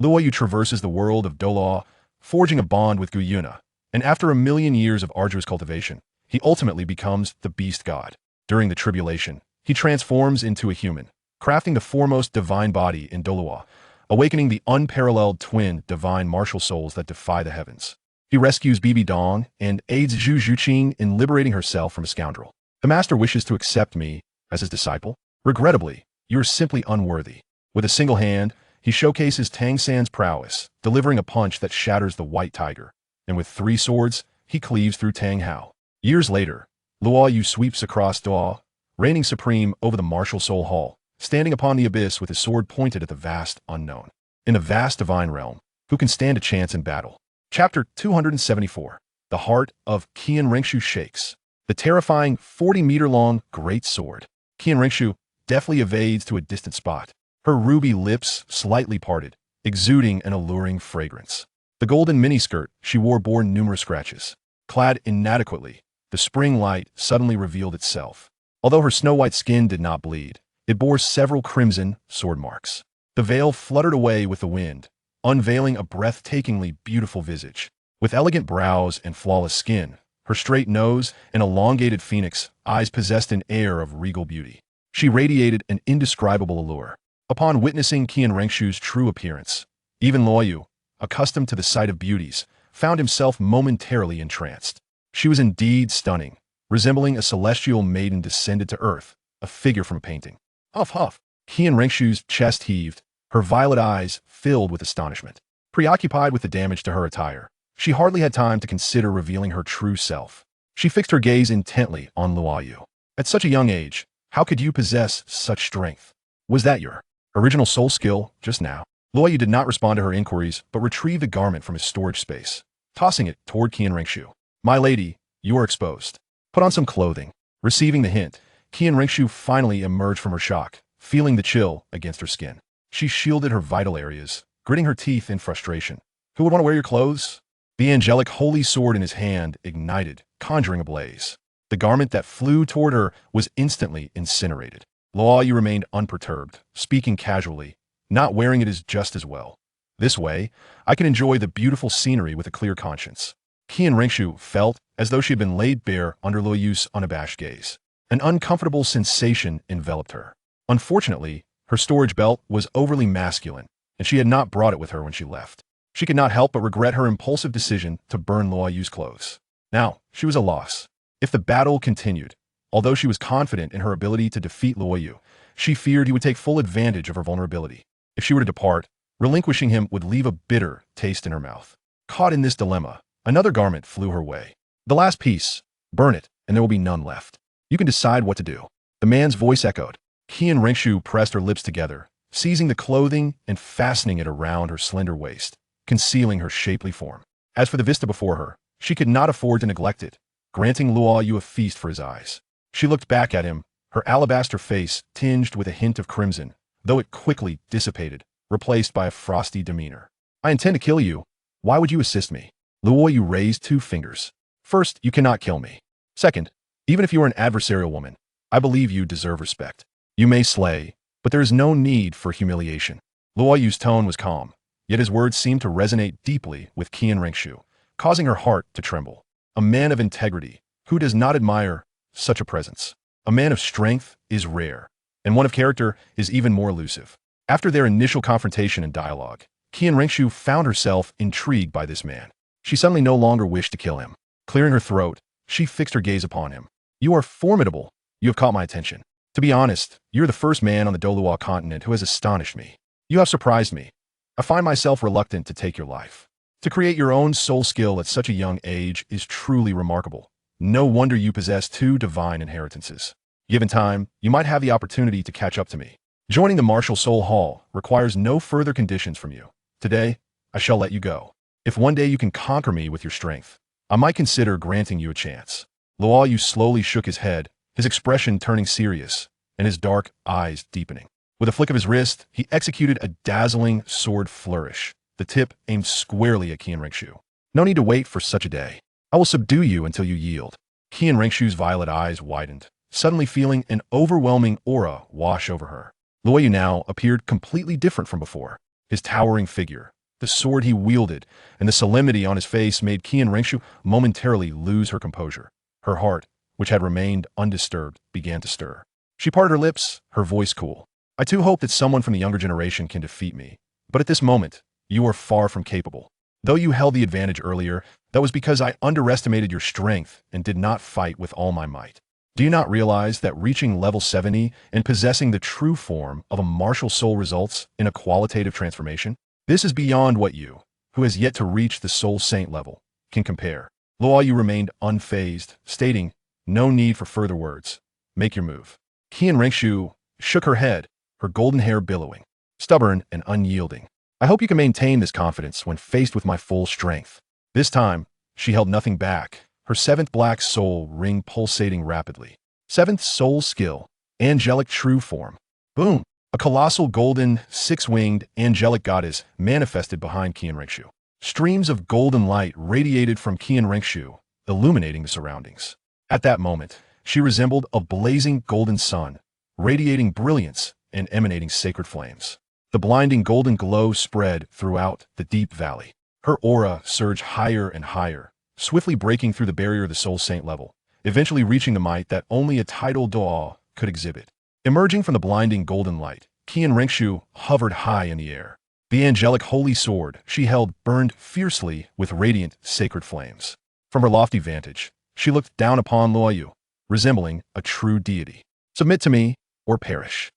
Luo Yu traverses the world of Douluo, forging a bond with Gu Yuena, and after a million years of arduous cultivation, he ultimately becomes the beast god. During the tribulation, he transforms into a human, crafting the foremost divine body in Douluo, awakening the unparalleled twin divine martial souls that defy the heavens. He rescues Bibi Dong and aids Zhu Zhuqing in liberating herself from a scoundrel. The master wishes to accept me as his disciple. Regrettably, you are simply unworthy. With a single hand, he showcases Tang San's prowess, delivering a punch that shatters the white tiger. And with 3 swords, he cleaves through Tang Hao. Years later, Luo Yu sweeps across Douluo, reigning supreme over the martial soul hall, standing upon the abyss with his sword pointed at the vast unknown. In the vast divine realm, who can stand a chance in battle? Chapter 274. The heart of Qian Rengshu shakes. The terrifying 40-meter-long great sword. Qian Rengshu deftly evades to a distant spot, her ruby lips slightly parted, exuding an alluring fragrance. The golden miniskirt she wore bore numerous scratches. Clad inadequately, the spring light suddenly revealed itself. Although her snow-white skin did not bleed, it bore several crimson sword marks. The veil fluttered away with the wind, unveiling a breathtakingly beautiful visage. With elegant brows and flawless skin, her straight nose and elongated phoenix eyes possessed an air of regal beauty. She radiated an indescribable allure. Upon witnessing Qian Rengshu's true appearance, even Luo Yu, accustomed to the sight of beauties, found himself momentarily entranced. She was indeed stunning, resembling a celestial maiden descended to earth, a figure from a painting. Huff, huff. Qian Rengshu's chest heaved, her violet eyes filled with astonishment. Preoccupied with the damage to her attire, she hardly had time to consider revealing her true self. She fixed her gaze intently on Luo Yu. At such a young age, how could you possess such strength? Was that your original soul skill just now? Luo Yu did not respond to her inquiries, but retrieved the garment from his storage space, tossing it toward Qian Rengshu. My lady, you are exposed. Put on some clothing. Receiving the hint, Qian Rengshu finally emerged from her shock, feeling the chill against her skin. She shielded her vital areas, gritting her teeth in frustration. Who would want to wear your clothes? The angelic holy sword in his hand ignited, conjuring a blaze. The garment that flew toward her was instantly incinerated. Luo Yu remained unperturbed, speaking casually. Not wearing it is just as well. This way, I can enjoy the beautiful scenery with a clear conscience. Qian Rengshu felt as though she had been laid bare under Luo Yu's unabashed gaze. An uncomfortable sensation enveloped her. Unfortunately, her storage belt was overly masculine, and she had not brought it with her when she left. She could not help but regret her impulsive decision to burn Luo Yu's clothes. Now, she was a loss. If the battle continued, although she was confident in her ability to defeat Luo Yu, she feared he would take full advantage of her vulnerability. If she were to depart, relinquishing him would leave a bitter taste in her mouth. Caught in this dilemma, another garment flew her way. The last piece. Burn it, and there will be none left. You can decide what to do. The man's voice echoed. Qian Rengshu pressed her lips together, seizing the clothing and fastening it around her slender waist, concealing her shapely form. As for the vista before her, she could not afford to neglect it, granting Luo Yu a feast for his eyes. She looked back at him, her alabaster face tinged with a hint of crimson, though it quickly dissipated, replaced by a frosty demeanor. I intend to kill you. Why would you assist me? Luo Yu raised 2 fingers. First, you cannot kill me. Second, even if you are an adversarial woman, I believe you deserve respect. You may slay, but there is no need for humiliation. Luo Yu's tone was calm, yet his words seemed to resonate deeply with Qian Rengshu, causing her heart to tremble. A man of integrity, who does not admire such a presence? A man of strength is rare, and one of character is even more elusive. After their initial confrontation and dialogue, Qian Rengshu found herself intrigued by this man. She suddenly no longer wished to kill him. Clearing her throat, she fixed her gaze upon him. You are formidable. You have caught my attention. To be honest, you're the first man on the Douluo continent who has astonished me. You have surprised me. I find myself reluctant to take your life. To create your own soul skill at such a young age is truly remarkable. No wonder you possess 2 divine inheritances. Given time, you might have the opportunity to catch up to me. Joining the Martial Soul Hall requires no further conditions from you. Today, I shall let you go. If one day you can conquer me with your strength, I might consider granting you a chance. Luo Yu slowly shook his head, his expression turning serious, and his dark eyes deepening. With a flick of his wrist, he executed a dazzling sword flourish, the tip aimed squarely at Qian Rengshu. No need to wait for such a day. I will subdue you until you yield. Qian Rengshu's violet eyes widened, suddenly feeling an overwhelming aura wash over her. Luo Yu now appeared completely different from before. His towering figure, the sword he wielded, and the solemnity on his face made Qian Rengshu momentarily lose her composure. Her heart, which had remained undisturbed, began to stir. She parted her lips, her voice cool. I too hope that someone from the younger generation can defeat me. But at this moment, you are far from capable. Though you held the advantage earlier, that was because I underestimated your strength and did not fight with all my might. Do you not realize that reaching level 70 and possessing the true form of a martial soul results in a qualitative transformation? This is beyond what you, who has yet to reach the soul saint level, can compare. Luo Yu remained unfazed, stating, no need for further words. Make your move. Qian Rengshu shook her head, her golden hair billowing, stubborn and unyielding. I hope you can maintain this confidence when faced with my full strength. This time, she held nothing back, her seventh black soul ring pulsating rapidly. Seventh soul skill, angelic true form. Boom! A colossal golden, six-winged, angelic goddess manifested behind Qian Rengshu. Streams of golden light radiated from Qian Rengshu, illuminating the surroundings. At that moment, she resembled a blazing golden sun, radiating brilliance and emanating sacred flames. The blinding golden glow spread throughout the deep valley. Her aura surged higher and higher, swiftly breaking through the barrier of the Soul Saint level, eventually reaching the might that only a tidal Douluo could exhibit. Emerging from the blinding golden light, Qian Rengshu hovered high in the air. The angelic holy sword she held burned fiercely with radiant sacred flames. From her lofty vantage, she looked down upon Luo Yu, resembling a true deity. Submit to me, or perish.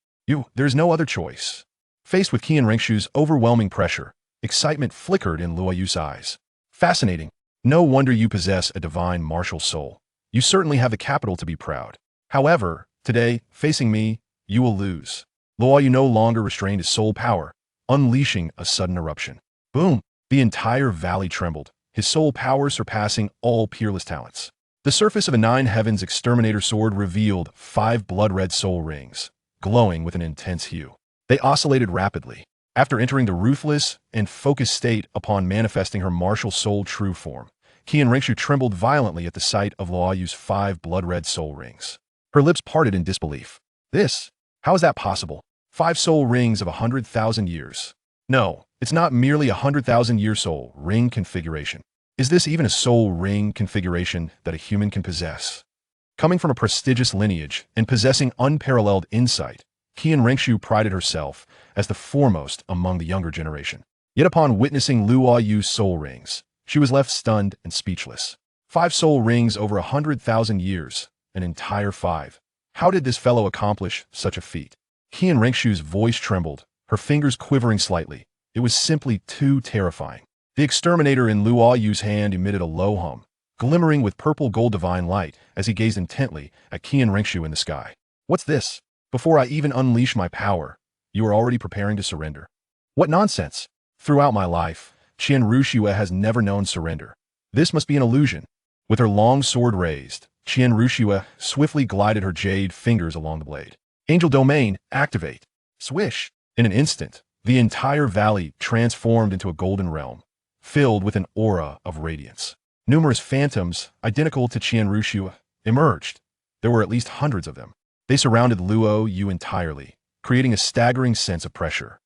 There's no other choice. Faced with Qian Rengshu's overwhelming pressure, excitement flickered in Luo Yu's eyes. Fascinating. No wonder you possess a divine martial soul. You certainly have the capital to be proud. However, today, facing me, you will lose. Luo Yu no longer restrained his soul power, unleashing a sudden eruption. Boom! The entire valley trembled, his soul power surpassing all peerless talents. The surface of a nine heavens exterminator sword revealed 5 blood-red soul rings, glowing with an intense hue. They oscillated rapidly. After entering the ruthless and focused state upon manifesting her martial soul true form, Qian Rengshu trembled violently at the sight of Luo Yu's 5 blood-red soul rings. Her lips parted in disbelief. How is that possible? 5 soul rings of 100,000 years. No, it's not merely a 100,000-year soul ring configuration. Is this even a soul ring configuration that a human can possess? Coming from a prestigious lineage and possessing unparalleled insight, Qian Rengshu prided herself as the foremost among the younger generation. Yet upon witnessing Luo Yu's soul rings, she was left stunned and speechless. 5 soul rings over 100,000 years, an entire 5. How did this fellow accomplish such a feat? Qian Rengshu's voice trembled, her fingers quivering slightly. It was simply too terrifying. The exterminator in Luo Yu's hand emitted a low hum, glimmering with purple gold divine light as he gazed intently at Qian Rengshu in the sky. What's this? Before I even unleash my power, you are already preparing to surrender. What nonsense! Throughout my life, Qian Rengshu has never known surrender. This must be an illusion. With her long sword raised, Qian Rengshu swiftly glided her jade fingers along the blade. Angel Domain, activate. Swish! In an instant, the entire valley transformed into a golden realm, filled with an aura of radiance. Numerous phantoms, identical to Qian Rengshu, emerged. There were at least hundreds of them. They surrounded Luo Yu entirely, creating a staggering sense of pressure.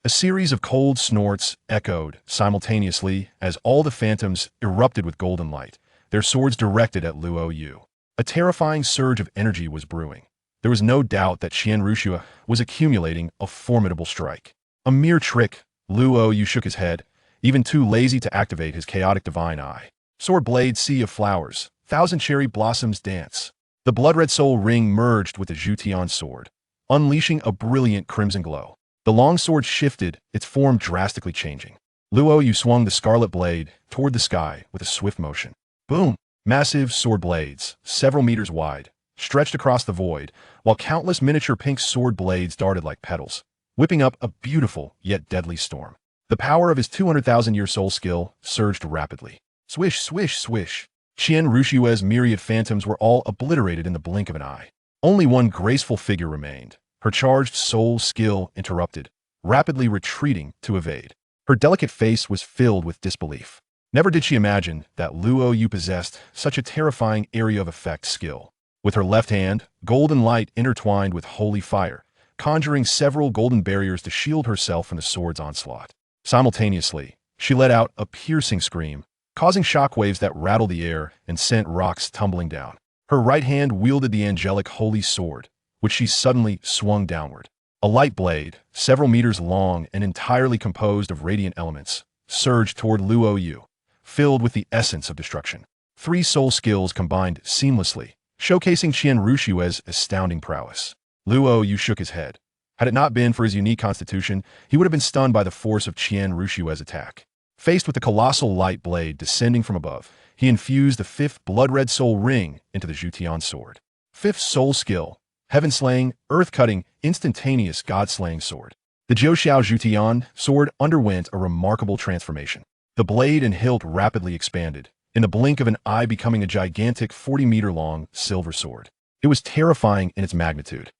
A series of cold snorts echoed simultaneously as all the phantoms erupted with golden light, their swords directed at Luo Yu. A terrifying surge of energy was brewing. There was no doubt that Qian Rengshu was accumulating a formidable strike. A mere trick, Luo Yu shook his head, even too lazy to activate his chaotic divine eye. Sword blade sea of flowers, 1,000 cherry blossoms dance. The blood-red soul ring merged with the Zhu Zhuqing sword, unleashing a brilliant crimson glow. The long sword shifted, its form drastically changing. Luo Yu swung the scarlet blade toward the sky with a swift motion. Boom! Massive sword blades, several meters wide, stretched across the void, while countless miniature pink sword blades darted like petals, whipping up a beautiful yet deadly storm. The power of his 200,000-year soul skill surged rapidly. Swish, swish, swish. Qian Rengshu's myriad phantoms were all obliterated in the blink of an eye. Only one graceful figure remained, her charged soul skill interrupted, rapidly retreating to evade. Her delicate face was filled with disbelief. Never did she imagine that Luo Yu possessed such a terrifying area of effect skill. With her left hand, golden light intertwined with holy fire, conjuring several golden barriers to shield herself from the sword's onslaught. Simultaneously, she let out a piercing scream, causing shockwaves that rattled the air and sent rocks tumbling down. Her right hand wielded the angelic holy sword, which she suddenly swung downward. A light blade, several meters long and entirely composed of radiant elements, surged toward Luo Yu, filled with the essence of destruction. 3 soul skills combined seamlessly, showcasing Qian Rushue's astounding prowess. Luo Yu shook his head. Had it not been for his unique constitution, he would have been stunned by the force of Qian Rushue's attack. Faced with the colossal light blade descending from above, he infused the 5th blood-red soul ring into the Zhutian sword. 5th soul skill, heaven-slaying, earth-cutting, instantaneous god-slaying sword. The Jiuxiao Zhutian sword underwent a remarkable transformation. The blade and hilt rapidly expanded, in the blink of an eye becoming a gigantic 40-meter-long silver sword. It was terrifying in its magnitude.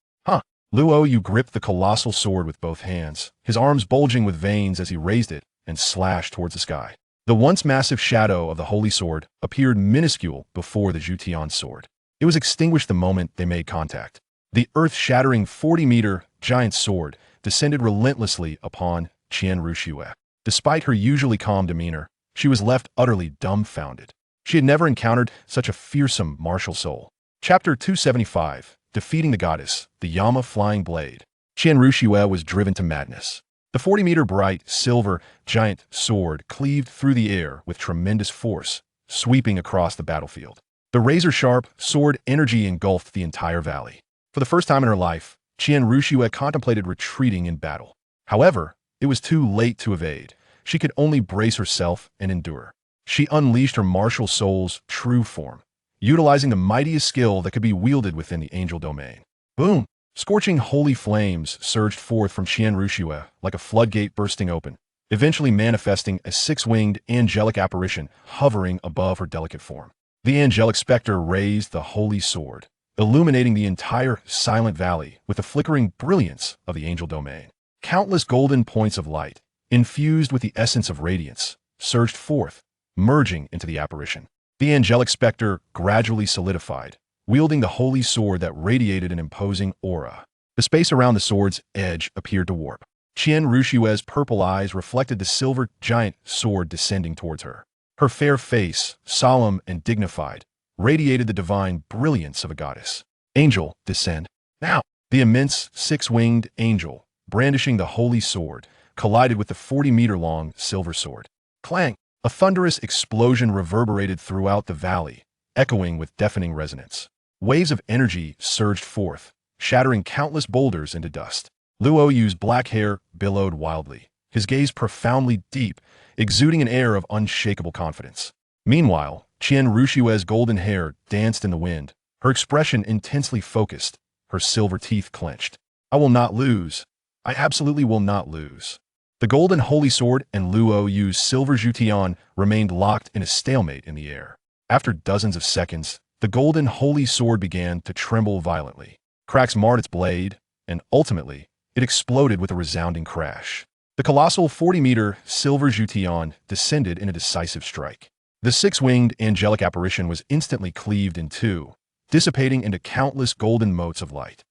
Luo Yu gripped the colossal sword with both hands, his arms bulging with veins as he raised it and slashed towards the sky. The once massive shadow of the holy sword appeared minuscule before the Zhutian sword. It was extinguished the moment they made contact. The earth-shattering 40-meter giant sword descended relentlessly upon Qian Rushue. Despite her usually calm demeanor, she was left utterly dumbfounded. She had never encountered such a fearsome martial soul. Chapter 275, Defeating the Goddess, the Yama Flying Blade. Qian Rushue was driven to madness. The 40-meter bright, silver, giant sword cleaved through the air with tremendous force, sweeping across the battlefield. The razor-sharp sword energy engulfed the entire valley. For the first time in her life, Qian Rushue contemplated retreating in battle. However, it was too late to evade. She could only brace herself and endure. She unleashed her martial soul's true form, utilizing the mightiest skill that could be wielded within the angel domain. Boom! Scorching holy flames surged forth from Qian Rushue like a floodgate bursting open, eventually manifesting a 6-winged angelic apparition hovering above her delicate form. The angelic specter raised the holy sword, illuminating the entire silent valley with the flickering brilliance of the angel domain. Countless golden points of light, infused with the essence of radiance, surged forth, merging into the apparition. The angelic specter gradually solidified, wielding the holy sword that radiated an imposing aura. The space around the sword's edge appeared to warp. Qian Rushue's purple eyes reflected the silver giant sword descending towards her. Her fair face, solemn and dignified, radiated the divine brilliance of a goddess. Angel, descend. Now! The immense 6-winged angel, brandishing the holy sword, collided with the 40-meter-long silver sword. Clang! A thunderous explosion reverberated throughout the valley, echoing with deafening resonance. Waves of energy surged forth, shattering countless boulders into dust. Luo Yu's black hair billowed wildly, his gaze profoundly deep, exuding an air of unshakable confidence. Meanwhile, Qian Rushue's golden hair danced in the wind, her expression intensely focused, her silver teeth clenched. I will not lose. I absolutely will not lose. The golden holy sword and Luo Yu's silver Zhutian remained locked in a stalemate in the air. After dozens of seconds, the golden holy sword began to tremble violently. Cracks marred its blade, and ultimately, it exploded with a resounding crash. The colossal 40-meter silver Zhutian descended in a decisive strike. The 6-winged angelic apparition was instantly cleaved in two, dissipating into countless golden motes of light.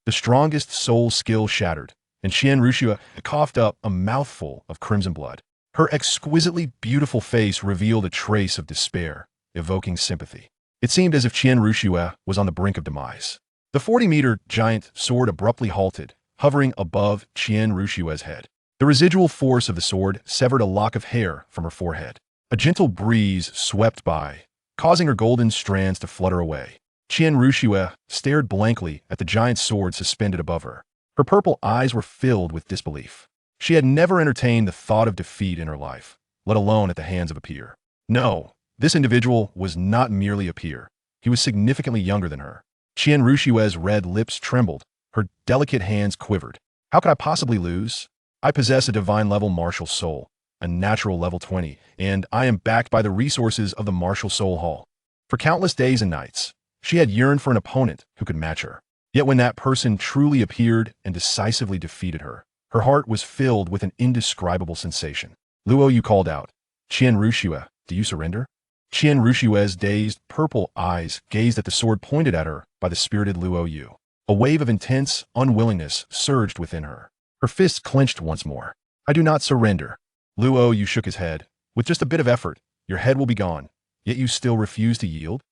The strongest soul skill shattered, and Qian Rushue coughed up a mouthful of crimson blood. Her exquisitely beautiful face revealed a trace of despair, evoking sympathy. It seemed as if Qian Rushue was on the brink of demise. The 40-meter giant sword abruptly halted, hovering above Qian Rushue's head. The residual force of the sword severed a lock of hair from her forehead. A gentle breeze swept by, causing her golden strands to flutter away. Qian Rushue stared blankly at the giant sword suspended above her. Her purple eyes were filled with disbelief. She had never entertained the thought of defeat in her life, let alone at the hands of a peer. No, this individual was not merely a peer. He was significantly younger than her. Qian Rushue's red lips trembled. Her delicate hands quivered. How could I possibly lose? I possess a divine-level martial soul, a natural level 20, and I am backed by the resources of the Martial Soul Hall. For countless days and nights, she had yearned for an opponent who could match her. Yet when that person truly appeared and decisively defeated her, her heart was filled with an indescribable sensation. Luo Yu called out, Qian Rushue, do you surrender? Qian Rushue's dazed, purple eyes gazed at the sword pointed at her by the spirited Luo Yu. A wave of intense unwillingness surged within her. Her fists clenched once more. I do not surrender. Luo Yu shook his head. With just a bit of effort, your head will be gone. Yet you still refuse to yield?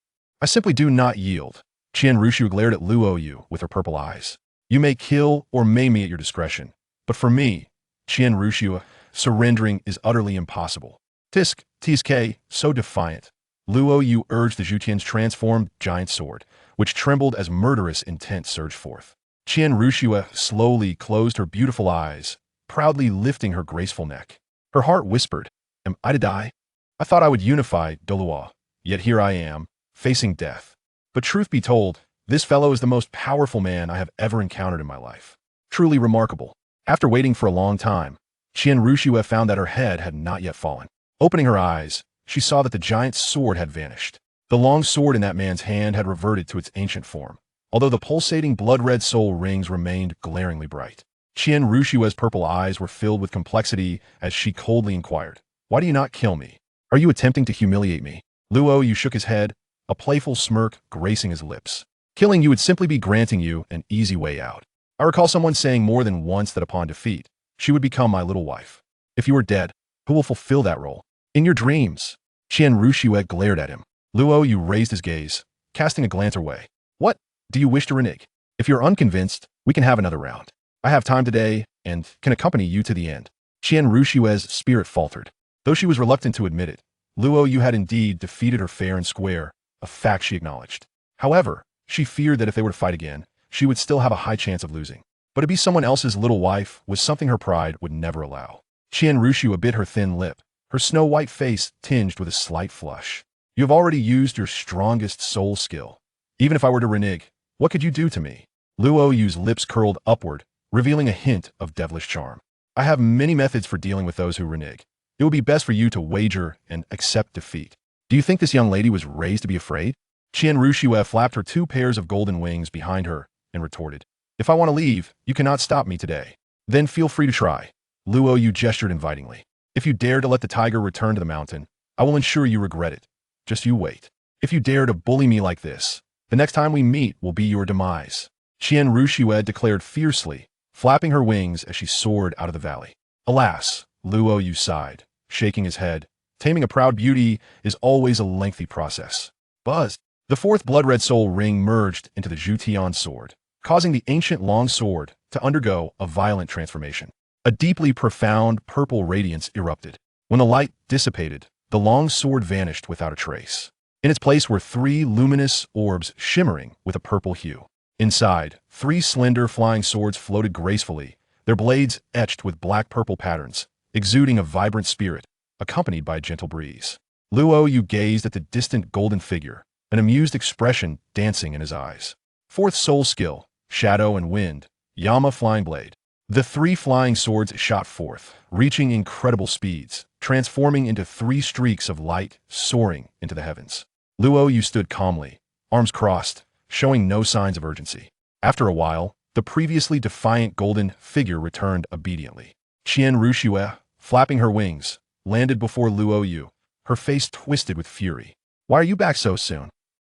I simply do not yield. Qian Rushu glared at Luo Yu with her purple eyes. You may kill or maim me at your discretion. But for me, Qian Rushu, surrendering is utterly impossible. Tisk, Tsk, so defiant. Luo Yu urged the Zhutian's transformed giant sword, which trembled as murderous intent surged forth. Qian Rushu slowly closed her beautiful eyes, proudly lifting her graceful neck. Her heart whispered, am I to die? I thought I would unify Douluo, yet here I am, facing death. But truth be told, this fellow is the most powerful man I have ever encountered in my life. Truly remarkable. After waiting for a long time, Qian Rushu found that her head had not yet fallen. Opening her eyes, she saw that the giant's sword had vanished. The long sword in that man's hand had reverted to its ancient form, although the pulsating blood-red soul rings remained glaringly bright. Qian Rushu's purple eyes were filled with complexity as she coldly inquired, why do you not kill me? Are you attempting to humiliate me? Luo Yu shook his head, a playful smirk gracing his lips. Killing you would simply be granting you an easy way out. I recall someone saying more than once that upon defeat, she would become my little wife. If you are dead, who will fulfill that role? In your dreams. Qian Rushu glared at him. Luo Yu raised his gaze, casting a glance her way. What? Do you wish to renege? If you're unconvinced, we can have another round. I have time today, and can accompany you to the end. Qian Rushu's spirit faltered. Though she was reluctant to admit it, Luo Yu had indeed defeated her fair and square, a fact she acknowledged. However, she feared that if they were to fight again, she would still have a high chance of losing. But to be someone else's little wife was something her pride would never allow. Qian Rushu bit her thin lip, her snow-white face tinged with a slight flush. You have already used your strongest soul skill. Even if I were to renege, what could you do to me? Luo Yu's lips curled upward, revealing a hint of devilish charm. I have many methods for dealing with those who renege. It would be best for you to wager and accept defeat. Do you think this young lady was raised to be afraid? Qian Rushu flapped her 2 pairs of golden wings behind her and retorted, if I want to leave, you cannot stop me today. Then feel free to try. Luo Yu gestured invitingly. If you dare to let the tiger return to the mountain, I will ensure you regret it. Just you wait. If you dare to bully me like this, the next time we meet will be your demise. Qian Rushu declared fiercely, flapping her wings as she soared out of the valley. Alas, Luo Yu sighed, shaking his head. Taming a proud beauty is always a lengthy process. Buzz. The 4th blood-red soul ring merged into the Zhutian sword, causing the ancient long sword to undergo a violent transformation. A deeply profound purple radiance erupted. When the light dissipated, the long sword vanished without a trace. In its place were 3 luminous orbs shimmering with a purple hue. Inside, 3 slender flying swords floated gracefully, their blades etched with black-purple patterns, exuding a vibrant spirit, accompanied by a gentle breeze. Luo Yu gazed at the distant golden figure, an amused expression dancing in his eyes. 4th soul skill, shadow and wind, Yama flying blade. The 3 flying swords shot forth, reaching incredible speeds, transforming into 3 streaks of light, soaring into the heavens. Luo Yu stood calmly, arms crossed, showing no signs of urgency. After a while, the previously defiant golden figure returned obediently. Qian Rushu, flapping her wings, landed before Luo Yu, her face twisted with fury. Why are you back so soon?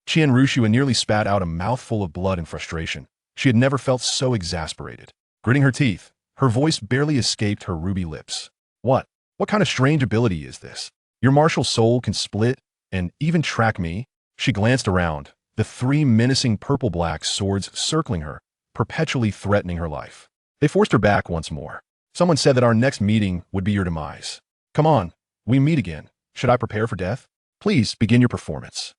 Qian Rushu nearly spat out a mouthful of blood in frustration. She had never felt so exasperated. Gritting her teeth, her voice barely escaped her ruby lips. What kind of strange ability is this? Your martial soul can split and even track me? She glanced around, the 3 menacing purple-black swords circling her, perpetually threatening her life. They forced her back once more. Someone said that our next meeting would be your demise. Come on, we meet again. Should I prepare for death? Please begin your performance.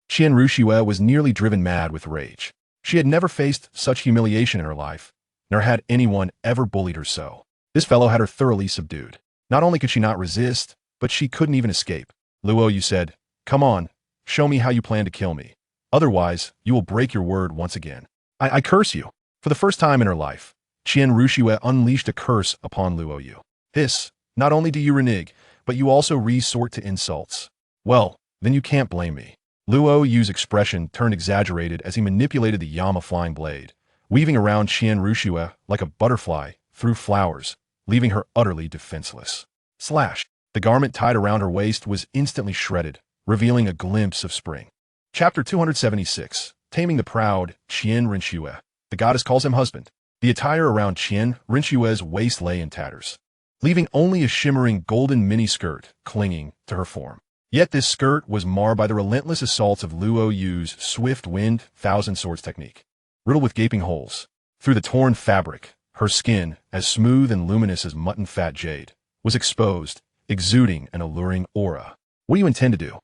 Qian Rushu was nearly driven mad with rage. She had never faced such humiliation in her life, nor had anyone ever bullied her so. This fellow had her thoroughly subdued. Not only could she not resist, but she couldn't even escape. Luo Yu said, come on, show me how you plan to kill me. Otherwise, you will break your word once again. I curse you. For the first time in her life, Qian Rushu unleashed a curse upon Luo Yu. This, not only do you renege, but you also resort to insults. Well, then you can't blame me. Luo Yu's expression turned exaggerated as he manipulated the Yama flying blade, weaving around Qian Rushu like a butterfly through flowers, leaving her utterly defenseless. Slash! The garment tied around her waist was instantly shredded, revealing a glimpse of spring. Chapter 276, Taming the Proud, Qian Rushu. The goddess calls him husband. The attire around Qian Rinxue's waist lay in tatters, leaving only a shimmering golden mini-skirt clinging to her form. Yet this skirt was marred by the relentless assaults of Luo Yu's swift wind thousand swords technique. Riddled with gaping holes, through the torn fabric, her skin, as smooth and luminous as mutton-fat jade, was exposed, exuding an alluring aura. What do you intend to do?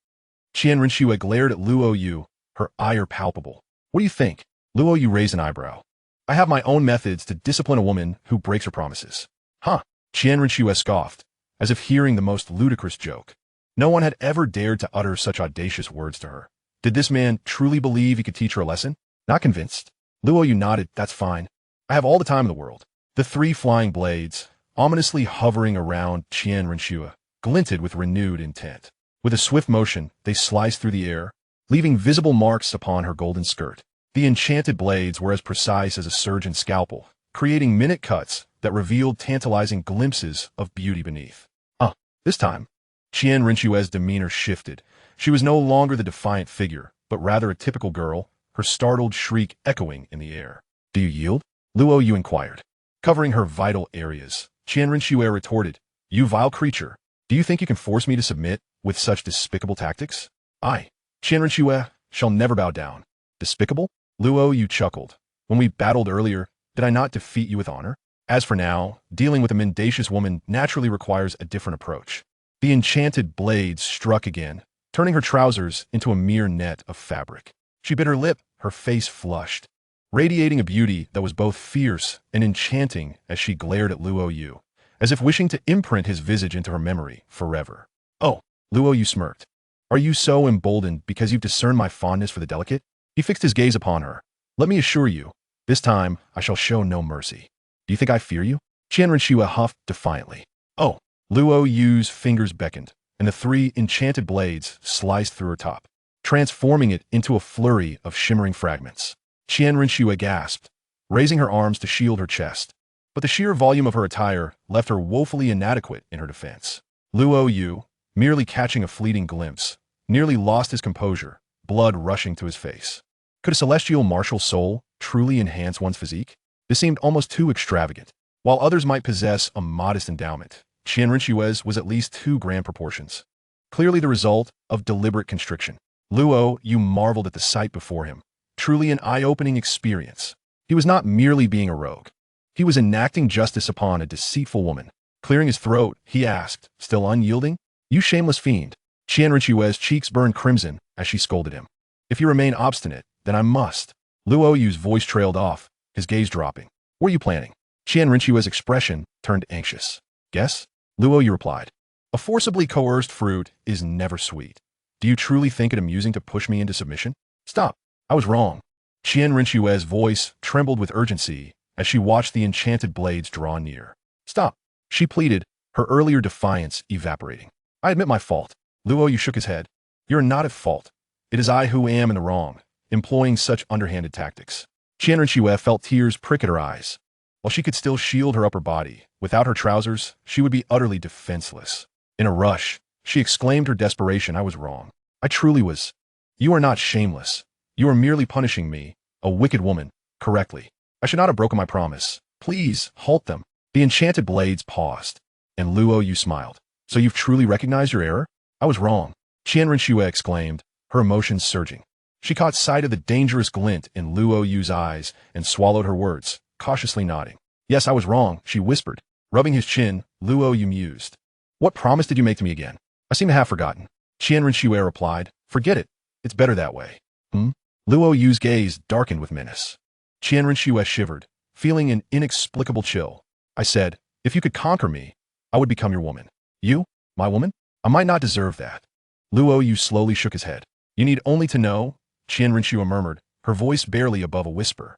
Qian Rinxue glared at Luo Yu, her ire palpable. What do you think? Luo Yu raised an eyebrow. I have my own methods to discipline a woman who breaks her promises. Huh? Qian Rinxue scoffed, as if hearing the most ludicrous joke. No one had ever dared to utter such audacious words to her. Did this man truly believe he could teach her a lesson? Not convinced. Luo Yu nodded. That's fine. I have all the time in the world. The three flying blades, ominously hovering around Qian Rinxue, glinted with renewed intent. With a swift motion, they sliced through the air, leaving visible marks upon her golden skirt. The enchanted blades were as precise as a surgeon's scalpel, creating minute cuts that revealed tantalizing glimpses of beauty beneath. This time, Qian Rinxue's demeanor shifted. She was no longer the defiant figure, but rather a typical girl, her startled shriek echoing in the air. Do you yield? Luo Yu inquired. Covering her vital areas, Qian Rinxue retorted, You vile creature, do you think you can force me to submit with such despicable tactics? I, Qian Rinxue, shall never bow down. Despicable? Luo Yu chuckled. When we battled earlier, did I not defeat you with honor? As for now, dealing with a mendacious woman naturally requires a different approach. The enchanted blades struck again, turning her trousers into a mere net of fabric. She bit her lip, her face flushed, radiating a beauty that was both fierce and enchanting as she glared at Luo Yu, as if wishing to imprint his visage into her memory forever. Oh, Luo Yu smirked. Are you so emboldened because you've discerned my fondness for the delicate? He fixed his gaze upon her. Let me assure you, this time I shall show no mercy. Do you think I fear you? Qian Rinxue huffed defiantly. Oh, Luo Yu's fingers beckoned, and the three enchanted blades sliced through her top, transforming it into a flurry of shimmering fragments. Qian Rinxue gasped, raising her arms to shield her chest, but the sheer volume of her attire left her woefully inadequate in her defense. Luo Yu, merely catching a fleeting glimpse, nearly lost his composure, blood rushing to his face. Could a celestial martial soul truly enhance one's physique? This seemed almost too extravagant. While others might possess a modest endowment, Qian Rinxue's was at least too grand proportions, clearly the result of deliberate constriction. Luo Yu marveled at the sight before him, truly an eye-opening experience. He was not merely being a rogue. He was enacting justice upon a deceitful woman. Clearing his throat, he asked, still unyielding, You shameless fiend. Qian Rinxue's cheeks burned crimson as she scolded him. If you remain obstinate, then I must. Luo Yu's voice trailed off, his gaze dropping. What are you planning? Qian Rinxue's expression turned anxious. Guess? Luo Yu replied. A forcibly coerced fruit is never sweet. Do you truly think it amusing to push me into submission? Stop. I was wrong. Qian Rinxue's voice trembled with urgency as she watched the enchanted blades draw near. Stop. She pleaded, her earlier defiance evaporating. I admit my fault. Luo Yu shook his head. You're not at fault. It is I who am in the wrong, employing such underhanded tactics. Qian Rinxue felt tears prick at her eyes. While she could still shield her upper body, without her trousers, she would be utterly defenseless. In a rush, she exclaimed her desperation. I was wrong. I truly was. You are not shameless. You are merely punishing me, a wicked woman, correctly. I should not have broken my promise. Please, halt them. The enchanted blades paused, and Luo Yu smiled. So you've truly recognized your error? I was wrong. Qian Rinxue exclaimed, her emotions surging. She caught sight of the dangerous glint in Luo Yu's eyes and swallowed her words, cautiously nodding. Yes, I was wrong, she whispered. Rubbing his chin, Luo Yu mused. What promise did you make to me again? I seem to have forgotten. Qian Rinxue replied. Forget it. It's better that way. Luo Yu's gaze darkened with menace. Qian Rinxue shivered, feeling an inexplicable chill. I said, if you could conquer me, I would become your woman. You? My woman? I might not deserve that. Luo Yu slowly shook his head. You need only to know, Qian Rinxue murmured, her voice barely above a whisper.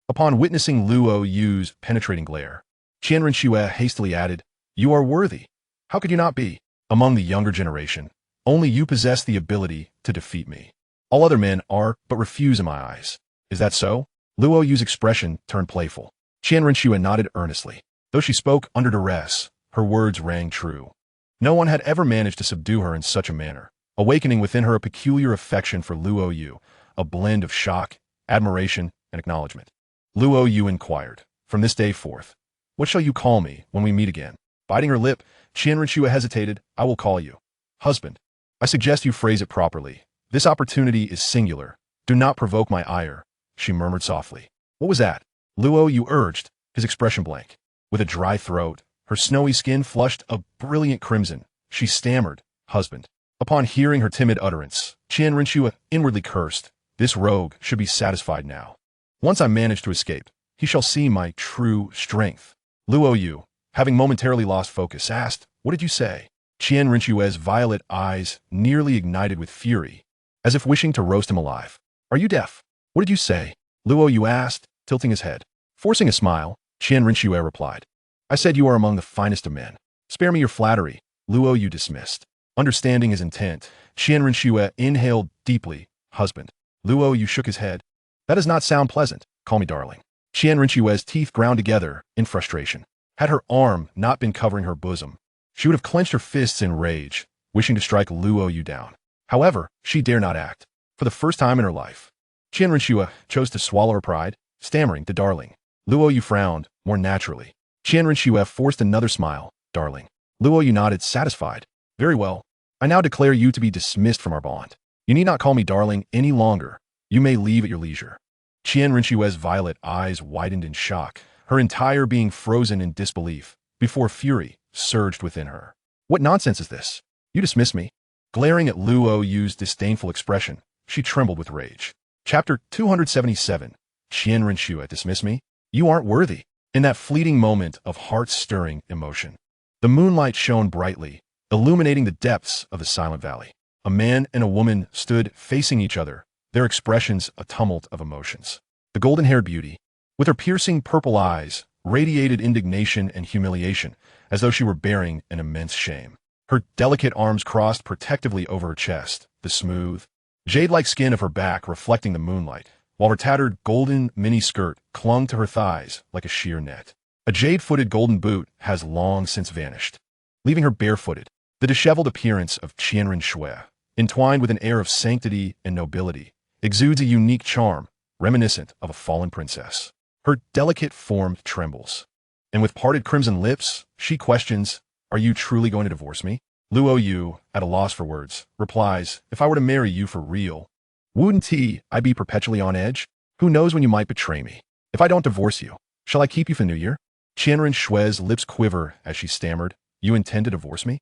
Upon witnessing Luo Yu's penetrating glare, Qian Rinxue hastily added, You are worthy. How could you not be? Among the younger generation, only you possess the ability to defeat me. All other men are, but refuse in my eyes. Is that so? Luo Yu's expression turned playful. Qian Rinxue nodded earnestly. Though she spoke under duress, her words rang true. No one had ever managed to subdue her in such a manner, awakening within her a peculiar affection for Luo Yu, a blend of shock, admiration, and acknowledgement. Luo Yu inquired. From this day forth, what shall you call me when we meet again? Biting her lip, Qianrenshua hesitated. I will call you husband. I suggest you phrase it properly. This opportunity is singular. Do not provoke my ire, she murmured softly. What was that? Luo Yu urged, his expression blank. With a dry throat, her snowy skin flushed a brilliant crimson, she stammered, husband. Upon hearing her timid utterance, Qianrenshua inwardly cursed. This rogue should be satisfied now. Once I manage to escape, he shall see my true strength. Luo Yu, having momentarily lost focus, asked, what did you say? Qianrenshua's violet eyes nearly ignited with fury, as if wishing to roast him alive. Are you deaf? What did you say? Luo Yu asked, tilting his head. Forcing a smile, Qianrenshua replied. I said you are among the finest of men. Spare me your flattery. Luo Yu dismissed. Understanding his intent, Qianrenshua inhaled deeply. Husband. Luo Yu shook his head. That does not sound pleasant. Call me darling. Qianrenshua's teeth ground together in frustration. Had her arm not been covering her bosom, she would have clenched her fists in rage, wishing to strike Luo Yu down. However, she dare not act. For the first time in her life, Qianrenshua chose to swallow her pride, stammering to darling. Luo Yu frowned, more naturally. Qianrenshua forced another smile. Darling. Luo Yu nodded, satisfied. Very well. I now declare you to be dismissed from our bond. You need not call me darling any longer. You may leave at your leisure. Qianrenshua's violet eyes widened in shock, her entire being frozen in disbelief, before fury surged within her. What nonsense is this? You dismiss me? Glaring at Luo Yu's disdainful expression, she trembled with rage. Chapter 277. Qianrenshua, dismiss me? You aren't worthy. In that fleeting moment of heart-stirring emotion, the moonlight shone brightly, illuminating the depths of the silent valley. A man and a woman stood facing each other, their expressions a tumult of emotions. The golden-haired beauty, with her piercing purple eyes, radiated indignation and humiliation, as though she were bearing an immense shame. Her delicate arms crossed protectively over her chest, the smooth, jade-like skin of her back reflecting the moonlight, while her tattered golden mini-skirt clung to her thighs like a sheer net. A jade-footed golden boot has long since vanished, leaving her barefooted. The disheveled appearance of Qianrenshua, entwined with an air of sanctity and nobility, exudes a unique charm, reminiscent of a fallen princess. Her delicate form trembles, and with parted crimson lips, she questions, are you truly going to divorce me? Luo Yu, at a loss for words, replies, if I were to marry you for real, wouldn't I be perpetually on edge? Who knows when you might betray me? If I don't divorce you, shall I keep you for New Year? Qianrenshua's lips quiver as she stammered, you intend to divorce me?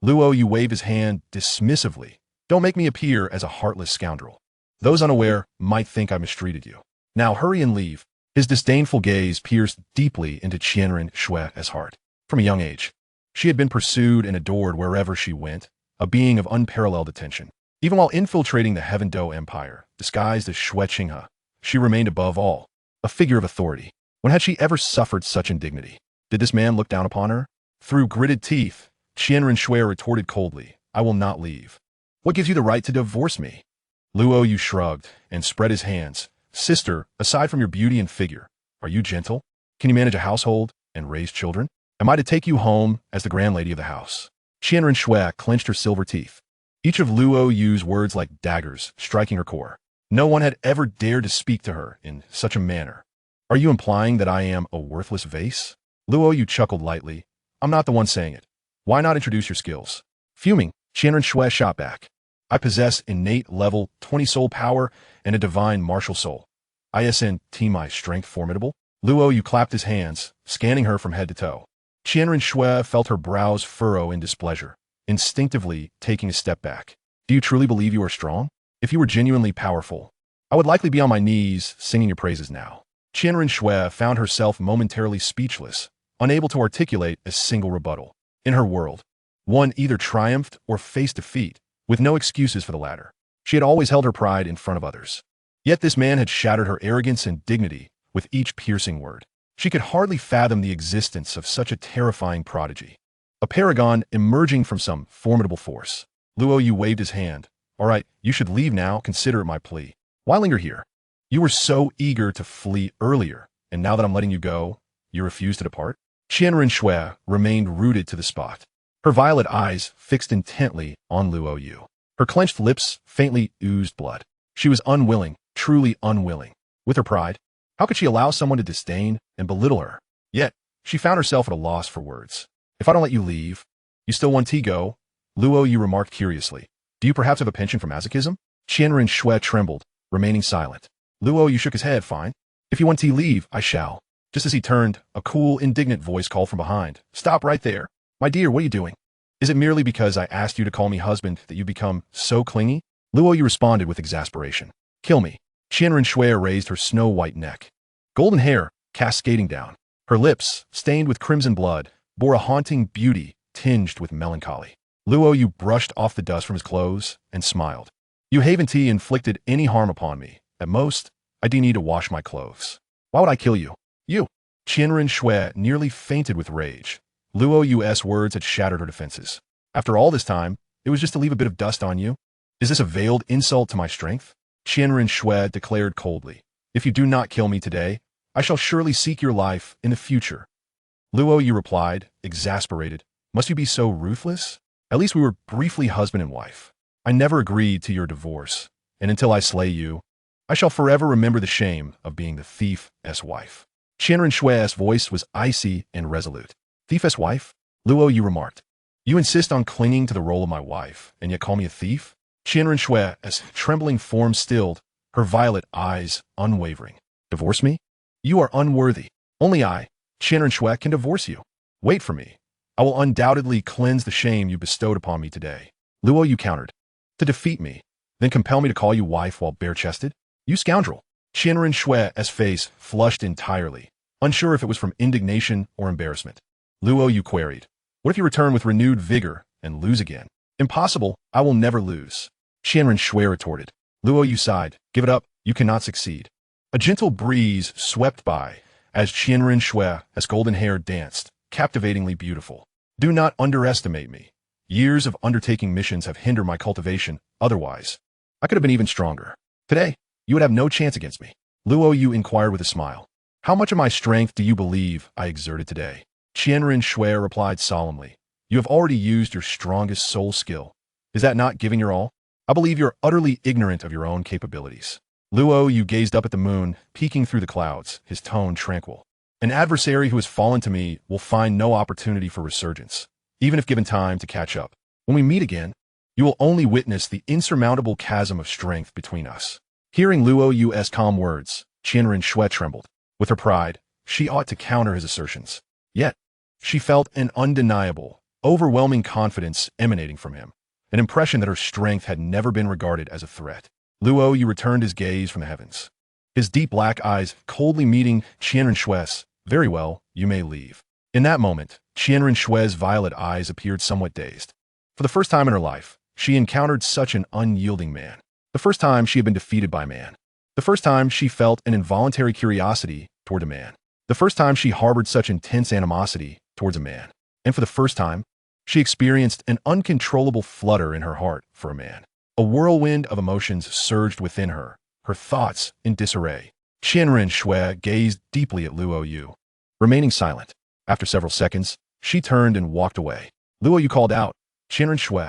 Luo Yu waved his hand dismissively. Don't make me appear as a heartless scoundrel. Those unaware might think I mistreated you. Now hurry and leave. His disdainful gaze pierced deeply into Qianrenshua's heart. From a young age, she had been pursued and adored wherever she went, a being of unparalleled attention. Even while infiltrating the Heaven Do Empire, disguised as Xue Qinghe, she remained above all, a figure of authority. When had she ever suffered such indignity? Did this man look down upon her? Through gritted teeth, Qianrenshua retorted coldly, I will not leave. What gives you the right to divorce me? Luo Yu shrugged and spread his hands. Sister, aside from your beauty and figure, are you gentle? Can you manage a household and raise children? Am I to take you home as the grand lady of the house? Qianrenshua clenched her silver teeth, each of Luo Yu's words like daggers striking her core. No one had ever dared to speak to her in such a manner. Are you implying that I am a worthless vase? Luo Yu chuckled lightly. I'm not the one saying it. Why not introduce your skills? Fuming, Qianrenshua shot back. I possess innate level 20 soul power and a divine martial soul. ISNT my strength formidable? Luo Yu clapped his hands, scanning her from head to toe. Qianrenshua felt her brows furrow in displeasure, instinctively taking a step back. Do you truly believe you are strong? If you were genuinely powerful, I would likely be on my knees singing your praises now. Qianrenshua found herself momentarily speechless, unable to articulate a single rebuttal. In her world, one either triumphed or faced defeat, with no excuses for the latter. She had always held her pride in front of others. Yet this man had shattered her arrogance and dignity with each piercing word. She could hardly fathom the existence of such a terrifying prodigy, a paragon emerging from some formidable force. Luo Yu waved his hand. All right, you should leave now, consider it my plea. Why linger here? You were so eager to flee earlier, and now that I'm letting you go, you refuse to depart? Qianrenshua remained rooted to the spot, her violet eyes fixed intently on Luo Yu. Her clenched lips faintly oozed blood. She was unwilling, truly unwilling. With her pride, How could she allow someone to disdain and belittle her? Yet, she found herself at a loss for words. If I don't let you leave, you still want to go? Luo Yu remarked curiously. Do you perhaps have a penchant for masochism? Qianren Shui trembled, remaining silent. Luo Yu shook his head. Fine. If you want to leave, I shall. Just as he turned, a cool, indignant voice called from behind. Stop right there. My dear, what are you doing? Is it merely because I asked you to call me husband that you become so clingy? Luo Yu responded with exasperation. Kill me. Qianren Shui raised her snow-white neck. Golden hair, cascading down. Her lips, stained with crimson blood, bore a haunting beauty tinged with melancholy. Luo Yu brushed off the dust from his clothes and smiled. You haven't inflicted any harm upon me. At most, I do need to wash my clothes. Why would I kill you? You. Qianren Shui nearly fainted with rage. Luo Yu's words had shattered her defenses. After all this time, it was just to leave a bit of dust on you? Is this a veiled insult to my strength? Qianren Shui declared coldly. If you do not kill me today, I shall surely seek your life in the future. Luo Yu replied, exasperated. Must you be so ruthless? At least we were briefly husband and wife. I never agreed to your divorce, and until I slay you, I shall forever remember the shame of being the thief's wife. Qianren Shui's voice was icy and resolute. Thief's wife? Luo Yu remarked. You insist on clinging to the role of my wife, and yet call me a thief? Qianren Shui's trembling form stilled, her violet eyes unwavering. Divorce me? You are unworthy. Only I, Qianren Shui, can divorce you. Wait for me. I will undoubtedly cleanse the shame you bestowed upon me today. Luo Yu countered. To defeat me, then compel me to call you wife while bare-chested? You scoundrel. Qianren Shui's face flushed entirely, unsure if it was from indignation or embarrassment. Luo Yu queried. What if you return with renewed vigor and lose again? Impossible. I will never lose. Qianren Shui retorted. Luo Yu sighed. Give it up. You cannot succeed. A gentle breeze swept by as Qianren Shui's golden hair danced, captivatingly beautiful. Do not underestimate me. Years of undertaking missions have hindered my cultivation. Otherwise, I could have been even stronger. Today, you would have no chance against me. Luo Yu inquired with a smile. How much of my strength do you believe I exerted today? Qianren Shui replied solemnly. You have already used your strongest soul skill. Is that not giving your all? I believe you're utterly ignorant of your own capabilities. Luo Yu gazed up at the moon, peeking through the clouds, his tone tranquil. An adversary who has fallen to me will find no opportunity for resurgence, even if given time to catch up. When we meet again, you will only witness the insurmountable chasm of strength between us. Hearing Luo Yu's calm words, Qianren Shui trembled. With her pride, she ought to counter his assertions. Yet, she felt an undeniable, overwhelming confidence emanating from him, an impression that her strength had never been regarded as a threat. Luo Yu returned his gaze from the heavens, his deep black eyes coldly meeting Qianren Shui's. Very well, you may leave. In that moment, Qianren Shui's violet eyes appeared somewhat dazed. For the first time in her life, she encountered such an unyielding man. The first time she had been defeated by a man. The first time she felt an involuntary curiosity toward a man. The first time she harbored such intense animosity towards a man. And for the first time, she experienced an uncontrollable flutter in her heart for a man. A whirlwind of emotions surged within her, her thoughts in disarray. Qianren Shui gazed deeply at Luo Yu, remaining silent. After several seconds, she turned and walked away. Luo Yu called out, Qianren Shui.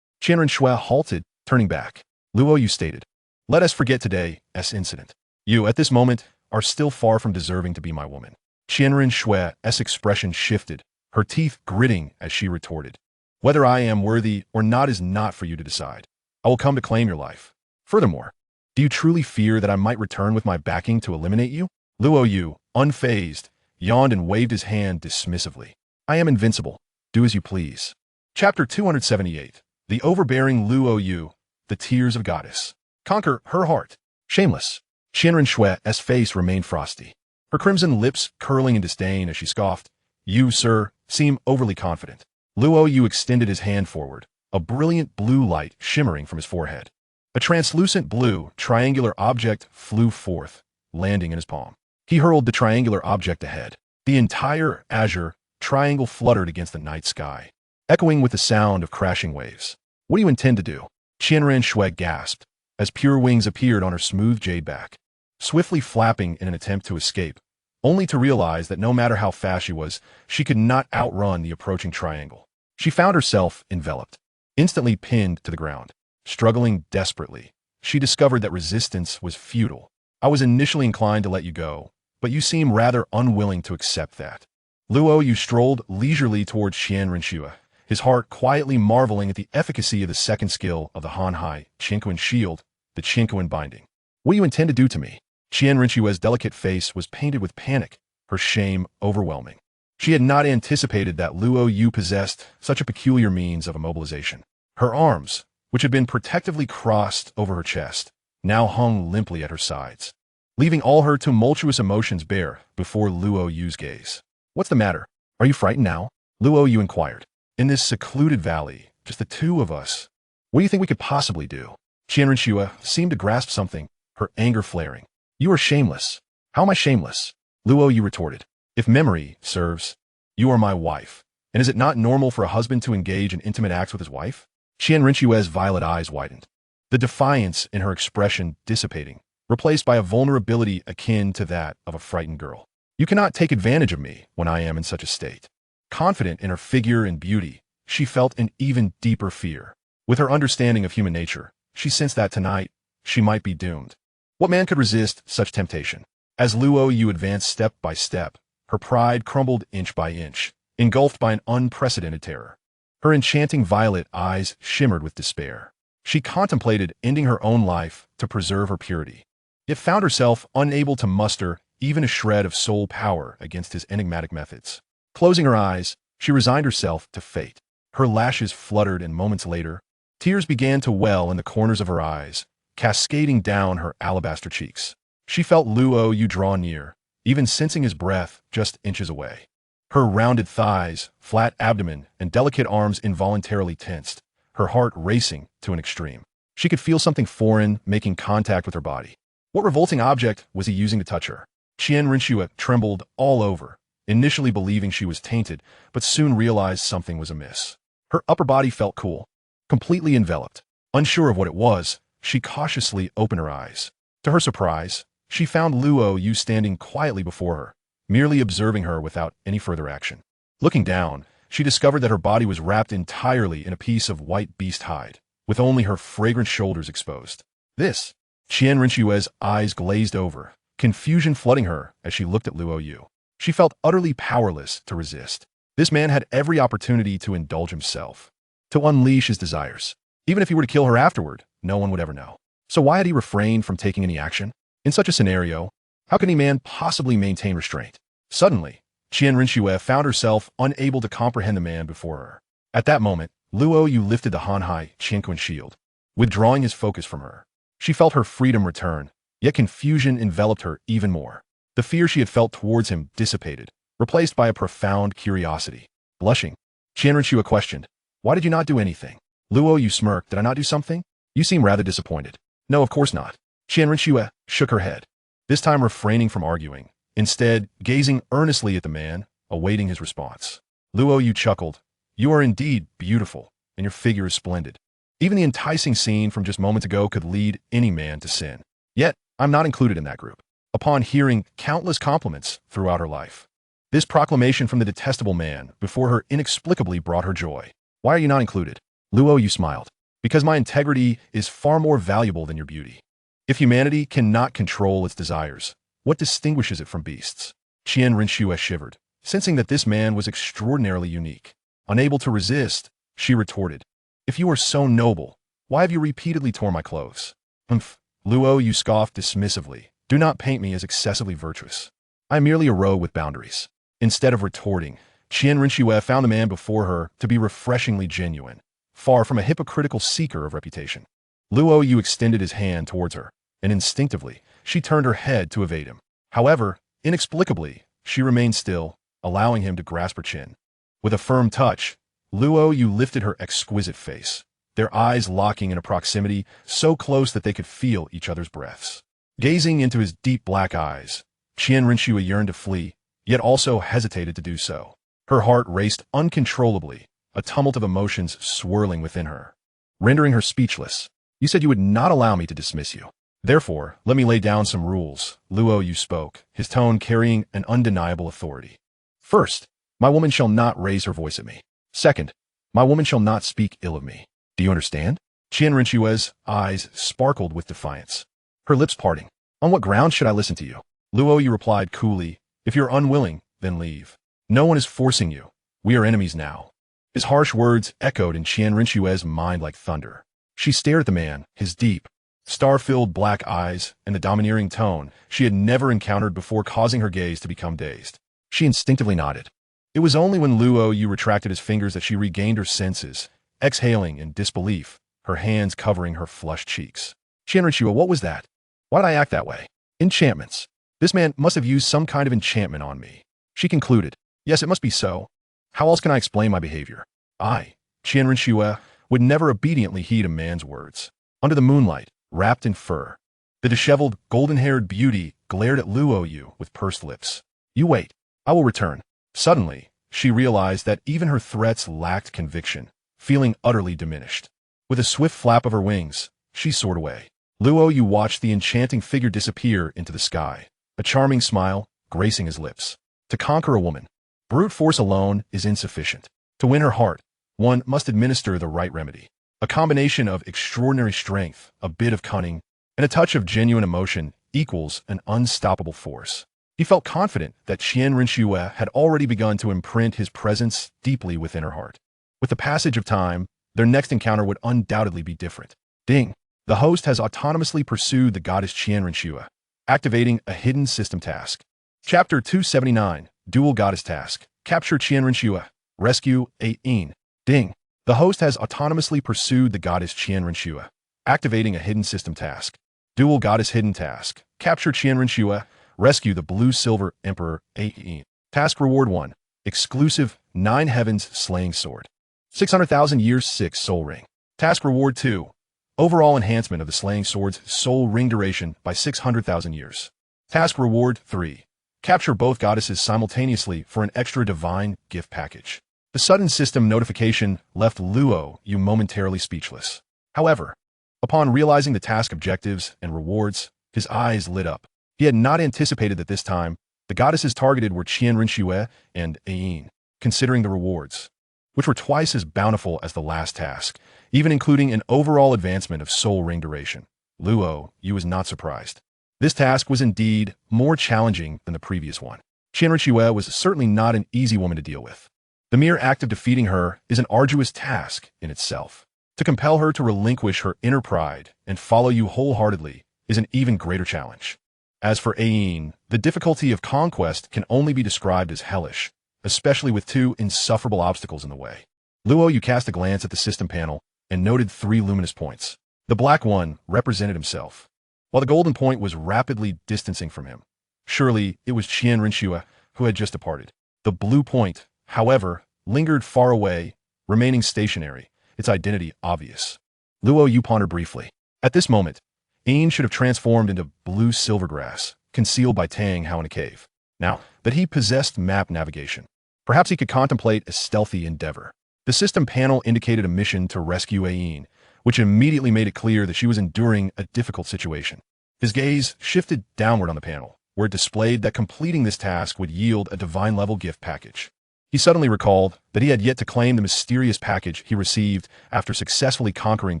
Qianren Shui halted, turning back. Luo Yu stated, let us forget today's incident. You, at this moment, are still far from deserving to be my woman. Qianren Shui's expression shifted, her teeth gritting as she retorted. Whether I am worthy or not is not for you to decide. I will come to claim your life. Furthermore, do you truly fear that I might return with my backing to eliminate you? Luo Yu, unfazed, yawned and waved his hand dismissively. I am invincible. Do as you please. Chapter 278. The overbearing Luo Yu, the tears of goddess. Conquer her heart. Shameless. Qianren Shui's face remained frosty, her crimson lips curling in disdain as she scoffed. You, sir, seem overly confident. Luo Yu extended his hand forward, a brilliant blue light shimmering from his forehead. A translucent blue, triangular object flew forth, landing in his palm. He hurled the triangular object ahead. The entire azure triangle fluttered against the night sky, echoing with the sound of crashing waves. What do you intend to do? Qianren Shui gasped, as pure wings appeared on her smooth jade back, swiftly flapping in an attempt to escape, only to realize that no matter how fast she was, she could not outrun the approaching triangle. She found herself enveloped, instantly pinned to the ground. Struggling desperately, she discovered that resistance was futile. I was initially inclined to let you go, but you seem rather unwilling to accept that. Luo Yu strolled leisurely towards Qian Renshua, his heart quietly marveling at the efficacy of the second skill of the Han-Hai Qinquan shield, the Qinquan binding. What do you intend to do to me? Qian Renshua's delicate face was painted with panic, her shame overwhelming. She had not anticipated that Luo Yu possessed such a peculiar means of immobilization. Her arms, which had been protectively crossed over her chest, now hung limply at her sides, leaving all her tumultuous emotions bare before Luo Yu's gaze. What's the matter? Are you frightened now? Luo Yu inquired. In this secluded valley, just the two of us. What do you think we could possibly do? Qian Renshua seemed to grasp something, her anger flaring. You are shameless. How am I shameless? Luo Yu retorted. If memory serves, you are my wife. And is it not normal for a husband to engage in intimate acts with his wife? Qian Renshua's violet eyes widened, the defiance in her expression dissipating, replaced by a vulnerability akin to that of a frightened girl. You cannot take advantage of me when I am in such a state. Confident in her figure and beauty, she felt an even deeper fear. With her understanding of human nature, she sensed that tonight, she might be doomed. What man could resist such temptation? As Luo Yu advanced step by step, her pride crumbled inch by inch, engulfed by an unprecedented terror. Her enchanting violet eyes shimmered with despair. She contemplated ending her own life to preserve her purity, yet found herself unable to muster even a shred of soul power against his enigmatic methods. Closing her eyes, she resigned herself to fate. Her lashes fluttered, and moments later, tears began to well in the corners of her eyes, cascading down her alabaster cheeks. She felt Luo Yu draw near, even sensing his breath just inches away. Her rounded thighs, flat abdomen, and delicate arms involuntarily tensed, her heart racing to an extreme. She could feel something foreign making contact with her body. What revolting object was he using to touch her? Qian Renshua trembled all over, initially believing she was tainted, but soon realized something was amiss. Her upper body felt cool, completely enveloped. Unsure of what it was, she cautiously opened her eyes. To her surprise, she found Luo Yu standing quietly before her, merely observing her without any further action. Looking down, she discovered that her body was wrapped entirely in a piece of white beast hide, with only her fragrant shoulders exposed. This, Qian Renshua's eyes glazed over, confusion flooding her as she looked at Luo Yu. She felt utterly powerless to resist. This man had every opportunity to indulge himself, to unleash his desires. Even if he were to kill her afterward, no one would ever know. So why had he refrained from taking any action? In such a scenario, how can any man possibly maintain restraint? Suddenly, Qian Renshua found herself unable to comprehend the man before her. At that moment, Luo Yu lifted the Han-Hai Qinquan shield, withdrawing his focus from her. She felt her freedom return, yet confusion enveloped her even more. The fear she had felt towards him dissipated, replaced by a profound curiosity. Blushing, Qian Renshua questioned, "Why did you not do anything?" Luo Yu smirked. "Did I not do something? You seem rather disappointed." "No, of course not." Qian Renshua shook her head, this time refraining from arguing, instead gazing earnestly at the man, awaiting his response. Luo Yu chuckled. "You are indeed beautiful, and your figure is splendid. Even the enticing scene from just moments ago could lead any man to sin. Yet, I'm not included in that group." Upon hearing countless compliments throughout her life, this proclamation from the detestable man before her inexplicably brought her joy. "Why are you not included?" Luo Yu smiled. "Because my integrity is far more valuable than your beauty. If humanity cannot control its desires, what distinguishes it from beasts?" Qian Renshua shivered, sensing that this man was extraordinarily unique. Unable to resist, she retorted, "If you are so noble, why have you repeatedly torn my clothes?" "Humph," Luo Yu scoffed dismissively. "Do not paint me as excessively virtuous. I am merely a rogue with boundaries." Instead of retorting, Qian Renshua found the man before her to be refreshingly genuine, far from a hypocritical seeker of reputation. Luo Yu extended his hand towards her, and instinctively, she turned her head to evade him. However, inexplicably, she remained still, allowing him to grasp her chin. With a firm touch, Luo Yu lifted her exquisite face, their eyes locking in a proximity so close that they could feel each other's breaths. Gazing into his deep black eyes, Qian Renshua yearned to flee, yet also hesitated to do so. Her heart raced uncontrollably, a tumult of emotions swirling within her, rendering her speechless. "You said you would not allow me to dismiss you. Therefore, let me lay down some rules," Luo Yu spoke, his tone carrying an undeniable authority. "First, my woman shall not raise her voice at me. Second, my woman shall not speak ill of me. Do you understand?" Qian Renshua's eyes sparkled with defiance, her lips parting. On what grounds should I listen to you? Luo Yu replied coolly, if you're unwilling, then leave. No one is forcing you. We are enemies now. His harsh words echoed in Qian Rinxue's mind like thunder. She stared at the man, his deep, star-filled black eyes, and the domineering tone she had never encountered before causing her gaze to become dazed. She instinctively nodded. It was only when Luo Yu retracted his fingers that she regained her senses, exhaling in disbelief, her hands covering her flushed cheeks. Qian Rinxue, what was that? Why did I act that way? Enchantments. This man must have used some kind of enchantment on me. She concluded. Yes, it must be so. How else can I explain my behavior? I, Qian Rinxue, would never obediently heed a man's words. Under the moonlight, wrapped in fur, the disheveled, golden-haired beauty glared at Luo Yu with pursed lips. You wait. I will return. Suddenly, she realized that even her threats lacked conviction, feeling utterly diminished. With a swift flap of her wings, she soared away. Luo Yu watched the enchanting figure disappear into the sky, a charming smile gracing his lips. To conquer a woman, brute force alone is insufficient. To win her heart, one must administer the right remedy. A combination of extraordinary strength, a bit of cunning, and a touch of genuine emotion equals an unstoppable force. He felt confident that Qian Rinxue had already begun to imprint his presence deeply within her heart. With the passage of time, their next encounter would undoubtedly be different. Ding! The host has autonomously pursued the goddess Qian Rinxue, activating a hidden system task. Chapter 279, Dual Goddess Task. Capture Qian Rinxue. Rescue Ain. Ding! The host has autonomously pursued the goddess Qian Rinxue, activating a hidden system task. Dual Goddess Hidden Task. Capture Qian Rinxue. Rescue the Blue-Silver Emperor Ain. Task Reward 1. Exclusive 9 Heavens Slaying Sword. 600,000 Years 6 Soul Ring. Task Reward 2. Overall enhancement of the Slaying Sword's soul ring duration by 600,000 years. Task Reward 3. Capture both goddesses simultaneously for an extra divine gift package. The sudden system notification left Luo Yu momentarily speechless. However, upon realizing the task objectives and rewards, his eyes lit up. He had not anticipated that this time, the goddesses targeted were Qian Rinxue and Ain, considering the rewards, which were twice as bountiful as the last task, even including an overall advancement of soul ring duration. Luo Yu was not surprised. This task was indeed more challenging than the previous one. Qian Rinxue was certainly not an easy woman to deal with. The mere act of defeating her is an arduous task in itself. To compel her to relinquish her inner pride and follow you wholeheartedly is an even greater challenge. As for Ain, the difficulty of conquest can only be described as hellish, especially with 2 insufferable obstacles in the way. Luo Yu cast a glance at the system panel and noted 3 luminous points. The black one represented himself, while the golden point was rapidly distancing from him. Surely it was Qian Rinxue who had just departed. The blue point, however, lingered far away, remaining stationary, its identity obvious. Luo Yu pondered briefly. At this moment, Ain should have transformed into blue silvergrass, concealed by Tang Hao in a cave. Now that he possessed map navigation, perhaps he could contemplate a stealthy endeavor. The system panel indicated a mission to rescue Ain, which immediately made it clear that she was enduring a difficult situation. His gaze shifted downward on the panel, where it displayed that completing this task would yield a divine-level gift package. He suddenly recalled that he had yet to claim the mysterious package he received after successfully conquering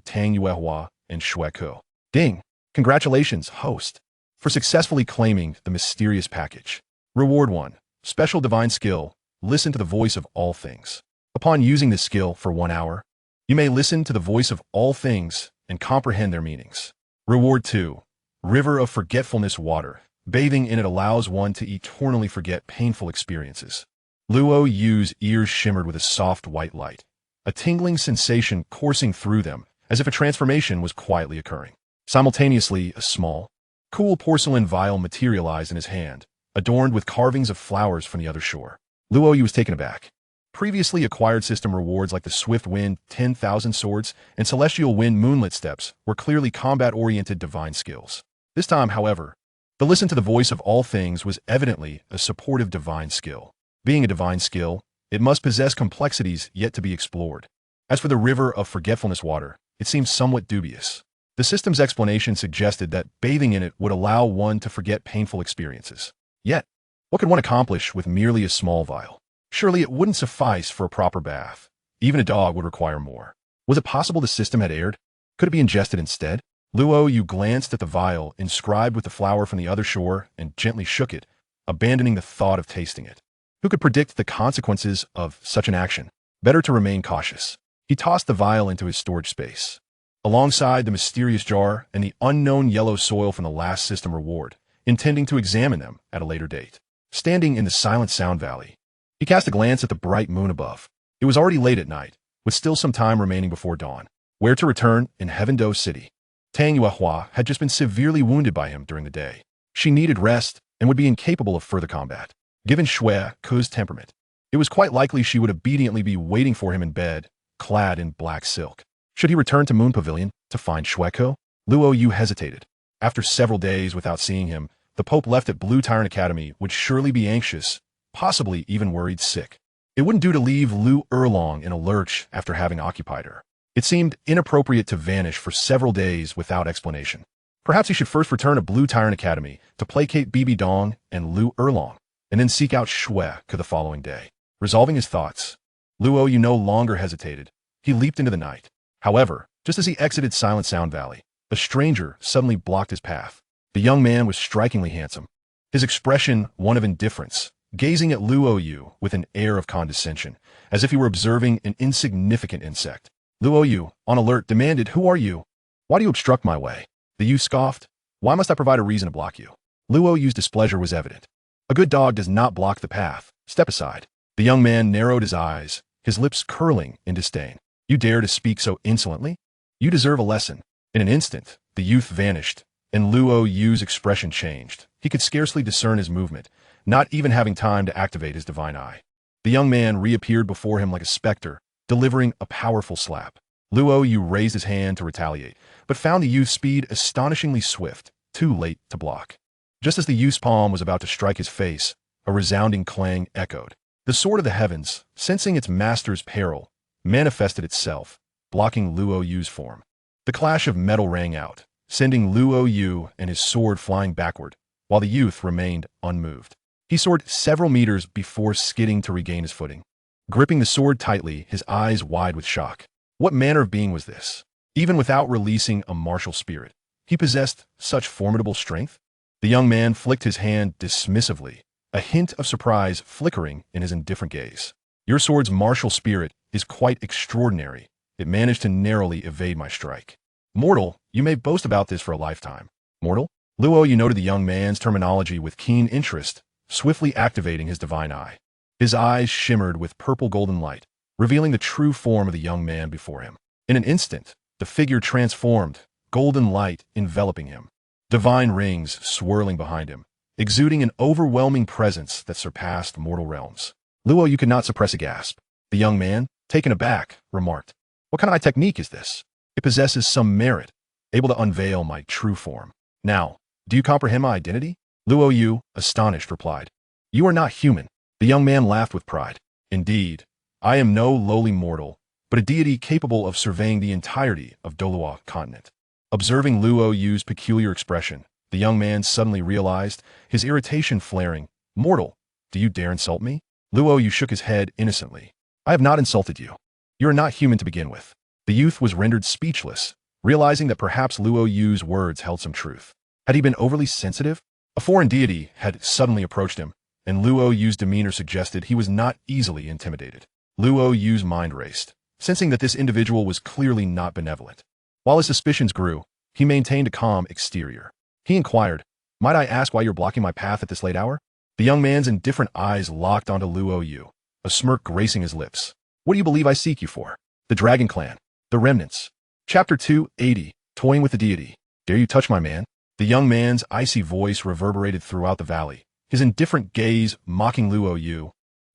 Tang Yuehua and Shueku. Ding! Congratulations, host, for successfully claiming the mysterious package. Reward 1. Special divine skill. Listen to the voice of all things. Upon using this skill for 1 hour, you may listen to the voice of all things and comprehend their meanings. Reward 2. River of Forgetfulness Water. Bathing in it allows one to eternally forget painful experiences. Luo Yu's ears shimmered with a soft white light, a tingling sensation coursing through them as if a transformation was quietly occurring. Simultaneously, a small, cool porcelain vial materialized in his hand, adorned with carvings of flowers from the other shore. Luo Yu was taken aback. Previously acquired system rewards like the Swift Wind 10,000 Swords and Celestial Wind Moonlit Steps were clearly combat-oriented divine skills. This time, however, the listen to the voice of all things was evidently a supportive divine skill. Being a divine skill, it must possess complexities yet to be explored. As for the River of Forgetfulness Water, it seems somewhat dubious. The system's explanation suggested that bathing in it would allow one to forget painful experiences. Yet, what could one accomplish with merely a small vial? Surely it wouldn't suffice for a proper bath. Even a dog would require more. Was it possible the system had erred? Could it be ingested instead? Luo Yu glanced at the vial inscribed with the flower from the other shore and gently shook it, abandoning the thought of tasting it. Who could predict the consequences of such an action? Better to remain cautious. He tossed the vial into his storage space, alongside the mysterious jar and the unknown yellow soil from the last system reward, intending to examine them at a later date. Standing in the silent Sound Valley, he cast a glance at the bright moon above. It was already late at night, with still some time remaining before dawn. Where to return in Heavendo City? Tang Yuehua had just been severely wounded by him during the day. She needed rest and would be incapable of further combat. Given Shui Ke's temperament, it was quite likely she would obediently be waiting for him in bed, clad in black silk. Should he return to Moon Pavilion to find Shui Ke? Luo Yu hesitated. After several days without seeing him, the Pope left at Blue Tyrant Academy would surely be anxious, possibly even worried sick. It wouldn't do to leave Lu Erlong in a lurch after having occupied her. It seemed inappropriate to vanish for several days without explanation. Perhaps he should first return to Blue Tyrant Academy to placate Bibi Dong and Lu Erlong, and then seek out Shui Ke the following day. Resolving his thoughts, Luo Yu no longer hesitated. He leaped into the night. However, just as he exited Silent Sound Valley, a stranger suddenly blocked his path. The young man was strikingly handsome, his expression one of indifference, gazing at Luo Yu with an air of condescension, as if he were observing an insignificant insect. Luo Yu, on alert, demanded, "Who are you? Why do you obstruct my way?" The youth scoffed. "Why must I provide a reason to block you?" Luo Yu's displeasure was evident. "A good dog does not block the path. Step aside." The young man narrowed his eyes, his lips curling in disdain. "You dare to speak so insolently? You deserve a lesson." In an instant, the youth vanished, and Luo Yu's expression changed. He could scarcely discern his movement, not even having time to activate his divine eye. The young man reappeared before him like a specter, delivering a powerful slap. Luo Yu raised his hand to retaliate, but found the youth's speed astonishingly swift, too late to block. Just as the youth's palm was about to strike his face, a resounding clang echoed. The sword of the heavens, sensing its master's peril, manifested itself, blocking Luo Yu's form. The clash of metal rang out, sending Luo Yu and his sword flying backward, while the youth remained unmoved. He soared several meters before skidding to regain his footing. Gripping the sword tightly, his eyes wide with shock. What manner of being was this? Even without releasing a martial spirit, he possessed such formidable strength? The young man flicked his hand dismissively, a hint of surprise flickering in his indifferent gaze. "Your sword's martial spirit is quite extraordinary. It managed to narrowly evade my strike. Mortal, you may boast about this for a lifetime." "Mortal?" Luo Yu noted the young man's terminology with keen interest, swiftly activating his divine eye. His eyes shimmered with purple-golden light, revealing the true form of the young man before him. In an instant, the figure transformed, golden light enveloping him, divine rings swirling behind him, exuding an overwhelming presence that surpassed mortal realms. Luo Yu could not suppress a gasp. The young man, taken aback, remarked, "What kind of technique is this? It possesses some merit, able to unveil my true form. Now, do you comprehend my identity?" Luo Yu, astonished, replied, "You are not human." The young man laughed with pride. "Indeed, I am no lowly mortal, but a deity capable of surveying the entirety of Douluo continent." Observing Luo Yu's peculiar expression, the young man suddenly realized, his irritation flaring, "Mortal, do you dare insult me?" Luo Yu shook his head innocently. "I have not insulted you. You are not human to begin with." The youth was rendered speechless, realizing that perhaps Luo Yu's words held some truth. Had he been overly sensitive? A foreign deity had suddenly approached him, and Luo Yu's demeanor suggested he was not easily intimidated. Luo Yu's mind raced, sensing that this individual was clearly not benevolent. While his suspicions grew, he maintained a calm exterior. He inquired, "Might I ask why you're blocking my path at this late hour?" The young man's indifferent eyes locked onto Luo Yu, a smirk gracing his lips. "What do you believe I seek you for?" "The Dragon Clan. The Remnants." Chapter 280, Toying with the Deity. "Dare you touch my man?" The young man's icy voice reverberated throughout the valley, his indifferent gaze mocking Luo Yu,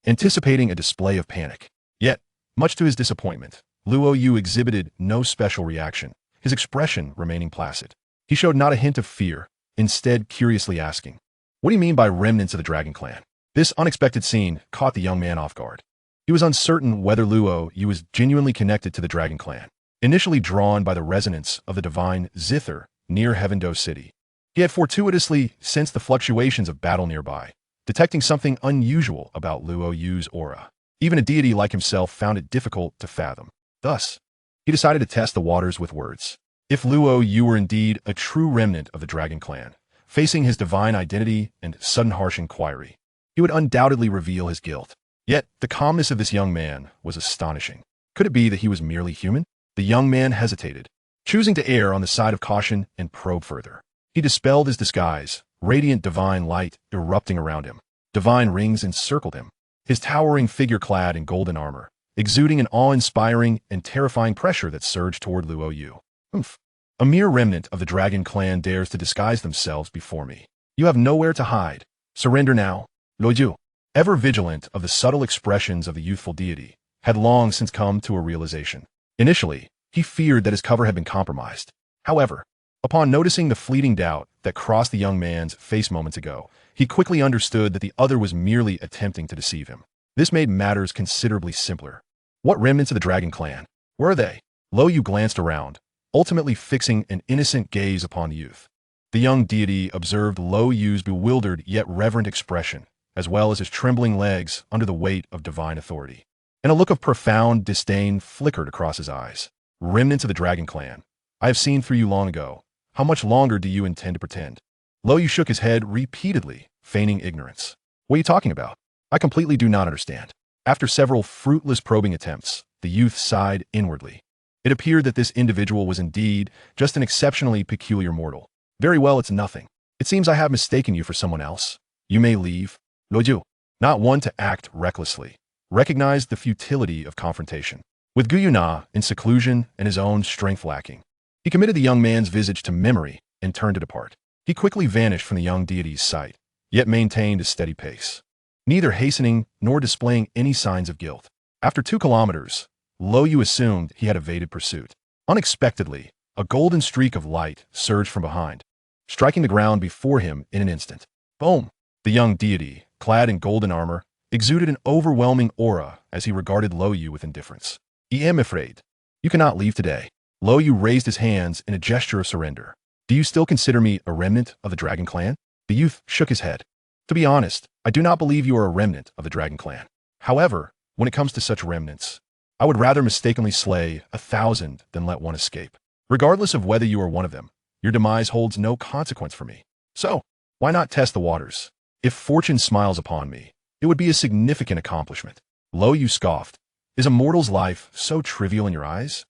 anticipating a display of panic. Yet, much to his disappointment, Luo Yu exhibited no special reaction, his expression remaining placid. He showed not a hint of fear, instead curiously asking, "What do you mean by remnants of the Dragon Clan?" This unexpected scene caught the young man off guard. He was uncertain whether Luo Yu was genuinely connected to the Dragon Clan, initially drawn by the resonance of the divine zither near Heavendo City. He had fortuitously sensed the fluctuations of battle nearby, detecting something unusual about Luo Yu's aura. Even a deity like himself found it difficult to fathom. Thus, he decided to test the waters with words. If Luo Yu were indeed a true remnant of the Dragon Clan, facing his divine identity and sudden harsh inquiry, he would undoubtedly reveal his guilt. Yet, the calmness of this young man was astonishing. Could it be that he was merely human? The young man hesitated, choosing to err on the side of caution and probe further. He dispelled his disguise, radiant divine light erupting around him. Divine rings encircled him, his towering figure clad in golden armor, exuding an awe-inspiring and terrifying pressure that surged toward Luo Yu. Oomph. A mere remnant of the Dragon Clan dares to disguise themselves before me. You have nowhere to hide. Surrender now. Luo Yu, ever vigilant of the subtle expressions of the youthful deity, had long since come to a realization. Initially, he feared that his cover had been compromised. However, upon noticing the fleeting doubt that crossed the young man's face moments ago, he quickly understood that the other was merely attempting to deceive him. This made matters considerably simpler. What remnants of the Dragon Clan? Where are they? Luo Yu glanced around, ultimately fixing an innocent gaze upon the youth. The young deity observed Luo Yu's bewildered yet reverent expression, as well as his trembling legs under the weight of divine authority. And a look of profound disdain flickered across his eyes. Remnants of the Dragon Clan, I have seen through you long ago. How much longer do you intend to pretend? Luo Yu shook his head repeatedly, feigning ignorance. What are you talking about? I completely do not understand. After several fruitless probing attempts, the youth sighed inwardly. It appeared that this individual was indeed just an exceptionally peculiar mortal. Very well, it's nothing. It seems I have mistaken you for someone else. You may leave. Luo Yu, not one to act recklessly, recognized the futility of confrontation. With Gu Yuena in seclusion and his own strength lacking, he committed the young man's visage to memory and turned to depart. He quickly vanished from the young deity's sight, yet maintained a steady pace, neither hastening nor displaying any signs of guilt. After 2 kilometers, Luo Yu assumed he had evaded pursuit. Unexpectedly, a golden streak of light surged from behind, striking the ground before him in an instant. Boom! The young deity, clad in golden armor, exuded an overwhelming aura as he regarded Luo Yu with indifference. I am afraid. You cannot leave today. Luo Yu raised his hands in a gesture of surrender. Do you still consider me a remnant of the Dragon Clan? The youth shook his head. To be honest, I do not believe you are a remnant of the Dragon Clan. However, when it comes to such remnants, I would rather mistakenly slay 1,000 than let one escape. Regardless of whether you are one of them, your demise holds no consequence for me. So, why not test the waters? If fortune smiles upon me, it would be a significant accomplishment. Luo Yu scoffed. Is a mortal's life so trivial in your eyes?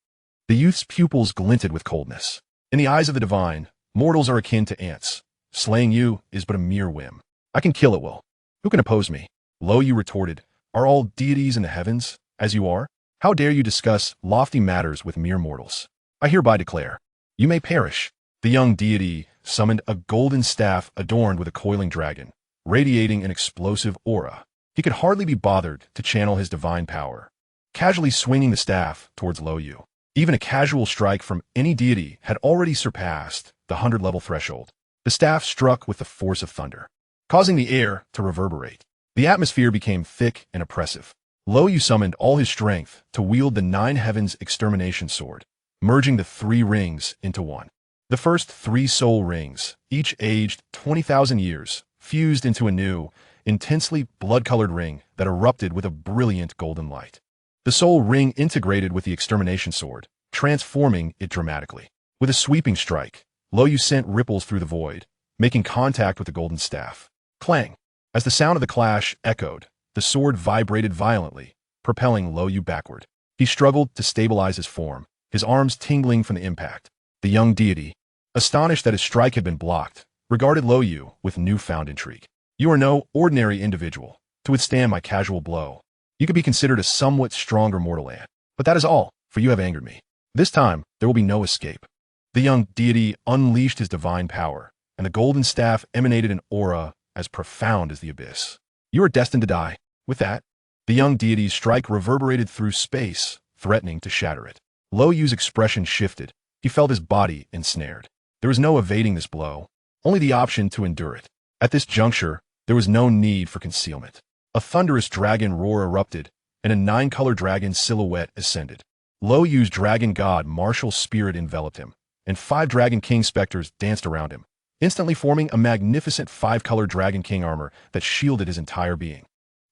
The youth's pupils glinted with coldness. In the eyes of the divine, mortals are akin to ants. Slaying you is but a mere whim. I can kill at will. Who can oppose me? Luo Yu retorted. Are all deities in the heavens, as you are? How dare you discuss lofty matters with mere mortals? I hereby declare, you may perish. The young deity summoned a golden staff adorned with a coiling dragon, radiating an explosive aura. He could hardly be bothered to channel his divine power, casually swinging the staff towards Luo Yu. Even a casual strike from any deity had already surpassed the 100-level threshold. The staff struck with the force of thunder, causing the air to reverberate. The atmosphere became thick and oppressive. Luo Yu summoned all his strength to wield the 9 heavens extermination sword, merging the 3 rings into one. The first 3 soul rings, each aged 20,000 years, fused into a new, intensely blood-colored ring that erupted with a brilliant golden light. The soul ring integrated with the extermination sword, transforming it dramatically. With a sweeping strike, Luo Yu sent ripples through the void, making contact with the golden staff. Clang! As the sound of the clash echoed, the sword vibrated violently, propelling Luo Yu backward. He struggled to stabilize his form, his arms tingling from the impact. The young deity, astonished that his strike had been blocked, regarded Luo Yu with newfound intrigue. You are no ordinary individual to withstand my casual blow. You could be considered a somewhat stronger mortal ant, but that is all, for you have angered me. This time, there will be no escape. The young deity unleashed his divine power, and the golden staff emanated an aura as profound as the abyss. You are destined to die. With that, the young deity's strike reverberated through space, threatening to shatter it. Luo Yu's expression shifted. He felt his body ensnared. There was no evading this blow, only the option to endure it. At this juncture, there was no need for concealment. A thunderous dragon roar erupted, and a 9-color dragon silhouette ascended. Luo Yu's dragon god martial spirit enveloped him, and 5 dragon king specters danced around him, instantly forming a magnificent 5-color dragon king armor that shielded his entire being.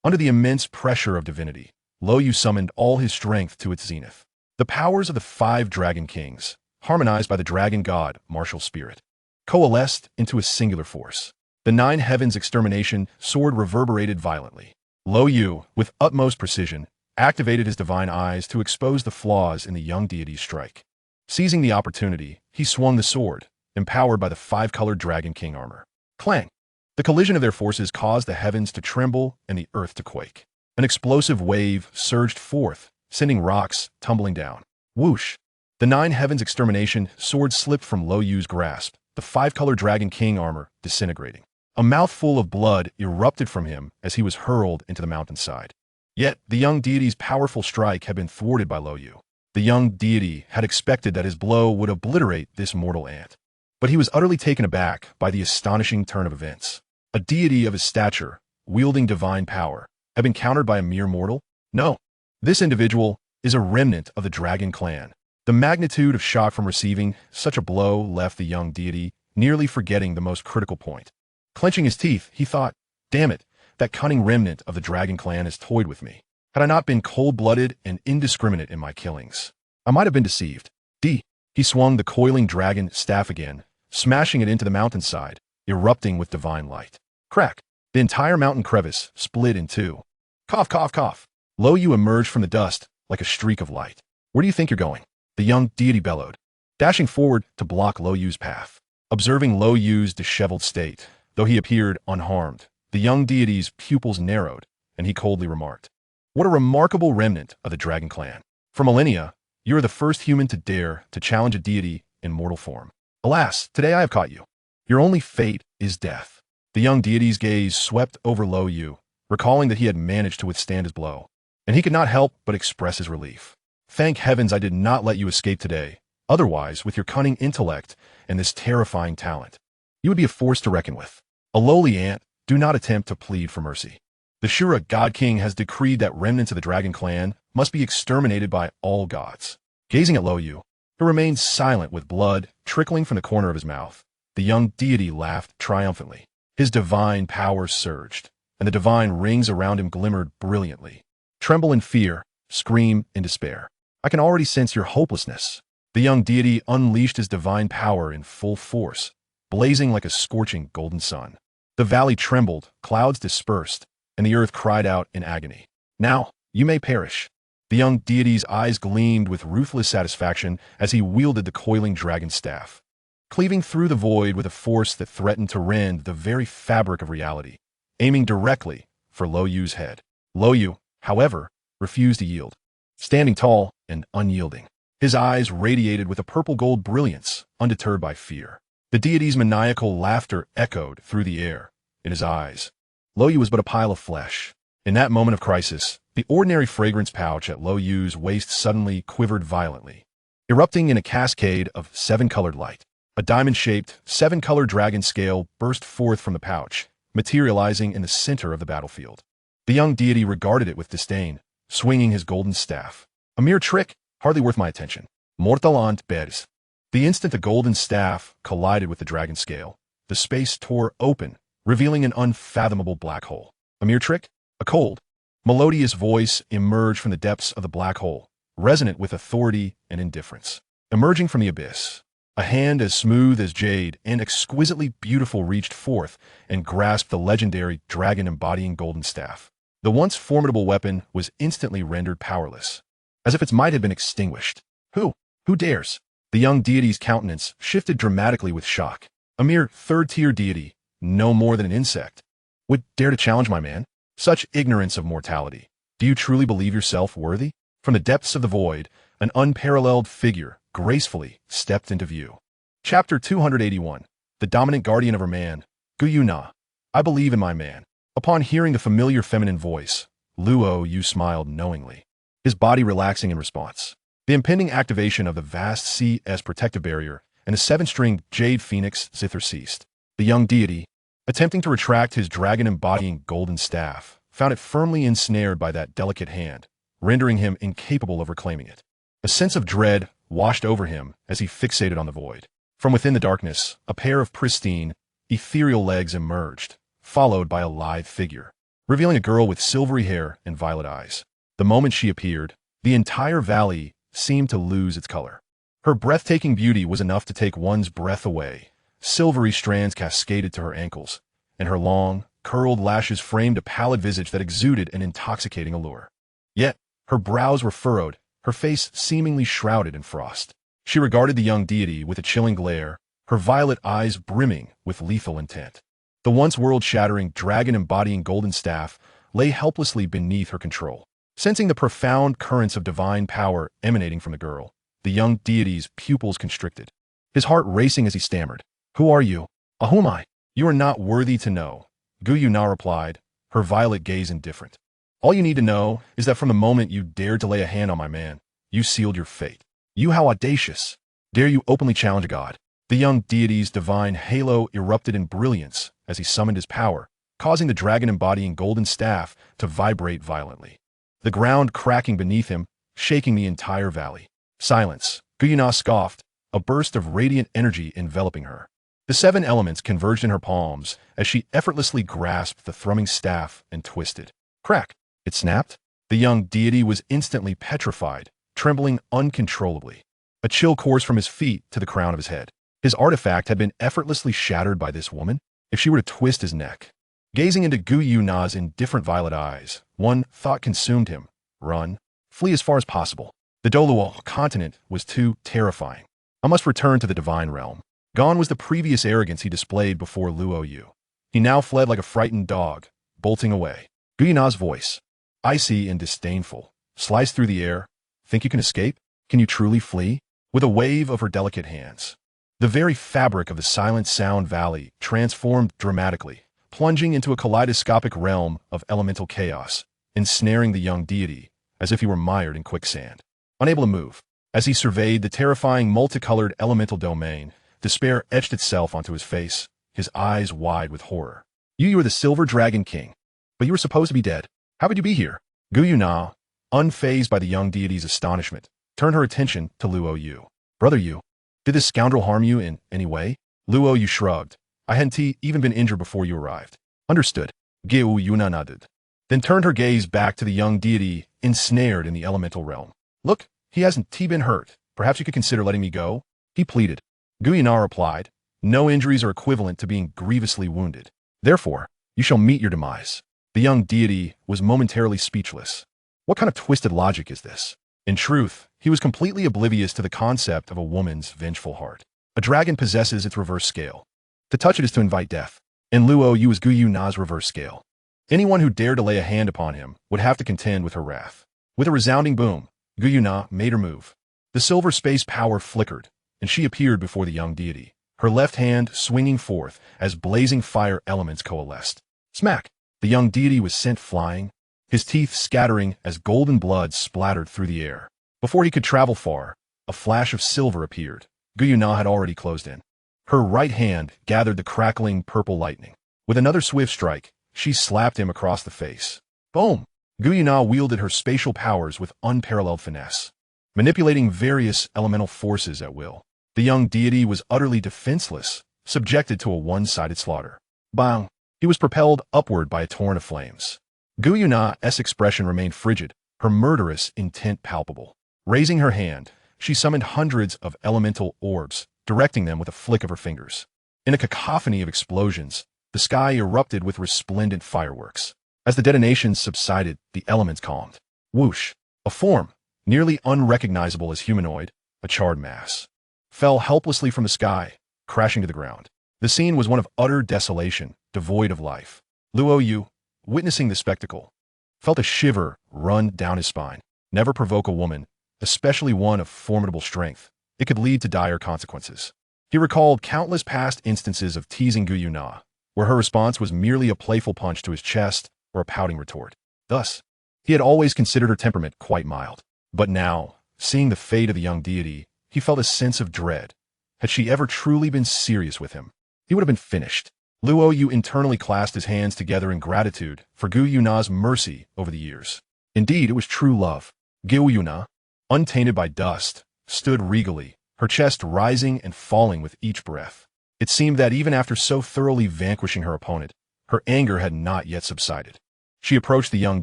Under the immense pressure of divinity, Luo Yu summoned all his strength to its zenith. The powers of the 5 dragon kings, harmonized by the dragon god, martial spirit, coalesced into a singular force. The nine heavens extermination sword reverberated violently. Luo Yu, with utmost precision, activated his divine eyes to expose the flaws in the young deity's strike. Seizing the opportunity, he swung the sword, empowered by the five-colored Dragon King armor. Clang! The collision of their forces caused the heavens to tremble and the earth to quake. An explosive wave surged forth, sending rocks tumbling down. Whoosh! The nine heavens extermination sword slipped from Luo Yu's grasp, the five-colored Dragon King armor disintegrating. A mouthful of blood erupted from him as he was hurled into the mountainside. Yet, the young deity's powerful strike had been thwarted by Luo Yu. The young deity had expected that his blow would obliterate this mortal ant. But he was utterly taken aback by the astonishing turn of events. A deity of his stature, wielding divine power, had been countered by a mere mortal? No. This individual is a remnant of the Dragon Clan. The magnitude of shock from receiving such a blow left the young deity nearly forgetting the most critical point. Clenching his teeth, he thought, damn it, that cunning remnant of the Dragon Clan has toyed with me. Had I not been cold-blooded and indiscriminate in my killings, I might have been deceived. He swung the coiling dragon staff again, smashing it into the mountainside, erupting with divine light. Crack! The entire mountain crevice split in two. Cough, cough, cough. Luo Yu emerged from the dust like a streak of light. Where do you think you're going? The young deity bellowed, dashing forward to block Luo Yu's path. Observing Luo Yu's disheveled state, though he appeared unharmed, the young deity's pupils narrowed, and he coldly remarked, "What a remarkable remnant of the Dragon Clan. For millennia, you are the first human to dare to challenge a deity in mortal form. Alas, today I have caught you. Your only fate is death." The young deity's gaze swept over Luo Yu, recalling that he had managed to withstand his blow, and he could not help but express his relief. "Thank heavens I did not let you escape today. Otherwise, with your cunning intellect and this terrifying talent, you would be a force to reckon with. A lowly ant, do not attempt to plead for mercy. The Shura God King has decreed that remnants of the Dragon Clan must be exterminated by all gods." Gazing at Luo Yu, who remained silent with blood trickling from the corner of his mouth, the young deity laughed triumphantly. His divine power surged, and the divine rings around him glimmered brilliantly. "Tremble in fear, scream in despair. I can already sense your hopelessness." The young deity unleashed his divine power in full force, blazing like a scorching golden sun. The valley trembled, clouds dispersed, and the earth cried out in agony. "Now, you may perish." The young deity's eyes gleamed with ruthless satisfaction as he wielded the coiling dragon staff, cleaving through the void with a force that threatened to rend the very fabric of reality, aiming directly for Luo Yu's head. Luo Yu, however, refused to yield. Standing tall and unyielding, his eyes radiated with a purple-gold brilliance, undeterred by fear. The deity's maniacal laughter echoed through the air. In his eyes, Luo Yu was but a pile of flesh. In that moment of crisis, the ordinary fragrance pouch at Luo Yu's waist suddenly quivered violently, erupting in a cascade of seven-colored light. A diamond-shaped, seven-colored dragon scale burst forth from the pouch, materializing in the center of the battlefield. The young deity regarded it with disdain, swinging his golden staff. "A mere trick, hardly worth my attention. Mortalant bears." The instant the golden staff collided with the dragon scale, the space tore open, revealing an unfathomable black hole. "A mere trick?" A cold, melodious voice emerged from the depths of the black hole, resonant with authority and indifference. Emerging from the abyss, a hand as smooth as jade and exquisitely beautiful reached forth and grasped the legendary dragon-embodying golden staff. The once formidable weapon was instantly rendered powerless, as if its might had been extinguished. Who dares?" The young deity's countenance shifted dramatically with shock. A mere third-tier deity, no more than an insect, would dare to challenge my man? Such ignorance of mortality. Do you truly believe yourself worthy? From the depths of the void, an unparalleled figure gracefully stepped into view. Chapter 281. The dominant guardian of her man, Gu Yuena. "I believe in my man." Upon hearing the familiar feminine voice, Luo Yu smiled knowingly, his body relaxing in response. The impending activation of the vast CS protective barrier and the seven-stringed jade phoenix zither ceased. The young deity, attempting to retract his dragon-embodying golden staff, found it firmly ensnared by that delicate hand, rendering him incapable of reclaiming it. A sense of dread washed over him as he fixated on the void. From within the darkness, a pair of pristine, ethereal legs emerged, followed by a lithe figure, revealing a girl with silvery hair and violet eyes. The moment she appeared, the entire valley seemed to lose its color. Her breathtaking beauty was enough to take one's breath away. Silvery strands cascaded to her ankles, and her long, curled lashes framed a pallid visage that exuded an intoxicating allure. Yet, her brows were furrowed, her face seemingly shrouded in frost. She regarded the young deity with a chilling glare, her violet eyes brimming with lethal intent. The once world-shattering, dragon-embodying golden staff lay helplessly beneath her control. Sensing the profound currents of divine power emanating from the girl, the young deity's pupils constricted, his heart racing as he stammered, "Who are you? Who am I?" "You are not worthy to know," Gu Yuena replied, her violet gaze indifferent. "All you need to know is that from the moment you dared to lay a hand on my man, you sealed your fate. You, how audacious! Dare you openly challenge a god?" The young deity's divine halo erupted in brilliance as he summoned his power, causing the dragon-embodying golden staff to vibrate violently. The ground cracking beneath him, shaking the entire valley. "Silence," Gu Yuena scoffed, a burst of radiant energy enveloping her. The 7 elements converged in her palms as she effortlessly grasped the thrumming staff and twisted. Crack! It snapped. The young deity was instantly petrified, trembling uncontrollably. A chill coursed from his feet to the crown of his head. His artifact had been effortlessly shattered by this woman. If she were to twist his neck. Gazing into Gu Yuena's indifferent violet eyes, one thought consumed him. Run. Flee as far as possible. The Douluo continent was too terrifying. I must return to the divine realm. Gone was the previous arrogance he displayed before Luo Yu. He now fled like a frightened dog, bolting away. Gu Yuena's voice, icy and disdainful, sliced through the air. "Think you can escape? Can you truly flee?" With a wave of her delicate hands, the very fabric of the Silent Sound Valley transformed dramatically, plunging into a kaleidoscopic realm of elemental chaos, ensnaring the young deity as if he were mired in quicksand. Unable to move, as he surveyed the terrifying multicolored elemental domain, despair etched itself onto his face, his eyes wide with horror. You were the Silver Dragon King, but you were supposed to be dead. How could you be here?" Gu Yuena, unfazed by the young deity's astonishment, turned her attention to Luo Yu. "Brother Yu, did this scoundrel harm you in any way?" Luo Yu shrugged. "I hadn't even been injured before you arrived." "Understood." Gu Yuena nodded, then turned her gaze back to the young deity ensnared in the elemental realm. "Look, he hasn't been hurt. Perhaps you could consider letting me go?" he pleaded. Gu Yuena replied, "No injuries are equivalent to being grievously wounded. Therefore, you shall meet your demise." The young deity was momentarily speechless. What kind of twisted logic is this? In truth, he was completely oblivious to the concept of a woman's vengeful heart. A dragon possesses its reverse scale. To touch it is to invite death. And Luo Yu was Gu Yuena's reverse scale. Anyone who dared to lay a hand upon him would have to contend with her wrath. With a resounding boom, Gu Yuena made her move. The silver space power flickered, and she appeared before the young deity, her left hand swinging forth as blazing fire elements coalesced. Smack! The young deity was sent flying, his teeth scattering as golden blood splattered through the air. Before he could travel far, a flash of silver appeared. Gu Yuena had already closed in. Her right hand gathered the crackling purple lightning. With another swift strike, she slapped him across the face. Boom! Gu Yuena wielded her spatial powers with unparalleled finesse, manipulating various elemental forces at will. The young deity was utterly defenseless, subjected to a one-sided slaughter. Bang! He was propelled upward by a torrent of flames. Gu Yuena's expression remained frigid, her murderous intent palpable. Raising her hand, she summoned hundreds of elemental orbs, directing them with a flick of her fingers. In a cacophony of explosions, the sky erupted with resplendent fireworks. As the detonations subsided, the elements calmed. Whoosh! A form, nearly unrecognizable as humanoid, a charred mass, fell helplessly from the sky, crashing to the ground. The scene was one of utter desolation, devoid of life. Luo Yu, witnessing the spectacle, felt a shiver run down his spine. Never provoke a woman, especially one of formidable strength. It could lead to dire consequences. He recalled countless past instances of teasing Gu Yuena, where her response was merely a playful punch to his chest or a pouting retort. Thus, he had always considered her temperament quite mild. But now, seeing the fate of the young deity, he felt a sense of dread. Had she ever truly been serious with him, he would have been finished. Luo Yu internally clasped his hands together in gratitude for Gu Yuena's mercy over the years. Indeed, it was true love. Gu Yuena, untainted by dust, stood regally, her chest rising and falling with each breath. It seemed that even after so thoroughly vanquishing her opponent, her anger had not yet subsided. She approached the young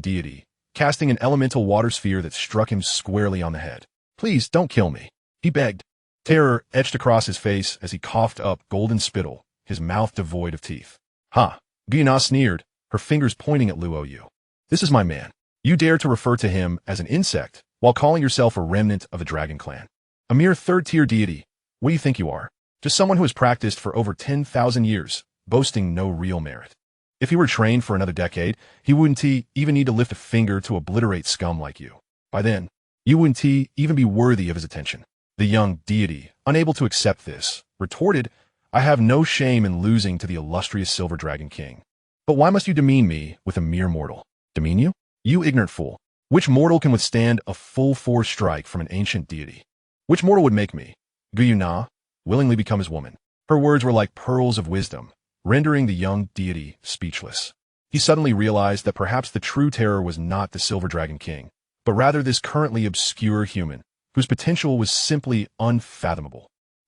deity, casting an elemental water sphere that struck him squarely on the head. "Please, don't kill me," he begged. Terror etched across his face as he coughed up golden spittle, his mouth devoid of teeth. Ha! Gu Yuena sneered, her fingers pointing at Luo Yu. This is my man. You dare to refer to him as an insect while calling yourself a remnant of the dragon clan. A mere third-tier deity. What do you think you are? Just someone who has practiced for over 10,000 years, boasting no real merit. If he were trained for another decade, he wouldn't even need to lift a finger to obliterate scum like you. By then, you wouldn't even be worthy of his attention. The young deity, unable to accept this, retorted, I have no shame in losing to the illustrious Silver Dragon King. But why must you demean me with a mere mortal? Demean you? You ignorant fool. Which mortal can withstand a full-force strike from an ancient deity? Which mortal would make me, Gu Yuena, willingly become his woman? Her words were like pearls of wisdom, rendering the young deity speechless. He suddenly realized that perhaps the true terror was not the Silver Dragon King, but rather this currently obscure human, whose potential was simply unfathomable.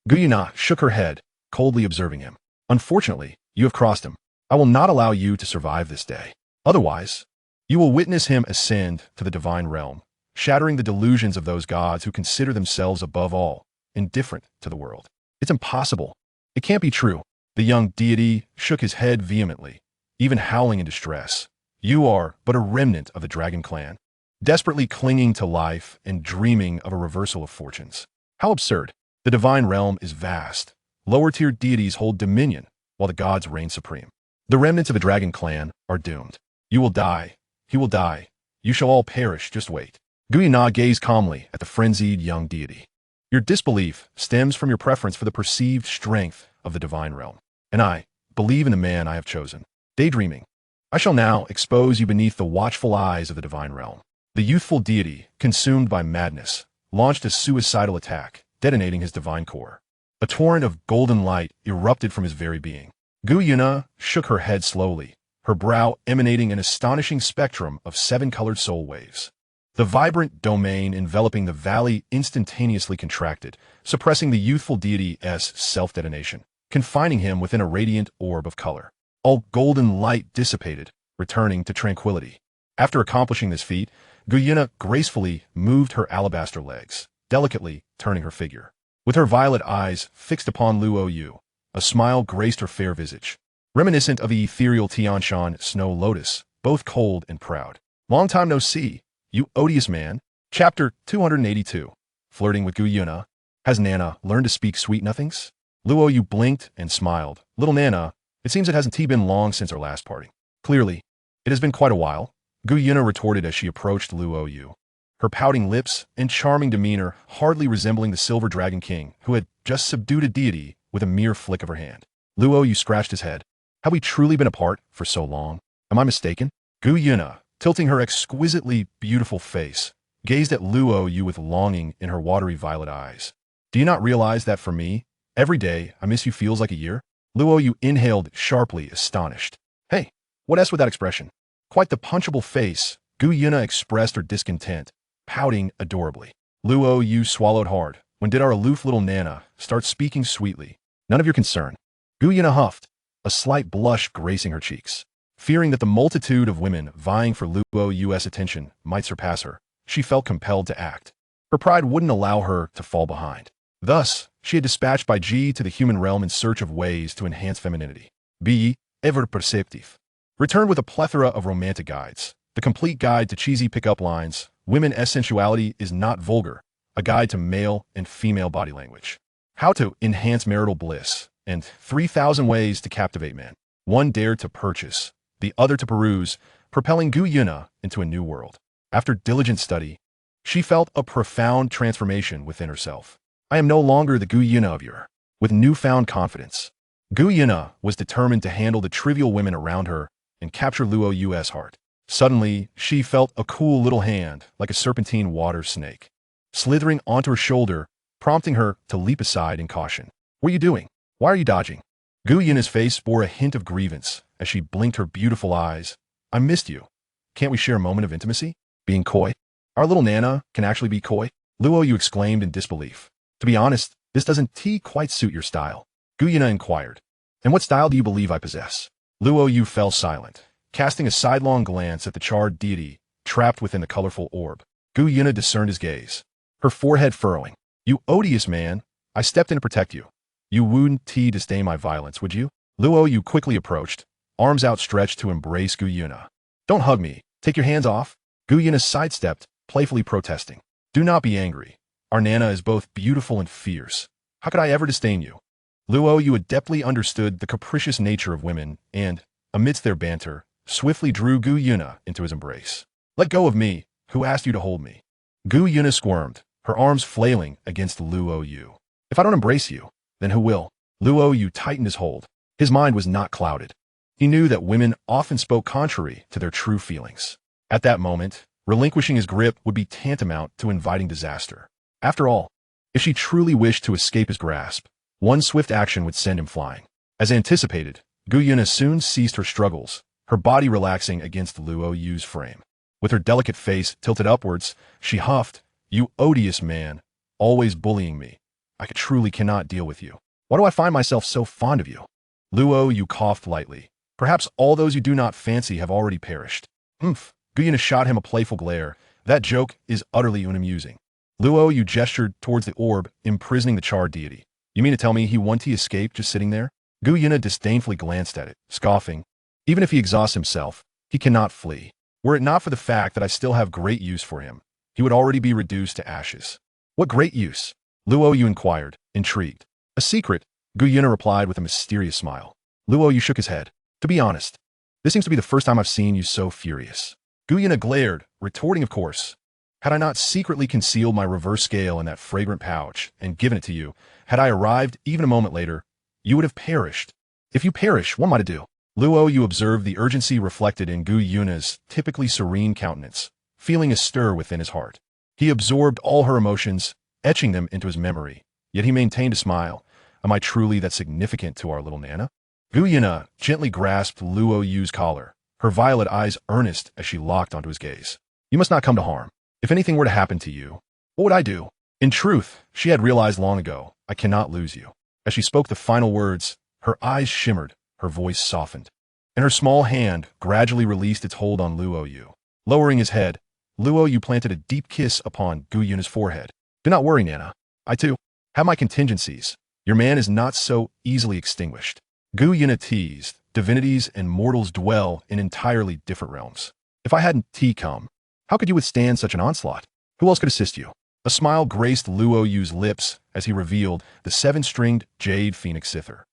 Gu Yuena shook her head, coldly observing him. Unfortunately, you have crossed him. I will not allow you to survive this day. Otherwise, you will witness him ascend to the divine realm, shattering the delusions of those gods who consider themselves above all, indifferent to the world. It's impossible. It can't be true. The young deity shook his head vehemently, even howling in distress. You are but a remnant of the dragon clan, desperately clinging to life and dreaming of a reversal of fortunes. How absurd. The divine realm is vast. Lower-tier deities hold dominion, while the gods reign supreme. The remnants of the dragon clan are doomed. You will die. He will die. You shall all perish, just wait. Gu Yuena gazed calmly at the frenzied young deity. Your disbelief stems from your preference for the perceived strength of the divine realm. And I believe in the man I have chosen. Daydreaming. I shall now expose you beneath the watchful eyes of the divine realm. The youthful deity, consumed by madness, launched a suicidal attack, detonating his divine core. A torrent of golden light erupted from his very being. Gu Yuena shook her head slowly, her brow emanating an astonishing spectrum of 7-colored soul waves. The vibrant domain enveloping the valley instantaneously contracted, suppressing the youthful deity's self-detonation, confining him within a radiant orb of color. All golden light dissipated, returning to tranquility. After accomplishing this feat, Gu Yuena gracefully moved her alabaster legs, delicately turning her figure. With her violet eyes fixed upon Luo Yu, a smile graced her fair visage, reminiscent of the ethereal Tianshan snow lotus, both cold and proud. Long time no see, you odious man. Chapter 282. Flirting with Gu Yuena. Has Nana learned to speak sweet nothings? Luo Yu blinked and smiled. Little Nana, it seems it hasn't been long since our last party. Clearly, it has been quite a while, Gu Yuena retorted as she approached Luo Yu, her pouting lips and charming demeanor hardly resembling the Silver Dragon King, who had just subdued a deity with a mere flick of her hand. Luo Yu scratched his head. Have we truly been apart for so long? Am I mistaken? Gu Yuena, tilting her exquisitely beautiful face, gazed at Luo Yu with longing in her watery violet eyes. Do you not realize that for me, every day I miss you feels like a year? Luo Yu inhaled sharply, astonished. Hey, what else with that expression? Quite the punchable face, Gu Yuena expressed her discontent, pouting adorably. Luo Yu swallowed hard. When did our aloof little Nana start speaking sweetly? None of your concern. Gu Yuena huffed, a slight blush gracing her cheeks. Fearing that the multitude of women vying for Luo Yu's attention might surpass her, she felt compelled to act. Her pride wouldn't allow her to fall behind. Thus, she had dispatched by Ji to the human realm in search of ways to enhance femininity. Be ever perceptive. Returned with a plethora of romantic guides. The complete guide to cheesy pickup lines, women's sensuality is not vulgar, a guide to male and female body language. How to enhance marital bliss, and 3,000 ways to captivate men. One dared to purchase, the other to peruse, propelling Gu Yuena into a new world. After diligent study, she felt a profound transformation within herself. I am no longer the Gu Yuena of yore. With newfound confidence, Gu Yuena was determined to handle the trivial women around her and capture Luo Yu's heart. Suddenly, she felt a cool little hand, like a serpentine water snake, slithering onto her shoulder, prompting her to leap aside in caution. What are you doing? Why are you dodging? Gu Yuena's face bore a hint of grievance as she blinked her beautiful eyes. I missed you. Can't we share a moment of intimacy? Being coy? Our little Nana can actually be coy? Luo Yu exclaimed in disbelief. To be honest, this doesn't quite suit your style. Gu Yuena inquired. And what style do you believe I possess? Luo Yu fell silent, casting a sidelong glance at the charred deity trapped within the colorful orb. Gu Yuena discerned his gaze, her forehead furrowing. You odious man, I stepped in to protect you. You wouldn't disdain my violence, would you? Luo Yu quickly approached, arms outstretched to embrace Gu Yuena. Don't hug me. Take your hands off. Gu Yuena sidestepped, playfully protesting. Do not be angry. Our Nana is both beautiful and fierce. How could I ever disdain you? Luo Yu adeptly understood the capricious nature of women and, amidst their banter, swiftly drew Gu Yuena into his embrace. Let go of me. Who asked you to hold me? Gu Yuena squirmed, her arms flailing against Luo Yu. If I don't embrace you, then who will? Luo Yu tightened his hold. His mind was not clouded. He knew that women often spoke contrary to their true feelings. At that moment, relinquishing his grip would be tantamount to inviting disaster. After all, if she truly wished to escape his grasp, one swift action would send him flying. As anticipated, Gu Yuena soon ceased her struggles, her body relaxing against Luo Yu's frame. With her delicate face tilted upwards, she huffed, "You odious man, always bullying me. I truly cannot deal with you. Why do I find myself so fond of you?" Luo Yu coughed lightly. Perhaps all those you do not fancy have already perished. Humph. Gu Yuena shot him a playful glare. That joke is utterly unamusing. Luo Yu gestured towards the orb imprisoning the charred deity. You mean to tell me he won't escape just sitting there? Gu Yuena disdainfully glanced at it, scoffing. Even if he exhausts himself, he cannot flee. Were it not for the fact that I still have great use for him, he would already be reduced to ashes. What great use? Luo Yu inquired, intrigued. A secret, Gu Yuena replied with a mysterious smile. Luo Yu shook his head. To be honest, this seems to be the first time I've seen you so furious. Gu Yuena glared, retorting of course. Had I not secretly concealed my reverse scale in that fragrant pouch and given it to you, had I arrived even a moment later, you would have perished. If you perish, what am I to do? Luo Yu observed the urgency reflected in Gu Yuena's typically serene countenance, feeling a stir within his heart. He absorbed all her emotions, etching them into his memory, yet he maintained a smile. Am I truly that significant to our little Nana? Gu Yuena gently grasped Luo Yu's collar, her violet eyes earnest as she locked onto his gaze. You must not come to harm. If anything were to happen to you, what would I do? In truth, she had realized long ago, I cannot lose you. As she spoke the final words, her eyes shimmered, her voice softened, and her small hand gradually released its hold on Luo Yu. Lowering his head, Luo Yu planted a deep kiss upon Gu Yuena's forehead. Do not worry, Nana. I too have my contingencies. Your man is not so easily extinguished. Gu Yuena teased, divinities and mortals dwell in entirely different realms. If I hadn't come, how could you withstand such an onslaught? Who else could assist you? A smile graced Luo Yu's lips as he revealed the seven-stringed jade phoenix zither.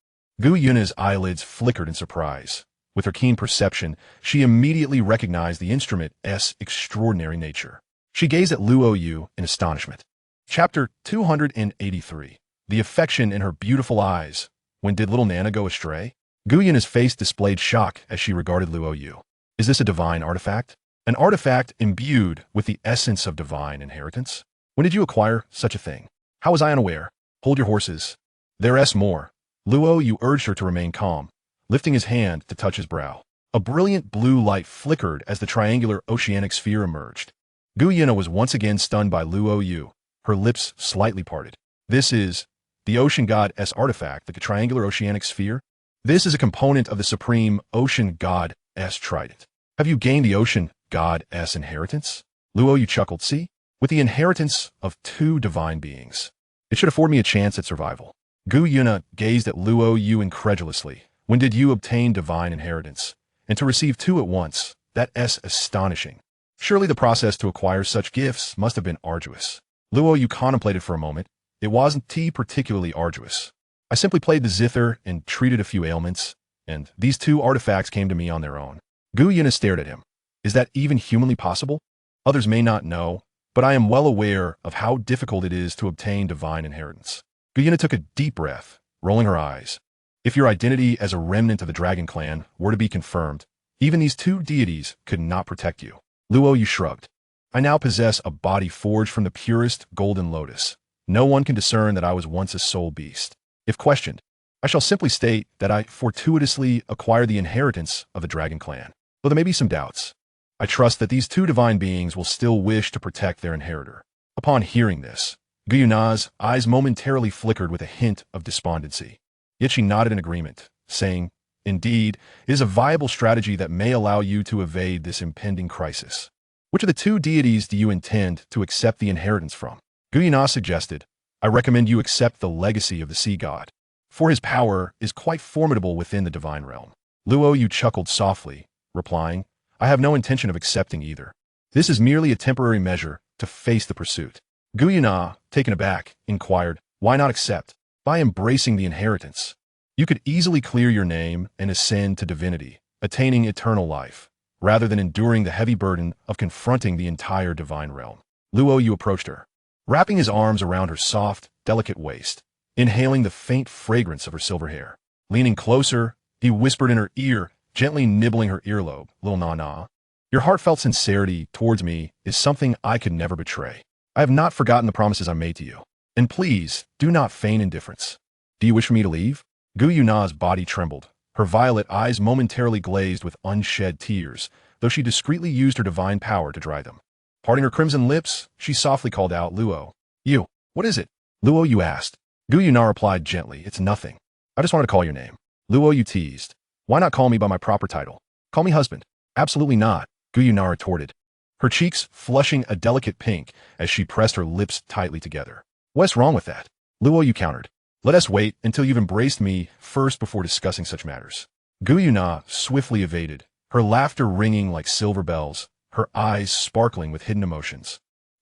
Gu Yuena's eyelids flickered in surprise. With her keen perception, she immediately recognized the instrument's extraordinary nature. She gazed at Luo Yu in astonishment. Chapter 283. The affection in her beautiful eyes. When did little Nana go astray? Gu Yuena's face displayed shock as she regarded Luo Yu. Is this a divine artifact? An artifact imbued with the essence of divine inheritance? When did you acquire such a thing? How was I unaware? Hold your horses. There's more. Luo Yu urged her to remain calm, lifting his hand to touch his brow. A brilliant blue light flickered as the triangular oceanic sphere emerged. Gu Yuena was once again stunned by Luo Yu, her lips slightly parted. This is the ocean god's artifact, the triangular oceanic sphere. This is a component of the supreme ocean god's trident. Have you gained the ocean god's inheritance? Luo Yu chuckled. See? With the inheritance of two divine beings, it should afford me a chance at survival. Gu Yuena gazed at Luo Yu incredulously. When did you obtain divine inheritance? And to receive two at once, that's astonishing. Surely the process to acquire such gifts must have been arduous. Luo Yu contemplated for a moment. It wasn't particularly arduous. I simply played the zither and treated a few ailments, and these two artifacts came to me on their own. Gu Yuena stared at him. Is that even humanly possible? Others may not know, but I am well aware of how difficult it is to obtain divine inheritance. Gu Yuena took a deep breath, rolling her eyes. If your identity as a remnant of the Dragon Clan were to be confirmed, even these two deities could not protect you. Luo Yu shrugged. I now possess a body forged from the purest golden lotus. No one can discern that I was once a soul beast. If questioned, I shall simply state that I fortuitously acquired the inheritance of the Dragon Clan. Though there may be some doubts, I trust that these two divine beings will still wish to protect their inheritor. Upon hearing this, Gu Yuena's eyes momentarily flickered with a hint of despondency. Yet she nodded in agreement, saying, Indeed, it is a viable strategy that may allow you to evade this impending crisis. Which of the two deities do you intend to accept the inheritance from? Gu Yuena suggested, I recommend you accept the legacy of the sea god, for his power is quite formidable within the divine realm. Luo Yu chuckled softly, replying, I have no intention of accepting either. This is merely a temporary measure to face the pursuit. Gu Yuena, taken aback, inquired, why not accept? By embracing the inheritance, you could easily clear your name and ascend to divinity, attaining eternal life, rather than enduring the heavy burden of confronting the entire divine realm. Luo Yu approached her, wrapping his arms around her soft, delicate waist, inhaling the faint fragrance of her silver hair. Leaning closer, he whispered in her ear, gently nibbling her earlobe, Lil Na, your heartfelt sincerity towards me is something I could never betray. I have not forgotten the promises I made to you. And please, do not feign indifference. Do you wish for me to leave? Gu Yuena's body trembled, her violet eyes momentarily glazed with unshed tears, though she discreetly used her divine power to dry them. Parting her crimson lips, she softly called out, Luo. You, what is it? Luo Yu asked. Gu Yuena replied gently, it's nothing. I just wanted to call your name. Luo Yu teased. Why not call me by my proper title? Call me husband. Absolutely not, Gu Yuena retorted, her cheeks flushing a delicate pink as she pressed her lips tightly together. What's wrong with that? Luo Yu countered. Let us wait until you've embraced me first before discussing such matters. Gu Yuena swiftly evaded, her laughter ringing like silver bells, her eyes sparkling with hidden emotions.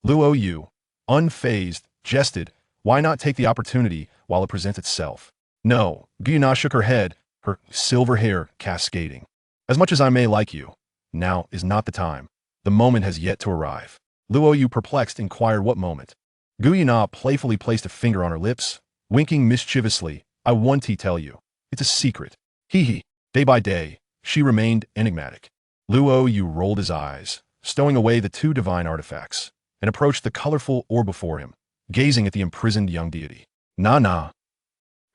Luo Yu, unfazed, jested, why not take the opportunity while it presents itself? No, Gu Yuena shook her head, her silver hair cascading. As much as I may like you, now is not the time. The moment has yet to arrive. Luo Yu, perplexed, inquired what moment. Gu Yuena playfully placed a finger on her lips, winking mischievously. I want to tell you. It's a secret. Hee. Day by day, she remained enigmatic. Luo Yu rolled his eyes, stowing away the two divine artifacts, and approached the colorful orb before him, gazing at the imprisoned young deity. Na.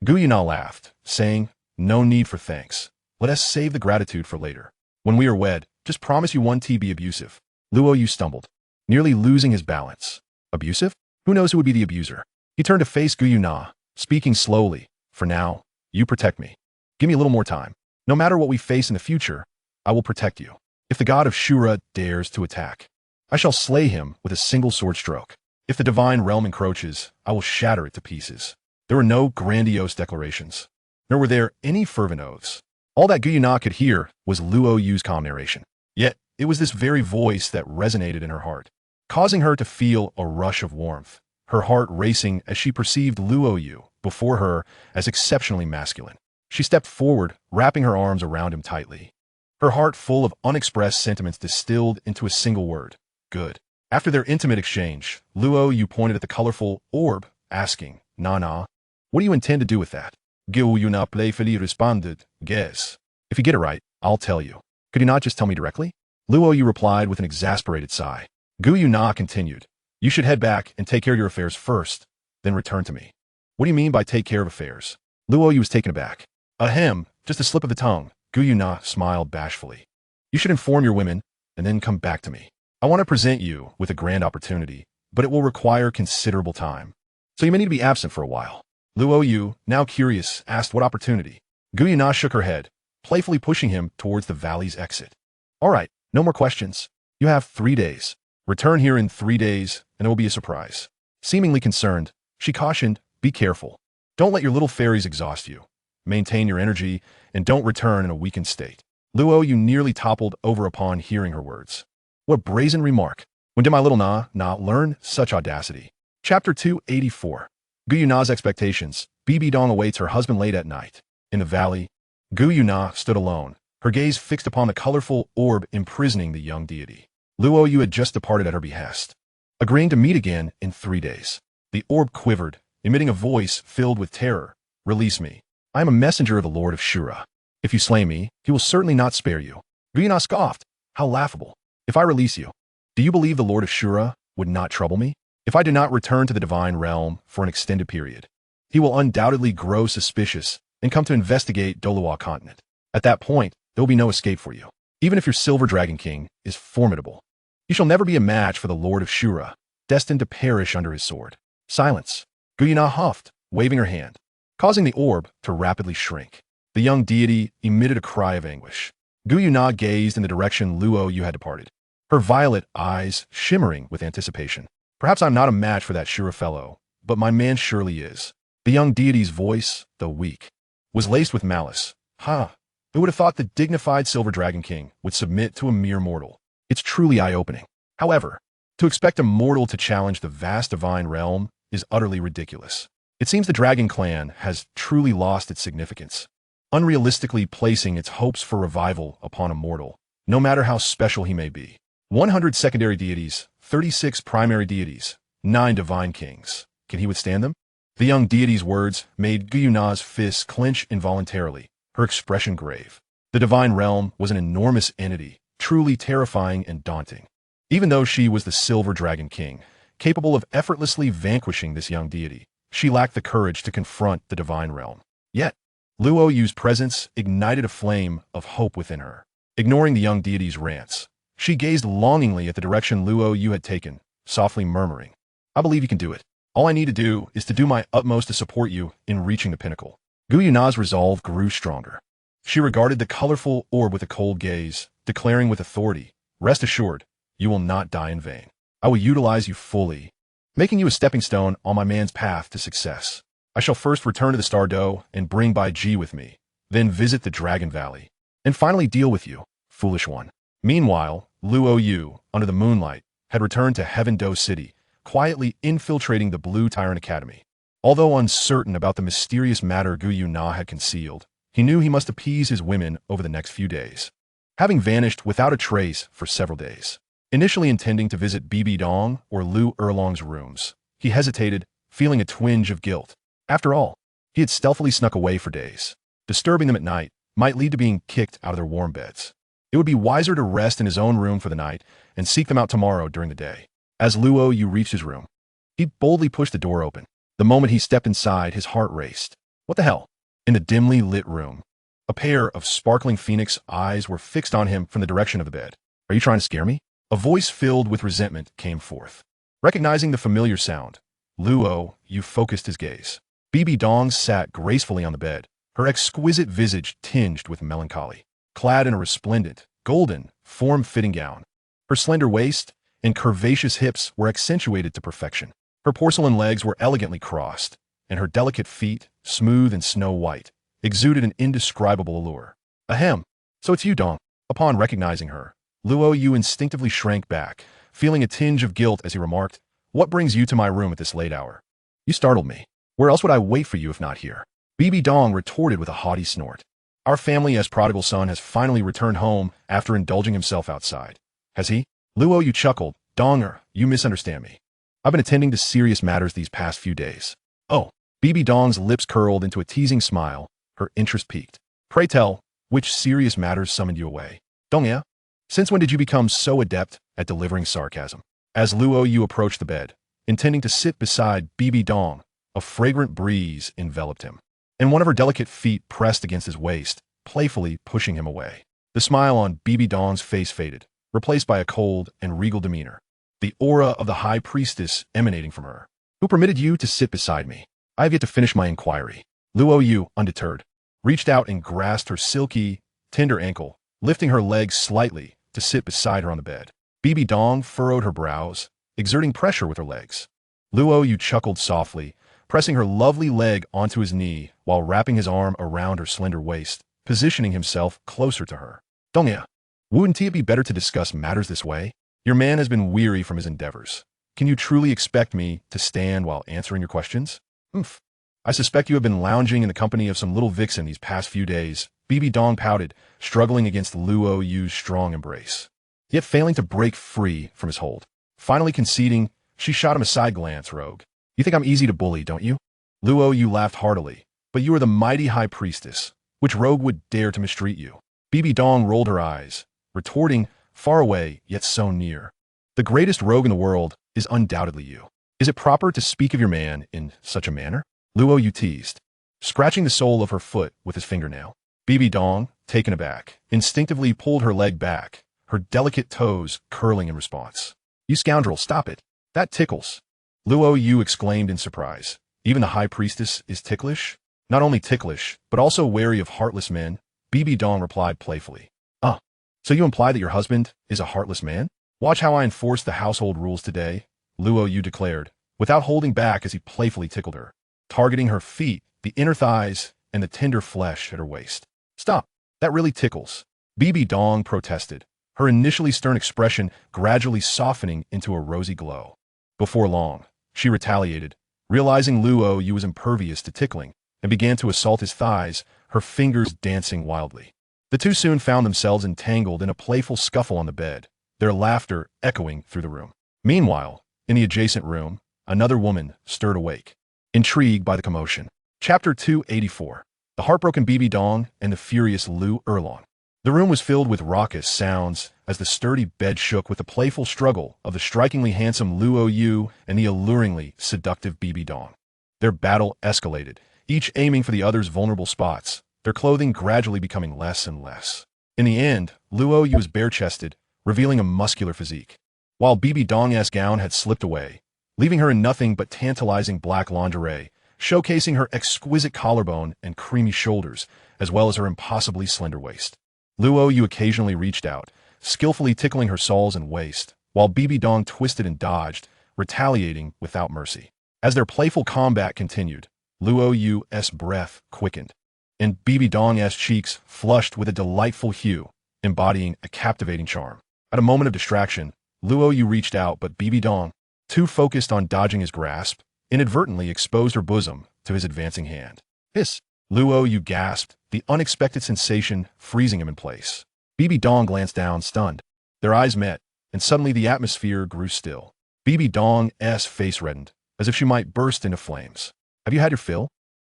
Gu Yuena laughed, saying, no need for thanks. Let us save the gratitude for later. When we are wed, just promise you won't be abusive. Luo Yu stumbled, nearly losing his balance. Abusive? Who knows who would be the abuser? He turned to face Gu Yuena, speaking slowly. For now, you protect me. Give me a little more time. No matter what we face in the future, I will protect you. If the god of Shura dares to attack, I shall slay him with a single sword stroke. If the divine realm encroaches, I will shatter it to pieces. There were no grandiose declarations, nor were there any fervent oaths. All that Gu Yuena could hear was Luo Yu's calm narration. Yet, it was this very voice that resonated in her heart, causing her to feel a rush of warmth, her heart racing as she perceived Luo Yu before her as exceptionally masculine. She stepped forward, wrapping her arms around him tightly, her heart full of unexpressed sentiments distilled into a single word, good. After their intimate exchange, Luo Yu pointed at the colorful orb, asking, Na, what do you intend to do with that? Gu Yuena playfully responded, guess. If you get it right, I'll tell you. Could you not just tell me directly? Luo Yu replied with an exasperated sigh. Gu Yuena continued, you should head back and take care of your affairs first, then return to me. What do you mean by take care of affairs? Luo Yu was taken aback. Ahem, just a slip of the tongue. Gu Yuena smiled bashfully. You should inform your women and then come back to me. I want to present you with a grand opportunity, but it will require considerable time. So you may need to be absent for a while. Luo Yu, now curious, asked what opportunity. Gu Yuena shook her head, playfully pushing him towards the valley's exit. All right, no more questions. You have 3 days. Return here in 3 days, and it will be a surprise. Seemingly concerned, she cautioned, be careful. Don't let your little fairies exhaust you. Maintain your energy, and don't return in a weakened state. Luo Yu nearly toppled over upon hearing her words. What brazen remark. When did my little Na learn such audacity? Chapter 284. Gu Yuena's expectations. Bibi Dong awaits her husband late at night. In the valley, Gu Yuena stood alone, her gaze fixed upon the colorful orb imprisoning the young deity. Luo Yu had just departed at her behest, agreeing to meet again in 3 days. The orb quivered, emitting a voice filled with terror. Release me. I am a messenger of the Lord of Shura. If you slay me, he will certainly not spare you. Gu Yuena scoffed. How laughable. If I release you, do you believe the Lord of Shura would not trouble me? If I do not return to the divine realm for an extended period, he will undoubtedly grow suspicious and come to investigate Douluo continent. At that point, there will be no escape for you. Even if your Silver Dragon King is formidable, you shall never be a match for the Lord of Shura, destined to perish under his sword. Silence. Gu Yuena huffed, waving her hand, causing the orb to rapidly shrink. The young deity emitted a cry of anguish. Gu Yuena gazed in the direction Luo Yu had departed, her violet eyes shimmering with anticipation. Perhaps I'm not a match for that Shura fellow, but my man surely is. The young deity's voice, though weak, was laced with malice. Ha! Who would have thought the dignified Silver Dragon King would submit to a mere mortal? It's truly eye-opening. However, to expect a mortal to challenge the vast divine realm is utterly ridiculous. It seems the Dragon Clan has truly lost its significance, unrealistically placing its hopes for revival upon a mortal, no matter how special he may be. 100 secondary deities, 36 primary deities, 9 divine kings. Can he withstand them? The young deity's words made Gu Yuena's fists clench involuntarily, her expression grave. The divine realm was an enormous entity, truly terrifying and daunting. Even though she was the Silver Dragon King, capable of effortlessly vanquishing this young deity, she lacked the courage to confront the divine realm. Yet, Luo Yu's presence ignited a flame of hope within her. Ignoring the young deity's rants, she gazed longingly at the direction Luo Yu had taken, softly murmuring, "I believe you can do it. All I need to do is to do my utmost to support you in reaching the pinnacle." Gu Yuena's resolve grew stronger. She regarded the colorful orb with a cold gaze, declaring with authority, "Rest assured, you will not die in vain. I will utilize you fully, making you a stepping stone on my man's path to success. I shall first return to the Star Doe and bring Bai Ji with me, then visit the Dragon Valley, and finally deal with you, foolish one." Meanwhile, Luo Yu, under the moonlight, had returned to Heaven Do City, quietly infiltrating the Blue Tyrant Academy. Although uncertain about the mysterious matter Gu Yuena had concealed, he knew he must appease his women over the next few days. Having vanished without a trace for several days, initially intending to visit Bibi Dong or Lu Erlong's rooms, he hesitated, feeling a twinge of guilt. After all, he had stealthily snuck away for days. Disturbing them at night might lead to being kicked out of their warm beds. It would be wiser to rest in his own room for the night and seek them out tomorrow during the day. As Luo Yu reached his room, he boldly pushed the door open. The moment he stepped inside, his heart raced. What the hell? In the dimly lit room, a pair of sparkling phoenix eyes were fixed on him from the direction of the bed. "Are you trying to scare me?" A voice filled with resentment came forth. Recognizing the familiar sound, Luo Yu focused his gaze. Bibi Dong sat gracefully on the bed, her exquisite visage tinged with melancholy. Clad in a resplendent, golden, form-fitting gown, her slender waist and curvaceous hips were accentuated to perfection. Her porcelain legs were elegantly crossed, and her delicate feet, smooth and snow-white, exuded an indescribable allure. "Ahem, so it's you, Dong." Upon recognizing her, Luo Yu instinctively shrank back, feeling a tinge of guilt as he remarked, "What brings you to my room at this late hour?" "You startled me. Where else would I wait for you if not here?" Bibi Dong retorted with a haughty snort. "Our family as prodigal son has finally returned home after indulging himself outside." "Has he?" Luo Yu chuckled. "Donger, you misunderstand me. I've been attending to serious matters these past few days." "Oh." Bibi Dong's lips curled into a teasing smile, her interest piqued. "Pray tell, which serious matters summoned you away?" "Dongya, since when did you become so adept at delivering sarcasm?" As Luo Yu approached the bed, intending to sit beside Bibi Dong, a fragrant breeze enveloped him, and one of her delicate feet pressed against his waist, playfully pushing him away. The smile on Bibi Dong's face faded, replaced by a cold and regal demeanor, the aura of the high priestess emanating from her. "Who permitted you to sit beside me? I have yet to finish my inquiry." Luo Yu, undeterred, reached out and grasped her silky, tender ankle, lifting her legs slightly to sit beside her on the bed. Bibi Dong furrowed her brows, exerting pressure with her legs. Luo Yu chuckled softly, pressing her lovely leg onto his knee while wrapping his arm around her slender waist, positioning himself closer to her. "Dongya, wouldn't it be better to discuss matters this way? Your man has been weary from his endeavors. Can you truly expect me to stand while answering your questions?" "Humph. I suspect you have been lounging in the company of some little vixen these past few days." Bibi Dong pouted, struggling against Luo Yu's strong embrace, yet failing to break free from his hold. Finally conceding, she shot him a side glance. "Rogue. You think I'm easy to bully, don't you?" Luo Yu laughed heartily. "But you are the mighty high priestess. Which rogue would dare to mistreat you?" Bibi Dong rolled her eyes, retorting, far away yet so near. "The greatest rogue in the world is undoubtedly you. Is it proper to speak of your man in such a manner?" Luo Yu teased, scratching the sole of her foot with his fingernail. Bibi Dong, taken aback, instinctively pulled her leg back, her delicate toes curling in response. "You scoundrel, stop it. That tickles." Luo Yu exclaimed in surprise. "Even the high priestess is ticklish?" "Not only ticklish, but also wary of heartless men," Bibi Dong replied playfully. "Ah, so you imply that your husband is a heartless man? Watch how I enforce the household rules today," Luo Yu declared, without holding back as he playfully tickled her, targeting her feet, the inner thighs, and the tender flesh at her waist. Stop. That really tickles. Bibi Dong protested, her initially stern expression gradually softening into a rosy glow. Before long, she retaliated, realizing Luo Yu was impervious to tickling, and began to assault his thighs, her fingers dancing wildly. The two soon found themselves entangled in a playful scuffle on the bed, their laughter echoing through the room. Meanwhile, in the adjacent room, another woman stirred awake, intrigued by the commotion. Chapter 284. The Heartbroken Bibi Dong and the Furious Lu Erlong. The room was filled with raucous sounds as the sturdy bed shook with the playful struggle of the strikingly handsome Luo Yu and the alluringly seductive Bibi Dong. Their battle escalated, each aiming for the other's vulnerable spots, their clothing gradually becoming less and less. In the end, Luo Yu was bare-chested, revealing a muscular physique, while Bibi Dong's gown had slipped away, leaving her in nothing but tantalizing black lingerie, showcasing her exquisite collarbone and creamy shoulders, as well as her impossibly slender waist. Luo Yu occasionally reached out, skillfully tickling her soles and waist, while Bibi Dong twisted and dodged, retaliating without mercy. As their playful combat continued, Luo Yu's breath quickened, and Bibi Dong's cheeks flushed with a delightful hue, embodying a captivating charm. At a moment of distraction, Luo Yu reached out, but Bibi Dong, too focused on dodging his grasp, inadvertently exposed her bosom to his advancing hand. Hiss! Luo Yu gasped, the unexpected sensation freezing him in place. Bibi Dong glanced down, stunned. Their eyes met, and suddenly the atmosphere grew still. Bibi Dong's face reddened, as if she might burst into flames. Have you had your fill?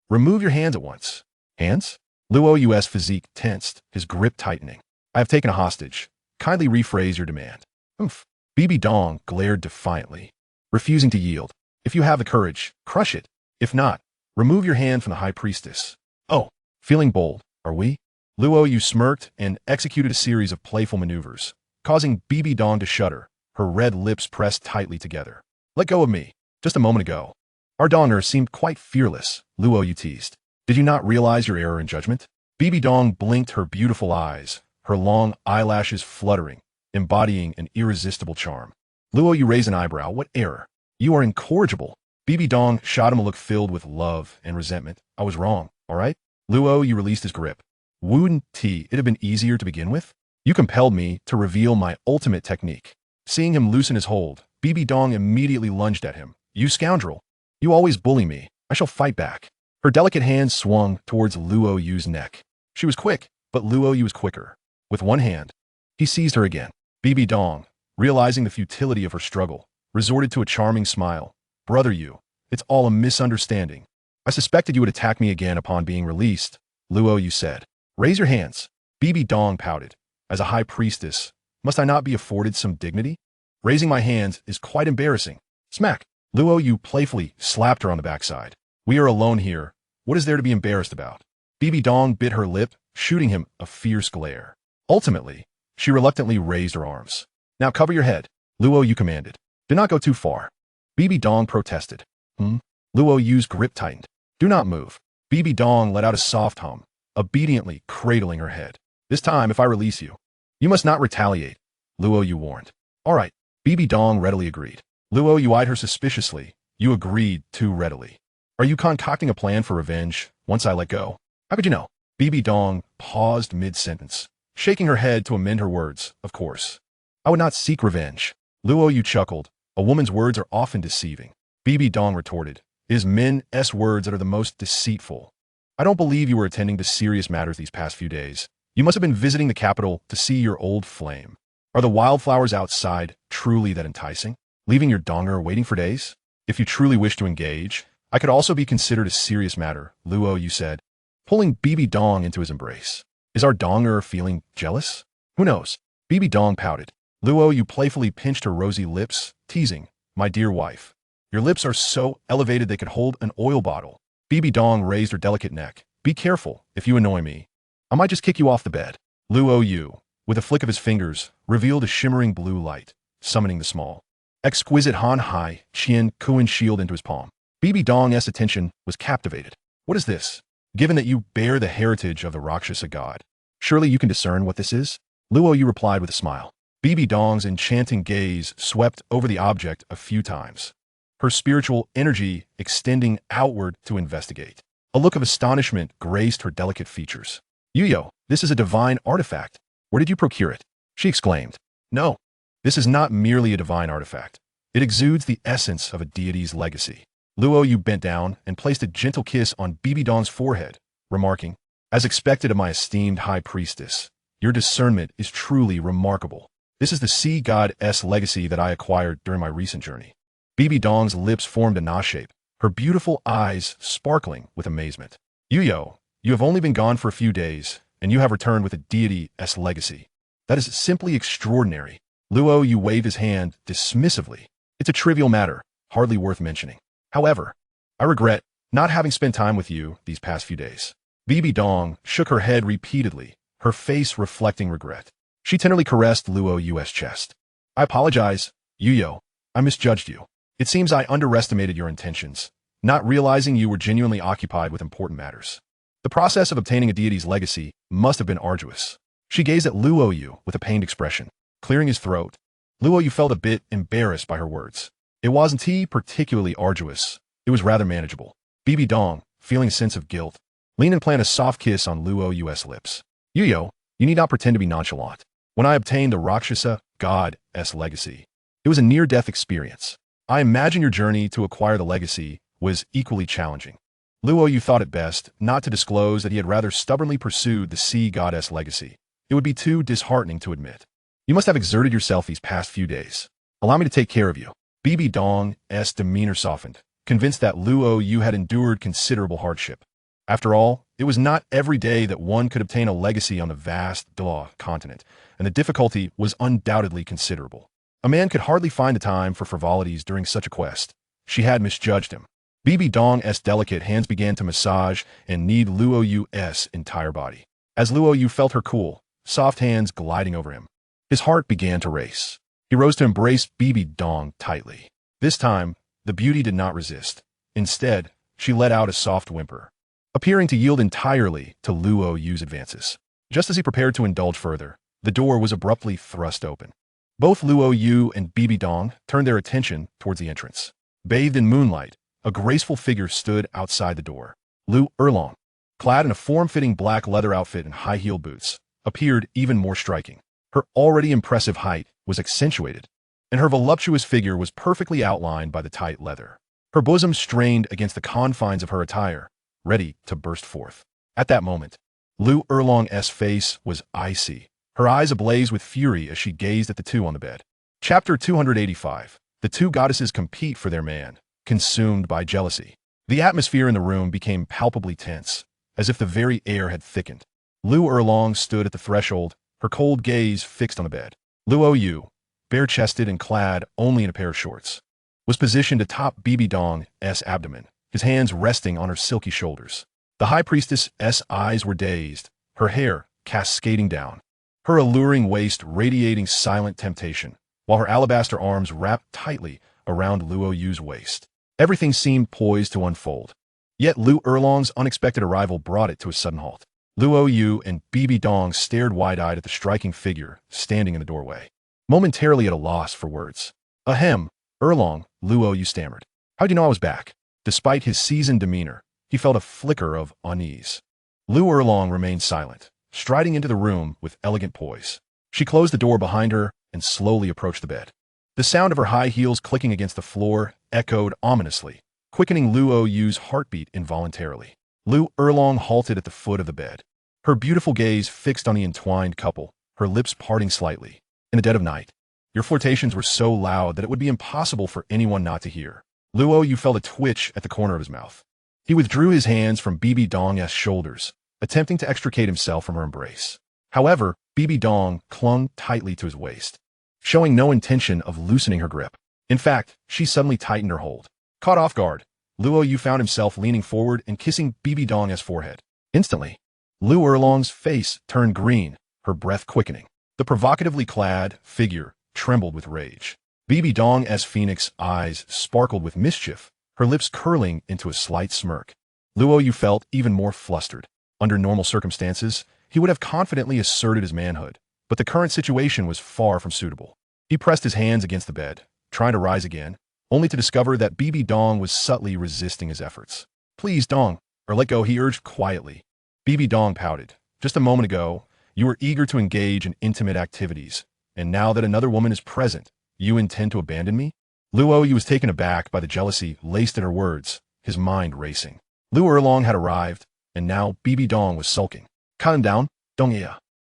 Remove your hands at once. Hands? Luo Yu's physique tensed, his grip tightening. I have taken a hostage. Kindly rephrase your demand. Oomph. Bibi Dong glared defiantly, refusing to yield. If you have the courage, crush it. If not, remove your hand from the High Priestess. Oh, feeling bold, are we? Luo Yu smirked and executed a series of playful maneuvers, causing Bibi Dong to shudder, her red lips pressed tightly together. Let go of me. Just a moment ago, our Donger seemed quite fearless, Luo Yu teased. Did you not realize your error in judgment? Bibi Dong blinked her beautiful eyes, her long eyelashes fluttering, embodying an irresistible charm. Luo Yu raised an eyebrow. What error? You are incorrigible. Bibi Dong shot him a look filled with love and resentment. I was wrong, all right? Luo Yu released his grip. Wouldn't it have been easier to begin with? You compelled me to reveal my ultimate technique. Seeing him loosen his hold, Bibi Dong immediately lunged at him. You scoundrel! You always bully me. I shall fight back. Her delicate hand swung towards Luo Yu's neck. She was quick, but Luo Yu was quicker. With one hand, he seized her again. Bibi Dong, realizing the futility of her struggle, resorted to a charming smile. Brother Yu, it's all a misunderstanding. I suspected you would attack me again upon being released, Luo Yu said. Raise your hands. Bibi Dong pouted. As a high priestess, must I not be afforded some dignity? Raising my hands is quite embarrassing. Smack. Luo Yu playfully slapped her on the backside. We are alone here. What is there to be embarrassed about? Bibi Dong bit her lip, shooting him a fierce glare. Ultimately, she reluctantly raised her arms. Now cover your head, Luo Yu commanded. Do not go too far. Bibi Dong protested. Luo Yu's grip tightened. Do not move. Bibi Dong let out a soft hum, obediently cradling her head. This time, if I release you, you must not retaliate, Luo Yu warned. All right, Bibi Dong readily agreed. Luo Yu eyed her suspiciously. You agreed too readily. Are you concocting a plan for revenge once I let go? How could you know? Bibi Dong paused mid-sentence, shaking her head to amend her words. Of course. I would not seek revenge. Luo Yu chuckled. A woman's words are often deceiving. Bibi Dong retorted. It is men's words that are the most deceitful. I don't believe you were attending to serious matters these past few days. You must have been visiting the capital to see your old flame. Are the wildflowers outside truly that enticing? Leaving your donger waiting for days? If you truly wish to engage, I could also be considered a serious matter, Luo Yu said, pulling Bibi Dong into his embrace. Is our donger feeling jealous? Who knows? Bibi Dong pouted. Luo Yu playfully pinched her rosy lips, teasing, my dear wife. Your lips are so elevated they could hold an oil bottle. Bibi Dong raised her delicate neck. Be careful, if you annoy me. I might just kick you off the bed. Luo Yu, with a flick of his fingers, revealed a shimmering blue light, summoning the small, exquisite Han Hai Qian Kuan shield into his palm. Bibi Dong's attention was captivated. What is this? Given that you bear the heritage of the Rakshasa god, surely you can discern what this is? Luo Yu replied with a smile. Bibi Dong's enchanting gaze swept over the object a few times, her spiritual energy extending outward to investigate. A look of astonishment graced her delicate features. Yuyo, this is a divine artifact. Where did you procure it? She exclaimed. No, this is not merely a divine artifact. It exudes the essence of a deity's legacy. Luo Yu bent down and placed a gentle kiss on Bibi Dong's forehead, remarking, as expected of my esteemed high priestess, your discernment is truly remarkable. This is the sea god's legacy that I acquired during my recent journey. Bibi Dong's lips formed a Na shape, her beautiful eyes sparkling with amazement. Yuyo, you have only been gone for a few days, and you have returned with a deity's legacy. That is simply extraordinary. Luo Yu waved his hand dismissively. It's a trivial matter, hardly worth mentioning. However, I regret not having spent time with you these past few days. Bibi Dong shook her head repeatedly, her face reflecting regret. She tenderly caressed Luo Yu's chest. I apologize, Yuyo. I misjudged you. It seems I underestimated your intentions, not realizing you were genuinely occupied with important matters. The process of obtaining a deity's legacy must have been arduous. She gazed at Luo Yu with a pained expression, clearing his throat. Luo Yu felt a bit embarrassed by her words. It wasn't particularly arduous. It was rather manageable. Bibi Dong, feeling a sense of guilt, leaned and planted a soft kiss on Luo Yu's lips. Yuyo, you need not pretend to be nonchalant. When I obtained the Rakshasa god's legacy, it was a near-death experience. I imagine your journey to acquire the legacy was equally challenging. Luo Yu thought it best not to disclose that he had rather stubbornly pursued the sea goddess legacy. It would be too disheartening to admit. You must have exerted yourself these past few days. Allow me to take care of you. Bibi Dong's demeanor softened, convinced that Luo Yu had endured considerable hardship. After all, it was not every day that one could obtain a legacy on the vast Douluo continent, and the difficulty was undoubtedly considerable. A man could hardly find the time for frivolities during such a quest. She had misjudged him. Bibi Dong's delicate hands began to massage and knead Luo Yu's entire body. As Luo Yu felt her cool, soft hands gliding over him, his heart began to race. He rose to embrace Bibi Dong tightly. This time, the beauty did not resist. Instead, she let out a soft whimper, appearing to yield entirely to Luo Yu's advances. Just as he prepared to indulge further, the door was abruptly thrust open. Both Luo Yu and Bibi Dong turned their attention towards the entrance. Bathed in moonlight, a graceful figure stood outside the door. Luo Erlong, clad in a form-fitting black leather outfit and high-heeled boots, appeared even more striking. Her already impressive height was accentuated, and her voluptuous figure was perfectly outlined by the tight leather. Her bosom strained against the confines of her attire, ready to burst forth. At that moment, Luo Erlong's face was icy, her eyes ablaze with fury as she gazed at the two on the bed. Chapter 285. The two goddesses compete for their man, consumed by jealousy. The atmosphere in the room became palpably tense, as if the very air had thickened. Luo Erlong stood at the threshold, her cold gaze fixed on the bed. Luo Yu, bare-chested and clad only in a pair of shorts, was positioned atop Bibi Dong's abdomen, his hands resting on her silky shoulders. The high priestess's eyes were dazed, her hair cascading down, her alluring waist radiating silent temptation, while her alabaster arms wrapped tightly around Luo Yu's waist. Everything seemed poised to unfold. Yet Luo Erlong's unexpected arrival brought it to a sudden halt. Luo Yu and Bibi Dong stared wide-eyed at the striking figure standing in the doorway, momentarily at a loss for words. Ahem, Erlong, Luo Yu stammered. How'd you know I was back? Despite his seasoned demeanor, he felt a flicker of unease. Luo Erlong remained silent, striding into the room with elegant poise. She closed the door behind her and slowly approached the bed. The sound of her high heels clicking against the floor echoed ominously, quickening Luo Yu's heartbeat involuntarily. Luo Erlong halted at the foot of the bed, her beautiful gaze fixed on the entwined couple, her lips parting slightly. In the dead of night, your flirtations were so loud that it would be impossible for anyone not to hear. Luo Yu felt a twitch at the corner of his mouth. He withdrew his hands from Bibi Dong's shoulders, attempting to extricate himself from her embrace. However, Bibi Dong clung tightly to his waist, showing no intention of loosening her grip. In fact, she suddenly tightened her hold. Caught off guard, Luo Yu found himself leaning forward and kissing Bibi Dong's forehead. Instantly, Luo Erlong's face turned green, her breath quickening. The provocatively clad figure trembled with rage. Bibi Dong's phoenix eyes sparkled with mischief, her lips curling into a slight smirk. Luo Yu felt even more flustered. Under normal circumstances, he would have confidently asserted his manhood, but the current situation was far from suitable. He pressed his hands against the bed, trying to rise again, only to discover that Bibi Dong was subtly resisting his efforts. Please, Dong, or let go, he urged quietly. Bibi Dong pouted. Just a moment ago, you were eager to engage in intimate activities, and now that another woman is present, you intend to abandon me? Luo Yu was taken aback by the jealousy laced in her words, his mind racing. Lu Erlong had arrived, and now Bibi Dong was sulking. Calm down, Dong Ye.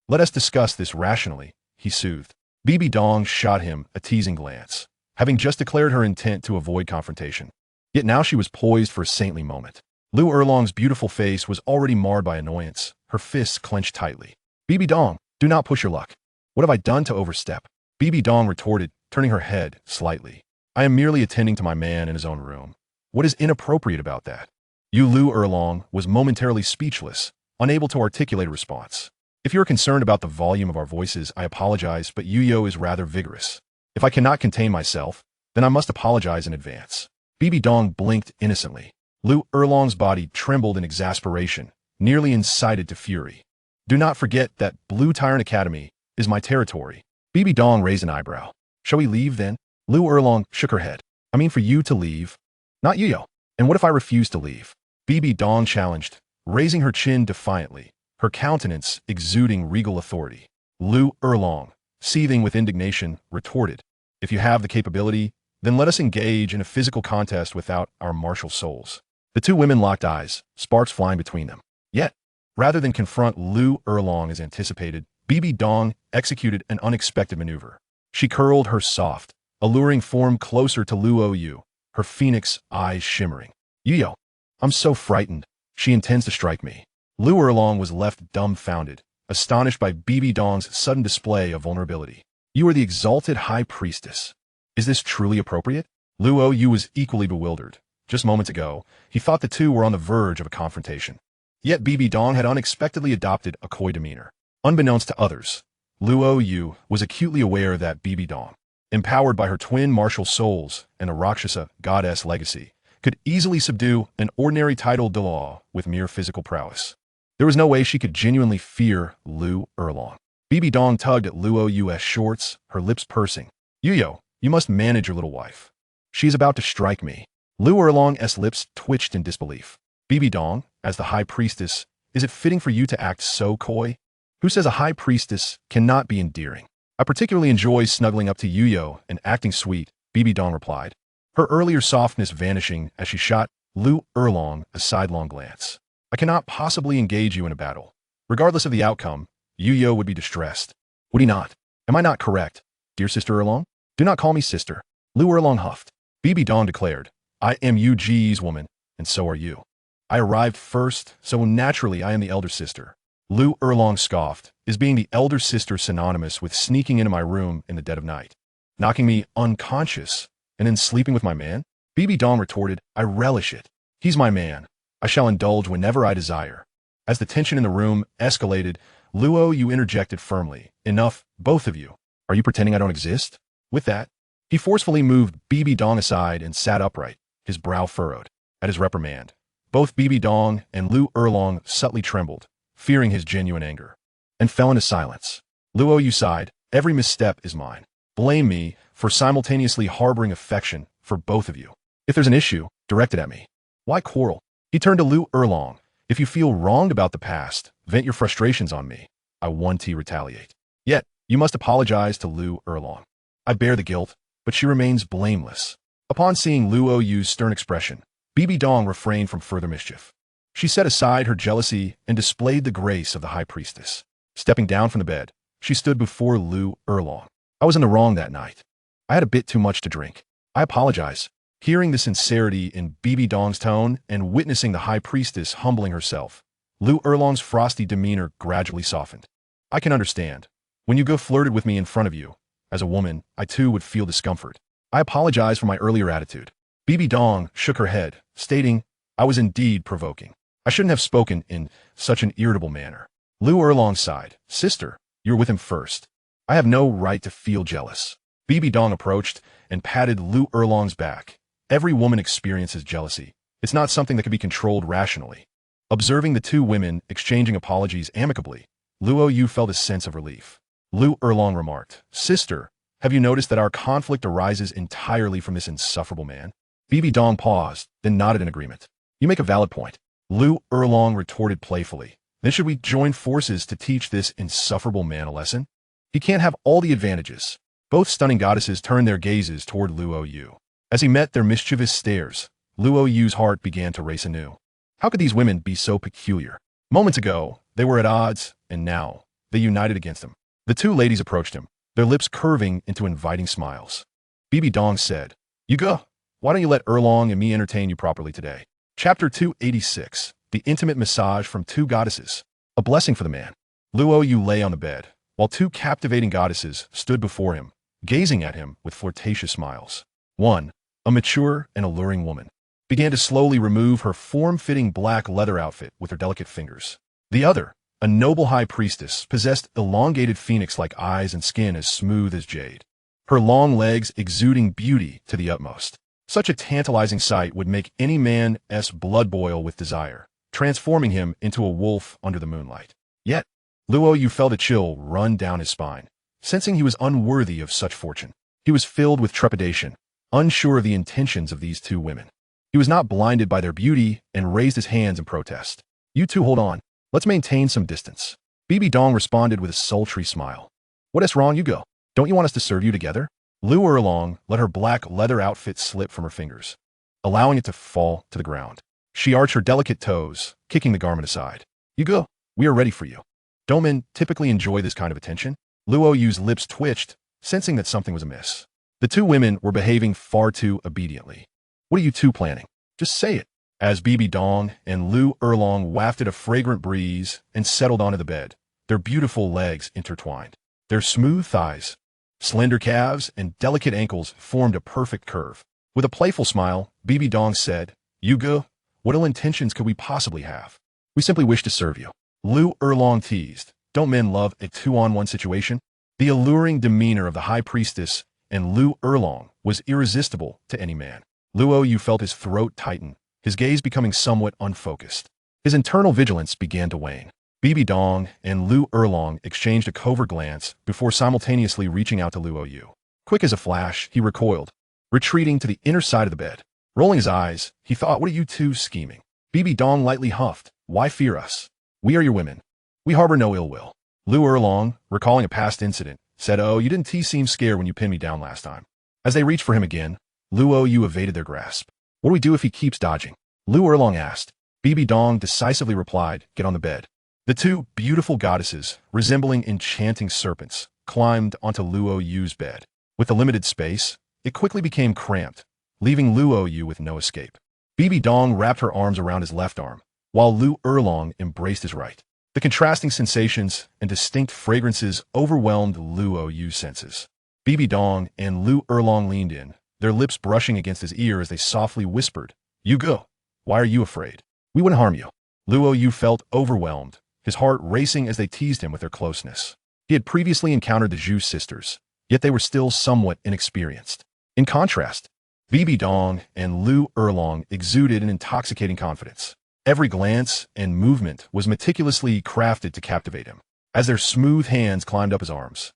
Let us discuss this rationally, he soothed. Bibi Dong shot him a teasing glance, having just declared her intent to avoid confrontation. Yet now she was poised for a saintly moment. Lu Erlong's beautiful face was already marred by annoyance, her fists clenched tightly. Bibi Dong, do not push your luck. What have I done to overstep? Bibi Dong retorted, turning her head slightly. I am merely attending to my man in his own room. What is inappropriate about that? Lu Erlong was momentarily speechless, unable to articulate a response. If you're concerned about the volume of our voices, I apologize, but Yuyo is rather vigorous. If I cannot contain myself, then I must apologize in advance. Bibi Dong blinked innocently. Lu Erlong's body trembled in exasperation, nearly incited to fury. Do not forget that Blue Tyrant Academy is my territory. Bibi Dong raised an eyebrow. Shall we leave then? Lu Erlong shook her head. I mean for you to leave. Not Yuyo. And what if I refuse to leave? Bibi Dong challenged, raising her chin defiantly, her countenance exuding regal authority. Lu Erlong, seething with indignation, retorted, if you have the capability, then let us engage in a physical contest without our martial souls. The two women locked eyes, sparks flying between them. Yet, rather than confront Lu Erlong as anticipated, Bibi Dong executed an unexpected maneuver. She curled her soft, alluring form closer to Luo Yu, her phoenix eyes shimmering. Yuyo, I'm so frightened. She intends to strike me. Lu Erlong was left dumbfounded, astonished by Bibi Dong's sudden display of vulnerability. You are the exalted high priestess. Is this truly appropriate? Luo Yu was equally bewildered. Just moments ago, he thought the two were on the verge of a confrontation. Yet Bibi Dong had unexpectedly adopted a coy demeanor. Unbeknownst to others, Luo Yu was acutely aware that Bibi Dong, empowered by her twin martial souls and a Rakshasa goddess legacy, could easily subdue an ordinary titled Douluo with mere physical prowess. There was no way she could genuinely fear Lu Erlong. Bibi Dong tugged at Luo Yu's shorts, her lips pursing. Yuyo, you must manage your little wife. She is about to strike me. Lu Erlong's lips twitched in disbelief. Bibi Dong, as the high priestess, is it fitting for you to act so coy? Who says a high priestess cannot be endearing? I particularly enjoy snuggling up to Yuyo and acting sweet, Bibi Dong replied, her earlier softness vanishing as she shot Lu Erlong a sidelong glance. I cannot possibly engage you in a battle. Regardless of the outcome, Yuyo would be distressed. Would he not? Am I not correct, dear Sister Erlong? Do not call me sister. Lu Erlong huffed. Bibi Dong declared, I am Yu Ji's woman, and so are you. I arrived first, so naturally I am the elder sister. Lu Erlong scoffed, is being the elder sister synonymous with sneaking into my room in the dead of night, knocking me unconscious, and then sleeping with my man? Bibi Dong retorted, I relish it. He's my man. I shall indulge whenever I desire. As the tension in the room escalated, Luo Yu interjected firmly, enough, both of you. Are you pretending I don't exist? With that, he forcefully moved Bibi Dong aside and sat upright, his brow furrowed. At his reprimand, both Bibi Dong and Lu Erlong subtly trembled, fearing his genuine anger, and fell into silence. Luo Yu sighed, every misstep is mine. Blame me for simultaneously harboring affection for both of you. If there's an issue, direct it at me. Why quarrel? He turned to Lu Erlong. If you feel wronged about the past, vent your frustrations on me. I want to retaliate. Yet, you must apologize to Lu Erlong. I bear the guilt, but she remains blameless. Upon seeing Luo Yu's stern expression, Bibi Dong refrained from further mischief. She set aside her jealousy and displayed the grace of the high priestess. Stepping down from the bed, she stood before Lu Erlong. I was in the wrong that night. I had a bit too much to drink. I apologize. Hearing the sincerity in Bibi Dong's tone and witnessing the high priestess humbling herself, Lu Erlong's frosty demeanor gradually softened. I can understand. When you go flirted with me in front of you, as a woman, I too would feel discomfort. I apologize for my earlier attitude. Bibi Dong shook her head, stating, I was indeed provoking. I shouldn't have spoken in such an irritable manner. Lu Erlong sighed. Sister, you're with him first. I have no right to feel jealous. Bibi Dong approached and patted Lu Erlong's back. Every woman experiences jealousy. It's not something that can be controlled rationally. Observing the two women exchanging apologies amicably, Luo Yu felt a sense of relief. Lu Erlong remarked, Sister, Have you noticed that our conflict arises entirely from this insufferable man? Bibi Dong paused, then nodded in agreement. You make a valid point. Luo Yu retorted playfully. Then should we join forces to teach this insufferable man a lesson? He can't have all the advantages. Both stunning goddesses turned their gazes toward Luo Yu. As he met their mischievous stares, Luo Yu's heart began to race anew. How could these women be so peculiar? Moments ago, they were at odds, and now, they united against him. The two ladies approached him, their lips curving into inviting smiles. Bibi Dong said, You go. Why don't you let Erlong and me entertain you properly today? Chapter 286, The Intimate Massage from Two Goddesses. A blessing for the man. Luo Yu lay on the bed, while two captivating goddesses stood before him, gazing at him with flirtatious smiles. One, a mature and alluring woman, began to slowly remove her form-fitting black leather outfit with her delicate fingers. The other, a noble high priestess, possessed elongated phoenix-like eyes and skin as smooth as jade, her long legs exuding beauty to the utmost. Such a tantalizing sight would make any man's blood boil with desire, transforming him into a wolf under the moonlight. Yet, Luo Yu felt a chill run down his spine, sensing he was unworthy of such fortune. He was filled with trepidation, unsure of the intentions of these two women. He was not blinded by their beauty and raised his hands in protest. You two hold on. Let's maintain some distance. Bibi Dong responded with a sultry smile. What is wrong, you go? Don't you want us to serve you together? Luo Yu let her black leather outfit slip from her fingers, allowing it to fall to the ground. She arched her delicate toes, kicking the garment aside. You go. We are ready for you. Don't men typically enjoy this kind of attention? Luo Yu's lips twitched, sensing that something was amiss. The two women were behaving far too obediently. What are you two planning? Just say it. As Bibi Dong and Luo Yu wafted a fragrant breeze and settled onto the bed, their beautiful legs intertwined. Their smooth thighs, slender calves, and delicate ankles formed a perfect curve. With a playful smile, Bibi Dong said, You go. What ill intentions could we possibly have? We simply wish to serve you. Luo Yu teased. Don't men love a two-on-one situation? The alluring demeanor of the high priestess and Luo Yu was irresistible to any man. Luo Yu felt his throat tighten, his gaze becoming somewhat unfocused. His internal vigilance began to wane. Bibi Dong and Luo Yu exchanged a covert glance before simultaneously reaching out to Luo Yu. Quick as a flash, he recoiled, retreating to the inner side of the bed. Rolling his eyes, he thought, What are you two scheming? Bibi Dong lightly huffed. Why fear us? We are your women. We harbor no ill will. Luo Yu, recalling a past incident, said, Oh, you didn't seem scared when you pinned me down last time. As they reached for him again, Luo Yu evaded their grasp. What do we do if he keeps dodging? Luo Yu asked. Bibi Dong decisively replied, Get on the bed. The two beautiful goddesses, resembling enchanting serpents, climbed onto Luo Yu's bed. With the limited space, it quickly became cramped, leaving Luo Yu with no escape. Bibi Dong wrapped her arms around his left arm, while Luo Yu embraced his right. The contrasting sensations and distinct fragrances overwhelmed Luo Yu's senses. Bibi Dong and Luo Yu leaned in, their lips brushing against his ear as they softly whispered, You go. Why are you afraid? We wouldn't harm you. Luo Yu felt overwhelmed, his heart racing as they teased him with their closeness. He had previously encountered the Zhu sisters, yet they were still somewhat inexperienced. In contrast, Bibi Dong and Luo Yu exuded an intoxicating confidence. Every glance and movement was meticulously crafted to captivate him. As their smooth hands climbed up his arms,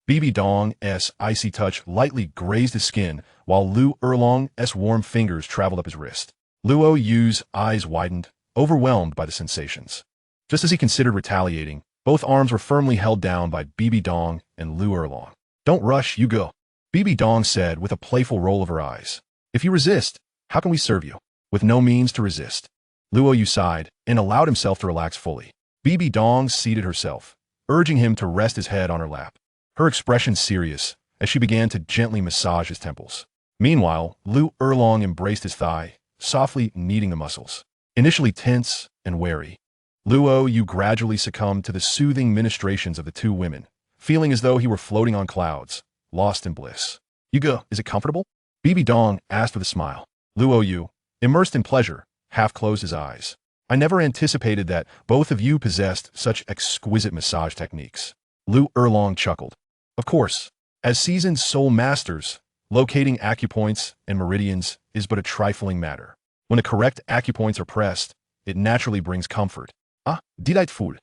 Bibi Dong's icy touch lightly grazed his skin, while Luo Yu's warm fingers traveled up his wrist. Luo Yu's eyes widened, overwhelmed by the sensations. Just as he considered retaliating, both arms were firmly held down by Bibi Dong and Luo Yu. Don't rush, you go. Bibi Dong said with a playful roll of her eyes. If you resist, how can we serve you? With no means to resist. Luo Yu sighed and allowed himself to relax fully. Bibi Dong seated herself, urging him to rest his head on her lap, her expression serious as she began to gently massage his temples. Meanwhile, Luo Yu embraced his thigh, softly kneading the muscles. Initially tense and wary, Luo Yu gradually succumbed to the soothing ministrations of the two women, feeling as though he were floating on clouds, lost in bliss. You go, is it comfortable? Bibi Dong asked with a smile. Luo Yu, immersed in pleasure, half closed his eyes. I never anticipated that both of you possessed such exquisite massage techniques. Luo Yu chuckled. Of course, as seasoned soul masters, locating acupoints and meridians is but a trifling matter. When the correct acupoints are pressed, it naturally brings comfort. Ah, delightful.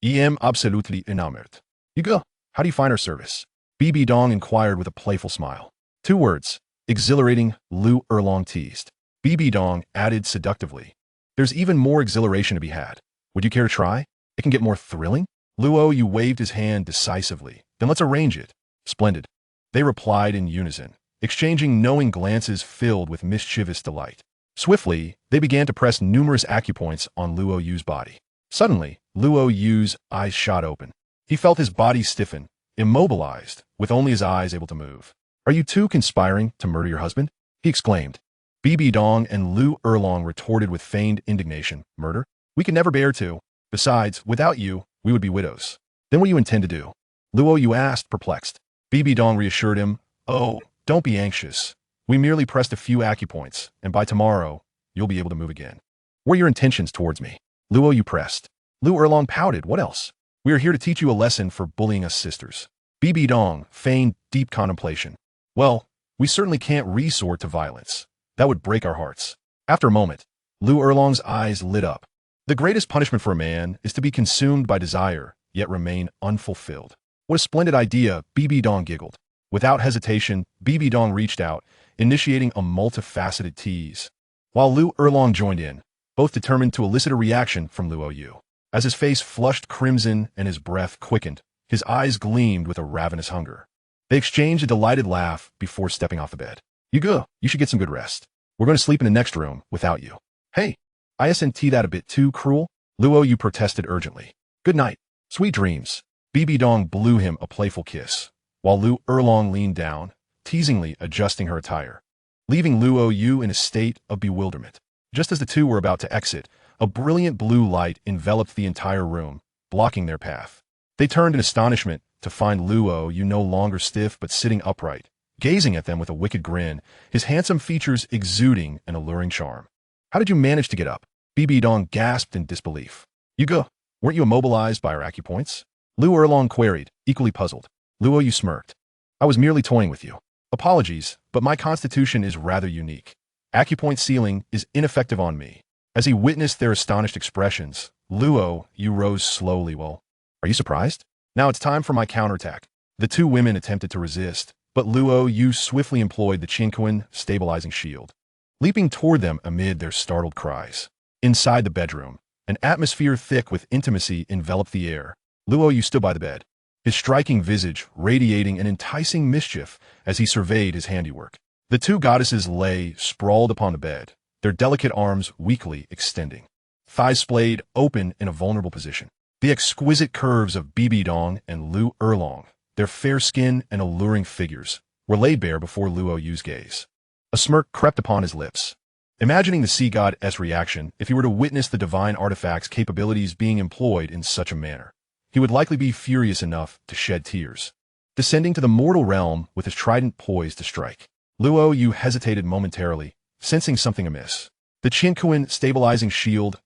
I am absolutely enamored. You go. How do you find our service? Bibi Dong inquired with a playful smile. 2 words. Exhilarating, Luo Yu teased. Bibi Dong added seductively. There's even more exhilaration to be had. Would you care to try? It can get more thrilling? Luo Yu waved his hand decisively. Then let's arrange it. Splendid. They replied in unison, exchanging knowing glances filled with mischievous delight. Swiftly, they began to press numerous acupoints on Luo Yu's body. Suddenly, Luo Yu's eyes shot open. He felt his body stiffen, immobilized, with only his eyes able to move. Are you two conspiring to murder your husband? He exclaimed. Bibi Dong and Luo Yu retorted with feigned indignation. Murder? We could never bear to. Besides, without you, we would be widows. Then what do you intend to do? Luo Yu asked, perplexed. Bibi Dong reassured him. Oh, don't be anxious. We merely pressed a few acupoints, and by tomorrow, you'll be able to move again. What are your intentions towards me? Luo Yu pressed. Luo Yu pouted. What else? We are here to teach you a lesson for bullying us sisters. Bibi Dong feigned deep contemplation. Well, we certainly can't resort to violence. That would break our hearts. After a moment, Luo Yu's eyes lit up. The greatest punishment for a man is to be consumed by desire, yet remain unfulfilled. What a splendid idea, Bibi Dong giggled. Without hesitation, Bibi Dong reached out, initiating a multifaceted tease. While Luo Yu joined in, both determined to elicit a reaction from Luo Yu. As his face flushed crimson and his breath quickened, his eyes gleamed with a ravenous hunger. They exchanged a delighted laugh before stepping off the bed. You should get some good rest. We're going to sleep in the next room without you. Hey, isn't that a bit too cruel? Luo Yu protested urgently. Good night. Sweet dreams. Bibi Dong blew him a playful kiss, while Luo Yu leaned down, teasingly adjusting her attire, leaving Luo Yu in a state of bewilderment. Just as the two were about to exit, a brilliant blue light enveloped the entire room, blocking their path. They turned in astonishment to find Luo Yu no longer stiff but sitting upright, gazing at them with a wicked grin, his handsome features exuding an alluring charm. How did you manage to get up? Bibi Dong gasped in disbelief. Weren't you immobilized by our acupoints? Luo Yu queried, equally puzzled. Luo Yu smirked. I was merely toying with you. Apologies, but my constitution is rather unique. Acupoint sealing is ineffective on me. As he witnessed their astonished expressions, Luo Yu rose slowly. Well, are you surprised? Now it's time for my counterattack. The two women attempted to resist, but Luo Yu swiftly employed the Qinquan stabilizing shield, leaping toward them amid their startled cries. Inside the bedroom, an atmosphere thick with intimacy enveloped the air. Luo Yu stood by the bed, his striking visage radiating an enticing mischief as he surveyed his handiwork. The two goddesses lay sprawled upon the bed, their delicate arms weakly extending, thighs splayed open in a vulnerable position. The exquisite curves of Bibi Dong and Luo Yu, their fair skin and alluring figures, were laid bare before Luo Yu's gaze. A smirk crept upon his lips, imagining the sea god's reaction if he were to witness the divine artifact's capabilities being employed in such a manner. He would likely be furious enough to shed tears. Descending to the mortal realm with his trident poised to strike, Luo Yu hesitated momentarily, sensing something amiss. The Qinquan stabilizing shield's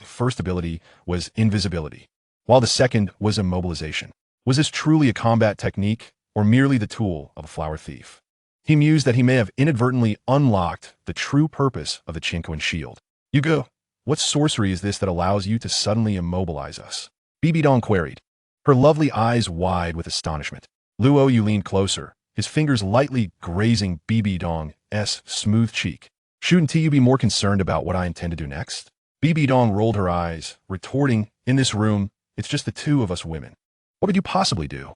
first ability was invisibility, while the second was immobilization. Was this truly a combat technique, or merely the tool of a flower thief? He mused that he may have inadvertently unlocked the true purpose of the Qinquan shield. What sorcery is this that allows you to suddenly immobilize us? Bibi Dong queried, her lovely eyes wide with astonishment. Luo Yu leaned closer, his fingers lightly grazing Bibi Dong's smooth cheek. Shouldn't you be more concerned about what I intend to do next? Bibi Dong rolled her eyes, retorting, in this room, it's just the two of us women. What could you possibly do?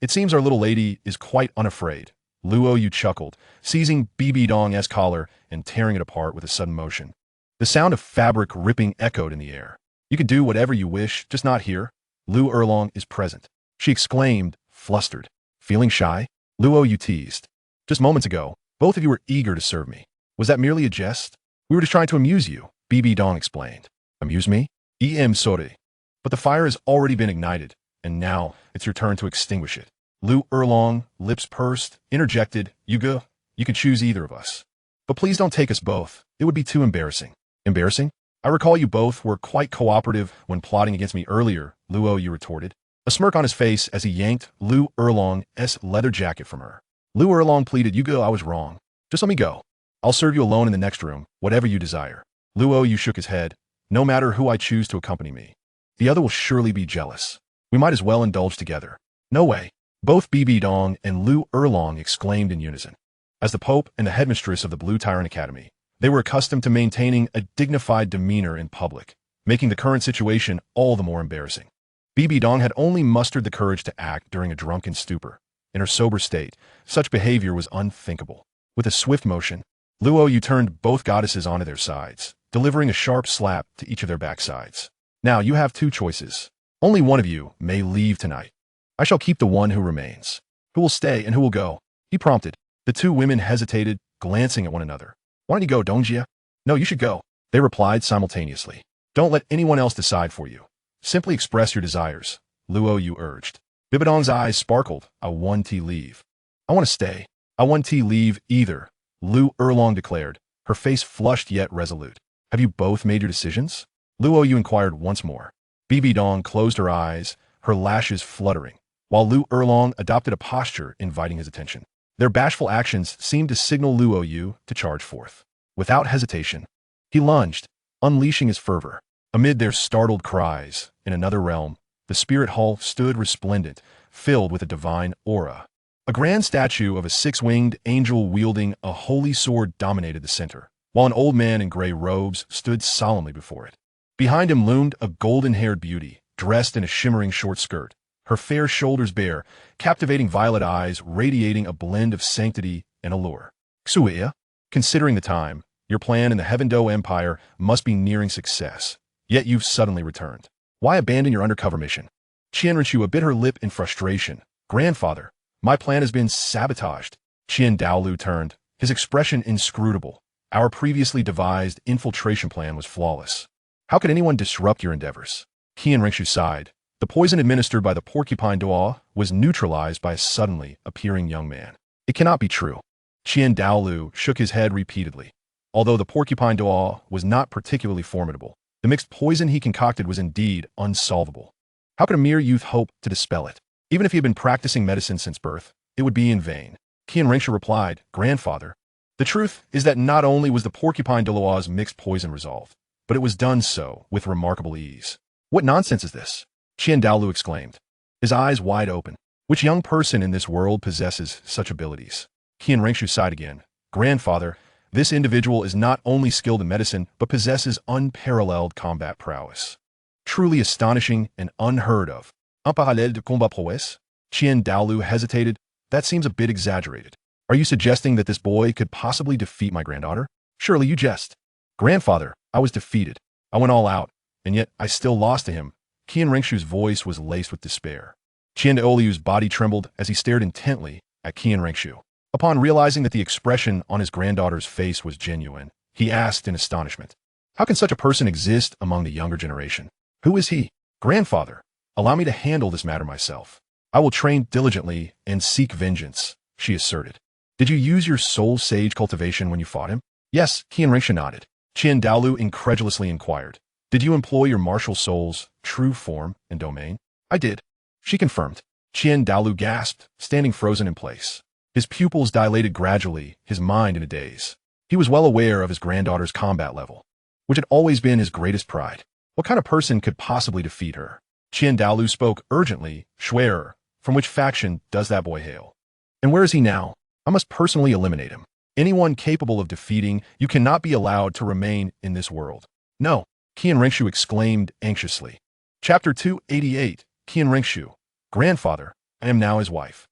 It seems our little lady is quite unafraid. Luo Yu chuckled, seizing Bibi Dong's collar and tearing it apart with a sudden motion. The sound of fabric ripping echoed in the air. You can do whatever you wish, just not here. Luo Yu is present. She exclaimed, flustered. Feeling shy? Luo Yu teased. Just moments ago, both of you were eager to serve me. Was that merely a jest? We were just trying to amuse you, Bibi Dong explained. Amuse me? Sorry. But the fire has already been ignited, and now it's your turn to extinguish it. Luo Yu, lips pursed, interjected, you can choose either of us. But please don't take us both. It would be too embarrassing. Embarrassing? I recall you both were quite cooperative when plotting against me earlier, Luo Yu retorted, a smirk on his face as he yanked Luo Yu's leather jacket from her. Luo Yu pleaded, I was wrong. Just let me go. I'll serve you alone in the next room, whatever you desire. Luo Yu shook his head. No matter who I choose to accompany me, the other will surely be jealous. We might as well indulge together. No way. Both Bibi Dong and Luo Yu exclaimed in unison. As the Pope and the headmistress of the Blue Tyrant Academy, they were accustomed to maintaining a dignified demeanor in public, making the current situation all the more embarrassing. Bibi Dong had only mustered the courage to act during a drunken stupor. In her sober state, such behavior was unthinkable. With a swift motion, Luo Yu turned both goddesses onto their sides, delivering a sharp slap to each of their backsides. Now you have two choices. Only one of you may leave tonight. I shall keep the one who remains. Who will stay and who will go? He prompted. The two women hesitated, glancing at one another. Why don't you go, Dongjia? No, you should go. They replied simultaneously. Don't let anyone else decide for you. Simply express your desires, Luo Yu urged. Bibi Dong's eyes sparkled. I want to leave. I want to stay. I want to leave either, Luo Yu declared, her face flushed yet resolute. Have you both made your decisions? Luo Yu inquired once more. Bibi Dong closed her eyes, her lashes fluttering, while Luo Yu adopted a posture inviting his attention. Their bashful actions seemed to signal Luo Yu to charge forth. Without hesitation, he lunged, unleashing his fervor. Amid their startled cries, in another realm, the spirit hall stood resplendent, filled with a divine aura. A grand statue of a six-winged angel wielding a holy sword dominated the center, while an old man in gray robes stood solemnly before it. Behind him loomed a golden-haired beauty, dressed in a shimmering short skirt, her fair shoulders bare, captivating violet eyes radiating a blend of sanctity and allure. Xuya, considering the time, your plan in the Heaven Do Empire must be nearing success, yet you've suddenly returned. Why abandon your undercover mission? Qianrenchu bit her lip in frustration. Grandfather, my plan has been sabotaged. Qian Daolu turned, his expression inscrutable. Our previously devised infiltration plan was flawless. How could anyone disrupt your endeavors? Qianrenchu sighed. The poison administered by the porcupine Duo was neutralized by a suddenly appearing young man. It cannot be true. Qian Daolu shook his head repeatedly. Although the porcupine Duo was not particularly formidable, the mixed poison he concocted was indeed unsolvable. How could a mere youth hope to dispel it? Even if he had been practicing medicine since birth, it would be in vain. Qianrenchu replied, Grandfather, the truth is that not only was the porcupine Duo's mixed poison resolved, but it was done so with remarkable ease. What nonsense is this? Qian Daolu exclaimed, his eyes wide open. Which young person in this world possesses such abilities? Qianrenchu sighed again. Grandfather, this individual is not only skilled in medicine, but possesses unparalleled combat prowess. Truly astonishing and unheard of. Un parallèle de combat prouesse? Qian Daolu hesitated. That seems a bit exaggerated. Are you suggesting that this boy could possibly defeat my granddaughter? Surely you jest. Grandfather, I was defeated. I went all out, and yet I still lost to him. Qianrenchu's voice was laced with despair. Qian Daolu's body trembled as he stared intently at Qianrenchu. Upon realizing that the expression on his granddaughter's face was genuine, he asked in astonishment, how can such a person exist among the younger generation? Who is he? Grandfather, allow me to handle this matter myself. I will train diligently and seek vengeance, she asserted. Did you use your soul sage cultivation when you fought him? Yes, Qianrenchu nodded. Qian Daolu incredulously inquired, did you employ your martial soul's true form and domain? I did. She confirmed. Qian Daolu gasped, standing frozen in place. His pupils dilated gradually, his mind in a daze. He was well aware of his granddaughter's combat level, which had always been his greatest pride. What kind of person could possibly defeat her? Qian Daolu spoke urgently. Schwerer, from which faction does that boy hail? And where is he now? I must personally eliminate him. Anyone capable of defeating you cannot be allowed to remain in this world. No, Qianrenchu exclaimed anxiously. Chapter 288, Qianrenchu. Grandfather, I am now his wife.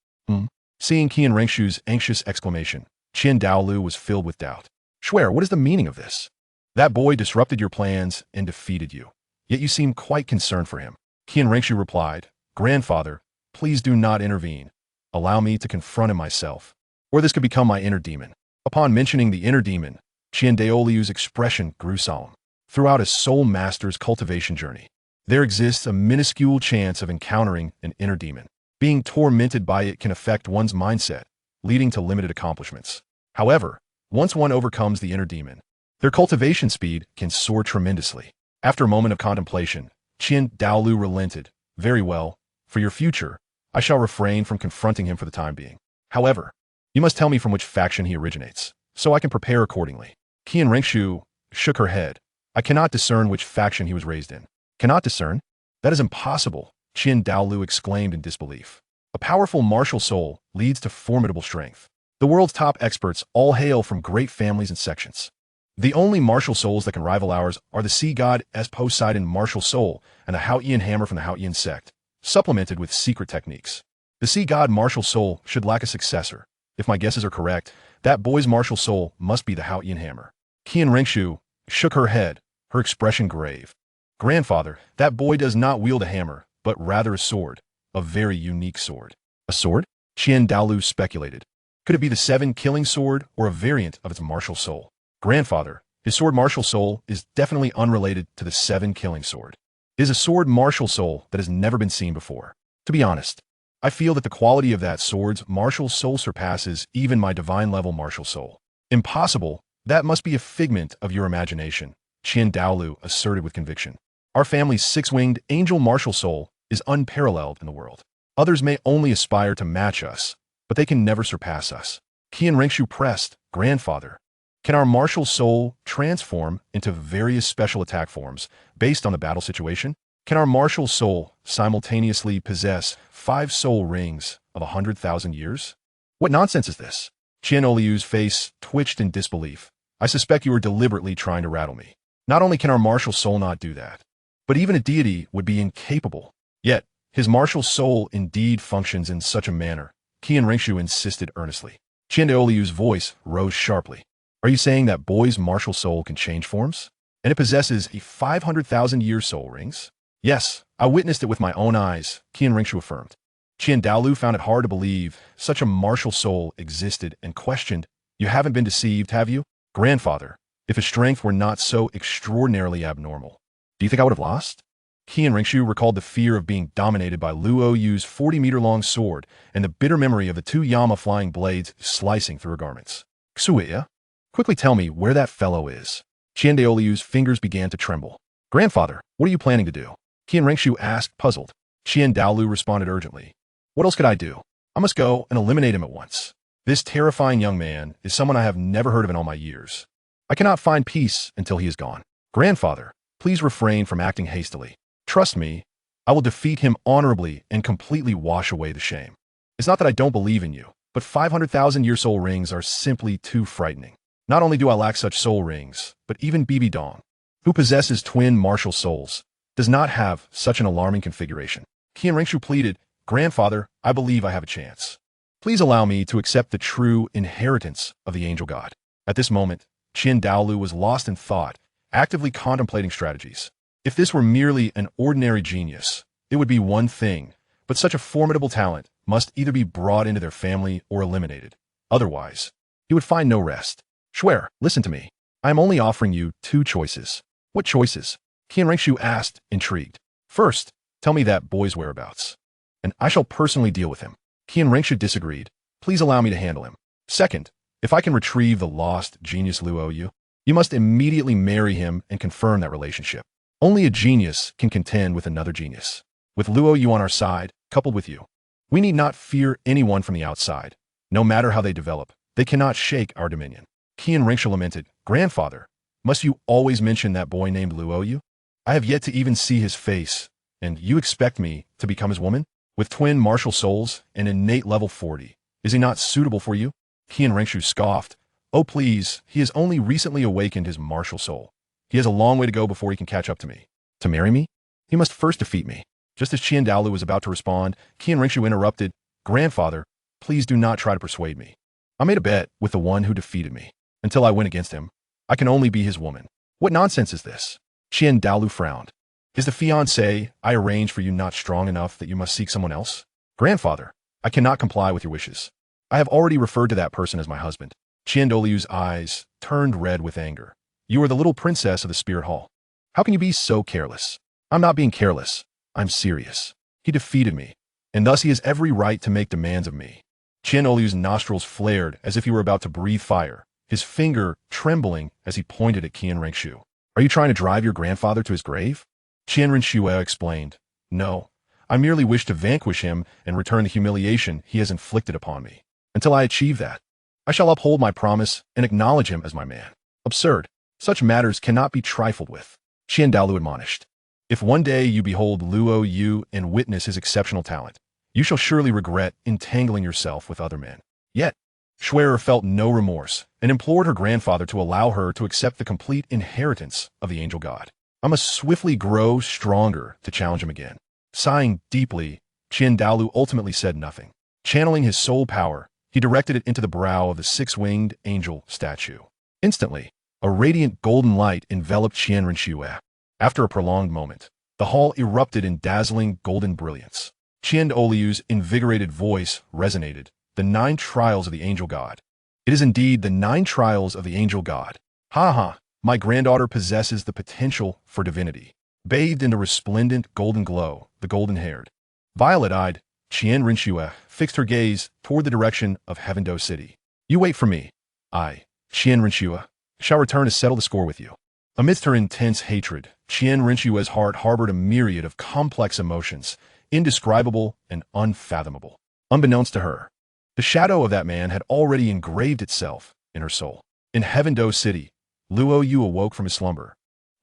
Seeing Qianrenchu's anxious exclamation, Qian Daolu was filled with doubt. Schwer, what is the meaning of this? That boy disrupted your plans and defeated you, yet you seem quite concerned for him. Qianrenchu replied, Grandfather, please do not intervene. Allow me to confront him myself, or this could become my inner demon. Upon mentioning the inner demon, Qian Daolu's expression grew solemn. Throughout a soul master's cultivation journey, there exists a minuscule chance of encountering an inner demon. Being tormented by it can affect one's mindset, leading to limited accomplishments. However, once one overcomes the inner demon, their cultivation speed can soar tremendously. After a moment of contemplation, Qian Daolu relented. Very well, for your future, I shall refrain from confronting him for the time being. However, you must tell me from which faction he originates, so I can prepare accordingly. Qianrenchu shook her head. I cannot discern which faction he was raised in. Cannot discern? That is impossible, Qian Daolu exclaimed in disbelief. A powerful martial soul leads to formidable strength. The world's top experts all hail from great families and sections. The only martial souls that can rival ours are the sea god as Poseidon martial soul and the Haotian hammer from the Haotian sect, supplemented with secret techniques. The sea god martial soul should lack a successor. If my guesses are correct, that boy's martial soul must be the Haotian hammer. Qian Rengshu shook her head, her expression grave. Grandfather, that boy does not wield a hammer, but rather a sword. A very unique sword. A sword? Qian Douluo speculated. Could it be the 7 killing sword or a variant of its martial soul? Grandfather, his sword martial soul is definitely unrelated to the 7 killing sword. It is a sword martial soul that has never been seen before. To be honest, I feel that the quality of that sword's martial soul surpasses even my divine level martial soul. Impossible. That must be a figment of your imagination, Qian Douluo asserted with conviction. Our family's 6-winged angel martial soul is unparalleled in the world. Others may only aspire to match us, but they can never surpass us. Qian Rengshu pressed, Grandfather, can our martial soul transform into various special attack forms based on the battle situation? Can our martial soul simultaneously possess 5 soul rings of 100,000 years? What nonsense is this? Qian Oliu's face twitched in disbelief. I suspect you are deliberately trying to rattle me. Not only can our martial soul not do that, but even a deity would be incapable. Yet, his martial soul indeed functions in such a manner, Qian Rengshu insisted earnestly. Qian Oliu's voice rose sharply. Are you saying that boy's martial soul can change forms? And it possesses a 500,000-year soul rings? Yes, I witnessed it with my own eyes, Qian Rengshu affirmed. Qian Douluo found it hard to believe such a martial soul existed and questioned, You haven't been deceived, have you? Grandfather, if his strength were not so extraordinarily abnormal, do you think I would have lost? Qian Rengshu recalled the fear of being dominated by Luo Yu's 40-meter-long sword and the bitter memory of the 2 Yama flying blades slicing through her garments. Xuya, quickly tell me where that fellow is. Qian Daoliu's fingers began to tremble. Grandfather, what are you planning to do? Qian Rengshu asked, puzzled. Qian Douluo responded urgently. What else could I do? I must go and eliminate him at once. This terrifying young man is someone I have never heard of in all my years. I cannot find peace until he is gone. Grandfather, please refrain from acting hastily. Trust me, I will defeat him honorably and completely wash away the shame. It's not that I don't believe in you, but 500,000-year soul rings are simply too frightening. Not only do I lack such soul rings, but even Bibi Dong, who possesses twin martial souls, does not have such an alarming configuration. Qian Rengshu pleaded, Grandfather, I believe I have a chance. Please allow me to accept the true inheritance of the angel god. At this moment, Qian Douluo was lost in thought, actively contemplating strategies. If this were merely an ordinary genius, it would be one thing, but such a formidable talent must either be brought into their family or eliminated. Otherwise, he would find no rest. Shuer, listen to me. I am only offering you 2 choices. What choices? Qian Rengshu asked, intrigued. First, tell me that boy's whereabouts, and I shall personally deal with him. Qian Rengshu disagreed. Please allow me to handle him. Second, if I can retrieve the lost genius Luo Yu, you must immediately marry him and confirm that relationship. Only a genius can contend with another genius. With Luo Yu on our side, coupled with you, we need not fear anyone from the outside. No matter how they develop, they cannot shake our dominion. Qian Rengshu lamented, Grandfather, must you always mention that boy named Luo Yu? I have yet to even see his face, and you expect me to become his woman? With twin martial souls and innate level 40, is he not suitable for you? Qian Rengshu scoffed. Oh please, he has only recently awakened his martial soul. He has a long way to go before he can catch up to me. To marry me? He must first defeat me. Just as Qian Douluo was about to respond, Qian Rengshu interrupted, Grandfather, please do not try to persuade me. I made a bet with the one who defeated me. Until I win against him, I can only be his woman. What nonsense is this? Qian Douluo frowned. Is the fiancé I arranged for you not strong enough that you must seek someone else? Grandfather, I cannot comply with your wishes. I have already referred to that person as my husband. Qian Douluo's eyes turned red with anger. You are the little princess of the spirit hall. How can you be so careless? I'm not being careless. I'm serious. He defeated me, and thus he has every right to make demands of me. Qian Douluo's nostrils flared as if he were about to breathe fire, his finger trembling as he pointed at Qian Rengshu. Are you trying to drive your grandfather to his grave? Qian Rengshu explained, No, I merely wish to vanquish him and return the humiliation he has inflicted upon me. Until I achieve that, I shall uphold my promise and acknowledge him as my man. Absurd. Such matters cannot be trifled with. Qian Douluo admonished. If one day you behold Luo Yu and witness his exceptional talent, You shall surely regret entangling yourself with other men. Yet, Schwerer felt no remorse and implored her grandfather to allow her to accept the complete inheritance of the angel god. I must swiftly grow stronger to challenge him again. Sighing deeply, Qian Daolu ultimately said nothing. Channeling his soul power, he directed it into the brow of the six-winged angel statue. Instantly, a radiant golden light enveloped Qian Rinxue. After a prolonged moment, the hall erupted in dazzling golden brilliance. Qian Daolu's invigorated voice resonated. The 9 trials of the angel god. It is indeed the 9 trials of the angel god. Ha ha, my granddaughter possesses the potential for divinity. Bathed in the resplendent golden glow, the golden-haired, violet-eyed, Qian Rinxue fixed her gaze toward the direction of Heavendo City. You wait for me. I, Qian Rinxue, shall return to settle the score with you. Amidst her intense hatred, Qian Rinxue's heart harbored a myriad of complex emotions, indescribable and unfathomable. Unbeknownst to her, the shadow of that man had already engraved itself in her soul. In Heavendo City, Luo Yu awoke from his slumber,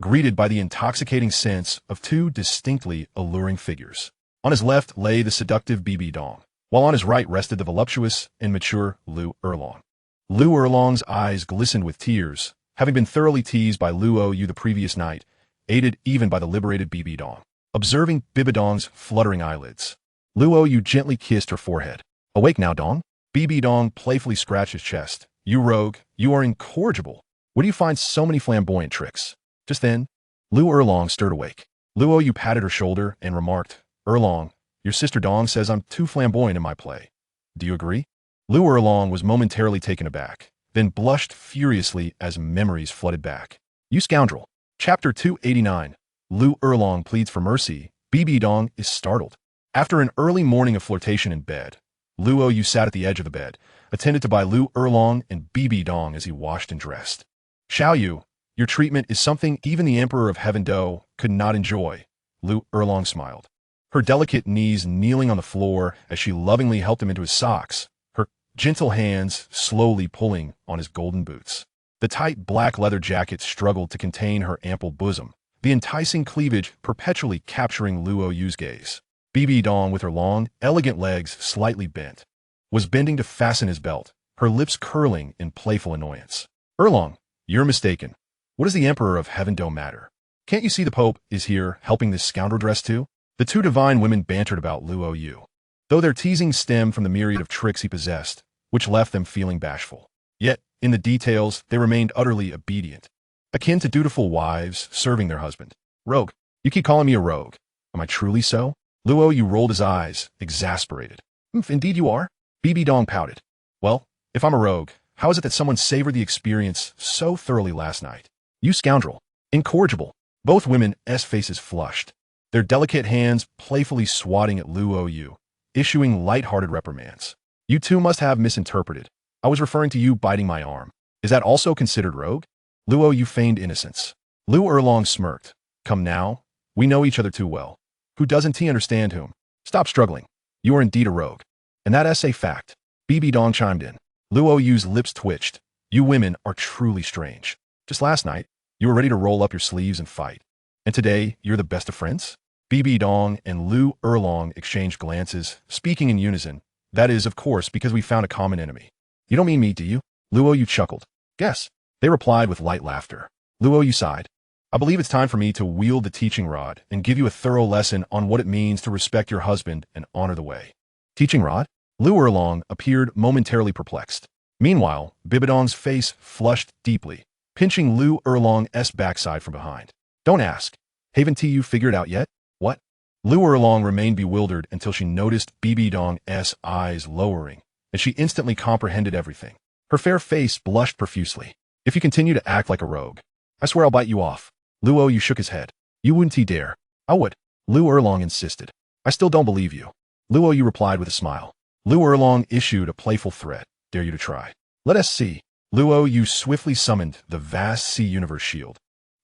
greeted by the intoxicating sense of 2 distinctly alluring figures. On his left lay the seductive Bibi Dong, while on his right rested the voluptuous and mature Lu Erlong. Lu Erlong's eyes glistened with tears, having been thoroughly teased by Luo Yu the previous night, aided even by the liberated Bibi Dong. Observing Bibi Dong's fluttering eyelids, Luo Yu gently kissed her forehead. Awake now, Dong? Bibi Dong playfully scratched his chest. You rogue, you are incorrigible. Where do you find so many flamboyant tricks? Just then, Lu Erlong stirred awake. Luo Yu patted her shoulder and remarked, Erlong, your sister Dong says I'm too flamboyant in my play. Do you agree? Lu Erlong was momentarily taken aback, then blushed furiously as memories flooded back. You scoundrel. Chapter 289. Lu Erlong pleads for mercy. Bibi Dong is startled. After an early morning of flirtation in bed, Luo Yu sat at the edge of the bed, attended to by Lu Erlong and Bibi Dong as he washed and dressed. Xiao Yu, your treatment is something even the Emperor of Heavendo could not enjoy. Lu Erlong smiled, her delicate knees kneeling on the floor as she lovingly helped him into his socks, her gentle hands slowly pulling on his golden boots. The tight black leather jacket struggled to contain her ample bosom, the enticing cleavage perpetually capturing Luo Yu's gaze. Bibi Dong, with her long, elegant legs slightly bent, was bending to fasten his belt, her lips curling in playful annoyance. Erlong, you're mistaken. What does the Emperor of Heavendo matter? Can't you see the Pope is here helping this scoundrel dress too? The 2 divine women bantered about Luo Yu, though their teasing stemmed from the myriad of tricks he possessed, which left them feeling bashful. Yet, in the details, they remained utterly obedient, akin to dutiful wives serving their husband. Rogue, you keep calling me a rogue. Am I truly so? Luo Yu rolled his eyes, exasperated. Indeed you are. Bibi Dong pouted. Well, if I'm a rogue, how is it that someone savored the experience so thoroughly last night? You scoundrel. Incorrigible. Both women's faces flushed, their delicate hands playfully swatting at Luo Yu, issuing light-hearted reprimands. You 2 must have misinterpreted. I was referring to you biting my arm. Is that also considered rogue? Luo Yu feigned innocence. Lu Erlong smirked. Come now. We know each other too well. Who doesn't he understand whom? Stop struggling. You are indeed a rogue. And that's a fact. Bibi Dong chimed in. Luo Yu's lips twitched. You women are truly strange. Just last night, you were ready to roll up your sleeves and fight. And today, you're the best of friends? Bibi Dong and Lu Erlong exchanged glances, speaking in unison. That is, of course, because we found a common enemy. You don't mean me, do you? Luo Yu chuckled. Guess. They replied with light laughter. Luo Yu sighed. I believe it's time for me to wield the teaching rod and give you a thorough lesson on what it means to respect your husband and honor the way. Teaching rod? Lu Erlong appeared momentarily perplexed. Meanwhile, Bibi Dong's face flushed deeply, pinching Lu Erlong's backside from behind. Don't ask. Haven't you figured out yet? What? Lu Erlong remained bewildered until she noticed Bibi Dong's eyes lowering, and she instantly comprehended everything. Her fair face blushed profusely. If you continue to act like a rogue, I swear I'll bite you off. Luo Yu shook his head. You wouldn't dare. I would. Lu Erlong insisted. I still don't believe you. Luo Yu replied with a smile. Lu Erlong issued a playful threat. Dare you to try. Let us see. Luo Yu swiftly summoned the vast sea universe shield,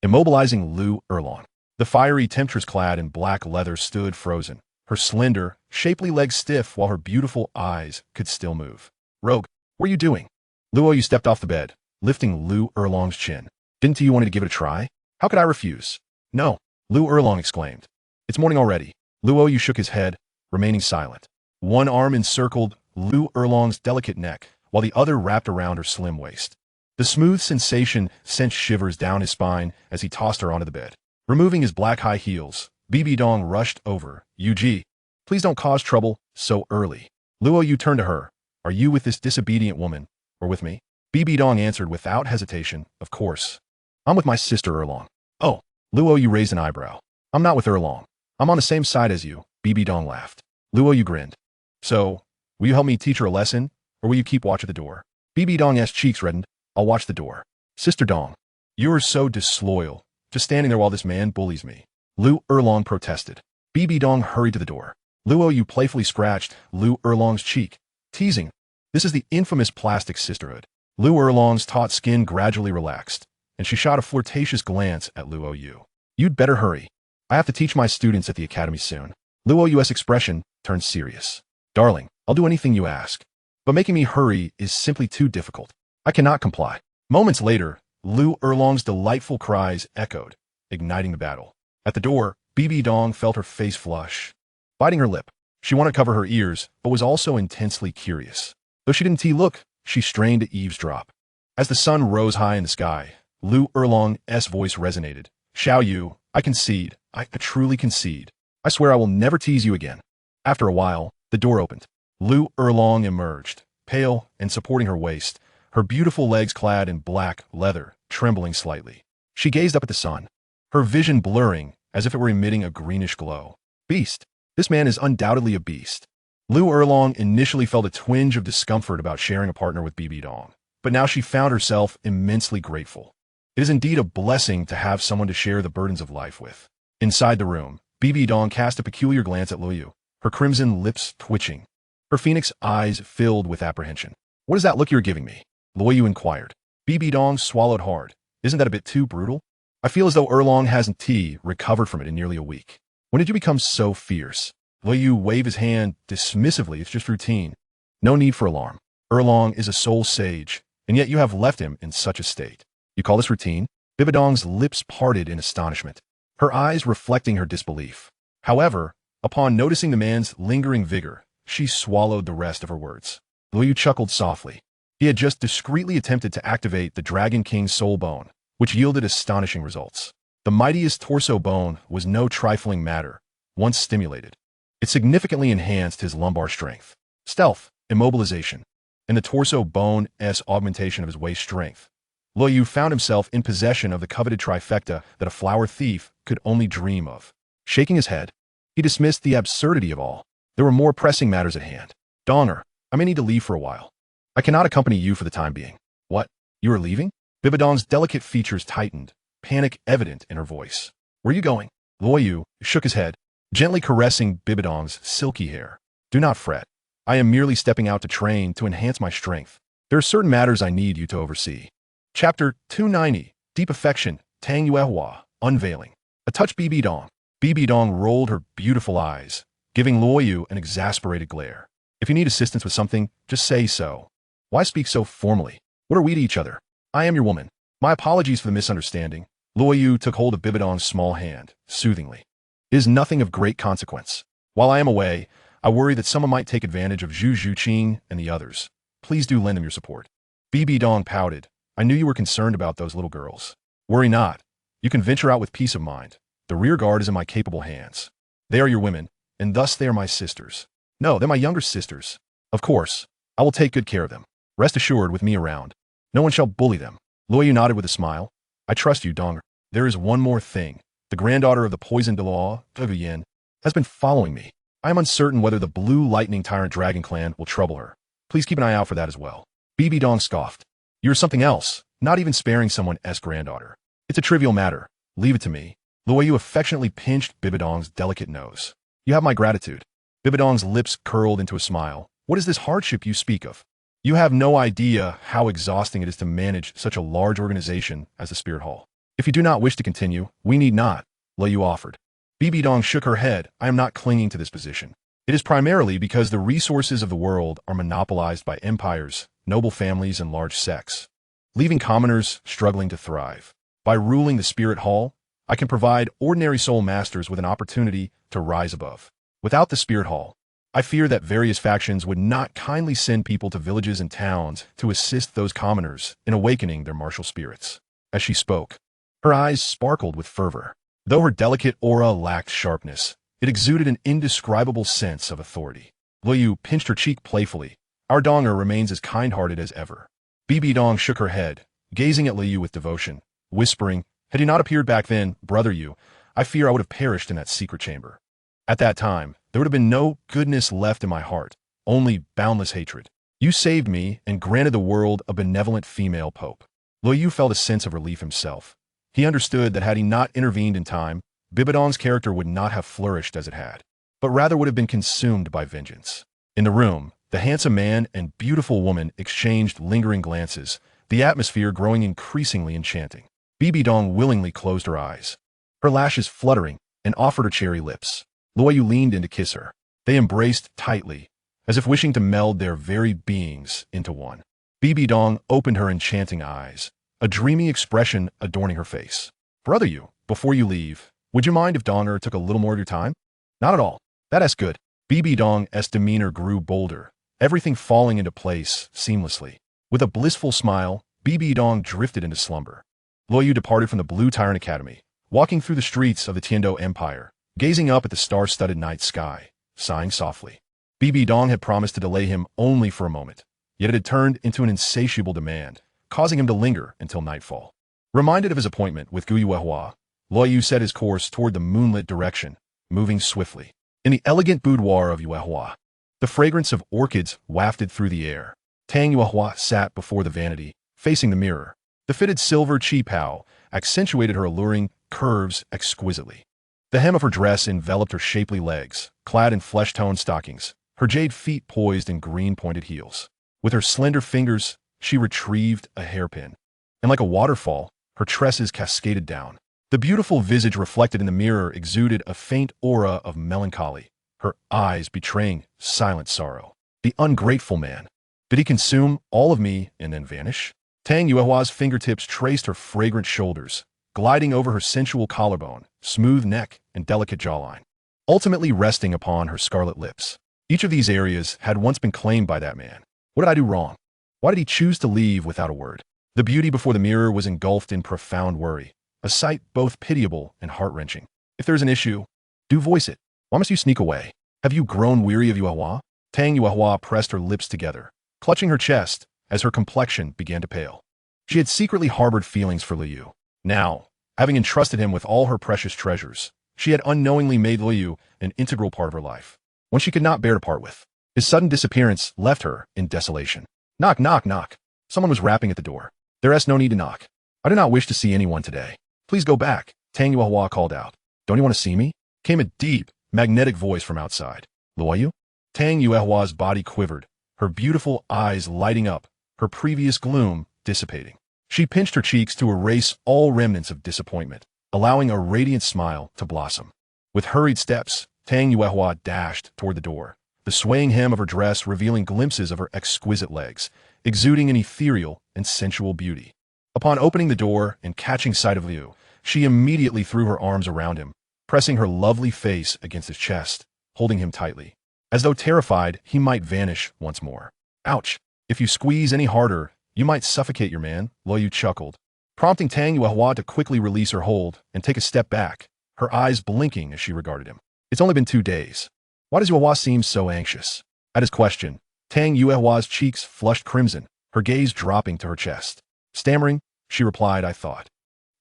immobilizing Lu Erlong. The fiery temptress clad in black leather stood frozen, her slender, shapely legs stiff while her beautiful eyes could still move. Rogue, what are you doing? Luo Yu stepped off the bed, lifting Lu Erlong's chin. Didn't you want to give it a try? How could I refuse? No, Lu Erlong exclaimed. It's morning already. Luo Yu shook his head, remaining silent. One arm encircled Luo Yulong's delicate neck, while the other wrapped around her slim waist. The smooth sensation sent shivers down his spine as he tossed her onto the bed. Removing his black high heels, Bibi Dong rushed over. Yuji, please don't cause trouble so early. Luo Yu turned to her. Are you with this disobedient woman, or with me? Bibi Dong answered without hesitation, of course. I'm with my sister Erlong. Oh, Luo Yu raised an eyebrow. I'm not with Erlong. I'm on the same side as you. Bibi Dong laughed. Luo Yu grinned. So, will you help me teach her a lesson, or will you keep watch at the door? Bibi Dong's cheeks reddened. I'll watch the door. Sister Dong, you are so disloyal, just standing there while this man bullies me. Luo Yulong protested. Bibi Dong hurried to the door. Luo Yu playfully scratched Luo Yulong's cheek, teasing. This is the infamous plastic sisterhood. Luo Yulong's taut skin gradually relaxed, and she shot a flirtatious glance at Luo Yu. You'd better hurry. I have to teach my students at the academy soon. Luo Yu's expression turned serious. Darling, I'll do anything you ask. But making me hurry is simply too difficult. I cannot comply. Moments later, Luo Yulong's delightful cries echoed, igniting the battle. At the door, Bibi Dong felt her face flush. Biting her lip, she wanted to cover her ears, but was also intensely curious. Though she didn't look, she strained to eavesdrop. As the sun rose high in the sky, Luo Yulong's voice resonated. Xiao Yu, I concede. I truly concede. I swear I will never tease you again. After a while, the door opened. Luo Yulong emerged, pale and supporting her waist, her beautiful legs clad in black leather, trembling slightly. She gazed up at the sun, her vision blurring as if it were emitting a greenish glow. Beast. This man is undoubtedly a beast. Luo Yulong initially felt a twinge of discomfort about sharing a partner with Bibi Dong, but now she found herself immensely grateful. It is indeed a blessing to have someone to share the burdens of life with. Inside the room, Bibi Dong cast a peculiar glance at Luo Yu, her crimson lips twitching. Her phoenix eyes filled with apprehension. What is that look you're giving me? Luo Yu inquired. Bibi Dong swallowed hard. Isn't that a bit too brutal? I feel as though Yulong hasn't recovered from it in nearly a week. When did you become so fierce? Luo Yu waved his hand dismissively. It's just routine. No need for alarm. Yulong is a soul sage, and yet you have left him in such a state. You call this routine? Bibi Dong's lips parted in astonishment, her eyes reflecting her disbelief. However, upon noticing the man's lingering vigor, she swallowed the rest of her words. Luo Yu chuckled softly. He had just discreetly attempted to activate the Dragon King's soul bone, which yielded astonishing results. The mightiest torso bone was no trifling matter. Once stimulated, it significantly enhanced his lumbar strength, stealth, immobilization, and the torso bone's augmentation of his waist strength. Luo Yu found himself in possession of the coveted trifecta that a flower thief could only dream of. Shaking his head, he dismissed the absurdity of all. There were more pressing matters at hand. Donger, I may need to leave for a while. I cannot accompany you for the time being. What? You are leaving? Bibi Dong's delicate features tightened, panic evident in her voice. Where are you going? Luo Yu shook his head, gently caressing Bibi Dong's silky hair. Do not fret. I am merely stepping out to train to enhance my strength. There are certain matters I need you to oversee. Chapter 290, Deep Affection, Tang Yuehua, Unveiling. A touch Bibi Dong. Bibi Dong rolled her beautiful eyes, giving Luo Yu an exasperated glare. If you need assistance with something, just say so. Why speak so formally? What are we to each other? I am your woman. My apologies for the misunderstanding. Luo Yu took hold of Bibi Dong's small hand, soothingly. It is nothing of great consequence. While I am away, I worry that someone might take advantage of Zhu Zhuqing and the others. Please do lend them your support. Bibi Dong pouted. I knew you were concerned about those little girls. Worry not. You can venture out with peace of mind. The rear guard is in my capable hands. They are your women, and thus they are my sisters. No, they're my younger sisters. Of course, I will take good care of them. Rest assured, with me around, no one shall bully them. Luo Yu nodded with a smile. I trust you, Donger. There is one more thing. The granddaughter of the poisoned Douluo, Gu Yuena, has been following me. I am uncertain whether the Blue Lightning Tyrant Dragon Clan will trouble her. Please keep an eye out for that as well. Bibi Dong scoffed. You're something else, not even sparing someone's granddaughter. It's a trivial matter. Leave it to me. Luo Yu affectionately pinched Bibi Dong's delicate nose. You have my gratitude. Bibi Dong's lips curled into a smile. What is this hardship you speak of? You have no idea how exhausting it is to manage such a large organization as the Spirit Hall. If you do not wish to continue, we need not, Luo Yu offered. Bibi Dong shook her head. I am not clinging to this position. It is primarily because the resources of the world are monopolized by empires, noble families, and large sects, leaving commoners struggling to thrive. By ruling the Spirit Hall, I can provide ordinary soul masters with an opportunity to rise above. Without the Spirit Hall, I fear that various factions would not kindly send people to villages and towns to assist those commoners in awakening their martial spirits. As she spoke, her eyes sparkled with fervor. Though her delicate aura lacked sharpness, it exuded an indescribable sense of authority. Luo Yu pinched her cheek playfully. Our Donger remains as kind-hearted as ever. Bibi Dong shook her head, gazing at Luo Yu with devotion, whispering, had you not appeared back then, brother Yu, I fear I would have perished in that secret chamber. At that time, there would have been no goodness left in my heart, only boundless hatred. You saved me and granted the world a benevolent female pope. Luo Yu felt a sense of relief himself. He understood that had he not intervened in time, Bibi Dong's character would not have flourished as it had, but rather would have been consumed by vengeance. In the room, the handsome man and beautiful woman exchanged lingering glances, the atmosphere growing increasingly enchanting. Bibi Dong willingly closed her eyes, her lashes fluttering, and offered her cherry lips. Luo Yu leaned in to kiss her. They embraced tightly, as if wishing to meld their very beings into one. Bibi Dong opened her enchanting eyes, a dreamy expression adorning her face. Brother Yu, before you leave, would you mind if Donger took a little more of your time? Not at all. That's good. Bibi Dong's demeanor grew bolder, everything falling into place seamlessly. With a blissful smile, Bibi Dong drifted into slumber. Luo Yu departed from the Blue Tyrant Academy, walking through the streets of the Tiando Empire, gazing up at the star-studded night sky, sighing softly. Bibi Dong had promised to delay him only for a moment, yet it had turned into an insatiable demand, causing him to linger until nightfall. Reminded of his appointment with Gu Yuena, Luo Yu set his course toward the moonlit direction, moving swiftly. In the elegant boudoir of Yuehua, the fragrance of orchids wafted through the air. Tang Yuehua sat before the vanity, facing the mirror. The fitted silver chi-pao accentuated her alluring curves exquisitely. The hem of her dress enveloped her shapely legs, clad in flesh-toned stockings, her jade feet poised in green-pointed heels. With her slender fingers, she retrieved a hairpin, and like a waterfall, her tresses cascaded down. The beautiful visage reflected in the mirror exuded a faint aura of melancholy, her eyes betraying silent sorrow. The ungrateful man. Did he consume all of me and then vanish? Tang Yuehua's fingertips traced her fragrant shoulders, gliding over her sensual collarbone, smooth neck, and delicate jawline, ultimately resting upon her scarlet lips. Each of these areas had once been claimed by that man. What did I do wrong? Why did he choose to leave without a word? The beauty before the mirror was engulfed in profound worry, a sight both pitiable and heart-wrenching. If there's an issue, do voice it. Why must you sneak away? Have you grown weary of Yuehua? Tang Yuehua pressed her lips together, clutching her chest as her complexion began to pale. She had secretly harbored feelings for Luo Yu. Now, having entrusted him with all her precious treasures, she had unknowingly made Luo Yu an integral part of her life, one she could not bear to part with. His sudden disappearance left her in desolation. Knock, knock, knock. Someone was rapping at the door. There is no need to knock. I do not wish to see anyone today. Please go back, Tang Yuehua called out. Don't you want to see me? Came a deep, magnetic voice from outside. Luo Yu? Tang Yuehua's body quivered, her beautiful eyes lighting up, her previous gloom dissipating. She pinched her cheeks to erase all remnants of disappointment, allowing a radiant smile to blossom. With hurried steps, Tang Yuehua dashed toward the door, the swaying hem of her dress revealing glimpses of her exquisite legs, exuding an ethereal and sensual beauty. Upon opening the door and catching sight of Liu, she immediately threw her arms around him, pressing her lovely face against his chest, holding him tightly, as though terrified he might vanish once more. Ouch! If you squeeze any harder, you might suffocate your man, Luo Yu chuckled, prompting Tang Yuehua to quickly release her hold and take a step back, her eyes blinking as she regarded him. It's only been 2 days. Why does Yuehua seem so anxious? At his question, Tang Yuehua's cheeks flushed crimson, her gaze dropping to her chest. Stammering, she replied, I thought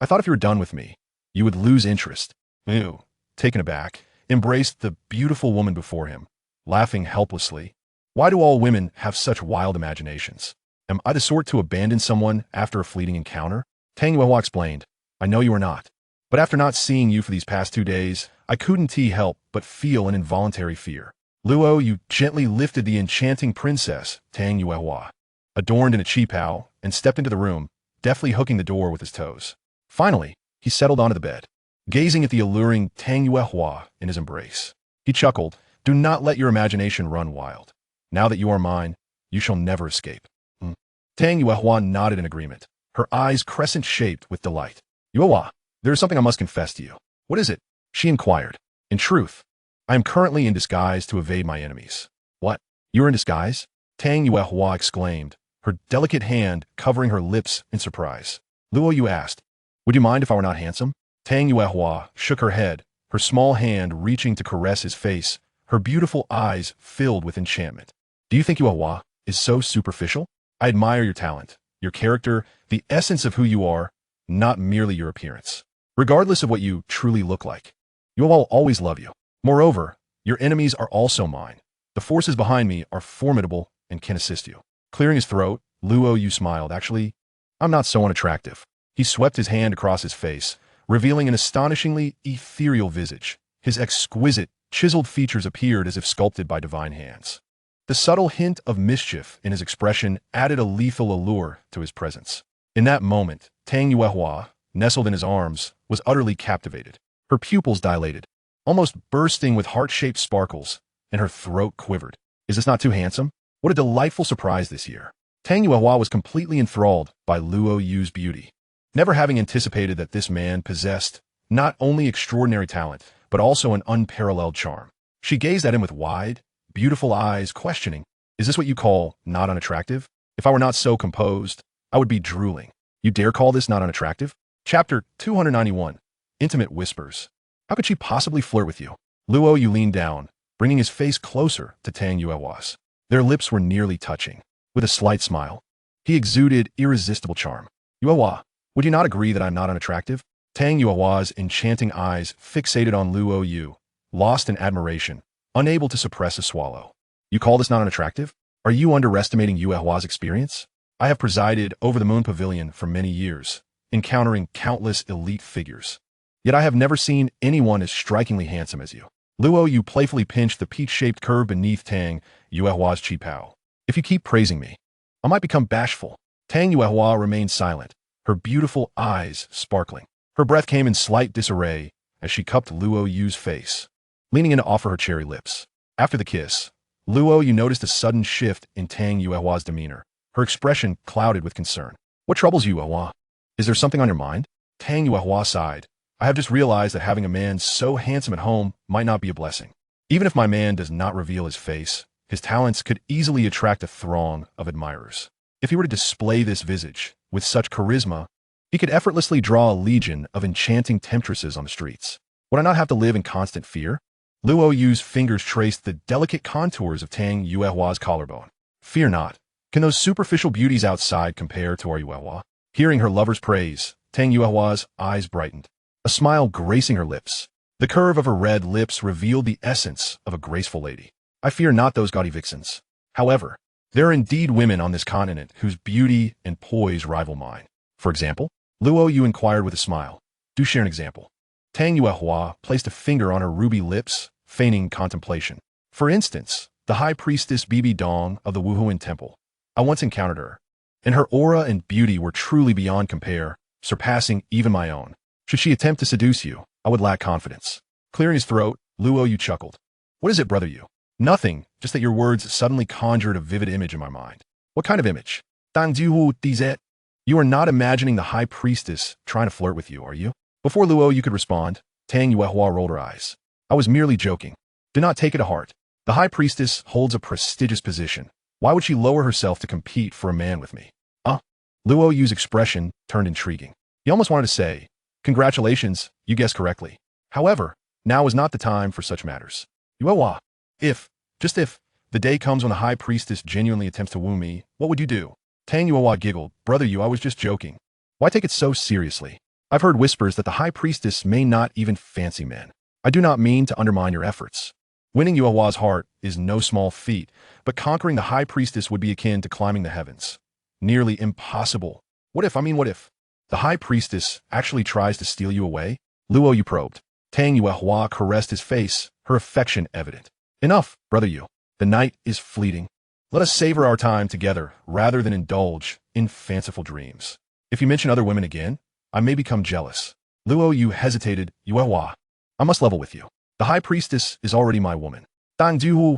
if you were done with me, you would lose interest. Liu, taken aback, embraced the beautiful woman before him, laughing helplessly. Why do all women have such wild imaginations? Am I the sort to abandon someone after a fleeting encounter? Tang Yuehua explained, I know you are not. But after not seeing you for these past 2 days, I couldn't help but feel an involuntary fear. Luo Yu gently lifted the enchanting princess, Tang Yuehua, adorned in a chi-pao, and stepped into the room, deftly hooking the door with his toes. Finally, he settled onto the bed, gazing at the alluring Tang Yuehua in his embrace. He chuckled, do not let your imagination run wild. Now that you are mine, you shall never escape. Tang Yuehua nodded in agreement, her eyes crescent-shaped with delight. Yuehua, there is something I must confess to you. What is it? She inquired. In truth, I am currently in disguise to evade my enemies. What? You are in disguise? Tang Yuehua exclaimed, her delicate hand covering her lips in surprise. Luo Yu asked, would you mind if I were not handsome? Tang Yuehua shook her head, her small hand reaching to caress his face, her beautiful eyes filled with enchantment. Do you think Yuehua is so superficial? I admire your talent, your character, the essence of who you are, not merely your appearance. Regardless of what you truly look like, Yuehua will always love you. Moreover, your enemies are also mine. The forces behind me are formidable and can assist you. Clearing his throat, Luo Yu smiled. Actually, I'm not so unattractive. He swept his hand across his face, revealing an astonishingly ethereal visage. His exquisite, chiseled features appeared as if sculpted by divine hands. The subtle hint of mischief in his expression added a lethal allure to his presence. In that moment, Tang Yuehua, nestled in his arms, was utterly captivated. Her pupils dilated, almost bursting with heart-shaped sparkles, and her throat quivered. Is this not too handsome? What a delightful surprise this year. Tang Yuehua was completely enthralled by Luo Yu's beauty, never having anticipated that this man possessed not only extraordinary talent, but also an unparalleled charm. She gazed at him with wide, beautiful eyes, questioning, is this what you call not unattractive? If I were not so composed, I would be drooling. You dare call this not unattractive? Chapter 291. Intimate Whispers. How could she possibly flirt with you? Luo Yu leaned down, bringing his face closer to Tang Yuehua's. Their lips were nearly touching. With a slight smile, he exuded irresistible charm. Yuehua, would you not agree that I'm not unattractive? Tang Yuehua's enchanting eyes fixated on Luo Yu, lost in admiration, unable to suppress a swallow. You call this not unattractive? Are you underestimating Yuehua's experience? I have presided over the Moon Pavilion for many years, encountering countless elite figures. Yet I have never seen anyone as strikingly handsome as you. Luo Yu playfully pinched the peach-shaped curve beneath Tang Yuehua's qipao. If you keep praising me, I might become bashful. Tang Yuehua remained silent, her beautiful eyes sparkling. Her breath came in slight disarray as she cupped Luo Yu's face, leaning in to offer her cherry lips. After the kiss, Luo Yu noticed a sudden shift in Tang Yuehua's demeanor, her expression clouded with concern. What troubles you, Yuehua? Is there something on your mind? Tang Yuehua sighed. I have just realized that having a man so handsome at home might not be a blessing. Even if my man does not reveal his face, his talents could easily attract a throng of admirers. If he were to display this visage with such charisma, he could effortlessly draw a legion of enchanting temptresses on the streets. Would I not have to live in constant fear? Luo Yu's fingers traced the delicate contours of Tang Yuehua's collarbone. Fear not. Can those superficial beauties outside compare to our Yuehua? Hearing her lover's praise, Tang Yuehua's eyes brightened, a smile gracing her lips. The curve of her red lips revealed the essence of a graceful lady. I fear not those gaudy vixens. However, there are indeed women on this continent whose beauty and poise rival mine. For example, Luo Yu inquired with a smile. Do share an example. Tang Yuehua placed a finger on her ruby lips, feigning contemplation. For instance, the high priestess Bibi Dong of the Wuhuan Temple. I once encountered her, and her aura and beauty were truly beyond compare, surpassing even my own. Should she attempt to seduce you, I would lack confidence. Clearing his throat, Luo Yu chuckled. What is it, brother Yu? Nothing, just that your words suddenly conjured a vivid image in my mind. What kind of image? Tang Jihu Dizet. You are not imagining the high priestess trying to flirt with you, are you? Before Luo Yu could respond, Tang Yuehua rolled her eyes. I was merely joking. Do not take it to heart. The high priestess holds a prestigious position. Why would she lower herself to compete for a man with me? Luo Yu's expression turned intriguing. He almost wanted to say, congratulations, you guessed correctly. However, now is not the time for such matters. Yuehua, just if, the day comes when the high priestess genuinely attempts to woo me, what would you do? Tang Yuehua giggled. Brother Yu, I was just joking. Why take it so seriously? I've heard whispers that the high priestess may not even fancy men. I do not mean to undermine your efforts. Winning Yuehua's heart is no small feat, but conquering the high priestess would be akin to climbing the heavens. Nearly impossible. What if the high priestess actually tries to steal you away? Luo Yu probed. Tang Yuehua caressed his face, her affection evident. Enough, brother Yu. The night is fleeting. Let us savor our time together rather than indulge in fanciful dreams. If you mention other women again, I may become jealous. Luo Yu hesitated. Yuehua, I must level with you. The high priestess is already my woman. Luo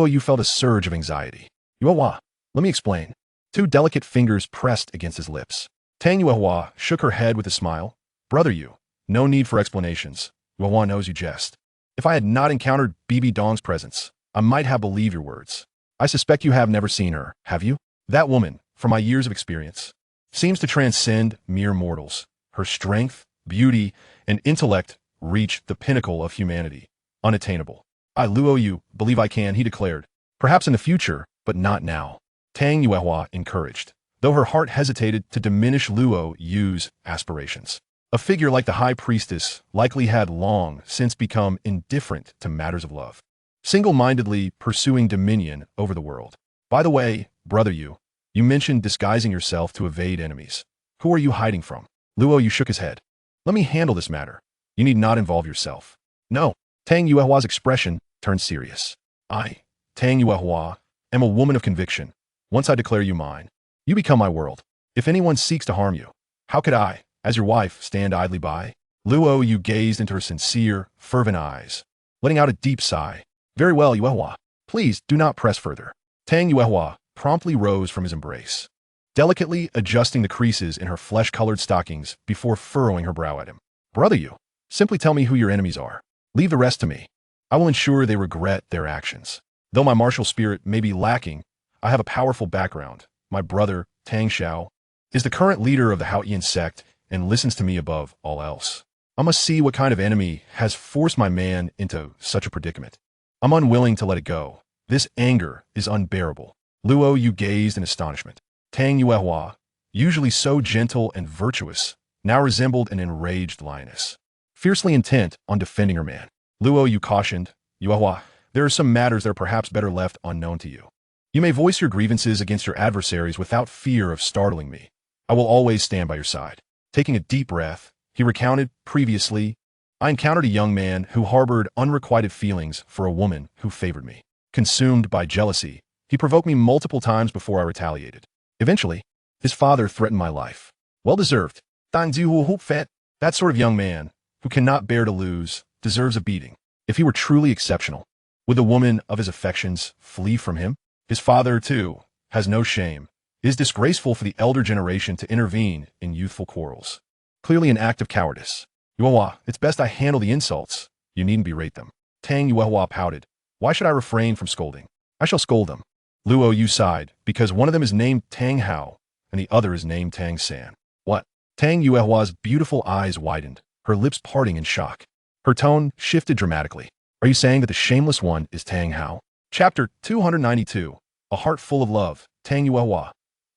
Yu felt a surge of anxiety. Yuehua, let me explain. Two delicate fingers pressed against his lips. Tang Yuehua shook her head with a smile. Brother Yu, no need for explanations. Yuehua knows you jest. If I had not encountered Bibi Dong's presence, I might have believed your words. I suspect you have never seen her, have you? That woman, from my years of experience, seems to transcend mere mortals. Her strength, beauty, and intellect reach the pinnacle of humanity, unattainable. I, Luo Yu, believe I can, he declared. Perhaps in the future, but not now. Tang Yuehua encouraged, though her heart hesitated to diminish Luo Yu's aspirations. A figure like the High Priestess likely had long since become indifferent to matters of love, single-mindedly pursuing dominion over the world. By the way, brother Yu, you mentioned disguising yourself to evade enemies. Who are you hiding from? Luo Yu shook his head. Let me handle this matter. You need not involve yourself. No. Tang Yuehua's expression turned serious. I, Tang Yuehua, am a woman of conviction. Once I declare you mine, you become my world. If anyone seeks to harm you, how could I, as your wife, stand idly by? Luo Yu gazed into her sincere, fervent eyes, letting out a deep sigh. Very well, Yuehua. Please do not press further. Tang Yuehua promptly rose from his embrace, delicately adjusting the creases in her flesh-colored stockings before furrowing her brow at him. Brother Yu, simply tell me who your enemies are. Leave the rest to me. I will ensure they regret their actions. Though my martial spirit may be lacking, I have a powerful background. My brother, Tang Hao, is the current leader of the Haotian sect and listens to me above all else. I must see what kind of enemy has forced my man into such a predicament. I'm unwilling to let it go. This anger is unbearable. Luo Yu gazed in astonishment. Tang Yuehua, usually so gentle and virtuous, now resembled an enraged lioness, fiercely intent on defending her man. Luo Yu cautioned, Yuehua, there are some matters that are perhaps better left unknown to you. You may voice your grievances against your adversaries without fear of startling me. I will always stand by your side. Taking a deep breath, he recounted, previously, I encountered a young man who harbored unrequited feelings for a woman who favored me. Consumed by jealousy, he provoked me multiple times before I retaliated. Eventually, his father threatened my life. Well-deserved. That sort of young man, who cannot bear to lose, deserves a beating. If he were truly exceptional, would the woman of his affections flee from him? His father, too, has no shame. It is disgraceful for the elder generation to intervene in youthful quarrels. Clearly an act of cowardice. Yuehua, it's best I handle the insults. You needn't berate them. Tang Yuehua pouted. Why should I refrain from scolding? I shall scold them. Luo Yu sighed, because one of them is named Tang Hao, and the other is named Tang San. What? Tang Yuehua's beautiful eyes widened, her lips parting in shock. Her tone shifted dramatically. Are you saying that the shameless one is Tang Hao? Chapter 292. A Heart Full of Love. Tang Yuehua.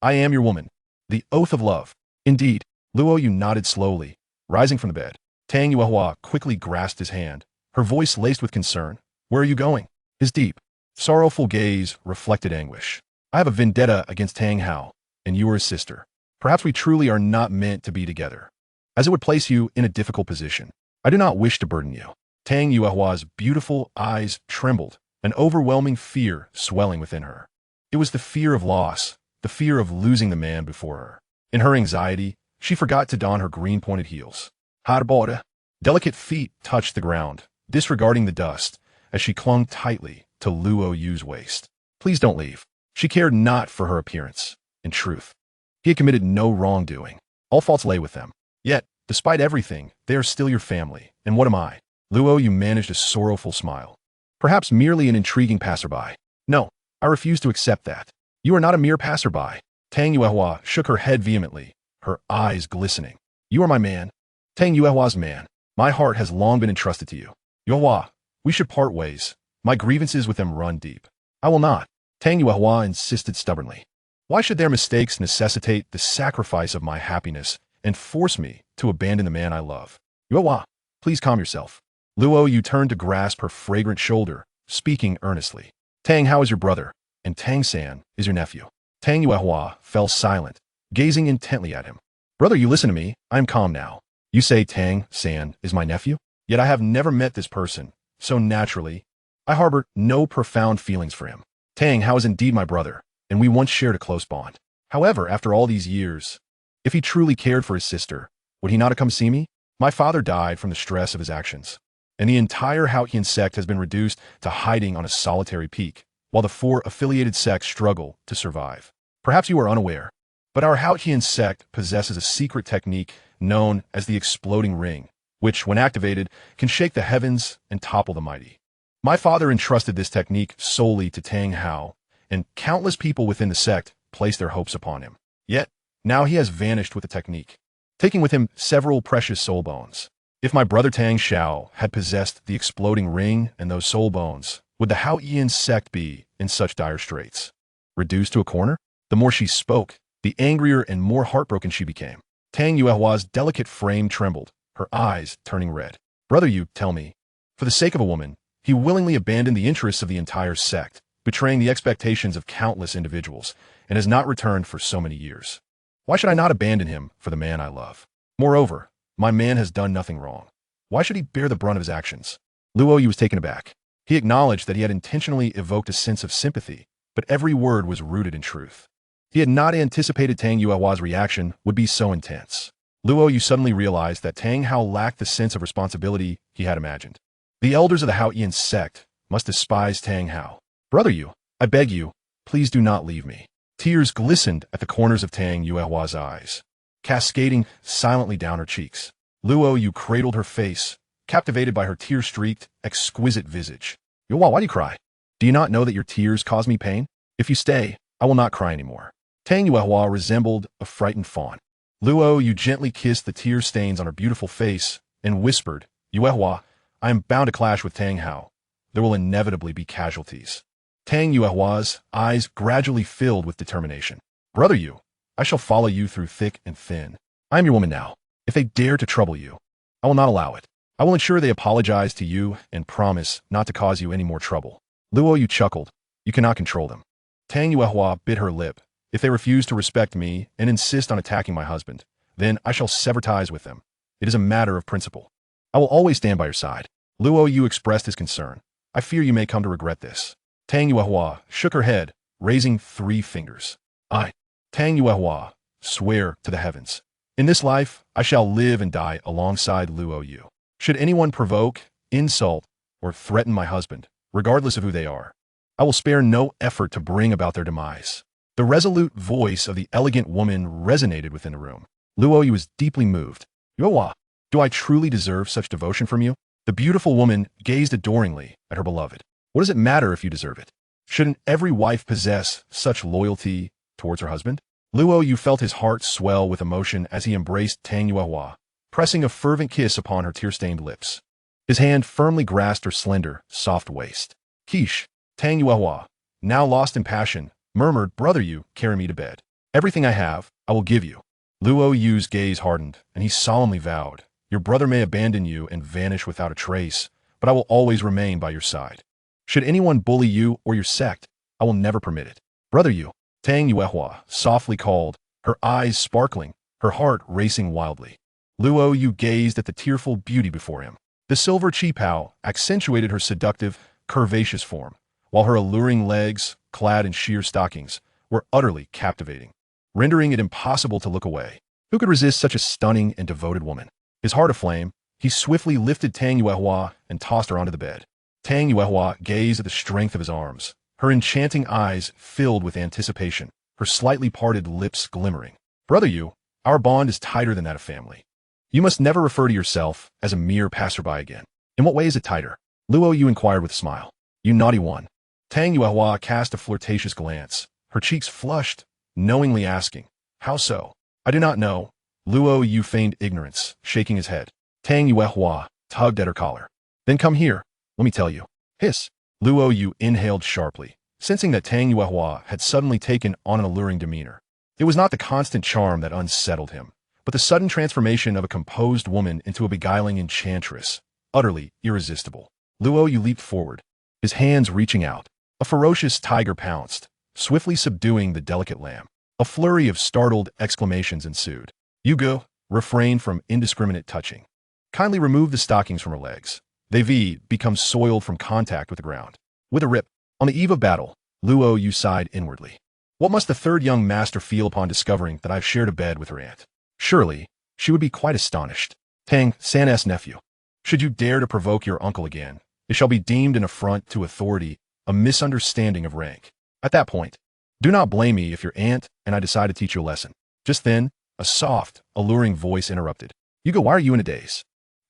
I am your woman. The oath of love. Indeed. Luo Yu nodded slowly, rising from the bed. Tang Yuehua quickly grasped his hand, her voice laced with concern. Where are you going? His deep, sorrowful gaze reflected anguish. I have a vendetta against Tang Hao, and you are his sister. Perhaps we truly are not meant to be together, as it would place you in a difficult position. I do not wish to burden you. Tang Yuehua's beautiful eyes trembled, an overwhelming fear swelling within her. It was the fear of loss, the fear of losing the man before her. In her anxiety, she forgot to don her green-pointed heels. Harboda. Delicate feet touched the ground, disregarding the dust, as she clung tightly to Luo Yu's waist. Please don't leave. She cared not for her appearance. In truth, he had committed no wrongdoing. All faults lay with them. Yet, despite everything, they are still your family. And what am I? Luo Yu managed a sorrowful smile. Perhaps merely an intriguing passerby. No, I refuse to accept that. You are not a mere passerby. Tang Yuehua shook her head vehemently, her eyes glistening. You are my man. Tang Yuehua's man. My heart has long been entrusted to you. Yuehua, we should part ways. My grievances with them run deep. I will not. Tang Yuehua insisted stubbornly. Why should their mistakes necessitate the sacrifice of my happiness and force me to abandon the man I love? Yuehua, please calm yourself. Luo Yu turned to grasp her fragrant shoulder, speaking earnestly. Tang Hao is your brother, and Tang San is your nephew. Tang Yuehua fell silent, gazing intently at him. Brother, you listen to me. I am calm now. You say Tang San is my nephew? Yet I have never met this person, so naturally, I harbor no profound feelings for him. Tang Hao is indeed my brother, and we once shared a close bond. However, after all these years, if he truly cared for his sister, would he not have come see me? My father died from the stress of his actions, and the entire Haotian sect has been reduced to hiding on a solitary peak, while the 4 affiliated sects struggle to survive. Perhaps you are unaware, but our Haotian sect possesses a secret technique known as the exploding ring, which, when activated, can shake the heavens and topple the mighty. My father entrusted this technique solely to Tang Hao, and countless people within the sect placed their hopes upon him. Yet, now he has vanished with the technique, taking with him several precious soul bones. If my brother Tang Xiao had possessed the exploding ring and those soul bones, would the Hao Ian sect be in such dire straits? Reduced to a corner? The more she spoke, the angrier and more heartbroken she became. Tang Yuehua's delicate frame trembled, her eyes turning red. Brother Yu, tell me, for the sake of a woman, he willingly abandoned the interests of the entire sect, betraying the expectations of countless individuals, and has not returned for so many years. Why should I not abandon him for the man I love? Moreover, my man has done nothing wrong. Why should he bear the brunt of his actions? Luo Yu was taken aback. He acknowledged that he had intentionally evoked a sense of sympathy, but every word was rooted in truth. He had not anticipated Tang Yuehua's reaction would be so intense. Luo Yu suddenly realized that Tang Hao lacked the sense of responsibility he had imagined. The elders of the Hao Ian sect must despise Tang Hao. Brother Yu, I beg you, please do not leave me. Tears glistened at the corners of Tang Yuehua's eyes, cascading silently down her cheeks. Luo Yu cradled her face, captivated by her tear-streaked, exquisite visage. Yuehua, why do you cry? Do you not know that your tears cause me pain? If you stay, I will not cry anymore. Tang Yuehua resembled a frightened fawn. Luo Yu gently kissed the tear stains on her beautiful face and whispered, Yuehua, I am bound to clash with Tang Hao. There will inevitably be casualties. Tang Yuehua's eyes gradually filled with determination. Brother Yu, I shall follow you through thick and thin. I am your woman now. If they dare to trouble you, I will not allow it. I will ensure they apologize to you and promise not to cause you any more trouble. Luo Yu chuckled. You cannot control them. Tang Yuehua bit her lip. If they refuse to respect me and insist on attacking my husband, then I shall sever ties with them. It is a matter of principle. I will always stand by your side. Luo Yu expressed his concern. I fear you may come to regret this. Tang Yuehua shook her head, raising 3 fingers. Tang Yuehua, swear to the heavens. In this life, I shall live and die alongside Luo Yu. Should anyone provoke, insult, or threaten my husband, regardless of who they are, I will spare no effort to bring about their demise. The resolute voice of the elegant woman resonated within the room. Luo Yu was deeply moved. Yuehua, do I truly deserve such devotion from you? The beautiful woman gazed adoringly at her beloved. What does it matter if you deserve it? Shouldn't every wife possess such loyalty towards her husband? Luo Yu felt his heart swell with emotion as he embraced Tang Yuehua, pressing a fervent kiss upon her tear-stained lips. His hand firmly grasped her slender, soft waist. Quiche, Tang Yuehua, now lost in passion, murmured, Brother Yu, carry me to bed. Everything I have, I will give you. Luo Yu's gaze hardened, and he solemnly vowed, Your brother may abandon you and vanish without a trace, but I will always remain by your side. Should anyone bully you or your sect, I will never permit it. Brother Yu, Tang Yuehua softly called, her eyes sparkling, her heart racing wildly. Luo Yu gazed at the tearful beauty before him. The silver qipao accentuated her seductive, curvaceous form, while her alluring legs, clad in sheer stockings, were utterly captivating, rendering it impossible to look away. Who could resist such a stunning and devoted woman? His heart aflame, he swiftly lifted Tang Yuehua and tossed her onto the bed. Tang Yuehua gazed at the strength of his arms, her enchanting eyes filled with anticipation, her slightly parted lips glimmering. Brother Yu, our bond is tighter than that of family. You must never refer to yourself as a mere passerby again. In what way is it tighter? Luo Yu inquired with a smile. You naughty one. Tang Yuehua cast a flirtatious glance, her cheeks flushed, knowingly asking, How so? I do not know. Luo Yu feigned ignorance, shaking his head. Tang Yuehua tugged at her collar. Then come here. Let me tell you. Hiss. Luo Yu inhaled sharply, sensing that Tang Yuehua had suddenly taken on an alluring demeanor. It was not the constant charm that unsettled him, but the sudden transformation of a composed woman into a beguiling enchantress, utterly irresistible. Luo Yu leaped forward, his hands reaching out. A ferocious tiger pounced, swiftly subduing the delicate lamb. A flurry of startled exclamations ensued. Yugo, refrain from indiscriminate touching. Kindly remove the stockings from her legs. They've become soiled from contact with the ground. With a rip, on the eve of battle, Luo Yu sighed inwardly. What must the third young master feel upon discovering that I've shared a bed with her aunt? Surely, she would be quite astonished. Tang San's nephew. Should you dare to provoke your uncle again, it shall be deemed an affront to authority, a misunderstanding of rank. At that point, do not blame me if your aunt and I decide to teach you a lesson. Just then, a soft, alluring voice interrupted. Yugo, why are you in a daze?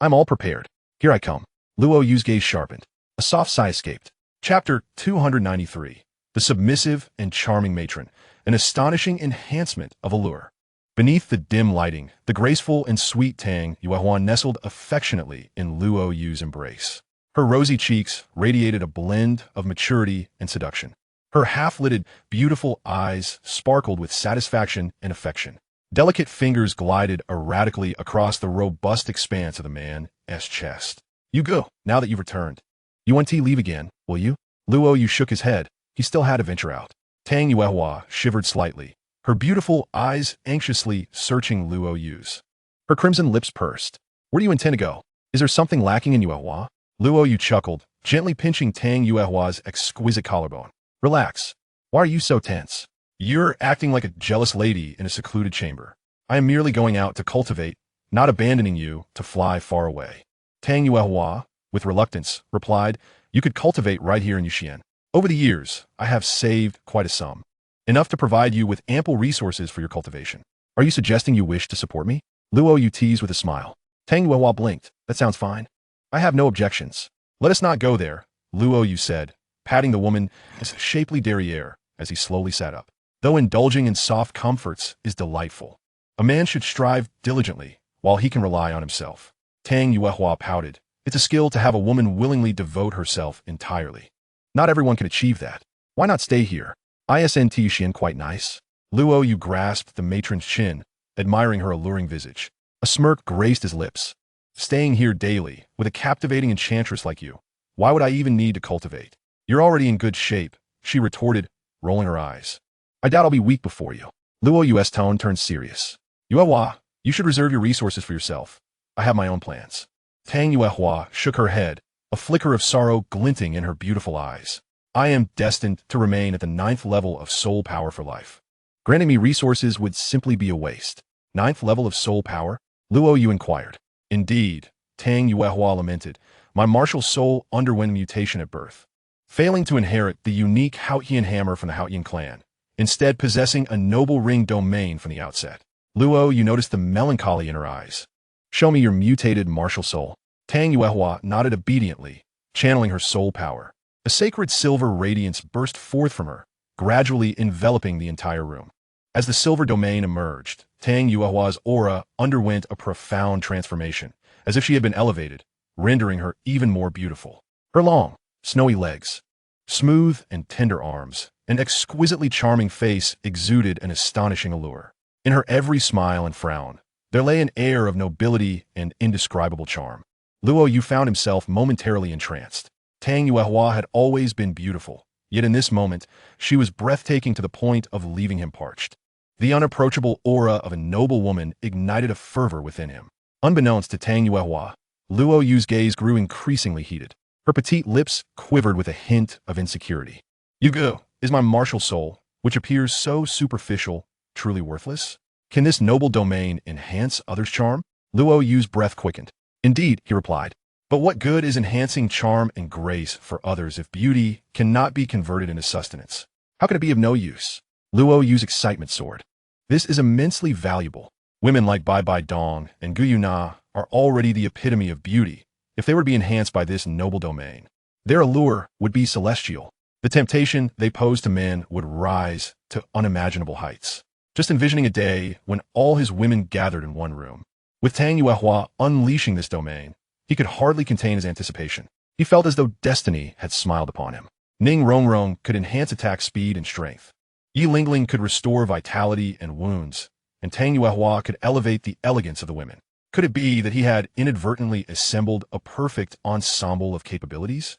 I'm all prepared. Here I come. Luo Yu's gaze sharpened. A soft sigh escaped. Chapter 293. The Submissive and Charming Matron. An astonishing enhancement of allure. Beneath the dim lighting, the graceful and sweet Tang Yuehua nestled affectionately in Luo Yu's embrace. Her rosy cheeks radiated a blend of maturity and seduction. Her half-lidded, beautiful eyes sparkled with satisfaction and affection. Delicate fingers glided erratically across the robust expanse of the man's chest. You go, now that you've returned. You want to leave again, will you? Luo Yu shook his head. He still had to venture out. Tang Yuehua shivered slightly, her beautiful eyes anxiously searching Luo Yu's. Her crimson lips pursed. Where do you intend to go? Is there something lacking in Yuehua? Luo Yu chuckled, gently pinching Tang Yuehua's exquisite collarbone. Relax. Why are you so tense? You're acting like a jealous lady in a secluded chamber. I am merely going out to cultivate, not abandoning you to fly far away. Tang Yuehua, with reluctance, replied, You could cultivate right here in Yuxian. Over the years, I have saved quite a sum. Enough to provide you with ample resources for your cultivation. Are you suggesting you wish to support me? Luo Yu teased with a smile. Tang Yuehua blinked. That sounds fine. I have no objections. Let us not go there, Luo Yu said, patting the woman's shapely derriere as he slowly sat up. Though indulging in soft comforts is delightful, a man should strive diligently while he can rely on himself. Tang Yuehua pouted. It's a skill to have a woman willingly devote herself entirely. Not everyone can achieve that. Why not stay here? Isn't Yuxian quite nice? Luo Yu grasped the matron's chin, admiring her alluring visage. A smirk graced his lips. Staying here daily, with a captivating enchantress like you, why would I even need to cultivate? You're already in good shape, she retorted, rolling her eyes. I doubt I'll be weak before you. Luo Yu's tone turned serious. Yuehua, you should reserve your resources for yourself. I have my own plans. Tang Yuehua shook her head, a flicker of sorrow glinting in her beautiful eyes. I am destined to remain at the 9th level of soul power for life. Granting me resources would simply be a waste. 9th level of soul power? Luo Yu inquired. Indeed, Tang Yuehua lamented. My martial soul underwent mutation at birth, failing to inherit the unique Haotian hammer from the Haotian clan, instead possessing a noble ring domain from the outset. Luo Yu noticed the melancholy in her eyes. Show me your mutated martial soul. Tang Yuehua nodded obediently, channeling her soul power. A sacred silver radiance burst forth from her, gradually enveloping the entire room. As the silver domain emerged, Tang Yuehua's aura underwent a profound transformation, as if she had been elevated, rendering her even more beautiful. Her long, snowy legs, smooth and tender arms, and exquisitely charming face exuded an astonishing allure. In her every smile and frown, there lay an air of nobility and indescribable charm. Luo Yu found himself momentarily entranced. Tang Yuehua had always been beautiful, yet in this moment, she was breathtaking to the point of leaving him parched. The unapproachable aura of a noble woman ignited a fervor within him. Unbeknownst to Tang Yuehua, Luo Yu's gaze grew increasingly heated. Her petite lips quivered with a hint of insecurity. Yugo, is my martial soul, which appears so superficial, truly worthless? Can this noble domain enhance others' charm? Luo Yu's breath quickened. Indeed, he replied. But what good is enhancing charm and grace for others if beauty cannot be converted into sustenance? How can it be of no use? Luo Yu's excitement soared. This is immensely valuable. Women like Bibi Dong and Gu Yuena are already the epitome of beauty if they were to be enhanced by this noble domain. Their allure would be celestial. The temptation they pose to men would rise to unimaginable heights. Just envisioning a day when all his women gathered in one room. With Tang Yuehua unleashing this domain, he could hardly contain his anticipation. He felt as though destiny had smiled upon him. Ning Rongrong could enhance attack speed and strength. Yi Lingling could restore vitality and wounds, and Tang Yuehua could elevate the elegance of the women. Could it be that he had inadvertently assembled a perfect ensemble of capabilities?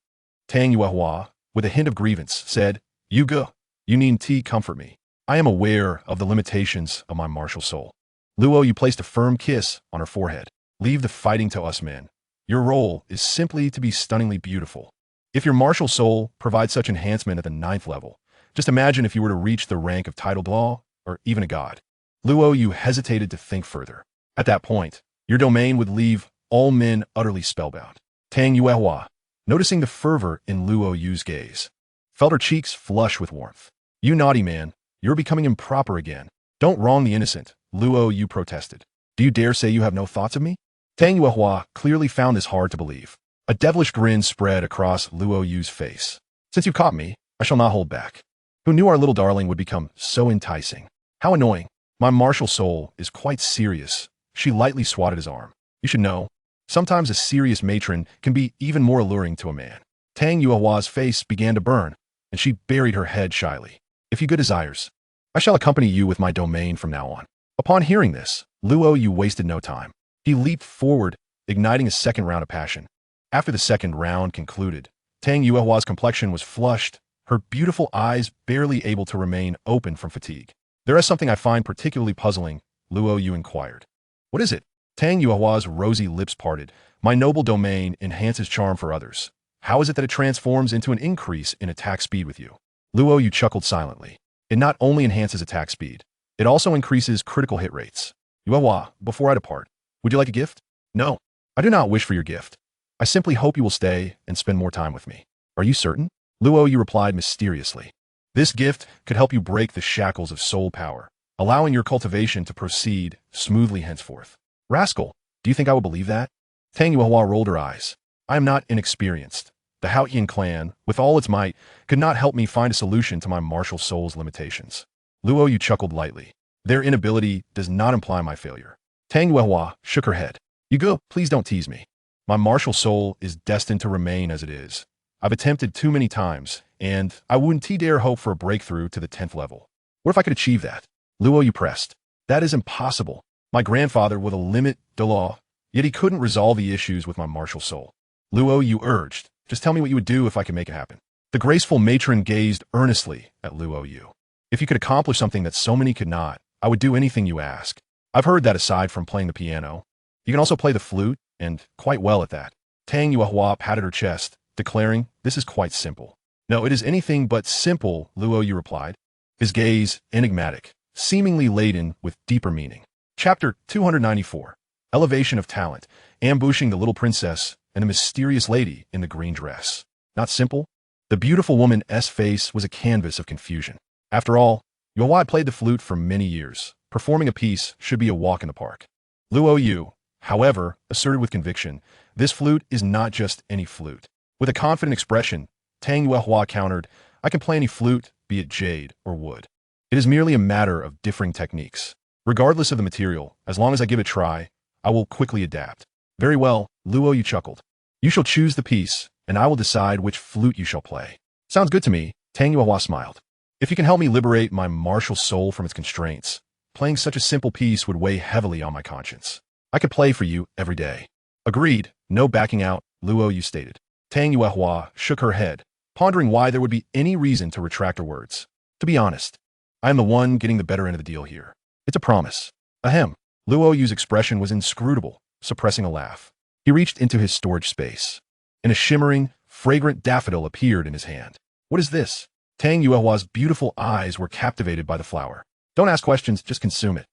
Tang Yuehua, with a hint of grievance, said, Yuge, you need comfort me. I am aware of the limitations of my martial soul. Luo Yu placed a firm kiss on her forehead. Leave the fighting to us men. Your role is simply to be stunningly beautiful. If your martial soul provides such enhancement at the 9th level, just imagine if you were to reach the rank of titled law, or even a god. Luo Yu hesitated to think further. At that point, your domain would leave all men utterly spellbound. Tang Yuehua, noticing the fervor in Luo Yu's gaze, felt her cheeks flush with warmth. You naughty man, you're becoming improper again. Don't wrong the innocent, Luo Yu protested. Do you dare say you have no thoughts of me? Tang Yuehua clearly found this hard to believe. A devilish grin spread across Luo Yu's face. Since you caught me, I shall not hold back. Who knew our little darling would become so enticing? How annoying. My martial soul is quite serious. She lightly swatted his arm. You should know, sometimes a serious matron can be even more alluring to a man. Tang Yuehua's face began to burn, and she buried her head shyly. If you good desires, I shall accompany you with my domain from now on. Upon hearing this, Luo Yu wasted no time. He leaped forward, igniting a second round of passion. After the second round concluded, Tang Yuehua's complexion was flushed, her beautiful eyes barely able to remain open from fatigue. There is something I find particularly puzzling, Luo Yu inquired. What is it? Tang Yuehua's rosy lips parted. My noble domain enhances charm for others. How is it that it transforms into an increase in attack speed with you? Luo Yu chuckled silently. It not only enhances attack speed, it also increases critical hit rates. Yuehua, before I depart, would you like a gift? No, I do not wish for your gift. I simply hope you will stay and spend more time with me. Are you certain? Luo Yu replied mysteriously. This gift could help you break the shackles of soul power, allowing your cultivation to proceed smoothly henceforth. Rascal, do you think I will believe that? Tang Yuehua rolled her eyes. I am not inexperienced. The Haotian clan, with all its might, could not help me find a solution to my martial soul's limitations. Luo Yu chuckled lightly. Their inability does not imply my failure. Tang Yuehua shook her head. You go, please don't tease me. My martial soul is destined to remain as it is. I've attempted too many times, and I wouldn't dare hope for a breakthrough to the 10th level. What if I could achieve that? Luo Yu pressed. That is impossible. My grandfather would limit Douluo, yet he couldn't resolve the issues with my martial soul. Luo Yu urged. Just tell me what you would do if I could make it happen. The graceful matron gazed earnestly at Luo Yu. If you could accomplish something that so many could not, I would do anything you ask. I've heard that aside from playing the piano, you can also play the flute, and quite well at that. Tang Yuehua patted her chest, declaring, this is quite simple. No, it is anything but simple, Luo Yu replied, his gaze enigmatic, seemingly laden with deeper meaning. Chapter 294, Elevation of Talent, ambushing the little princess and the mysterious lady in the green dress. Not simple? The beautiful woman's face was a canvas of confusion. After all, Yuehua played the flute for many years. Performing a piece should be a walk in the park. Luo Yu, however, asserted with conviction, this flute is not just any flute. With a confident expression, Tang Yuehua countered, I can play any flute, be it jade or wood. It is merely a matter of differing techniques. Regardless of the material, as long as I give it a try, I will quickly adapt. Very well, Luo Yu chuckled. You shall choose the piece, and I will decide which flute you shall play. Sounds good to me, Tang Yuehua smiled. If you can help me liberate my martial soul from its constraints, playing such a simple piece would weigh heavily on my conscience. I could play for you every day. Agreed, no backing out, Luo Yu stated. Tang Yuehua shook her head, pondering why there would be any reason to retract her words. To be honest, I am the one getting the better end of the deal here. It's a promise. Ahem. Luo Yu's expression was inscrutable, suppressing a laugh. He reached into his storage space, and a shimmering, fragrant daffodil appeared in his hand. What is this? Tang Yuehua's beautiful eyes were captivated by the flower. Don't ask questions, just consume it.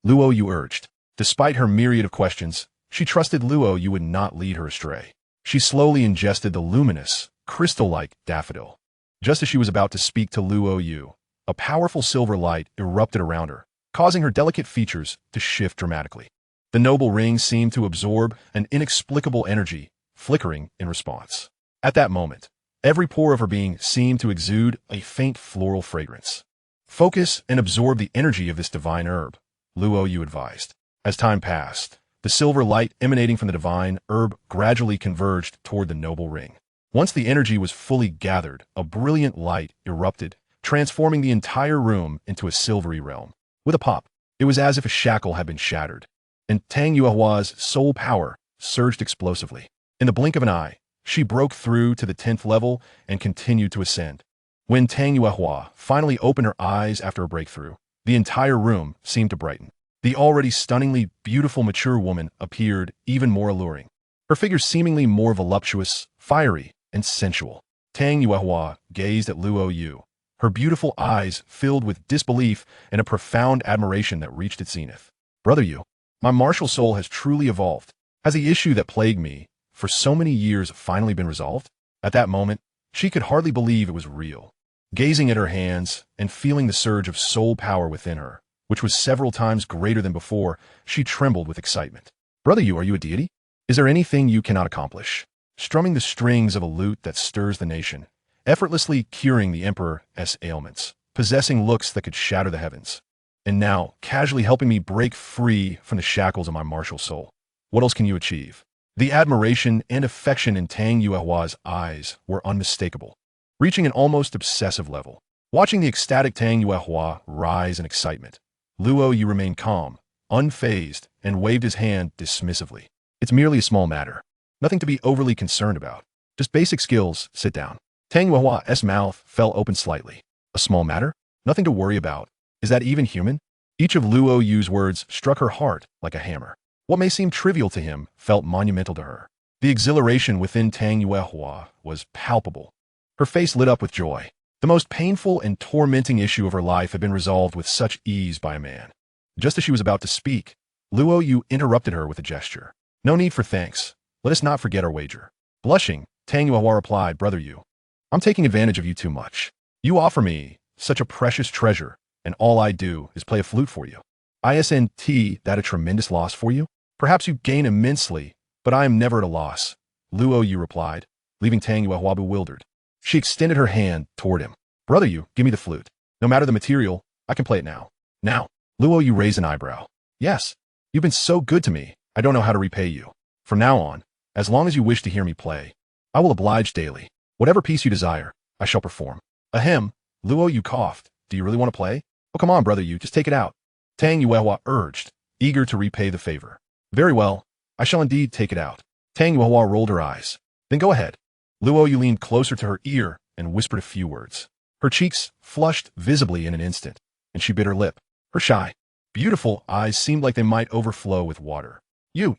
Luo Yu urged. Despite her myriad of questions, she trusted Luo Yu would not lead her astray. She slowly ingested the luminous, crystal-like daffodil. Just as she was about to speak to Luo Yu, a powerful silver light erupted around her, causing her delicate features to shift dramatically. The noble ring seemed to absorb an inexplicable energy, flickering in response. At that moment, every pore of her being seemed to exude a faint floral fragrance. Focus and absorb the energy of this divine herb, Luo Yu advised. As time passed, the silver light emanating from the divine herb gradually converged toward the noble ring. Once the energy was fully gathered, a brilliant light erupted, transforming the entire room into a silvery realm. With a pop, it was as if a shackle had been shattered, and Tang Yuehua's soul power surged explosively. In the blink of an eye, she broke through to the 10th level and continued to ascend. When Tang Yuehua finally opened her eyes after a breakthrough, the entire room seemed to brighten. The already stunningly beautiful mature woman appeared even more alluring, her figure seemingly more voluptuous, fiery, and sensual. Tang Yuehua gazed at Luo Yu, her beautiful eyes filled with disbelief and a profound admiration that reached its zenith. Brother Yu, my martial soul has truly evolved. Has the issue that plagued me for so many years finally been resolved? At that moment, she could hardly believe it was real. Gazing at her hands and feeling the surge of soul power within her, which was several times greater than before, she trembled with excitement. Brother Yu, are you a deity? Is there anything you cannot accomplish? Strumming the strings of a lute that stirs the nation, effortlessly curing the emperor's ailments, possessing looks that could shatter the heavens, and now casually helping me break free from the shackles of my martial soul. What else can you achieve? The admiration and affection in Tang Yuehua's eyes were unmistakable, reaching an almost obsessive level. Watching the ecstatic Tang Yuehua rise in excitement, Luo Yu remained calm, unfazed, and waved his hand dismissively. It's merely a small matter. Nothing to be overly concerned about. Just basic skills, sit down. Tang Yuehua's mouth fell open slightly. A small matter? Nothing to worry about. Is that even human? Each of Luo Yu's words struck her heart like a hammer. What may seem trivial to him felt monumental to her. The exhilaration within Tang Yuehua was palpable. Her face lit up with joy. The most painful and tormenting issue of her life had been resolved with such ease by a man. Just as she was about to speak, Luo Yu interrupted her with a gesture. No need for thanks. Let us not forget our wager. Blushing, Tang Yuehua replied, Brother Yu, I'm taking advantage of you too much. You offer me such a precious treasure, and all I do is play a flute for you. Isn't that a tremendous loss for you? Perhaps you gain immensely, but I am never at a loss, Luo Yu replied, leaving Tang Yuehua bewildered. She extended her hand toward him. Brother Yu, give me the flute. No matter the material, I can play it now. Now, Luo Yu raised an eyebrow. Yes, you've been so good to me, I don't know how to repay you. From now on, as long as you wish to hear me play, I will oblige daily. Whatever piece you desire, I shall perform. Ahem, Luo Yu coughed. Do you really want to play? Oh, come on, Brother Yu, just take it out. Tang Yuehua urged, eager to repay the favor. Very well, I shall indeed take it out. Tang Yuehua rolled her eyes. Then go ahead. Luo Yu leaned closer to her ear and whispered a few words. Her cheeks flushed visibly in an instant, and she bit her lip. Her shy, beautiful eyes seemed like they might overflow with water. You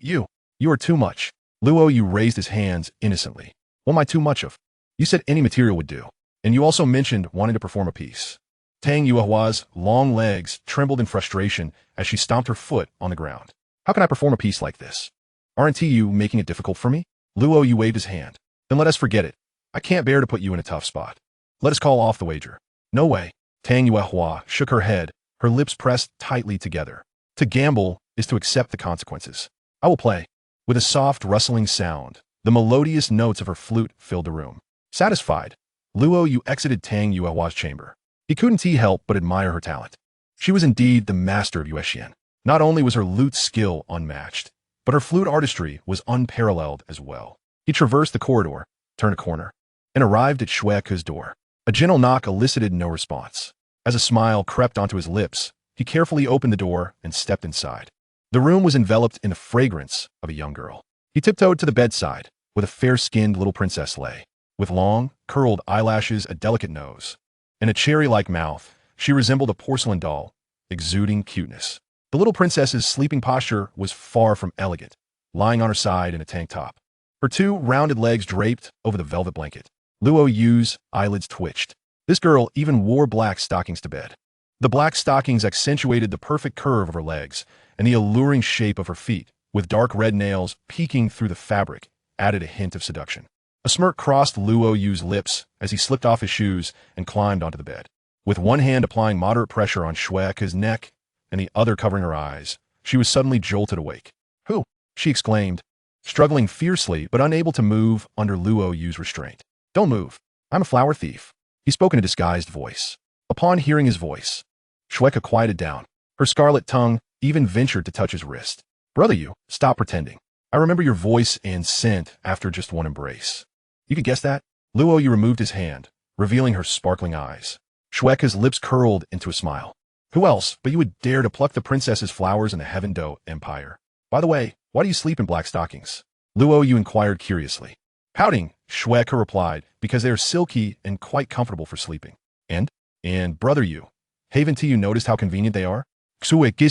are too much. Luo Yu raised his hands innocently. What am I too much of? You said any material would do, and you also mentioned wanting to perform a piece. Tang Yuehua's long legs trembled in frustration as she stomped her foot on the ground. How can I perform a piece like this? Aren't you making it difficult for me? Luo Yu waved his hand. Then let us forget it. I can't bear to put you in a tough spot. Let us call off the wager. No way. Tang Yuehua shook her head, her lips pressed tightly together. To gamble is to accept the consequences. I will play. With a soft, rustling sound, the melodious notes of her flute filled the room. Satisfied, Luo Yu exited Tang Yuehua's chamber. He couldn't help but admire her talent. She was indeed the master of Yuexian. Not only was her lute skill unmatched, but her flute artistry was unparalleled as well. He traversed the corridor, turned a corner, and arrived at Shueke's door. A gentle knock elicited no response. As a smile crept onto his lips, he carefully opened the door and stepped inside. The room was enveloped in the fragrance of a young girl. He tiptoed to the bedside, where the fair-skinned little princess lay. With long, curled eyelashes, a delicate nose, and a cherry-like mouth, she resembled a porcelain doll, exuding cuteness. The little princess's sleeping posture was far from elegant, lying on her side in a tank top. Her two rounded legs draped over the velvet blanket. Luo Yu's eyelids twitched. This girl even wore black stockings to bed. The black stockings accentuated the perfect curve of her legs, and the alluring shape of her feet, with dark red nails peeking through the fabric, added a hint of seduction. A smirk crossed Luo Yu's lips as he slipped off his shoes and climbed onto the bed. With one hand applying moderate pressure on Shueke's neck and the other covering her eyes, she was suddenly jolted awake. Who? She exclaimed, struggling fiercely but unable to move under Luo Yu's restraint. Don't move. I'm a flower thief. He spoke in a disguised voice. Upon hearing his voice, Shueke quieted down. Her scarlet tongue even ventured to touch his wrist. Brother Yu, stop pretending. I remember your voice and scent after just one embrace. You could guess that? Luo Yu removed his hand, revealing her sparkling eyes. Shueke's lips curled into a smile. Who else but you would dare to pluck the princess's flowers in the Heaven Do Empire? By the way, why do you sleep in black stockings? Luo Yu inquired curiously. Pouting, Shueke replied, because they are silky and quite comfortable for sleeping. And Brother Yu, haven't you noticed how convenient they are? Let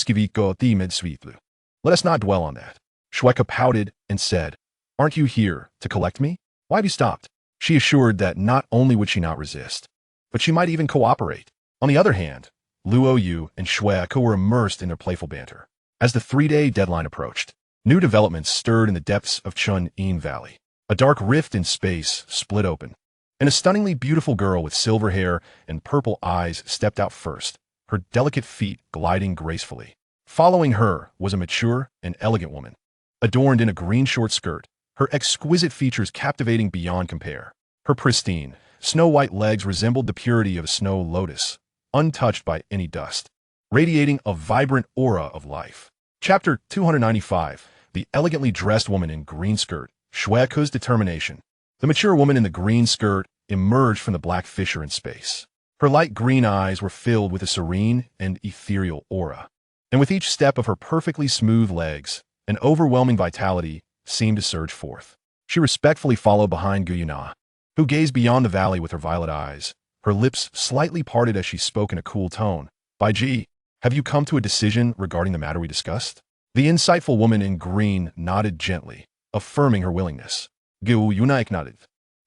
us not dwell on that. Shueke pouted and said, Aren't you here to collect me? Why have you stopped? She assured that not only would she not resist, but she might even cooperate. On the other hand, Luo Yu and Shueke were immersed in their playful banter. As the 3-day deadline approached, new developments stirred in the depths of Chun-In Valley. A dark rift in space split open, and a stunningly beautiful girl with silver hair and purple eyes stepped out first, her delicate feet gliding gracefully. Following her was a mature and elegant woman, adorned in a green short skirt, her exquisite features captivating beyond compare. Her pristine, snow-white legs resembled the purity of a snow lotus, untouched by any dust, radiating a vibrant aura of life. Chapter 295, The Elegantly Dressed Woman in Green Skirt, Shueke's Determination. The mature woman in the green skirt emerged from the black fissure in space. Her light green eyes were filled with a serene and ethereal aura. And with each step of her perfectly smooth legs, an overwhelming vitality seemed to surge forth. She respectfully followed behind Gu Yuena, who gazed beyond the valley with her violet eyes, her lips slightly parted as she spoke in a cool tone. Bai Ji, have you come to a decision regarding the matter we discussed? The insightful woman in green nodded gently, affirming her willingness. Gu Yuena nodded.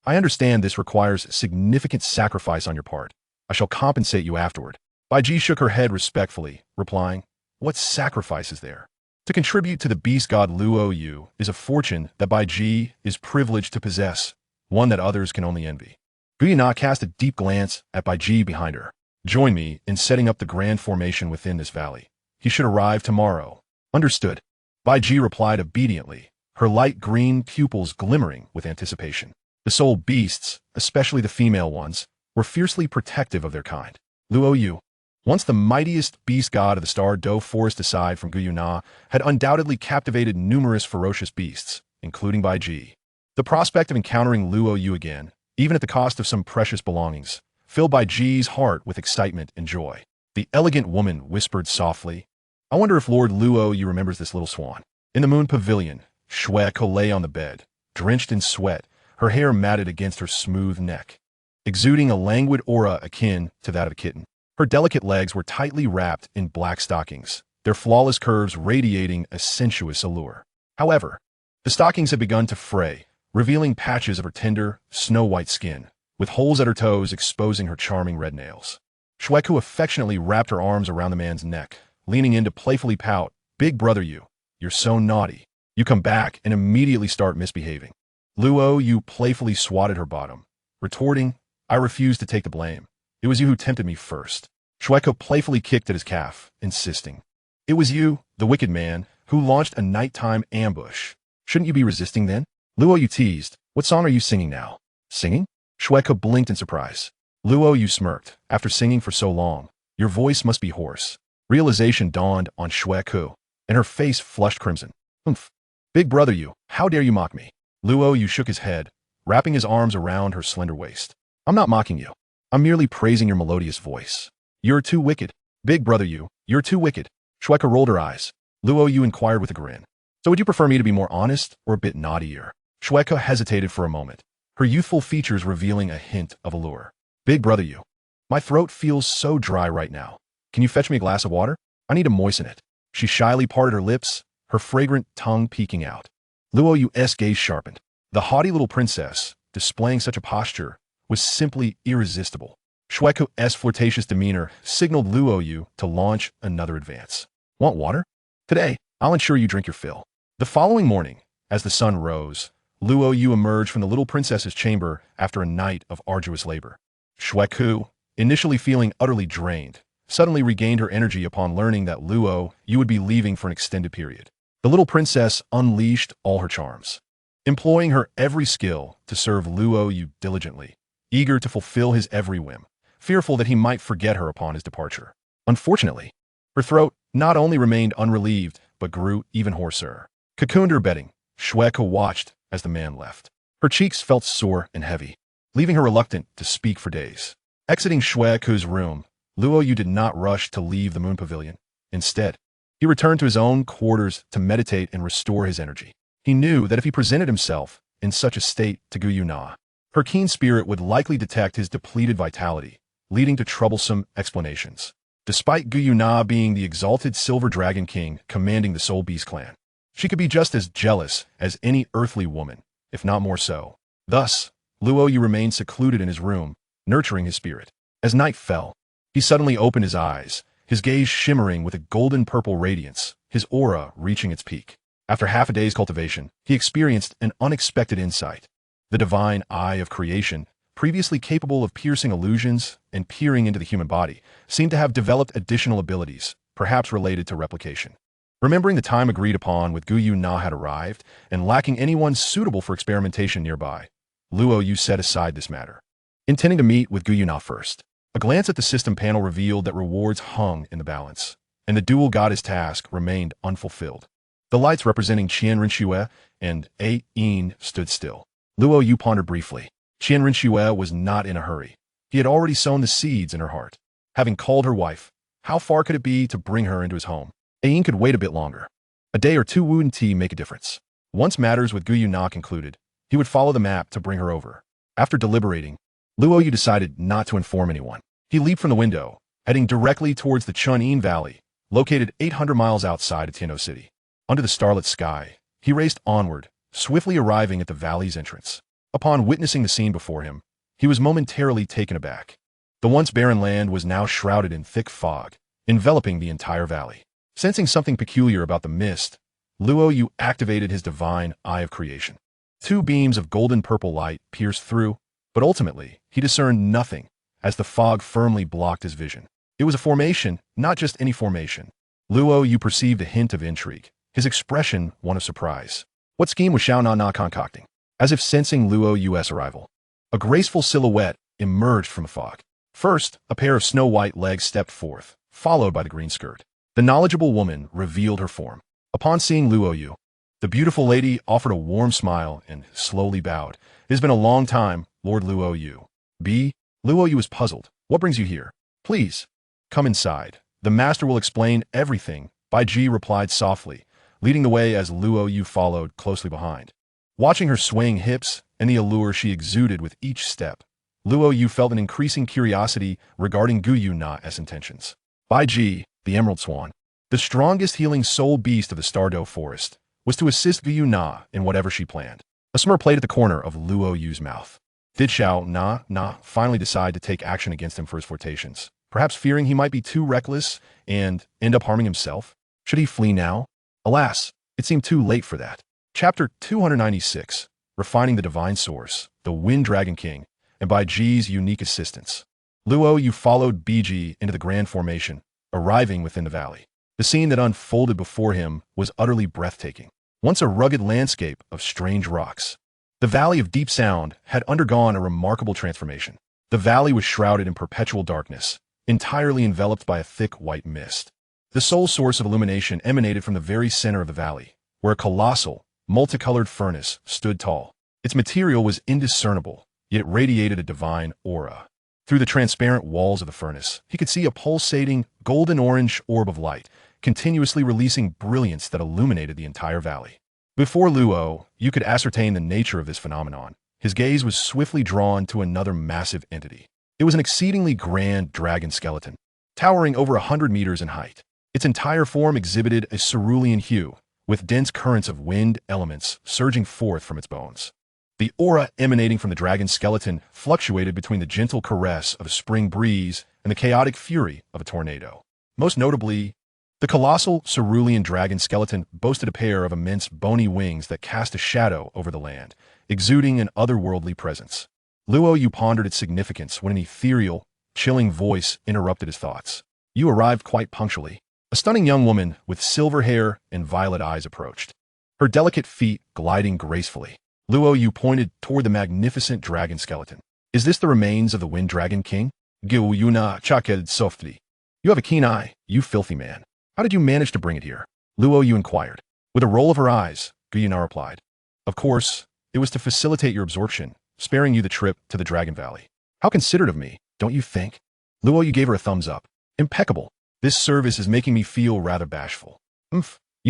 I understand this requires significant sacrifice on your part. I shall compensate you afterward. Bai Ji shook her head respectfully, replying, What sacrifice is there? To contribute to the beast god Luo Yu is a fortune that Bai Ji is privileged to possess, one that others can only envy. Gu Yuena cast a deep glance at Bai Ji behind her. Join me in setting up the grand formation within this valley. He should arrive tomorrow. Understood. Bai Ji replied obediently, her light green pupils glimmering with anticipation. The soul beasts, especially the female ones, were fiercely protective of their kind. Luo Yu, once the mightiest beast god of the Star Do forest aside from Gu Yuena, had undoubtedly captivated numerous ferocious beasts, including Bai Ji. The prospect of encountering Luo Yu again, even at the cost of some precious belongings, filled Bai Ji's heart with excitement and joy. The elegant woman whispered softly, I wonder if Lord Luo Yu remembers this little swan. In the moon pavilion, Shueke lay on the bed, drenched in sweat, her hair matted against her smooth neck, exuding a languid aura akin to that of a kitten. Her delicate legs were tightly wrapped in black stockings, their flawless curves radiating a sensuous allure. However, the stockings had begun to fray, revealing patches of her tender, snow-white skin, with holes at her toes exposing her charming red nails. Shueke affectionately wrapped her arms around the man's neck, leaning in to playfully pout, Big brother you, you're so naughty. You come back and immediately start misbehaving. Luo Yu playfully swatted her bottom, retorting, I refuse to take the blame. It was you who tempted me first. Shueke playfully kicked at his calf, insisting, It was you, the wicked man, who launched a nighttime ambush. Shouldn't you be resisting then? Luo Yu teased, What song are you singing now? Singing? Shueke blinked in surprise. Luo Yu smirked, After singing for so long, your voice must be hoarse. Realization dawned on Shueke, and her face flushed crimson. Humph. Big brother you, how dare you mock me? Luo Yu shook his head, wrapping his arms around her slender waist. I'm not mocking you. I'm merely praising your melodious voice. You're too wicked. Big brother you, you're too wicked. Shueke rolled her eyes. Luo Yu inquired with a grin. So would you prefer me to be more honest or a bit naughtier? Shueke hesitated for a moment, her youthful features revealing a hint of allure. Big brother you, my throat feels so dry right now. Can you fetch me a glass of water? I need to moisten it. She shyly parted her lips, her fragrant tongue peeking out. Luo Yu's gaze sharpened. The haughty little princess, displaying such a posture, was simply irresistible. Shueke's flirtatious demeanor signaled Luo Yu to launch another advance. Want water? Today, I'll ensure you drink your fill. The following morning, as the sun rose, Luo Yu emerged from the little princess's chamber after a night of arduous labor. Shueke, initially feeling utterly drained, suddenly regained her energy upon learning that Luo Yu would be leaving for an extended period. The little princess unleashed all her charms, employing her every skill to serve Luo Yu diligently, eager to fulfill his every whim, fearful that he might forget her upon his departure. Unfortunately, her throat not only remained unrelieved, but grew even hoarser. Cocooned her bedding, Shueke watched as the man left. Her cheeks felt sore and heavy, leaving her reluctant to speak for days. Exiting Shueke's room, Luo Yu did not rush to leave the moon pavilion. Instead, he returned to his own quarters to meditate and restore his energy. He knew that if he presented himself in such a state to Gu Yuena, her keen spirit would likely detect his depleted vitality, leading to troublesome explanations. Despite Gu Yuena being the exalted Silver Dragon King commanding the Soul Beast clan, she could be just as jealous as any earthly woman, if not more so. Thus, Luo Yu remained secluded in his room, nurturing his spirit. As night fell, he suddenly opened his eyes, his gaze shimmering with a golden-purple radiance, his aura reaching its peak. After half a day's cultivation, he experienced an unexpected insight. The divine eye of creation, previously capable of piercing illusions and peering into the human body, seemed to have developed additional abilities, perhaps related to replication. Remembering the time agreed upon with Gu Yuena had arrived, and lacking anyone suitable for experimentation nearby, Luo Yu set aside this matter, intending to meet with Gu Yuena first. A glance at the system panel revealed that rewards hung in the balance, and the dual goddess task remained unfulfilled. The lights representing Qian Rinxue and A Yin stood still. Luo Yu pondered briefly. Qian Rinxue was not in a hurry. He had already sown the seeds in her heart. Having called her wife, how far could it be to bring her into his home? A Yin could wait a bit longer. A day or two wouldn't make a difference. Once matters with Gu Yuena concluded, he would follow the map to bring her over. After deliberating, Luo Yu decided not to inform anyone. He leaped from the window, heading directly towards the Chun'in Valley, located 800 miles outside of Tianhou City. Under the starlit sky, he raced onward, swiftly arriving at the valley's entrance. Upon witnessing the scene before him, he was momentarily taken aback. The once barren land was now shrouded in thick fog, enveloping the entire valley. Sensing something peculiar about the mist, Luo Yu activated his divine eye of creation. Two beams of golden-purple light pierced through, but ultimately, he discerned nothing as the fog firmly blocked his vision. It was a formation, not just any formation. Luo Yu perceived a hint of intrigue, his expression one of surprise. What scheme was Xiao Na concocting? As if sensing Luo Yu's arrival, a graceful silhouette emerged from the fog. First, a pair of snow-white legs stepped forth, followed by the green skirt. The knowledgeable woman revealed her form. Upon seeing Luo Yu, the beautiful lady offered a warm smile and slowly bowed. It has been a long time, Lord Luo Yu. Luo Yu was puzzled. What brings you here? Please, come inside. The master will explain everything, Bibi replied softly, leading the way as Luo Yu followed closely behind. Watching her swaying hips and the allure she exuded with each step, Luo Yu felt an increasing curiosity regarding Gu Yuena's intentions. Bibi, the Emerald Swan, the strongest healing soul beast of the Stardow Forest, was to assist Gu Yuena in whatever she planned. A smirk played at the corner of Luo Yu's mouth. Did Xiao Na finally decide to take action against him for his flirtations, perhaps fearing he might be too reckless and end up harming himself? Should he flee now? Alas, it seemed too late for that. Chapter 296, Refining the Divine Source, the Wind Dragon King, and by G's unique assistance. Luo Yu followed Bibi into the grand formation, arriving within the valley. The scene that unfolded before him was utterly breathtaking. Once a rugged landscape of strange rocks, the Valley of Deep Sound had undergone a remarkable transformation. The valley was shrouded in perpetual darkness, entirely enveloped by a thick white mist. The sole source of illumination emanated from the very center of the valley, where a colossal, multicolored furnace stood tall. Its material was indiscernible, yet it radiated a divine aura. Through the transparent walls of the furnace, he could see a pulsating, golden-orange orb of light, continuously releasing brilliance that illuminated the entire valley. Before Luo, you could ascertain the nature of this phenomenon. His gaze was swiftly drawn to another massive entity. It was an exceedingly grand dragon skeleton, towering over 100 meters in height. Its entire form exhibited a cerulean hue, with dense currents of wind elements surging forth from its bones. The aura emanating from the dragon skeleton fluctuated between the gentle caress of a spring breeze and the chaotic fury of a tornado. Most notably, the colossal cerulean dragon skeleton boasted a pair of immense bony wings that cast a shadow over the land, exuding an otherworldly presence. Luo Yu pondered its significance when an ethereal, chilling voice interrupted his thoughts. You arrived quite punctually. A stunning young woman with silver hair and violet eyes approached, her delicate feet gliding gracefully. Luo Yu pointed toward the magnificent dragon skeleton. Is this the remains of the Wind Dragon King? Gu Yuena chuckled softly. You have a keen eye, you filthy man. How did you manage to bring it here? Luo Yu inquired. With a roll of her eyes, Gu Yuena replied. Of course, it was to facilitate your absorption, sparing you the trip to the Dragon Valley. How considerate of me, don't you think? Luo Yu gave her a thumbs up. Impeccable. This service is making me feel rather bashful. You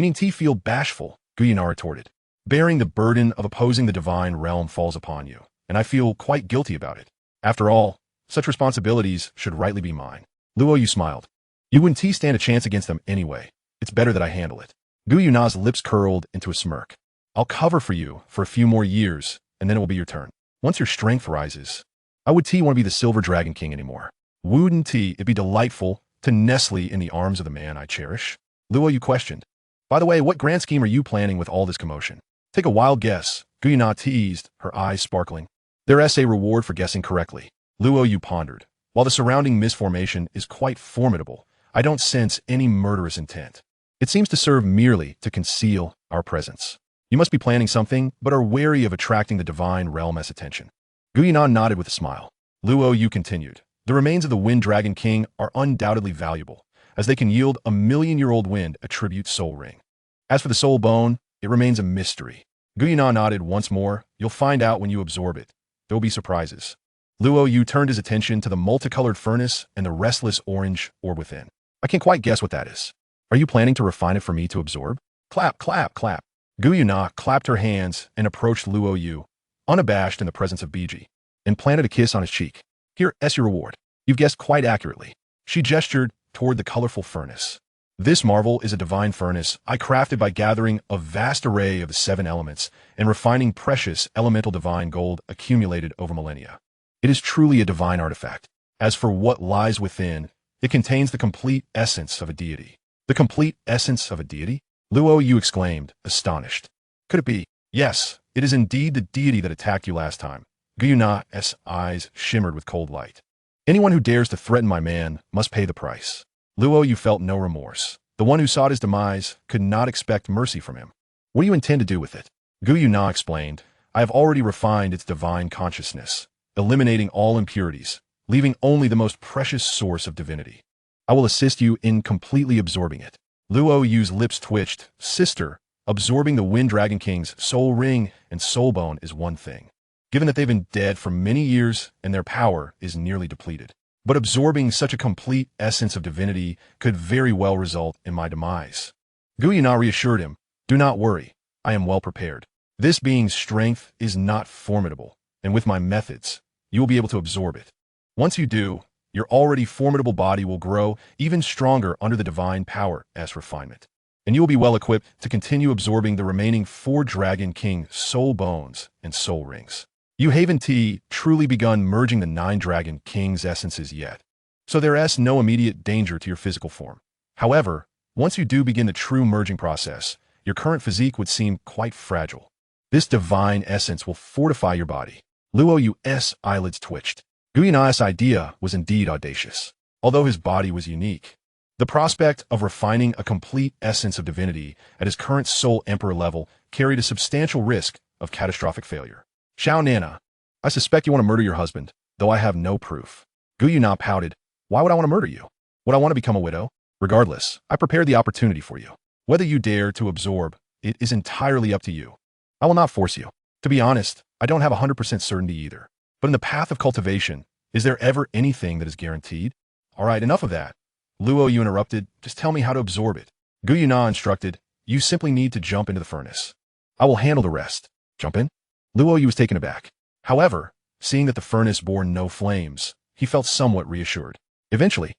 need to feel bashful, Gu Yuena retorted. Bearing the burden of opposing the divine realm falls upon you, and I feel quite guilty about it. After all, such responsibilities should rightly be mine. Luo Yu smiled. You wouldn't stand a chance against them anyway. It's better that I handle it. Gu Yuena's lips curled into a smirk. I'll cover for you for a few more years, and then it will be your turn. Once your strength rises, I would want to be the Silver Dragon King anymore. Wouldn't it be delightful to nestle in the arms of the man I cherish? Luo Yu questioned. By the way, what grand scheme are you planning with all this commotion? Take a wild guess, Gu Yuena teased, her eyes sparkling. There's a reward for guessing correctly. Luo Yu pondered. While the surrounding mist formation is quite formidable, I don't sense any murderous intent. It seems to serve merely to conceal our presence. You must be planning something, but are wary of attracting the divine realm's attention. Gu Yuena nodded with a smile. Luo Yu continued. The remains of the Wind Dragon King are undoubtedly valuable, as they can yield a million-year-old wind attribute soul ring. As for the soul bone, it remains a mystery. Gu Yuena nodded once more. You'll find out when you absorb it. There will be surprises. Luo Yu turned his attention to the multicolored furnace and the restless orange orb within. I can't quite guess what that is. Are you planning to refine it for me to absorb? Clap, clap, clap. Gu Yuena clapped her hands and approached Luo Yu, unabashed in the presence of Bibi, and planted a kiss on his cheek. Here, is your reward. You've guessed quite accurately. She gestured toward the colorful furnace. This marvel is a divine furnace I crafted by gathering a vast array of the 7 elements and refining precious elemental divine gold accumulated over millennia. It is truly a divine artifact. As for what lies within, it contains the complete essence of a deity. The complete essence of a deity? Luo Yu exclaimed, astonished. Could it be? Yes, it is indeed the deity that attacked you last time. Gu Yuena's eyes shimmered with cold light. Anyone who dares to threaten my man must pay the price. Luo Yu felt no remorse. The one who sought his demise could not expect mercy from him. What do you intend to do with it? Gu Yuena explained. I have already refined its divine consciousness, eliminating all impurities, leaving only the most precious source of divinity. I will assist you in completely absorbing it. Luo Yu's lips twitched. Sister, absorbing the Wind Dragon King's soul ring and soul bone is one thing, given that they've been dead for many years and their power is nearly depleted. But absorbing such a complete essence of divinity could very well result in my demise. Gu Yuena reassured him, do not worry, I am well prepared. This being's strength is not formidable, and with my methods, you will be able to absorb it. Once you do, your already formidable body will grow even stronger under the divine power as refinement, and you will be well equipped to continue absorbing the remaining 4 Dragon King soul bones and soul rings. You haven't truly begun merging the 9 Dragon King's essences yet, so there is no immediate danger to your physical form. However, once you do begin the true merging process, your current physique would seem quite fragile. This divine essence will fortify your body. Luo Yu's eyelids twitched. Gu Yuena's idea was indeed audacious, although his body was unique. The prospect of refining a complete essence of divinity at his current soul emperor level carried a substantial risk of catastrophic failure. Xiao Nana, I suspect you want to murder your husband, though I have no proof. Gu Yuena pouted. Why would I want to murder you? Would I want to become a widow? Regardless, I prepared the opportunity for you. Whether you dare to absorb, it is entirely up to you. I will not force you. To be honest, I don't have 100% certainty either. But in the path of cultivation, is there ever anything that is guaranteed? All right, enough of that. Luo Yu interrupted. Just tell me how to absorb it. Gu Yuena instructed. You simply need to jump into the furnace. I will handle the rest. Jump in? Luo Yu was taken aback. However, seeing that the furnace bore no flames, he felt somewhat reassured. Eventually,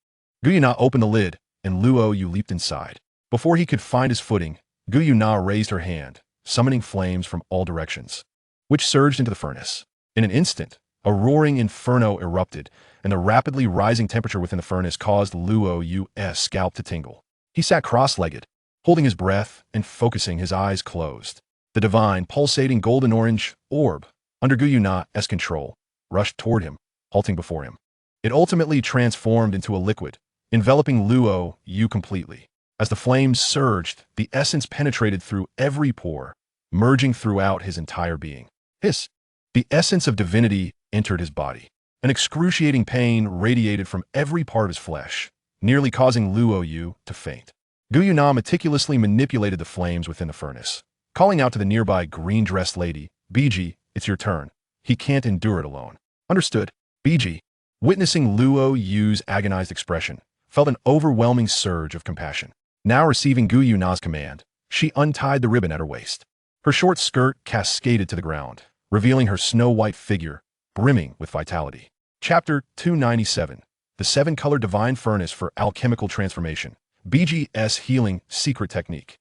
Gu Yuena opened the lid, and Luo Yu leaped inside. Before he could find his footing, Gu Yuena raised her hand, summoning flames from all directions, which surged into the furnace. In an instant, a roaring inferno erupted, and the rapidly rising temperature within the furnace caused Luo Yu's scalp to tingle. He sat cross-legged, holding his breath and focusing, his eyes closed. The divine, pulsating golden-orange orb, under Gu Yuena's control, rushed toward him, halting before him. It ultimately transformed into a liquid, enveloping Luo Yu completely. As the flames surged, the essence penetrated through every pore, merging throughout his entire being. The essence of divinity entered his body. An excruciating pain radiated from every part of his flesh, nearly causing Luo Yu to faint. Gu Yuena meticulously manipulated the flames within the furnace, calling out to the nearby green-dressed lady, Bibi, it's your turn. He can't endure it alone. Understood. Bibi, witnessing Luo Yu's agonized expression, felt an overwhelming surge of compassion. Now receiving Gu Yuena's command, she untied the ribbon at her waist. Her short skirt cascaded to the ground, revealing her snow-white figure, brimming with vitality. Chapter 297. The 7-Color Divine Furnace for Alchemical Transformation. Bibi's Healing Secret Technique.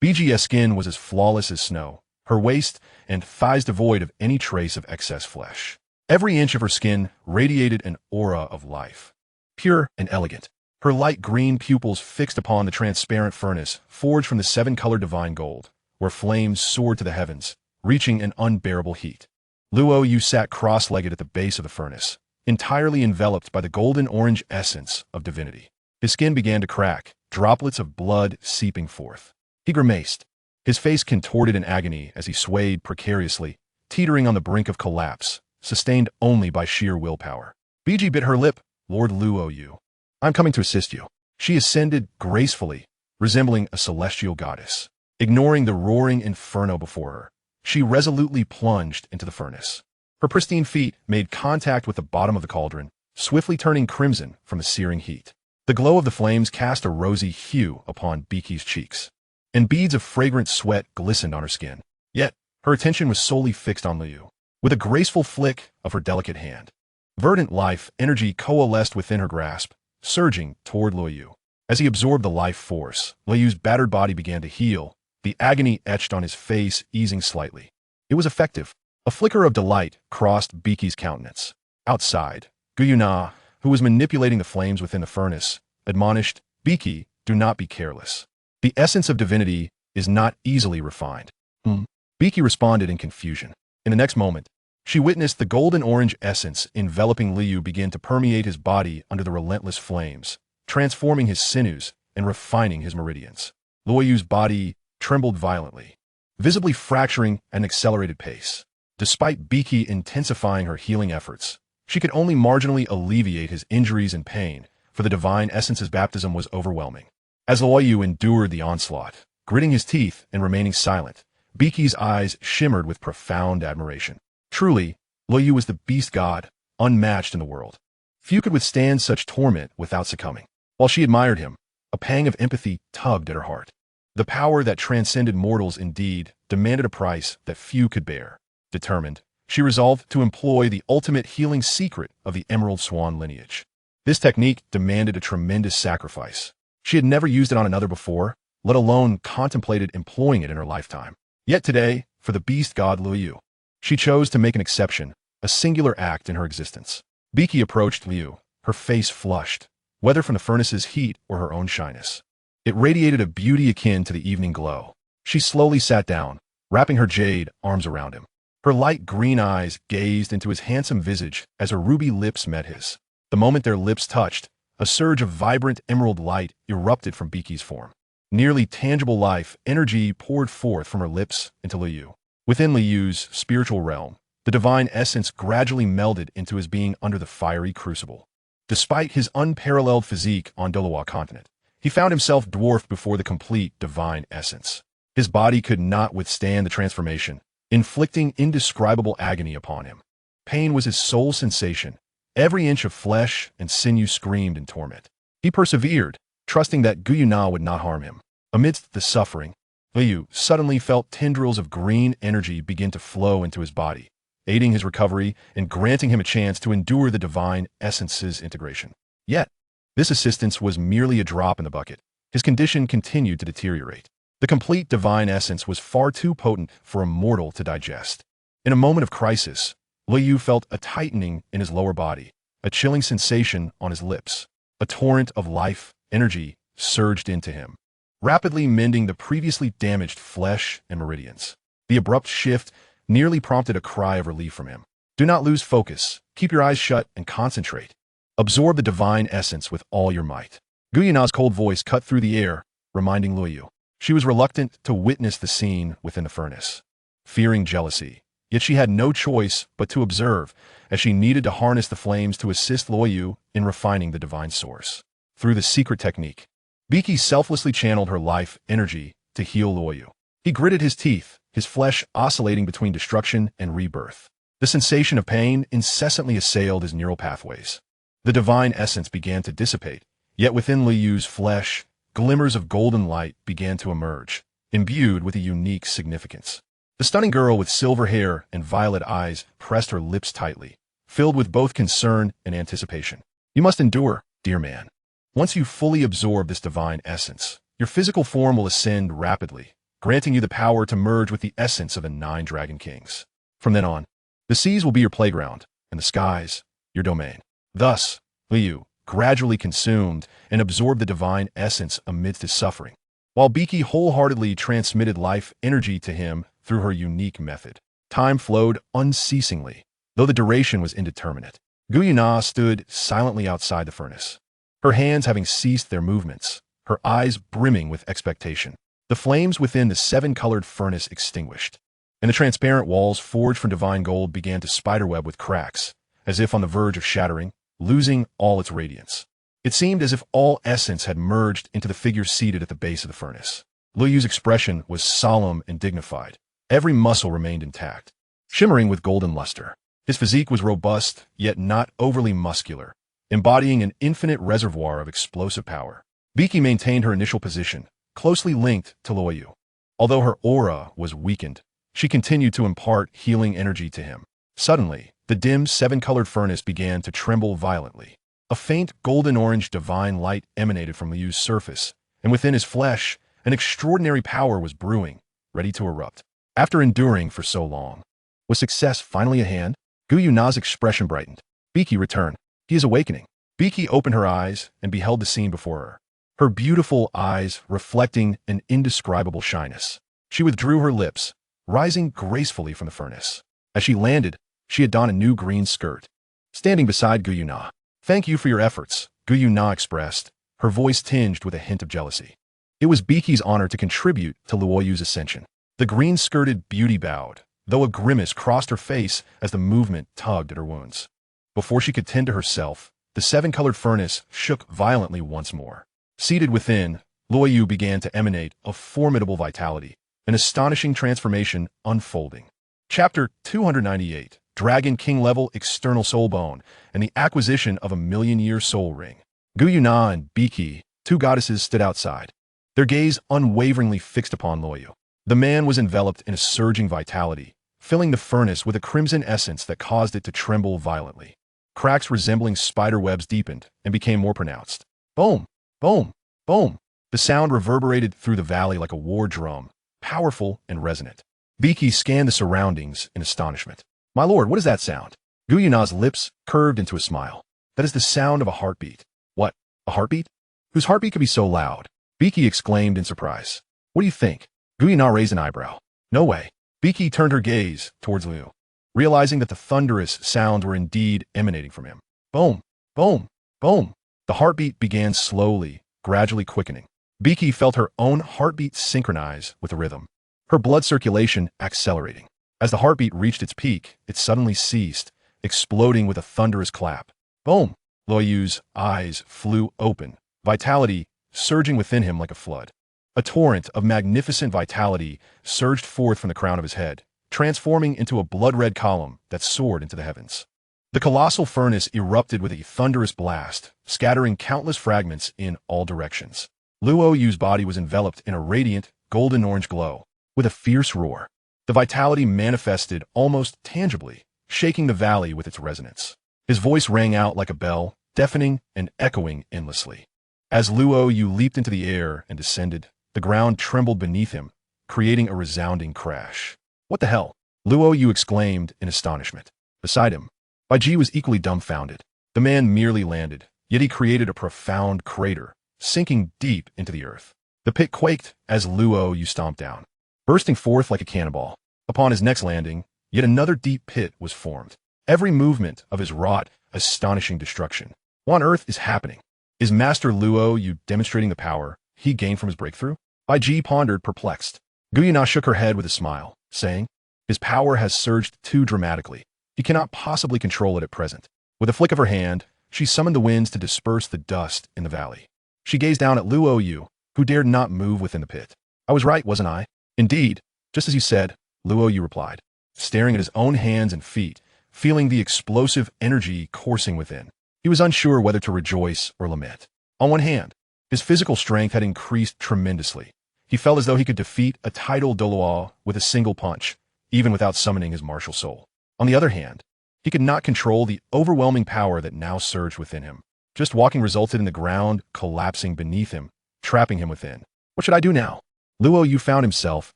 Bibi's skin was as flawless as snow, her waist and thighs devoid of any trace of excess flesh. Every inch of her skin radiated an aura of life. Pure and elegant, her light green pupils fixed upon the transparent furnace forged from the 7-Color Divine Gold, where flames soared to the heavens, reaching an unbearable heat. Luo Yu sat cross-legged at the base of the furnace, entirely enveloped by the golden-orange essence of divinity. His skin began to crack, droplets of blood seeping forth. He grimaced. His face contorted in agony as he swayed precariously, teetering on the brink of collapse, sustained only by sheer willpower. Biji bit her lip. Lord Luo Yu, I'm coming to assist you. She ascended gracefully, resembling a celestial goddess. Ignoring the roaring inferno before her, she resolutely plunged into the furnace. Her pristine feet made contact with the bottom of the cauldron, swiftly turning crimson from the searing heat. The glow of the flames cast a rosy hue upon Biki's cheeks, and beads of fragrant sweat glistened on her skin. Yet, her attention was solely fixed on Liu. With a graceful flick of her delicate hand, verdant life energy coalesced within her grasp, surging toward Luo Yu. As he absorbed the life force, Luo Yu's battered body began to heal, the agony etched on his face easing slightly. It was effective. A flicker of delight crossed Biki's countenance. Outside, Gu Yuena, who was manipulating the flames within the furnace, admonished, Biki, do not be careless. The essence of divinity is not easily refined. Biki responded in confusion. In the next moment, she witnessed the golden-orange essence enveloping Liu begin to permeate his body under the relentless flames, transforming his sinews and refining his meridians. Luo Yu's body trembled violently, visibly fracturing at an accelerated pace. Despite Biki intensifying her healing efforts, she could only marginally alleviate his injuries and pain, for the divine essence's baptism was overwhelming. As Luo Yu endured the onslaught, gritting his teeth and remaining silent, Biki's eyes shimmered with profound admiration. Truly, Luo Yu was the beast god, unmatched in the world. Few could withstand such torment without succumbing. While she admired him, a pang of empathy tugged at her heart. The power that transcended mortals indeed demanded a price that few could bear. Determined, she resolved to employ the ultimate healing secret of the Emerald Swan lineage. This technique demanded a tremendous sacrifice. She had never used it on another before, let alone contemplated employing it in her lifetime. Yet today, for the beast god Luo Yu, she chose to make an exception, a singular act in her existence. Biki approached Liu, her face flushed, whether from the furnace's heat or her own shyness. It radiated a beauty akin to the evening glow. She slowly sat down, wrapping her jade arms around him. Her light green eyes gazed into his handsome visage as her ruby lips met his. The moment their lips touched, a surge of vibrant emerald light erupted from Biki's form. Nearly tangible life energy poured forth from her lips into Liu. Within Liu's spiritual realm, the divine essence gradually melded into his being under the fiery crucible. Despite his unparalleled physique on Douluo continent, he found himself dwarfed before the complete divine essence. His body could not withstand the transformation, inflicting indescribable agony upon him. Pain was his sole sensation. Every inch of flesh and sinew screamed in torment. He persevered, trusting that Gu Yuena would not harm him. Amidst the suffering, Liu suddenly felt tendrils of green energy begin to flow into his body, aiding his recovery and granting him a chance to endure the divine essence's integration. Yet, this assistance was merely a drop in the bucket. His condition continued to deteriorate. The complete divine essence was far too potent for a mortal to digest. In a moment of crisis, Liu felt a tightening in his lower body, a chilling sensation on his lips. A torrent of life energy surged into him, rapidly mending the previously damaged flesh and meridians. The abrupt shift nearly prompted a cry of relief from him. Do not lose focus. Keep your eyes shut and concentrate. Absorb the divine essence with all your might. Gu Yuena's cold voice cut through the air, reminding Luo Yu. She was reluctant to witness the scene within the furnace, fearing jealousy. Yet she had no choice but to observe, as she needed to harness the flames to assist Luo Yu in refining the divine source. Through the secret technique, Biki selflessly channeled her life energy to heal Luo Yu. He gritted his teeth, his flesh oscillating between destruction and rebirth. The sensation of pain incessantly assailed his neural pathways. The divine essence began to dissipate, yet within Liu's flesh, glimmers of golden light began to emerge, imbued with a unique significance. The stunning girl with silver hair and violet eyes pressed her lips tightly, filled with both concern and anticipation. You must endure, dear man. Once you fully absorb this divine essence, your physical form will ascend rapidly, granting you the power to merge with the essence of the 9 Dragon Kings. From then on, the seas will be your playground, and the skies, your domain. Thus, Liu gradually consumed and absorbed the divine essence amidst his suffering, while Biki wholeheartedly transmitted life energy to him through her unique method. Time flowed unceasingly, though the duration was indeterminate. Gu Yuena stood silently outside the furnace. her hands having ceased their movements, her eyes brimming with expectation. The flames within the seven-colored furnace extinguished, and the transparent walls forged from divine gold began to spiderweb with cracks, as if on the verge of shattering, losing all its radiance. It seemed as if all essence had merged into the figure seated at the base of the furnace. Luo Yu's expression was solemn and dignified. Every muscle remained intact, shimmering with golden luster. His physique was robust, yet not overly muscular, embodying an infinite reservoir of explosive power. Bibi maintained her initial position, closely linked to Luo Yu. Although her aura was weakened, she continued to impart healing energy to him. Suddenly, the dim seven-colored furnace began to tremble violently. A faint golden-orange divine light emanated from Liu Yu's surface, and within his flesh, an extraordinary power was brewing, ready to erupt. After enduring for so long, was success finally at hand? Gu Yuena's expression brightened. Bibi returned. He is awakening. Bibi opened her eyes and beheld the scene before her, her beautiful eyes reflecting an indescribable shyness. She withdrew her lips, rising gracefully from the furnace. As she landed, she had donned a new green skirt. Standing beside Gu Yuena. Thank you for your efforts, Gu Yuena expressed, her voice tinged with a hint of jealousy. It was Biki's honor to contribute to Luo Yu's ascension. The green-skirted beauty bowed, though a grimace crossed her face as the movement tugged at her wounds. Before she could tend to herself, the seven-colored furnace shook violently once more. Seated within, Luo Yu began to emanate a formidable vitality, an astonishing transformation unfolding. Chapter 298, Dragon King Level External Soul Bone, and the Acquisition of a Million-Year Soul Ring. Gu Yuena and Bibi, two goddesses, stood outside, their gaze unwaveringly fixed upon Luo Yu. The man was enveloped in a surging vitality, filling the furnace with a crimson essence that caused it to tremble violently. Cracks resembling spider webs deepened and became more pronounced. Boom! Boom! Boom! The sound reverberated through the valley like a war drum, powerful and resonant. Bibi scanned the surroundings in astonishment. My lord, what is that sound? Gu Yuena's lips curved into a smile. That is the sound of a heartbeat. What? A heartbeat? Whose heartbeat could be so loud? Bibi exclaimed in surprise. What do you think? Gu Yuena raised an eyebrow. No way. Bibi turned her gaze towards Liu, realizing that the thunderous sounds were indeed emanating from him. Boom! Boom! Boom! The heartbeat began slowly, gradually quickening. Bibi felt her own heartbeat synchronize with the rhythm, her blood circulation accelerating. As the heartbeat reached its peak, it suddenly ceased, exploding with a thunderous clap. Boom! Luo Yu's eyes flew open, vitality surging within him like a flood. A torrent of magnificent vitality surged forth from the crown of his head, transforming into a blood-red column that soared into the heavens. The colossal furnace erupted with a thunderous blast, scattering countless fragments in all directions. Luo Yu's body was enveloped in a radiant, golden-orange glow. With a fierce roar, the vitality manifested almost tangibly, shaking the valley with its resonance. His voice rang out like a bell, deafening and echoing endlessly. As Luo Yu leaped into the air and descended, the ground trembled beneath him, creating a resounding crash. What the hell? Luo Yu exclaimed in astonishment. Beside him, Baiji was equally dumbfounded. The man merely landed, yet he created a profound crater, sinking deep into the earth. The pit quaked as Luo Yu stomped down, bursting forth like a cannonball. Upon his next landing, yet another deep pit was formed. Every movement of his wrought astonishing destruction. What on earth is happening? Is Master Luo Yu demonstrating the power he gained from his breakthrough? Baiji pondered, perplexed. Gu Yuena shook her head with a smile, saying, his power has surged too dramatically. He cannot possibly control it at present. With a flick of her hand, she summoned the winds to disperse the dust in the valley. She gazed down at Luo Yu, who dared not move within the pit. I was right, wasn't I? Indeed, just as you said, Luo Yu replied, staring at his own hands and feet, feeling the explosive energy coursing within. He was unsure whether to rejoice or lament. On one hand, his physical strength had increased tremendously. He felt as though he could defeat a tidal Douluo with a single punch, even without summoning his martial soul. On the other hand, he could not control the overwhelming power that now surged within him. Just walking resulted in the ground collapsing beneath him, trapping him within. What should I do now? Luo Yu found himself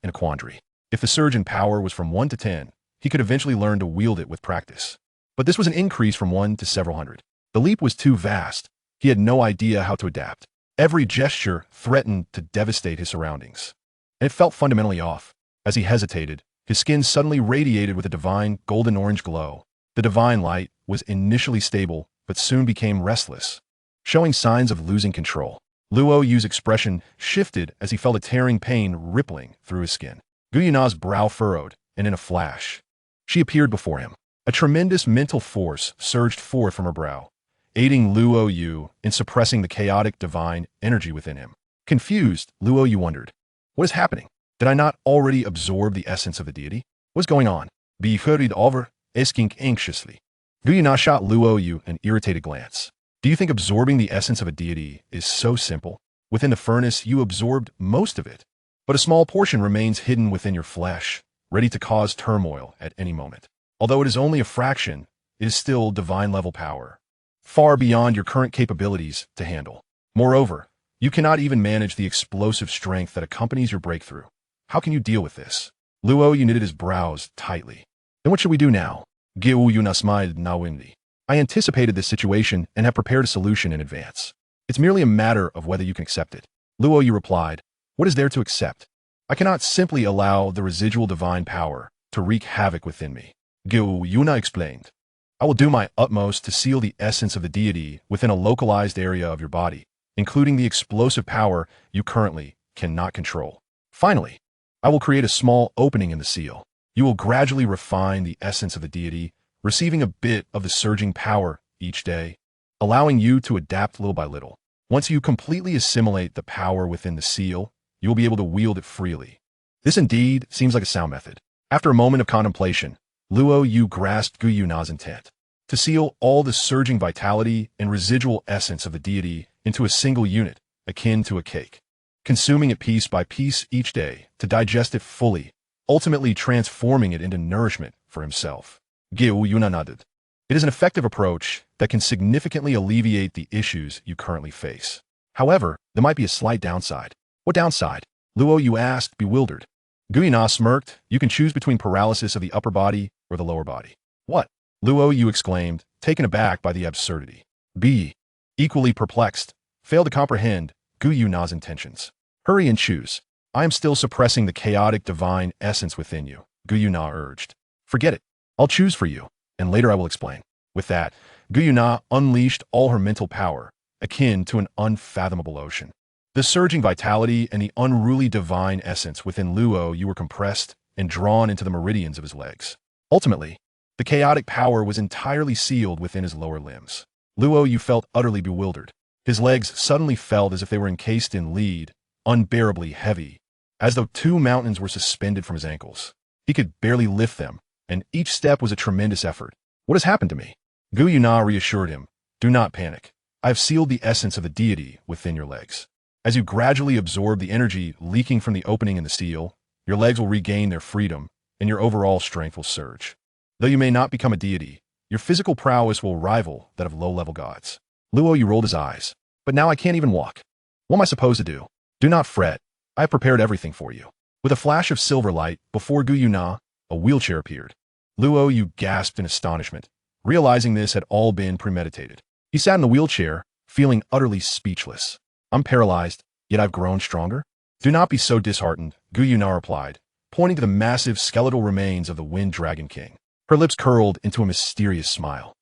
in a quandary. If the surge in power was from 1 to 10, he could eventually learn to wield it with practice. But this was an increase from 1 to several hundred. The leap was too vast. He had no idea how to adapt. Every gesture threatened to devastate his surroundings. And it felt fundamentally off. As he hesitated, his skin suddenly radiated with a divine golden-orange glow. The divine light was initially stable, but soon became restless, showing signs of losing control. Luo Yu's expression shifted as he felt a tearing pain rippling through his skin. Gu Yuena's brow furrowed, and in a flash, she appeared before him. A tremendous mental force surged forth from her brow, aiding Luo Yu in suppressing the chaotic divine energy within him. Confused, Luo Yu wondered, what is happening? Did I not already absorb the essence of the deity? What's going on? Be hurried over, asking anxiously. Gu Yuena shot Luo Yu an irritated glance. Do you think absorbing the essence of a deity is so simple? Within the furnace, you absorbed most of it, but a small portion remains hidden within your flesh, ready to cause turmoil at any moment. Although it is only a fraction, it is still divine-level power, far beyond your current capabilities to handle. Moreover, you cannot even manage the explosive strength that accompanies your breakthrough. How can you deal with this? Luo Yu knitted his brows tightly. Then what should we do now? Gu Yuena smiled knowingly. I anticipated this situation and have prepared a solution in advance. It's merely a matter of whether you can accept it. Luo Yu replied, what is there to accept? I cannot simply allow the residual divine power to wreak havoc within me. Gu Yuena explained, I will do my utmost to seal the essence of the deity within a localized area of your body, including the explosive power you currently cannot control. Finally, I will create a small opening in the seal. You will gradually refine the essence of the deity, receiving a bit of the surging power each day, allowing you to adapt little by little. Once you completely assimilate the power within the seal, you will be able to wield it freely. This indeed seems like a sound method. After a moment of contemplation, Luo Yu grasped Gu Yuena's intent to seal all the surging vitality and residual essence of the deity into a single unit, akin to a cake, consuming it piece by piece each day to digest it fully, ultimately transforming it into nourishment for himself. Gu Yuena nodded. It is an effective approach that can significantly alleviate the issues you currently face. However, there might be a slight downside. What downside? Luo Yu asked, bewildered. Gu Yuena smirked. You can choose between paralysis of the upper body or the lower body. What? Luo Yu exclaimed, taken aback by the absurdity. B, equally perplexed, failed to comprehend Gu Yuena's intentions. Hurry and choose. I am still suppressing the chaotic divine essence within you, Gu Yuena urged. Forget it. I'll choose for you, and later I will explain. With that, Gu Yuena unleashed all her mental power, akin to an unfathomable ocean. The surging vitality and the unruly divine essence within Luo Yu were compressed and drawn into the meridians of his legs. Ultimately, the chaotic power was entirely sealed within his lower limbs. Luo Yu felt utterly bewildered. His legs suddenly felt as if they were encased in lead, unbearably heavy, as though 2 mountains were suspended from his ankles. He could barely lift them, and each step was a tremendous effort. What has happened to me? Gu Yuena reassured him. Do not panic. I have sealed the essence of the deity within your legs. As you gradually absorb the energy leaking from the opening in the seal, your legs will regain their freedom, and your overall strength will surge. Though you may not become a deity, your physical prowess will rival that of low-level gods. Luo Yu rolled his eyes. But now I can't even walk. What am I supposed to do? Do not fret. I have prepared everything for you. With a flash of silver light, before Gu Yuena, a wheelchair appeared. Luo Yu gasped in astonishment, realizing this had all been premeditated. He sat in the wheelchair, feeling utterly speechless. I'm paralyzed, yet I've grown stronger? Do not be so disheartened, Gu Yuena replied, pointing to the massive skeletal remains of the Wind Dragon King. Her lips curled into a mysterious smile.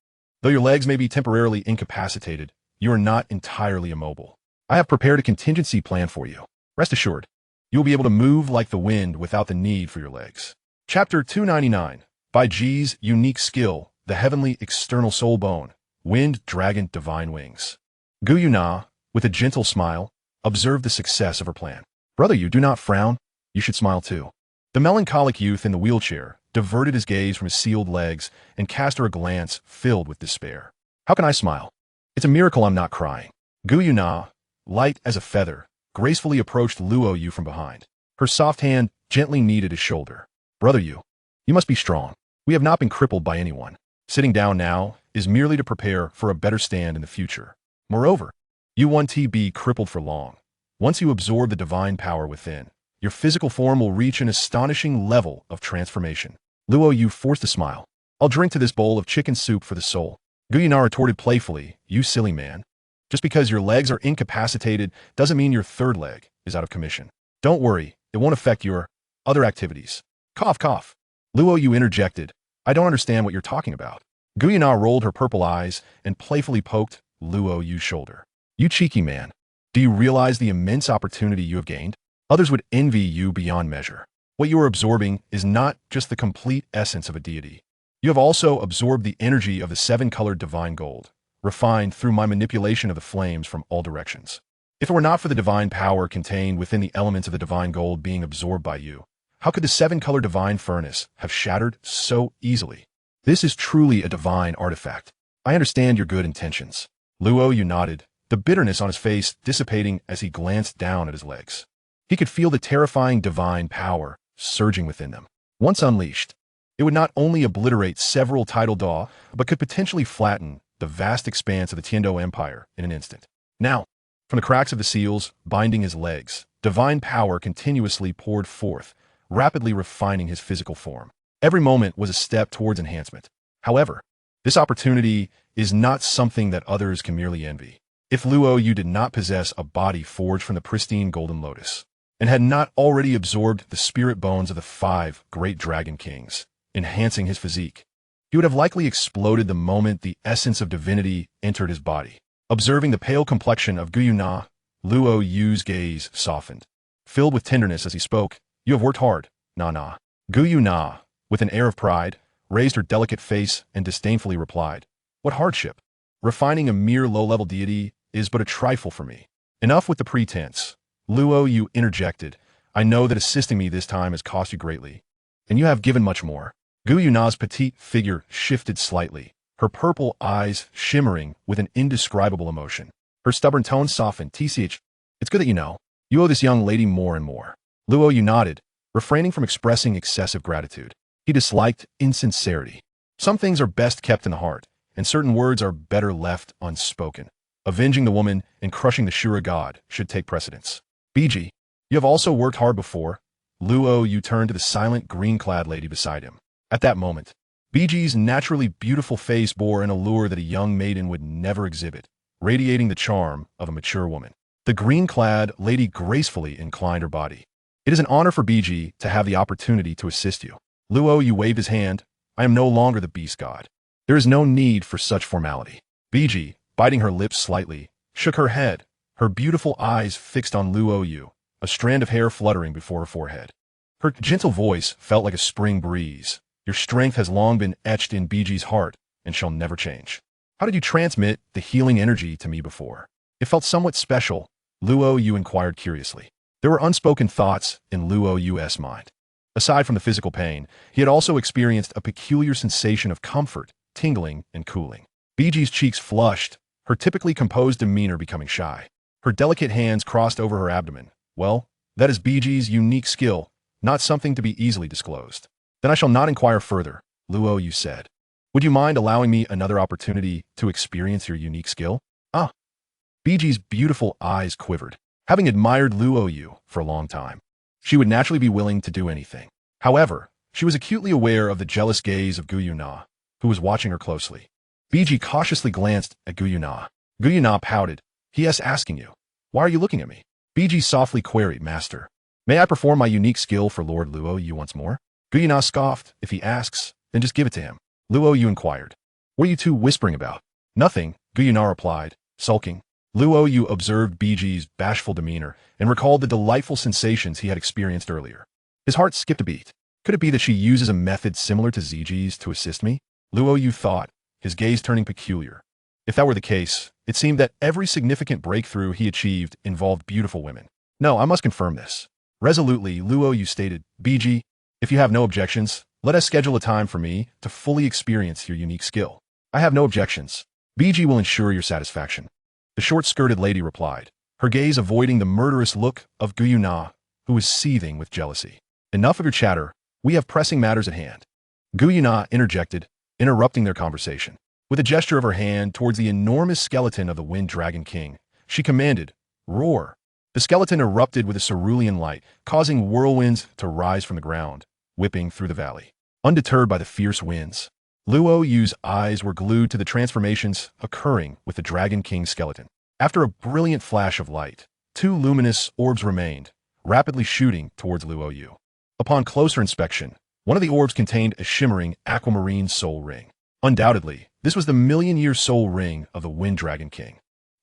Though your legs may be temporarily incapacitated, you are not entirely immobile. I have prepared a contingency plan for you. Rest assured, you will be able to move like the wind without the need for your legs. Chapter 299. By Ji's unique skill, the heavenly external soul bone, Wind Dragon Divine Wings. Gu Yuena, with a gentle smile, observed the success of her plan. Brother, you do not frown. You should smile too. The melancholic youth in the wheelchair diverted his gaze from his sealed legs and cast her a glance filled with despair. How can I smile? It's a miracle I'm not crying. Gu Yuena, light as a feather, gracefully approached Luo Yu from behind. Her soft hand gently kneaded his shoulder. Brother Yu, you must be strong. We have not been crippled by anyone. Sitting down now is merely to prepare for a better stand in the future. Moreover, you won't be crippled for long. Once you absorb the divine power within, your physical form will reach an astonishing level of transformation. Luo Yu forced a smile. I'll drink to this bowl of chicken soup for the soul. Gu Yuena retorted playfully, you silly man. Just because your legs are incapacitated doesn't mean your third leg is out of commission. Don't worry, it won't affect your other activities. Cough, cough. Luo Yu interjected. I don't understand what you're talking about. Gu Yuena rolled her purple eyes and playfully poked Luo Yu's shoulder. You cheeky man. Do you realize the immense opportunity you have gained? Others would envy you beyond measure. What you are absorbing is not just the complete essence of a deity. You have also absorbed the energy of the seven-colored divine gold, refined through my manipulation of the flames from all directions. If it were not for the divine power contained within the elements of the divine gold being absorbed by you, how could the seven-color divine furnace have shattered so easily? This is truly a divine artifact. I understand your good intentions. Luo Yu nodded, the bitterness on his face dissipating as he glanced down at his legs. He could feel the terrifying divine power surging within them. Once unleashed, it would not only obliterate several tidal daw, but could potentially flatten the vast expanse of the Tiando Empire in an instant. Now, from the cracks of the seals binding his legs, divine power continuously poured forth, rapidly refining his physical form. Every moment was a step towards enhancement. However, this opportunity is not something that others can merely envy. If Luo Yu did not possess a body forged from the pristine golden lotus, and had not already absorbed the spirit bones of the 5 great dragon kings, enhancing his physique, he would have likely exploded the moment the essence of divinity entered his body. Observing the pale complexion of Gu Yuena, Luo Yu's gaze softened. Filled with tenderness as he spoke, "You have worked hard, Na. Gu Yuena, with an air of pride, raised her delicate face and disdainfully replied, "What hardship? Refining a mere low-level deity is but a trifle for me." Enough with the pretense. Luo Yu interjected, "I know that assisting me this time has cost you greatly, and you have given much more." Gu Yuena's petite figure shifted slightly, her purple eyes shimmering with an indescribable emotion. Her stubborn tone softened. "TCH, it's good that you know. You owe this young lady more and more." Luo Yu nodded, refraining from expressing excessive gratitude. He disliked insincerity. Some things are best kept in the heart, and certain words are better left unspoken. Avenging the woman and crushing the Shura god should take precedence. "BG, you have also worked hard before." Luo Yu turned to the silent green-clad lady beside him. At that moment, BG's naturally beautiful face bore an allure that a young maiden would never exhibit, radiating the charm of a mature woman. The green-clad lady gracefully inclined her body. "It is an honor for BG to have the opportunity to assist you." Luo Yu waved his hand. "I am no longer the beast god. There is no need for such formality." BG, biting her lips slightly, shook her head, her beautiful eyes fixed on Luo Yu, a strand of hair fluttering before her forehead. Her gentle voice felt like a spring breeze. "Your strength has long been etched in BG's heart and shall never change. How did you transmit the healing energy to me before?" It felt somewhat special, Luo Yu inquired curiously. There were unspoken thoughts in Luo Yu's mind. Aside from the physical pain, he had also experienced a peculiar sensation of comfort, tingling, and cooling. BG's cheeks flushed, her typically composed demeanor becoming shy. Her delicate hands crossed over her abdomen. "Well, that is BG's unique skill, not something to be easily disclosed." "Then I shall not inquire further," Luo Yu said. "Would you mind allowing me another opportunity to experience your unique skill?" "Ah." BG's beautiful eyes quivered. Having admired Luo Yu for a long time, she would naturally be willing to do anything. However, she was acutely aware of the jealous gaze of Gu Yuena, who was watching her closely. BG cautiously glanced at Gu Yuena. Gu Yuena pouted. "He is asking you. Why are you looking at me?" BG softly queried, "Master, may I perform my unique skill for Lord Luo Yu once more?" Gu Yuena scoffed. "If he asks, then just give it to him." Luo Yu inquired. "What are you two whispering about?" "Nothing," Gu Yuena replied, sulking. Luo Yu observed BG's bashful demeanor and recalled the delightful sensations he had experienced earlier. His heart skipped a beat. Could it be that she uses a method similar to ZG's to assist me? Luo Yu thought, his gaze turning peculiar. If that were the case, it seemed that every significant breakthrough he achieved involved beautiful women. "No, I must confirm this." Resolutely, Luo Yu stated, "BG, if you have no objections, let us schedule a time for me to fully experience your unique skill." "I have no objections. BG will ensure your satisfaction," the short-skirted lady replied, her gaze avoiding the murderous look of Gu Yuena, who was seething with jealousy. "Enough of your chatter. We have pressing matters at hand." Gu Yuena interjected, interrupting their conversation. With a gesture of her hand towards the enormous skeleton of the Wind Dragon King, she commanded, "Roar." The skeleton erupted with a cerulean light, causing whirlwinds to rise from the ground, whipping through the valley. Undeterred by the fierce winds, Luo Yu's eyes were glued to the transformations occurring with the Dragon King's skeleton. After a brilliant flash of light, 2 luminous orbs remained, rapidly shooting towards Luo Yu. Upon closer inspection, one of the orbs contained a shimmering aquamarine soul ring. Undoubtedly, this was the million-year soul ring of the Wind Dragon King.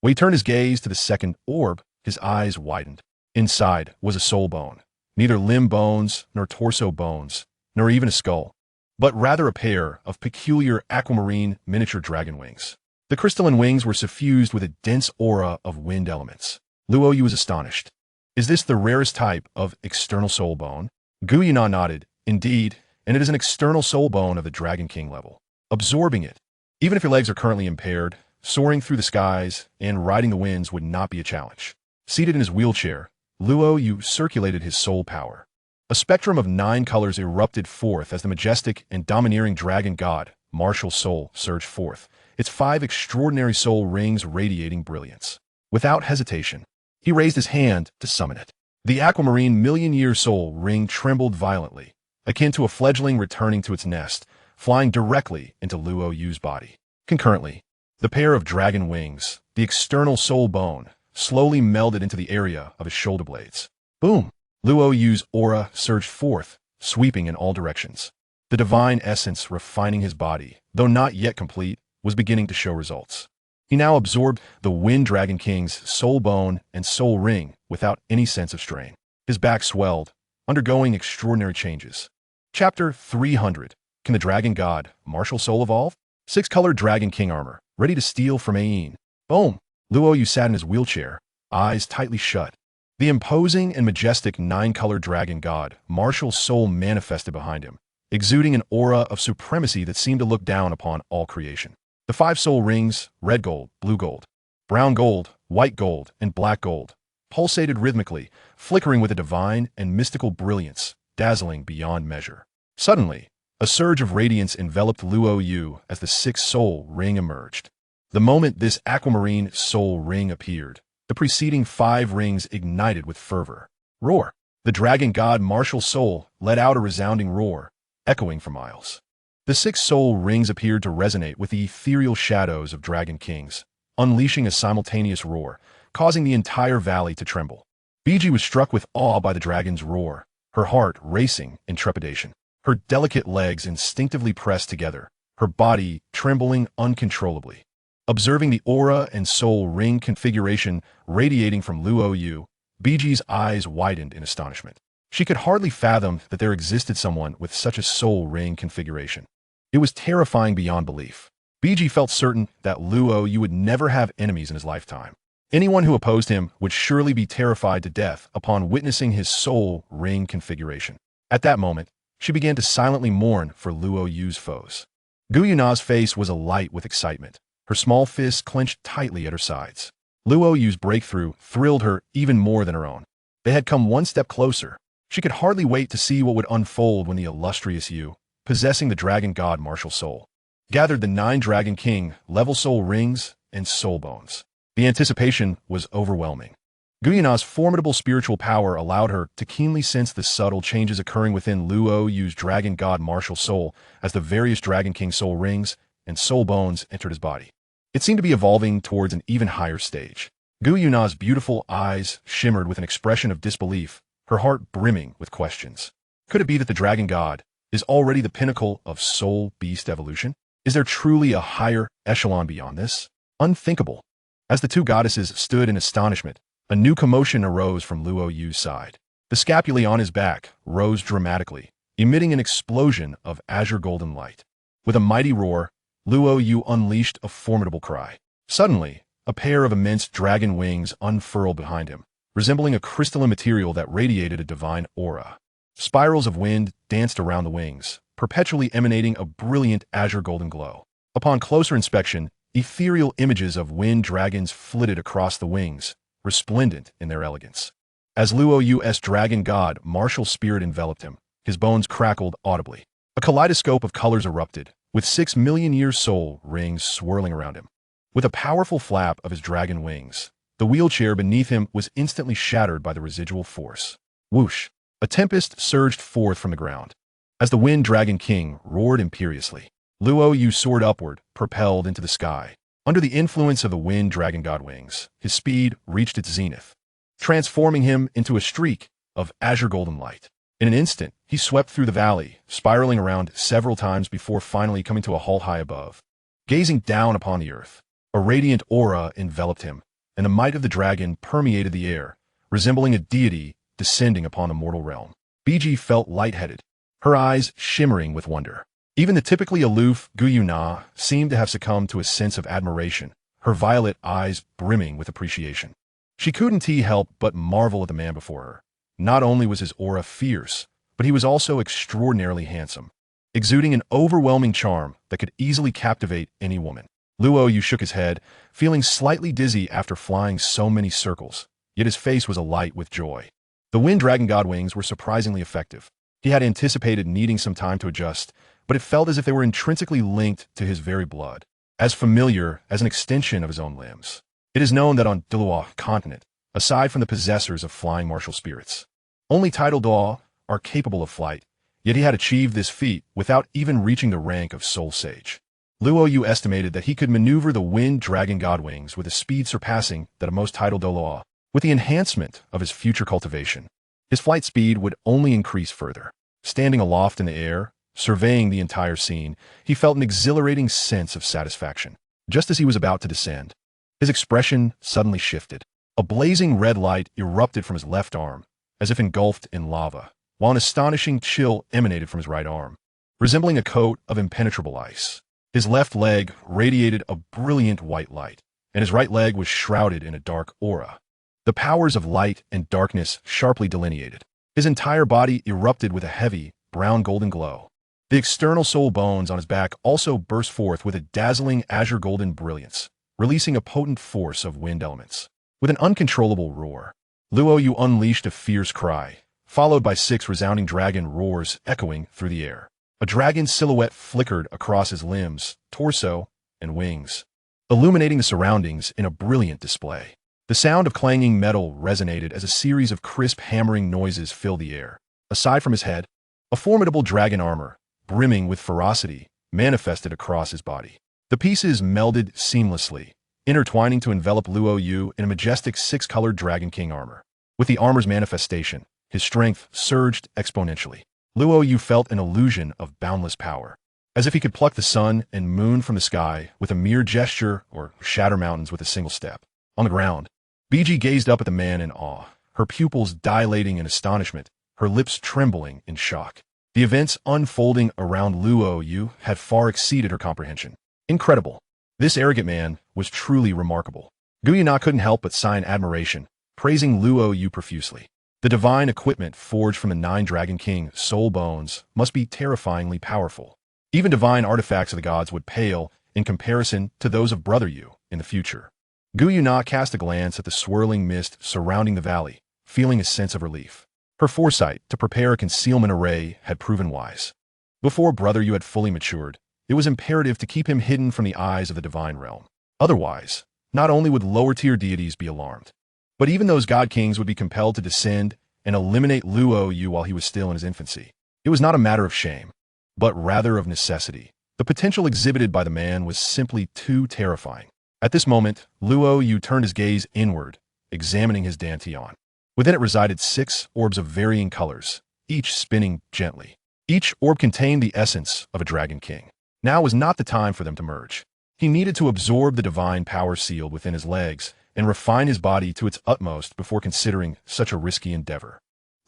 When he turned his gaze to the second orb, his eyes widened. Inside was a soul bone, neither limb bones, nor torso bones, nor even a skull, but rather a pair of peculiar aquamarine miniature dragon wings. The crystalline wings were suffused with a dense aura of wind elements. Luo Yu was astonished. Is this the rarest type of external soul bone? Gu Yuena nodded. Indeed, and it is an external soul bone of the Dragon King level. Absorbing it, even if your legs are currently impaired, soaring through the skies and riding the winds would not be a challenge. Seated in his wheelchair, Luo Yu circulated his soul power. A spectrum of 9 colors erupted forth as the majestic and domineering dragon god, martial soul, surged forth, its 5 extraordinary soul rings radiating brilliance. Without hesitation, he raised his hand to summon it. The aquamarine million-year soul ring trembled violently, akin to a fledgling returning to its nest, flying directly into Luo Yu's body. Concurrently, the pair of dragon wings, the external soul bone, slowly melded into the area of his shoulder blades. Boom! Luo Yu's aura surged forth, sweeping in all directions. The divine essence refining his body, though not yet complete, was beginning to show results. He now absorbed the Wind Dragon King's soul bone and soul ring without any sense of strain. His back swelled, undergoing extraordinary changes. Chapter 300. Can the Dragon God, Martial Soul, evolve? 6-colored Dragon King armor, ready to steal from Ain. Boom! Luo Yu sat in his wheelchair, eyes tightly shut. The imposing and majestic 9-colored Dragon God, Martial Soul, manifested behind him, exuding an aura of supremacy that seemed to look down upon all creation. The 5 soul rings, red gold, blue gold, brown gold, white gold, and black gold, pulsated rhythmically, flickering with a divine and mystical brilliance, dazzling beyond measure. Suddenly, a surge of radiance enveloped Luo Yu as the 6th soul ring emerged. The moment this aquamarine soul ring appeared, the preceding 5 rings ignited with fervor. Roar! The dragon god Martial Soul let out a resounding roar, echoing for miles. The 6 soul rings appeared to resonate with the ethereal shadows of dragon kings, unleashing a simultaneous roar, causing the entire valley to tremble. Bibi was struck with awe by the dragon's roar, her heart racing in trepidation. Her delicate legs instinctively pressed together, her body trembling uncontrollably. Observing the aura and soul ring configuration radiating from Luo Yu, Bibi's eyes widened in astonishment. She could hardly fathom that there existed someone with such a soul ring configuration. It was terrifying beyond belief. Bibi felt certain that Luo Yu would never have enemies in his lifetime. Anyone who opposed him would surely be terrified to death upon witnessing his soul ring configuration. At that moment, she began to silently mourn for Luo Yu's foes. Gu Yuena's face was alight with excitement, her small fists clenched tightly at her sides. Luo Yu's breakthrough thrilled her even more than her own. They had come one step closer. She could hardly wait to see what would unfold when the illustrious Yu, possessing the dragon god Martial Soul, gathered the 9 Dragon King level soul rings and soul bones. The anticipation was overwhelming. Gu Yuena's formidable spiritual power allowed her to keenly sense the subtle changes occurring within Luo Yu's dragon god Martial Soul as the various Dragon King soul rings and soul bones entered his body. It seemed to be evolving towards an even higher stage. Gu Yuena's beautiful eyes shimmered with an expression of disbelief, her heart brimming with questions. Could it be that the dragon god is already the pinnacle of soul beast evolution? Is there truly a higher echelon beyond this? Unthinkable. As the 2 goddesses stood in astonishment, a new commotion arose from Luo Yu's side. The scapulae on his back rose dramatically, emitting an explosion of azure golden light. With a mighty roar, Luo Yu unleashed a formidable cry. Suddenly, a pair of immense dragon wings unfurled behind him, resembling a crystalline material that radiated a divine aura. Spirals of wind danced around the wings, perpetually emanating a brilliant azure golden glow. Upon closer inspection, ethereal images of wind dragons flitted across the wings, resplendent in their elegance. As Luo Yu's dragon god Martial Spirit enveloped him, his bones crackled audibly. A kaleidoscope of colors erupted, with 6 million-year soul rings swirling around him. With a powerful flap of his dragon wings, the wheelchair beneath him was instantly shattered by the residual force. Whoosh! A tempest surged forth from the ground. As the Wind Dragon King roared imperiously, Luo Yu soared upward, propelled into the sky. Under the influence of the Wind Dragon God wings, his speed reached its zenith, transforming him into a streak of azure golden light. In an instant, he swept through the valley, spiraling around several times before finally coming to a halt high above. Gazing down upon the earth, a radiant aura enveloped him, and the might of the dragon permeated the air, resembling a deity descending upon the mortal realm. Biji felt lightheaded, her eyes shimmering with wonder. Even the typically aloof Gu Yuena seemed to have succumbed to a sense of admiration, her violet eyes brimming with appreciation. She couldn't help but marvel at the man before her. Not only was his aura fierce, but he was also extraordinarily handsome, exuding an overwhelming charm that could easily captivate any woman. Luo Yu shook his head, feeling slightly dizzy after flying so many circles, yet his face was alight with joy. The wind dragon god wings were surprisingly effective. He had anticipated needing some time to adjust, but it felt as if they were intrinsically linked to his very blood, as familiar as an extension of his own limbs. It is known that on Douluo continent, aside from the possessors of flying martial spirits, only tidal Douluo are capable of flight, yet he had achieved this feat without even reaching the rank of Soul Sage. Luo Yu estimated that he could maneuver the wind dragon god wings with a speed surpassing that of most tidal Douluo. With the enhancement of his future cultivation, his flight speed would only increase further. Standing aloft in the air, surveying the entire scene, he felt an exhilarating sense of satisfaction. Just as he was about to descend, his expression suddenly shifted. A blazing red light erupted from his left arm, as if engulfed in lava, while an astonishing chill emanated from his right arm, resembling a coat of impenetrable ice. His left leg radiated a brilliant white light, and his right leg was shrouded in a dark aura. The powers of light and darkness sharply delineated. His entire body erupted with a heavy, brown-golden glow. The external soul bones on his back also burst forth with a dazzling azure-golden brilliance, releasing a potent force of wind elements. With an uncontrollable roar, Luo Yu unleashed a fierce cry, followed by 6 resounding dragon roars echoing through the air. A dragon silhouette flickered across his limbs, torso, and wings, illuminating the surroundings in a brilliant display. The sound of clanging metal resonated as a series of crisp hammering noises filled the air. Aside from his head, a formidable dragon armor, brimming with ferocity, manifested across his body. The pieces melded seamlessly, intertwining to envelop Luo Yu in a majestic 6-colored Dragon King armor. With the armor's manifestation, his strength surged exponentially. Luo Yu felt an illusion of boundless power, as if he could pluck the sun and moon from the sky with a mere gesture or shatter mountains with a single step. On the ground, Biji gazed up at the man in awe, her pupils dilating in astonishment, her lips trembling in shock. The events unfolding around Luo Yu had far exceeded her comprehension. Incredible. This arrogant man was truly remarkable. Gu Yuena couldn't help but sigh in admiration, praising Luo Yu profusely. The divine equipment forged from the 9 Dragon King soul bones must be terrifyingly powerful. Even divine artifacts of the gods would pale in comparison to those of Brother Yu in the future. Gu Yuena cast a glance at the swirling mist surrounding the valley, feeling a sense of relief. Her foresight to prepare a concealment array had proven wise. Before Brother Yu had fully matured, it was imperative to keep him hidden from the eyes of the divine realm. Otherwise, not only would lower-tier deities be alarmed, but even those god kings would be compelled to descend and eliminate Luo Yu while he was still in his infancy. It was not a matter of shame, but rather of necessity. The potential exhibited by the man was simply too terrifying. At this moment, Luo Yu turned his gaze inward, examining his dantian. Within it resided 6 orbs of varying colors, each spinning gently. Each orb contained the essence of a Dragon King. Now was not the time for them to merge. He needed to absorb the divine power sealed within his legs and refine his body to its utmost before considering such a risky endeavor.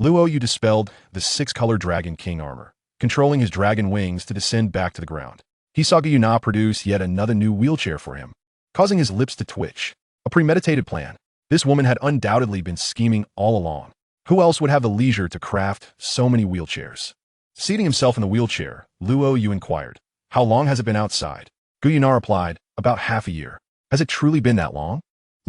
Luo Yu dispelled the 6-color Dragon King armor, controlling his dragon wings to descend back to the ground. He saw Gu Yuena produce yet another new wheelchair for him, causing his lips to twitch. A premeditated plan. This woman had undoubtedly been scheming all along. Who else would have the leisure to craft so many wheelchairs? Seating himself in the wheelchair, Luo Yu inquired, "How long has it been outside?" Gu Yuena replied, "About half a year." "Has it truly been that long?"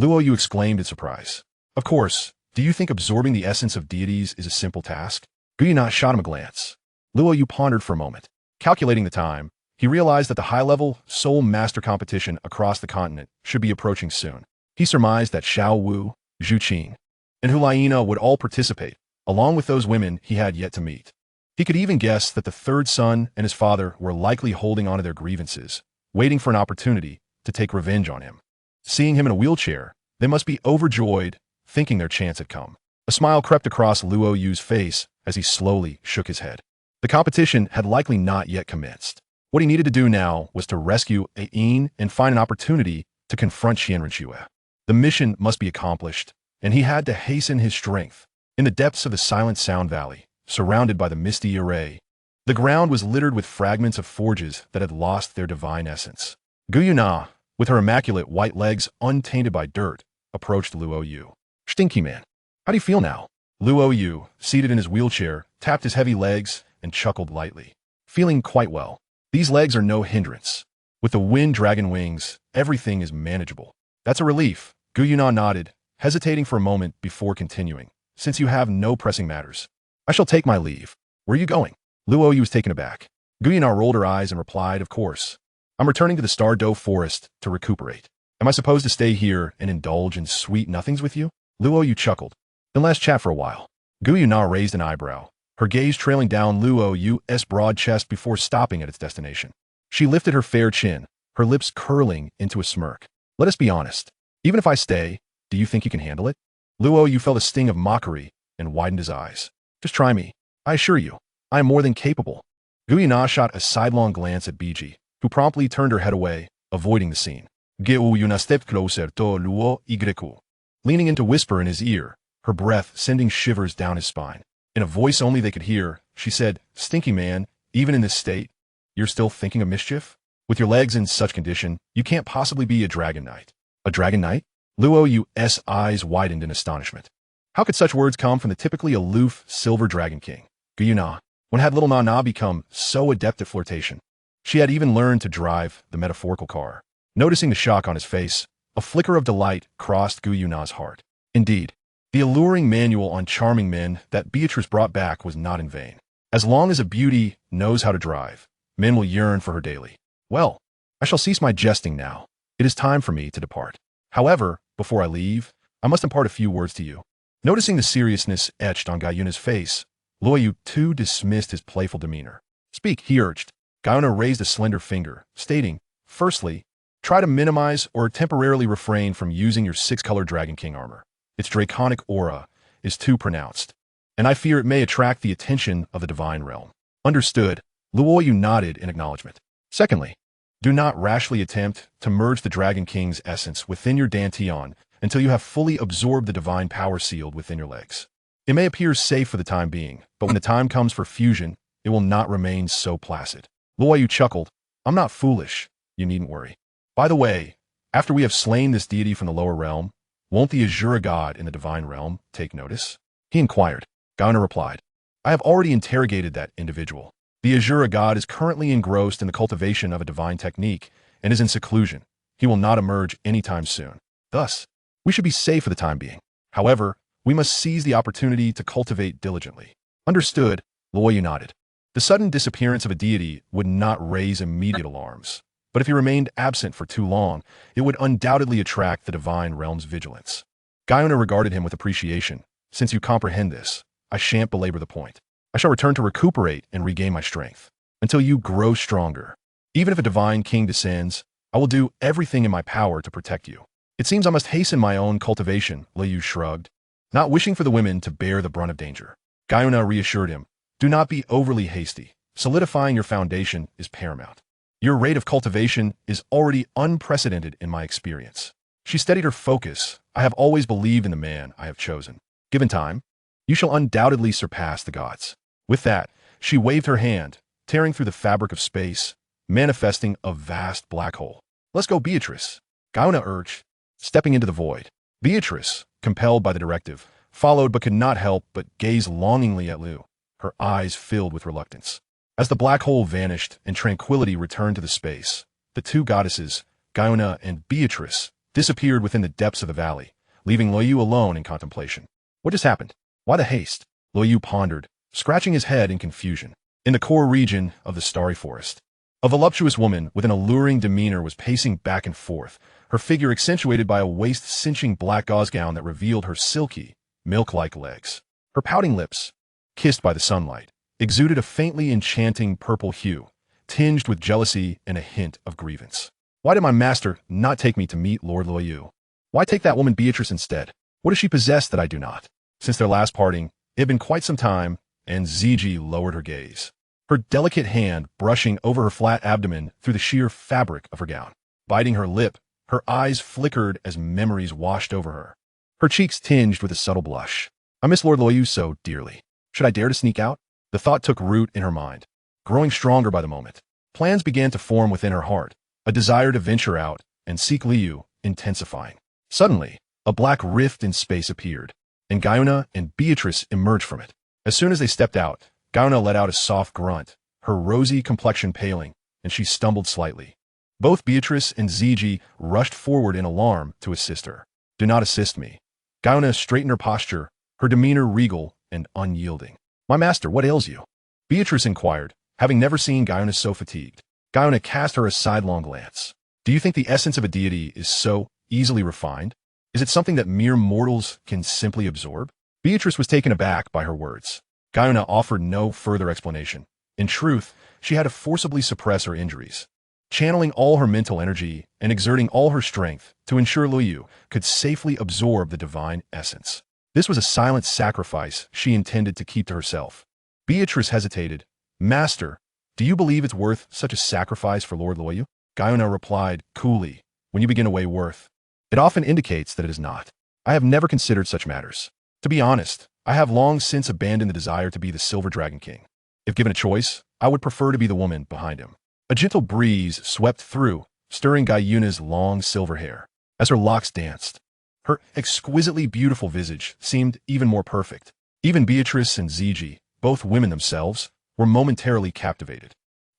Luo Yu exclaimed in surprise. "Of course. Do you think absorbing the essence of deities is a simple task?" Gu Yuena shot him a glance. Luo Yu pondered for a moment. Calculating the time, he realized that the high-level Soul Master competition across the continent should be approaching soon. He surmised that Xiao Wu, Zhu Zhuqing, and Hulayina would all participate, along with those women he had yet to meet. He could even guess that the 3rd son and his father were likely holding on to their grievances, waiting for an opportunity to take revenge on him. Seeing him in a wheelchair, they must be overjoyed, thinking their chance had come. A smile crept across Luo Yu's face as he slowly shook his head. The competition had likely not yet commenced. What he needed to do now was to rescue Ain and find an opportunity to confront Xianren Xue. The mission must be accomplished, and he had to hasten his strength. In the depths of the silent Sound Valley, surrounded by the misty array, the ground was littered with fragments of forges that had lost their divine essence. Gu Yuena, with her immaculate white legs untainted by dirt, approached Luo Yu. "Stinky man, how do you feel now?" Luo Yu, seated in his wheelchair, tapped his heavy legs and chuckled lightly. "Feeling quite well. These legs are no hindrance. With the wind dragon wings, everything is manageable." "That's a relief." Gu Yuena nodded, hesitating for a moment before continuing. "Since you have no pressing matters, I shall take my leave." "Where are you going?" Luo Yu was taken aback. Gu Yuena rolled her eyes and replied, "Of course. I'm returning to the Star Doe Forest to recuperate." "Am I supposed to stay here and indulge in sweet nothings with you?" Luo Yu chuckled. "Then let's chat for a while." Gu Yuena raised an eyebrow, her gaze trailing down Luo Yu's broad chest before stopping at its destination. She lifted her fair chin, her lips curling into a smirk. "Let us be honest. Even if I stay, do you think you can handle it?" Luo Yu felt a sting of mockery and widened his eyes. "Just try me. I assure you, I am more than capable." Gu Yuena shot a sidelong glance at Bibi, who promptly turned her head away, avoiding the scene. Gu Yuena stepped closer to Luo Yu, leaning in to whisper in his ear, her breath sending shivers down his spine. In a voice only they could hear, she said, "Stinky man, even in this state, you're still thinking of mischief? With your legs in such condition, you can't possibly be a dragon knight." "A dragon knight?" Luo Yu's eyes widened in astonishment. How could such words come from the typically aloof Silver Dragon King? Gu Yuena, when had little Nana become so adept at flirtation? She had even learned to drive the metaphorical car. Noticing the shock on his face, a flicker of delight crossed Gu Yuena's heart. Indeed, the alluring manual on charming men that Beatrice brought back was not in vain. As long as a beauty knows how to drive, men will yearn for her daily. Well, I shall cease my jesting now. It is time for me to depart. However, before I leave, I must impart a few words to you. Noticing the seriousness etched on Gu Yuena's face, Luo Yu too dismissed his playful demeanor. "Speak," he urged. Gu Yuena raised a slender finger, stating, "Firstly, try to minimize or temporarily refrain from using your six-colored Dragon King armor. Its draconic aura is too pronounced, and I fear it may attract the attention of the divine realm." "Understood." Luo Yu nodded in acknowledgement. "Secondly, do not rashly attempt to merge the Dragon King's essence within your Dantian until you have fully absorbed the divine power sealed within your legs. It may appear safe for the time being, but when the time comes for fusion, it will not remain so placid." Luo Yu chuckled. "I'm not foolish. You needn't worry. By the way, after we have slain this deity from the lower realm, won't the Azura god in the divine realm take notice?" he inquired. Gu Yuena replied, "I have already interrogated that individual. The Azura god is currently engrossed in the cultivation of a divine technique and is in seclusion. He will not emerge anytime soon. Thus, we should be safe for the time being. However, we must seize the opportunity to cultivate diligently." "Understood," Luo Yu nodded. The sudden disappearance of a deity would not raise immediate alarms, but if he remained absent for too long, it would undoubtedly attract the divine realm's vigilance. Gu Yuena regarded him with appreciation. "Since you comprehend this, I shan't belabor the point. I shall return to recuperate and regain my strength, until you grow stronger. Even if a divine king descends, I will do everything in my power to protect you." "It seems I must hasten my own cultivation," Luo Yu shrugged, not wishing for the women to bear the brunt of danger. Gu Yuena reassured him, "Do not be overly hasty. Solidifying your foundation is paramount. Your rate of cultivation is already unprecedented in my experience." She steadied her focus. "I have always believed in the man I have chosen. Given time, you shall undoubtedly surpass the gods." With that, she waved her hand, tearing through the fabric of space, manifesting a vast black hole. "Let's go, Beatrice," Gu Yuena urged, stepping into the void. Beatrice, compelled by the directive, followed but could not help but gaze longingly at Lu, her eyes filled with reluctance. As the black hole vanished and tranquility returned to the space, the two goddesses, Gu Yuena and Beatrice, disappeared within the depths of the valley, leaving Luo Yu alone in contemplation. What just happened? Why the haste? Luo Yu pondered, scratching his head in confusion. In the core region of the starry forest, a voluptuous woman with an alluring demeanor was pacing back and forth, her figure accentuated by a waist-cinching black gauze gown that revealed her silky, milk-like legs. Her pouting lips, kissed by the sunlight, exuded a faintly enchanting purple hue, tinged with jealousy and a hint of grievance. Why did my master not take me to meet Lord Luo Yu? Why take that woman Beatrice instead? What does she possess that I do not? Since their last parting, it had been quite some time, and Ziji lowered her gaze, her delicate hand brushing over her flat abdomen through the sheer fabric of her gown. Biting her lip, Her eyes flickered as memories washed over her. Her cheeks tinged with a subtle blush. I miss Lord Luo Yu so dearly. Should I dare to sneak out? The thought took root in her mind, growing stronger by the moment. Plans began to form within her heart, a desire to venture out and seek Liu intensifying. Suddenly, a black rift in space appeared, and Gu Yuena and Beatrice emerged from it. As soon as they stepped out, Gu Yuena let out a soft grunt, her rosy complexion paling, and she stumbled slightly. Both Beatrice and Ziji rushed forward in alarm to assist her. Do not assist me. Gu Yuena straightened her posture, her demeanor regal and unyielding. My master, what ails you? Beatrice inquired, having never seen Gu Yuena so fatigued. Gu Yuena cast her a sidelong glance. Do you think the essence of a deity is so easily refined? Is it something that mere mortals can simply absorb? Beatrice was taken aback by her words. Gu Yuena offered no further explanation. In truth, she had to forcibly suppress her injuries, channeling all her mental energy and exerting all her strength to ensure Luo Yu could safely absorb the divine essence. This was a silent sacrifice she intended to keep to herself. Beatrice hesitated. Master, do you believe it's worth such a sacrifice for Lord Luo Yu? Gu Yuena replied coolly, when you begin to weigh worth, it often indicates that it is not. I have never considered such matters. To be honest, I have long since abandoned the desire to be the Silver Dragon King. If given a choice, I would prefer to be the woman behind him. A gentle breeze swept through, stirring Gu Yuena's long silver hair. As her locks danced, her exquisitely beautiful visage seemed even more perfect. Even Beatrice and Ziji, both women themselves, were momentarily captivated.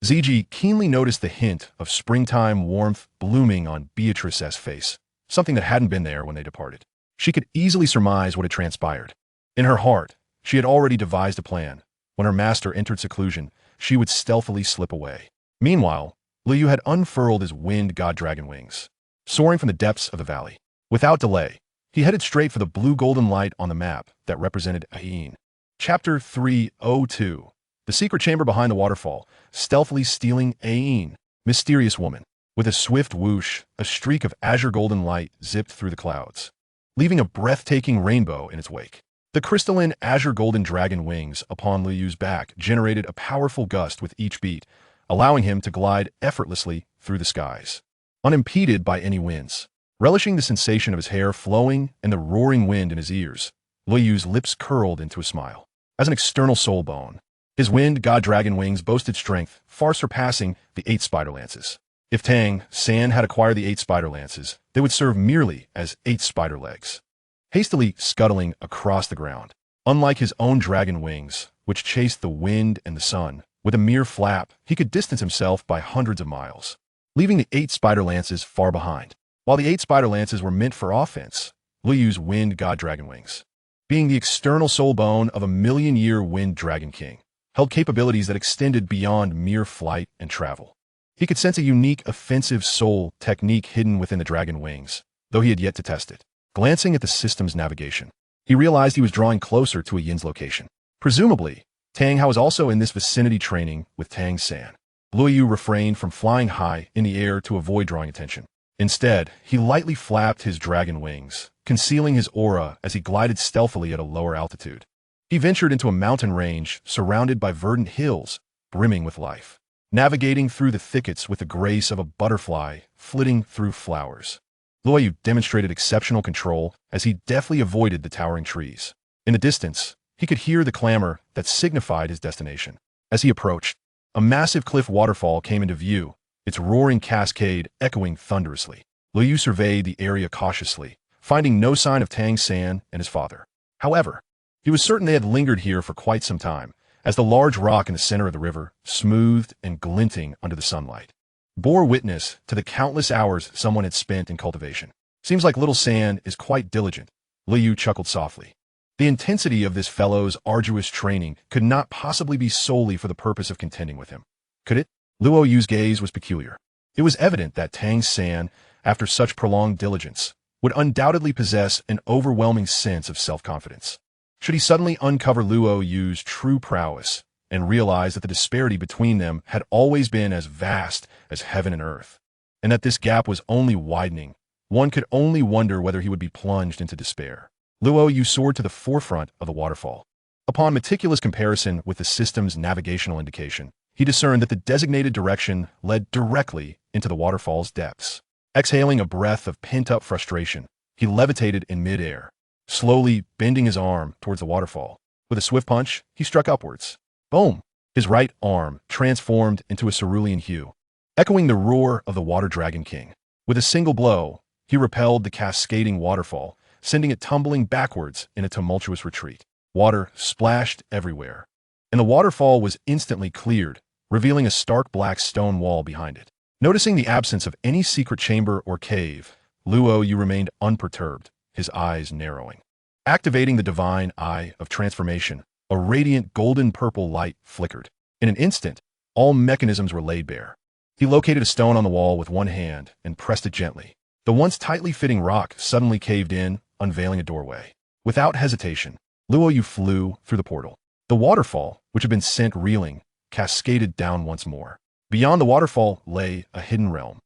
Ziji keenly noticed the hint of springtime warmth blooming on Beatrice's face, something that hadn't been there when they departed. She could easily surmise what had transpired. In her heart, she had already devised a plan. When her master entered seclusion, she would stealthily slip away. Meanwhile, Luo Yu had unfurled his wind god dragon wings, soaring from the depths of the valley. Without delay, he headed straight for the blue golden light on the map that represented Ayin. Chapter 302. The secret chamber behind the waterfall, stealthily stealing Ayin. Mysterious woman. With a swift whoosh, a streak of azure golden light zipped through the clouds, leaving a breathtaking rainbow in its wake. The crystalline azure golden dragon wings upon Luo Yu's back generated a powerful gust with each beat, allowing him to glide effortlessly through the skies, unimpeded by any winds. Relishing the sensation of his hair flowing and the roaring wind in his ears, Luo Yu's lips curled into a smile. As an external soul bone, his wind god dragon wings boasted strength far surpassing the 8 spider lances. If Tang San had acquired the 8 spider lances, they would serve merely as 8 spider legs, hastily scuttling across the ground. Unlike his own dragon wings, which chased the wind and the sun, with a mere flap, he could distance himself by hundreds of miles, leaving the 8 spider lances far behind. While the 8 spider lances were meant for offense, Luo Yu's wind god dragon wings, being the external soul bone of a million-year wind dragon king, held capabilities that extended beyond mere flight and travel. He could sense a unique offensive soul technique hidden within the dragon wings, though he had yet to test it. Glancing at the system's navigation, he realized he was drawing closer to Yin's location. Presumably, Tang Hao was also in this vicinity training with Tang San. Luo Yu refrained from flying high in the air to avoid drawing attention. Instead, he lightly flapped his dragon wings, concealing his aura as he glided stealthily at a lower altitude. He ventured into a mountain range surrounded by verdant hills, brimming with life, navigating through the thickets with the grace of a butterfly flitting through flowers. Luo Yu demonstrated exceptional control as he deftly avoided the towering trees. In the distance, he could hear the clamor that signified his destination. As he approached, a massive cliff waterfall came into view, its roaring cascade echoing thunderously. Luo Yu surveyed the area cautiously, finding no sign of Tang San and his father. However, he was certain they had lingered here for quite some time, as the large rock in the center of the river, smoothed and glinting under the sunlight, bore witness to the countless hours someone had spent in cultivation. Seems like little San is quite diligent. Luo Yu chuckled softly. The intensity of this fellow's arduous training could not possibly be solely for the purpose of contending with him. Could it? Luo Yu's gaze was peculiar. It was evident that Tang San, after such prolonged diligence, would undoubtedly possess an overwhelming sense of self-confidence. Should he suddenly uncover Luo Yu's true prowess and realize that the disparity between them had always been as vast as heaven and earth, and that this gap was only widening, one could only wonder whether he would be plunged into despair. Luo Yu soared to the forefront of the waterfall. Upon meticulous comparison with the system's navigational indication, he discerned that the designated direction led directly into the waterfall's depths. Exhaling a breath of pent-up frustration, he levitated in mid-air, slowly bending his arm towards the waterfall. With a swift punch, he struck upwards. Boom! His right arm transformed into a cerulean hue, echoing the roar of the Water Dragon King. With a single blow, he repelled the cascading waterfall, sending it tumbling backwards in a tumultuous retreat. Water splashed everywhere, and the waterfall was instantly cleared, revealing a stark black stone wall behind it. Noticing the absence of any secret chamber or cave, Luo Yu remained unperturbed, his eyes narrowing. Activating the divine eye of transformation, a radiant golden-purple light flickered. In an instant, all mechanisms were laid bare. He located a stone on the wall with one hand and pressed it gently. The once tightly fitting rock suddenly caved in, unveiling a doorway. Without hesitation, Luo Yu flew through the portal. The waterfall, which had been sent reeling, cascaded down once more. Beyond the waterfall lay a hidden realm.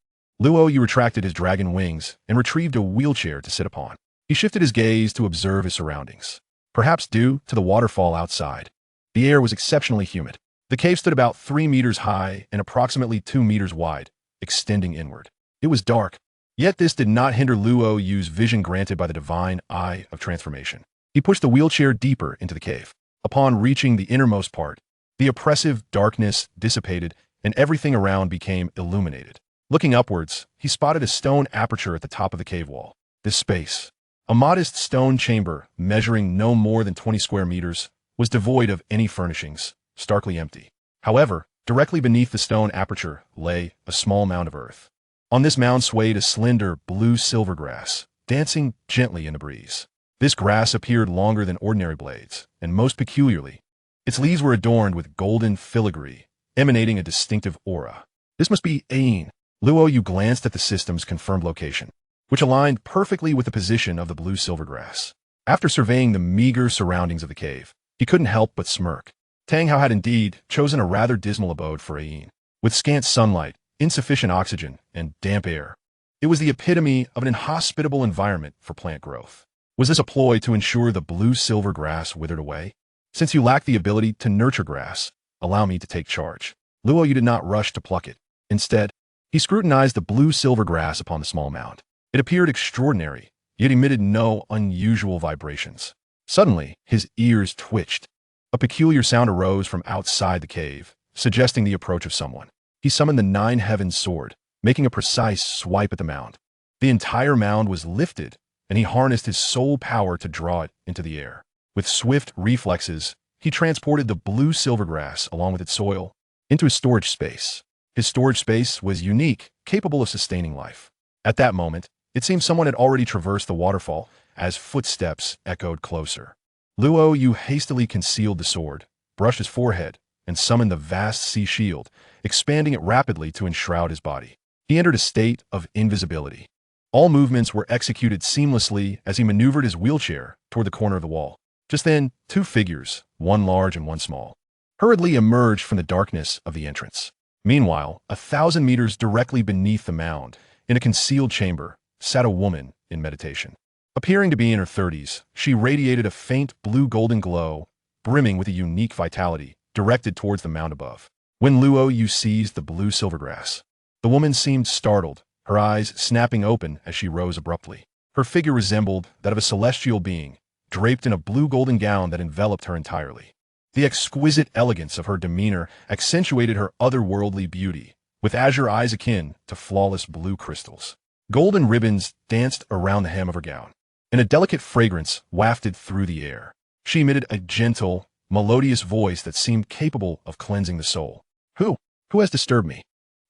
Luo Yu retracted his dragon wings and retrieved a wheelchair to sit upon. He shifted his gaze to observe his surroundings. Perhaps due to the waterfall outside, the air was exceptionally humid. The cave stood about 3 meters high and approximately 2 meters wide, extending inward. It was dark, yet this did not hinder Luo Yu's vision granted by the divine eye of transformation. He pushed the wheelchair deeper into the cave. Upon reaching the innermost part, the oppressive darkness dissipated and everything around became illuminated. Looking upwards, he spotted a stone aperture at the top of the cave wall. This space, a modest stone chamber measuring no more than 20 square meters, was devoid of any furnishings, starkly empty. However, directly beneath the stone aperture lay a small mound of earth. On this mound swayed a slender blue-silver grass, dancing gently in the breeze. This grass appeared longer than ordinary blades, and most peculiarly, its leaves were adorned with golden filigree, emanating a distinctive aura. This must be Ain. Luo Yu glanced at the system's confirmed location, which aligned perfectly with the position of the blue-silver grass. After surveying the meager surroundings of the cave, he couldn't help but smirk. Tang Hao had indeed chosen a rather dismal abode for Ain. With scant sunlight, insufficient oxygen, and damp air, it was the epitome of an inhospitable environment for plant growth. Was this a ploy to ensure the blue-silver grass withered away? Since you lack the ability to nurture grass, allow me to take charge. Luo Yu did not rush to pluck it. Instead, he scrutinized the blue-silver grass upon the small mound. It appeared extraordinary, yet emitted no unusual vibrations. Suddenly, his ears twitched. A peculiar sound arose from outside the cave, suggesting the approach of someone. He summoned the Nine Heavens sword, making a precise swipe at the mound. The entire mound was lifted, and he harnessed his soul power to draw it into the air. With swift reflexes, he transported the blue-silver grass, along with its soil, into his storage space. His storage space was unique, capable of sustaining life. At that moment, it seemed someone had already traversed the waterfall, as footsteps echoed closer. Luo Yu hastily concealed the sword, brushed his forehead, and summoned the vast sea shield, expanding it rapidly to enshroud his body. He entered a state of invisibility. All movements were executed seamlessly as he maneuvered his wheelchair toward the corner of the wall. Just then, 2 figures, one large and one small, hurriedly emerged from the darkness of the entrance. Meanwhile, 1,000 meters directly beneath the mound, in a concealed chamber, sat a woman in meditation. Appearing to be in her 30s, she radiated a faint blue-golden glow, brimming with a unique vitality, directed towards the mound above. When Luo Yu seized the blue-silver grass, the woman seemed startled, her eyes snapping open as she rose abruptly. Her figure resembled that of a celestial being, draped in a blue-golden gown that enveloped her entirely. The exquisite elegance of her demeanor accentuated her otherworldly beauty, with azure eyes akin to flawless blue crystals. Golden ribbons danced around the hem of her gown, and a delicate fragrance wafted through the air. She emitted a gentle, melodious voice that seemed capable of cleansing the soul. Who has disturbed me?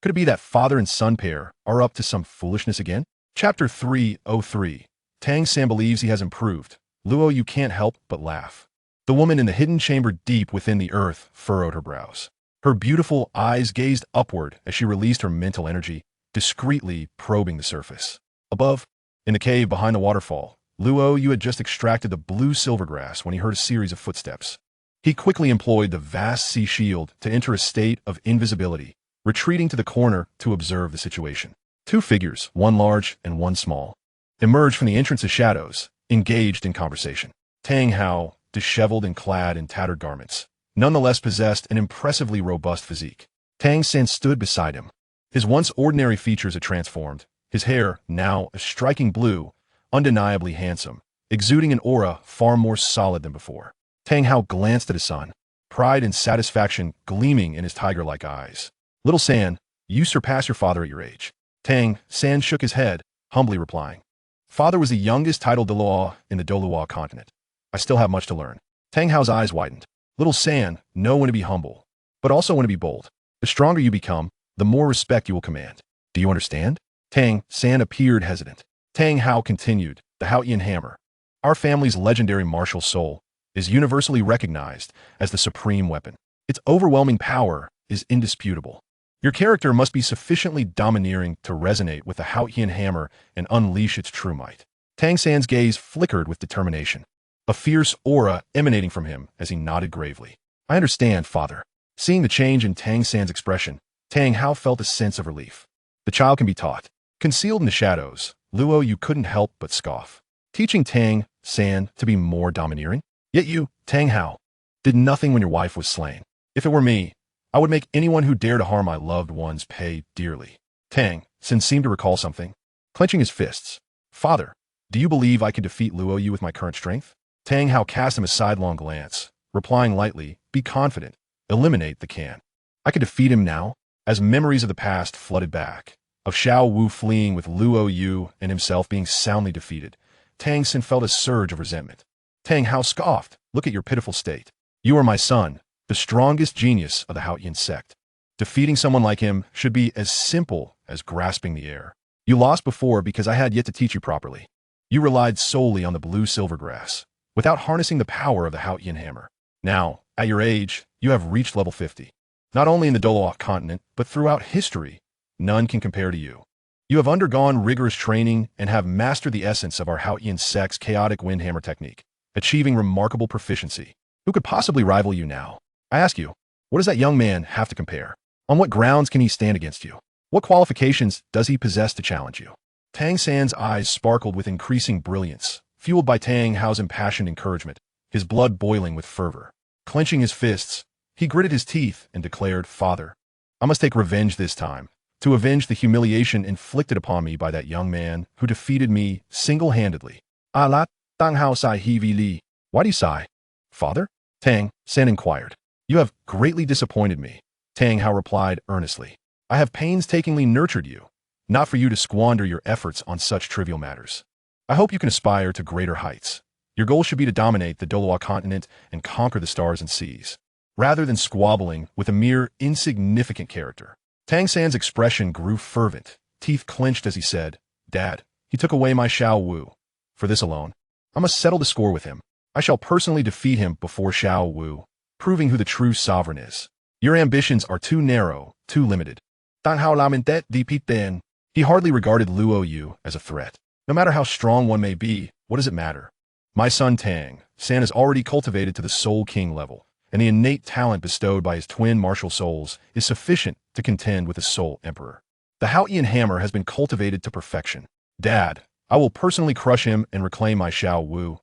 Could it be that father and son pair are up to some foolishness again? Chapter 303. Tang San believes he has improved. Luo Yu can't help but laugh. The woman in the hidden chamber deep within the earth furrowed her brows. Her beautiful eyes gazed upward as she released her mental energy, discreetly probing the surface. Above, in the cave behind the waterfall, Luo Yu had just extracted the blue-silver grass when he heard a series of footsteps. He quickly employed the vast sea shield to enter a state of invisibility, retreating to the corner to observe the situation. 2 figures, one large and one small, emerged from the entrance of shadows, engaged in conversation. Tang Hao, disheveled and clad in tattered garments, nonetheless possessed an impressively robust physique. Tang San stood beside him. His once ordinary features had transformed, His hair, now a striking blue, undeniably handsome, exuding an aura far more solid than before. Tang Hao glanced at his son, pride and satisfaction gleaming in his tiger-like eyes. Little San, you surpass your father at your age. Tang San shook his head, humbly replying, Father was the youngest titled Douluo in the Douluo continent. I still have much to learn. Tang Hao's eyes widened. Little San, know when to be humble, but also when to be bold. The stronger you become, the more respect you will command. Do you understand? Tang San appeared hesitant. Tang Hao continued, the Haotian hammer. Our family's legendary martial soul is universally recognized as the supreme weapon. Its overwhelming power is indisputable. Your character must be sufficiently domineering to resonate with the Haotian hammer and unleash its true might. Tang San's gaze flickered with determination, a fierce aura emanating from him as he nodded gravely. I understand, father. Seeing the change in Tang San's expression, Tang Hao felt a sense of relief. The child can be taught. Concealed in the shadows, Luo Yu couldn't help but scoff. Teaching Tang San to be more domineering? Yet you, Tang Hao, did nothing when your wife was slain. If it were me, I would make anyone who dare to harm my loved ones pay dearly. Tang San seemed to recall something, clenching his fists. Father, do you believe I could defeat Luo Yu with my current strength? Tang Hao cast him a sidelong glance, replying lightly, be confident, eliminate the can. I could defeat him now, as memories of the past flooded back, of Xiao Wu fleeing with Luo Yu and himself being soundly defeated. Tang San felt a surge of resentment. Tang Hao scoffed, look at your pitiful state. You are my son, the strongest genius of the Haotian sect. Defeating someone like him should be as simple as grasping the air. You lost before because I had yet to teach you properly. You relied solely on the blue silver grass, without harnessing the power of the Haotian hammer. Now, at your age, you have reached level 50. Not only in the Douluo continent, but throughout history, none can compare to you. You have undergone rigorous training and have mastered the essence of our Haotian sect's chaotic windhammer technique, achieving remarkable proficiency. Who could possibly rival you now? I ask you, what does that young man have to compare? On what grounds can he stand against you? What qualifications does he possess to challenge you? Tang San's eyes sparkled with increasing brilliance, fueled by Tang Hao's impassioned encouragement, his blood boiling with fervor. Clenching his fists, he gritted his teeth and declared, Father, I must take revenge this time, to avenge the humiliation inflicted upon me by that young man who defeated me single-handedly. Alat, Tang Hao sai heavy li. Why do you sigh? Father? Tang San inquired. You have greatly disappointed me, Tang Hao replied earnestly. I have painstakingly nurtured you, not for you to squander your efforts on such trivial matters. I hope you can aspire to greater heights. Your goal should be to dominate the Douluo continent and conquer the stars and seas, rather than squabbling with a mere insignificant character. Tang San's expression grew fervent, teeth clenched as he said, Dad, he took away my Xiao Wu. For this alone, I must settle the score with him. I shall personally defeat him before Xiao Wu, proving who the true sovereign is. Your ambitions are too narrow, too limited. Tang Hao lamentet dipiten. He hardly regarded Luo Yu as a threat. No matter how strong one may be, what does it matter? My son Tang San is already cultivated to the Soul King level, and the innate talent bestowed by his twin martial souls is sufficient to contend with the Soul Emperor. The Haotian hammer has been cultivated to perfection. Dad, I will personally crush him and reclaim my Xiao Wu.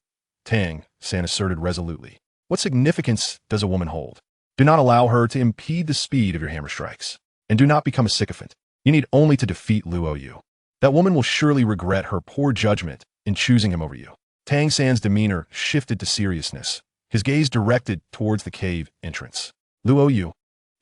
Tang San asserted resolutely. What significance does a woman hold? Do not allow her to impede the speed of your hammer strikes, and do not become a sycophant. You need only to defeat Luo Yu. That woman will surely regret her poor judgment in choosing him over you. Tang San's demeanor shifted to seriousness, his gaze directed towards the cave entrance. Luo Yu,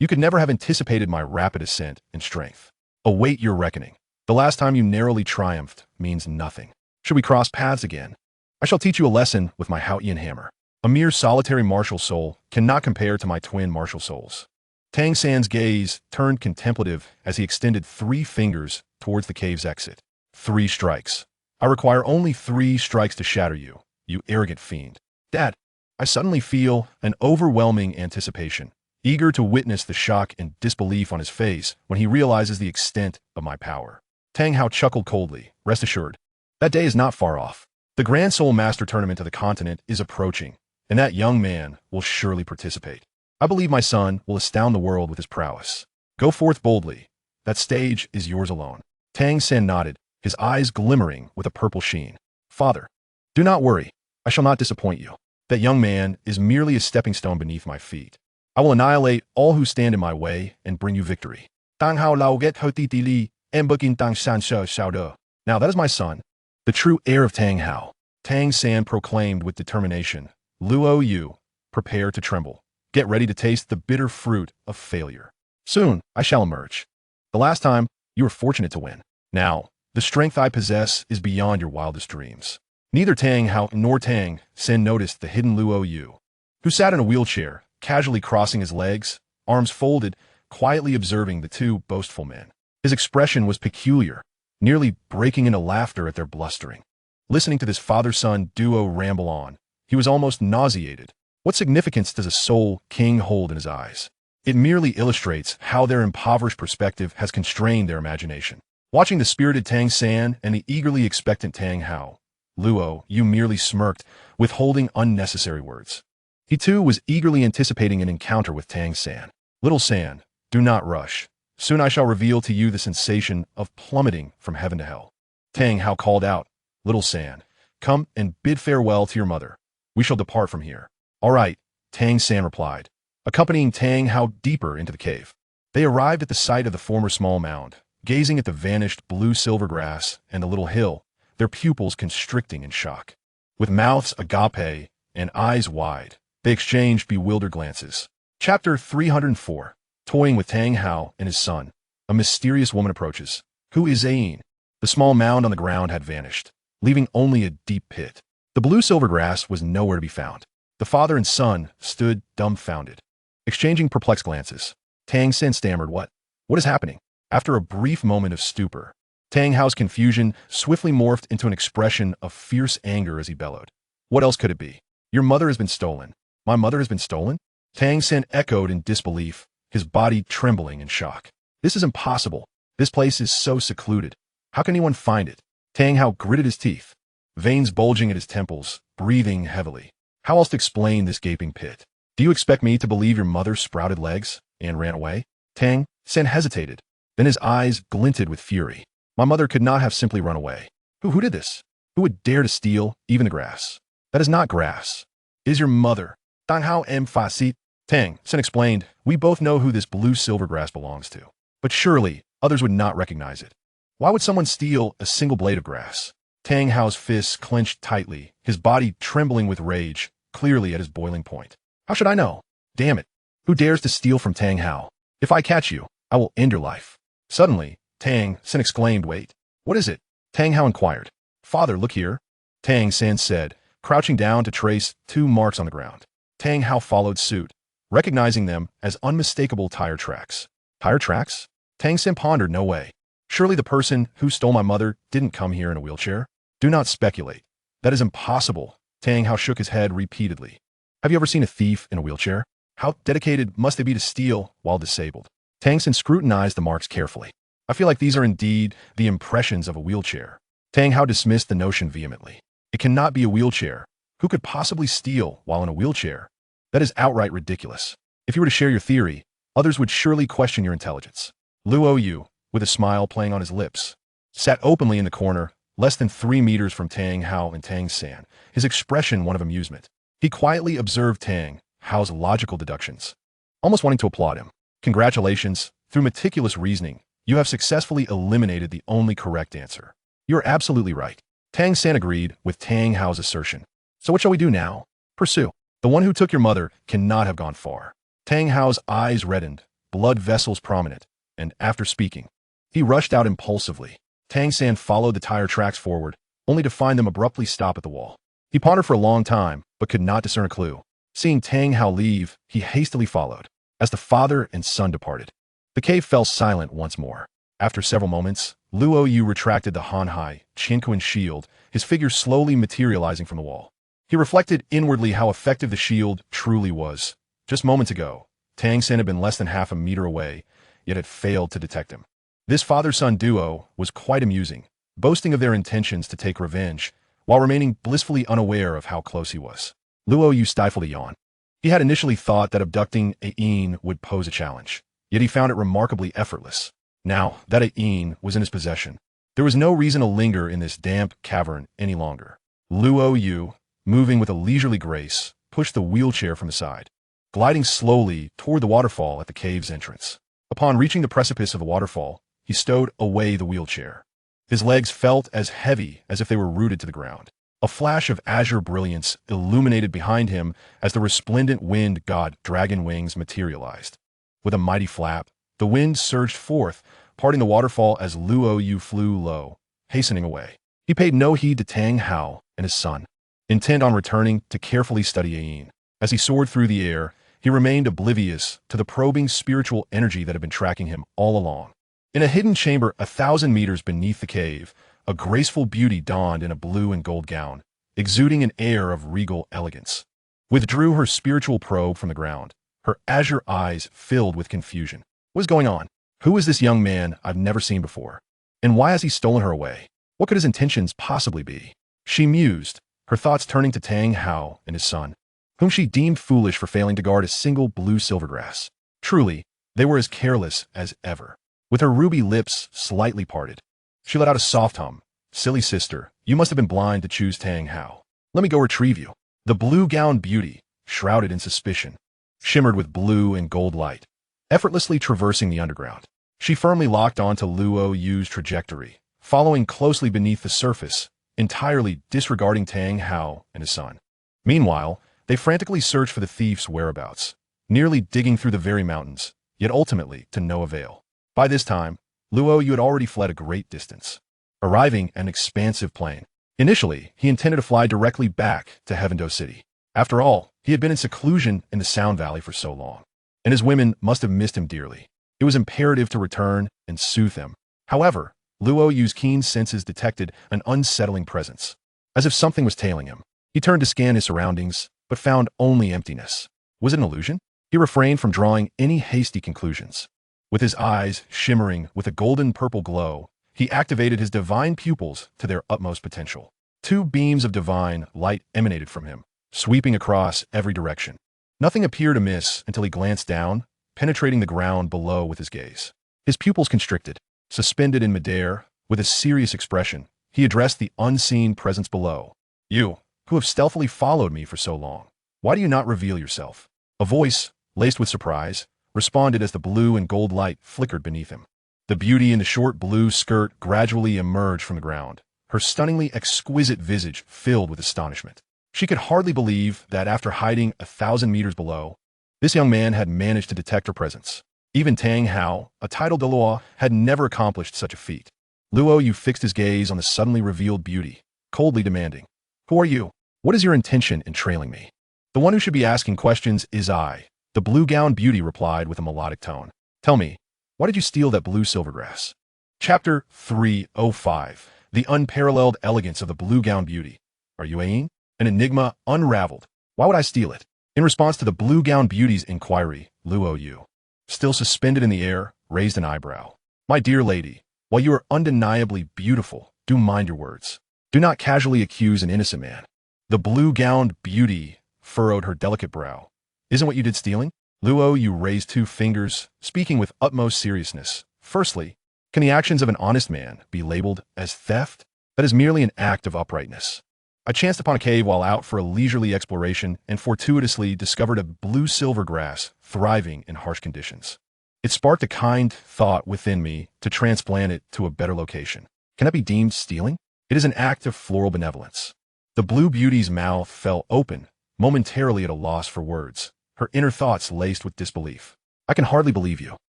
you could never have anticipated my rapid ascent in strength. Await your reckoning. The last time you narrowly triumphed means nothing. Should we cross paths again? I shall teach you a lesson with my Haotian hammer. A mere solitary martial soul cannot compare to my twin martial souls. Tang San's gaze turned contemplative as he extended 3 fingers towards the cave's exit. 3 strikes. I require only 3 strikes to shatter you, you arrogant fiend. Dad, I suddenly feel an overwhelming anticipation, eager to witness the shock and disbelief on his face when he realizes the extent of my power. Tang Hao chuckled coldly. Rest assured, that day is not far off. The Grand Soul Master Tournament of the continent is approaching, and that young man will surely participate. I believe my son will astound the world with his prowess. Go forth boldly. That stage is yours alone. Tang San nodded, his eyes glimmering with a purple sheen. Father, do not worry. I shall not disappoint you. That young man is merely a stepping stone beneath my feet. I will annihilate all who stand in my way and bring you victory. Tang Hao lao get ho ti ti li, en begin Tang San shao de. Now that is my son, the true heir of Tang Hao. Tang San proclaimed with determination. Luo Yu, prepare to tremble. Get ready to taste the bitter fruit of failure. Soon, I shall emerge. The last time, you were fortunate to win. Now, the strength I possess is beyond your wildest dreams. Neither Tang Hao nor Tang San noticed the hidden Luo Yu, who sat in a wheelchair, casually crossing his legs, arms folded, quietly observing the two boastful men. His expression was peculiar, nearly breaking into laughter at their blustering. Listening to this father-son duo ramble on, he was almost nauseated. What significance does a soul king hold in his eyes? It merely illustrates how their impoverished perspective has constrained their imagination. Watching the spirited Tang San and the eagerly expectant Tang Hao, Luo Yu merely smirked, withholding unnecessary words. He too was eagerly anticipating an encounter with Tang San. Little San, do not rush. Soon I shall reveal to you the sensation of plummeting from heaven to hell. Tang Hao called out, Little San, come and bid farewell to your mother. We shall depart from here. All right, Tang San replied, accompanying Tang Hao deeper into the cave. They arrived at the site of the former small mound, gazing at the vanished blue-silver grass and the little hill, their pupils constricting in shock. With mouths agape and eyes wide, they exchanged bewildered glances. Chapter 304. Toying with Tang Hao and his son. A mysterious woman approaches. Who is Ayin? The small mound on the ground had vanished, leaving only a deep pit. The blue-silver grass was nowhere to be found. The father and son stood dumbfounded, exchanging perplexed glances. Tang San stammered, What is happening? After a brief moment of stupor, Tang Hao's confusion swiftly morphed into an expression of fierce anger as he bellowed. What else could it be? Your mother has been stolen. My mother has been stolen? Tang San echoed in disbelief, his body trembling in shock. This is impossible. This place is so secluded. How can anyone find it? Tang Hao gritted his teeth, veins bulging at his temples, breathing heavily. How else to explain this gaping pit? Do you expect me to believe your mother sprouted legs and ran away? Tang San hesitated. Then his eyes glinted with fury. My mother could not have simply run away. Who did this? Who would dare to steal even the grass? That is not grass. It is your mother. Tang Hao facit. Tang San explained, We both know who this blue-silver grass belongs to. But surely, others would not recognize it. Why would someone steal a single blade of grass? Tang Hao's fists clenched tightly, his body trembling with rage, clearly at his boiling point. How should I know? Damn it. Who dares to steal from Tang Hao? If I catch you, I will end your life. Suddenly, Tang San exclaimed, Wait, what is it? Tang Hao inquired. Father, look here. Tang San said, crouching down to trace two marks on the ground. Tang Hao followed suit, recognizing them as unmistakable tire tracks. Tire tracks? Tang San pondered, No way. Surely the person who stole my mother didn't come here in a wheelchair? Do not speculate. That is impossible. Tang Hao shook his head repeatedly. Have you ever seen a thief in a wheelchair? How dedicated must they be to steal while disabled? Tang San scrutinized the marks carefully. I feel like these are indeed the impressions of a wheelchair. Tang Hao dismissed the notion vehemently. It cannot be a wheelchair. Who could possibly steal while in a wheelchair? That is outright ridiculous. If you were to share your theory, others would surely question your intelligence. Luo Yu, with a smile playing on his lips, sat openly in the corner, less than 3 meters from Tang Hao and Tang San, his expression one of amusement. He quietly observed Tang Hao's logical deductions, almost wanting to applaud him. Congratulations, through meticulous reasoning, you have successfully eliminated the only correct answer. You're absolutely right. Tang San agreed with Tang Hao's assertion. So what shall we do now? Pursue. The one who took your mother cannot have gone far. Tang Hao's eyes reddened, blood vessels prominent, and after speaking, he rushed out impulsively. Tang San followed the tire tracks forward, only to find them abruptly stop at the wall. He pondered for a long time, but could not discern a clue. Seeing Tang Hao leave, he hastily followed. As the father and son departed, the cave fell silent once more. After several moments, Luo Yu retracted the Hanhai, Qinquan shield, his figure slowly materializing from the wall. He reflected inwardly how effective the shield truly was. Just moments ago, Tang San had been less than half a meter away, yet had failed to detect him. This father-son duo was quite amusing, boasting of their intentions to take revenge, while remaining blissfully unaware of how close he was. Luo Yu stifled a yawn. He had initially thought that abducting Ayin would pose a challenge, yet he found it remarkably effortless. Now that Ayin was in his possession, there was no reason to linger in this damp cavern any longer. Luo Yu, moving with a leisurely grace, pushed the wheelchair from the side, gliding slowly toward the waterfall at the cave's entrance. Upon reaching the precipice of the waterfall, he stowed away the wheelchair. His legs felt as heavy as if they were rooted to the ground. A flash of azure brilliance illuminated behind him as the resplendent wind god dragon wings materialized. With a mighty flap, the wind surged forth, parting the waterfall as Luo Yu flew low, hastening away. He paid no heed to Tang Hao and his son, intent on returning to carefully study Ayin. As he soared through the air, he remained oblivious to the probing spiritual energy that had been tracking him all along. In a hidden chamber 1,000 meters beneath the cave, a graceful beauty dawned in a blue and gold gown, exuding an air of regal elegance. Withdrew her spiritual probe from the ground, her azure eyes filled with confusion. What is going on? Who is this young man I've never seen before? And why has he stolen her away? What could his intentions possibly be? She mused, her thoughts turning to Tang Hao and his son, whom she deemed foolish for failing to guard a single blue silvergrass. Truly, they were as careless as ever. With her ruby lips slightly parted, she let out a soft hum. Silly sister, you must have been blind to choose Tang Hao. Let me go retrieve you. The blue-gowned beauty, shrouded in suspicion, shimmered with blue and gold light, effortlessly traversing the underground. She firmly locked onto Luo Yu's trajectory, following closely beneath the surface, entirely disregarding Tang Hao and his son. Meanwhile, they frantically searched for the thief's whereabouts, nearly digging through the very mountains, yet ultimately to no avail. By this time, Luo Yu had already fled a great distance, arriving at an expansive plain. Initially, he intended to fly directly back to Heavendo City. After all, he had been in seclusion in the Sound Valley for so long, and his women must have missed him dearly. It was imperative to return and soothe him. However, Luo Yu's keen senses detected an unsettling presence, as if something was tailing him. He turned to scan his surroundings, but found only emptiness. Was it an illusion? He refrained from drawing any hasty conclusions. With his eyes shimmering with a golden-purple glow, he activated his divine pupils to their utmost potential. 2 beams of divine light emanated from him, sweeping across every direction. Nothing appeared amiss until he glanced down, penetrating the ground below with his gaze. His pupils constricted, suspended in midair. With a serious expression, he addressed the unseen presence below. You, who have stealthily followed me for so long, why do you not reveal yourself? A voice, laced with surprise, responded as the blue and gold light flickered beneath him. The beauty in the short blue skirt gradually emerged from the ground, her stunningly exquisite visage filled with astonishment. She could hardly believe that after hiding 1,000 meters below, this young man had managed to detect her presence. Even Tang Hao, a titled Douluo, had never accomplished such a feat. Luo Yu fixed his gaze on the suddenly revealed beauty, coldly demanding, "Who are you? What is your intention in trailing me?" "The one who should be asking questions is I," the blue-gowned beauty replied with a melodic tone. "Tell me, why did you steal that blue silvergrass?" Chapter 305. The unparalleled elegance of the blue-gowned beauty. Are you Ayin? An enigma unraveled. Why would I steal it? In response to the blue-gowned beauty's inquiry, Luo Yu, still suspended in the air, raised an eyebrow. "My dear lady, while you are undeniably beautiful, do mind your words. Do not casually accuse an innocent man." The blue-gowned beauty furrowed her delicate brow. "Isn't what you did stealing?" Luo Yu raised 2 fingers, speaking with utmost seriousness. "Firstly, can the actions of an honest man be labeled as theft? That is merely an act of uprightness. I chanced upon a cave while out for a leisurely exploration and fortuitously discovered a blue silvergrass thriving in harsh conditions. It sparked a kind thought within me to transplant it to a better location. Can that be deemed stealing? It is an act of floral benevolence." The blue beauty's mouth fell open, momentarily at a loss for words, her inner thoughts laced with disbelief. "I can hardly believe you.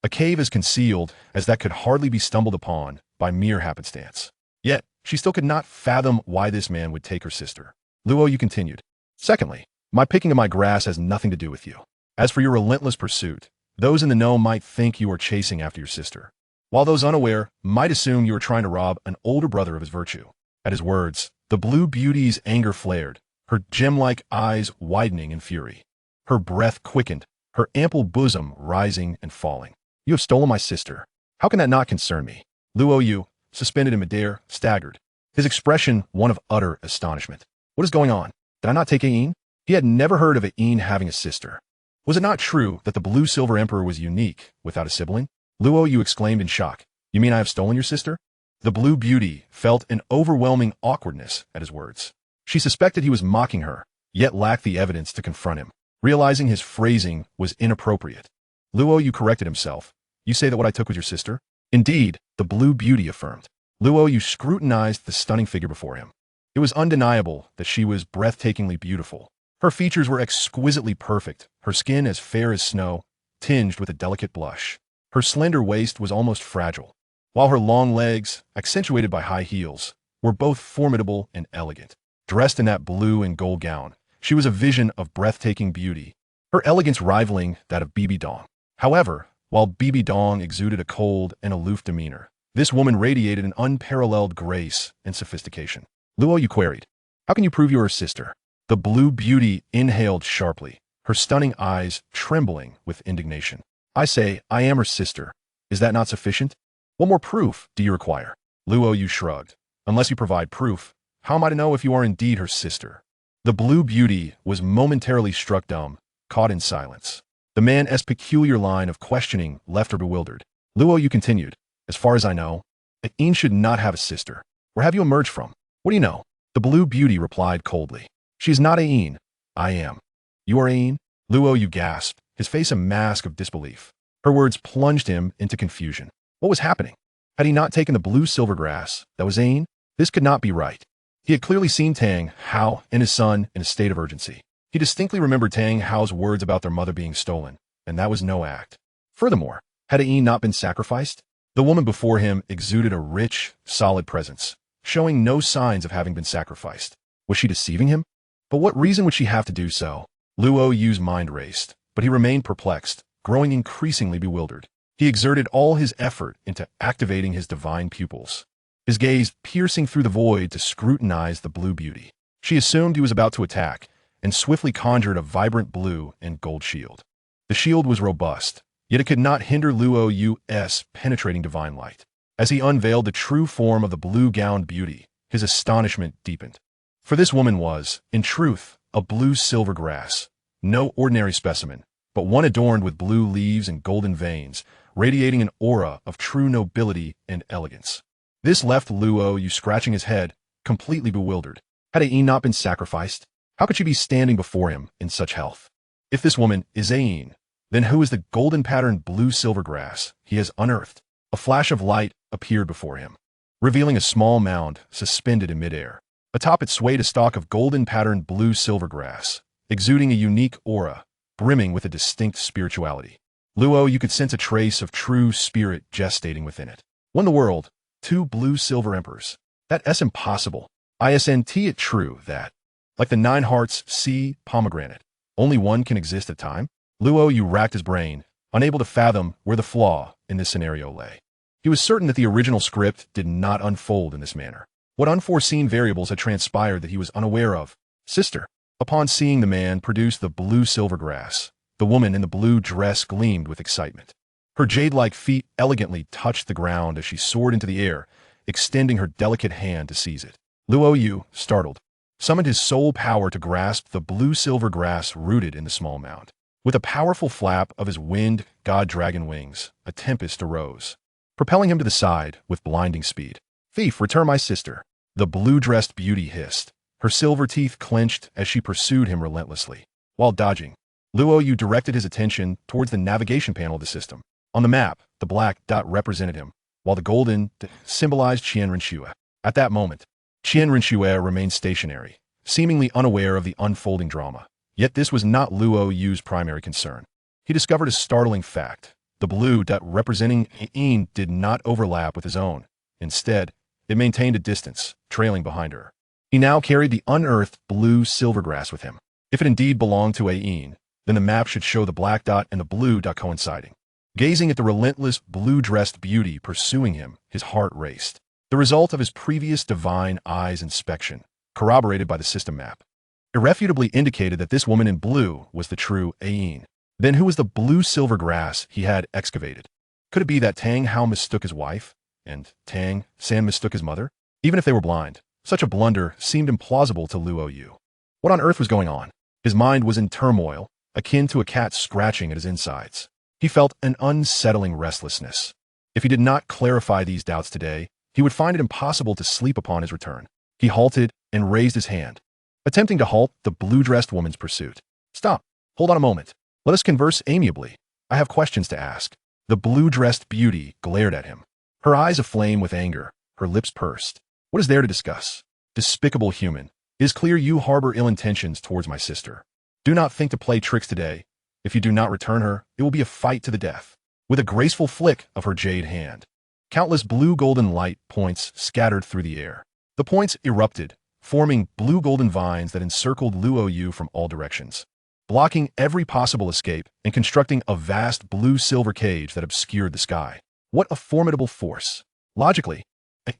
A cave as concealed as that could hardly be stumbled upon by mere happenstance." Yet, she still could not fathom why this man would take her sister. Luo Yu continued. "Secondly, my picking of my grass has nothing to do with you. As for your relentless pursuit, those in the know might think you are chasing after your sister, while those unaware might assume you are trying to rob an older brother of his virtue." At his words, the blue beauty's anger flared, her gem-like eyes widening in fury. Her breath quickened, her ample bosom rising and falling. "You have stolen my sister. How can that not concern me?" Luo Yu, suspended in midair, staggered, his expression one of utter astonishment. "What is going on? Did I not take Ayin?" He had never heard of Ayin having a sister. Was it not true that the Blue-Silver Emperor was unique without a sibling? Luo Yu exclaimed in shock. "You mean I have stolen your sister?" The blue beauty felt an overwhelming awkwardness at his words. She suspected he was mocking her, yet lacked the evidence to confront him. Realizing his phrasing was inappropriate, Luo Yu corrected himself. "You say that what I took was your sister?" "Indeed," the blue beauty affirmed. Luo Yu scrutinized the stunning figure before him. It was undeniable that she was breathtakingly beautiful. Her features were exquisitely perfect, her skin as fair as snow, tinged with a delicate blush. Her slender waist was almost fragile, while her long legs, accentuated by high heels, were both formidable and elegant. Dressed in that blue and gold gown, she was a vision of breathtaking beauty, her elegance rivaling that of Bibi Dong. However, while Bibi Dong exuded a cold and aloof demeanor, this woman radiated an unparalleled grace and sophistication. Luo Yu queried, "How can you prove you're her sister?" The blue beauty inhaled sharply, her stunning eyes trembling with indignation. "I say, I am her sister. Is that not sufficient? What more proof do you require?" Luo Yu shrugged. "Unless you provide proof, how am I to know if you are indeed her sister?" The blue beauty was momentarily struck dumb, caught in silence. The man's peculiar line of questioning left her bewildered. Luo Yu continued, "As far as I know, Ain should not have a sister. Where have you emerged from? What do you know?" The blue beauty replied coldly, "She is not Ain. I am." "You are Ain?" Luo Yu gasped, his face a mask of disbelief. Her words plunged him into confusion. What was happening? Had he not taken the blue silver grass that was Ain? This could not be right. He had clearly seen Tang Hao and his son in a state of urgency. He distinctly remembered Tang Hao's words about their mother being stolen, and that was no act. Furthermore, had Ain not been sacrificed? The woman before him exuded a rich, solid presence, showing no signs of having been sacrificed. Was she deceiving him? But what reason would she have to do so? Luo Yu's mind raced, but he remained perplexed, growing increasingly bewildered. He exerted all his effort into activating his divine pupils, his gaze piercing through the void to scrutinize the blue beauty. She assumed he was about to attack, and swiftly conjured a vibrant blue and gold shield. The shield was robust, yet it could not hinder Luo Yu's penetrating divine light. As he unveiled the true form of the blue-gowned beauty, his astonishment deepened. For this woman was, in truth, a blue silver grass, no ordinary specimen, but one adorned with blue leaves and golden veins, radiating an aura of true nobility and elegance. This left Luo Yu scratching his head, completely bewildered. Had Ain not been sacrificed? How could she be standing before him in such health? If this woman is Ain, then who is the golden-patterned blue-silver grass he has unearthed? A flash of light appeared before him, revealing a small mound suspended in midair. Atop it swayed a stalk of golden-patterned blue-silver grass, exuding a unique aura, brimming with a distinct spirituality. Luo Yu could sense a trace of true spirit gestating within it. Won the world, 2 blue-silver emperors. That's impossible. Isn't it true that, like the 9 hearts sea pomegranate, only one can exist at a time? Luo Yu racked his brain, unable to fathom where the flaw in this scenario lay. He was certain that the original script did not unfold in this manner. What unforeseen variables had transpired that he was unaware of? Sister. Upon seeing the man produce the blue-silver grass, the woman in the blue dress gleamed with excitement. Her jade-like feet elegantly touched the ground as she soared into the air, extending her delicate hand to seize it. Luo Yu, startled, summoned his soul power to grasp the blue-silver grass rooted in the small mound. With a powerful flap of his wind god-dragon wings, a tempest arose, propelling him to the side with blinding speed. "Thief, return my sister," the blue-dressed beauty hissed, her silver teeth clenched as she pursued him relentlessly. While dodging, Luo Yu directed his attention towards the navigation panel of the system. On the map, the black dot represented him, while the golden symbolized Qian Renshue. At that moment, Qian Renshue remained stationary, seemingly unaware of the unfolding drama. Yet this was not Luo Yu's primary concern. He discovered a startling fact. The blue dot representing Ain did not overlap with his own. Instead, it maintained a distance, trailing behind her. He now carried the unearthed blue silver grass with him. If it indeed belonged to Ain, then the map should show the black dot and the blue dot coinciding. Gazing at the relentless blue-dressed beauty pursuing him, his heart raced. The result of his previous divine eyes inspection, corroborated by the system map, irrefutably indicated that this woman in blue was the true Ain. Then who was the blue-silver grass he had excavated? Could it be that Tang Hao mistook his wife, and Tang San mistook his mother? Even if they were blind, such a blunder seemed implausible to Luo Yu. What on earth was going on? His mind was in turmoil, akin to a cat scratching at his insides. He felt an unsettling restlessness. If he did not clarify these doubts today, he would find it impossible to sleep upon his return. He halted and raised his hand, attempting to halt the blue-dressed woman's pursuit. "Stop. Hold on a moment. Let us converse amiably. I have questions to ask." The blue-dressed beauty glared at him, her eyes aflame with anger, her lips pursed. What is there to discuss? Despicable human. It is clear you harbor ill intentions towards my sister. Do not think to play tricks today. If you do not return her, it will be a fight to the death. With a graceful flick of her jade hand, countless blue-golden light points scattered through the air. The points erupted, forming blue-golden vines that encircled Luo Yu from all directions, blocking every possible escape and constructing a vast blue-silver cage that obscured the sky. What a formidable force! Logically,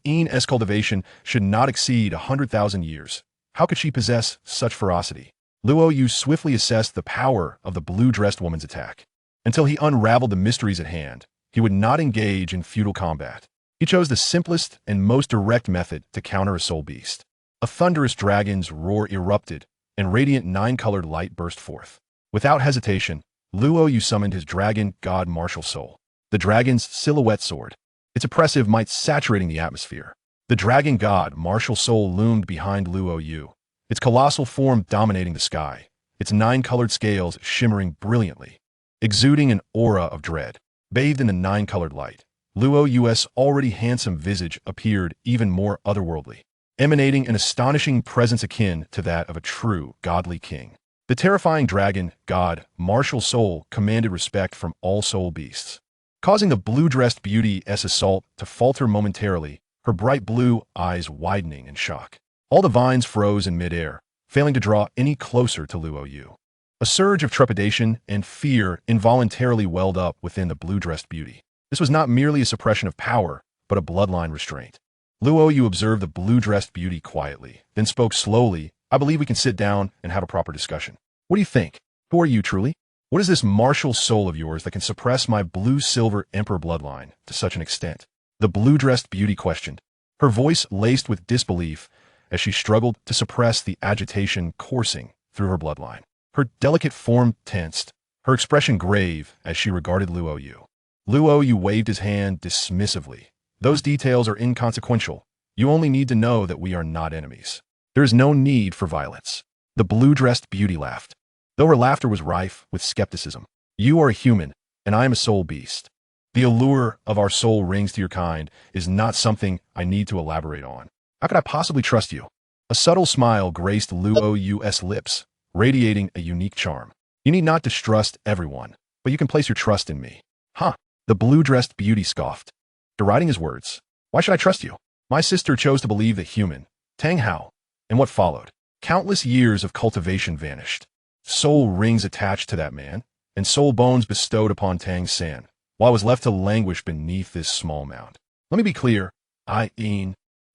Aen's cultivation should not exceed 100,000 years. How could she possess such ferocity? Luo Yu swiftly assessed the power of the blue-dressed woman's attack. Until he unraveled the mysteries at hand, he would not engage in futile combat. He chose the simplest and most direct method to counter a soul beast. A thunderous dragon's roar erupted, and radiant nine-colored light burst forth. Without hesitation, Luo Yu summoned his dragon god martial soul, the dragon's silhouette sword, its oppressive might saturating the atmosphere. The dragon god martial soul loomed behind Luo Yu, its colossal form dominating the sky, its nine-colored scales shimmering brilliantly, exuding an aura of dread. Bathed in the nine-colored light, Luo Yu's already handsome visage appeared even more otherworldly, emanating an astonishing presence akin to that of a true godly king. The terrifying dragon god martial soul commanded respect from all soul beasts, causing the blue-dressed beauty's assault to falter momentarily, her bright blue eyes widening in shock. All the vines froze in midair, failing to draw any closer to Luo Yu. A surge of trepidation and fear involuntarily welled up within the blue-dressed beauty. This was not merely a suppression of power, but a bloodline restraint. Luo Yu observed the blue-dressed beauty quietly, then spoke slowly. I believe we can sit down and have a proper discussion. What do you think? Who are you truly? What is this martial soul of yours that can suppress my blue-silver emperor bloodline to such an extent? The blue-dressed beauty questioned, her voice laced with disbelief as she struggled to suppress the agitation coursing through her bloodline. Her delicate form tensed, her expression grave as she regarded Luo Yu. Luo Yu waved his hand dismissively. Those details are inconsequential. You only need to know that we are not enemies. There is no need for violence. The blue-dressed beauty laughed, though her laughter was rife with skepticism. You are a human, and I am a soul beast. The allure of our soul rings to your kind is not something I need to elaborate on. How could I possibly trust you? A subtle smile graced Luo Yu's lips, radiating a unique charm. You need not distrust everyone, but you can place your trust in me. Huh? The blue-dressed beauty scoffed, deriding his words. Why should I trust you? My sister chose to believe the human, Tang Hao, and what followed. Countless years of cultivation vanished. Soul rings attached to that man, and soul bones bestowed upon Tang San, while I was left to languish beneath this small mound. Let me be clear, I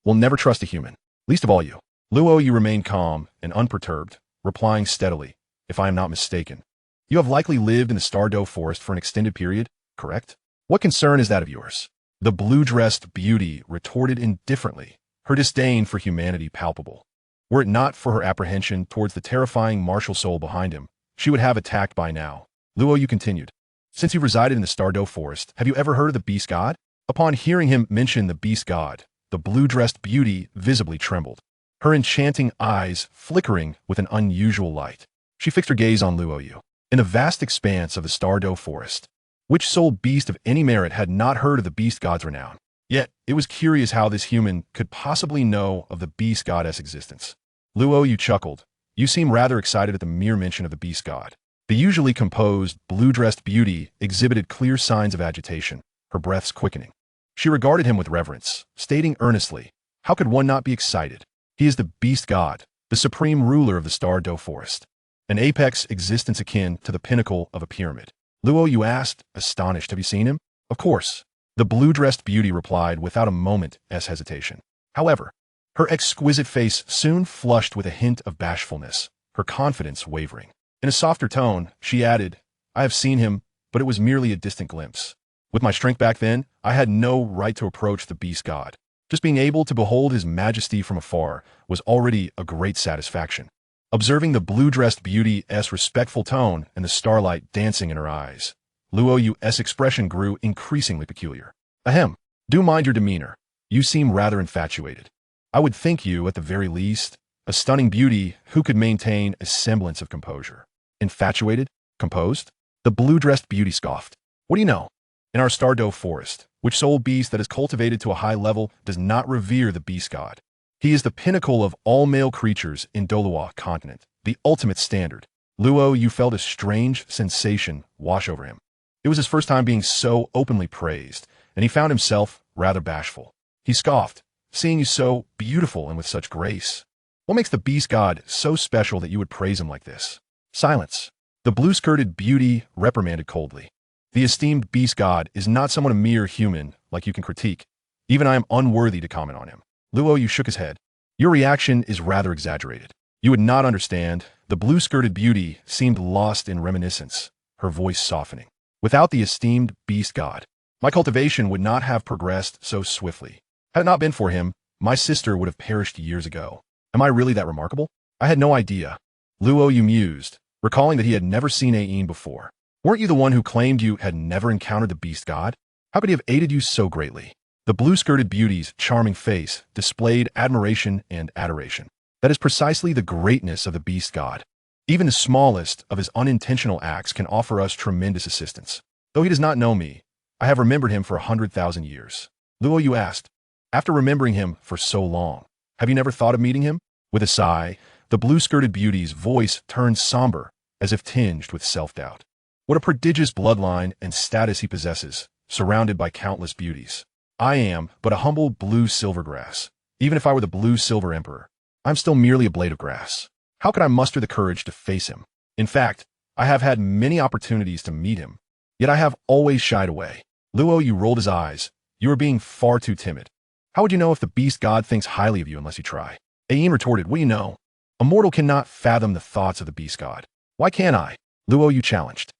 will never trust a human, least of all you. Luo Yu remained calm and unperturbed, replying steadily, if I am not mistaken. You have likely lived in the Stardow forest for an extended period, correct? What concern is that of yours? The blue-dressed beauty retorted indifferently, her disdain for humanity palpable. Were it not for her apprehension towards the terrifying martial soul behind him, she would have attacked by now. Luo Yu continued, since you resided in the Stardow forest, have you ever heard of the beast god? Upon hearing him mention the beast god, the blue-dressed beauty visibly trembled, her enchanting eyes flickering with an unusual light. She fixed her gaze on Luo Yu. In the vast expanse of the Stardow forest, which soul beast of any merit had not heard of the beast god's renown? Yet, it was curious how this human could possibly know of the beast goddess' existence. Luo Yu chuckled. You seem rather excited at the mere mention of the beast god. The usually composed, blue-dressed beauty exhibited clear signs of agitation, her breaths quickening. She regarded him with reverence, stating earnestly, how could one not be excited? He is the beast god, the supreme ruler of the Stardow forest, an apex existence akin to the pinnacle of a pyramid. Luo Yu asked, astonished, have you seen him? Of course. The blue-dressed beauty replied without a moment's hesitation. However, her exquisite face soon flushed with a hint of bashfulness, her confidence wavering. In a softer tone, she added, I have seen him, but it was merely a distant glimpse. With my strength back then, I had no right to approach the beast god. Just being able to behold his majesty from afar was already a great satisfaction. Observing the blue-dressed beauty's respectful tone and the starlight dancing in her eyes, Luo Yu's expression grew increasingly peculiar. Ahem, do mind your demeanor. You seem rather infatuated. I would think you, at the very least, a stunning beauty who could maintain a semblance of composure. Infatuated? Composed? The blue-dressed beauty scoffed. What do you know? In our Stardow forest, which soul beast that is cultivated to a high level does not revere the beast god? He is the pinnacle of all male creatures in Douluo continent, the ultimate standard. Luo Yu felt a strange sensation wash over him. It was his first time being so openly praised, and he found himself rather bashful. He scoffed, seeing you so beautiful and with such grace. What makes the beast god so special that you would praise him like this? Silence. The blue-skirted beauty reprimanded coldly. The esteemed beast god is not someone a mere human like you can critique. Even I am unworthy to comment on him. Luo Yu shook his head. Your reaction is rather exaggerated. You would not understand. The blue-skirted beauty seemed lost in reminiscence, her voice softening. Without the esteemed beast god, my cultivation would not have progressed so swiftly. Had it not been for him, my sister would have perished years ago. Am I really that remarkable? I had no idea. Luo Yu mused, recalling that he had never seen Ain before. Weren't you the one who claimed you had never encountered the beast god? How could he have aided you so greatly? The blue-skirted beauty's charming face displayed admiration and adoration. That is precisely the greatness of the beast god. Even the smallest of his unintentional acts can offer us tremendous assistance. Though he does not know me, I have remembered him for 100,000 years. Luo Yu asked, after remembering him for so long, have you never thought of meeting him? With a sigh, the blue-skirted beauty's voice turned somber, as if tinged with self-doubt. What a prodigious bloodline and status he possesses, surrounded by countless beauties. I am but a humble blue silver grass. Even if I were the blue silver emperor, I'm still merely a blade of grass. How could I muster the courage to face him? In fact, I have had many opportunities to meet him, yet I have always shied away. Luo Yu rolled his eyes. You are being far too timid. How would you know if the beast god thinks highly of you unless you try? Ain retorted, what do you know? A mortal cannot fathom the thoughts of the beast god. Why can't I? Luo Yu challenged.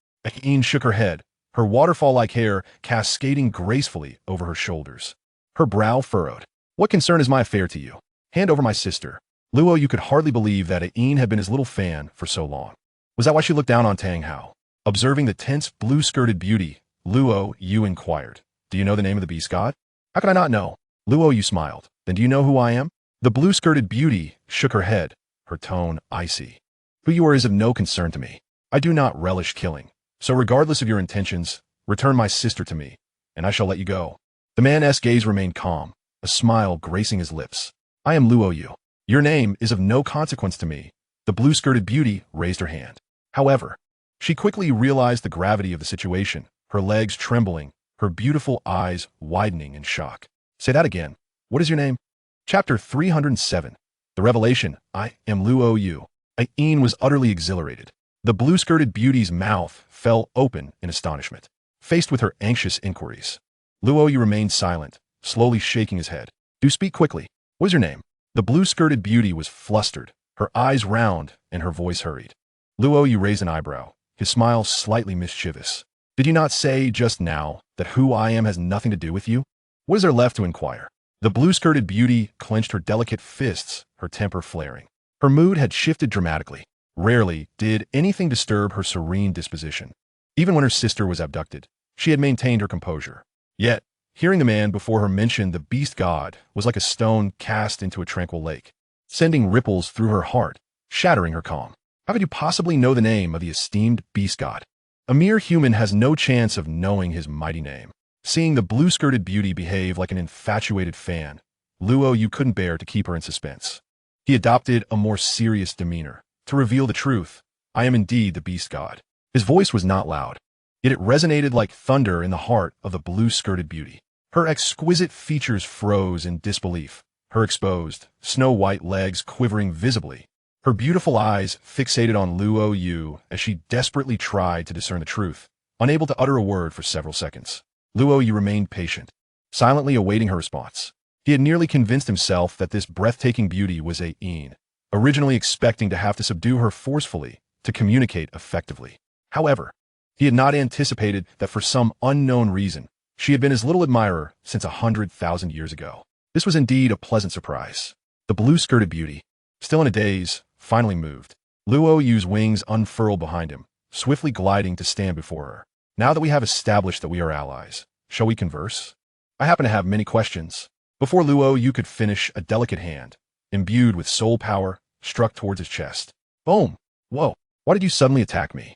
Ain shook her head, her waterfall-like hair cascading gracefully over her shoulders. Her brow furrowed. What concern is my affair to you? Hand over my sister. Luo Yu could hardly believe that Ain had been his little fan for so long. Was that why she looked down on Tang Hao? Observing the tense blue-skirted beauty, Luo Yu inquired, do you know the name of the beast god? How could I not know? Luo Yu smiled. Then do you know who I am? The blue-skirted beauty shook her head, her tone icy. Who you are is of no concern to me. I do not relish killing. So regardless of your intentions, return my sister to me, and I shall let you go. The man's gaze remained calm, a smile gracing his lips. I am Luo Yu. Your name is of no consequence to me. The blue-skirted beauty raised her hand. However, she quickly realized the gravity of the situation, her legs trembling, her beautiful eyes widening in shock. Say that again. What is your name? Chapter 307. The Revelation. I am Luo Yu. Ain was utterly exhilarated. The blue-skirted beauty's mouth fell open in astonishment, faced with her anxious inquiries. Luo Yu remained silent, slowly shaking his head. Do speak quickly. What is your name? The blue-skirted beauty was flustered, her eyes round, and her voice hurried. Luo Yu raised an eyebrow, his smile slightly mischievous. Did you not say just now that who I am has nothing to do with you? What is there left to inquire? The blue-skirted beauty clenched her delicate fists, her temper flaring. Her mood had shifted dramatically. Rarely did anything disturb her serene disposition. Even when her sister was abducted, she had maintained her composure. Yet, hearing the man before her mention the beast god was like a stone cast into a tranquil lake, sending ripples through her heart, shattering her calm. How could you possibly know the name of the esteemed beast god? A mere human has no chance of knowing his mighty name. Seeing the blue-skirted beauty behave like an infatuated fan, Luo Yu couldn't bear to keep her in suspense. He adopted a more serious demeanor. To reveal the truth, I am indeed the beast god. His voice was not loud, yet it resonated like thunder in the heart of the blue-skirted beauty. Her exquisite features froze in disbelief, her exposed, snow-white legs quivering visibly, her beautiful eyes fixated on Luo Yu as she desperately tried to discern the truth, unable to utter a word for several seconds. Luo Yu remained patient, silently awaiting her response. He had nearly convinced himself that this breathtaking beauty was Ain, originally expecting to have to subdue her forcefully to communicate effectively. However, he had not anticipated that for some unknown reason, she had been his little admirer since 100,000 years ago. This was indeed a pleasant surprise. The blue-skirted beauty, still in a daze, finally moved. Luo Yu's wings unfurled behind him, swiftly gliding to stand before her. Now that we have established that we are allies, shall we converse? I happen to have many questions. Before Luo Yu could finish, a delicate hand, imbued with soul power, struck towards his chest. Boom! Whoa! Why did you suddenly attack me?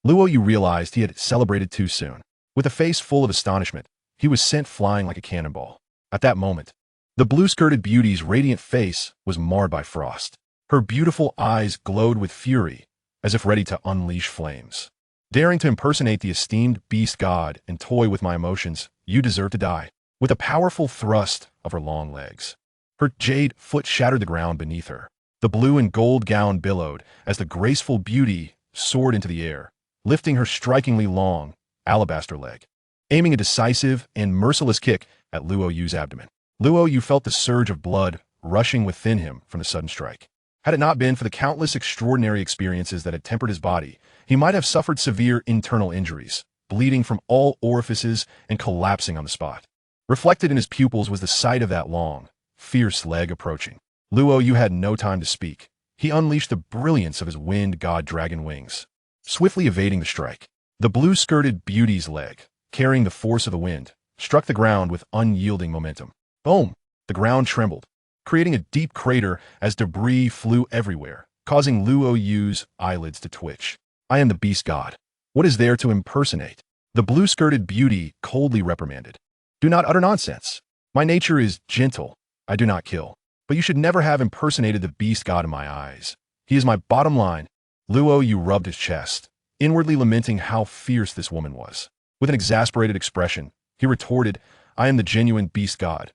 Luo Yu realized he had celebrated too soon. With a face full of astonishment, he was sent flying like a cannonball. At that moment, the blue-skirted beauty's radiant face was marred by frost. Her beautiful eyes glowed with fury, as if ready to unleash flames. Daring to impersonate the esteemed beast god and toy with my emotions, you deserve to die. With a powerful thrust of her long legs, her jade foot shattered the ground beneath her. The blue and gold gown billowed as the graceful beauty soared into the air, lifting her strikingly long, alabaster leg, aiming a decisive and merciless kick at Luo Yu's abdomen. Luo Yu felt the surge of blood rushing within him from the sudden strike. Had it not been for the countless extraordinary experiences that had tempered his body, he might have suffered severe internal injuries, bleeding from all orifices and collapsing on the spot. Reflected in his pupils was the sight of that long, fierce leg approaching. Luo Yu had no time to speak. He unleashed the brilliance of his wind god dragon wings, swiftly evading the strike. The blue-skirted beauty's leg, carrying the force of the wind, struck the ground with unyielding momentum. Boom! The ground trembled, creating a deep crater as debris flew everywhere, causing Luo Yu's eyelids to twitch. I am the beast god. What is there to impersonate? The blue-skirted beauty coldly reprimanded. Do not utter nonsense. My nature is gentle. I do not kill. But you should never have impersonated the beast god in my eyes. He is my bottom line. Luo Yu rubbed his chest, inwardly lamenting how fierce this woman was. With an exasperated expression, he retorted, I am the genuine beast god.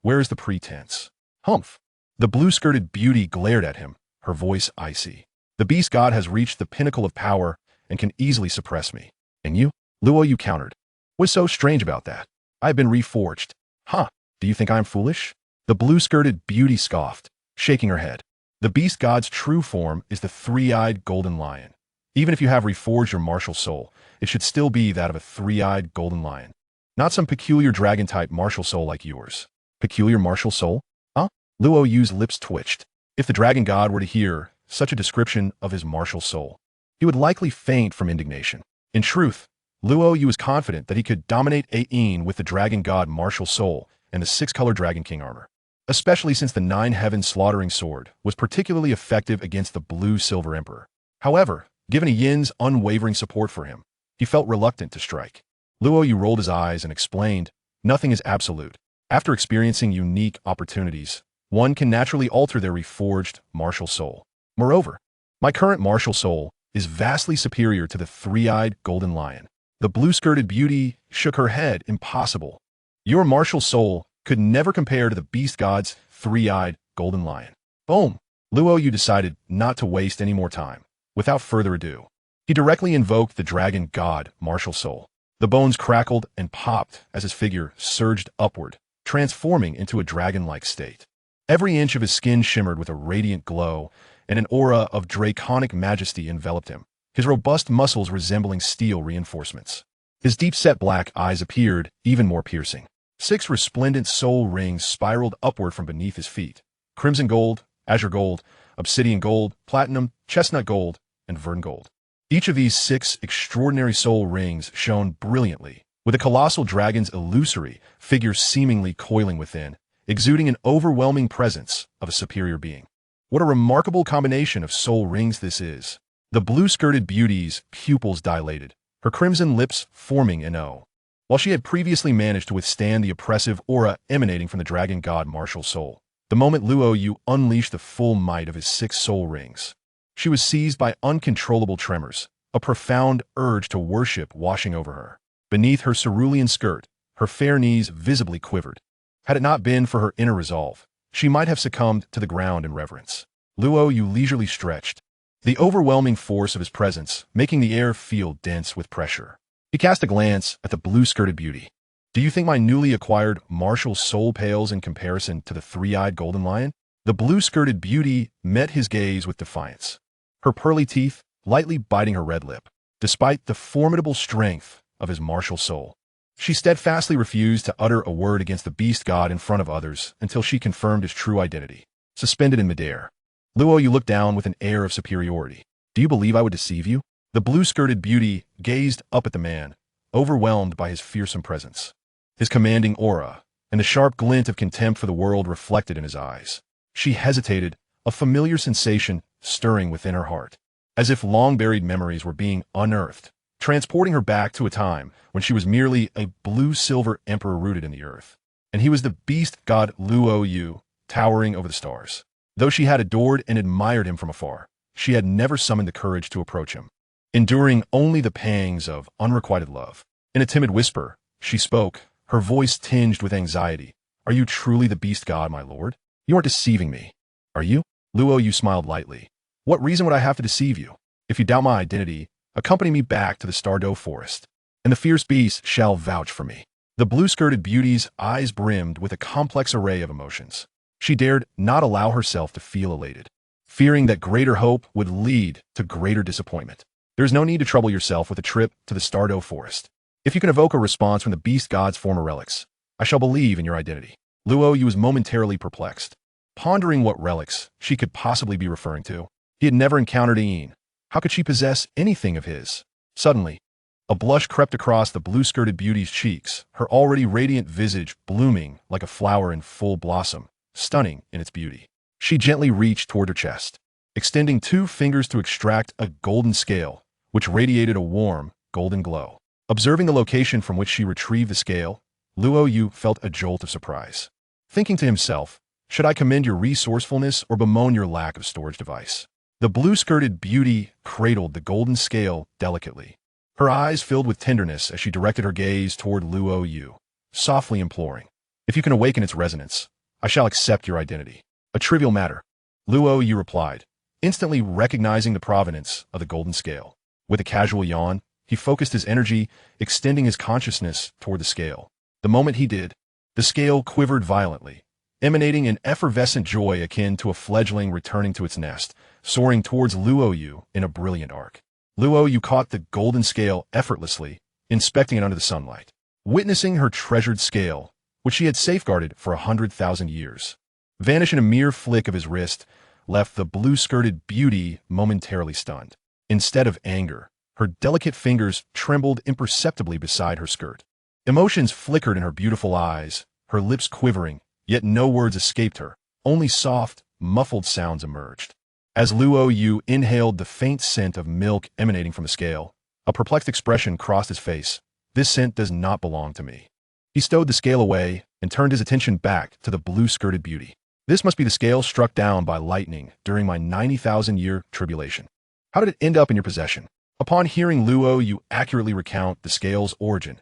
Where is the pretense? Humph! The blue-skirted beauty glared at him, her voice icy. The beast god has reached the pinnacle of power and can easily suppress me. And you? Luo Yu countered. What's so strange about that? I have been reforged. Huh, do you think I am foolish? The blue-skirted beauty scoffed, shaking her head. The beast god's true form is the three-eyed golden lion. Even if you have reforged your martial soul, it should still be that of a three-eyed golden lion. Not some peculiar dragon-type martial soul like yours. Peculiar martial soul? Huh? Luo Yu's lips twitched. If the dragon god were to hear such a description of his martial soul, he would likely faint from indignation. In truth, Luo Yu was confident that he could dominate Ain with the dragon god martial soul and the six-color dragon king armor, especially since the nine-heaven slaughtering sword was particularly effective against the blue-silver emperor. However, given Yin's unwavering support for him, he felt reluctant to strike. Luo Yu rolled his eyes and explained, nothing is absolute. After experiencing unique opportunities, one can naturally alter their reforged martial soul. Moreover, my current martial soul is vastly superior to the three-eyed golden lion. The blue-skirted beauty shook her head. Impossible. Your martial soul could never compare to the beast god's three-eyed golden lion. Boom! Luo Yu decided not to waste any more time. Without further ado, he directly invoked the dragon god martial soul. The bones crackled and popped as his figure surged upward, transforming into a dragon-like state. Every inch of his skin shimmered with a radiant glow, and an aura of draconic majesty enveloped him, his robust muscles resembling steel reinforcements. His deep-set black eyes appeared even more piercing. 6 resplendent soul rings spiraled upward from beneath his feet. Crimson gold, azure gold, obsidian gold, platinum, chestnut gold, and vern gold. Each of these 6 extraordinary soul rings shone brilliantly, with a colossal dragon's illusory figure seemingly coiling within, exuding an overwhelming presence of a superior being. What a remarkable combination of soul rings this is. The blue-skirted beauty's pupils dilated, her crimson lips forming an O. While she had previously managed to withstand the oppressive aura emanating from the dragon god martial soul, the moment Luo Yu unleashed the full might of his 6 soul rings, she was seized by uncontrollable tremors, a profound urge to worship washing over her. Beneath her cerulean skirt, her fair knees visibly quivered. Had it not been for her inner resolve, she might have succumbed to the ground in reverence. Luo Yu leisurely stretched, the overwhelming force of his presence making the air feel dense with pressure. He cast a glance at the blue-skirted beauty. Do you think my newly acquired martial soul pales in comparison to the three-eyed golden lion? The blue-skirted beauty met his gaze with defiance, her pearly teeth lightly biting her red lip. Despite the formidable strength of his martial soul, she steadfastly refused to utter a word against the beast god in front of others until she confirmed his true identity. Suspended in midair, Luo Yu looked down with an air of superiority. Do you believe I would deceive you? The blue-skirted beauty gazed up at the man, overwhelmed by his fearsome presence, his commanding aura, and the sharp glint of contempt for the world reflected in his eyes. She hesitated, a familiar sensation stirring within her heart, as if long-buried memories were being unearthed. transporting her back to a time when she was merely a blue-silver emperor rooted in the earth. And he was the beast god Luo Yu, towering over the stars. Though she had adored and admired him from afar, she had never summoned the courage to approach him, enduring only the pangs of unrequited love. In a timid whisper, she spoke, her voice tinged with anxiety. "Are you truly the beast god, my lord? You aren't deceiving me, are you?" Luo Yu smiled lightly. "What reason would I have to deceive you? If you doubt my identity, accompany me back to the Stardow forest, and the fierce beast shall vouch for me." The blue-skirted beauty's eyes brimmed with a complex array of emotions. She dared not allow herself to feel elated, fearing that greater hope would lead to greater disappointment. There is no need to trouble yourself with a trip to the Stardow forest. If you can evoke a response from the beast god's former relics, I shall believe in your identity. Luo Yu was momentarily perplexed, pondering what relics she could possibly be referring to. He had never encountered Ayin. How could she possess anything of his? Suddenly, a blush crept across the blue-skirted beauty's cheeks, her already radiant visage blooming like a flower in full blossom, stunning in its beauty. She gently reached toward her chest, extending 2 fingers to extract a golden scale, which radiated a warm, golden glow. Observing the location from which she retrieved the scale, Luo Yu felt a jolt of surprise. Thinking to himself, should I commend your resourcefulness or bemoan your lack of storage device? The blue-skirted beauty cradled the golden scale delicately. Her eyes filled with tenderness as she directed her gaze toward Luo Yu, softly imploring, "If you can awaken its resonance, I shall accept your identity." "A trivial matter," Luo Yu replied, instantly recognizing the provenance of the golden scale. With a casual yawn, he focused his energy, extending his consciousness toward the scale. The moment he did, the scale quivered violently, emanating an effervescent joy akin to a fledgling returning to its nest, soaring towards Luo Yu in a brilliant arc. Luo Yu caught the golden scale effortlessly, inspecting it under the sunlight. Witnessing her treasured scale, which she had safeguarded for 100,000 years, vanish in a mere flick of his wrist, left the blue-skirted beauty momentarily stunned. Instead of anger, her delicate fingers trembled imperceptibly beside her skirt. Emotions flickered in her beautiful eyes, her lips quivering, yet no words escaped her, only soft, muffled sounds emerged. As Luo Yu inhaled the faint scent of milk emanating from the scale, a perplexed expression crossed his face. "This scent does not belong to me." He stowed the scale away and turned his attention back to the blue-skirted beauty. "This must be the scale struck down by lightning during my 90,000-year tribulation. How did it end up in your possession?" Upon hearing Luo Yu accurately recount the scale's origin,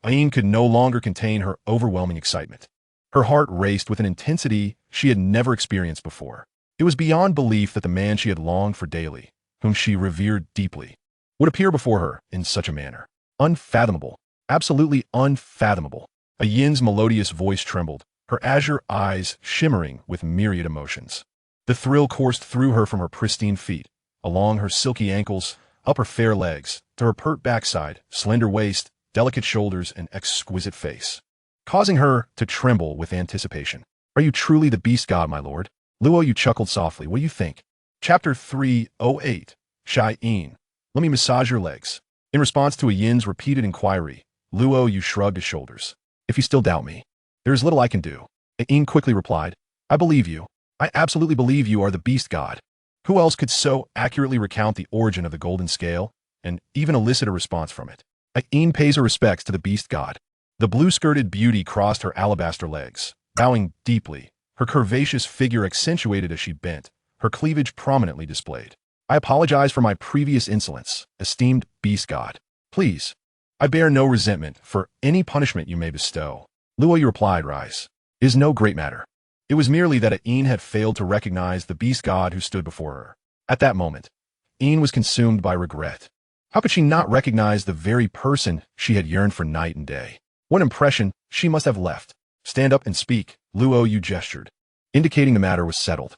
Ayin could no longer contain her overwhelming excitement. Her heart raced with an intensity she had never experienced before. It was beyond belief that the man she had longed for daily, whom she revered deeply, would appear before her in such a manner. Unfathomable, absolutely unfathomable. Ayin's melodious voice trembled, her azure eyes shimmering with myriad emotions. The thrill coursed through her from her pristine feet, along her silky ankles, up her fair legs, to her pert backside, slender waist, delicate shoulders, and exquisite face, causing her to tremble with anticipation. "Are you truly the beast god, my lord?" Luo Yu chuckled softly. "What do you think?" Chapter 308, Shai Yin. "Let me massage your legs." In response to Yin's repeated inquiry, Luo Yu shrugged his shoulders. "If you still doubt me, there is little I can do." Yin quickly replied, "I believe you. I absolutely believe you are the beast god." Who else could so accurately recount the origin of the golden scale and even elicit a response from it? Yin pays her respects to the beast god. The blue-skirted beauty crossed her alabaster legs, bowing deeply, her curvaceous figure accentuated as she bent, her cleavage prominently displayed. "I apologize for my previous insolence, esteemed beast god. Please, I bear no resentment for any punishment you may bestow." Luo Yu replied, "Rise. It is no great matter." It was merely that Yin had failed to recognize the beast god who stood before her. At that moment, Yin was consumed by regret. How could she not recognize the very person she had yearned for night and day? What impression she must have left. "Stand up and speak," Luo Yu gestured, indicating the matter was settled.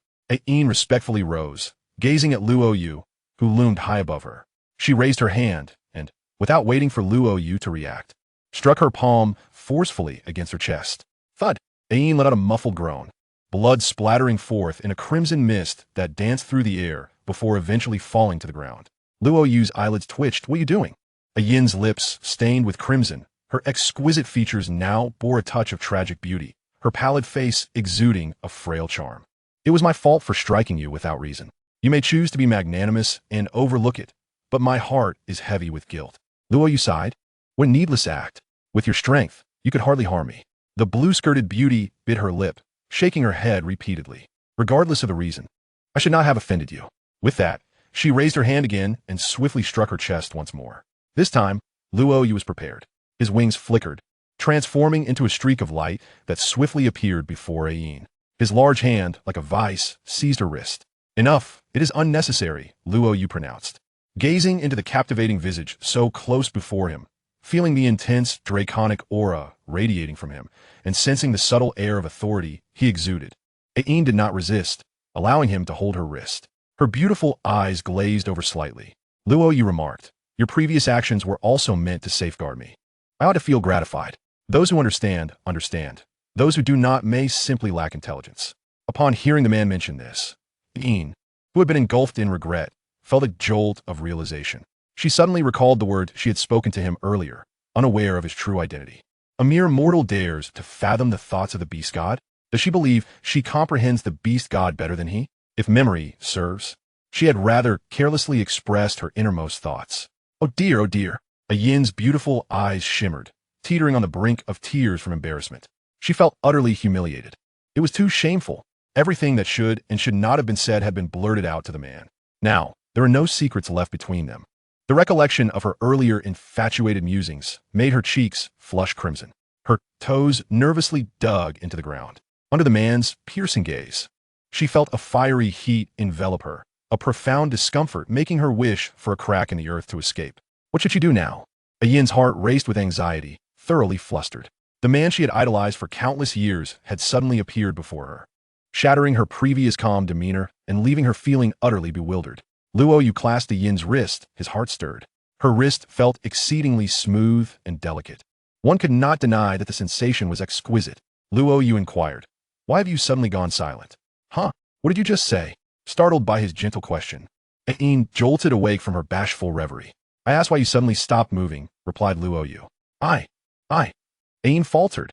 Yin respectfully rose, gazing at Luo Yu, who loomed high above her. She raised her hand and, without waiting for Luo Yu to react, struck her palm forcefully against her chest. Thud! Yin let out a muffled groan, blood splattering forth in a crimson mist that danced through the air before eventually falling to the ground. Luo Yu's eyelids twitched. "What are you doing?" Yin's lips stained with crimson. Her exquisite features now bore a touch of tragic beauty, her pallid face exuding a frail charm. "It was my fault for striking you without reason. You may choose to be magnanimous and overlook it, but my heart is heavy with guilt." Luo Yu sighed. What needless act. With your strength, you could hardly harm me. The blue-skirted beauty bit her lip, shaking her head repeatedly. Regardless of the reason, I should not have offended you. With that, she raised her hand again and swiftly struck her chest once more. This time, Luo Yu was prepared. His wings flickered, transforming into a streak of light that swiftly appeared before Ayin. His large hand, like a vice, seized her wrist. Enough, it is unnecessary, Luo Yu pronounced. Gazing into the captivating visage so close before him, feeling the intense, draconic aura radiating from him, and sensing the subtle air of authority he exuded, Ayin did not resist, allowing him to hold her wrist. Her beautiful eyes glazed over slightly. Luo Yu remarked, your previous actions were also meant to safeguard me. I ought to feel gratified. Those who understand, understand. Those who do not may simply lack intelligence. Upon hearing the man mention this, Ayin, who had been engulfed in regret, felt a jolt of realization. She suddenly recalled the word she had spoken to him earlier, unaware of his true identity. A mere mortal dares to fathom the thoughts of the beast god? Does she believe she comprehends the beast god better than he? If memory serves, she had rather carelessly expressed her innermost thoughts. Oh dear, oh dear. Ayin's beautiful eyes shimmered, teetering on the brink of tears from embarrassment. She felt utterly humiliated. It was too shameful. Everything that should and should not have been said had been blurted out to the man. Now, there were no secrets left between them. The recollection of her earlier infatuated musings made her cheeks flush crimson. Her toes nervously dug into the ground. Under the man's piercing gaze, she felt a fiery heat envelop her, a profound discomfort making her wish for a crack in the earth to escape. What should she do now? Ayin's heart raced with anxiety, thoroughly flustered. The man she had idolized for countless years had suddenly appeared before her, shattering her previous calm demeanor and leaving her feeling utterly bewildered. Luo Yu clasped Ayin's wrist, his heart stirred. Her wrist felt exceedingly smooth and delicate. One could not deny that the sensation was exquisite. Luo Yu inquired, why have you suddenly gone silent? Huh? What did you just say? Startled by his gentle question, Ayin jolted awake from her bashful reverie. I asked why you suddenly stopped moving, replied Luo Yu. I. Ayin faltered,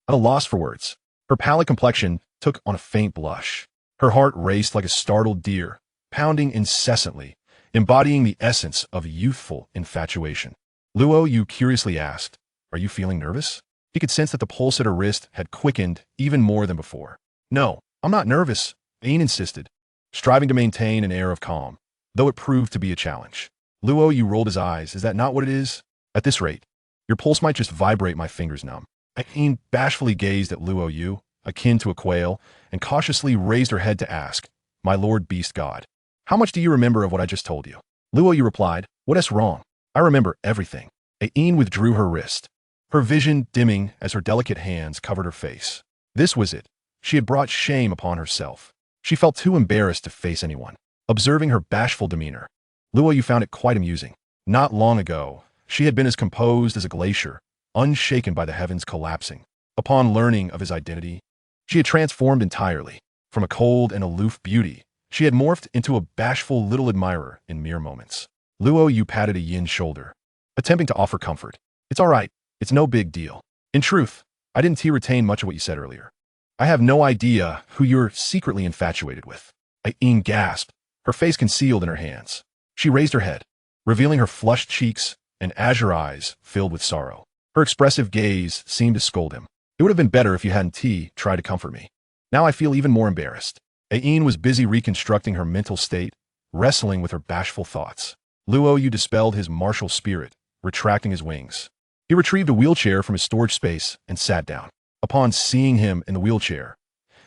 at a loss for words. Her pallid complexion took on a faint blush. Her heart raced like a startled deer, pounding incessantly, embodying the essence of youthful infatuation. Luo Yu curiously asked, are you feeling nervous? He could sense that the pulse at her wrist had quickened even more than before. No, I'm not nervous, Ayin insisted, striving to maintain an air of calm, though it proved to be a challenge. Luo Yu rolled his eyes. Is that not what it is? At this rate, your pulse might just vibrate my fingers numb. Ayin bashfully gazed at Luo Yu, akin to a quail, and cautiously raised her head to ask, my lord beast god, how much do you remember of what I just told you? Luo Yu replied, what is wrong? I remember everything. Ayin withdrew her wrist, her vision dimming as her delicate hands covered her face. This was it. She had brought shame upon herself. She felt too embarrassed to face anyone. Observing her bashful demeanor, Luo Yu found it quite amusing. Not long ago, she had been as composed as a glacier, unshaken by the heavens collapsing. Upon learning of his identity, she had transformed entirely. From a cold and aloof beauty, she had morphed into a bashful little admirer in mere moments. Luo Yu patted Ayin's shoulder, attempting to offer comfort. It's all right. It's no big deal. In truth, I didn't retain much of what you said earlier. I have no idea who you're secretly infatuated with. Ayin gasped, her face concealed in her hands. She raised her head, revealing her flushed cheeks and azure eyes filled with sorrow. Her expressive gaze seemed to scold him. It would have been better if you hadn't tried to comfort me. Now I feel even more embarrassed. Ayin was busy reconstructing her mental state, wrestling with her bashful thoughts. Luo Yu dispelled his martial spirit, retracting his wings. He retrieved a wheelchair from his storage space and sat down. Upon seeing him in the wheelchair,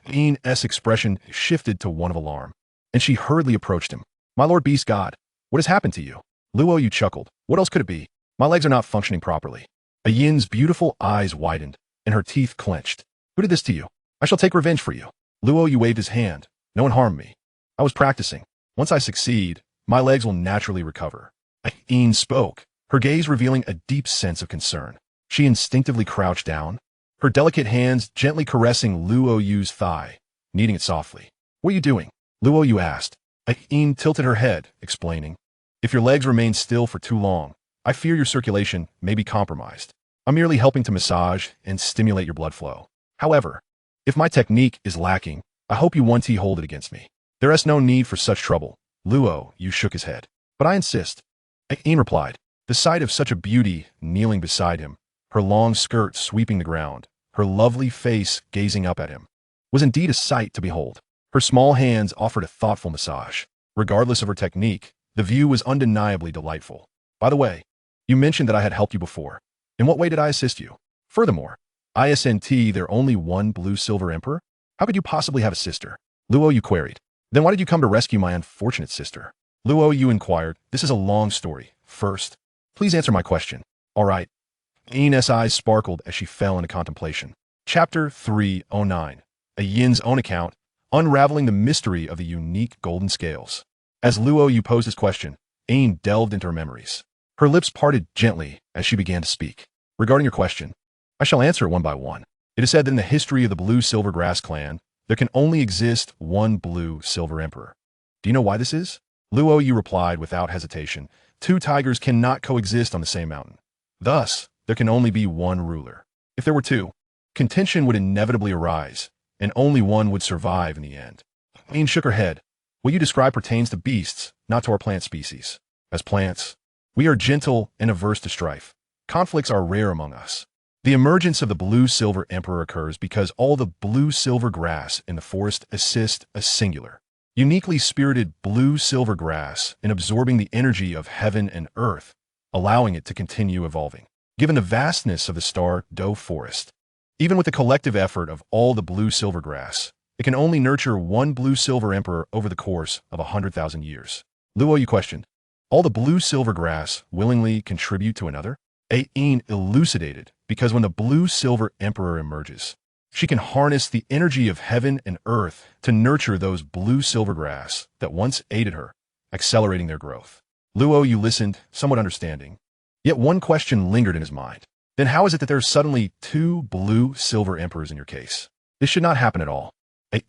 Ayin's expression shifted to one of alarm, and she hurriedly approached him. My lord beast god, what has happened to you? Luo Yu chuckled. What else could it be? My legs are not functioning properly. Ayin's beautiful eyes widened, and her teeth clenched. Who did this to you? I shall take revenge for you. Luo Yu waved his hand. No one harmed me. I was practicing. Once I succeed, my legs will naturally recover. Ayin spoke, her gaze revealing a deep sense of concern. She instinctively crouched down, her delicate hands gently caressing Luo Yu's thigh, kneading it softly. What are you doing? Luo Yu asked. Ayin tilted her head, explaining. If your legs remain still for too long, I fear your circulation may be compromised. I'm merely helping to massage and stimulate your blood flow. However, if my technique is lacking, I hope you won't hold it against me. There is no need for such trouble. Luo Yu shook his head. But I insist. Ayin replied. The sight of such a beauty kneeling beside him, her long skirt sweeping the ground, her lovely face gazing up at him, was indeed a sight to behold. Her small hands offered a thoughtful massage. Regardless of her technique, the view was undeniably delightful. By the way, you mentioned that I had helped you before. In what way did I assist you? Furthermore, isn't there only one blue-silver emperor? How could you possibly have a sister? Luo Yu queried. Then why did you come to rescue my unfortunate sister? Luo Yu inquired. This is a long story. First, please answer my question. All right. Ain's eyes sparkled as she fell into contemplation. Chapter 309. A Yin's own account, unraveling the mystery of the unique golden scales. As Luo Yu posed his question, Ain delved into her memories. Her lips parted gently as she began to speak. Regarding your question, I shall answer it one by one. It is said that in the history of the Blue-Silver Grass clan, there can only exist one Blue-Silver Emperor. Do you know why this is? Luo Yu replied without hesitation. Two tigers cannot coexist on the same mountain. Thus, there can only be one ruler. If there were two, contention would inevitably arise, and only one would survive in the end. Ain shook her head. What you describe pertains to beasts, not to our plant species. As plants, we are gentle and averse to strife. Conflicts are rare among us. The emergence of the Blue-Silver Emperor occurs because all the blue-silver grass in the forest assist a singular, uniquely spirited blue-silver grass in absorbing the energy of heaven and earth, allowing it to continue evolving. Given the vastness of the Star Doe forest, even with the collective effort of all the blue-silver grass, it can only nurture one blue-silver emperor over the course of 100,000 years. Luo Yu questioned, all the blue-silver grass willingly contribute to another? Ain elucidated, because when the blue-silver emperor emerges, she can harness the energy of heaven and earth to nurture those blue-silver grass that once aided her, accelerating their growth. Luo Yu listened, somewhat understanding. Yet one question lingered in his mind. Then how is it that there are suddenly two blue-silver emperors in your case? This should not happen at all.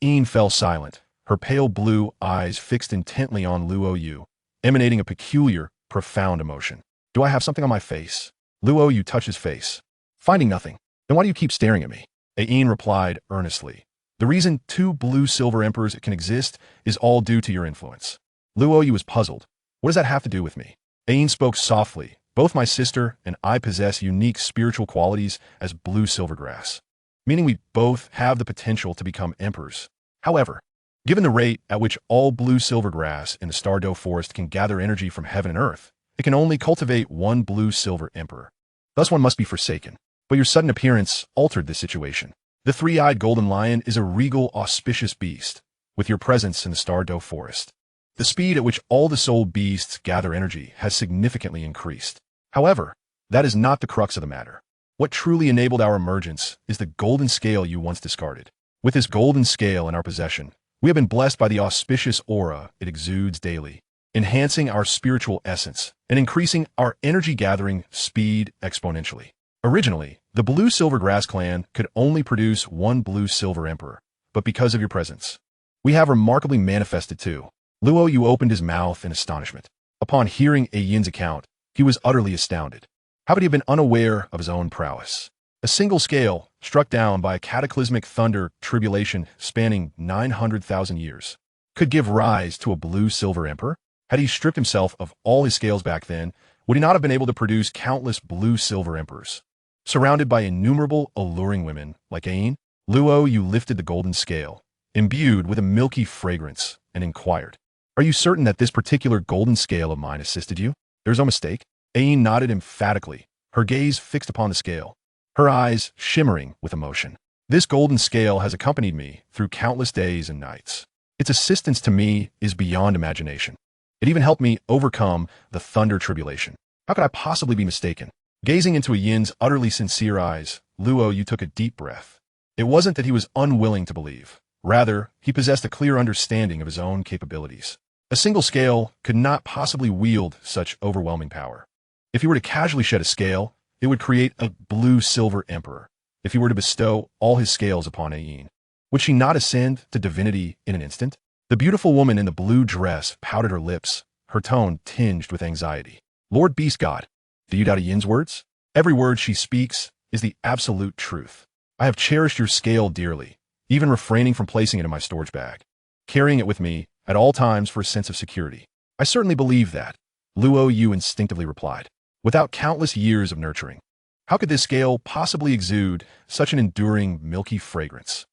Ain fell silent, her pale blue eyes fixed intently on Luo Yu, emanating a peculiar, profound emotion. Do I have something on my face? Luo Yu touched his face. Finding nothing. Then why do you keep staring at me? Ain replied earnestly. The reason two blue-silver emperors can exist is all due to your influence. Luo Yu was puzzled. What does that have to do with me? Ain spoke softly. Both my sister and I possess unique spiritual qualities as blue-silver grass, meaning we both have the potential to become emperors. However, given the rate at which all blue-silver grass in the Star Doe forest can gather energy from heaven and earth, it can only cultivate one blue-silver emperor. Thus one must be forsaken. But your sudden appearance altered this situation. The three-eyed golden lion is a regal, auspicious beast, with your presence in the Star Doe forest. The speed at which all the soul beasts gather energy has significantly increased. However, that is not the crux of the matter. What truly enabled our emergence is the golden scale you once discarded. With this golden scale in our possession, we have been blessed by the auspicious aura it exudes daily, enhancing our spiritual essence and increasing our energy gathering speed exponentially. Originally, the Blue-Silver Grass clan could only produce one Blue-Silver Emperor, but because of your presence, we have remarkably manifested two. Luo Yu opened his mouth in astonishment. Upon hearing Yin's account, he was utterly astounded. How could he have been unaware of his own prowess? A single scale, struck down by a cataclysmic thunder tribulation spanning 900,000 years, could give rise to a Blue-Silver Emperor? Had he stripped himself of all his scales back then, would he not have been able to produce countless Blue-Silver Emperors? Surrounded by innumerable alluring women like Ain, Luo Yu lifted the golden scale, imbued with a milky fragrance, and inquired, are you certain that this particular golden scale of mine assisted you? There's no mistake. Ain nodded emphatically, her gaze fixed upon the scale, her eyes shimmering with emotion. This golden scale has accompanied me through countless days and nights. Its assistance to me is beyond imagination. It even helped me overcome the thunder tribulation. How could I possibly be mistaken? Gazing into Yin's utterly sincere eyes, Luo Yu took a deep breath. It wasn't that he was unwilling to believe. Rather, he possessed a clear understanding of his own capabilities. A single scale could not possibly wield such overwhelming power. If he were to casually shed a scale, it would create a Blue-Silver Emperor. If he were to bestow all his scales upon Ain, would she not ascend to divinity in an instant? The beautiful woman in the blue dress pouted her lips, her tone tinged with anxiety. Lord Beast God, do you doubt Yin's words? Every word she speaks is the absolute truth. I have cherished your scale dearly, even refraining from placing it in my storage bag, carrying it with me at all times for a sense of security. I certainly believe that, Luo Yu instinctively replied. without countless years of nurturing. How could this scale possibly exude such an enduring, milky fragrance?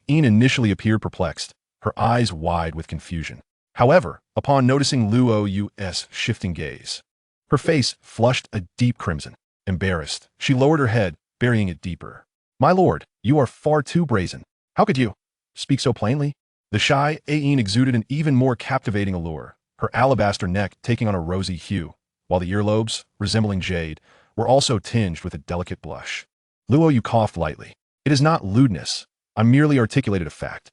Aine initially appeared perplexed, her eyes wide with confusion. However, upon noticing Luo Yu's shifting gaze, her face flushed a deep crimson. Embarrassed, she lowered her head, burying it deeper. "My lord, you are far too brazen. How could you speak so plainly?" The shy Aine exuded an even more captivating allure, her alabaster neck taking on a rosy hue, while the earlobes, resembling jade, were also tinged with a delicate blush. Luo Yu coughed lightly. "It is not lewdness. I merely articulated a fact."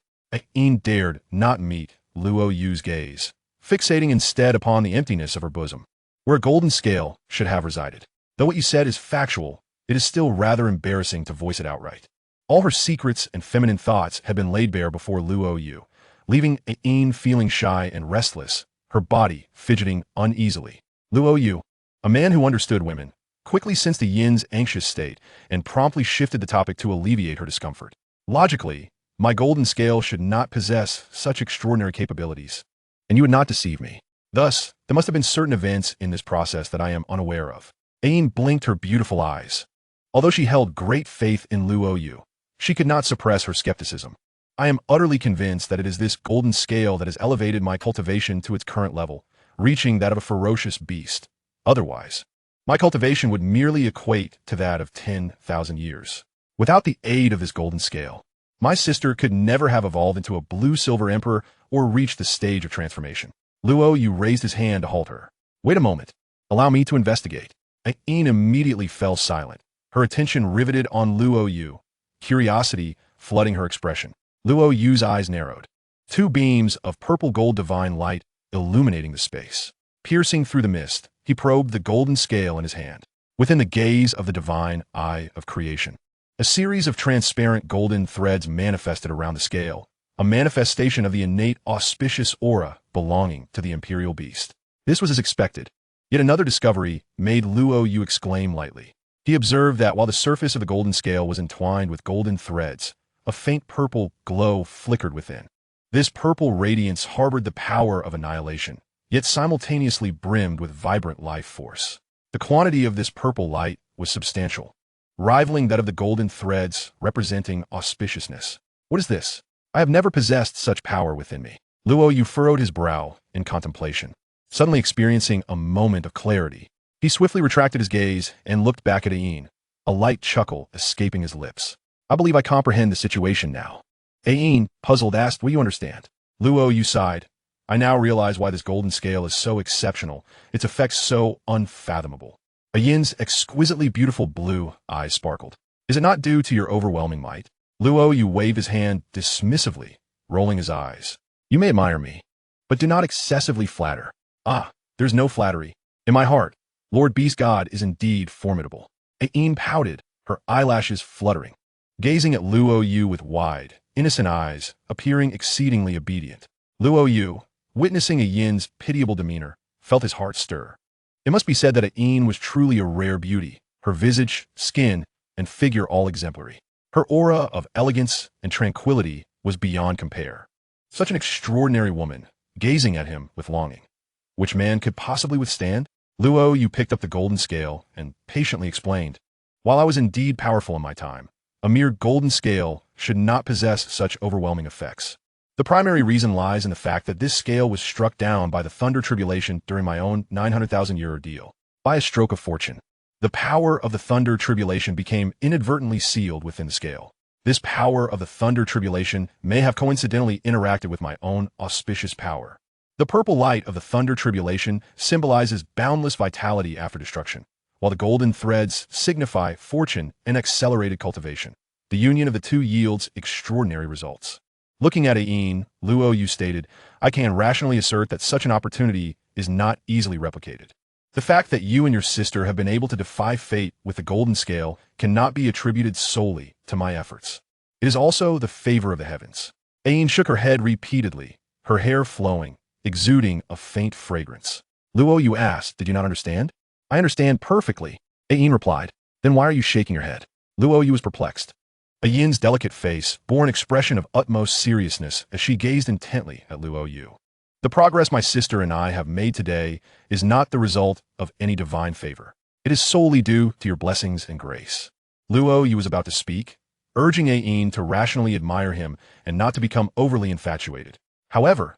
Aine dared not meet Luo Yu's gaze, fixating instead upon the emptiness of her bosom, where a golden scale should have resided. "Though what you said is factual, it is still rather embarrassing to voice it outright." All her secrets and feminine thoughts had been laid bare before Luo Yu, leaving Aine feeling shy and restless, her body fidgeting uneasily. Luo Yu, a man who understood women, quickly sensed the yin's anxious state and promptly shifted the topic to alleviate her discomfort. "Logically, my golden scale should not possess such extraordinary capabilities, and you would not deceive me. Thus, there must have been certain events in this process that I am unaware of." Aine blinked her beautiful eyes. Although she held great faith in Luo Yu, she could not suppress her skepticism. "I am utterly convinced that it is this golden scale that has elevated my cultivation to its current level, reaching that of a ferocious beast. Otherwise, my cultivation would merely equate to that of 10,000 years. Without the aid of this golden scale, my sister could never have evolved into a blue-silver emperor or reached the stage of transformation." Luo Yu raised his hand to halt her. "Wait a moment. Allow me to investigate." Aine immediately fell silent, her attention riveted on Luo Yu, curiosity flooding her expression. Luo Yu's eyes narrowed, two beams of purple-gold divine light illuminating the space. Piercing through the mist, he probed the golden scale in his hand. Within the gaze of the divine eye of creation, a series of transparent golden threads manifested around the scale, a manifestation of the innate auspicious aura belonging to the imperial beast. This was as expected. Yet another discovery made Luo Yu exclaim lightly. He observed that while the surface of the golden scale was entwined with golden threads, a faint purple glow flickered within. This purple radiance harbored the power of annihilation, yet simultaneously brimmed with vibrant life force. The quantity of this purple light was substantial, rivaling that of the golden threads representing auspiciousness. "What is this? I have never possessed such power within me." Luo Yu furrowed his brow in contemplation. Suddenly experiencing a moment of clarity, he swiftly retracted his gaze and looked back at Aine, a light chuckle escaping his lips. "I believe I comprehend the situation now." Aine, puzzled, asked, "Will you understand?" Luo Yu sighed. "I now realize why this golden scale is so exceptional, its effects so unfathomable." Yin's exquisitely beautiful blue eyes sparkled. "Is it not due to your overwhelming might?" Luo Yu waved his hand dismissively, rolling his eyes. "You may admire me, but do not excessively flatter." "Ah, there's no flattery. In my heart, Lord Beast God is indeed formidable." Aine pouted, her eyelashes fluttering, gazing at Luo Yu with wide, innocent eyes, appearing exceedingly obedient. Luo Yu, witnessing Yin's pitiable demeanor, felt his heart stir. It must be said that Aine was truly a rare beauty, her visage, skin, and figure all exemplary. Her aura of elegance and tranquility was beyond compare. Such an extraordinary woman, gazing at him with longing. Which man could possibly withstand? Luo Yu picked up the golden scale and patiently explained, "While I was indeed powerful in my time, a mere golden scale should not possess such overwhelming effects. The primary reason lies in the fact that this scale was struck down by the thunder tribulation during my own 900,000-year ordeal. By a stroke of fortune, the power of the thunder tribulation became inadvertently sealed within the scale. This power of the thunder tribulation may have coincidentally interacted with my own auspicious power. The purple light of the thunder tribulation symbolizes boundless vitality after destruction, while the golden threads signify fortune and accelerated cultivation. The union of the two yields extraordinary results." Looking at Aine, Luo Yu stated, "I can rationally assert that such an opportunity is not easily replicated. The fact that you and your sister have been able to defy fate with the golden scale cannot be attributed solely to my efforts. It is also the favor of the heavens." Aine shook her head repeatedly, her hair flowing, exuding a faint fragrance. Luo Yu asked, "Did you not understand?" "I understand perfectly," Aine replied. "Then why are you shaking your head?" Luo Yu was perplexed. Yin's delicate face bore an expression of utmost seriousness as she gazed intently at Luo Yu. "The progress my sister and I have made today is not the result of any divine favor. It is solely due to your blessings and grace. Luo Yu was about to speak, urging Ain to rationally admire him and not to become overly infatuated. However,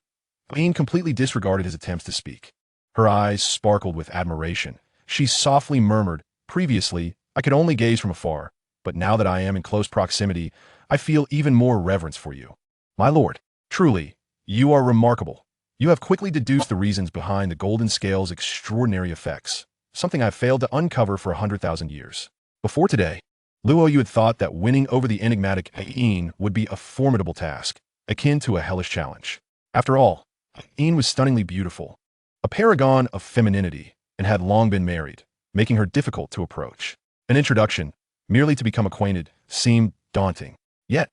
Ain completely disregarded his attempts to speak. Her eyes sparkled with admiration. She softly murmured, "Previously, I could only gaze from afar, but now that I am in close proximity, I feel even more reverence for you. My lord, truly, you are remarkable. You have quickly deduced the reasons behind the golden scale's extraordinary effects, something I have failed to uncover for 100,000 years. Before today, Luo Yu had thought that winning over the enigmatic Ain would be a formidable task, akin to a hellish challenge. After all, Ain was stunningly beautiful, a paragon of femininity, and had long been married, making her difficult to approach. An introduction, merely to become acquainted, seemed daunting. Yet,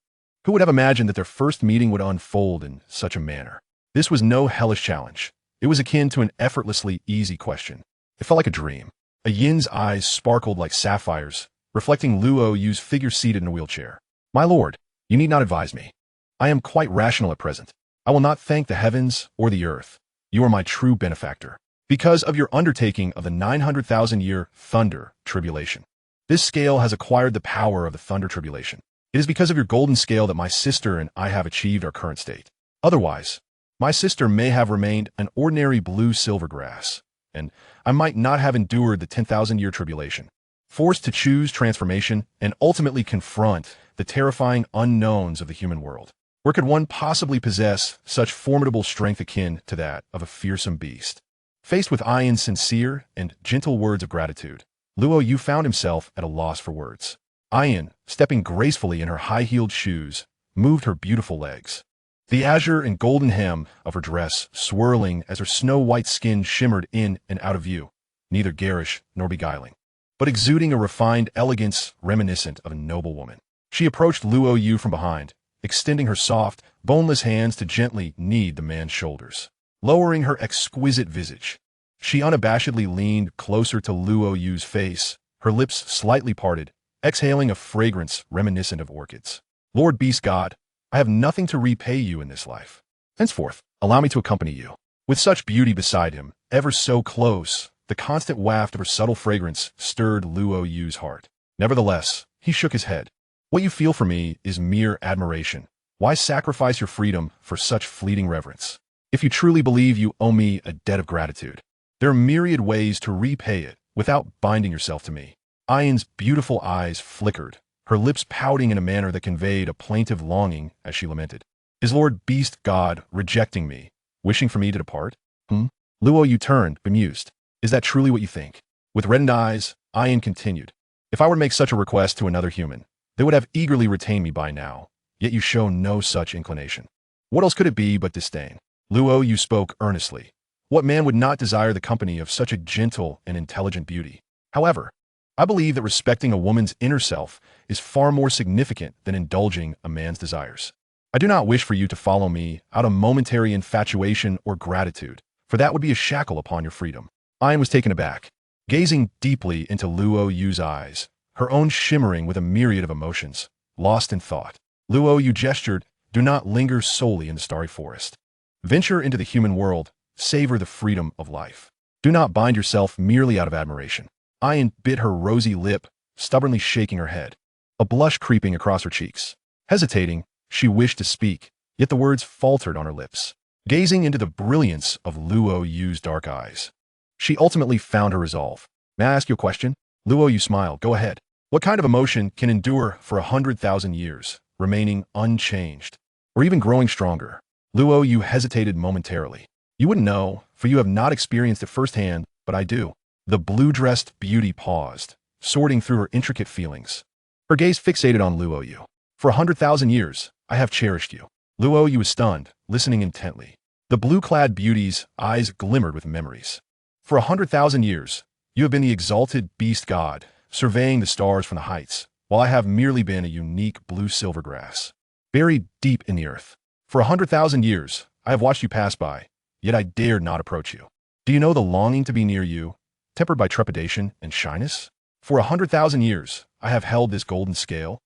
who would have imagined that their first meeting would unfold in such a manner? This was no hellish challenge. It was akin to an effortlessly easy question. It felt like a dream. A Yin's eyes sparkled like sapphires, reflecting Luo Yu's figure seated in a wheelchair. My lord, you need not advise me. I am quite rational at present. I will not thank the heavens or the earth. You are my true benefactor. Because of your undertaking of the 900,000-year thunder tribulation. This scale has acquired the power of the thunder tribulation. It is because of your golden scale that my sister and I have achieved our current state. Otherwise, my sister may have remained an ordinary blue-silver grass, and I might not have endured the 10,000-year tribulation. Forced to choose transformation and ultimately confront the terrifying unknowns of the human world. Where could one possibly possess such formidable strength akin to that of a fearsome beast? Faced with Ain's sincere and gentle words of gratitude, Luo Yu found himself at a loss for words. Ain, stepping gracefully in her high-heeled shoes, moved her beautiful legs. The azure and golden hem of her dress swirling as her snow-white skin shimmered in and out of view, neither garish nor beguiling, but exuding a refined elegance reminiscent of a noble woman. She approached Luo Yu from behind, extending her soft, boneless hands to gently knead the man's shoulders. Lowering her exquisite visage, she unabashedly leaned closer to Luo Yu's face, her lips slightly parted, exhaling a fragrance reminiscent of orchids. Lord Beast God, I have nothing to repay you in this life. Henceforth, allow me to accompany you. With such beauty beside him, ever so close, the constant waft of her subtle fragrance stirred Luo Yu's heart. Nevertheless, he shook his head. What you feel for me is mere admiration. Why sacrifice your freedom for such fleeting reverence? If you truly believe you owe me a debt of gratitude, there are myriad ways to repay it without binding yourself to me. Ain's beautiful eyes flickered, her lips pouting in a manner that conveyed a plaintive longing as she lamented. Is Lord Beast God rejecting me, wishing for me to depart? Luo Yu turned, bemused. Is that truly what you think? With reddened eyes, Ain continued. If I were to make such a request to another human, they would have eagerly retained me by now, yet you show no such inclination. What else could it be but disdain? Luo Yu spoke earnestly. What man would not desire the company of such a gentle and intelligent beauty? However, I believe that respecting a woman's inner self is far more significant than indulging a man's desires. I do not wish for you to follow me out of momentary infatuation or gratitude, for that would be a shackle upon your freedom. Ain was taken aback, gazing deeply into Luo Yu's eyes, her own shimmering with a myriad of emotions, lost in thought. Luo Yu gestured, do not linger solely in the starry forest. Venture into the human world, savor the freedom of life. Do not bind yourself merely out of admiration. Ain bit her rosy lip, stubbornly shaking her head, a blush creeping across her cheeks. Hesitating, she wished to speak, yet the words faltered on her lips. Gazing into the brilliance of Luo Yu's dark eyes, she ultimately found her resolve. May I ask you a question? Luo Yu smiled. Go ahead. What kind of emotion can endure for 100,000 years, remaining unchanged, or even growing stronger? Luo Yu hesitated momentarily. You wouldn't know, for you have not experienced it firsthand, but I do. The blue-dressed beauty paused, sorting through her intricate feelings. Her gaze fixated on Luo Yu. For 100,000 years, I have cherished you. Luo Yu was stunned, listening intently. The blue-clad beauty's eyes glimmered with memories. For 100,000 years, you have been the exalted beast god, surveying the stars from the heights, while I have merely been a unique blue-silver grass, buried deep in the earth. For 100,000 years, I have watched you pass by, yet I dared not approach you. Do you know the longing to be near you, tempered by trepidation and shyness? For 100,000 years, I have held this golden scale.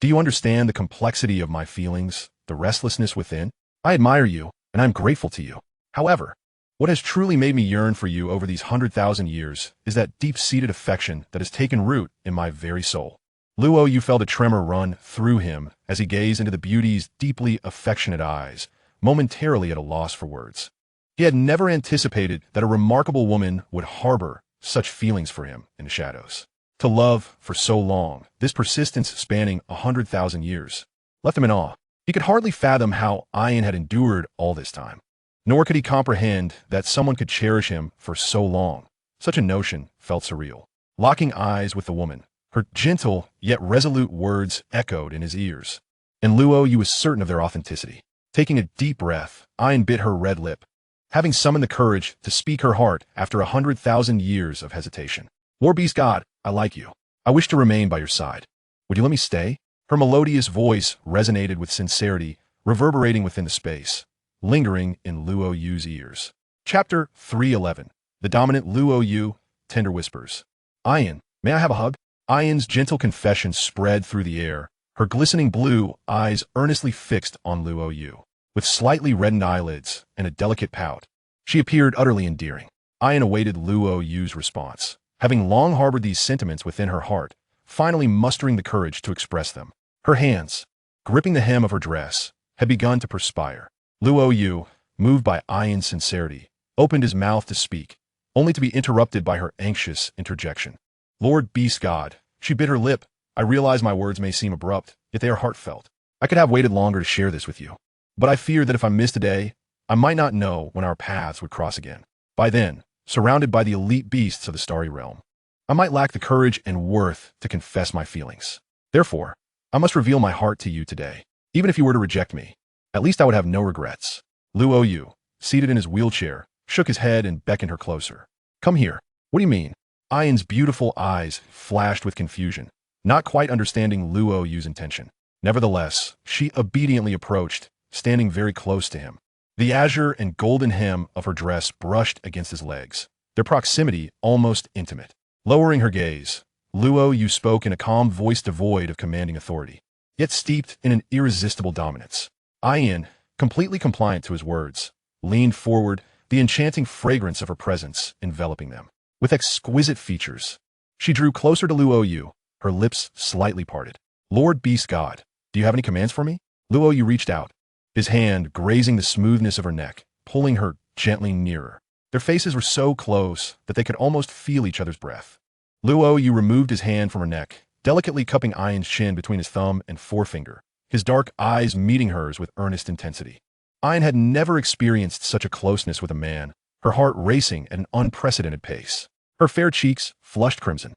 Do you understand the complexity of my feelings, the restlessness within? I admire you, and I am grateful to you. However, What has truly made me yearn for you over these 100,000 years is that deep-seated affection that has taken root in my very soul. Luo Yu felt a tremor run through him as he gazed into the beauty's deeply affectionate eyes, momentarily at a loss for words. He had never anticipated that a remarkable woman would harbor such feelings for him in the shadows. To love for so long, this persistence spanning 100,000 years, left him in awe. He could hardly fathom how Ayin had endured all this time. Nor could he comprehend that someone could cherish him for so long. Such a notion felt surreal. Locking eyes with the woman, her gentle yet resolute words echoed in his ears, and Luo Yu was certain of their authenticity. Taking a deep breath, Ayin bit her red lip, having summoned the courage to speak her heart after 100,000 years of hesitation. Lord Beast God, I like you. I wish to remain by your side. Would you let me stay? Her melodious voice resonated with sincerity, reverberating within the space, lingering in Luo Yu's ears. Chapter 311. The dominant Luo Yu, tender whispers. Ayin, may I have a hug? Ayin's gentle confession spread through the air, her glistening blue eyes earnestly fixed on Luo Yu. With slightly reddened eyelids and a delicate pout, she appeared utterly endearing. Ayin awaited Luo Yu's response, having long harbored these sentiments within her heart, finally mustering the courage to express them. Her hands, gripping the hem of her dress, had begun to perspire. Luo Yu, moved by Ayin's sincerity, opened his mouth to speak, only to be interrupted by her anxious interjection. Lord Beast God, she bit her lip. I realize my words may seem abrupt, yet they are heartfelt. I could have waited longer to share this with you, but I fear that if I missed a day, I might not know when our paths would cross again. By then, surrounded by the elite beasts of the starry realm, I might lack the courage and worth to confess my feelings. Therefore, I must reveal my heart to you today. Even if you were to reject me, at least I would have no regrets. Luo Yu, seated in his wheelchair, shook his head and beckoned her closer. Come here. What do you mean? Ayin's beautiful eyes flashed with confusion, not quite understanding Luo Yu's intention. Nevertheless, she obediently approached, standing very close to him. The azure and golden hem of her dress brushed against his legs, their proximity almost intimate. Lowering her gaze, Luo Yu spoke in a calm voice devoid of commanding authority, yet steeped in an irresistible dominance. Ayin, completely compliant to his words, leaned forward, the enchanting fragrance of her presence enveloping them. With exquisite features, she drew closer to Luo Yu, her lips slightly parted. Lord Beast God, do you have any commands for me? Luo Yu reached out, his hand grazing the smoothness of her neck, pulling her gently nearer. Their faces were so close that they could almost feel each other's breath. Luo Yu removed his hand from her neck, delicately cupping Ayin's chin between his thumb and forefinger, his dark eyes meeting hers with earnest intensity. Ayin had never experienced such a closeness with a man, her heart racing at an unprecedented pace. Her fair cheeks flushed crimson,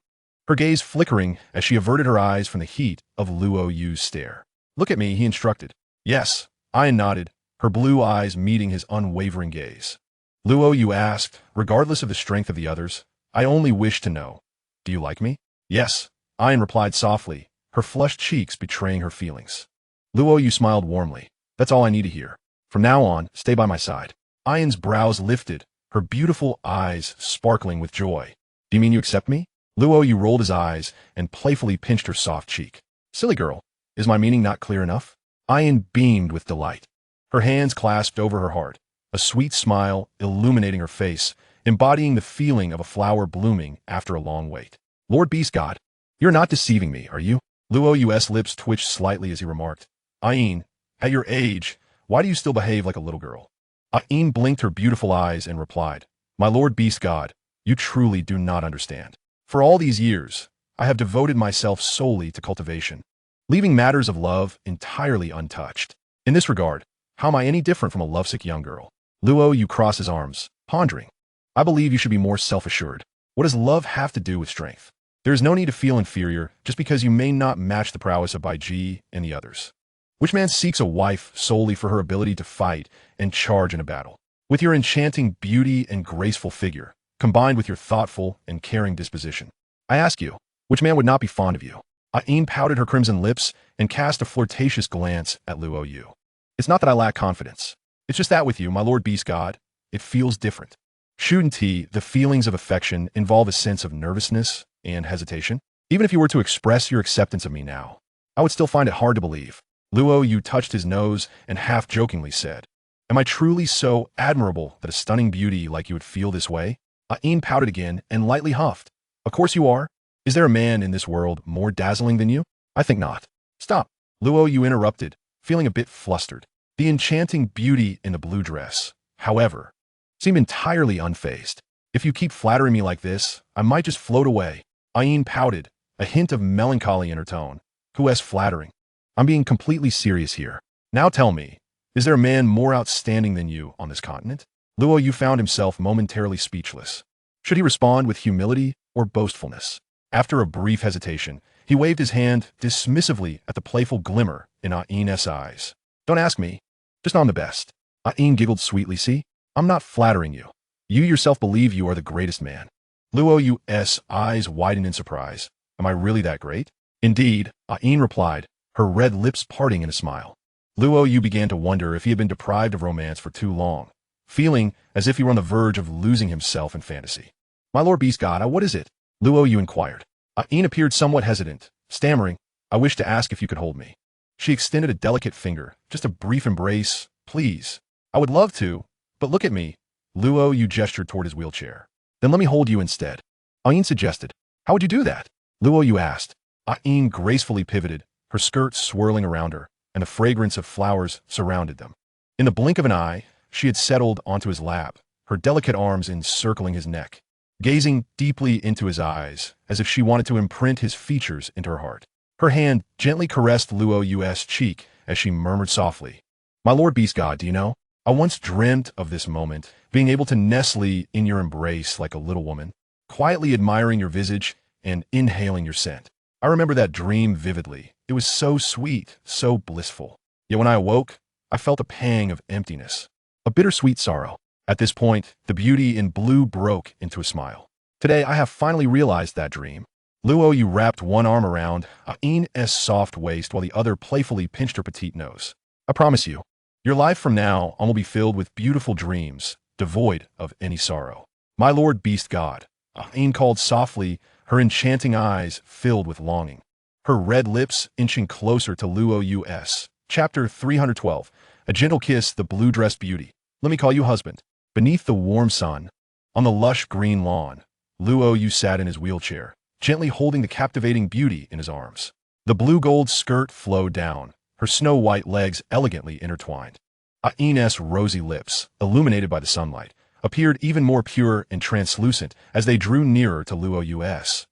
her gaze flickering as she averted her eyes from the heat of Luo Yu's stare. Look at me, he instructed. Yes, Ayin nodded, her blue eyes meeting his unwavering gaze. Luo Yu asked, regardless of the strength of the others, I only wish to know. Do you like me? Yes, Ayin replied softly, her flushed cheeks betraying her feelings. Luo Yu smiled warmly. That's all I need to hear. From now on, stay by my side. Ayin's brows lifted, her beautiful eyes sparkling with joy. Do you mean you accept me? Luo Yu rolled his eyes and playfully pinched her soft cheek. Silly girl, is my meaning not clear enough? Ayin beamed with delight. Her hands clasped over her heart, a sweet smile illuminating her face, embodying the feeling of a flower blooming after a long wait. Lord Beast God, you're not deceiving me, are you? Luo Yu's lips twitched slightly as he remarked. Ayin, at your age, why do you still behave like a little girl? Ayin blinked her beautiful eyes and replied, My Lord Beast God, you truly do not understand. For all these years, I have devoted myself solely to cultivation, leaving matters of love entirely untouched. In this regard, how am I any different from a lovesick young girl? Luo Yu crossed his arms, pondering. I believe you should be more self-assured. What does love have to do with strength? There is no need to feel inferior just because you may not match the prowess of Bai Ji and the others. Which man seeks a wife solely for her ability to fight and charge in a battle? With your enchanting beauty and graceful figure, combined with your thoughtful and caring disposition, I ask you, which man would not be fond of you? Ayin pouted her crimson lips and cast a flirtatious glance at Luo Yu. It's not that I lack confidence. It's just that with you, my Lord Beast God, it feels different. Shouldn't the feelings of affection involve a sense of nervousness and hesitation? Even if you were to express your acceptance of me now, I would still find it hard to believe. Luo Yu touched his nose and half-jokingly said, Am I truly so admirable that a stunning beauty like you would feel this way? Ain pouted again and lightly huffed. Of course you are. Is there a man in this world more dazzling than you? I think not. Stop. Luo Yu interrupted, feeling a bit flustered. The enchanting beauty in the blue dress, however, seemed entirely unfazed. If you keep flattering me like this, I might just float away. Ain pouted, a hint of melancholy in her tone. Who flattering? I'm being completely serious here. Now tell me, is there a man more outstanding than you on this continent? Luo Yu found himself momentarily speechless. Should he respond with humility or boastfulness? After a brief hesitation, he waved his hand dismissively at the playful glimmer in Ain's eyes. Don't ask me. Just I'm the best. Ain giggled sweetly. See? I'm not flattering you. You yourself believe you are the greatest man. Luo Yu's eyes widened in surprise. Am I really that great? Indeed, Ain replied, her red lips parting in a smile. Luo Yu began to wonder if he had been deprived of romance for too long, feeling as if he were on the verge of losing himself in fantasy. My Lord Beast God, what is it? Luo Yu inquired. Ain appeared somewhat hesitant, stammering, I wish to ask if you could hold me. She extended a delicate finger, just a brief embrace, please. I would love to, but look at me. Luo Yu gestured toward his wheelchair. Then let me hold you instead. Ain suggested. How would you do that? Luo Yu asked. Ain gracefully pivoted, her skirts swirling around her, and the fragrance of flowers surrounded them. In the blink of an eye, she had settled onto his lap, her delicate arms encircling his neck, gazing deeply into his eyes, as if she wanted to imprint his features into her heart. Her hand gently caressed Luo Yu's cheek as she murmured softly, My Lord Beast God, do you know? I once dreamt of this moment, being able to nestle in your embrace like a little woman, quietly admiring your visage and inhaling your scent. I remember that dream vividly. It was so sweet, so blissful. Yet when I awoke, I felt a pang of emptiness, a bittersweet sorrow. At this point, the beauty in blue broke into a smile. Today, I have finally realized that dream. Luo Yu wrapped one arm around Ain's soft waist while the other playfully pinched her petite nose. I promise you, your life from now on will be filled with beautiful dreams, devoid of any sorrow. My Lord Beast God, Ain called softly, her enchanting eyes filled with longing. Her red lips inching closer to Luo Yu's. Chapter 312. A gentle kiss, the blue-dressed beauty. Let me call you husband. Beneath the warm sun, on the lush green lawn, Luo Yu sat in his wheelchair, gently holding the captivating beauty in his arms. The blue-gold skirt flowed down, her snow-white legs elegantly intertwined. Ain's rosy lips, illuminated by the sunlight, appeared even more pure and translucent as they drew nearer to Luo Yu's.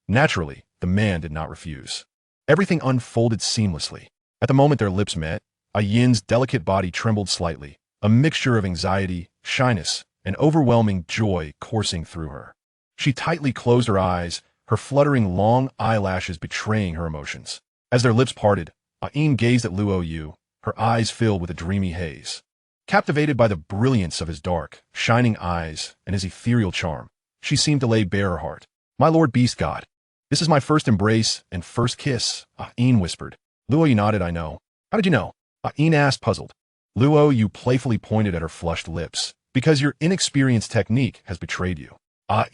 Naturally, the man did not refuse. Everything unfolded seamlessly. At the moment their lips met, Ain's delicate body trembled slightly, a mixture of anxiety, shyness, and overwhelming joy coursing through her. She tightly closed her eyes, her fluttering long eyelashes betraying her emotions. As their lips parted, Ain gazed at Luo Yu, her eyes filled with a dreamy haze. Captivated by the brilliance of his dark, shining eyes and his ethereal charm, she seemed to lay bare her heart. My Lord Beast God, this is my first embrace and first kiss, Ain whispered. Luo Yu nodded, I know. How did you know? Ain asked, puzzled. Luo Yu playfully pointed at her flushed lips. Because your inexperienced technique has betrayed you.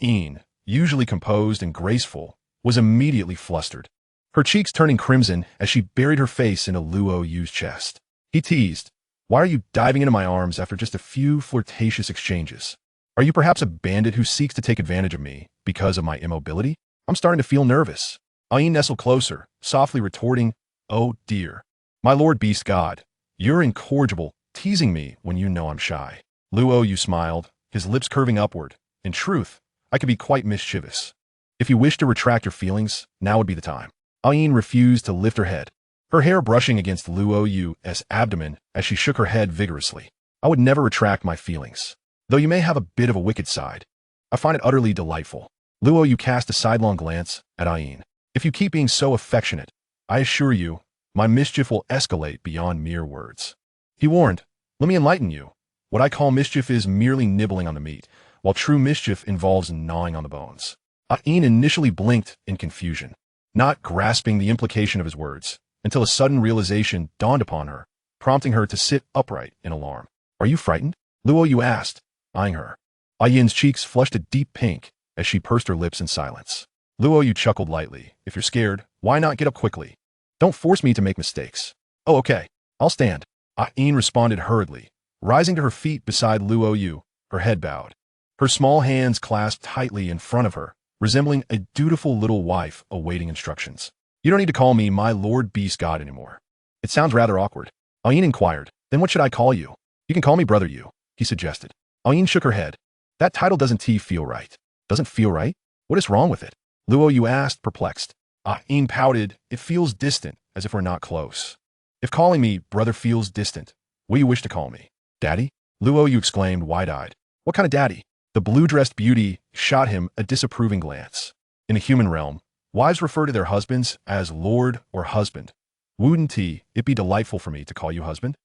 Ain, usually composed and graceful, was immediately flustered, her cheeks turning crimson as she buried her face into Luo Yu's chest. He teased, Why are you diving into my arms after just a few flirtatious exchanges? Are you perhaps a bandit who seeks to take advantage of me because of my immobility? I'm starting to feel nervous. Ain nestled closer, softly retorting, Oh dear. My Lord Beast God, you're incorrigible, teasing me when you know I'm shy. Luo Yu smiled, his lips curving upward. In truth, I could be quite mischievous. If you wish to retract your feelings, now would be the time. Ain refused to lift her head, her hair brushing against Luo Yu's abdomen as she shook her head vigorously. I would never retract my feelings, though you may have a bit of a wicked side. I find it utterly delightful. Luo Yu cast a sidelong glance at Ain. If you keep being so affectionate, I assure you, my mischief will escalate beyond mere words. He warned, Let me enlighten you. What I call mischief is merely nibbling on the meat, while true mischief involves gnawing on the bones. Ain initially blinked in confusion, not grasping the implication of his words, until a sudden realization dawned upon her, prompting her to sit upright in alarm. Are you frightened? Luo Yu asked, eyeing her. Ain's cheeks flushed a deep pink as she pursed her lips in silence. Luo Yu chuckled lightly. If you're scared, why not get up quickly? Don't force me to make mistakes. Oh, okay. I'll stand. Ain responded hurriedly, rising to her feet beside Luo Yu, her head bowed. Her small hands clasped tightly in front of her, resembling a dutiful little wife awaiting instructions. You don't need to call me my Lord Beast God anymore. It sounds rather awkward. Ayin inquired. Then what should I call you? You can call me Brother Yu, he suggested. Ayin shook her head. That title doesn't feel right. Doesn't feel right? What is wrong with it? Luo Yu asked, perplexed. Ayin pouted. It feels distant, as if we're not close. If calling me brother feels distant, what do you wish to call me? Daddy? Luo Yu exclaimed, wide-eyed. What kind of daddy? The blue-dressed beauty shot him a disapproving glance. In the human realm, wives refer to their husbands as lord or husband. Wouldn't it be delightful for me to call you husband?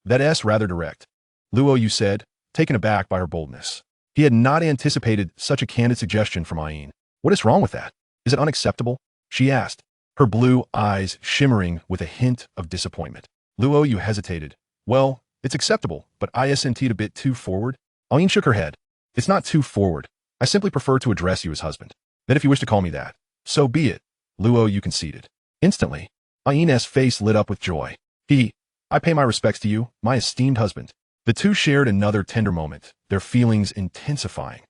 That's rather direct. Luo Yu said, taken aback by her boldness. He had not anticipated such a candid suggestion from Ayin. What is wrong with that? Is it unacceptable? She asked, her blue eyes shimmering with a hint of disappointment. Luo Yu hesitated. Well, it's acceptable, but isn't it a bit too forward? Ayin shook her head. It's not too forward. I simply prefer to address you as husband. Then if you wish to call me that, so be it. Luo Yu conceded. Instantly, Ayin's face lit up with joy. I pay my respects to you, my esteemed husband. The two shared another tender moment, their feelings intensifying.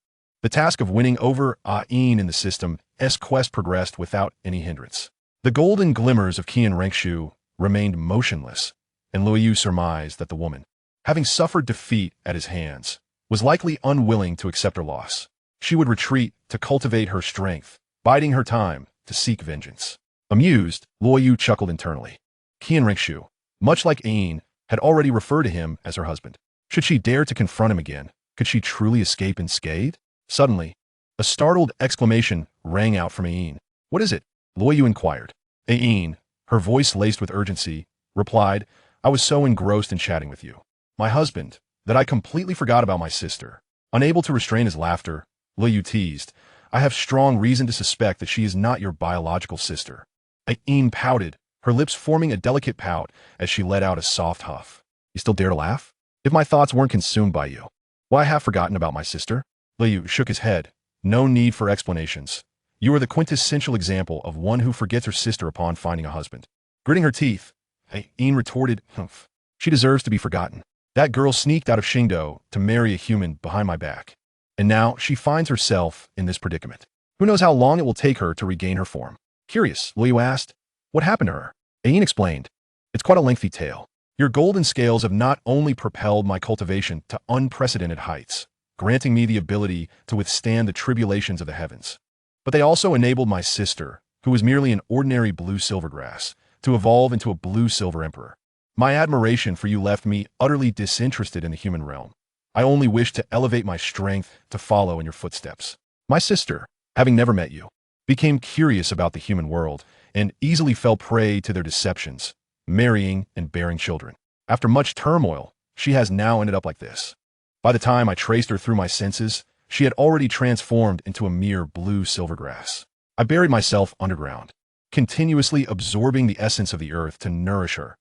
The task of winning over Ayin in the system's quest progressed without any hindrance. The golden glimmers of Qian Rengshu remained motionless, and Luo Yu surmised that the woman, having suffered defeat at his hands, was likely unwilling to accept her loss. She would retreat to cultivate her strength, biding her time to seek vengeance. Amused, Luo Yu chuckled internally. Qian Rengshu, much like Ayin, had already referred to him as her husband. Should she dare to confront him again, could she truly escape unscathed? Suddenly, a startled exclamation rang out from Ayin. What is it? Luo Yu inquired. Ayin, her voice laced with urgency, replied, I was so engrossed in chatting with you, my husband, that I completely forgot about my sister. Unable to restrain his laughter, Luo Yu teased, I have strong reason to suspect that she is not your biological sister. Ayin pouted, her lips forming a delicate pout as she let out a soft huff. You still dare to laugh? If my thoughts weren't consumed by you, why I have forgotten about my sister? Luo Yu shook his head. No need for explanations. You are the quintessential example of one who forgets her sister upon finding a husband. Gritting her teeth, Ayin retorted, humph. She deserves to be forgotten. That girl sneaked out of Xingdou to marry a human behind my back. And now she finds herself in this predicament. Who knows how long it will take her to regain her form? Curious, Luo Yu asked. What happened to her? Ayin explained. It's quite a lengthy tale. Your golden scales have not only propelled my cultivation to unprecedented heights, granting me the ability to withstand the tribulations of the heavens, but they also enabled my sister, who was merely an ordinary blue silvergrass, to evolve into a blue silver emperor. My admiration for you left me utterly disinterested in the human realm. I only wish to elevate my strength to follow in your footsteps. My sister, having never met you, became curious about the human world and easily fell prey to their deceptions, marrying and bearing children. After much turmoil, she has now ended up like this. By the time I traced her through my senses, she had already transformed into a mere blue silvergrass. I buried myself underground, continuously absorbing the essence of the earth to nourish her,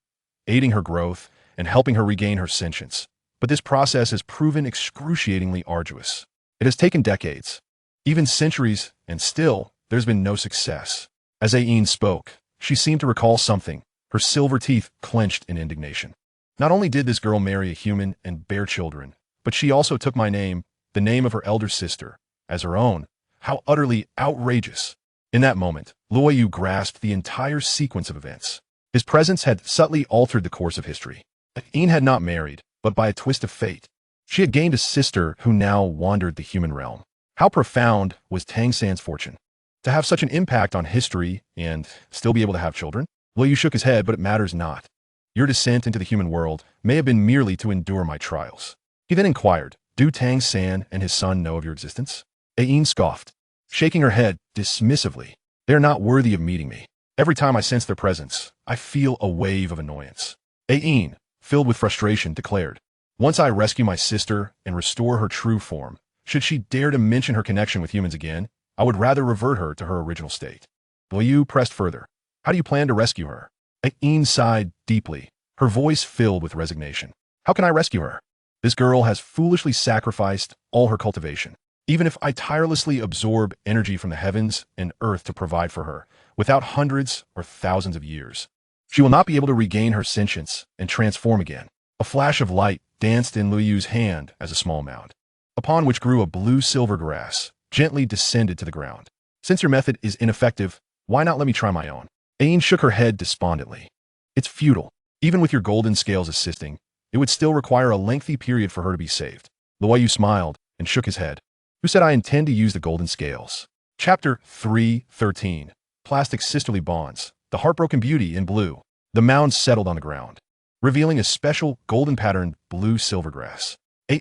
aiding her growth and helping her regain her sentience. But this process has proven excruciatingly arduous. It has taken decades, even centuries, and still, there's been no success. As Ayin spoke, she seemed to recall something, her silver teeth clenched in indignation. Not only did this girl marry a human and bear children, but she also took my name, the name of her elder sister, as her own. How utterly outrageous. In that moment, Luo Yu grasped the entire sequence of events. His presence had subtly altered the course of history. Ayin had not married, but by a twist of fate, she had gained a sister who now wandered the human realm. How profound was Tang San's fortune? To have such an impact on history and still be able to have children? Luo Yu shook his head, but it matters not. Your descent into the human world may have been merely to endure my trials. He then inquired, do Tang San and his son know of your existence? Ayin scoffed, shaking her head dismissively. They are not worthy of meeting me. Every time I sense their presence, I feel a wave of annoyance. Ayin, filled with frustration, declared, once I rescue my sister and restore her true form, should she dare to mention her connection with humans again, I would rather revert her to her original state. Luo Yu pressed further. How do you plan to rescue her? Ayin sighed deeply, her voice filled with resignation. How can I rescue her? This girl has foolishly sacrificed all her cultivation. Even if I tirelessly absorb energy from the heavens and earth to provide for her, without hundreds or thousands of years, she will not be able to regain her sentience and transform again. A flash of light danced in Luo Yu's hand as a small mound, upon which grew a blue-silver grass, gently descended to the ground. Since your method is ineffective, why not let me try my own? Ain shook her head despondently. It's futile. Even with your golden scales assisting, it would still require a lengthy period for her to be saved. Luo Yu smiled and shook his head. Who said I intend to use the golden scales? Chapter 3:13. Plastic Sisterly Bonds. The Heartbroken Beauty in Blue. The mound settled on the ground, revealing a special golden-patterned blue-silver grass.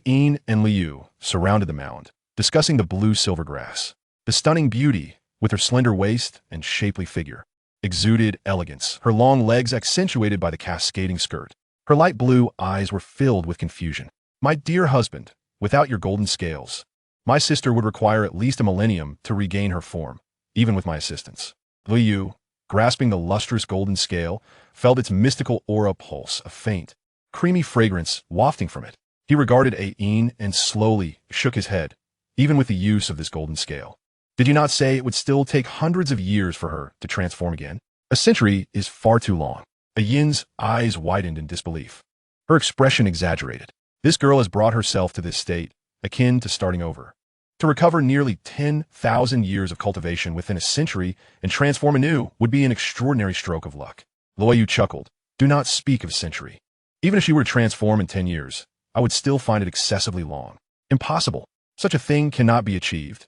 Ain and Liu surrounded the mound, discussing the blue-silver grass. The stunning beauty, with her slender waist and shapely figure, exuded elegance, her long legs accentuated by the cascading skirt. Her light blue eyes were filled with confusion. My dear husband, without your golden scales, my sister would require at least a millennium to regain her form, even with my assistance. Liu, grasping the lustrous golden scale, felt its mystical aura pulse, a faint, creamy fragrance wafting from it. He regarded Ain and slowly shook his head, even with the use of this golden scale. Did you not say it would still take hundreds of years for her to transform again? A century is far too long. Yin's eyes widened in disbelief. Her expression exaggerated. This girl has brought herself to this state, akin to starting over. To recover nearly 10,000 years of cultivation within a century and transform anew would be an extraordinary stroke of luck. Luo Yu chuckled. Do not speak of a century. Even if she were to transform in 10 years, I would still find it excessively long. Impossible. Such a thing cannot be achieved.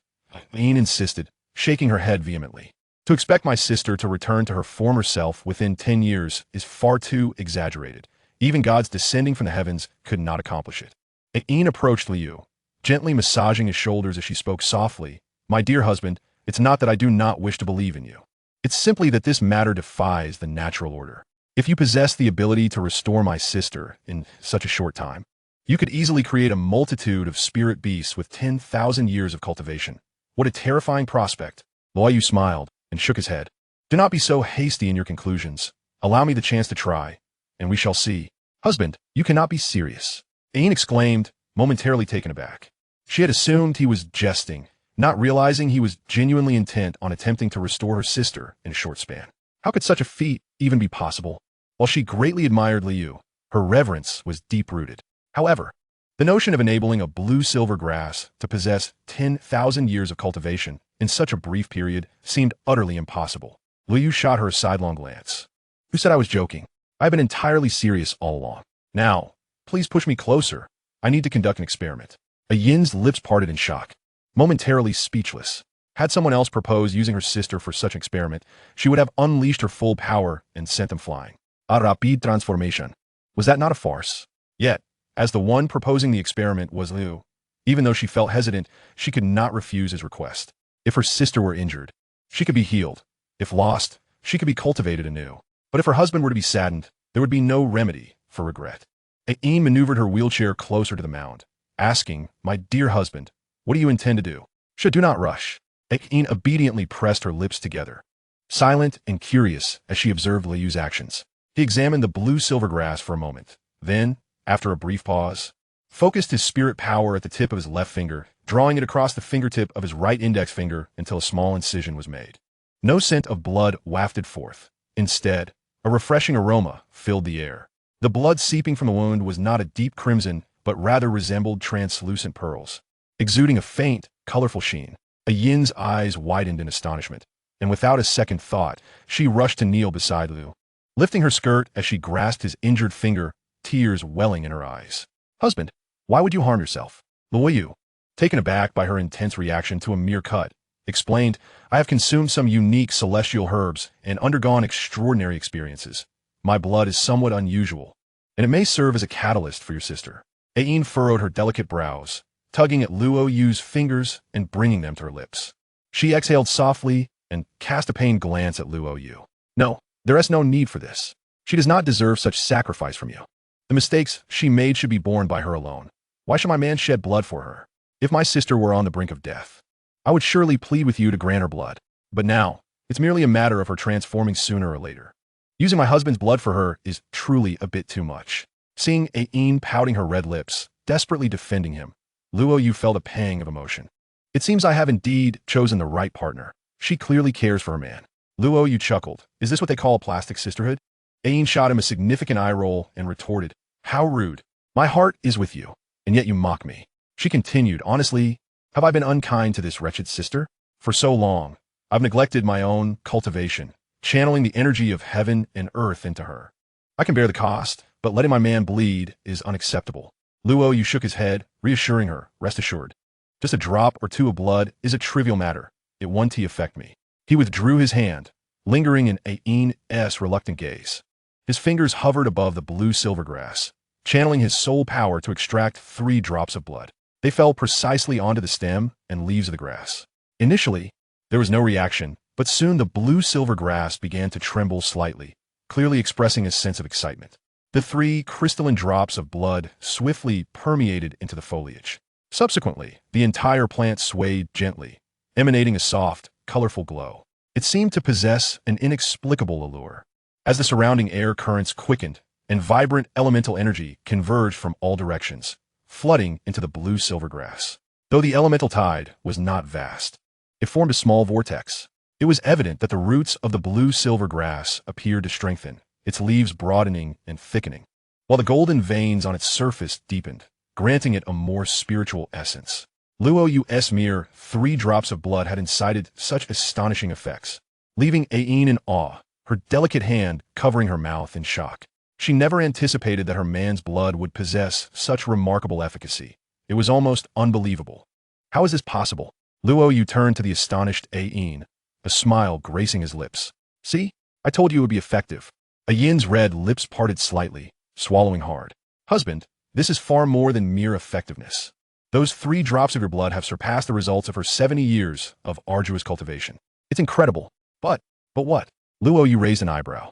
Ain insisted, shaking her head vehemently. To expect my sister to return to her former self within 10 years is far too exaggerated. Even gods descending from the heavens could not accomplish it. Ain approached Liu, gently massaging his shoulders as she spoke softly. My dear husband, it's not that I do not wish to believe in you. It's simply that this matter defies the natural order. If you possess the ability to restore my sister in such a short time, you could easily create a multitude of spirit beasts with 10,000 years of cultivation. What a terrifying prospect. Luo Yu smiled and shook his head. Do not be so hasty in your conclusions. Allow me the chance to try, and we shall see. Husband, you cannot be serious. Ain exclaimed, momentarily taken aback. She had assumed he was jesting, not realizing he was genuinely intent on attempting to restore her sister in a short span. How could such a feat even be possible? While she greatly admired Liu, her reverence was deep-rooted. However, the notion of enabling a blue-silver grass to possess 10,000 years of cultivation in such a brief period seemed utterly impossible. Liu shot her a sidelong glance. Who said I was joking? I've been entirely serious all along. Now, please push me closer. I need to conduct an experiment. Yin's lips parted in shock, momentarily speechless. Had someone else proposed using her sister for such an experiment, she would have unleashed her full power and sent them flying. A rapid transformation. Was that not a farce? Yet, as the one proposing the experiment was Liu, even though she felt hesitant, she could not refuse his request. If her sister were injured, she could be healed. If lost, she could be cultivated anew. But if her husband were to be saddened, there would be no remedy for regret. Ain maneuvered her wheelchair closer to the mound, asking, My dear husband, what do you intend to do? Do not rush. Ain obediently pressed her lips together, silent and curious as she observed Liu's actions. He examined the blue-silver grass for a moment. Then, after a brief pause, focused his spirit power at the tip of his left finger, drawing it across the fingertip of his right index finger until a small incision was made. No scent of blood wafted forth. Instead, a refreshing aroma filled the air. The blood seeping from the wound was not a deep crimson, but rather resembled translucent pearls, exuding a faint, colorful sheen. Yin's eyes widened in astonishment, and without a second thought, she rushed to kneel beside Liu, lifting her skirt as she grasped his injured finger, tears welling in her eyes. Husband, why would you harm yourself? Luo Yu, taken aback by her intense reaction to a mere cut, explained, I have consumed some unique celestial herbs and undergone extraordinary experiences. My blood is somewhat unusual, and it may serve as a catalyst for your sister. Ain furrowed her delicate brows, tugging at Luo Yu's fingers and bringing them to her lips. She exhaled softly and cast a pained glance at Luo Yu. No, there is no need for this. She does not deserve such sacrifice from you. The mistakes she made should be borne by her alone. Why should my man shed blood for her? If my sister were on the brink of death, I would surely plead with you to grant her blood. But now, it's merely a matter of her transforming sooner or later. Using my husband's blood for her is truly a bit too much. Seeing Ain pouting her red lips, desperately defending him, Luo Yu felt a pang of emotion. It seems I have indeed chosen the right partner. She clearly cares for her man. Luo Yu chuckled. Is this what they call a plastic sisterhood? Ain shot him a significant eye roll and retorted, How rude. My heart is with you, and yet you mock me. She continued, honestly, have I been unkind to this wretched sister? For so long, I've neglected my own cultivation, channeling the energy of heaven and earth into her. I can bear the cost, but letting my man bleed is unacceptable. Luo Yu shook his head, reassuring her, rest assured. Just a drop or two of blood is a trivial matter. It won't affect me. He withdrew his hand, lingering in Ain's reluctant gaze. His fingers hovered above the blue-silver grass, channeling his soul power to extract 3 drops of blood. They fell precisely onto the stem and leaves of the grass. Initially, there was no reaction, but soon the blue-silver grass began to tremble slightly, clearly expressing a sense of excitement. The 3 crystalline drops of blood swiftly permeated into the foliage. Subsequently, the entire plant swayed gently, emanating a soft, colorful glow. It seemed to possess an inexplicable allure. As the surrounding air currents quickened and vibrant elemental energy converged from all directions, flooding into the blue-silver grass. Though the elemental tide was not vast, it formed a small vortex. It was evident that the roots of the blue-silver grass appeared to strengthen, its leaves broadening and thickening, while the golden veins on its surface deepened, granting it a more spiritual essence. Luo Yu's mere 3 drops of blood had incited such astonishing effects, leaving Ain in awe, her delicate hand covering her mouth in shock. She never anticipated that her man's blood would possess such remarkable efficacy. It was almost unbelievable. How is this possible? Luo Yu turned to the astonished Ain, a smile gracing his lips. See? I told you it would be effective. Yin's red lips parted slightly, swallowing hard. Husband, this is far more than mere effectiveness. Those 3 drops of your blood have surpassed the results of her 70 years of arduous cultivation. It's incredible. But what? Luo Yu raised an eyebrow.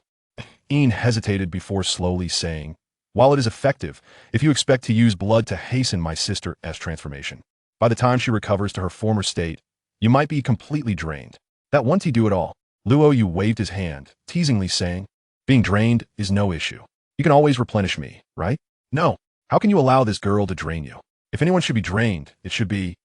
Ain hesitated before slowly saying, while it is effective, if you expect to use blood to hasten my sister's transformation, by the time she recovers to her former state, you might be completely drained. That won't do it all. Luo Yu waved his hand, teasingly saying, being drained is no issue. You can always replenish me, right? No. How can you allow this girl to drain you? If anyone should be drained, it should be...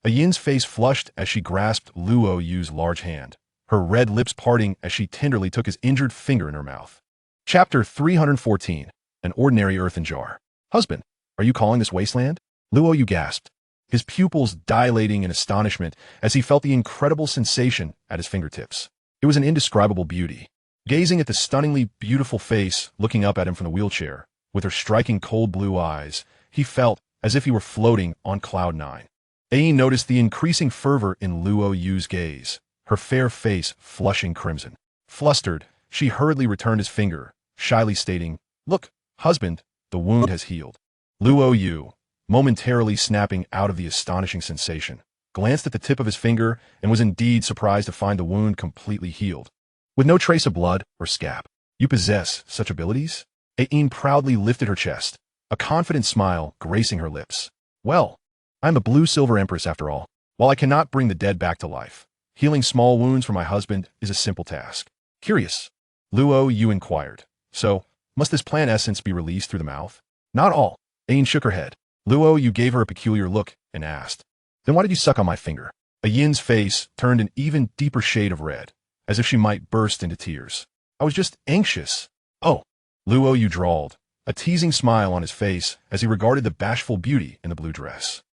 Yin's face flushed as she grasped Luo Yu's large hand, her red lips parting as she tenderly took his injured finger in her mouth. Chapter 314, An Ordinary Earthen Jar. Husband, are you calling this wasteland? Luo Yu gasped, his pupils dilating in astonishment as he felt the incredible sensation at his fingertips. It was an indescribable beauty. Gazing at the stunningly beautiful face looking up at him from the wheelchair, with her striking cold blue eyes, he felt as if he were floating on cloud 9. Ain noticed the increasing fervor in Luo Yu's gaze, her fair face flushing crimson. Flustered, she hurriedly returned his finger, shyly stating, look, husband, the wound has healed. Luo Yu, momentarily snapping out of the astonishing sensation, glanced at the tip of his finger and was indeed surprised to find the wound completely healed, with no trace of blood or scab. You possess such abilities? Ain proudly lifted her chest, a confident smile gracing her lips. Well, I am the Blue-Silver Empress after all. While I cannot bring the dead back to life, healing small wounds for my husband is a simple task. Curious. Luo Yu inquired. So, must this plant essence be released through the mouth? Not all. Ain shook her head. Luo Yu gave her a peculiar look and asked, then why did you suck on my finger? Yin's face turned an even deeper shade of red, as if she might burst into tears. I was just anxious. Oh, Luo Yu drawled, a teasing smile on his face as he regarded the bashful beauty in the blue dress.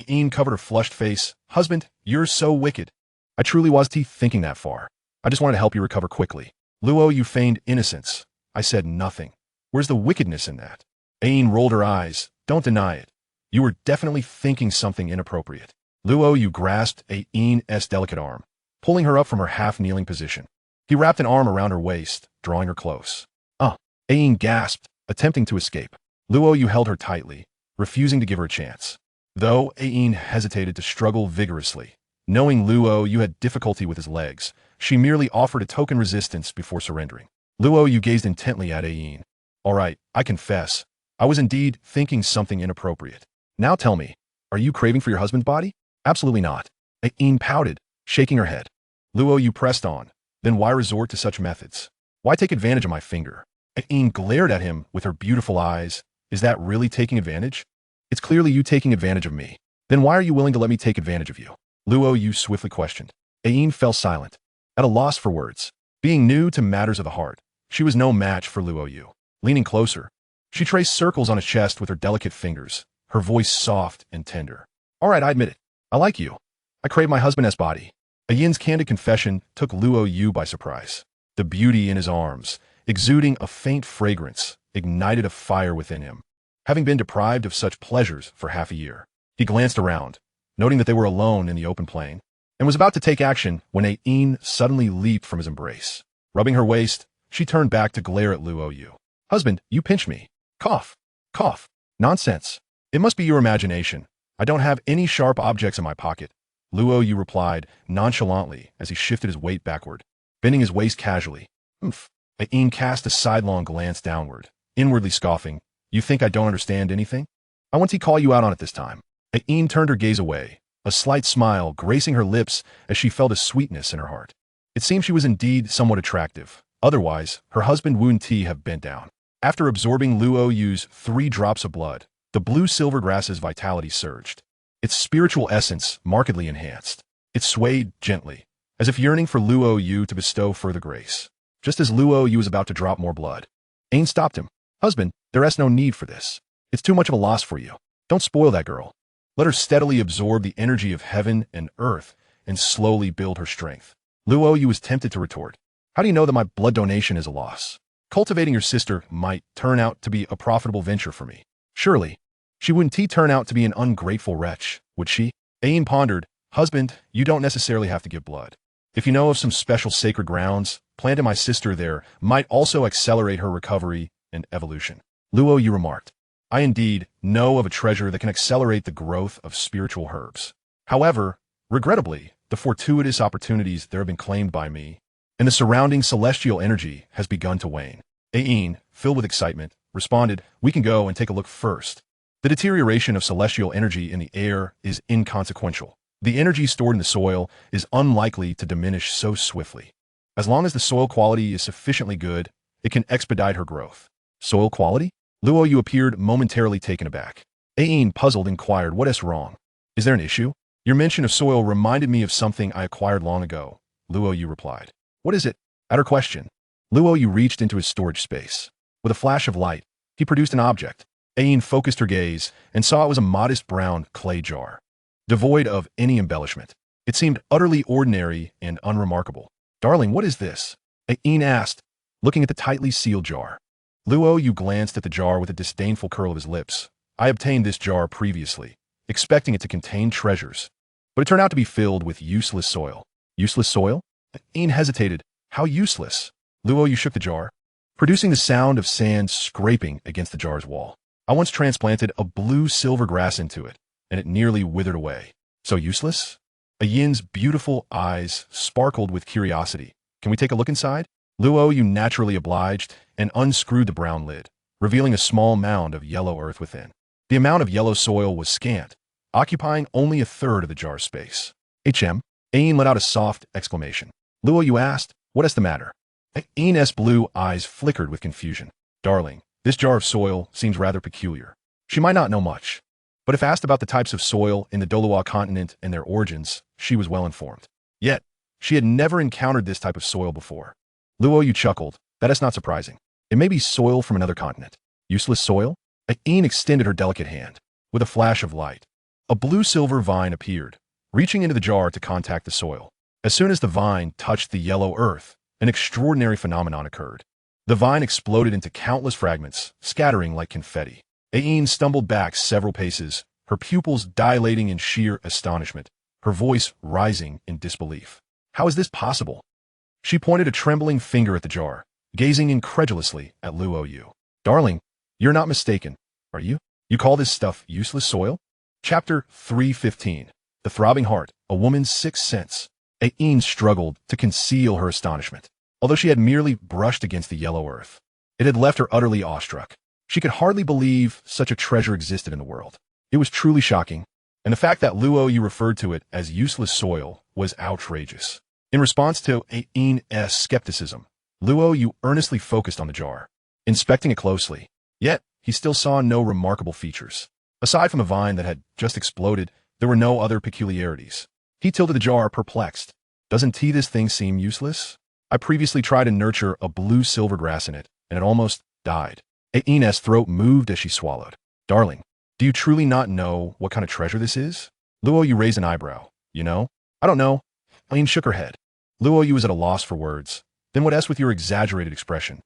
Ain covered her flushed face. Husband, you're so wicked. I truly was thinking that far. I just wanted to help you recover quickly. Luo Yu feigned innocence. I said nothing. Where's the wickedness in that? Ain rolled her eyes. Don't deny it. You were definitely thinking something inappropriate. Luo Yu grasped Ain's delicate arm, pulling her up from her half-kneeling position. He wrapped an arm around her waist, drawing her close. Ain gasped, attempting to escape. Luo Yu held her tightly, refusing to give her a chance. Though Ain hesitated to struggle vigorously, knowing Luo Yu had difficulty with his legs, she merely offered a token resistance before surrendering. Luo Yu gazed intently at Ain. All right, I confess. I was indeed thinking something inappropriate. Now tell me, are you craving for your husband's body? Absolutely not. Ain pouted, shaking her head. Luo Yu pressed on. Then why resort to such methods? Why take advantage of my finger? Ain glared at him with her beautiful eyes. Is that really taking advantage? It's clearly you taking advantage of me. Then why are you willing to let me take advantage of you? Luo Yu swiftly questioned. Ain fell silent, at a loss for words. Being new to matters of the heart, she was no match for Luo Yu. Leaning closer, She traced circles on his chest with her delicate fingers, her voice soft and tender. All right, I admit it. I like you. I crave my husband's body. A Yin's candid confession took Luo Yu by surprise. The beauty in his arms, exuding a faint fragrance, ignited a fire within him. Having been deprived of such pleasures for half a year, he glanced around, noting that they were alone in the open plain, and was about to take action when a Yin suddenly leaped from his embrace. Rubbing her waist, she turned back to glare at Luo Yu. Husband, you pinched me. Cough. Cough. Nonsense. It must be your imagination. I don't have any sharp objects in my pocket. Luo Yu replied nonchalantly as he shifted his weight backward, bending his waist casually. Oomph. A Yin cast a sidelong glance downward, inwardly scoffing. You think I don't understand anything? I want to call you out on it this time. A Yin turned her gaze away, a slight smile gracing her lips as she felt a sweetness in her heart. It seemed she was indeed somewhat attractive. Otherwise, her husband wouldn't have bent down. After absorbing Luo Yu's 3 drops of blood, the blue-silver grass's vitality surged. Its spiritual essence markedly enhanced. It swayed gently, as if yearning for Luo Yu to bestow further grace. Just as Luo Yu was about to drop more blood, Ain stopped him. Husband, there is no need for this. It's too much of a loss for you. Don't spoil that girl. Let her steadily absorb the energy of heaven and earth and slowly build her strength. Luo Yu was tempted to retort. How do you know that my blood donation is a loss? Cultivating your sister might turn out to be a profitable venture for me. Surely, she wouldn't turn out to be an ungrateful wretch, would she? Ain pondered. Husband, you don't necessarily have to give blood. If you know of some special sacred grounds, planting my sister there might also accelerate her recovery and evolution. Luo Yu remarked. I indeed know of a treasure that can accelerate the growth of spiritual herbs. However, regrettably, the fortuitous opportunities there have been claimed by me, and the surrounding celestial energy has begun to wane. Ain, filled with excitement, responded, we can go and take a look first. The deterioration of celestial energy in the air is inconsequential. The energy stored in the soil is unlikely to diminish so swiftly. As long as the soil quality is sufficiently good, it can expedite her growth. Soil quality? Luo Yu appeared momentarily taken aback. Ain, puzzled, inquired, what is wrong? Is there an issue? Your mention of soil reminded me of something I acquired long ago, Luo Yu replied. What is it? At her question, Luo Yu reached into his storage space. With a flash of light, he produced an object. Ain focused her gaze and saw it was a modest brown clay jar, devoid of any embellishment. It seemed utterly ordinary and unremarkable. Darling, what is this? Ain asked, looking at the tightly sealed jar. Luo Yu glanced at the jar with a disdainful curl of his lips. I obtained this jar previously, expecting it to contain treasures, but it turned out to be filled with useless soil. Useless soil? Ain hesitated. How useless? Luo Yu shook the jar, producing the sound of sand scraping against the jar's wall. I once transplanted a blue-silver grass into it, and it nearly withered away. So useless? A Yin's beautiful eyes sparkled with curiosity. Can we take a look inside? Luo Yu naturally obliged and unscrewed the brown lid, revealing a small mound of yellow earth within. The amount of yellow soil was scant, occupying only a third of the jar's space. Ain let out a soft exclamation. Luo Yu asked, what is the matter? Ain's blue eyes flickered with confusion. Darling, this jar of soil seems rather peculiar. She might not know much, but if asked about the types of soil in the Douluo continent and their origins, she was well informed. Yet, she had never encountered this type of soil before. Luo Yu chuckled. That is not surprising. It may be soil from another continent. Useless soil? Ain extended her delicate hand. With a flash of light, a blue-silver vine appeared, reaching into the jar to contact the soil. As soon as the vine touched the yellow earth, an extraordinary phenomenon occurred. The vine exploded into countless fragments, scattering like confetti. Ain stumbled back several paces, her pupils dilating in sheer astonishment, her voice rising in disbelief. How is this possible? She pointed a trembling finger at the jar, gazing incredulously at Luo Yu. Darling, you're not mistaken, are you? You call this stuff useless soil? Chapter 315. The Throbbing Heart, A Woman's Sixth Sense. Ain struggled to conceal her astonishment. Although she had merely brushed against the yellow earth, it had left her utterly awestruck. She could hardly believe such a treasure existed in the world. It was truly shocking, and the fact that Luo Yu referred to it as useless soil was outrageous. In response to Ain's skepticism, Luo Yu earnestly focused on the jar, inspecting it closely. Yet, he still saw no remarkable features. Aside from the vine that had just exploded, there were no other peculiarities. He tilted the jar, perplexed. Doesn't this thing seem useless? I previously tried to nurture a blue-silver grass in it, and it almost died. Aina's throat moved as she swallowed. Darling, do you truly not know what kind of treasure this is? Luo Yu raised an eyebrow. You know? I don't know. Ain shook her head. Luo Yu was at a loss for words. Then what else with your exaggerated expression?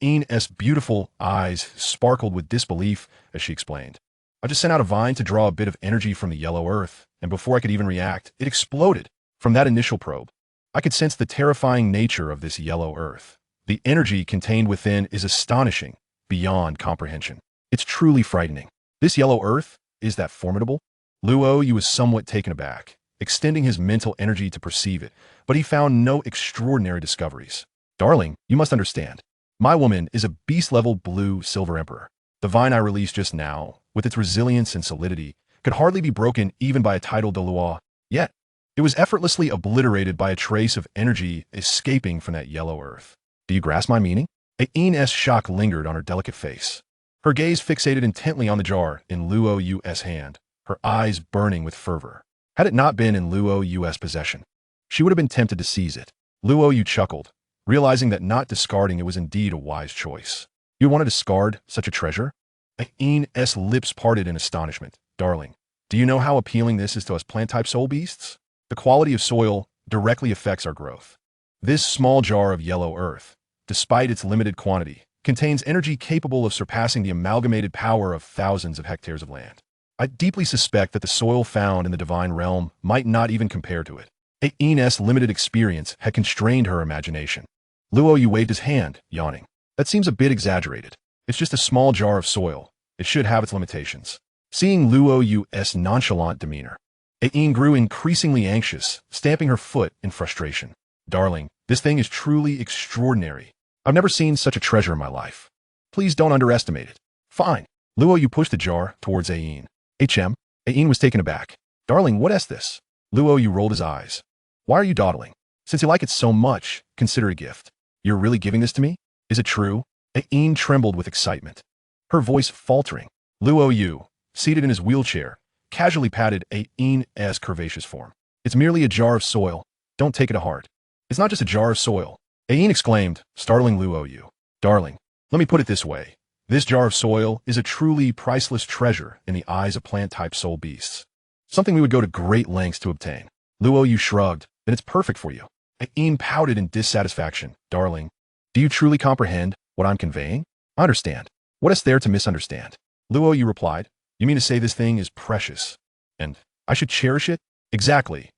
Ain's beautiful eyes sparkled with disbelief as she explained. I just sent out a vine to draw a bit of energy from the yellow earth, and before I could even react, it exploded. From that initial probe, I could sense the terrifying nature of this yellow earth. The energy contained within is astonishing, beyond comprehension. It's truly frightening. This yellow earth, is that formidable? Luo Yu was somewhat taken aback, extending his mental energy to perceive it, but he found no extraordinary discoveries. Darling, you must understand. My woman is a beast-level blue silver emperor. The vine I released just now, with its resilience and solidity, could hardly be broken even by a tidal Douluo. Yet, it was effortlessly obliterated by a trace of energy escaping from that yellow earth. Do you grasp my meaning? Ain's shock lingered on her delicate face. Her gaze fixated intently on the jar in Luo Yu's hand, her eyes burning with fervor. Had it not been in Luo Yu's possession, she would have been tempted to seize it. Luo Yu chuckled, realizing that not discarding it was indeed a wise choice. You want to discard such a treasure? Ain's lips parted in astonishment. Darling, do you know how appealing this is to us plant-type soul beasts? The quality of soil directly affects our growth. This small jar of yellow earth, despite its limited quantity, contains energy capable of surpassing the amalgamated power of thousands of hectares of land. I deeply suspect that the soil found in the divine realm might not even compare to it. Ain's limited experience had constrained her imagination. Luo Yu waved his hand, yawning. That seems a bit exaggerated. It's just a small jar of soil. It should have its limitations. Seeing Luo Yu's nonchalant demeanor, Ain grew increasingly anxious, stamping her foot in frustration. Darling, this thing is truly extraordinary. I've never seen such a treasure in my life. Please don't underestimate it. Fine. Luo Yu pushed the jar towards Ain. Ain was taken aback. Darling, what is this? Luo Yu rolled his eyes. Why are you dawdling? Since you like it so much, consider it a gift. You're really giving this to me? Is it true? Ain trembled with excitement, her voice faltering. Luo Yu, seated in his wheelchair, casually patted Ain's curvaceous form. It's merely a jar of soil. Don't take it to heart. It's not just a jar of soil. Ain exclaimed, startling Luo Yu. Darling, let me put it this way. This jar of soil is a truly priceless treasure in the eyes of plant-type soul beasts. Something we would go to great lengths to obtain. Luo Yu shrugged. Then it's perfect for you. Ain pouted in dissatisfaction. Darling, do you truly comprehend what I'm conveying? I understand. What is there to misunderstand? Luo Yu replied. You mean to say this thing is precious, and I should cherish it? Exactly.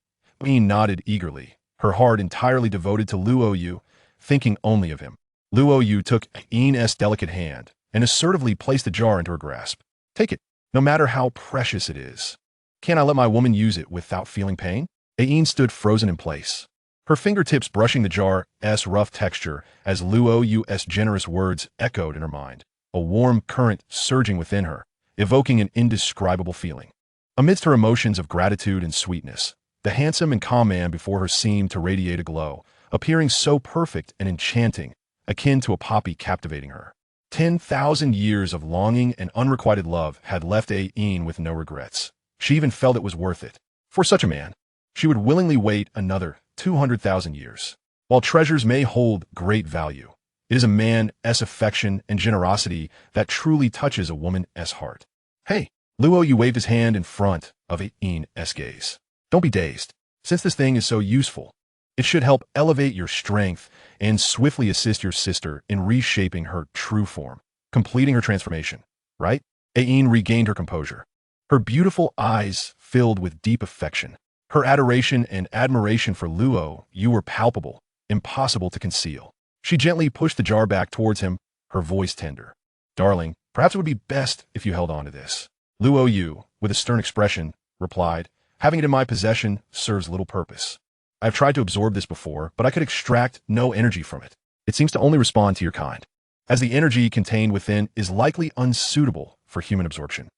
Ain nodded eagerly, her heart entirely devoted to Luo Yu, thinking only of him. Luo Yu took Ain's delicate hand and assertively placed the jar into her grasp. Take it, no matter how precious it is. Can't I let my woman use it without feeling pain? Ain stood frozen in place, her fingertips brushing the jar's rough texture as Luo Yu's generous words echoed in her mind, a warm current surging within her, evoking an indescribable feeling. Amidst her emotions of gratitude and sweetness, the handsome and calm man before her seemed to radiate a glow, appearing so perfect and enchanting, akin to a poppy captivating her. 10,000 years of longing and unrequited love had left Ain with no regrets. She even felt it was worth it. For such a man, she would willingly wait another 200,000 years. While treasures may hold great value, it is a man's affection and generosity that truly touches a woman's heart. Hey, Luo Yu waved his hand in front of Ain's gaze. Don't be dazed. Since this thing is so useful, it should help elevate your strength and swiftly assist your sister in reshaping her true form, completing her transformation, right? Ain regained her composure. Her beautiful eyes filled with deep affection. Her adoration and admiration for Luo Yu were palpable, impossible to conceal. She gently pushed the jar back towards him, her voice tender. Darling, perhaps it would be best if you held on to this. Luo Yu, with a stern expression, replied, having it in my possession serves little purpose. I have tried to absorb this before, but I could extract no energy from it. It seems to only respond to your kind, as the energy contained within is likely unsuitable for human absorption.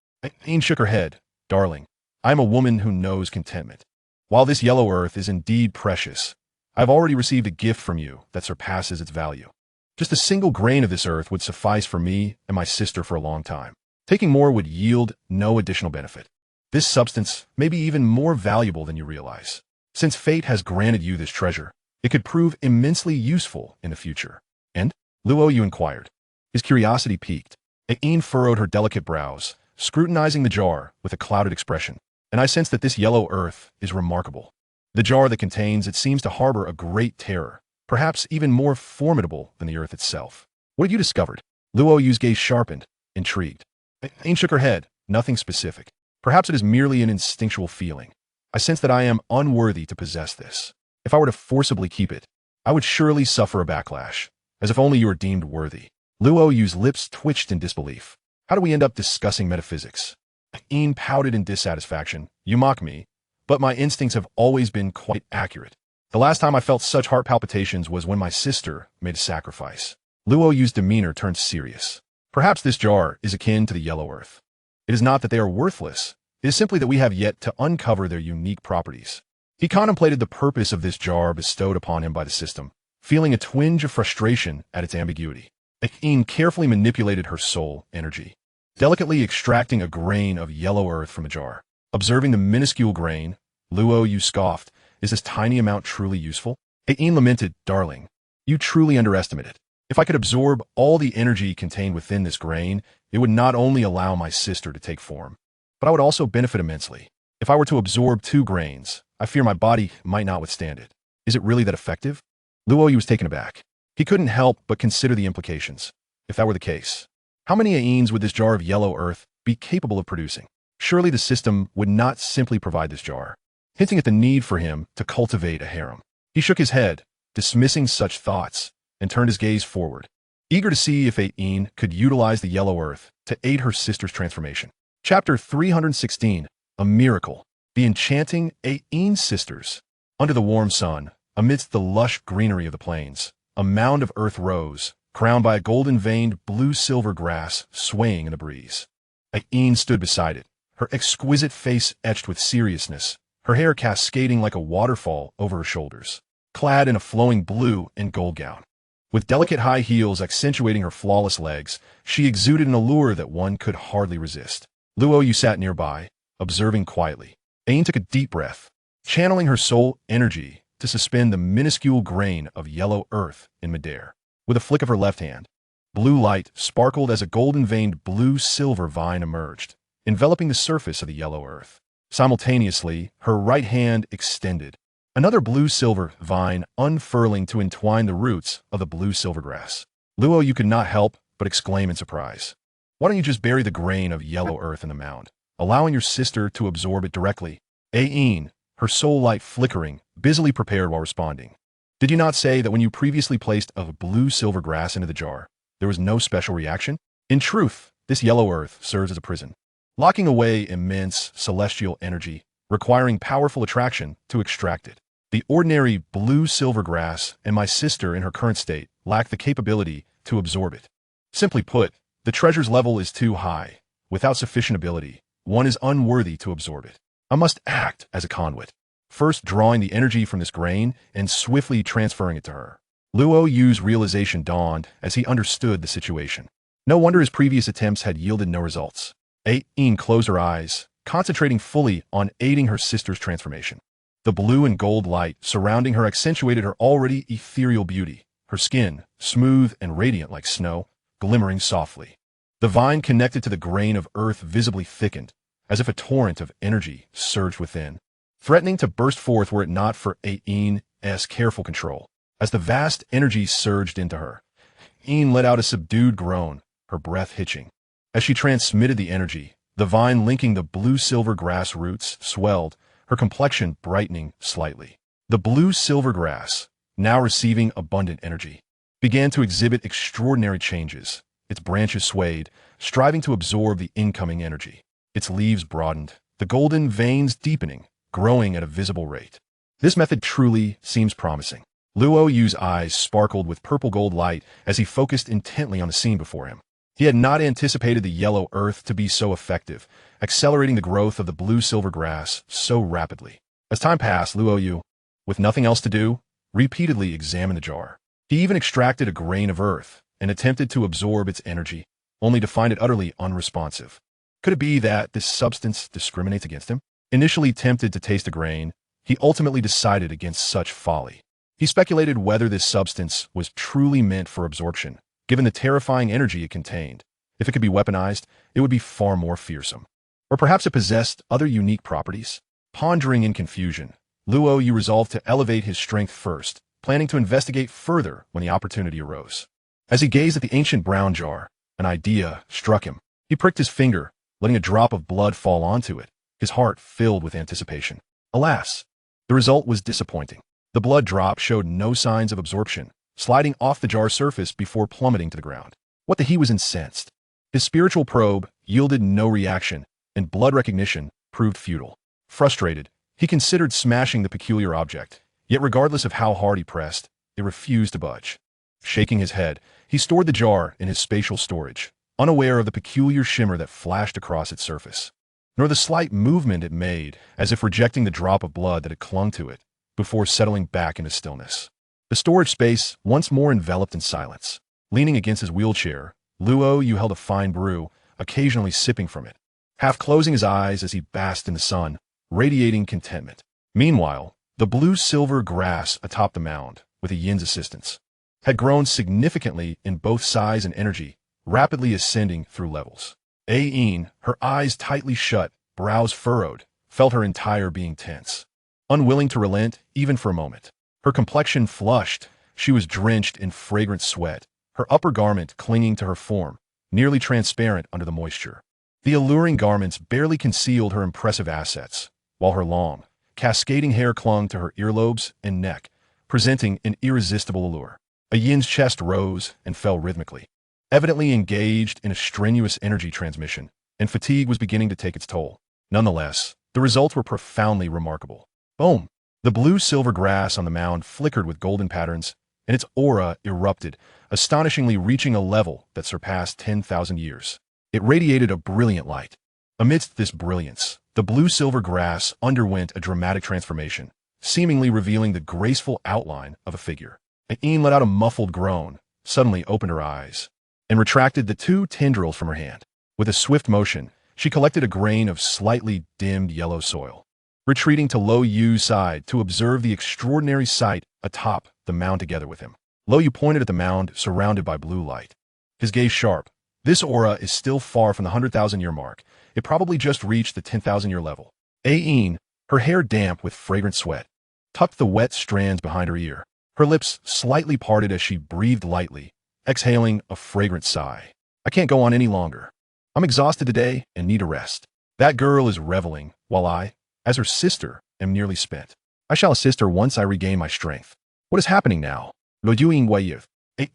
Ain shook her head. Darling, I am a woman who knows contentment. While this yellow earth is indeed precious, I have already received a gift from you that surpasses its value. Just a single grain of this earth would suffice for me and my sister for a long time. Taking more would yield no additional benefit. This substance may be even more valuable than you realize. Since fate has granted you this treasure, it could prove immensely useful in the future. And? Luo Yu inquired. His curiosity piqued. Aine furrowed her delicate brows, scrutinizing the jar with a clouded expression. And I sense that this yellow earth is remarkable. The jar that contains it seems to harbor a great terror, perhaps even more formidable than the earth itself. What have you discovered? Luo Yu's gaze sharpened, intrigued. Aine shook her head, nothing specific. Perhaps it is merely an instinctual feeling. I sense that I am unworthy to possess this. If I were to forcibly keep it, I would surely suffer a backlash, as if only you were deemed worthy. Luo Yu's lips twitched in disbelief. How do we end up discussing metaphysics? Aine pouted in dissatisfaction. You mock me, but my instincts have always been quite accurate. The last time I felt such heart palpitations was when my sister made a sacrifice. Luo Yu's demeanor turned serious. Perhaps this jar is akin to the yellow earth. It is not that they are worthless. It is simply that we have yet to uncover their unique properties. He contemplated the purpose of this jar bestowed upon him by the system, feeling a twinge of frustration at its ambiguity. Aine carefully manipulated her soul energy, delicately extracting a grain of yellow earth from a jar. Observing the minuscule grain, Luo Yu scoffed. Is this tiny amount truly useful? Aine lamented, darling, you truly underestimate it. If I could absorb all the energy contained within this grain, it would not only allow my sister to take form, but I would also benefit immensely. If I were to absorb 2 grains, I fear my body might not withstand it. Is it really that effective? Luo Yu was taken aback. He couldn't help but consider the implications. If that were the case, how many Aines would this jar of yellow earth be capable of producing? Surely the system would not simply provide this jar, hinting at the need for him to cultivate a harem. He shook his head, dismissing such thoughts, and turned his gaze forward, eager to see if Aine could utilize the yellow earth to aid her sister's transformation. Chapter 316, A Miracle. The Enchanting Aine Sisters. Under the warm sun, amidst the lush greenery of the plains, a mound of earth rose, crowned by a golden-veined blue-silver grass swaying in the breeze. Aine stood beside it, her exquisite face etched with seriousness, her hair cascading like a waterfall over her shoulders, clad in a flowing blue and gold gown. With delicate high heels accentuating her flawless legs, she exuded an allure that one could hardly resist. Luo Yu sat nearby, observing quietly. Aine took a deep breath, channeling her soul energy to suspend the minuscule grain of yellow earth in midair. With a flick of her left hand, blue light sparkled as a golden-veined blue-silver vine emerged, enveloping the surface of the yellow earth. Simultaneously, her right hand extended, another blue-silver vine unfurling to entwine the roots of the blue-silver grass. Luo Yu could not help but exclaim in surprise. Why don't you just bury the grain of yellow earth in the mound, allowing your sister to absorb it directly? Aine, her soul light flickering, busily prepared while responding. Did you not say that when you previously placed a blue-silver grass into the jar, there was no special reaction? In truth, this yellow earth serves as a prison, locking away immense celestial energy, requiring powerful attraction to extract it. The ordinary blue-silver grass and my sister in her current state lack the capability to absorb it. Simply put, the treasure's level is too high. Without sufficient ability, one is unworthy to absorb it. I must act as a conduit, first drawing the energy from this grain and swiftly transferring it to her. Luo Yu's realization dawned as he understood the situation. No wonder his previous attempts had yielded no results. Aine closed her eyes, concentrating fully on aiding her sister's transformation. The blue and gold light surrounding her accentuated her already ethereal beauty, her skin, smooth and radiant like snow, glimmering softly. The vine connected to the grain of earth visibly thickened, as if a torrent of energy surged within, threatening to burst forth were it not for Aine's careful control. As the vast energy surged into her, Aine let out a subdued groan, her breath hitching. As she transmitted the energy, the vine linking the blue-silver grass roots swelled, her complexion brightening slightly. The blue-silver grass, now receiving abundant energy, began to exhibit extraordinary changes. Its branches swayed, striving to absorb the incoming energy. Its leaves broadened, the golden veins deepening, growing at a visible rate. This method truly seems promising. Luo Yu's eyes sparkled with purple-gold light as he focused intently on the scene before him. He had not anticipated the yellow earth to be so effective, accelerating the growth of the blue-silver grass so rapidly. As time passed, Luo Yu, with nothing else to do, repeatedly examined the jar. He even extracted a grain of earth and attempted to absorb its energy, only to find it utterly unresponsive. Could it be that this substance discriminates against him? Initially tempted to taste the grain, he ultimately decided against such folly. He speculated whether this substance was truly meant for absorption, given the terrifying energy it contained, If it could be weaponized, it would be far more fearsome. Or perhaps it possessed other unique properties? Pondering in confusion, Luo Yu resolved to elevate his strength first, planning to investigate further when the opportunity arose. As he gazed at the ancient brown jar, an idea struck him. He pricked his finger, letting a drop of blood fall onto it, his heart filled with anticipation. Alas, the result was disappointing. The blood drop showed no signs of absorption, sliding off the jar's surface before plummeting to the ground. What the he was incensed. His spiritual probe yielded no reaction, and blood recognition proved futile. Frustrated, he considered smashing the peculiar object, yet regardless of how hard he pressed, it refused to budge. Shaking his head, he stored the jar in his spatial storage, unaware of the peculiar shimmer that flashed across its surface, nor the slight movement it made as if rejecting the drop of blood that had clung to it, before settling back into stillness. The storage space once more enveloped in silence. Leaning against his wheelchair, Luo Yu held a fine brew, occasionally sipping from it, half closing his eyes as he basked in the sun, radiating contentment. Meanwhile, the blue-silver grass atop the mound, with a yin's assistance, had grown significantly in both size and energy, rapidly ascending through levels. Yin, her eyes tightly shut, brows furrowed, felt her entire being tense. Unwilling to relent, even for a moment. Her complexion flushed, she was drenched in fragrant sweat, her upper garment clinging to her form, nearly transparent under the moisture. The alluring garments barely concealed her impressive assets, while her long, cascading hair clung to her earlobes and neck, presenting an irresistible allure. A yin's chest rose and fell rhythmically, evidently engaged in a strenuous energy transmission, and fatigue was beginning to take its toll. Nonetheless, the results were profoundly remarkable. Boom! The blue-silver grass on the mound flickered with golden patterns, and its aura erupted, astonishingly reaching a level that surpassed 10,000 years. It radiated a brilliant light. Amidst this brilliance, the blue-silver grass underwent a dramatic transformation, seemingly revealing the graceful outline of a figure. Yin let out a muffled groan, suddenly opened her eyes, and retracted the two tendrils from her hand. With a swift motion, she collected a grain of slightly dimmed yellow soil, retreating to Luo Yu's side to observe the extraordinary sight atop the mound together with him. Luo Yu pointed at the mound surrounded by blue light, his gaze sharp. This aura is still far from the 100,000-year mark. It probably just reached the 10,000-year level. Yin, her hair damp with fragrant sweat, tucked the wet strands behind her ear. Her lips slightly parted as she breathed lightly, exhaling a fragrant sigh. I can't go on any longer. I'm exhausted today and need a rest. That girl is reveling, while I, as her sister, am nearly spent. I shall assist her once I regain my strength. What is happening now? Luo Yu.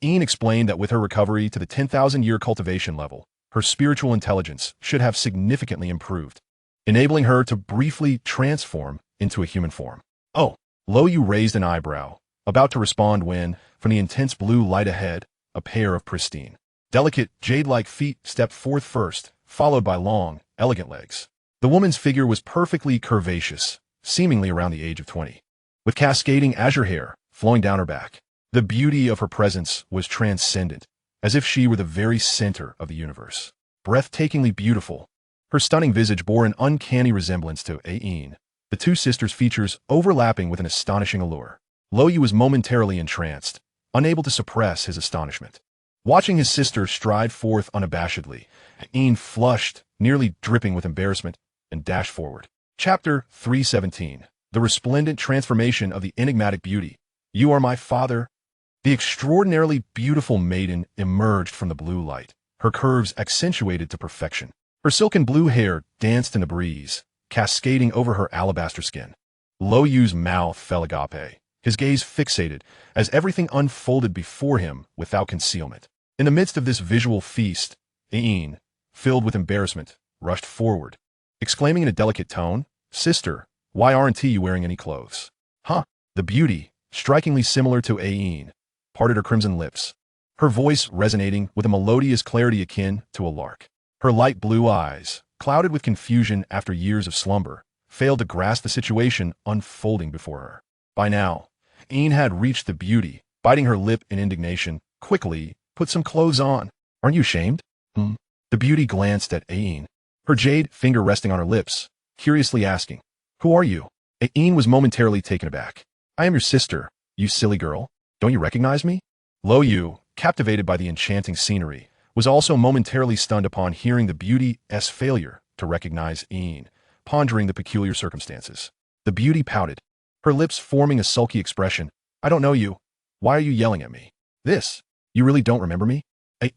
Yin explained that with her recovery to the 10,000-year cultivation level, her spiritual intelligence should have significantly improved, enabling her to briefly transform into a human form. Oh, Luo Yu raised an eyebrow, about to respond when, from the intense blue light ahead, a pair of pristine, delicate, jade-like feet stepped forth first, followed by long, elegant legs. The woman's figure was perfectly curvaceous, seemingly around the age of 20, with cascading azure hair flowing down her back. The beauty of her presence was transcendent, as if she were the very center of the universe. Breathtakingly beautiful, her stunning visage bore an uncanny resemblance to Yin, the two sisters' features overlapping with an astonishing allure. Luo Yu was momentarily entranced, unable to suppress his astonishment. Watching his sister stride forth unabashedly, Yin flushed, nearly dripping with embarrassment, and dashed forward. Chapter 317. The Resplendent Transformation of the Enigmatic Beauty. You are my father. The extraordinarily beautiful maiden emerged from the blue light, her curves accentuated to perfection. Her silken blue hair danced in the breeze, cascading over her alabaster skin. Luo Yu's mouth fell agape, his gaze fixated, as everything unfolded before him without concealment. In the midst of this visual feast, Yin, filled with embarrassment, rushed forward, exclaiming in a delicate tone, "Sister, why aren't you wearing any clothes?" Huh? The beauty, strikingly similar to Yin, parted her crimson lips, her voice resonating with a melodious clarity akin to a lark. Her light blue eyes, clouded with confusion after years of slumber, failed to grasp the situation unfolding before her. By now, Yin had reached the beauty, biting her lip in indignation. Quickly, put some clothes on. Aren't you ashamed? The beauty glanced at Yin, her jade finger resting on her lips, curiously asking, "Who are you?" Yin was momentarily taken aback. "I am your sister, you silly girl. Don't you recognize me?" Luo Yu, captivated by the enchanting scenery, was also momentarily stunned upon hearing the beauty's failure to recognize Yin, pondering the peculiar circumstances. The beauty pouted, her lips forming a sulky expression. I don't know you. Why are you yelling at me? This. You really don't remember me?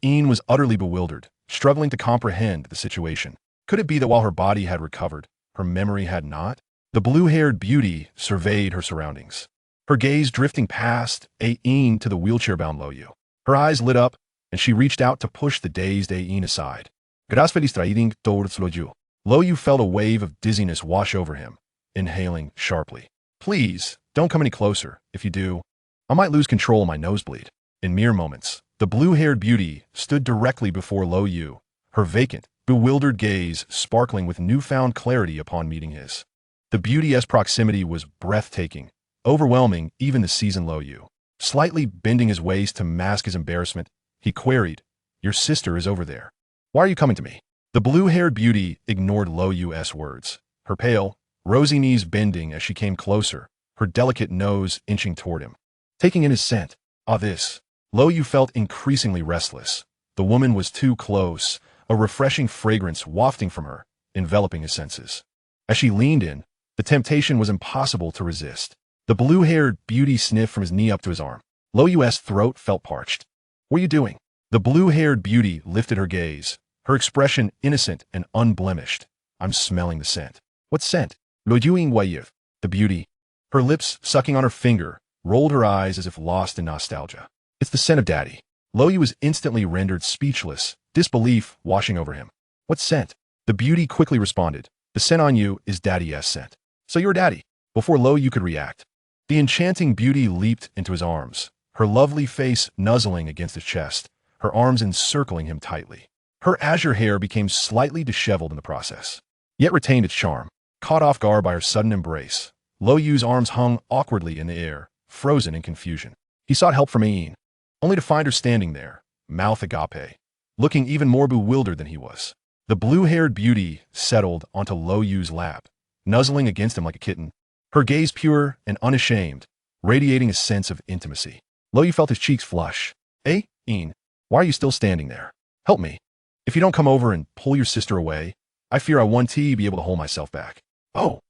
Yin was utterly bewildered, struggling to comprehend the situation. Could it be that while her body had recovered, her memory had not? The blue-haired beauty surveyed her surroundings, her gaze drifting past Yin to the wheelchair-bound Luo Yu. Her eyes lit up, and she reached out to push the dazed Yin aside. Grandmaster towards Luo Yu. Luo Yu felt a wave of dizziness wash over him, inhaling sharply. Please, don't come any closer. If you do, I might lose control of my nosebleed. In mere moments, the blue-haired beauty stood directly before Luo Yu, her vacant, bewildered gaze sparkling with newfound clarity upon meeting his. The beauty's proximity was breathtaking, overwhelming even the seasoned Luo Yu. Slightly bending his waist to mask his embarrassment, he queried, Your sister is over there. Why are you coming to me? The blue-haired beauty ignored Luo Yu's words, her pale, rosy knees bending as she came closer, her delicate nose inching toward him. Taking in his scent. This. Luo Yu felt increasingly restless. The woman was too close, a refreshing fragrance wafting from her, enveloping his senses. As she leaned in, the temptation was impossible to resist. The blue-haired beauty sniffed from his knee up to his arm. Luo Yu's throat felt parched. What are you doing? The blue-haired beauty lifted her gaze, her expression innocent and unblemished. I'm smelling the scent. What scent? Luo Yu. The beauty, her lips sucking on her finger, rolled her eyes as if lost in nostalgia. It's the scent of Daddy. Luo Yu was instantly rendered speechless, disbelief washing over him. What scent? The beauty quickly responded. The scent on you is Daddy's scent. So you're Daddy. Before Luo Yu could react, the enchanting beauty leaped into his arms, her lovely face nuzzling against his chest, her arms encircling him tightly. Her azure hair became slightly disheveled in the process, yet retained its charm. Caught off guard by her sudden embrace, Luo Yu's arms hung awkwardly in the air, frozen in confusion. He sought help from Yin, only to find her standing there, mouth agape, looking even more bewildered than he was. The blue-haired beauty settled onto Luo Yu's lap, nuzzling against him like a kitten, her gaze pure and unashamed, radiating a sense of intimacy. Luo Yu felt his cheeks flush. Yin, why are you still standing there? Help me. If you don't come over and pull your sister away, I fear I won't be able to hold myself back. Oh.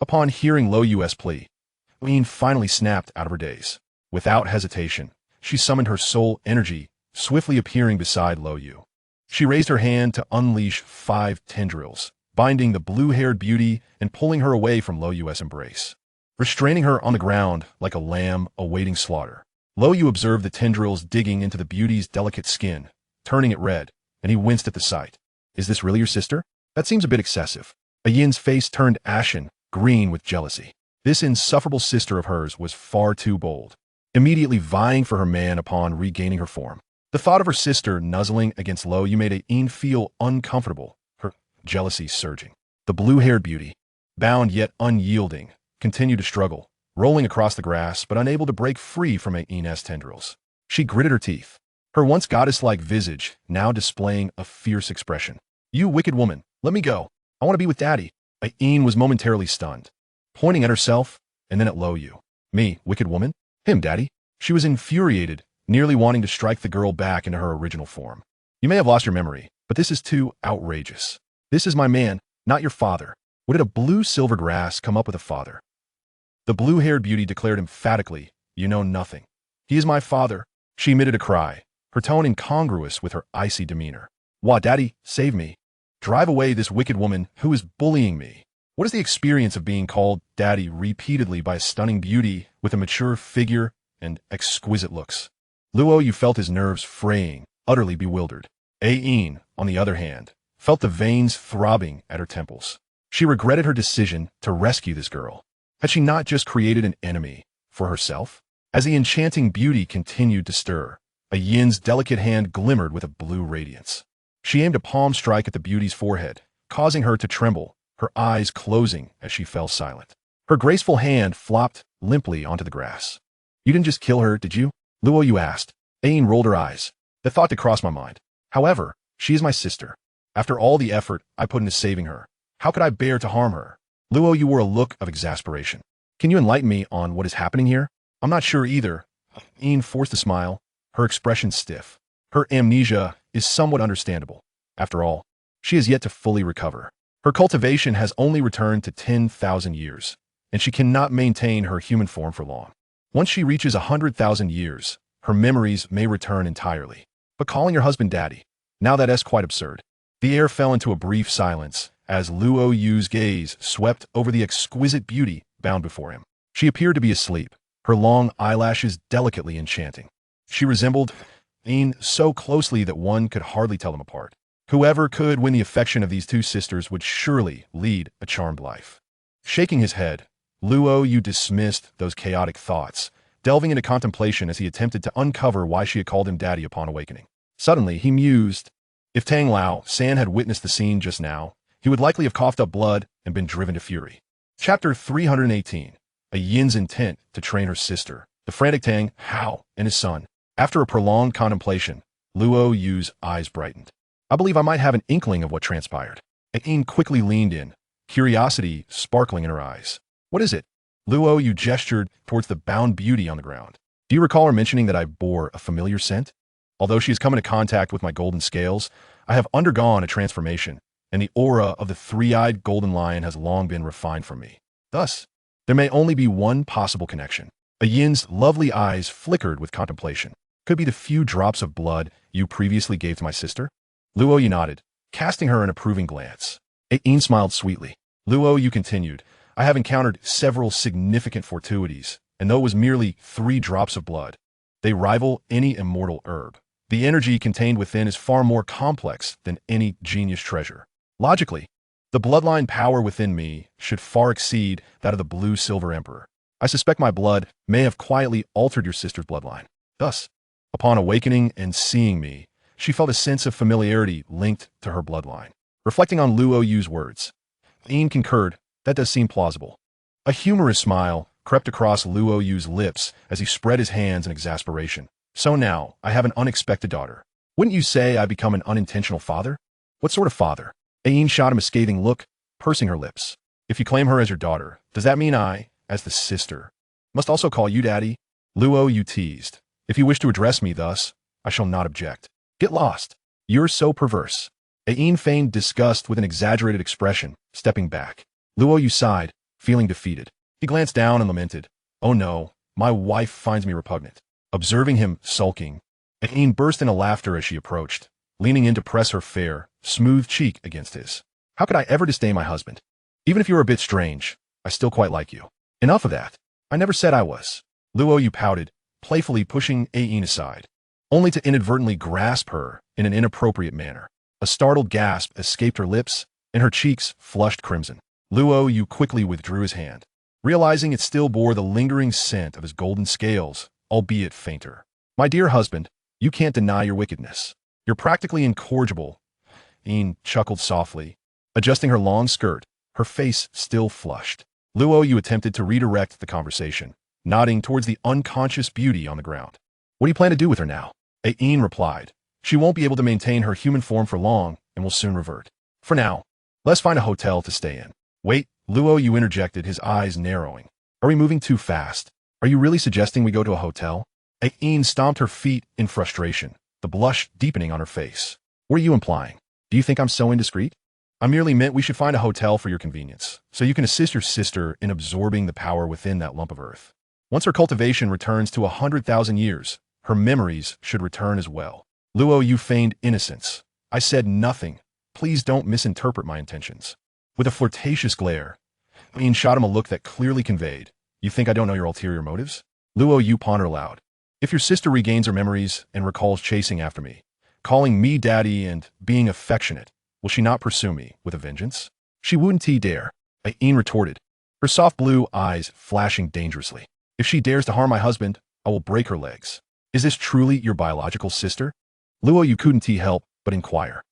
Upon hearing Luo Yu's plea, Yin finally snapped out of her daze. Without hesitation, she summoned her soul energy, swiftly appearing beside Luo Yu. She raised her hand to unleash 5 tendrils, binding the blue-haired beauty and pulling her away from Luo Yu's embrace, restraining her on the ground like a lamb awaiting slaughter. Luo Yu observed the tendrils digging into the beauty's delicate skin, turning it red, and he winced at the sight. Is this really your sister? That seems a bit excessive. Yin's face turned ashen, green with jealousy. This insufferable sister of hers was far too bold, immediately vying for her man upon regaining her form. The thought of her sister nuzzling against Luo Yu made Yin feel uncomfortable, her jealousy surging. The blue-haired beauty, bound yet unyielding, continued to struggle, rolling across the grass but unable to break free from Yin's tendrils. She gritted her teeth, her once goddess-like visage now displaying a fierce expression. You wicked woman, let me go. I want to be with Daddy. Yin was momentarily stunned, pointing at herself and then at Luo Yu. Me, wicked woman? Him, Daddy. She was infuriated, nearly wanting to strike the girl back into her original form. You may have lost your memory, but this is too outrageous. This is my man, not your father. What did a blue-silvered grass come up with a father? The blue-haired beauty declared emphatically, You know nothing. He is my father. She emitted a cry, her tone incongruous with her icy demeanor. Wah, Daddy, save me. Drive away this wicked woman who is bullying me. What is the experience of being called Daddy repeatedly by a stunning beauty with a mature figure and exquisite looks? Luo Yu felt his nerves fraying, utterly bewildered. Yin, on the other hand, felt the veins throbbing at her temples. She regretted her decision to rescue this girl. Had she not just created an enemy for herself? As the enchanting beauty continued to stir, Yin's delicate hand glimmered with a blue radiance. She aimed a palm strike at the beauty's forehead, causing her to tremble, her eyes closing as she fell silent. Her graceful hand flopped limply onto the grass. You didn't just kill her, did you? Luo Yu asked. Yin rolled her eyes. The thought did cross my mind. However, she is my sister. After all the effort I put into saving her, how could I bear to harm her? Luo Yu wore a look of exasperation. Can you enlighten me on what is happening here? I'm not sure either. Yin forced a smile, her expression stiff. Her amnesia is somewhat understandable. After all, she has yet to fully recover. Her cultivation has only returned to 10,000 years, and she cannot maintain her human form for long. Once she reaches 100,000 years, her memories may return entirely. But calling your husband daddy, now that's quite absurd. The air fell into a brief silence as Luo Yu's gaze swept over the exquisite beauty bound before him. She appeared to be asleep, her long eyelashes delicately enchanting. She resembled Yin so closely that one could hardly tell them apart. Whoever could win the affection of these two sisters would surely lead a charmed life. Shaking his head, Luo Yu dismissed those chaotic thoughts, delving into contemplation as he attempted to uncover why she had called him daddy upon awakening. Suddenly, he mused, if Tang San had witnessed the scene just now, he would likely have coughed up blood and been driven to fury. Chapter 318. A Yin's intent to train her sister, the frantic Tang Hao and his son. After a prolonged contemplation, Luo Yu's eyes brightened. I believe I might have an inkling of what transpired. Yin quickly leaned in, curiosity sparkling in her eyes. What is it? Luo Yu gestured towards the bound beauty on the ground. Do you recall her mentioning that I bore a familiar scent? Although she has come into contact with my golden scales, I have undergone a transformation, and the aura of the three-eyed golden lion has long been refined from me. Thus, there may only be one possible connection. A Yin's lovely eyes flickered with contemplation. Could be the few drops of blood you previously gave to my sister? Luo Yu nodded, casting her an approving glance. Yin smiled sweetly. Luo Yu continued, I have encountered several significant fortuities, and though it was merely 3 drops of blood, they rival any immortal herb. The energy contained within is far more complex than any genius treasure. Logically, the bloodline power within me should far exceed that of the Blue-Silver Emperor. I suspect my blood may have quietly altered your sister's bloodline. Thus, upon awakening and seeing me, she felt a sense of familiarity linked to her bloodline. Reflecting on Luo Yu's words, Yin concurred, that does seem plausible. A humorous smile crept across Luo Yu's lips as he spread his hands in exasperation. So now, I have an unexpected daughter. Wouldn't you say I become an unintentional father? What sort of father? Yin shot him a scathing look, pursing her lips. If you claim her as your daughter, does that mean I, as the sister, must also call you daddy? Luo Yu teased. If you wish to address me thus, I shall not object. Get lost. You're so perverse. Yin feigned disgust with an exaggerated expression, stepping back. Luo Yu sighed, feeling defeated. He glanced down and lamented. Oh no, my wife finds me repugnant. Observing him sulking, Yin burst into laughter as she approached, leaning in to press her fair, smooth cheek against his. How could I ever disdain my husband? Even if you're a bit strange, I still quite like you. Enough of that. I never said I was. Luo Yu pouted, playfully pushing Yin aside, only to inadvertently grasp her in an inappropriate manner. A startled gasp escaped her lips, and her cheeks flushed crimson. Luo Yu quickly withdrew his hand, realizing it still bore the lingering scent of his golden scales, albeit fainter. My dear husband, you can't deny your wickedness. You're practically incorrigible. Yin chuckled softly, adjusting her long skirt, her face still flushed. Luo Yu attempted to redirect the conversation, nodding towards the unconscious beauty on the ground. What do you plan to do with her now? Yin replied. She won't be able to maintain her human form for long and will soon revert. For now, let's find a hotel to stay in. Wait, Luo Yu interjected, his eyes narrowing. Are we moving too fast? Are you really suggesting we go to a hotel? Yin stomped her feet in frustration, the blush deepening on her face. What are you implying? Do you think I'm so indiscreet? I merely meant we should find a hotel for your convenience, so you can assist your sister in absorbing the power within that lump of earth. Once her cultivation returns to 100,000 years, her memories should return as well. Luo Yu feigned innocence. I said nothing. Please don't misinterpret my intentions. With a flirtatious glare, Yin shot him a look that clearly conveyed, you think I don't know your ulterior motives? Luo Yu pondered aloud. If your sister regains her memories and recalls chasing after me, calling me daddy and being affectionate, will she not pursue me with a vengeance? She wouldn't dare, Yin retorted, her soft blue eyes flashing dangerously. If she dares to harm my husband, I will break her legs. Is this truly your biological sister? Luo Yu couldn't help but inquire.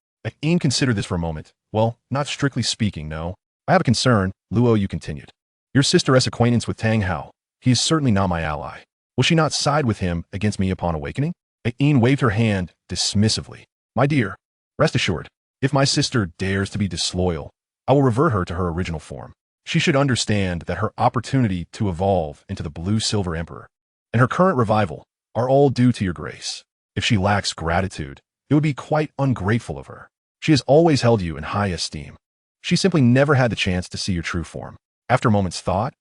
Yin considered this for a moment. Well, not strictly speaking, no. I have a concern, Luo Yu continued. Your sister's acquaintance with Tang Hao. He is certainly not my ally. Will she not side with him against me upon awakening? Yin waved her hand dismissively. My dear, rest assured, if my sister dares to be disloyal, I will revert her to her original form. She should understand that her opportunity to evolve into the Blue-Silver Emperor and her current revival are all due to your grace. If she lacks gratitude, it would be quite ungrateful of her. She has always held you in high esteem. She simply never had the chance to see your true form. After a moment's thought,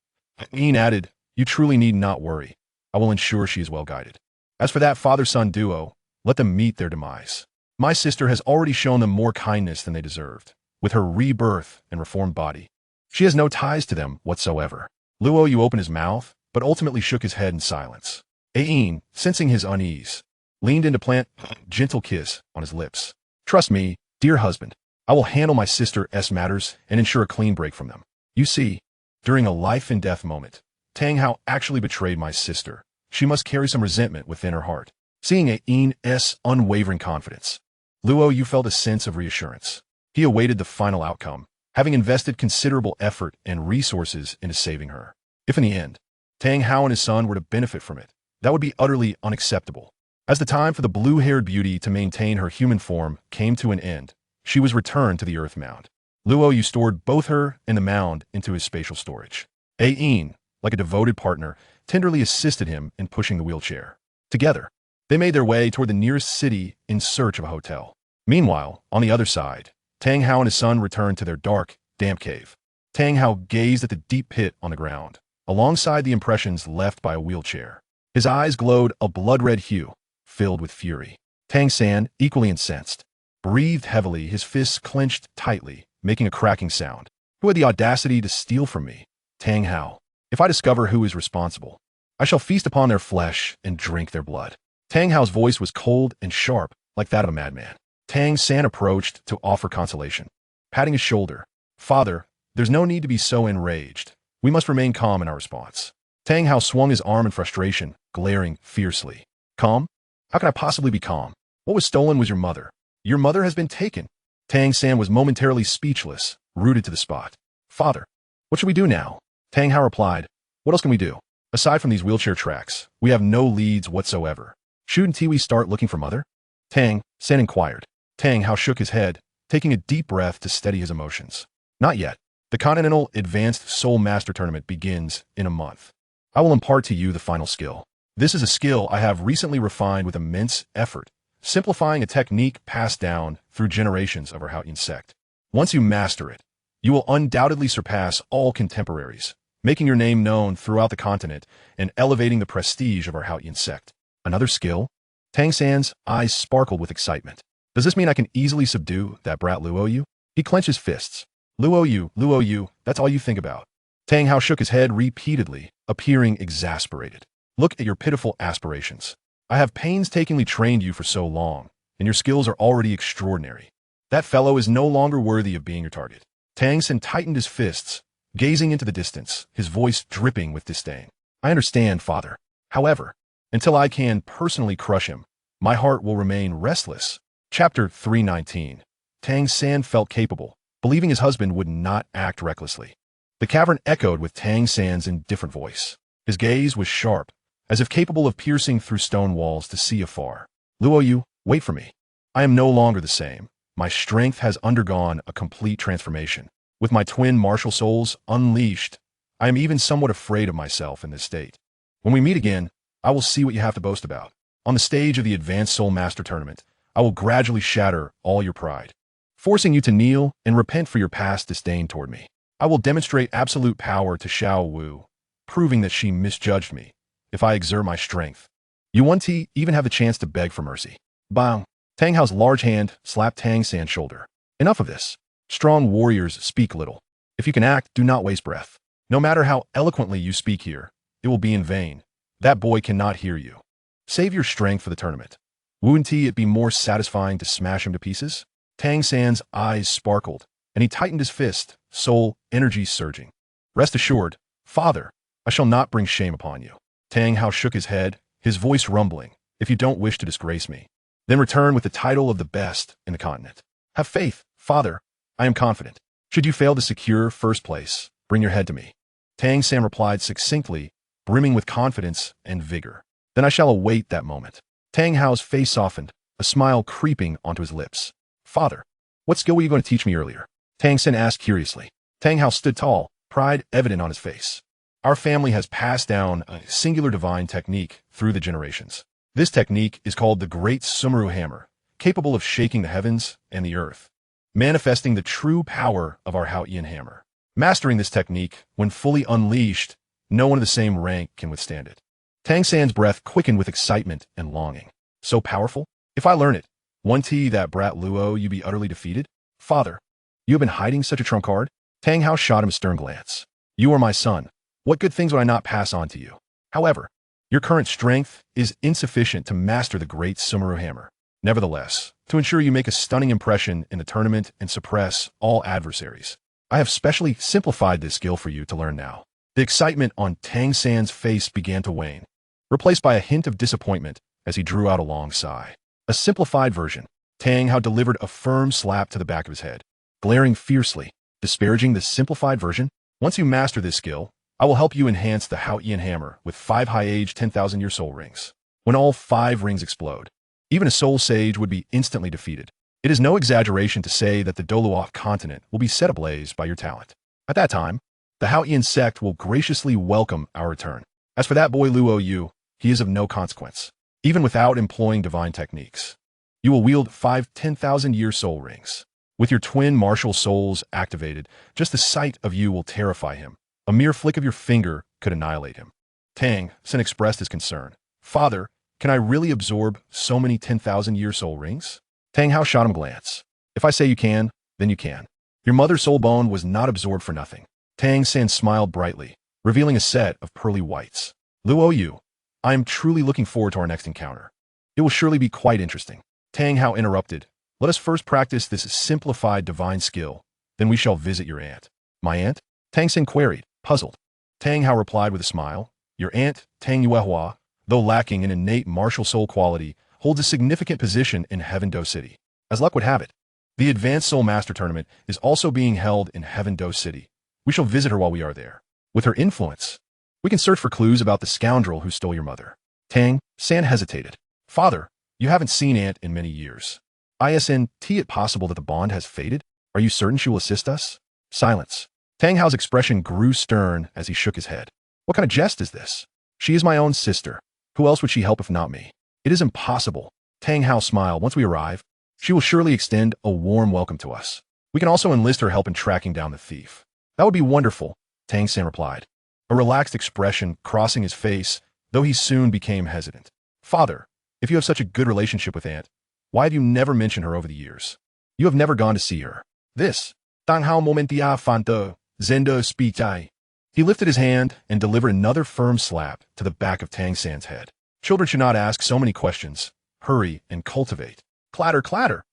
Ian added, you truly need not worry. I will ensure she is well guided. As for that father-son duo, let them meet their demise. My sister has already shown them more kindness than they deserved, with her rebirth and reformed body. She has no ties to them whatsoever. Luo Yu opened his mouth, but ultimately shook his head in silence. Ain, sensing his unease, leaned in to plant a gentle kiss on his lips. Trust me, dear husband, I will handle my sister's matters and ensure a clean break from them. You see, during a life-and-death moment, Tang Hao actually betrayed my sister. She must carry some resentment within her heart. Seeing Ain's unwavering confidence, Luo Yu felt a sense of reassurance. He awaited the final outcome, having invested considerable effort and resources into saving her. If in the end, Tang Hao and his son were to benefit from it, that would be utterly unacceptable. As the time for the blue-haired beauty to maintain her human form came to an end, she was returned to the earth mound. Luo Yu stored both her and the mound into his spatial storage. Ain, like a devoted partner, tenderly assisted him in pushing the wheelchair. Together, they made their way toward the nearest city in search of a hotel. Meanwhile, on the other side, Tang Hao and his son returned to their dark, damp cave. Tang Hao gazed at the deep pit on the ground, alongside the impressions left by a wheelchair. His eyes glowed a blood-red hue, filled with fury. Tang San, equally incensed, breathed heavily, his fists clenched tightly, making a cracking sound. Who had the audacity to steal from me? Tang Hao. If I discover who is responsible, I shall feast upon their flesh and drink their blood. Tang Hao's voice was cold and sharp, like that of a madman. Tang San approached to offer consolation, patting his shoulder. Father, there's no need to be so enraged. We must remain calm in our response. Tang Hao swung his arm in frustration, glaring fiercely. Calm? How can I possibly be calm? What was stolen was your mother. Your mother has been taken. Tang San was momentarily speechless, rooted to the spot. Father, what should we do now? Tang Hao replied, what else can we do? Aside from these wheelchair tracks, we have no leads whatsoever. Shouldn't we start looking for mother? Tang San inquired. Tang Hao shook his head, taking a deep breath to steady his emotions. Not yet. The Continental Advanced Soul Master Tournament begins in a month. I will impart to you the final skill. This is a skill I have recently refined with immense effort, simplifying a technique passed down through generations of our Haotian sect. Once you master it, you will undoubtedly surpass all contemporaries, making your name known throughout the continent and elevating the prestige of our Haotian sect. Another skill? Tang San's eyes sparkled with excitement. Does this mean I can easily subdue that brat Luo Yu? He clenched his fists. Luo Yu, that's all you think about. Tang Hao shook his head repeatedly, appearing exasperated. Look at your pitiful aspirations. I have painstakingly trained you for so long, and your skills are already extraordinary. That fellow is no longer worthy of being your target. Tang San tightened his fists, gazing into the distance, his voice dripping with disdain. I understand, father. However, until I can personally crush him, my heart will remain restless. Chapter 319. Tang San felt capable, believing his husband would not act recklessly. The cavern echoed with Tang San's indifferent voice. His gaze was sharp, as if capable of piercing through stone walls to see afar. Luo Yu, wait for me. I am no longer the same. My strength has undergone a complete transformation. With my twin martial souls unleashed, I am even somewhat afraid of myself in this state. When we meet again, I will see what you have to boast about. On the stage of the Advanced Soul Master Tournament, I will gradually shatter all your pride, forcing you to kneel and repent for your past disdain toward me. I will demonstrate absolute power to Xiao Wu, proving that she misjudged me, if I exert my strength. You won't even have the chance to beg for mercy. Bang! Tang Hao's large hand slapped Tang San's shoulder. Enough of this. Strong warriors speak little. If you can act, do not waste breath. No matter how eloquently you speak here, it will be in vain. That boy cannot hear you. Save your strength for the tournament. Wouldn't it be more satisfying to smash him to pieces? Tang San's eyes sparkled, and he tightened his fist, soul energy surging. Rest assured, father, I shall not bring shame upon you. Tang Hao shook his head, his voice rumbling. If you don't wish to disgrace me, then return with the title of the best in the continent. Have faith, father. I am confident. Should you fail to secure first place, bring your head to me. Tang San replied succinctly, brimming with confidence and vigor. Then I shall await that moment. Tang Hao's face softened, a smile creeping onto his lips. Father, what skill were you going to teach me earlier? Tang San asked curiously. Tang Hao stood tall, pride evident on his face. Our family has passed down a singular divine technique through the generations. This technique is called the Great Sumeru Hammer, capable of shaking the heavens and the earth, manifesting the true power of our Hao Yin hammer. Mastering this technique, when fully unleashed, no one of the same rank can withstand it. Tang San's breath quickened with excitement and longing. So powerful? If I learn it, won't that brat Luo Yu be utterly defeated? Father, you have been hiding such a trump card? Tang Hao shot him a stern glance. You are my son. What good things would I not pass on to you? However, your current strength is insufficient to master the Great Sumeru Hammer. Nevertheless, to ensure you make a stunning impression in the tournament and suppress all adversaries, I have specially simplified this skill for you to learn now. The excitement on Tang San's face began to wane, replaced by a hint of disappointment as he drew out a long sigh. A simplified version. Tang Hao delivered a firm slap to the back of his head, glaring fiercely, disparaging the simplified version. Once you master this skill, I will help you enhance the Hao Yin hammer with 5 high-age 10,000-year soul rings. When all 5 rings explode, even a soul sage would be instantly defeated. It is no exaggeration to say that the Douluo continent will be set ablaze by your talent. At that time, the Hao Yin sect will graciously welcome our return. As for that boy Luo Yu, he is of no consequence. Even without employing divine techniques, you will wield 5 10,000-year soul rings. With your twin martial souls activated, just the sight of you will terrify him. A mere flick of your finger could annihilate him. Tang San expressed his concern. Father, can I really absorb so many 10,000-year soul rings? Tang Hao shot him a glance. If I say you can, then you can. Your mother's soul bone was not absorbed for nothing. Tang San smiled brightly, revealing a set of pearly whites. Luo Yu, I am truly looking forward to our next encounter. It will surely be quite interesting. Tang Hao interrupted. Let us first practice this simplified divine skill, then we shall visit your aunt. My aunt? Tang San queried, puzzled. Tang Hao replied with a smile. Your aunt, Tang Yuehua, though lacking an innate martial soul quality, holds a significant position in Heaven Do City. As luck would have it, the Advanced Soul Master Tournament is also being held in Heaven Do City. We shall visit her while we are there. With her influence, we can search for clues about the scoundrel who stole your mother. Tang San hesitated. Father, you haven't seen Aunt in many years. Isn't it possible that the bond has faded? Are you certain she will assist us? Silence. Tang Hao's expression grew stern as he shook his head. What kind of jest is this? She is my own sister. Who else would she help if not me? It is impossible. Tang Hao smiled. Once we arrive, she will surely extend a warm welcome to us. We can also enlist her help in tracking down the thief. That would be wonderful, Tang San replied, a relaxed expression crossing his face, though he soon became hesitant. Father, if you have such a good relationship with Aunt, why have you never mentioned her over the years? You have never gone to see her. This, Tang Hao momentia fanto, zendo spitai. He lifted his hand and delivered another firm slap to the back of Tang San's head. Children should not ask so many questions. Hurry and cultivate. Clatter, clatter.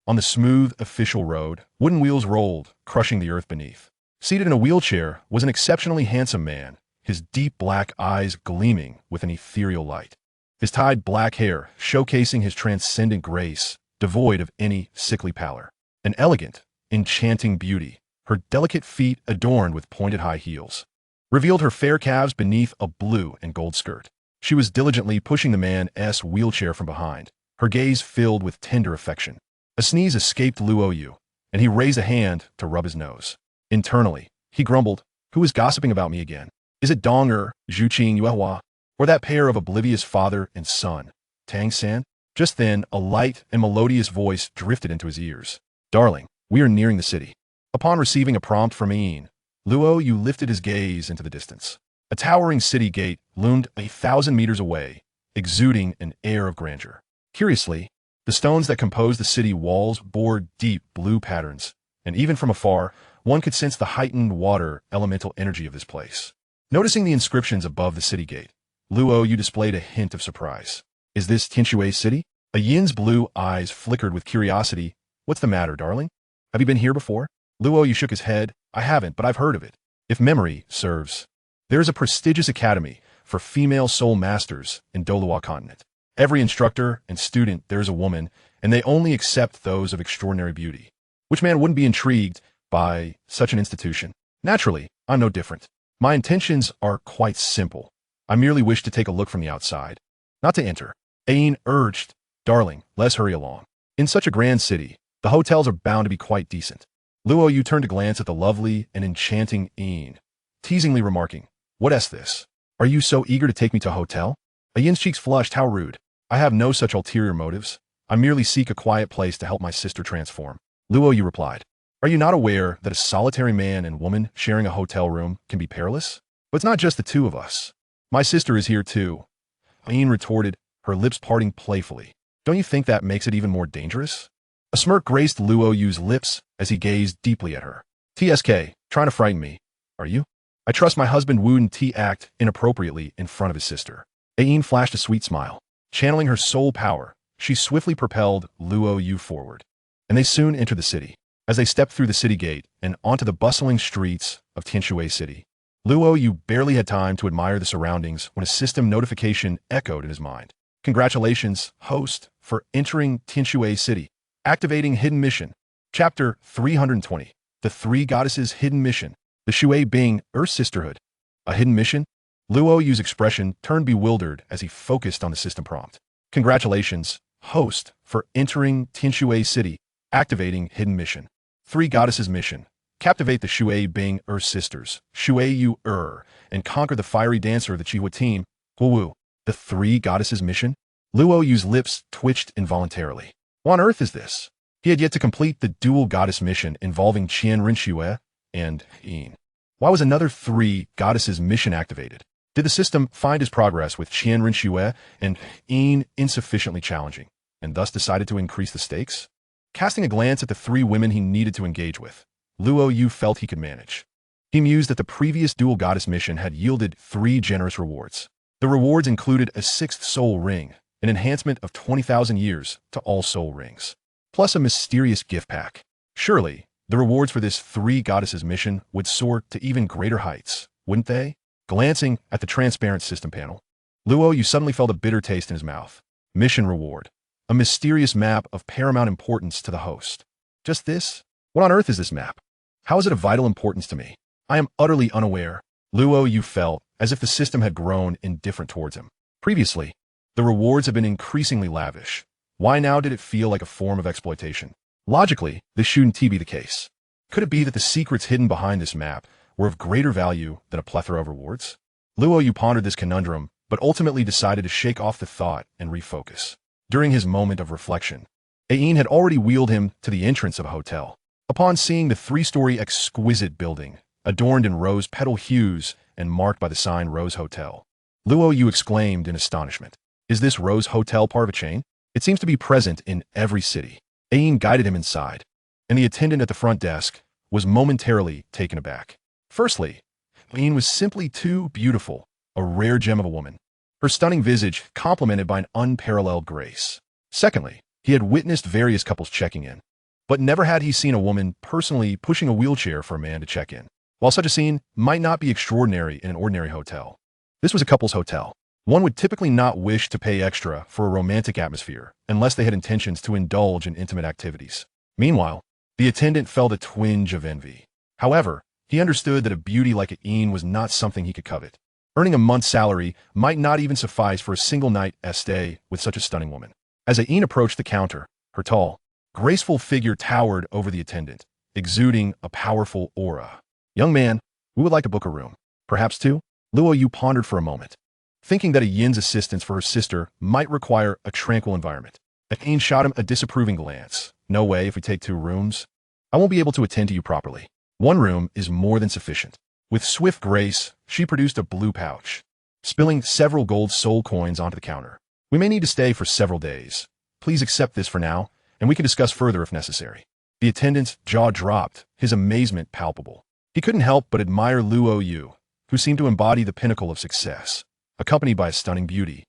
On the smooth, official road, wooden wheels rolled, crushing the earth beneath. Seated in a wheelchair was an exceptionally handsome man, his deep black eyes gleaming with an ethereal light. His tied black hair showcasing his transcendent grace, devoid of any sickly pallor. An elegant, enchanting beauty, her delicate feet adorned with pointed high heels, revealed her fair calves beneath a blue and gold skirt. She was diligently pushing the man's wheelchair from behind, her gaze filled with tender affection. A sneeze escaped Luo Yu, and he raised a hand to rub his nose. Internally, he grumbled, who is gossiping about me again? Is it Dong or Zhu Zhuqing, or that pair of oblivious father and son, Tang San? Just then, a light and melodious voice drifted into his ears. Darling, we are nearing the city. Upon receiving a prompt from Ian, Luo Yu lifted his gaze into the distance. A towering city gate loomed 1,000 meters away, exuding an air of grandeur. Curiously, the stones that composed the city walls bore deep blue patterns, and even from afar, one could sense the heightened water elemental energy of this place. Noticing the inscriptions above the city gate, Luo Yu displayed a hint of surprise. Is this Tianshui City? A Yin's blue eyes flickered with curiosity. What's the matter, darling? Have you been here before? Luo Yu shook his head. I haven't, but I've heard of it. If memory serves, there is a prestigious academy for female soul masters in Douluo continent. Every instructor and student there is a woman, and they only accept those of extraordinary beauty. Which man wouldn't be intrigued by such an institution? Naturally, I'm no different. My intentions are quite simple. I merely wish to take a look from the outside, not to enter. Ain urged, darling, let's hurry along. In such a grand city, the hotels are bound to be quite decent. Luo Yu turned to glance at the lovely and enchanting Ain, teasingly remarking, what is this? Are you so eager to take me to a hotel? Yin's cheeks flushed. How rude. I have no such ulterior motives. I merely seek a quiet place to help my sister transform. Luo Yu replied. Are you not aware that a solitary man and woman sharing a hotel room can be perilous? But it's not just the two of us. My sister is here too. Ain retorted, her lips parting playfully. Don't you think that makes it even more dangerous? A smirk graced Luo Yu's lips as he gazed deeply at her. TSK, trying to frighten me. Are you? I trust my husband wouldn't act inappropriately in front of his sister. Ain flashed a sweet smile. Channeling her soul power, she swiftly propelled Luo Yu forward. And they soon entered the city. As they stepped through the city gate and onto the bustling streets of Tianshui City, Luo Yu barely had time to admire the surroundings when a system notification echoed in his mind. Congratulations, host, for entering Tianshui City. Activating Hidden Mission. Chapter 320. The Three Goddesses Hidden Mission. The Shui Bing Earth Sisterhood. A hidden mission? Luo Yu's expression turned bewildered as he focused on the system prompt. Congratulations, host, for entering Tianshui City. Activating Hidden Mission. Three Goddesses Mission. Captivate the Shui Bing Earth Sisters, Shui Yu and conquer the fiery dancer of the Chihua team, Gu Wu. The Three Goddesses Mission? Luo Yu's lips twitched involuntarily. What on earth is this? He had yet to complete the dual goddess mission involving Qian Rinxue and Yin. Why was another Three Goddesses mission activated? Did the system find his progress with Qian Rinxue and Yin insufficiently challenging, and thus decided to increase the stakes? Casting a glance at the three women he needed to engage with, Luo Yu felt he could manage. He mused that the previous dual goddess mission had yielded 3 generous rewards. The rewards included a 6th soul ring, an enhancement of 20,000 years to all soul rings, plus a mysterious gift pack. Surely, the rewards for this Three Goddesses mission would soar to even greater heights, wouldn't they? Glancing at the transparent system panel, Luo Yu suddenly felt a bitter taste in his mouth. Mission reward. A mysterious map of paramount importance to the host. Just this? What on earth is this map? How is it of vital importance to me? I am utterly unaware. Luo Yu felt as if the system had grown indifferent towards him. Previously, the rewards had been increasingly lavish. Why now did it feel like a form of exploitation? Logically, this shouldn't be the case. Could it be that the secrets hidden behind this map were of greater value than a plethora of rewards? Luo Yu pondered this conundrum, but ultimately decided to shake off the thought and refocus. During his moment of reflection, Ain had already wheeled him to the entrance of a hotel. Upon seeing the 3-story exquisite building, adorned in rose petal hues and marked by the sign Rose Hotel, Luo Yu exclaimed in astonishment. Is this Rose Hotel part of a chain? It seems to be present in every city. Ain guided him inside, and the attendant at the front desk was momentarily taken aback. Firstly, Ain was simply too beautiful, a rare gem of a woman. Her stunning visage complemented by an unparalleled grace. Secondly, he had witnessed various couples checking in, but never had he seen a woman personally pushing a wheelchair for a man to check in. While such a scene might not be extraordinary in an ordinary hotel, this was a couple's hotel. One would typically not wish to pay extra for a romantic atmosphere unless they had intentions to indulge in intimate activities. Meanwhile, the attendant felt a twinge of envy. However, he understood that a beauty like Ain was not something he could covet. Earning a month's salary might not even suffice for a single night stay with such a stunning woman. As Ain approached the counter, her tall, graceful figure towered over the attendant, exuding a powerful aura. Young man, we would like to book a room. Perhaps two? Luo Yu pondered for a moment, thinking that a Yin's assistance for her sister might require a tranquil environment. Ain shot him a disapproving glance. No way if we take 2 rooms. I won't be able to attend to you properly. 1 room is more than sufficient. With swift grace, she produced a blue pouch, spilling several gold soul coins onto the counter. We may need to stay for several days. Please accept this for now, and we can discuss further if necessary. The attendant's jaw dropped, his amazement palpable. He couldn't help but admire Luo Yu, who seemed to embody the pinnacle of success, accompanied by a stunning beauty.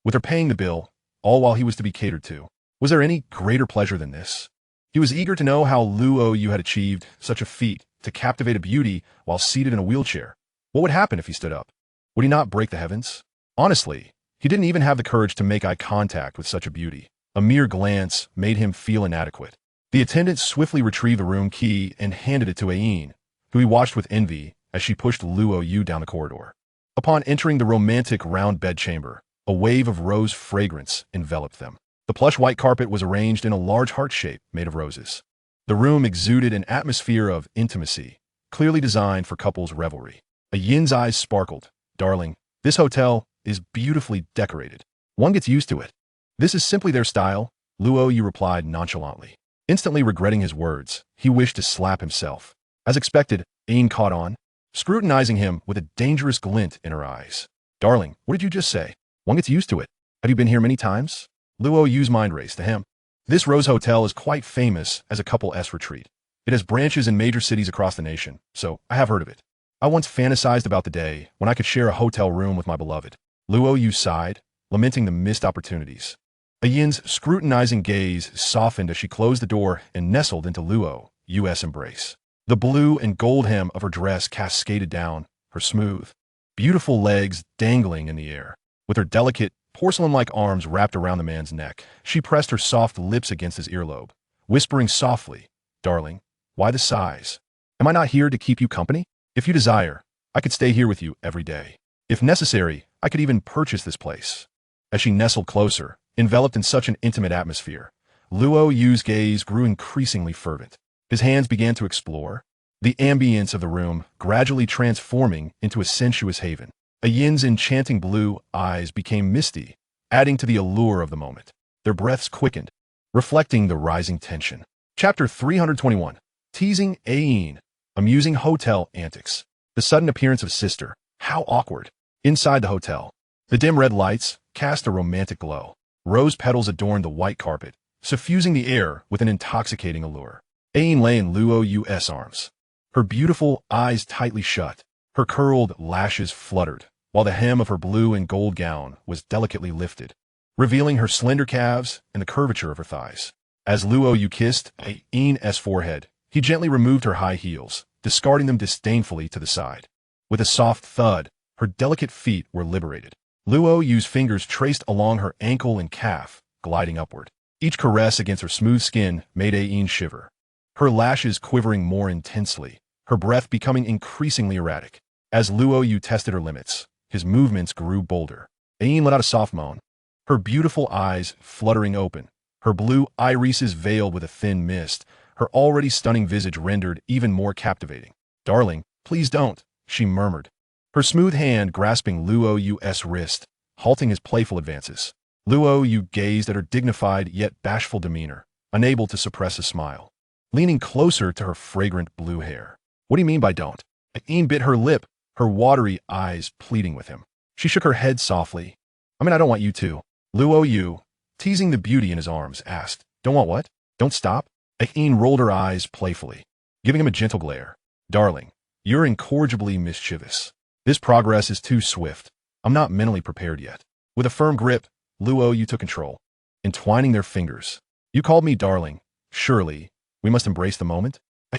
With her paying the bill, all while he was to be catered to, was there any greater pleasure than this? He was eager to know how Luo Yu had achieved such a feat to captivate a beauty while seated in a wheelchair. What would happen if he stood up? Would he not break the heavens? Honestly, he didn't even have the courage to make eye contact with such a beauty. A mere glance made him feel inadequate. The attendant swiftly retrieved the room key and handed it to Ain, who he watched with envy as she pushed Luo Yu down the corridor. Upon entering the romantic round bedchamber, a wave of rose fragrance enveloped them. The plush white carpet was arranged in a large heart shape made of roses. The room exuded an atmosphere of intimacy, clearly designed for couples' revelry. A Yin's eyes sparkled. Darling, this hotel is beautifully decorated. One gets used to it. This is simply their style, Luo Yu replied nonchalantly. Instantly regretting his words, he wished to slap himself. As expected, Ain caught on, scrutinizing him with a dangerous glint in her eyes. Darling, what did you just say? One gets used to it. Have you been here many times? Luo Yu's mind raced to him. This Rose Hotel is quite famous as a couple S retreat. It has branches in major cities across the nation, so I have heard of it. I once fantasized about the day when I could share a hotel room with my beloved. Luo Yu sighed, lamenting the missed opportunities. Yin's scrutinizing gaze softened as she closed the door and nestled into Luo Yu's embrace. The blue and gold hem of her dress cascaded down, her smooth, beautiful legs dangling in the air. With her delicate, porcelain-like arms wrapped around the man's neck, she pressed her soft lips against his earlobe, whispering softly, "Darling, why the sighs? Am I not here to keep you company? If you desire, I could stay here with you every day. If necessary, I could even purchase this place." As she nestled closer, enveloped in such an intimate atmosphere, Luo Yu's gaze grew increasingly fervent. His hands began to explore the ambience of the room, gradually transforming into a sensuous haven. Yin's enchanting blue eyes became misty, adding to the allure of the moment. Their breaths quickened, reflecting the rising tension. Chapter 321. Teasing Yin. Amusing hotel antics. The sudden appearance of Sister. How awkward. Inside the hotel, the dim red lights cast a romantic glow. Rose petals adorned the white carpet, suffusing the air with an intoxicating allure. Yin lay in Luo Yu's arms, her beautiful eyes tightly shut. Her curled lashes fluttered, while the hem of her blue and gold gown was delicately lifted, revealing her slender calves and the curvature of her thighs. As Luo Yu kissed Yin's forehead, he gently removed her high heels, discarding them disdainfully to the side. With a soft thud, her delicate feet were liberated. Luo Yu's fingers traced along her ankle and calf, gliding upward. Each caress against her smooth skin made Yin shiver, her lashes quivering more intensely, her breath becoming increasingly erratic. As Luo Yu tested her limits, his movements grew bolder. Yin let out a soft moan, her beautiful eyes fluttering open, her blue irises veiled with a thin mist, her already stunning visage rendered even more captivating. "Darling, please don't," she murmured, her smooth hand grasping Luo Yu's wrist, halting his playful advances. Luo Yu gazed at her dignified yet bashful demeanor, unable to suppress a smile, leaning closer to her fragrant blue hair. "What do you mean by don't?" Yin bit her lip, her watery eyes pleading with him. She shook her head softly. "I don't want you to." Luo Yu, teasing the beauty in his arms, asked, "Don't want what? Don't stop?" Yin rolled her eyes playfully, giving him a gentle glare. "Darling, you're incorrigibly mischievous. This progress is too swift. I'm not mentally prepared yet." With a firm grip, Luo Yu took control, entwining their fingers. "You called me darling. Surely, we must embrace the moment?"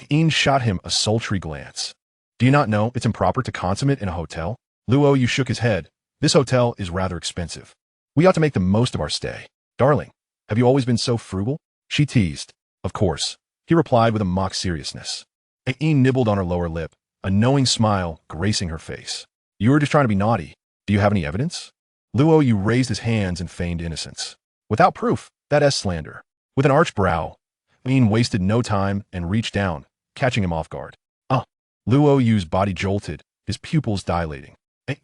Yin shot him a sultry glance. "Do you not know it's improper to consummate in a hotel?" Luo Yu shook his head. "This hotel is rather expensive. We ought to make the most of our stay." "Darling, have you always been so frugal?" she teased. "Of course," he replied with a mock seriousness. Yin nibbled on her lower lip, a knowing smile gracing her face. "You were just trying to be naughty. Do you have any evidence?" Luo Yu raised his hands and feigned innocence. "Without proof, that is slander." With an arched brow, Yin wasted no time and reached down, catching him off guard. Luo Yu's body jolted, his pupils dilating.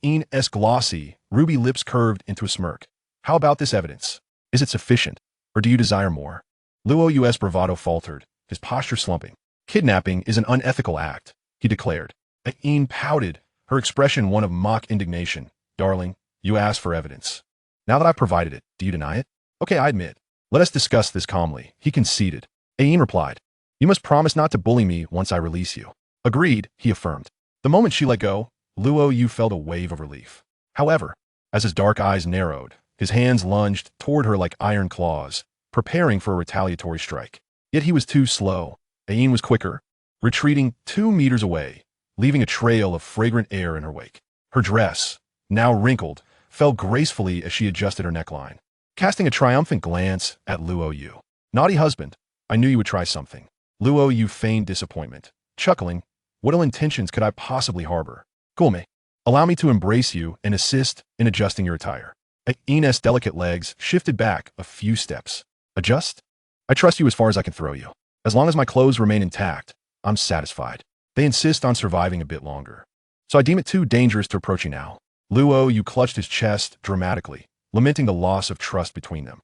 Yin's glossy, ruby lips curved into a smirk. "How about this evidence? Is it sufficient, or do you desire more?" Luo Yu's bravado faltered, his posture slumping. "Kidnapping is an unethical act," he declared. Yin pouted, her expression one of mock indignation. "Darling, you asked for evidence. Now that I've provided it, do you deny it?" "Okay, I admit. Let us discuss this calmly," he conceded. Yin replied, "You must promise not to bully me once I release you." "Agreed," he affirmed. The moment she let go, Luo Yu felt a wave of relief. However, as his dark eyes narrowed, his hands lunged toward her like iron claws, preparing for a retaliatory strike. Yet he was too slow. Yin was quicker, retreating 2 meters away, leaving a trail of fragrant air in her wake. Her dress, now wrinkled, fell gracefully as she adjusted her neckline, casting a triumphant glance at Luo Yu. "Naughty husband, I knew you would try something." Luo Yu feigned disappointment, chuckling. "What ill intentions could I possibly harbor? Gulme, allow me to embrace you and assist in adjusting your attire." Yin's delicate legs shifted back a few steps. "Adjust? I trust you as far as I can throw you. As long as my clothes remain intact, I'm satisfied. They insist on surviving a bit longer, so I deem it too dangerous to approach you now." Luo Yu clutched his chest dramatically, lamenting the loss of trust between them.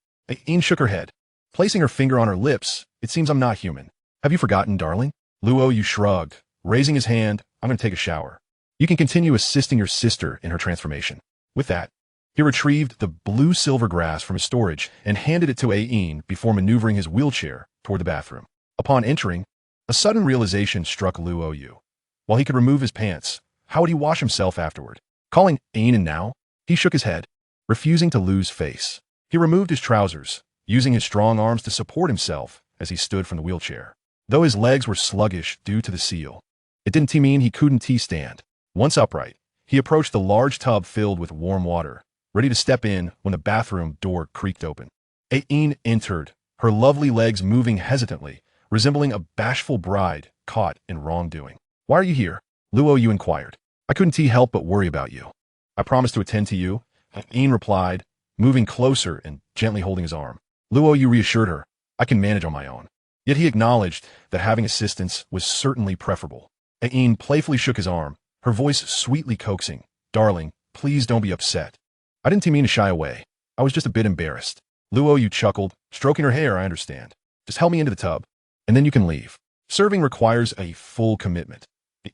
Ain shook her head, placing her finger on her lips. It seems I'm not human. Have you forgotten, darling? Luo Yu shrugged, raising his hand. I'm going to take a shower. You can continue assisting your sister in her transformation. With that, he retrieved the blue silver grass from his storage and handed it to Ain before maneuvering his wheelchair toward the bathroom. Upon entering, a sudden realization struck Luo Yu. While he could remove his pants, how would he wash himself afterward? Calling Ain in now, he shook his head, refusing to lose face. He removed his trousers, using his strong arms to support himself as he stood from the wheelchair. Though his legs were sluggish due to the seal, it didn't mean he couldn't stand. Once upright, he approached the large tub filled with warm water, ready to step in when the bathroom door creaked open. Ain entered, her lovely legs moving hesitantly, resembling a bashful bride caught in wrongdoing. Why are you here? Luo Yu inquired. I couldn't help but worry about you. I promised to attend to you, Ain replied, moving closer and gently holding his arm. Luo Yu reassured her, I can manage on my own. Yet he acknowledged that having assistance was certainly preferable. Ain playfully shook his arm, her voice sweetly coaxing, Darling, please don't be upset. I didn't mean to shy away. I was just a bit embarrassed. Luo Yu chuckled, stroking her hair. I understand. Just help me into the tub, and then you can leave. Serving requires a full commitment.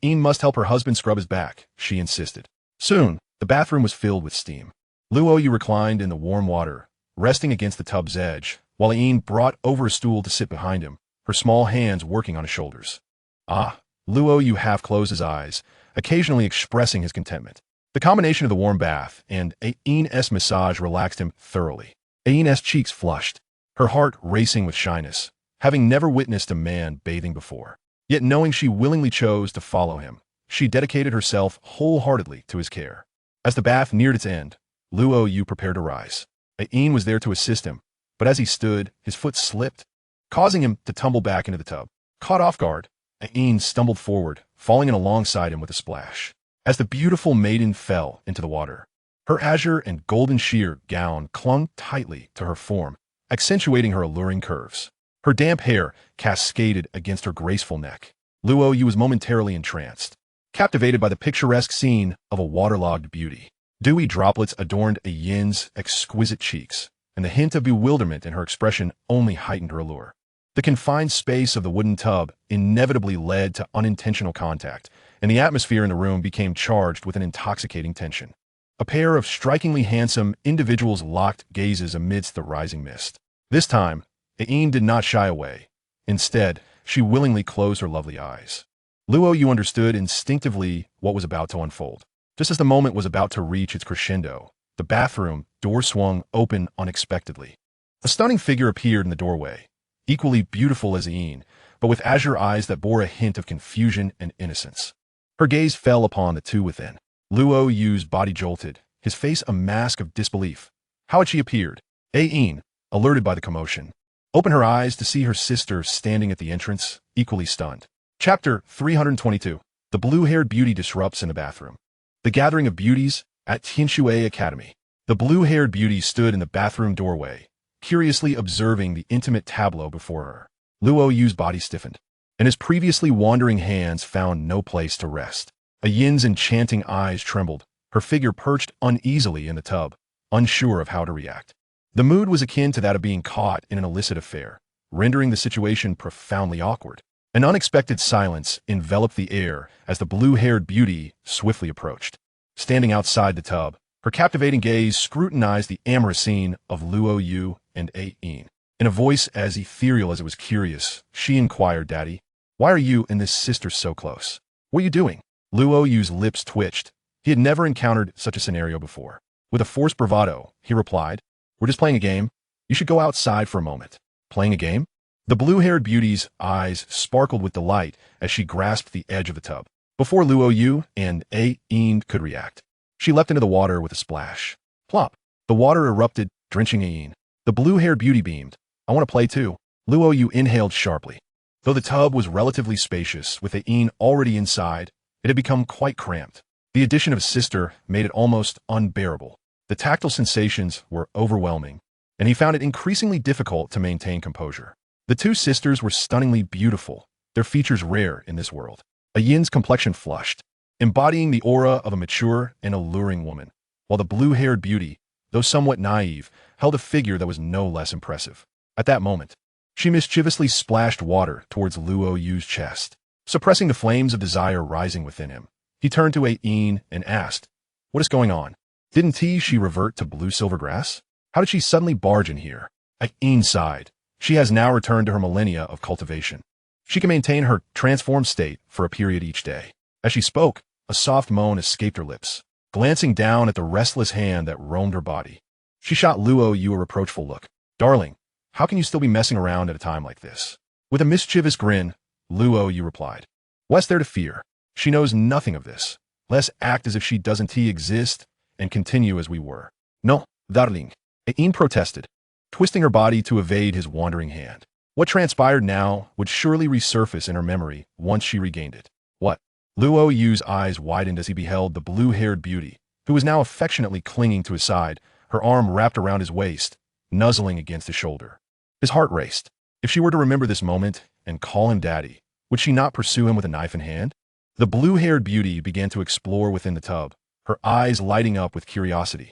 Ain must help her husband scrub his back, she insisted. Soon, the bathroom was filled with steam. Luo Yu reclined in the warm water, resting against the tub's edge, while Ain brought over a stool to sit behind him, her small hands working on his shoulders. Ah, Luo Yu half closed his eyes, occasionally expressing his contentment. The combination of the warm bath and Ain's massage relaxed him thoroughly. Ain's cheeks flushed, her heart racing with shyness, having never witnessed a man bathing before. Yet knowing she willingly chose to follow him, she dedicated herself wholeheartedly to his care. As the bath neared its end, Luo Yu prepared to rise. Ain was there to assist him, but as he stood, his foot slipped, causing him to tumble back into the tub. Caught off guard, Ain stumbled forward, falling in alongside him with a splash. As the beautiful maiden fell into the water, her azure and golden sheer gown clung tightly to her form, accentuating her alluring curves. Her damp hair cascaded against her graceful neck. Luo Yu was momentarily entranced, captivated by the picturesque scene of a waterlogged beauty. Dewy droplets adorned Ain's exquisite cheeks, and the hint of bewilderment in her expression only heightened her allure. The confined space of the wooden tub inevitably led to unintentional contact, and the atmosphere in the room became charged with an intoxicating tension. A pair of strikingly handsome individuals locked gazes amidst the rising mist. This time, Ain did not shy away. Instead, she willingly closed her lovely eyes. Luo Yu understood instinctively what was about to unfold. Just as the moment was about to reach its crescendo, the bathroom door swung open unexpectedly. A stunning figure appeared in the doorway, equally beautiful as Ain, but with azure eyes that bore a hint of confusion and innocence. Her gaze fell upon the two within. Luo Yu's body jolted, his face a mask of disbelief. How had she appeared? Ain, alerted by the commotion, opened her eyes to see her sister standing at the entrance, equally stunned. Chapter 322. The blue-haired beauty disrupts in the bathroom. The gathering of beauties at Tianshui Academy. The blue-haired beauty stood in the bathroom doorway, curiously observing the intimate tableau before her. Luo Yu's body stiffened, and his previously wandering hands found no place to rest. Ain's enchanting eyes trembled, her figure perched uneasily in the tub, unsure of how to react. The mood was akin to that of being caught in an illicit affair, rendering the situation profoundly awkward. An unexpected silence enveloped the air as the blue-haired beauty swiftly approached. Standing outside the tub, her captivating gaze scrutinized the amorous scene of Luo Yu and Ain. In a voice as ethereal as it was curious, she inquired, Daddy, why are you and this sister so close? What are you doing? Luo Yu's lips twitched. He had never encountered such a scenario before. With a forced bravado, he replied, We're just playing a game. You should go outside for a moment. Playing a game? The blue-haired beauty's eyes sparkled with delight as she grasped the edge of the tub. Before Luo Yu and Ain could react, she leapt into the water with a splash. Plop! The water erupted, drenching Ain. The blue-haired beauty beamed. I want to play too. Luo Yu inhaled sharply. Though the tub was relatively spacious, with Ain already inside, it had become quite cramped. The addition of a sister made it almost unbearable. The tactile sensations were overwhelming, and he found it increasingly difficult to maintain composure. The two sisters were stunningly beautiful, their features rare in this world. Ain's complexion flushed, embodying the aura of a mature and alluring woman, while the blue-haired beauty, though somewhat naive, held a figure that was no less impressive. At that moment, she mischievously splashed water towards Luo Yu's chest, suppressing the flames of desire rising within him. He turned to Ain and asked, "What is going on? Didn't she revert to blue-silver grass? How did she suddenly barge in here?" Ain sighed. She has now returned to her millennia of cultivation. She can maintain her transformed state for a period each day. As she spoke, a soft moan escaped her lips, glancing down at the restless hand that roamed her body. She shot Luo Yu a reproachful look. "Darling, how can you still be messing around at a time like this?" With a mischievous grin, Luo Yu replied, "What's there to fear? She knows nothing of this. Let's act as if she doesn't exist and continue as we were." "No, darling," Ain protested, twisting her body to evade his wandering hand. What transpired now would surely resurface in her memory once she regained it. What? Luo Yu's eyes widened as he beheld the blue-haired beauty, who was now affectionately clinging to his side, her arm wrapped around his waist, nuzzling against his shoulder. His heart raced. If she were to remember this moment and call him daddy, would she not pursue him with a knife in hand? The blue-haired beauty began to explore within the tub, her eyes lighting up with curiosity.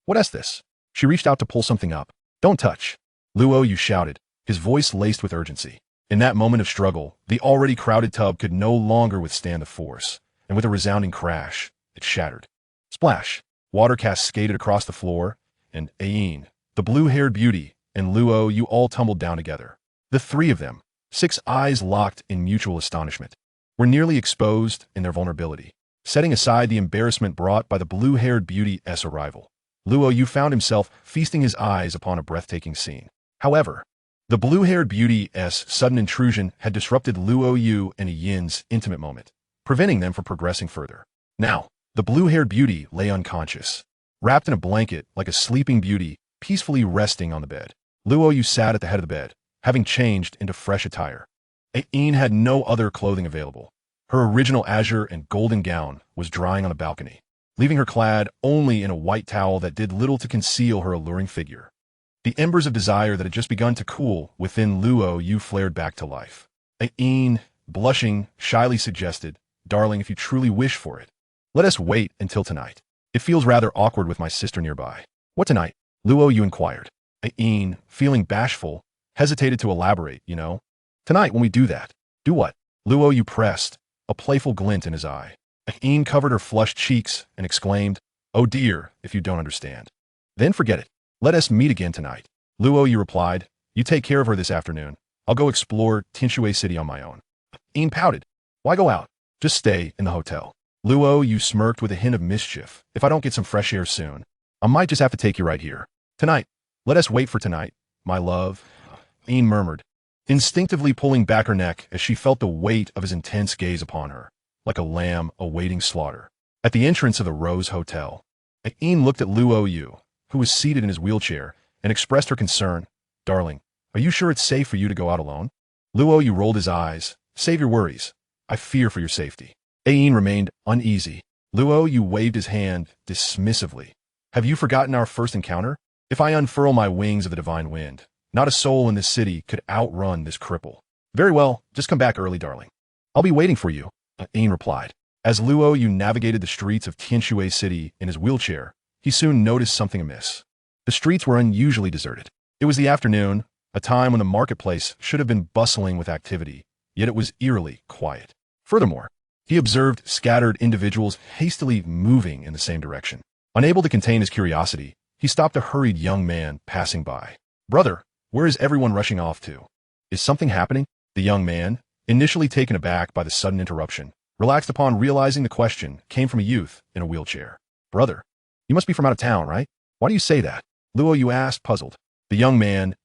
What is this?" She reached out to pull something up. "Don't touch," Luo Yu shouted, his voice laced with urgency. In that moment of struggle, the already crowded tub could no longer withstand the force, and with a resounding crash, it shattered. Splash! Water cascaded across the floor, and Ain, the blue-haired beauty, and Luo Yu all tumbled down together. The three of them, 6 eyes locked in mutual astonishment, were nearly exposed in their vulnerability. Setting aside the embarrassment brought by the blue-haired beauty's arrival, Luo Yu found himself feasting his eyes upon a breathtaking scene. However, the blue-haired beauty's sudden intrusion had disrupted Luo Yu and Yin's intimate moment, preventing them from progressing further. Now, the blue-haired beauty lay unconscious, wrapped in a blanket like a sleeping beauty, peacefully resting on the bed. Luo Yu sat at the head of the bed, having changed into fresh attire. Ain had no other clothing available. Her original azure and golden gown was drying on a balcony, leaving her clad only in a white towel that did little to conceal her alluring figure. The embers of desire that had just begun to cool within Luo Yu flared back to life. Ain, blushing, shyly suggested, "Darling, if you truly wish for it, let us wait until tonight. It feels rather awkward with my sister nearby." "What tonight?" Luo Yu inquired. Ain, feeling bashful, hesitated to elaborate. "Tonight when we do that." "Do what?" Luo Yu pressed, a playful glint in his eye. Ain covered her flushed cheeks and exclaimed, "Oh dear, if you don't understand. Then forget it. Let us meet again tonight." Luo Yu replied, "You take care of her this afternoon. I'll go explore Tinshui City on my own." Ain pouted. "Why go out? Just stay in the hotel." Luo Yu smirked with a hint of mischief. "If I don't get some fresh air soon, I might just have to take you right here. Tonight. Let us wait for tonight, my love," Ain murmured, instinctively pulling back her neck as she felt the weight of his intense gaze upon her, like a lamb awaiting slaughter. At the entrance of the Rose Hotel, Ain looked at Luo Yu, who was seated in his wheelchair, and expressed her concern. "Darling, are you sure it's safe for you to go out alone?" Luo Yu rolled his eyes. "Save your worries. I fear for your safety." Ain remained uneasy. Luo Yu waved his hand dismissively. "Have you forgotten our first encounter? If I unfurl my wings of the divine wind, not a soul in this city could outrun this cripple." "Very well, just come back early, darling. I'll be waiting for you," Ain replied. As Luo Yu navigated the streets of Tinshui City in his wheelchair, he soon noticed something amiss. The streets were unusually deserted. It was the afternoon, a time when the marketplace should have been bustling with activity, yet it was eerily quiet. Furthermore, he observed scattered individuals hastily moving in the same direction. Unable to contain his curiosity, he stopped a hurried young man passing by. "Brother, where is everyone rushing off to? Is something happening?" The young man, initially taken aback by the sudden interruption, relaxed upon realizing the question came from a youth in a wheelchair. "Brother, you must be from out of town, right? Why do you say that?" Luo Yu asked, puzzled. The young man's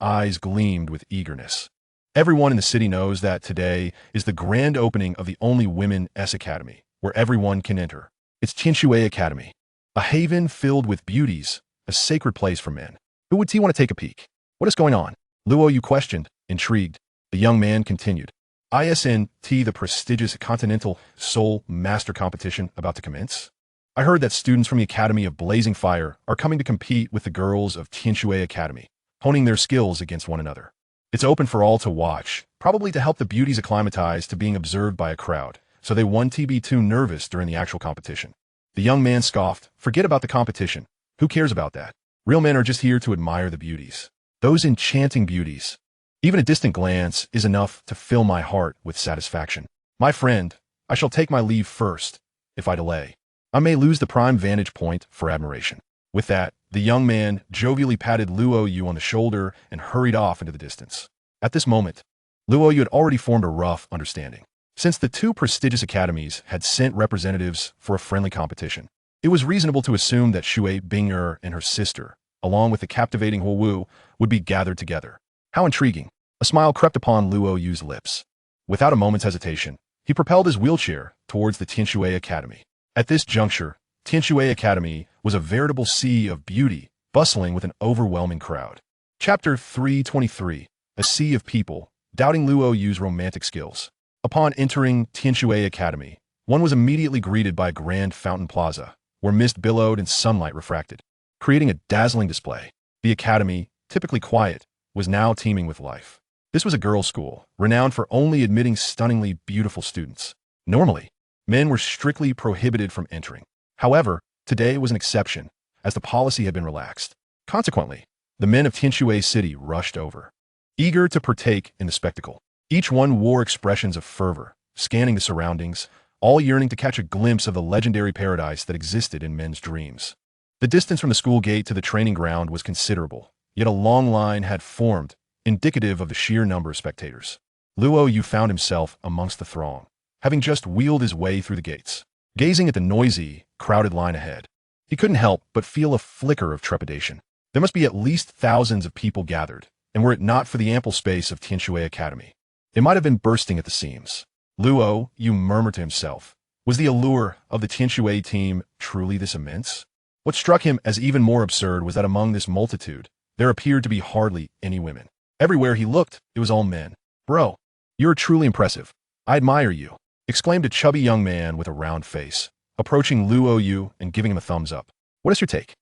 eyes gleamed with eagerness. "Everyone in the city knows that today is the grand opening of the only women's academy, where everyone can enter. It's Tinshui Academy, a haven filled with beauties, a sacred place for men. Who would want to take a peek? What is going on?" Luo Yu questioned, intrigued. The young man continued. "Isn't the prestigious Continental Soul Master competition about to commence? I heard that students from the Academy of Blazing Fire are coming to compete with the girls of Tinshui Academy, honing their skills against one another. It's open for all to watch, probably to help the beauties acclimatize to being observed by a crowd, so they won't be too nervous during the actual competition." The young man scoffed. "Forget about the competition. Who cares about that? Real men are just here to admire the beauties. Those enchanting beauties. Even a distant glance is enough to fill my heart with satisfaction. My friend, I shall take my leave first. If I delay, I may lose the prime vantage point for admiration. With that, the young man jovially patted Luo Yu on the shoulder and hurried off into the distance. At this moment, Luo Yu had already formed a rough understanding. Since the two prestigious academies had sent representatives for a friendly competition, it was reasonable to assume that Shui Bing'er and her sister, along with the captivating Huo Wu, would be gathered together. How intriguing. A smile crept upon Luo Yu's lips. Without a moment's hesitation, he propelled his wheelchair towards the Tianshui Academy. At this juncture, Tianshui Academy was a veritable sea of beauty, bustling with an overwhelming crowd. Chapter 323, A Sea of People, doubting Luo Yu's romantic skills. Upon entering Tianshui Academy, one was immediately greeted by a grand fountain plaza, where mist billowed and sunlight refracted, creating a dazzling display. The academy, typically quiet, was now teeming with life. This was a girls' school, renowned for only admitting stunningly beautiful students. Normally, men were strictly prohibited from entering. However, today was an exception, as the policy had been relaxed. Consequently, the men of Tianshui City rushed over, eager to partake in the spectacle. Each one wore expressions of fervor, scanning the surroundings, all yearning to catch a glimpse of the legendary paradise that existed in men's dreams. The distance from the school gate to the training ground was considerable, yet a long line had formed, indicative of the sheer number of spectators. Luo Yu found himself amongst the throng, having just wheeled his way through the gates. Gazing at the noisy, crowded line ahead, he couldn't help but feel a flicker of trepidation. There must be at least thousands of people gathered, and were it not for the ample space of Tianshui Academy, it might have been bursting at the seams. Luo Yu murmured to himself, was the allure of the Tianshui team truly this immense? What struck him as even more absurd was that among this multitude, there appeared to be hardly any women. Everywhere he looked, it was all men. Bro, you're truly impressive. I admire you, exclaimed a chubby young man with a round face, approaching Luo Yu and giving him a thumbs up. What is your take?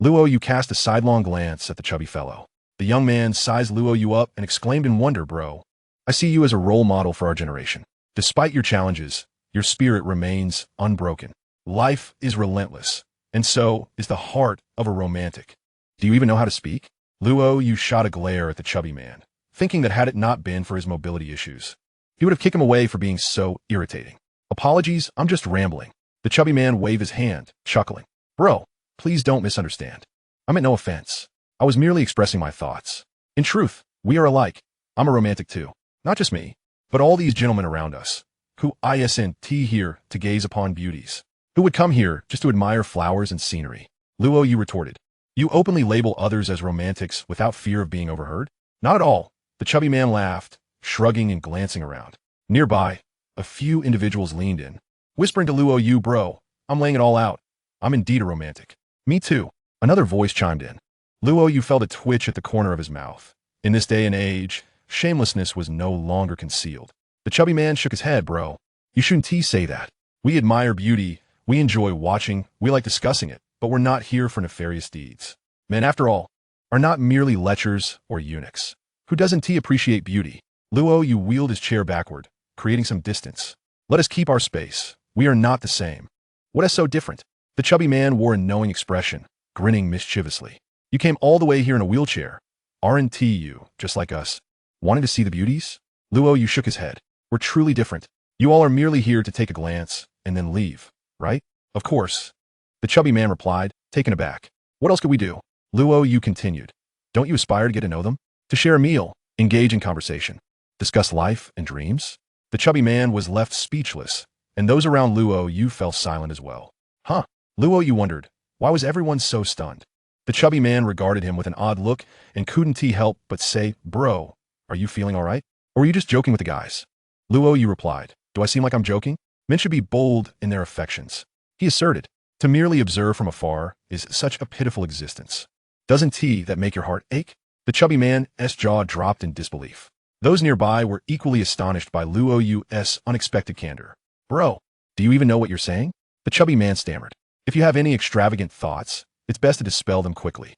Luo Yu cast a sidelong glance at the chubby fellow. The young man sized Luo Yu up and exclaimed in wonder, bro, I see you as a role model for our generation. Despite your challenges, your spirit remains unbroken. Life is relentless, and so is the heart of a romantic. Do you even know how to speak? Luo Yu shot a glare at the chubby man, thinking that had it not been for his mobility issues, he would have kicked him away for being so irritating. Apologies, I'm just rambling. The chubby man waved his hand, chuckling. Bro, please don't misunderstand. I meant no offense. I was merely expressing my thoughts. In truth, we are alike. I'm a romantic too. Not just me, but all these gentlemen around us, who isn't here to gaze upon beauties, who would come here just to admire flowers and scenery. Luo Yu retorted. You openly label others as romantics without fear of being overheard? Not at all. The chubby man laughed, shrugging and glancing around. Nearby, a few individuals leaned in, whispering to Luo Yu, bro, I'm laying it all out. I'm indeed a romantic. Me too. Another voice chimed in. Luo Yu felt a twitch at the corner of his mouth. In this day and age, shamelessness was no longer concealed. The chubby man shook his head, bro. You shouldn't say that. We admire beauty, we enjoy watching, we like discussing it, but we're not here for nefarious deeds. Men, after all, are not merely lechers or eunuchs. Who doesn't appreciate beauty? Luo Yu wheeled his chair backward, creating some distance. Let us keep our space. We are not the same. What is so different? The chubby man wore a knowing expression, grinning mischievously. You came all the way here in a wheelchair. Aren't you, just like us, wanting to see the beauties? Luo Yu shook his head. We're truly different. You all are merely here to take a glance and then leave, right? Of course. The chubby man replied, taken aback. What else could we do? Luo Yu continued. Don't you aspire to get to know them? To share a meal, engage in conversation, discuss life and dreams? The chubby man was left speechless, and those around Luo Yu fell silent as well. Huh? Luo Yu wondered, why was everyone so stunned? The chubby man regarded him with an odd look and couldn't help but say, bro, are you feeling all right? Or were you just joking with the guys? Luo Yu replied, do I seem like I'm joking? Men should be bold in their affections. He asserted, to merely observe from afar is such a pitiful existence. Doesn't that make your heart ache? The chubby man's jaw dropped in disbelief. Those nearby were equally astonished by Luo Yu's unexpected candor. Bro, do you even know what you're saying? The chubby man stammered. If you have any extravagant thoughts, it's best to dispel them quickly.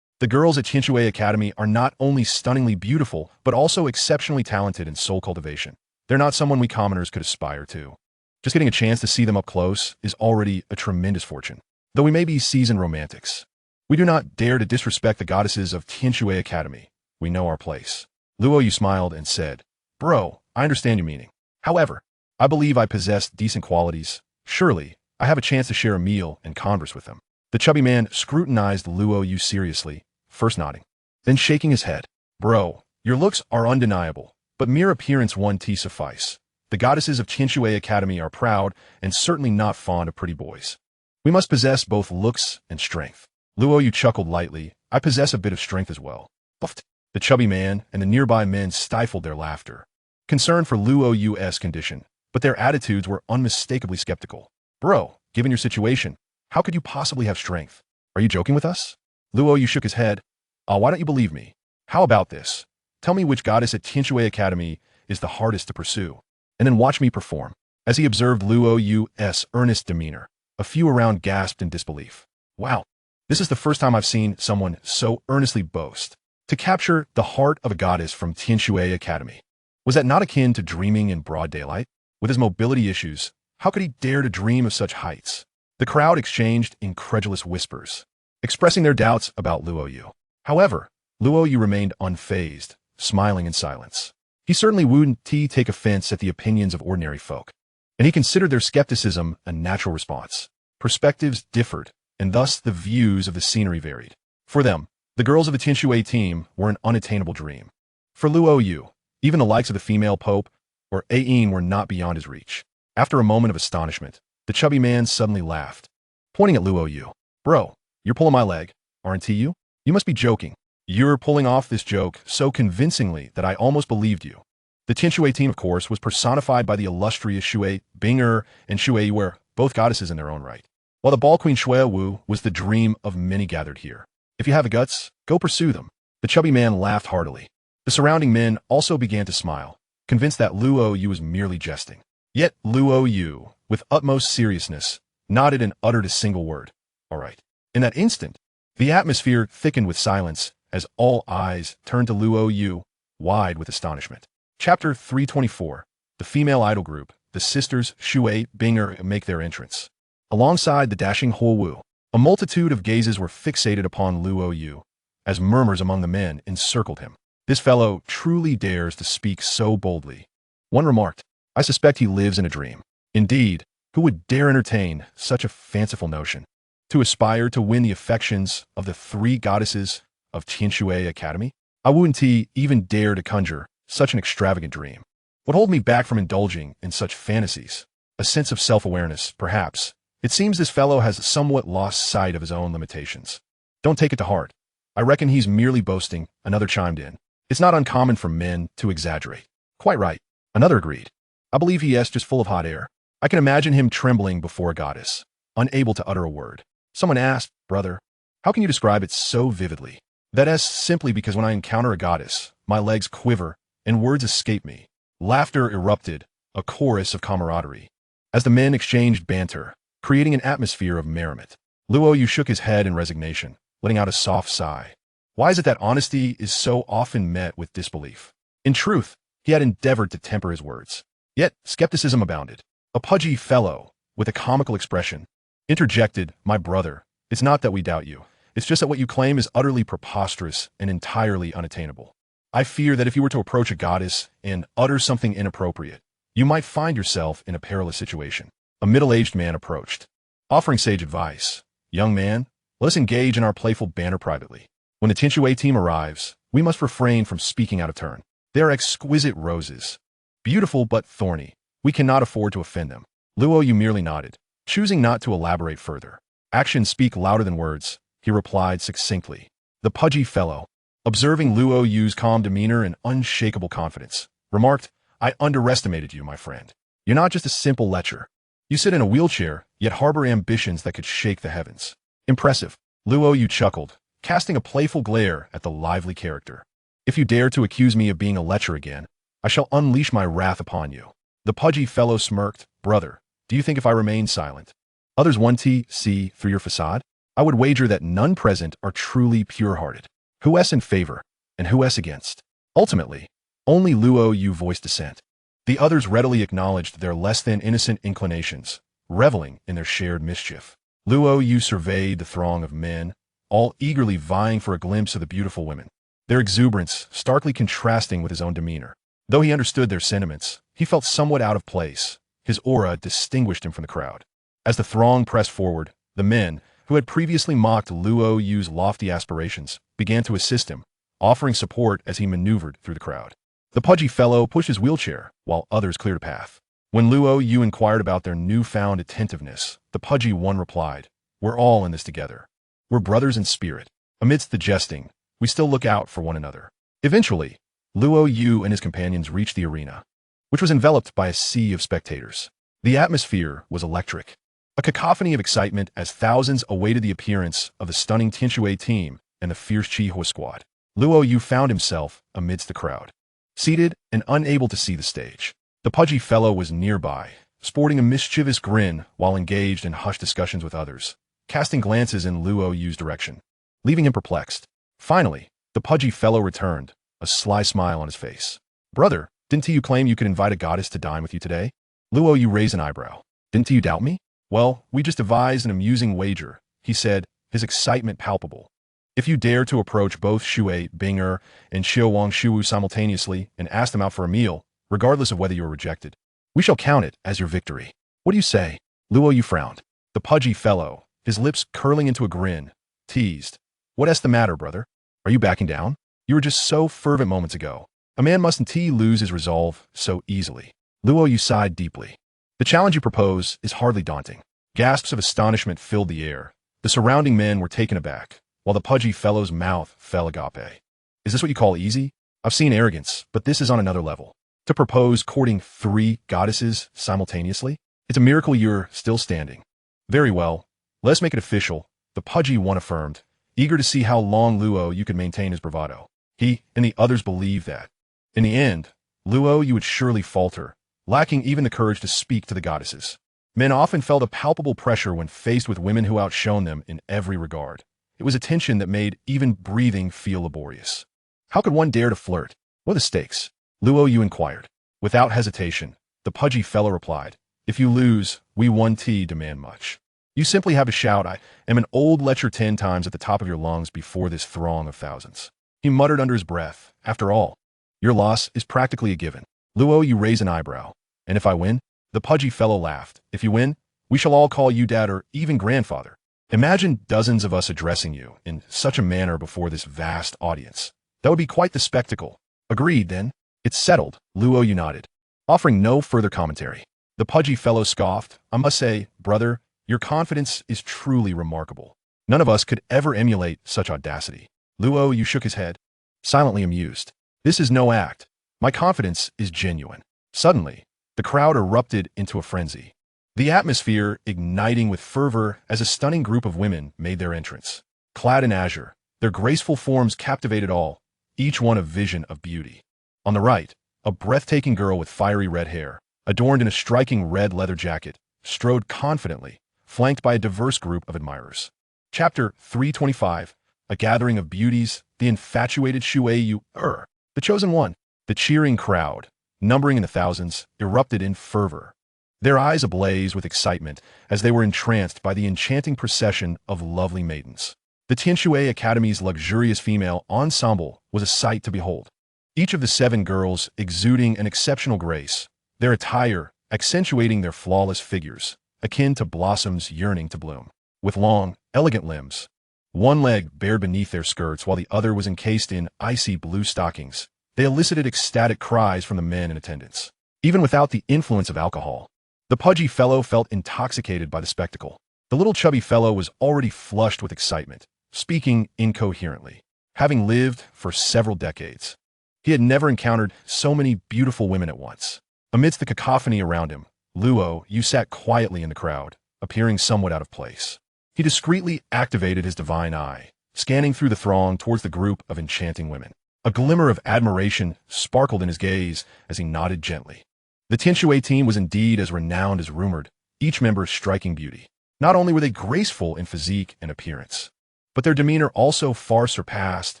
The girls at Tianshui Academy are not only stunningly beautiful, but also exceptionally talented in soul cultivation. They're not someone we commoners could aspire to. Just getting a chance to see them up close is already a tremendous fortune, though we may be seasoned romantics. We do not dare to disrespect the goddesses of Tianshui Academy. We know our place. Luo Yu smiled and said, Bro, I understand your meaning. However, I believe I possess decent qualities. Surely, I have a chance to share a meal and converse with them. The chubby man scrutinized Luo Yu seriously, first nodding, then shaking his head. Bro, your looks are undeniable, but mere appearance won't suffice. The goddesses of Tianshui Academy are proud and certainly not fond of pretty boys. We must possess both looks and strength. Luo Yu chuckled lightly. I possess a bit of strength as well. Buffed. The chubby man and the nearby men stifled their laughter, concerned for Luo Yu's condition, but their attitudes were unmistakably skeptical. Bro, given your situation, how could you possibly have strength? Are you joking with us? Luo Yu shook his head. Why don't you believe me? How about this? Tell me which goddess at Tianshui Academy is the hardest to pursue, and then watch me perform. As he observed Luo Yu's earnest demeanor, a few around gasped in disbelief. Wow, this is the first time I've seen someone so earnestly boast. To capture the heart of a goddess from Tianshui Academy. Was that not akin to dreaming in broad daylight? With his mobility issues, how could he dare to dream of such heights? The crowd exchanged incredulous whispers, expressing their doubts about Luo Yu. However, Luo Yu remained unfazed, smiling in silence. He certainly wouldn't take offense at the opinions of ordinary folk, and he considered their skepticism a natural response. Perspectives differed, and thus the views of the scenery varied. For them, the girls of the Tianshui team were an unattainable dream. For Luo Yu, even the likes of the female pope or Ain were not beyond his reach. After a moment of astonishment, the chubby man suddenly laughed, pointing at Luo Yu. Bro, you're pulling my leg, aren't you? You must be joking. You're pulling off this joke so convincingly that I almost believed you. The Tianshui team, of course, was personified by the illustrious Shui Binger and Shui Yu, both goddesses in their own right, while the ball queen Shui Wu was the dream of many gathered here. If you have the guts, go pursue them. The chubby man laughed heartily. The surrounding men also began to smile, convinced that Luo Yu was merely jesting. Yet Luo Yu, with utmost seriousness, nodded and uttered a single word. All right. In that instant, the atmosphere thickened with silence as all eyes turned to Luo Yu, wide with astonishment. Chapter 324. The female idol group, the sisters Shui Binger, make their entrance. Alongside the dashing Huo Wu, a multitude of gazes were fixated upon Luo Yu, as murmurs among the men encircled him. This fellow truly dares to speak so boldly. One remarked, I suspect he lives in a dream. Indeed, who would dare entertain such a fanciful notion? To aspire to win the affections of the three goddesses of Tianshui Academy? I wouldn't even dare to conjure such an extravagant dream. What hold me back from indulging in such fantasies? A sense of self-awareness, perhaps. It seems this fellow has somewhat lost sight of his own limitations. Don't take it to heart. I reckon he's merely boasting, another chimed in. It's not uncommon for men to exaggerate. Quite right. Another agreed. I believe he is just full of hot air. I can imagine him trembling before a goddess, unable to utter a word. Someone asked, Brother, how can you describe it so vividly? That is simply because when I encounter a goddess, my legs quiver and words escape me. Laughter erupted, a chorus of camaraderie, as the men exchanged banter, creating an atmosphere of merriment. Luo Yu shook his head in resignation, letting out a soft sigh. Why is it that honesty is so often met with disbelief? In truth, he had endeavored to temper his words. Yet, skepticism abounded. A pudgy fellow, with a comical expression, interjected, My brother, it's not that we doubt you. It's just that what you claim is utterly preposterous and entirely unattainable. I fear that if you were to approach a goddess and utter something inappropriate, you might find yourself in a perilous situation. A middle-aged man approached, offering sage advice. Young man, let us engage in our playful banter privately. When the Tianshui team arrives, we must refrain from speaking out of turn. They are exquisite roses. Beautiful but thorny. We cannot afford to offend them. Luo Yu merely nodded, choosing not to elaborate further. Actions speak louder than words, he replied succinctly. The pudgy fellow, observing Luo Yu's calm demeanor and unshakable confidence, remarked, I underestimated you, my friend. You're not just a simple lecher. You sit in a wheelchair, yet harbor ambitions that could shake the heavens. Impressive. Luo Yu chuckled, casting a playful glare at the lively character. If you dare to accuse me of being a lecher again, I shall unleash my wrath upon you. The pudgy fellow smirked. Brother, do you think if I remain silent, others want to see through your facade? I would wager that none present are truly pure-hearted. Who's in favor, and who's against? Ultimately, only Luo Yu voiced dissent. The others readily acknowledged their less-than innocent inclinations, reveling in their shared mischief. Luo Yu surveyed the throng of men, all eagerly vying for a glimpse of the beautiful women. Their exuberance starkly contrasting with his own demeanor. Though he understood their sentiments, he felt somewhat out of place. His aura distinguished him from the crowd. As the throng pressed forward, the men, who had previously mocked Luo Yu's lofty aspirations, began to assist him, offering support as he maneuvered through the crowd. The pudgy fellow pushed his wheelchair, while others cleared a path. When Luo Yu inquired about their newfound attentiveness, the pudgy one replied, "We're all in this together. We're brothers in spirit. Amidst the jesting, we still look out for one another." Eventually, Luo Yu and his companions reached the arena, which was enveloped by a sea of spectators. The atmosphere was electric, a cacophony of excitement as thousands awaited the appearance of the stunning Tianshui team and the fierce Qihua squad. Luo Yu found himself amidst the crowd, seated and unable to see the stage. The pudgy fellow was nearby, sporting a mischievous grin while engaged in hushed discussions with others, casting glances in Luo Yu's direction, leaving him perplexed. Finally, the pudgy fellow returned, a sly smile on his face. "Brother, didn't you claim you could invite a goddess to dine with you today?" Luo Yu raised an eyebrow. "Didn't you doubt me?" "Well, we just devised an amusing wager," he said, his excitement palpable. "If you dare to approach both Shui Binger and Xiao Wang Shuwu simultaneously and ask them out for a meal, regardless of whether you are rejected, we shall count it as your victory. What do you say?" Luo Yu frowned. The pudgy fellow, his lips curling into a grin, teased, "What's the matter, brother? Are you backing down? You were just so fervent moments ago. A man mustn't lose his resolve so easily." Luo Yu sighed deeply. "The challenge you propose is hardly daunting." Gasps of astonishment filled the air. The surrounding men were taken aback, while the pudgy fellow's mouth fell agape. "Is this what you call easy? I've seen arrogance, but this is on another level. To propose courting 3 goddesses simultaneously? It's a miracle you're still standing." "Very well, let's make it official," the pudgy one affirmed, eager to see how long Luo Yu could maintain his bravado. He and the others believed that, in the end, Luo Yu would surely falter, lacking even the courage to speak to the goddesses. Men often felt a palpable pressure when faced with women who outshone them in every regard. It was a tension that made even breathing feel laborious. How could one dare to flirt? What are the stakes? Luo Yu inquired. Without hesitation, the pudgy fellow replied, "If you lose, we 1T demand much. You simply have to shout, 'I am an old lecher' 10 times at the top of your lungs before this throng of thousands." He muttered under his breath, "After all, your loss is practically a given." Luo Yu raised an eyebrow. "And if I win?" The pudgy fellow laughed. "If you win, we shall all call you dad or even grandfather. Imagine dozens of us addressing you in such a manner before this vast audience. That would be quite the spectacle." "Agreed, then. It's settled," Luo Yu nodded, offering no further commentary. The pudgy fellow scoffed. "I must say, brother, your confidence is truly remarkable. None of us could ever emulate such audacity." Luo Yu shook his head, silently amused. "This is no act. My confidence is genuine." Suddenly, the crowd erupted into a frenzy, the atmosphere igniting with fervor as a stunning group of women made their entrance. Clad in azure, their graceful forms captivated all, each one a vision of beauty. On the right, a breathtaking girl with fiery red hair, adorned in a striking red leather jacket, strode confidently, flanked by a diverse group of admirers. Chapter 325, A Gathering of Beauties, the infatuated Shui Yu, the chosen one. The cheering crowd, numbering in the thousands, erupted in fervor, their eyes ablaze with excitement as they were entranced by the enchanting procession of lovely maidens. The Tianshui Academy's luxurious female ensemble was a sight to behold. Each of the 7 girls exuding an exceptional grace, their attire accentuating their flawless figures, akin to blossoms yearning to bloom. With long, elegant limbs, one leg bared beneath their skirts while the other was encased in icy blue stockings, they elicited ecstatic cries from the men in attendance. Even without the influence of alcohol, the pudgy fellow felt intoxicated by the spectacle. The little chubby fellow was already flushed with excitement, speaking incoherently. Having lived for several decades, he had never encountered so many beautiful women at once. Amidst the cacophony around him, Luo Yu sat quietly in the crowd, appearing somewhat out of place. He discreetly activated his divine eye, scanning through the throng towards the group of enchanting women. A glimmer of admiration sparkled in his gaze as he nodded gently. The Tianshui team was indeed as renowned as rumored, each member striking beauty. Not only were they graceful in physique and appearance, but their demeanor also far surpassed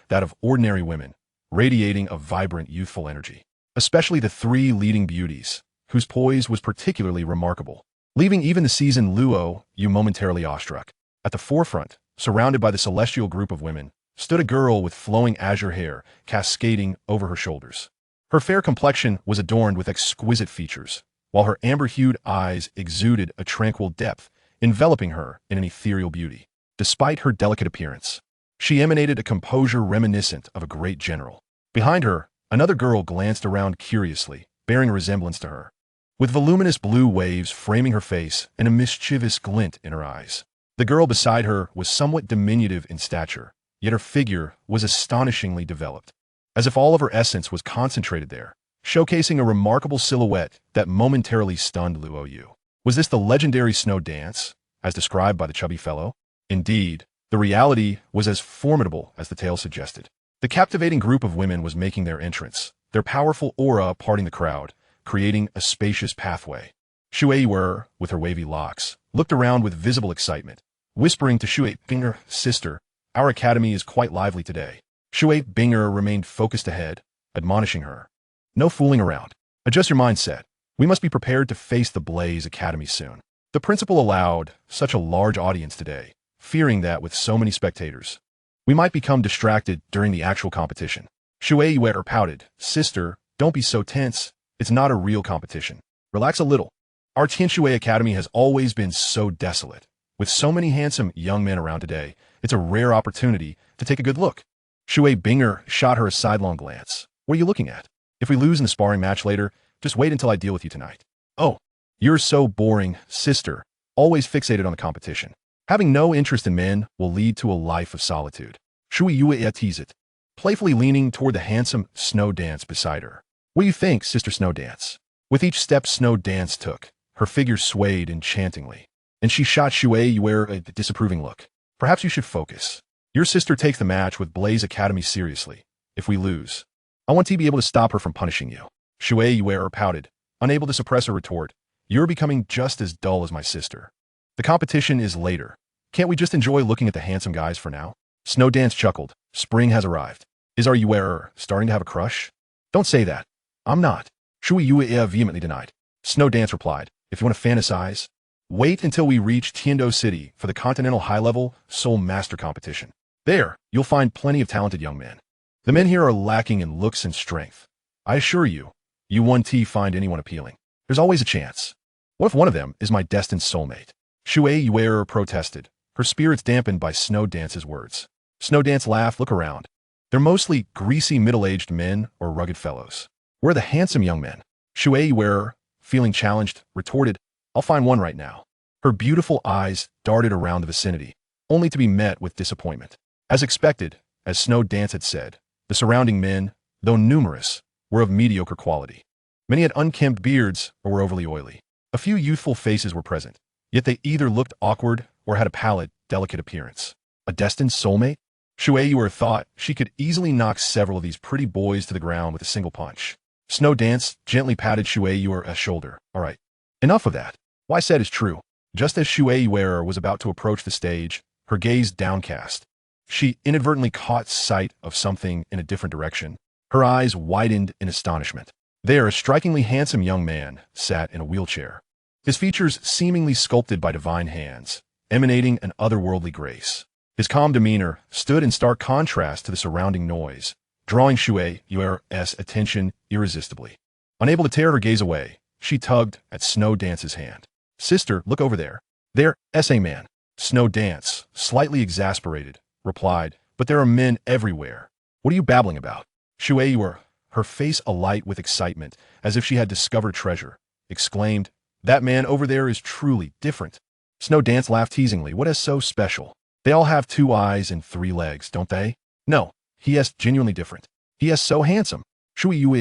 that of ordinary women, radiating a vibrant youthful energy. Especially the 3 leading beauties, whose poise was particularly remarkable, leaving even the seasoned Luo Yu momentarily awestruck. At the forefront Surrounded by the celestial group of women, stood a girl with flowing azure hair cascading over her shoulders. Her fair complexion was adorned with exquisite features, while her amber-hued eyes exuded a tranquil depth, enveloping her in an ethereal beauty. Despite her delicate appearance, she emanated a composure reminiscent of a great general. Behind her, another girl glanced around curiously, bearing a resemblance to her, with voluminous blue waves framing her face and a mischievous glint in her eyes. The girl beside her was somewhat diminutive in stature, yet her figure was astonishingly developed, as if all of her essence was concentrated there, showcasing a remarkable silhouette that momentarily stunned Luo Yu. Was this the legendary snow dance, as described by the chubby fellow? Indeed, the reality was as formidable as the tale suggested. The captivating group of women was making their entrance, their powerful aura parting the crowd, creating a spacious pathway. Shui Yu, with her wavy locks, looked around with visible excitement, whispering to Shui Binger, "Sister, our academy is quite lively today." Shui Binger remained focused ahead, admonishing her, "No fooling around. Adjust your mindset. We must be prepared to face the Blaze Academy soon." The principal allowed such a large audience today, fearing that with so many spectators, we might become distracted during the actual competition. Shui Yu pouted, "Sister, don't be so tense. It's not a real competition. Relax a little. Our Tianshui Academy has always been so desolate. With so many handsome young men around today, it's a rare opportunity to take a good look." Shui Binger shot her a sidelong glance. "What are you looking at? If we lose in the sparring match later, just wait until I deal with you tonight." "Oh, you're so boring, sister, always fixated on the competition. Having no interest in men will lead to a life of solitude." Shui Yu teased it, playfully leaning toward the handsome Snow Dance beside her. "What do you think, Sister Snow Dance?" With each step Snow Dance took, her figure swayed enchantingly, and she shot Shui Yu a disapproving look. "Perhaps you should focus. Your sister takes the match with Blaze Academy seriously. If we lose, I want to be able to stop her from punishing you." Shui Yu pouted, unable to suppress a retort. "You're becoming just as dull as my sister. The competition is later. Can't we just enjoy looking at the handsome guys for now?" Snow Dance chuckled. "Spring has arrived. Is our Yu starting to have a crush?" "Don't say that. I'm not." Shui Yu vehemently denied. Snow Dance replied, "If you want to fantasize, wait until we reach Tiando City for the Continental High-Level Soul Master Competition. There, you'll find plenty of talented young men. The men here are lacking in looks and strength. I assure you, you won't find anyone appealing. There's always a chance. What if one of them is my destined soulmate?" Shui Yu protested, her spirits dampened by Snow Dance's words. Snow Dance laughed. "Look around. They're mostly greasy middle-aged men or rugged fellows. We're the handsome young men." Shui Yu, feeling challenged, retorted, "I'll find one right now." Her beautiful eyes darted around the vicinity, only to be met with disappointment. As expected, as Snow Dance had said, the surrounding men, though numerous, were of mediocre quality. Many had unkempt beards or were overly oily. A few youthful faces were present, yet they either looked awkward or had a pallid, delicate appearance. A destined soulmate? Shui Yu thought she could easily knock several of these pretty boys to the ground with a single punch. Snow Dance gently patted Shui Yu's shoulder. "All right, enough of that. What I said is true." Just as Shui Yu was about to approach the stage, her gaze downcast, she inadvertently caught sight of something in a different direction. Her eyes widened in astonishment. There, a strikingly handsome young man sat in a wheelchair, his features seemingly sculpted by divine hands, emanating an otherworldly grace. His calm demeanor stood in stark contrast to the surrounding noise, drawing Shui Yu's attention irresistibly. Unable to tear her gaze away, she tugged at Snow Dance's hand. "Sister, look over there. There, S.A. man." Snow Dance, slightly exasperated, replied, "But there are men everywhere. What are you babbling about?" Shui Yu, her face alight with excitement, as if she had discovered treasure, exclaimed, "That man over there is truly different." Snow Dance laughed teasingly. "What is so special? They all have 2 eyes and 3 legs, don't they?" "No, he is genuinely different. He is so handsome." Shui Yu,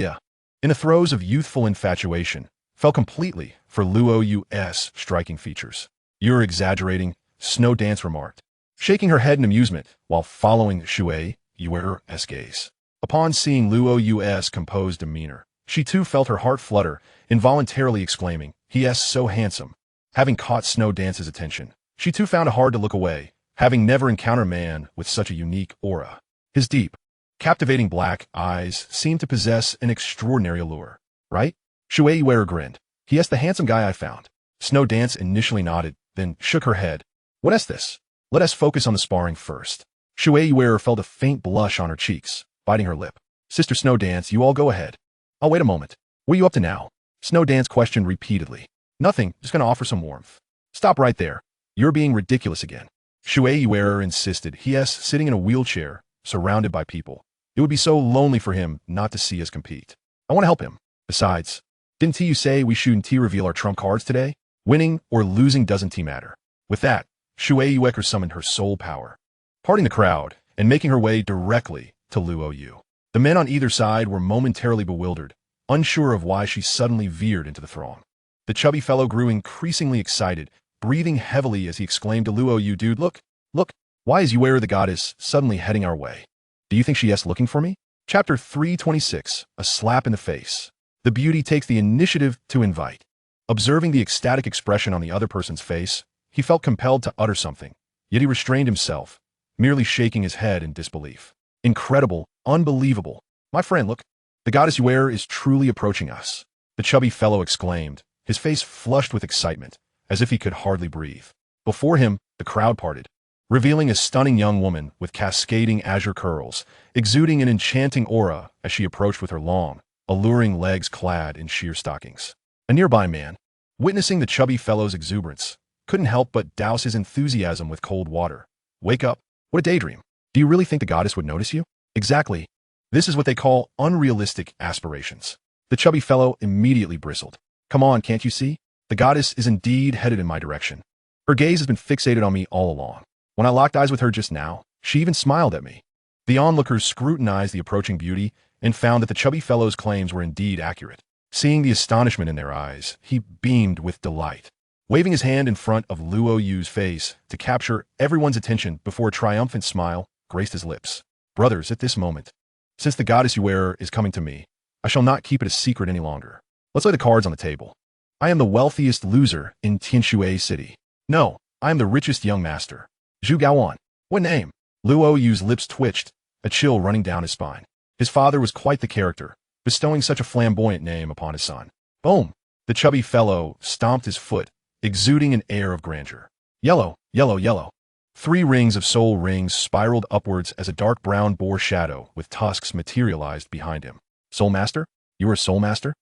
in the throes of youthful infatuation, fell completely for Luo Yu's striking features. "You're exaggerating," Snow Dance remarked, shaking her head in amusement while following Shui Yu's gaze. Upon seeing Luo Yu's composed demeanor, she too felt her heart flutter, involuntarily exclaiming, "He is so handsome." Having caught Snow Dance's attention, she too found it hard to look away, having never encountered a man with such a unique aura. His deep, captivating black eyes seemed to possess an extraordinary allure. "Right?" Shui Yu grinned. "He is the handsome guy I found." Snow Dance initially nodded, then shook her head. "What is this? Let us focus on the sparring first. Shui Yuera felt a faint blush on her cheeks, biting her lip. Sister Snow Dance, you all go ahead. I'll wait a moment. What are you up to now? Snow Dance questioned repeatedly. Nothing, just gonna offer some warmth. Stop right there. You're being ridiculous again. Shui Yuera insisted, sitting in a wheelchair, surrounded by people. It would be so lonely for him not to see us compete. I want to help him. Besides, didn't you say we shouldn't reveal our trump cards today? Winning or losing doesn't matter. With that, Shui Yueka summoned her soul power, parting the crowd and making her way directly to Luo Yu. The men on either side were momentarily bewildered, unsure of why she suddenly veered into the throng. The chubby fellow grew increasingly excited, breathing heavily as he exclaimed to Luo Yu, "Dude, look, why is Yuera the goddess suddenly heading our way? Do you think she is looking for me?" Chapter 326, A Slap in the Face. The beauty takes the initiative to invite. Observing the ecstatic expression on the other person's face, he felt compelled to utter something, yet he restrained himself, merely shaking his head in disbelief. Incredible, unbelievable. My friend, look, the goddess Yuera is truly approaching us. The chubby fellow exclaimed, his face flushed with excitement, as if he could hardly breathe. Before him, the crowd parted, revealing a stunning young woman with cascading azure curls, exuding an enchanting aura as she approached with her long, alluring legs clad in sheer stockings. A nearby man, witnessing the chubby fellow's exuberance, couldn't help but douse his enthusiasm with cold water. Wake up. What a daydream. Do you really think the goddess would notice you? Exactly. This is what they call unrealistic aspirations. The chubby fellow immediately bristled. Come on, can't you see? The goddess is indeed headed in my direction. Her gaze has been fixated on me all along. When I locked eyes with her just now, she even smiled at me. The onlookers scrutinized the approaching beauty and found that the chubby fellow's claims were indeed accurate. Seeing the astonishment in their eyes, he beamed with delight, waving his hand in front of Luo Yu's face to capture everyone's attention before a triumphant smile graced his lips. Brothers, at this moment, since the goddess Yuera is coming to me, I shall not keep it a secret any longer. Let's lay the cards on the table. I am the wealthiest loser in Tianshui City. No, I am the richest young master. Zhu Gaoan. What name? Luo Yu's lips twitched, a chill running down his spine. His father was quite the character, bestowing such a flamboyant name upon his son. Boom! The chubby fellow stomped his foot, exuding an air of grandeur. Yellow, yellow, yellow. 3 rings of soul rings spiraled upwards as a dark brown boar shadow with tusks materialized behind him. Soul Master? You are Soul Master?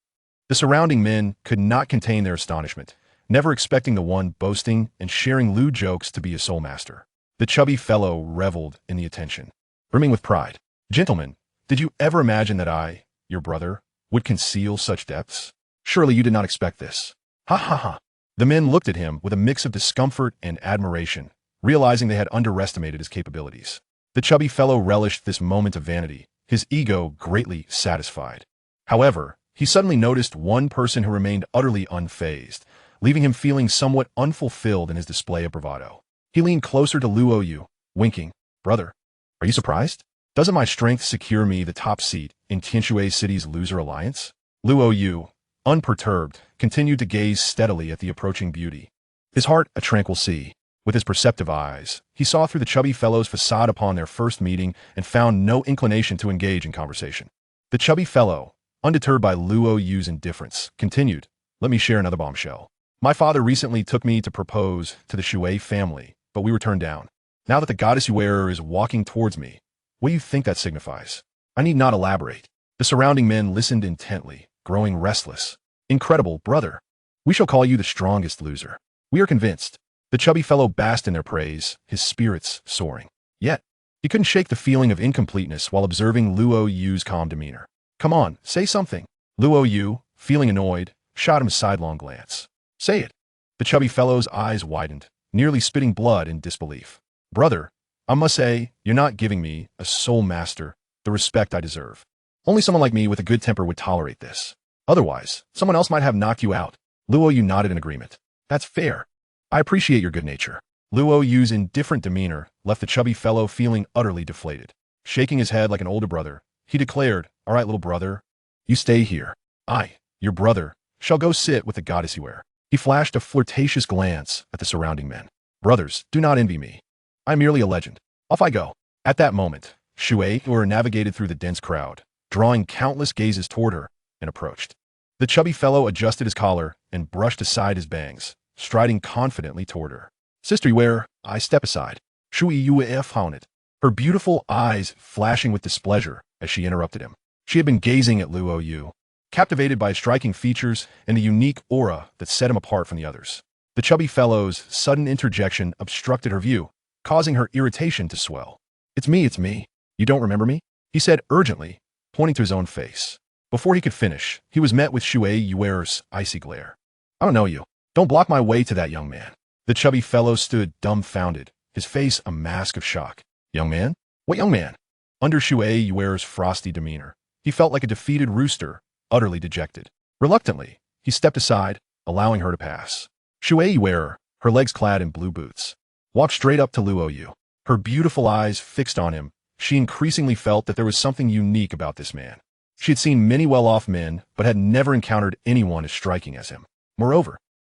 The surrounding men could not contain their astonishment, never expecting the one boasting and sharing lewd jokes to be a Soul Master. The chubby fellow reveled in the attention, brimming with pride. Gentlemen, did you ever imagine that I, your brother, would conceal such depths? Surely you did not expect this. Ha ha ha. The men looked at him with a mix of discomfort and admiration, realizing they had underestimated his capabilities. The chubby fellow relished this moment of vanity, his ego greatly satisfied. However, he suddenly noticed one person who remained utterly unfazed, leaving him feeling somewhat unfulfilled in his display of bravado. He leaned closer to Luo Yu, winking. Brother, are you surprised? Doesn't my strength secure me the top seat in Tianshui City's loser alliance? Luo Yu, unperturbed, continued to gaze steadily at the approaching beauty. His heart a tranquil sea. With his perceptive eyes, he saw through the chubby fellow's facade upon their first meeting and found no inclination to engage in conversation. The chubby fellow, undeterred by Luo Yu's indifference, continued, Let me share another bombshell. My father recently took me to propose to the Shui family, but we were turned down. Now that the goddess Yuera is walking towards me, what do you think that signifies? I need not elaborate. The surrounding men listened intently, growing restless. Incredible, brother. We shall call you the strongest loser. We are convinced. The chubby fellow basked in their praise, his spirits soaring. Yet, he couldn't shake the feeling of incompleteness while observing Luo Yu's calm demeanor. Come on, say something. Luo Yu, feeling annoyed, shot him a sidelong glance. Say it. The chubby fellow's eyes widened, nearly spitting blood in disbelief. Brother, I must say, you're not giving me, a soul master, the respect I deserve. Only someone like me with a good temper would tolerate this. Otherwise, someone else might have knocked you out. Luo Yu nodded in agreement. That's fair. I appreciate your good nature. Luo Yu's indifferent demeanor left the chubby fellow feeling utterly deflated. Shaking his head like an older brother, he declared, All right, little brother, you stay here. I, your brother, shall go sit with the goddess Yuera. He flashed a flirtatious glance at the surrounding men. Brothers, do not envy me. I'm merely a legend. Off I go. At that moment, Shui Yuera navigated through the dense crowd, drawing countless gazes toward her, and approached. The chubby fellow adjusted his collar and brushed aside his bangs, striding confidently toward her. Sister Yuera, I step aside. Shui Yu found her beautiful eyes flashing with displeasure as she interrupted him. She had been gazing at Luo Yu, captivated by his striking features and the unique aura that set him apart from the others. The chubby fellow's sudden interjection obstructed her view, causing her irritation to swell. It's me. You don't remember me? He said urgently, pointing to his own face. Before he could finish, he was met with Shui Yuer's icy glare. I don't know you. Don't block my way to that young man. The chubby fellow stood dumbfounded, his face a mask of shock. Young man? What young man? Under Shui Yuer's frosty demeanor, he felt like a defeated rooster, utterly dejected. Reluctantly, he stepped aside, allowing her to pass. Shui Yuer, her legs clad in blue boots, walked straight up to Luo Yu. Her beautiful eyes fixed on him, she increasingly felt that there was something unique about this man. She had seen many well-off men, but had never encountered anyone as striking as him. Moreover,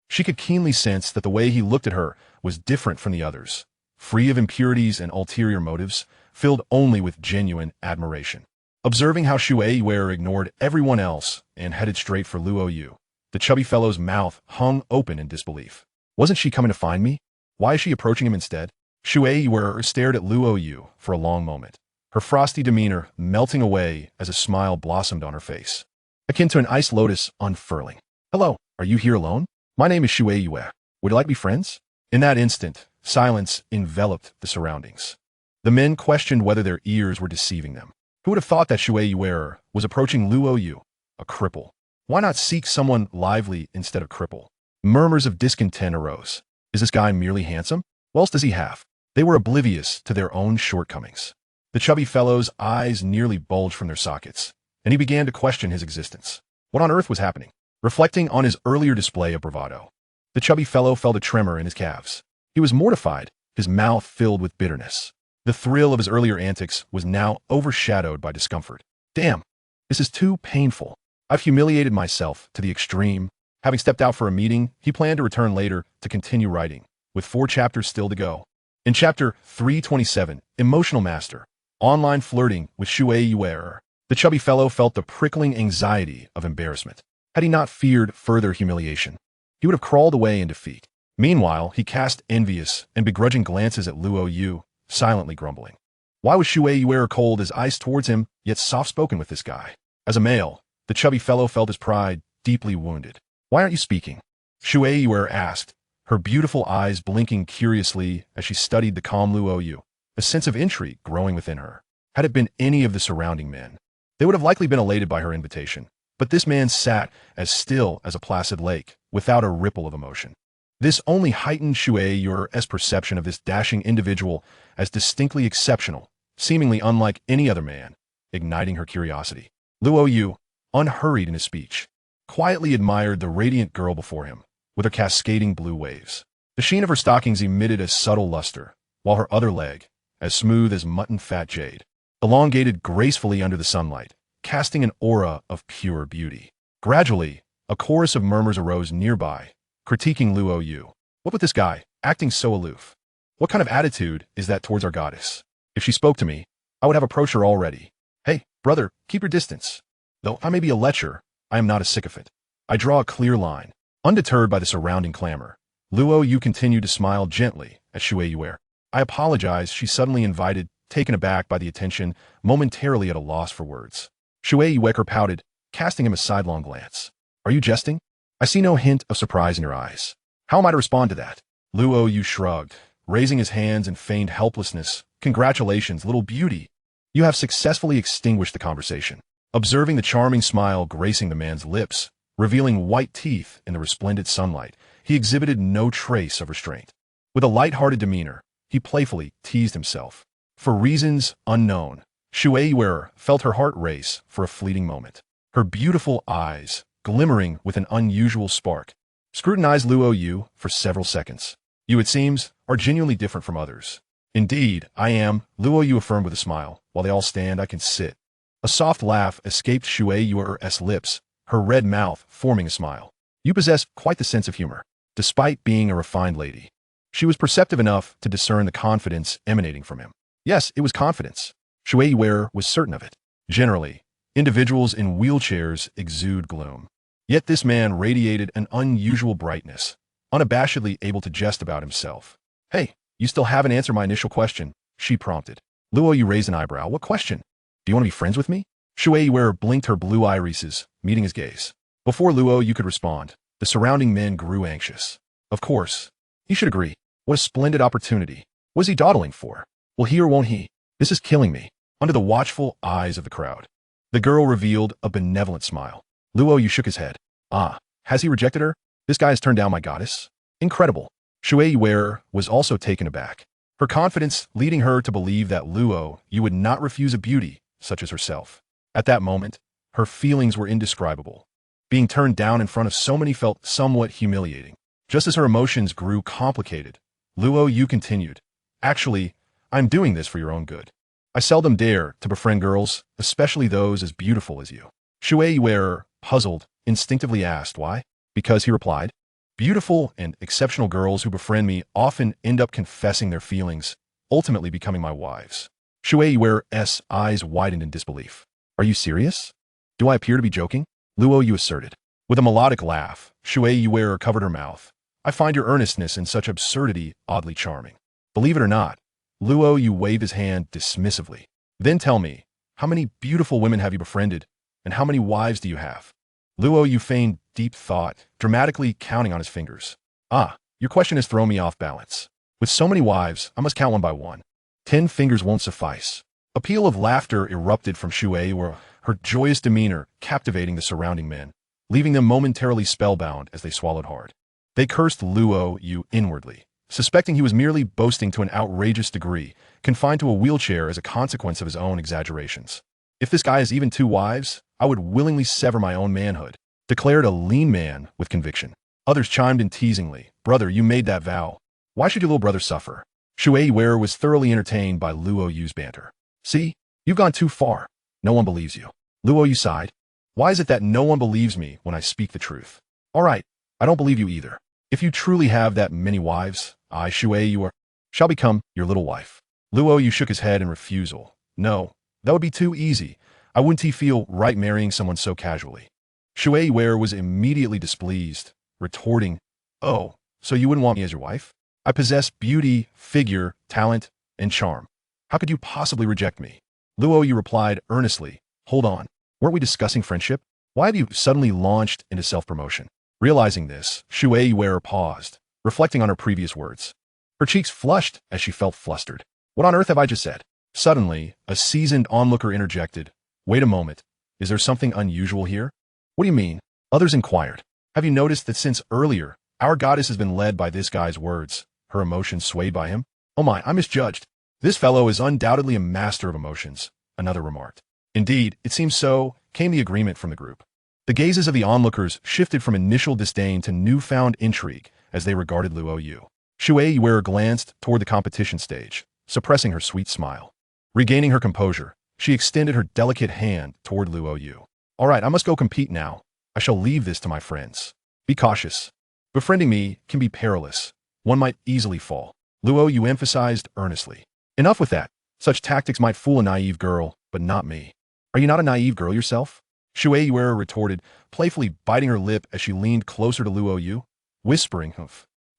she could keenly sense that the way he looked at her was different from the others, free of impurities and ulterior motives, filled only with genuine admiration. Observing how Shui Yuer ignored everyone else and headed straight for Luo Yu, the chubby fellow's mouth hung open in disbelief. Wasn't she coming to find me? Why is she approaching him instead? Shui Yuer stared at Luo Yu for a long moment, her frosty demeanor melting away as a smile blossomed on her face, akin to an ice lotus unfurling. Hello, are you here alone? My name is Shui Yuer. Would you like to be friends? In that instant, silence enveloped the surroundings. The men questioned whether their ears were deceiving them. Who would have thought that Shui Yuer was approaching Luo Yu, a cripple? Why not seek someone lively instead of cripple? Murmurs of discontent arose. Is this guy merely handsome? What else does he have? They were oblivious to their own shortcomings. The chubby fellow's eyes nearly bulged from their sockets, and he began to question his existence. What on earth was happening? Reflecting on his earlier display of bravado, the chubby fellow felt a tremor in his calves. He was mortified, his mouth filled with bitterness. The thrill of his earlier antics was now overshadowed by discomfort. Damn, this is too painful. I've humiliated myself to the extreme. Having stepped out for a meeting, he planned to return later to continue writing, with 4 chapters still to go. In chapter 327, Emotional Master, Online Flirting with Shui Yuer, the chubby fellow felt the prickling anxiety of embarrassment. Had he not feared further humiliation, he would have crawled away in defeat. Meanwhile, he cast envious and begrudging glances at Luo Yu, silently grumbling. Why was Shui Yuer cold as ice towards him, yet soft-spoken with this guy? As a male, the chubby fellow felt his pride deeply wounded. Why aren't you speaking? Shui Yuer asked, her beautiful eyes blinking curiously as she studied the calm Luo Yu, a sense of intrigue growing within her. Had it been any of the surrounding men, they would have likely been elated by her invitation. But this man sat as still as a placid lake, without a ripple of emotion. This only heightened Shui Yuer's perception of this dashing individual as distinctly exceptional, seemingly unlike any other man, igniting her curiosity. Luo Yu, unhurried in his speech, quietly admired the radiant girl before him, with her cascading blue waves. The sheen of her stockings emitted a subtle luster, while her other leg, as smooth as mutton-fat jade, elongated gracefully under the sunlight, casting an aura of pure beauty. Gradually, a chorus of murmurs arose nearby, critiquing Luo Yu. What with this guy, acting so aloof? What kind of attitude is that towards our goddess? If she spoke to me, I would have approached her already. Hey, brother, keep your distance. Though I may be a lecher, I am not a sycophant. I draw a clear line. Undeterred by the surrounding clamor, Luo Yu continued to smile gently at Shui Yuer. I apologize, she suddenly invited, taken aback by the attention, momentarily at a loss for words. Shui Yuer pouted, casting him a sidelong glance. Are you jesting? I see no hint of surprise in your eyes. How am I to respond to that? Luo Yu shrugged, raising his hands in feigned helplessness. Congratulations, little beauty. You have successfully extinguished the conversation. Observing the charming smile gracing the man's lips, revealing white teeth in the resplendent sunlight, he exhibited no trace of restraint. With a light-hearted demeanor, he playfully teased himself. For reasons unknown, Shui Yuer felt her heart race for a fleeting moment. Her beautiful eyes, glimmering with an unusual spark, scrutinized Luo Yu for several seconds. You, it seems, are genuinely different from others. Indeed, I am, Luo Yu affirmed with a smile. While they all stand, I can sit. A soft laugh escaped Shui Yuer's lips, her red mouth forming a smile. You possess quite the sense of humor, despite being a refined lady. She was perceptive enough to discern the confidence emanating from him. Yes, it was confidence. Shui Yuer was certain of it. Generally, individuals in wheelchairs exude gloom. Yet this man radiated an unusual brightness, unabashedly able to jest about himself. Hey, You still haven't answered my initial question, she prompted. Luo Yu raised an eyebrow. What question? Do you want to be friends with me? Shui Yuer blinked her blue irises, meeting his gaze. Before Luo Yu could respond, the surrounding men grew anxious. Of course. He should agree. What a splendid opportunity. What is he dawdling for? Will he or won't he? This is killing me. Under the watchful eyes of the crowd. The girl revealed a benevolent smile. Luo Yu shook his head. Ah, has he rejected her? This guy has turned down my goddess? Incredible. Shui Yuer was also taken aback. Her confidence leading her to believe that Luo Yu would not refuse a beauty such as herself. At that moment, her feelings were indescribable. Being turned down in front of so many felt somewhat humiliating. Just as her emotions grew complicated, Luo Yu continued, Actually, I'm doing this for your own good. I seldom dare to befriend girls, especially those as beautiful as you. Shui Yuer, puzzled, instinctively asked why. Because, he replied, beautiful and exceptional girls who befriend me often end up confessing their feelings, ultimately becoming my wives. Shui Yuer's eyes widened in disbelief. Are you serious? Do I appear to be joking? Luo Yu asserted. With a melodic laugh, Shui Yuer covered her mouth. I find your earnestness in such absurdity oddly charming. Believe it or not, Luo Yu waved his hand dismissively. Then tell me, how many beautiful women have you befriended, and how many wives do you have? Luo Yu feigned deep thought, dramatically counting on his fingers. Ah, your question has thrown me off balance. With so many wives, I must count one by one. 10 fingers won't suffice. A peal of laughter erupted from Shui Yuer, her joyous demeanor captivating the surrounding men, leaving them momentarily spellbound as they swallowed hard. They cursed Luo Yu inwardly, suspecting he was merely boasting to an outrageous degree, confined to a wheelchair as a consequence of his own exaggerations. If this guy has even 2 wives, I would willingly sever my own manhood, declared a lean man with conviction. Others chimed in teasingly, Brother, you made that vow. Why should your little brother suffer? Shui Yuer was thoroughly entertained by Luo Yu's banter. See, you've gone too far. No one believes you. Luo Yu sighed. Why is it that no one believes me when I speak the truth? All right, I don't believe you either. If you truly have that many wives, I, Shui Yuer, shall become your little wife. Luo Yu shook his head in refusal. No, that would be too easy. I wouldn't feel right marrying someone so casually. Shui Yuer was immediately displeased, retorting, Oh, so you wouldn't want me as your wife? I possess beauty, figure, talent, and charm. How could you possibly reject me? Luo Yu replied earnestly, Hold on, weren't we discussing friendship? Why have you suddenly launched into self-promotion? Realizing this, Shui Yuer paused, reflecting on her previous words. Her cheeks flushed as she felt flustered. What on earth have I just said? Suddenly, a seasoned onlooker interjected. Wait a moment. Is there something unusual here? What do you mean? Others inquired. Have you noticed that since earlier, our goddess has been led by this guy's words, her emotions swayed by him? Oh my, I misjudged. This fellow is undoubtedly a master of emotions, another remarked. Indeed, it seems so, came the agreement from the group. The gazes of the onlookers shifted from initial disdain to newfound intrigue as they regarded Luo Yu. Shui Yuer glanced toward the competition stage, suppressing her sweet smile. Regaining her composure, she extended her delicate hand toward Luo Yu. All right, I must go compete now. I shall leave this to my friends. Be cautious. Befriending me can be perilous. One might easily fall. Luo Yu emphasized earnestly. Enough with that. Such tactics might fool a naive girl, but not me. Are you not a naive girl yourself? Shui Yuer retorted, playfully biting her lip as she leaned closer to Luo Yu, whispering,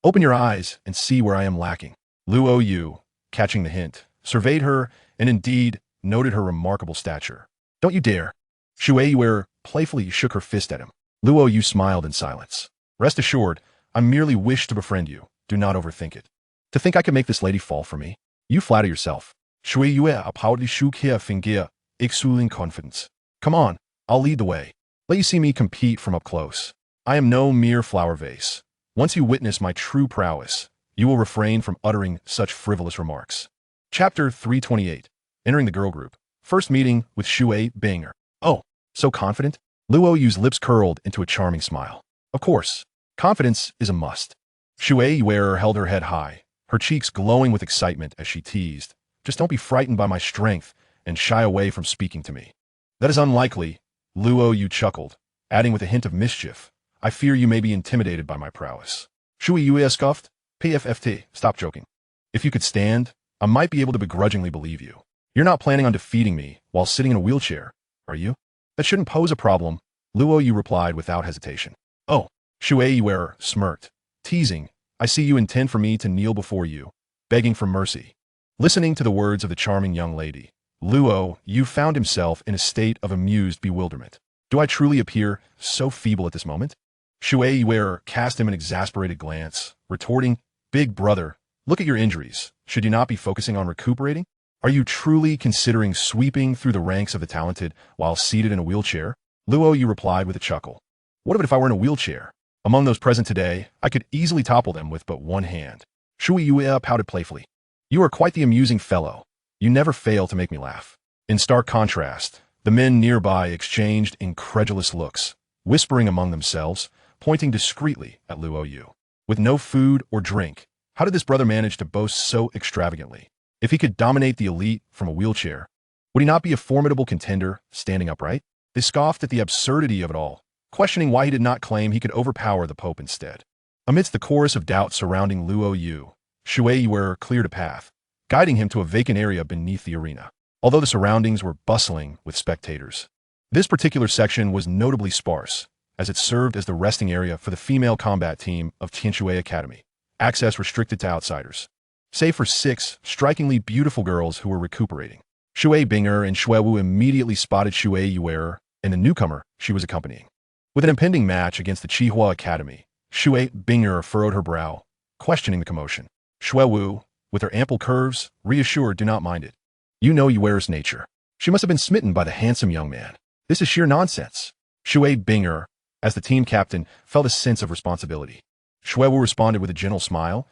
Open your eyes and see where I am lacking. Luo Yu, catching the hint, surveyed her and indeed noted her remarkable stature. Don't you dare. Shui Yuer playfully shook her fist at him. Luo Yu smiled in silence. Rest assured, I merely wish to befriend you. Do not overthink it. To think I could make this lady fall for me? You flatter yourself. Shui Yuer apparently shook her finger, exuding confidence. Come on, I'll lead the way. Let you see me compete from up close. I am no mere flower vase. Once you witness my true prowess, you will refrain from uttering such frivolous remarks. Chapter 328. Entering the girl group. First meeting with Shui Banger. Oh, so confident? Luo Yu's lips curled into a charming smile. Of course, confidence is a must. Shui Yuer held her head high, her cheeks glowing with excitement as she teased. Just don't be frightened by my strength and shy away from speaking to me. That is unlikely, Luo Yu chuckled, adding with a hint of mischief. I fear you may be intimidated by my prowess. Shui Yuer scoffed. PFFT, stop joking. If you could stand, I might be able to begrudgingly believe you. You're not planning on defeating me while sitting in a wheelchair, are you? That shouldn't pose a problem, Luo Yu replied without hesitation. Oh, Shui Yuer smirked, teasing. I see you intend for me to kneel before you. begging for mercy. Listening to the words of the charming young lady, Luo Yu found himself in a state of amused bewilderment. Do I truly appear so feeble at this moment? Shui Yuer cast him an exasperated glance, retorting, Big brother, look at your injuries. Should you not be focusing on recuperating? Are you truly considering sweeping through the ranks of the talented while seated in a wheelchair? Luo Yu replied with a chuckle. What of it if I were in a wheelchair? Among those present today, I could easily topple them with but one hand. Shui Yuer pouted playfully. You are quite the amusing fellow. You never fail to make me laugh. In stark contrast, the men nearby exchanged incredulous looks, whispering among themselves, pointing discreetly at Luo Yu. With no food or drink, how did this brother manage to boast so extravagantly? If he could dominate the elite from a wheelchair, would he not be a formidable contender standing upright? They scoffed at the absurdity of it all, questioning why he did not claim he could overpower the Pope instead. Amidst the chorus of doubt surrounding Luo Yu, Shui Yuer cleared a path, guiding him to a vacant area beneath the arena, although the surroundings were bustling with spectators. This particular section was notably sparse, as it served as the resting area for the female combat team of Tianshui Academy, access restricted to outsiders, save for 6 strikingly beautiful girls who were recuperating. Shui Binger and Shui Wu immediately spotted Shui Yuer and the newcomer she was accompanying. With an impending match against the Qihua Academy, Shui Binger furrowed her brow, questioning the commotion. Shui Wu, with her ample curves, reassured, do not mind it. You know Yuer's nature. She must have been smitten by the handsome young man. This is sheer nonsense. Shui Binger, as the team captain, felt a sense of responsibility. Shui Wu responded with a gentle smile.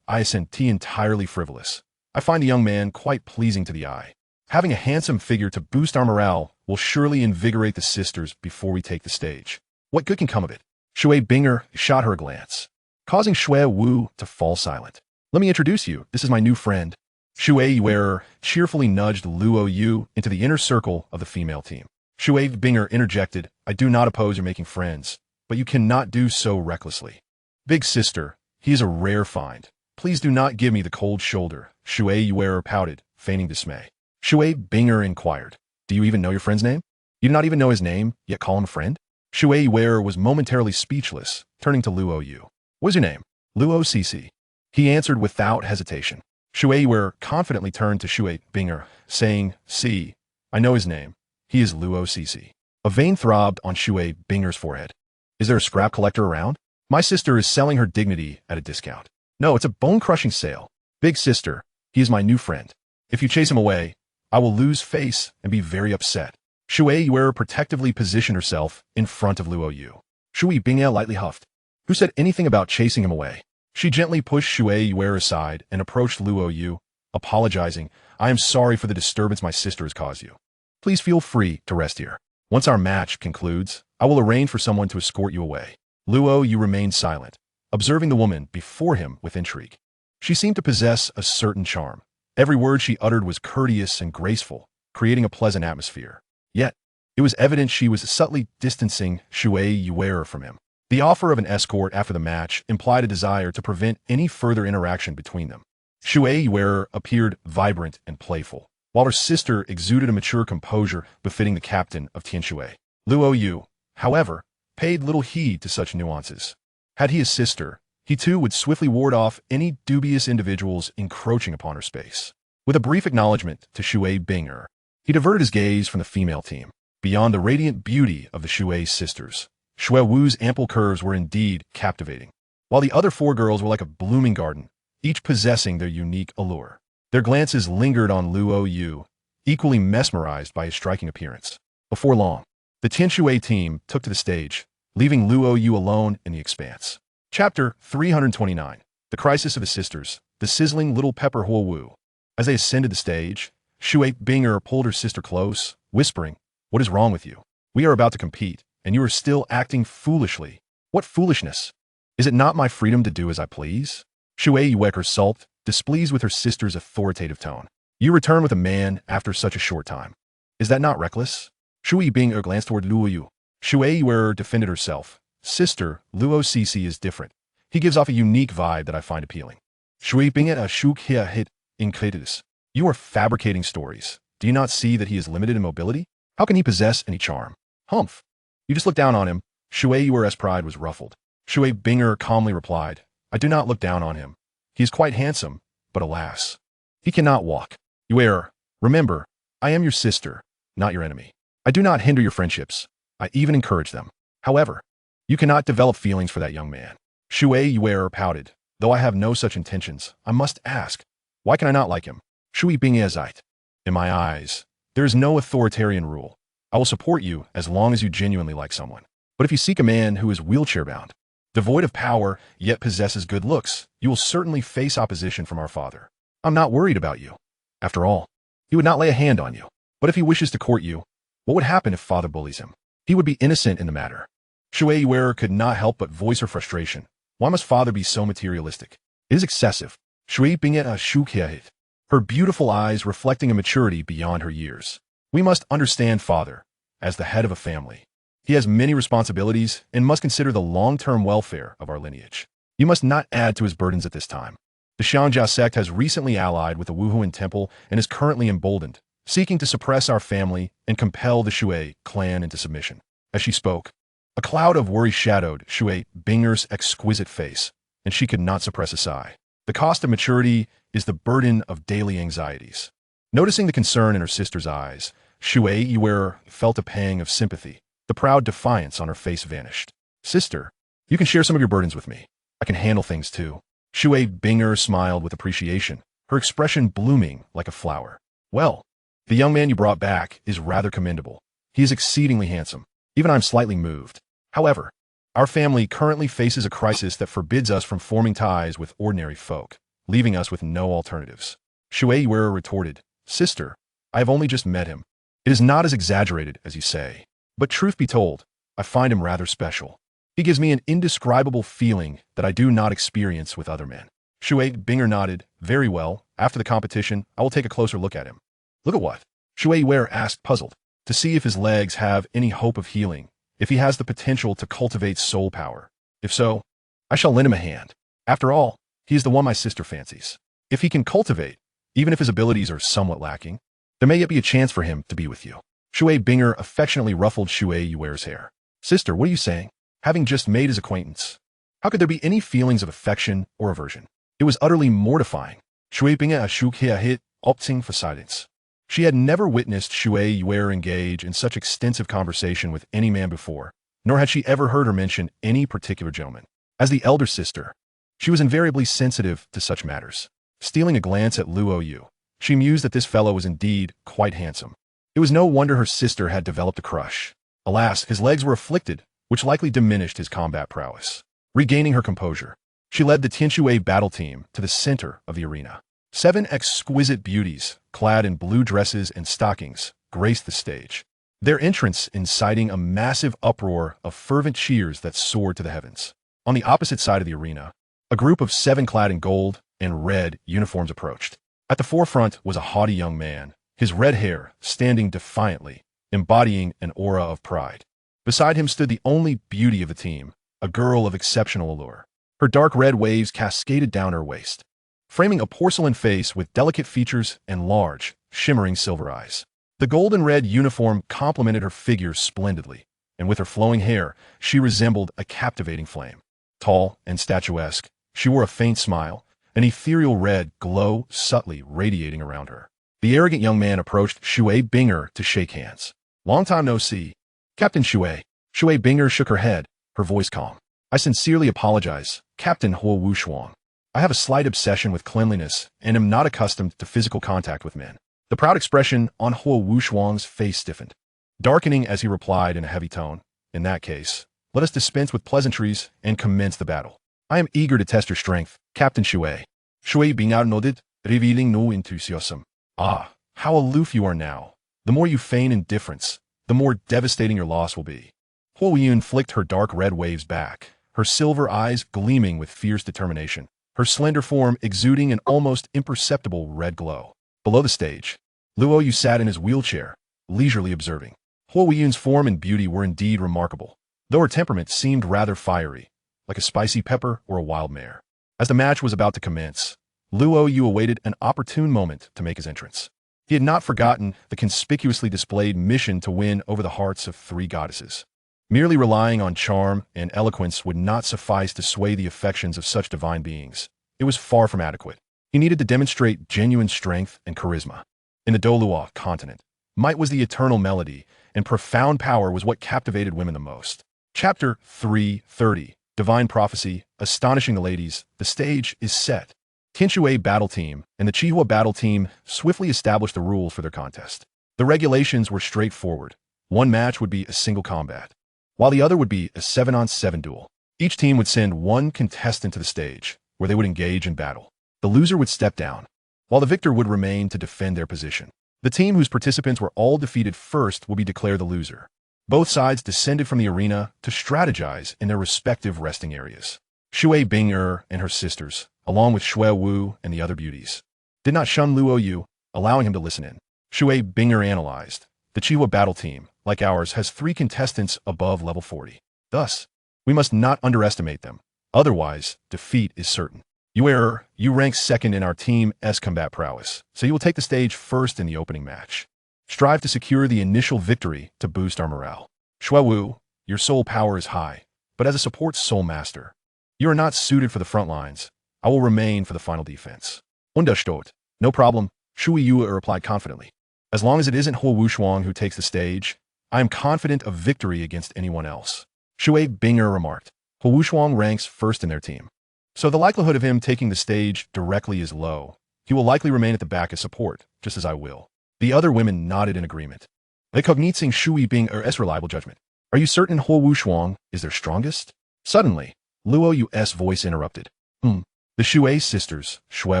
I assent entirely frivolous. I find the young man quite pleasing to the eye. Having a handsome figure to boost our morale will surely invigorate the sisters before we take the stage. What good can come of it? Shui Binger shot her a glance, causing Shui Wu to fall silent. Let me introduce you. This is my new friend. Shui Yuer cheerfully nudged Luo Yu into the inner circle of the female team. Shui Binger interjected, I do not oppose your making friends, but you cannot do so recklessly. Big sister, he is a rare find. Please do not give me the cold shoulder. Shui Yuer pouted, feigning dismay. Shui Binger inquired, do you even know your friend's name? You do not even know his name, yet call him a friend? Shui Yuer was momentarily speechless, turning to Luo Yu. What is your name? Luo Cc. He answered without hesitation. Shui Yuer confidently turned to Shui Binger, saying, See, I know his name. He is Luo Cc. A vein throbbed on Shui Binger's forehead. Is there a scrap collector around? My sister is selling her dignity at a discount. No, it's a bone-crushing sale. Big sister, he is my new friend. If you chase him away, I will lose face and be very upset. Shui Yuer protectively positioned herself in front of Luo Yu. Shui Binger lightly huffed. Who said anything about chasing him away? She gently pushed Shui Yuer aside and approached Luo Yu, apologizing, I am sorry for the disturbance my sister has caused you. Please feel free to rest here. Once our match concludes, I will arrange for someone to escort you away. Luo Yu remained silent, observing the woman before him with intrigue. She seemed to possess a certain charm. Every word she uttered was courteous and graceful, creating a pleasant atmosphere. Yet, it was evident she was subtly distancing Shui Yuer from him. The offer of an escort after the match implied a desire to prevent any further interaction between them. Shui Yuer appeared vibrant and playful, while her sister exuded a mature composure befitting the captain of Tianshui. Luo Yu, however, paid little heed to such nuances. Had he a sister, he too would swiftly ward off any dubious individuals encroaching upon her space. With a brief acknowledgement to Shui Binger, he diverted his gaze from the female team. Beyond the radiant beauty of the Shui sisters, Shui Wu's ample curves were indeed captivating, while the other 4 girls were like a blooming garden, each possessing their unique allure. Their glances lingered on Luo Yu, equally mesmerized by his striking appearance. Before long, the Tianshui team took to the stage, leaving Luo Yu alone in the expanse. Chapter 329, The Crisis of the Sisters, the sizzling little pepper Huo Wu. As they ascended the stage, Shui Binger pulled her sister close, whispering, What is wrong with you? We are about to compete, and you are still acting foolishly. What foolishness? Is it not my freedom to do as I please? Shui Yuer sulked, displeased with her sister's authoritative tone. You return with a man after such a short time. Is that not reckless? Shui Binger glanced toward Luo Yu. Shui Yuer defended herself. Sister, Luo Cc is different. He gives off a unique vibe that I find appealing. Shui Binger a shuk hia hit incredulous. You are fabricating stories. Do you not see that he is limited in mobility? How can he possess any charm? Humph. You just look down on him. Shui Yuer's pride was ruffled. Shui Binger calmly replied, I do not look down on him. He is quite handsome, But alas, he cannot walk. You err. Remember, I am your sister, not your enemy. I do not hinder your friendships. I even encourage them. However, you cannot develop feelings for that young man. Shui Yuer pouted. Though I have no such intentions, I must ask, why can I not like him? Shui Bingezite. In my eyes, there is no authoritarian rule. I will support you as long as you genuinely like someone. But if you seek a man who is wheelchair-bound, devoid of power, yet possesses good looks, you will certainly face opposition from our father. I'm not worried about you. After all, he would not lay a hand on you. But if he wishes to court you, what would happen if father bullies him? He would be innocent in the matter. Shui Yuer could not help but voice her frustration. Why must father be so materialistic? It is excessive. Shui Binget a Shukiahit. Her beautiful eyes reflecting a maturity beyond her years. We must understand father, as the head of a family. He has many responsibilities and must consider the long-term welfare of our lineage. You must not add to his burdens at this time. The Xiangjia sect has recently allied with the Wuhuan temple and is currently emboldened, seeking to suppress our family and compel the Shui clan into submission. As she spoke, a cloud of worry shadowed Shui Binger's exquisite face, and she could not suppress a sigh. The cost of maturity is the burden of daily anxieties. Noticing the concern in her sister's eyes, Shui Yuer felt a pang of sympathy. The proud defiance on her face vanished. Sister, you can share some of your burdens with me. I can handle things too. Shui Binger smiled with appreciation, her expression blooming like a flower. Well, the young man you brought back is rather commendable. He is exceedingly handsome. Even I'm slightly moved. However, our family currently faces a crisis that forbids us from forming ties with ordinary folk, leaving us with no alternatives. Shui Yuer retorted, Sister, I have only just met him. It is not as exaggerated as you say. But truth be told, I find him rather special. He gives me an indescribable feeling that I do not experience with other men. Shui Binger nodded. Very well. After the competition, I will take a closer look at him. Look at what? Shui Yuer asked, puzzled, to see if his legs have any hope of healing, if he has the potential to cultivate soul power. If so, I shall lend him a hand. After all, he is the one my sister fancies. If he can cultivate, even if his abilities are somewhat lacking, there may yet be a chance for him to be with you. Shui Binger affectionately ruffled Shui Yuer's hair. Sister, what are you saying? Having just made his acquaintance, how could there be any feelings of affection or aversion? It was utterly mortifying. Shui Binger Ashukya hit, opting for silence. She had never witnessed Shui Yuer engage in such extensive conversation with any man before, nor had she ever heard her mention any particular gentleman. As the elder sister, she was invariably sensitive to such matters. Stealing a glance at Luo Yu, she mused that this fellow was indeed quite handsome. It was no wonder her sister had developed a crush. Alas, his legs were afflicted, which likely diminished his combat prowess. Regaining her composure, she led the Tianshui battle team to the center of the arena. 7 exquisite beauties, clad in blue dresses and stockings, graced the stage, their entrance inciting a massive uproar of fervent cheers that soared to the heavens. On the opposite side of the arena, a group of 7 clad in gold and red uniforms approached. At the forefront was a haughty young man, his red hair standing defiantly, embodying an aura of pride. Beside him stood the only beauty of the team, a girl of exceptional allure. Her dark red waves cascaded down her waist, framing a porcelain face with delicate features and large, shimmering silver eyes. The golden red uniform complemented her figure splendidly, and with her flowing hair, she resembled a captivating flame. Tall and statuesque, she wore a faint smile, an ethereal red glow subtly radiating around her. The arrogant young man approached Shui Binger to shake hands. Long time no see. Captain Shui. Shui Binger shook her head, her voice calm. I sincerely apologize, Captain Huo Wushuang. I have a slight obsession with cleanliness and am not accustomed to physical contact with men. The proud expression on Huo Wushuang's face stiffened, darkening as he replied in a heavy tone. In that case, let us dispense with pleasantries and commence the battle. I am eager to test your strength, Captain Shui. Shui Binger nodded, revealing no enthusiasm. Ah, how aloof you are now. The more you feign indifference, the more devastating your loss will be. Huo Yun flicked her dark red waves back, her silver eyes gleaming with fierce determination, her slender form exuding an almost imperceptible red glow. Below the stage, Luo Yu sat in his wheelchair, leisurely observing. Huo Yun's form and beauty were indeed remarkable, though her temperament seemed rather fiery, like a spicy pepper or a wild mare. As the match was about to commence, Luo Yu awaited an opportune moment to make his entrance. He had not forgotten the conspicuously displayed mission to win over the hearts of 3 goddesses. Merely relying on charm and eloquence would not suffice to sway the affections of such divine beings. It was far from adequate. He needed to demonstrate genuine strength and charisma. In the Douluo continent, might was the eternal melody, and profound power was what captivated women the most. Chapter 330, Divine Prophecy, Astonishing the Ladies, the stage is set. Tianshui battle team and the Chihua battle team swiftly established the rules for their contest. The regulations were straightforward. One match would be a single combat, while the other would be a 7-on-7 duel. Each team would send one contestant to the stage, where they would engage in battle. The loser would step down, while the victor would remain to defend their position. The team whose participants were all defeated first will be declared the loser. Both sides descended from the arena to strategize in their respective resting areas. Shui Bing'er and her sisters, along with Shui Wu and the other beauties, did not shun Luo Yu, allowing him to listen in. Shui Bing'er analyzed. The Chihua battle team, like ours, has 3 contestants above level 40. Thus, we must not underestimate them. Otherwise, defeat is certain. You rank second in our team's combat prowess, so you will take the stage first in the opening match. Strive to secure the initial victory to boost our morale. Shui Wu, your soul power is high, but as a support soul master, you are not suited for the front lines. I will remain for the final defense. Understood. No problem, Shui Yu replied confidently. As long as it isn't Huo Wushuang who takes the stage, I am confident of victory against anyone else. Shui Bing'er remarked. Huo Wushuang ranks first in their team, so the likelihood of him taking the stage directly is low. He will likely remain at the back as support, just as I will. The other women nodded in agreement. Recognizing Shui Bing'er's reliable judgment. Are you certain Huo Wushuang is their strongest? Suddenly, Luo Yu's voice interrupted. The Shui sisters, Shui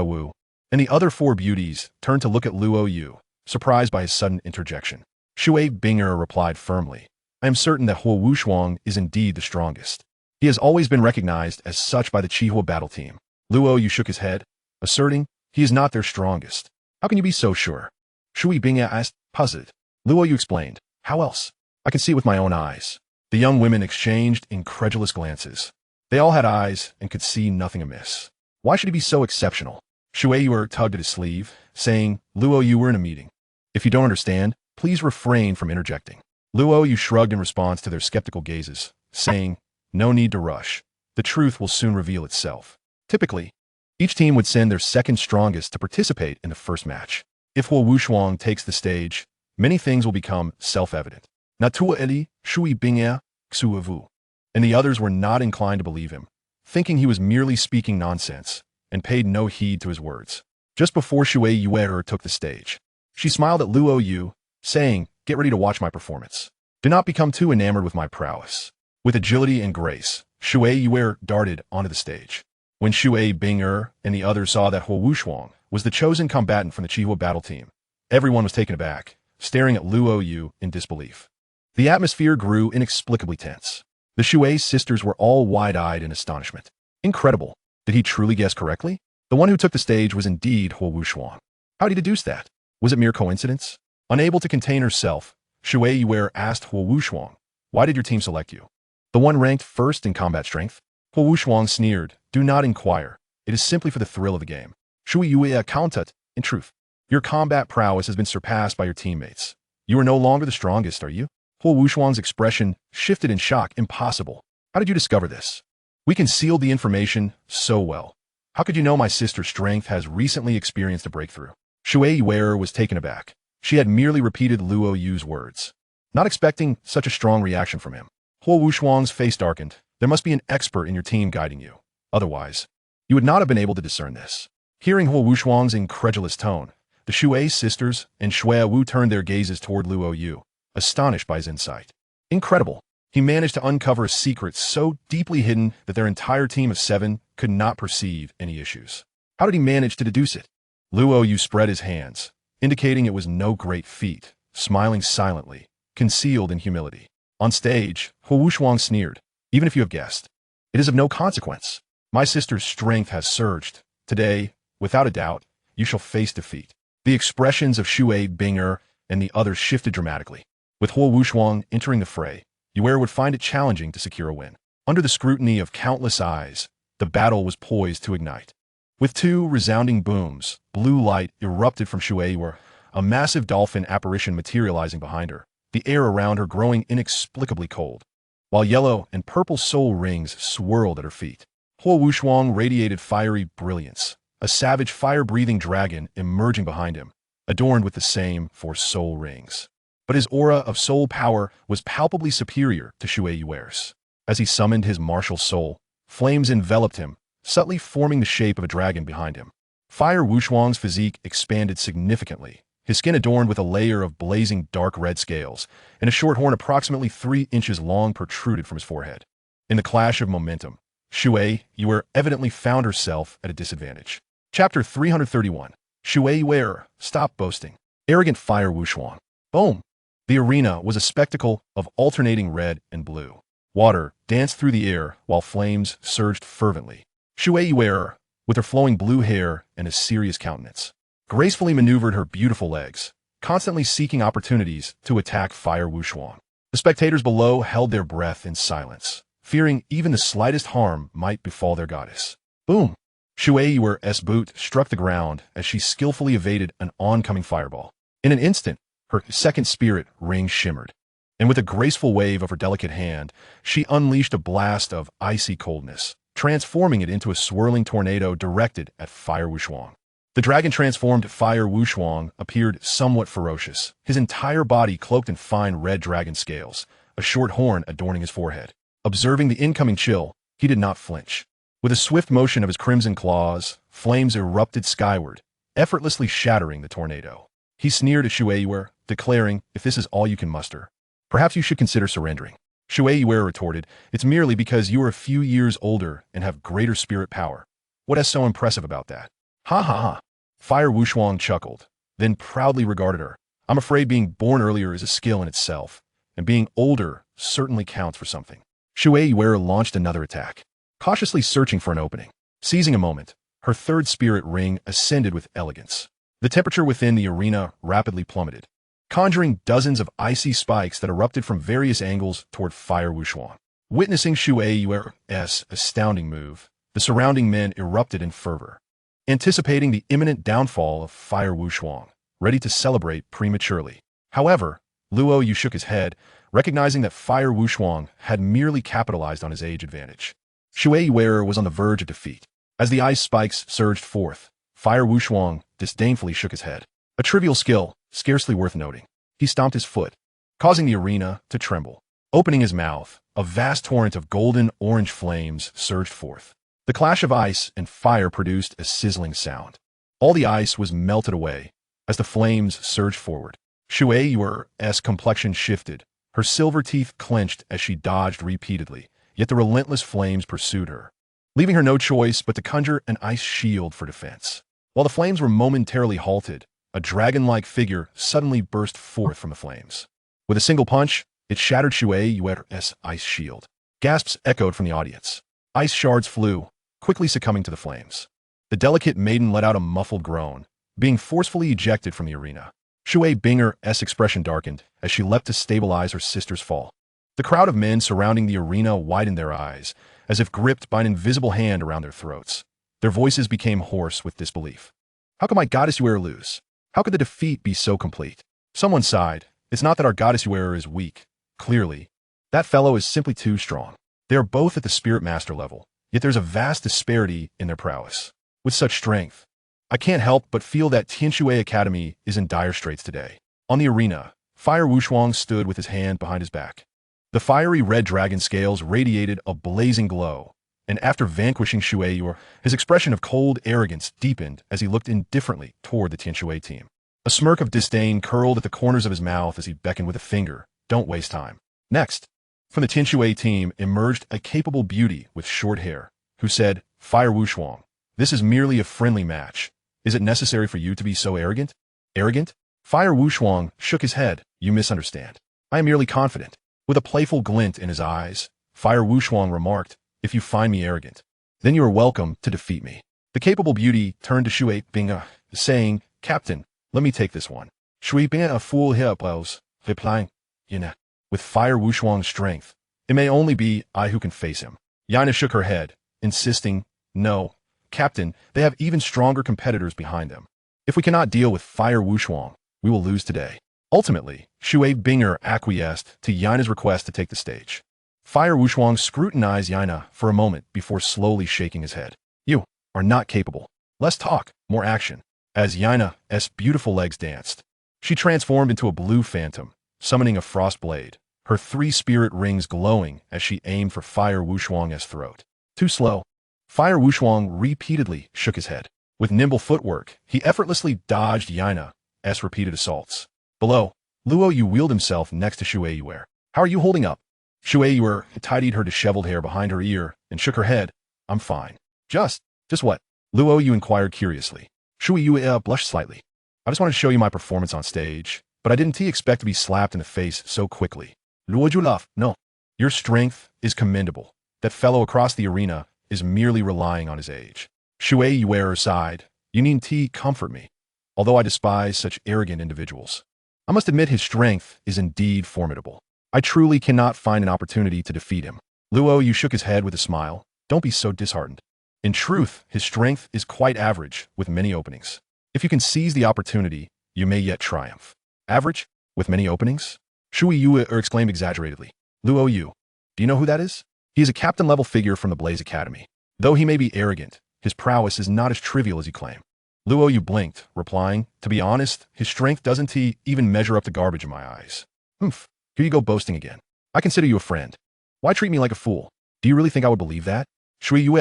Wu, and the other 4 beauties turned to look at Luo Yu, surprised by his sudden interjection. Shui Bing'er replied firmly. I am certain that Huo Wushuang is indeed the strongest. He has always been recognized as such by the Chihua battle team. Luo Yu shook his head, asserting he is not their strongest. How can you be so sure? Shui Bing'er asked, puzzled. Luo Yu explained. How else? I can see with my own eyes. The young women exchanged incredulous glances. They all had eyes and could see nothing amiss. Why should he be so exceptional? Shui Yu tugged at his sleeve, saying, Luo Yu, we're in a meeting. If you don't understand, please refrain from interjecting. Luo Yu shrugged in response to their skeptical gazes, saying, no need to rush. The truth will soon reveal itself. Typically, each team would send their second strongest to participate in the first match. If Huo Wushuang takes the stage, many things will become self-evident. Naturally, Shui Bing'er, Xue Vu, and the others were not inclined to believe him, thinking he was merely speaking nonsense, and paid no heed to his words. Just before Shui Yuer took the stage, she smiled at Luo Yu, saying, get ready to watch my performance. Do not become too enamored with my prowess. With agility and grace, Shui Yuer darted onto the stage. When Shui Bing'er and the others saw that Huo Wushuang was the chosen combatant from the Chihua battle team, everyone was taken aback, staring at Luo Yu in disbelief. The atmosphere grew inexplicably tense. The Shui sisters were all wide-eyed in astonishment. Incredible. Did he truly guess correctly? The one who took the stage was indeed Huo Wushuang. How did he deduce that? Was it mere coincidence? Unable to contain herself, Shui Yuer asked Huo Wushuang, why did your team select you? The one ranked first in combat strength? Huo Wushuang sneered, do not inquire. It is simply for the thrill of the game. Shui Yuer countered, in truth, your combat prowess has been surpassed by your teammates. You are no longer the strongest, are you? Huo Wushuang's expression shifted in shock. Impossible. How did you discover this? We concealed the information so well. How could you know my sister's strength has recently experienced a breakthrough? Shui Yuer was taken aback. She had merely repeated Luo Yu's words, not expecting such a strong reaction from him. Huo Wushuang's face darkened. There must be an expert in your team guiding you. Otherwise, you would not have been able to discern this. Hearing Huo Wushuang's incredulous tone, the Shui sisters and Shui Wu turned their gazes toward Luo Yu, astonished by his insight. Incredible. He managed to uncover a secret so deeply hidden that their entire team of 7 could not perceive any issues. How did he manage to deduce it? Luo Yu spread his hands, indicating it was no great feat, smiling silently, concealed in humility. On stage, Huo Wushuang sneered. Even if you have guessed, it is of no consequence. My sister's strength has surged. Today, without a doubt, you shall face defeat. The expressions of Shui Bing'er and the others shifted dramatically. With Huo Wushuang entering the fray, Yuer would find it challenging to secure a win. Under the scrutiny of countless eyes, the battle was poised to ignite. With 2 resounding booms, blue light erupted from Shui Yuer, a massive dolphin apparition materializing behind her, the air around her growing inexplicably cold, while yellow and purple soul rings swirled at her feet. Huo Wushuang radiated fiery brilliance, a savage fire-breathing dragon emerging behind him, adorned with the same 4 soul rings. But his aura of soul power was palpably superior to Shui Yuer's. As he summoned his martial soul, flames enveloped him, subtly forming the shape of a dragon behind him. Fire Wushuang's physique expanded significantly, his skin adorned with a layer of blazing dark red scales, and a short horn approximately 3 inches long protruded from his forehead. In the clash of momentum, Shui Yuer evidently found herself at a disadvantage. Chapter 331. Shui Yuer, stop boasting. Arrogant Fire Wushuang. Boom! The arena was a spectacle of alternating red and blue. Water danced through the air while flames surged fervently. Shui Yuer, with her flowing blue hair and a serious countenance, gracefully maneuvered her beautiful legs, constantly seeking opportunities to attack Fire Wushuang. The spectators below held their breath in silence, fearing even the slightest harm might befall their goddess. Boom! Shui Yuer's boot struck the ground as she skillfully evaded an oncoming fireball. In an instant, her second spirit ring shimmered, and with a graceful wave of her delicate hand, she unleashed a blast of icy coldness, transforming it into a swirling tornado directed at Fire Wushuang. The dragon-transformed Fire Wushuang appeared somewhat ferocious, his entire body cloaked in fine red dragon scales, a short horn adorning his forehead. Observing the incoming chill, he did not flinch. With a swift motion of his crimson claws, flames erupted skyward, effortlessly shattering the tornado. He sneered at Shui Yuer, declaring, "If this is all you can muster, perhaps you should consider surrendering." Shui Yuer retorted, "It's merely because you are a few years older and have greater spirit power. What is so impressive about that?" Ha ha ha. Fire Wushuang chuckled, then proudly regarded her. "I'm afraid being born earlier is a skill in itself, and being older certainly counts for something." Shui Yuer launched another attack, cautiously searching for an opening. Seizing a moment, her third spirit ring ascended with elegance. The temperature within the arena rapidly plummeted, conjuring dozens of icy spikes that erupted from various angles toward Fire Wushuang. Witnessing Shui Yuer's astounding move, the surrounding men erupted in fervor, anticipating the imminent downfall of Fire Wushuang, ready to celebrate prematurely. However, Luo Yu shook his head, recognizing that Fire Wushuang had merely capitalized on his age advantage. Shui Yuer was on the verge of defeat. As the ice spikes surged forth, Fire Wushuang disdainfully shook his head. A trivial skill, scarcely worth noting. He stomped his foot, causing the arena to tremble. Opening his mouth, a vast torrent of golden-orange flames surged forth. The clash of ice and fire produced a sizzling sound. All the ice was melted away as the flames surged forward. Shui Yuer's complexion shifted, her silver teeth clenched as she dodged repeatedly, yet the relentless flames pursued her, leaving her no choice but to conjure an ice shield for defense. While the flames were momentarily halted, a dragon-like figure suddenly burst forth from the flames. With a single punch, it shattered Shui Yuer's ice shield. Gasps echoed from the audience. Ice shards flew, quickly succumbing to the flames. The delicate maiden let out a muffled groan, being forcefully ejected from the arena. Shui Binger's expression darkened as she leapt to stabilize her sister's fall. The crowd of men surrounding the arena widened their eyes, as if gripped by an invisible hand around their throats. Their voices became hoarse with disbelief. How could my goddess Yuer lose? How could the defeat be so complete? Someone sighed. It's not that our goddess Yuer is weak. Clearly, that fellow is simply too strong. They are both at the spirit master level, yet there's a vast disparity in their prowess. With such strength, I can't help but feel that Tianshui Academy is in dire straits today. On the arena, Fire Wushuang stood with his hand behind his back. The fiery red dragon scales radiated a blazing glow, and after vanquishing Shui Yuer, his expression of cold arrogance deepened as he looked indifferently toward the Tianshui team. A smirk of disdain curled at the corners of his mouth as he beckoned with a finger. Don't waste time. Next, from the Tianshui team emerged a capable beauty with short hair, who said, Fire Wushuang, this is merely a friendly match. Is it necessary for you to be so arrogant? Arrogant? Fire Wushuang shook his head. You misunderstand. I am merely confident. With a playful glint in his eyes, Fire Wushuang remarked, if you find me arrogant, then you are welcome to defeat me. The capable beauty turned to Shui Binga, saying, Captain, let me take this one. Shui Binga a fool here blows, replying, Yana. With Fire Wushuang's strength, it may only be I who can face him. Yana shook her head, insisting, no, Captain, they have even stronger competitors behind them. If we cannot deal with Fire Wushuang, we will lose today. Ultimately, Shui Binger acquiesced to Yana's request to take the stage. Fire Wushuang scrutinized Yana for a moment before slowly shaking his head. You are not capable. Less talk, more action. As Yaina's beautiful legs danced, she transformed into a blue phantom, summoning a frost blade, her 3 spirit rings glowing as she aimed for Fire Wushuang's throat. Too slow. Fire Wushuang repeatedly shook his head. With nimble footwork, he effortlessly dodged Yaina's repeated assaults. Below, Luo Yu wheeled himself next to Shu Yuer. How are you holding up? Shu Yuer tidied her disheveled hair behind her ear and shook her head. I'm fine. Just what? Luo Yu inquired curiously. Shu Yuer blushed slightly. I just wanted to show you my performance on stage, but I didn't expect to be slapped in the face so quickly. Luo Yu laughed. No. Your strength is commendable. That fellow across the arena is merely relying on his age. Shu Yuer sighed. You needn't comfort me, although I despise such arrogant individuals. I must admit his strength is indeed formidable. I truly cannot find an opportunity to defeat him. Luo Yu shook his head with a smile. Don't be so disheartened. In truth, his strength is quite average, with many openings. If you can seize the opportunity, you may yet triumph. Average? With many openings? Shu Yuer exclaimed exaggeratedly. Luo Yu. Do you know who that is? He is a captain-level figure from the Blaze Academy. Though he may be arrogant, his prowess is not as trivial as you claim. Luo Yu blinked, replying, to be honest, his strength doesn't even measure up to garbage in my eyes. Humph, here you go boasting again. I consider you a friend. Why treat me like a fool? Do you really think I would believe that? You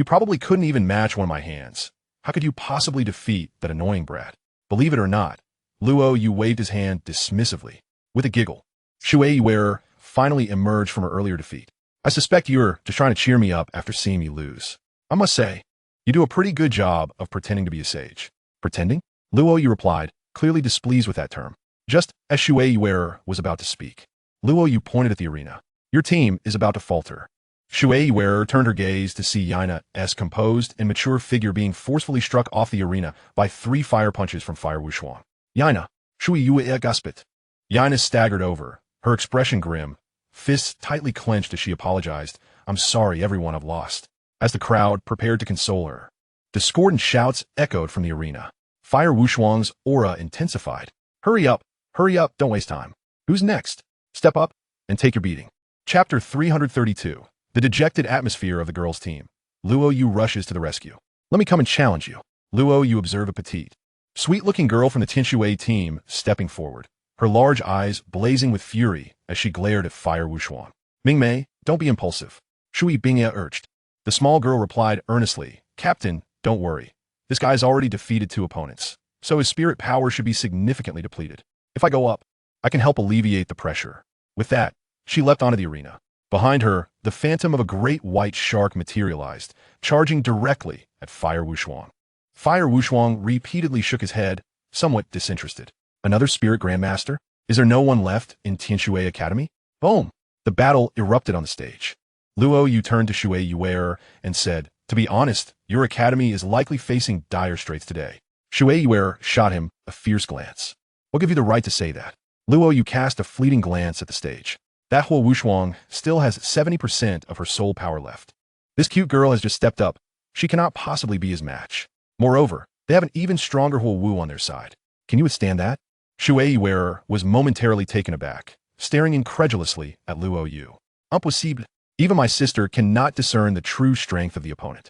probably couldn't even match one of my hands. How could you possibly defeat that annoying brat? Believe it or not, Luo Yu waved his hand dismissively. With a giggle, Shu Yuer finally emerged from her earlier defeat. I suspect you're just trying to cheer me up after seeing me lose. I must say, you do a pretty good job of pretending to be a sage. Pretending? Luo Yu replied, clearly displeased with that term. Just as Shu Yuer was about to speak, Luo Yu pointed at the arena. Your team is about to falter. Shu Yuer turned her gaze to see Yaina's composed and mature figure being forcefully struck off the arena by 3 fire punches from Fire Wushuang. Yaina, Shu Yuer gasped. Yaina staggered over, her expression grim, fists tightly clenched as she apologized. I'm sorry, everyone, I've lost. As the crowd prepared to console her, discordant shouts echoed from the arena. Fire Wushuang's aura intensified. Hurry up, don't waste time. Who's next? Step up and take your beating. Chapter 332. The dejected atmosphere of the girls' team. Luo Yu rushes to the rescue. Let me come and challenge you. Luo Yu observed a petite, sweet-looking girl from the Tinshui team stepping forward, her large eyes blazing with fury as she glared at Fire Wushuang. Mingmei, don't be impulsive. Shui Bingye urged. The small girl replied earnestly, Captain, don't worry. This guy's already defeated 2 opponents, so his spirit power should be significantly depleted. If I go up, I can help alleviate the pressure. With that, she leapt onto the arena. Behind her, the phantom of a great white shark materialized, charging directly at Fire Wushuang. Fire Wushuang repeatedly shook his head, somewhat disinterested. Another spirit Grandmaster? Is there no one left in Tinshui Academy? Boom! The battle erupted on the stage. Luo Yu turned to Shu Yuer and said, to be honest, your academy is likely facing dire straits today. Shu Yuer shot him a fierce glance. What gave you the right to say that? Luo Yu cast a fleeting glance at the stage. That Huo Wushuang still has 70% of her soul power left. This cute girl has just stepped up. She cannot possibly be his match. Moreover, they have an even stronger Huo Wu on their side. Can you withstand that? Shu Yuer was momentarily taken aback, staring incredulously at Luo Yu. Impossible. Even my sister cannot discern the true strength of the opponent.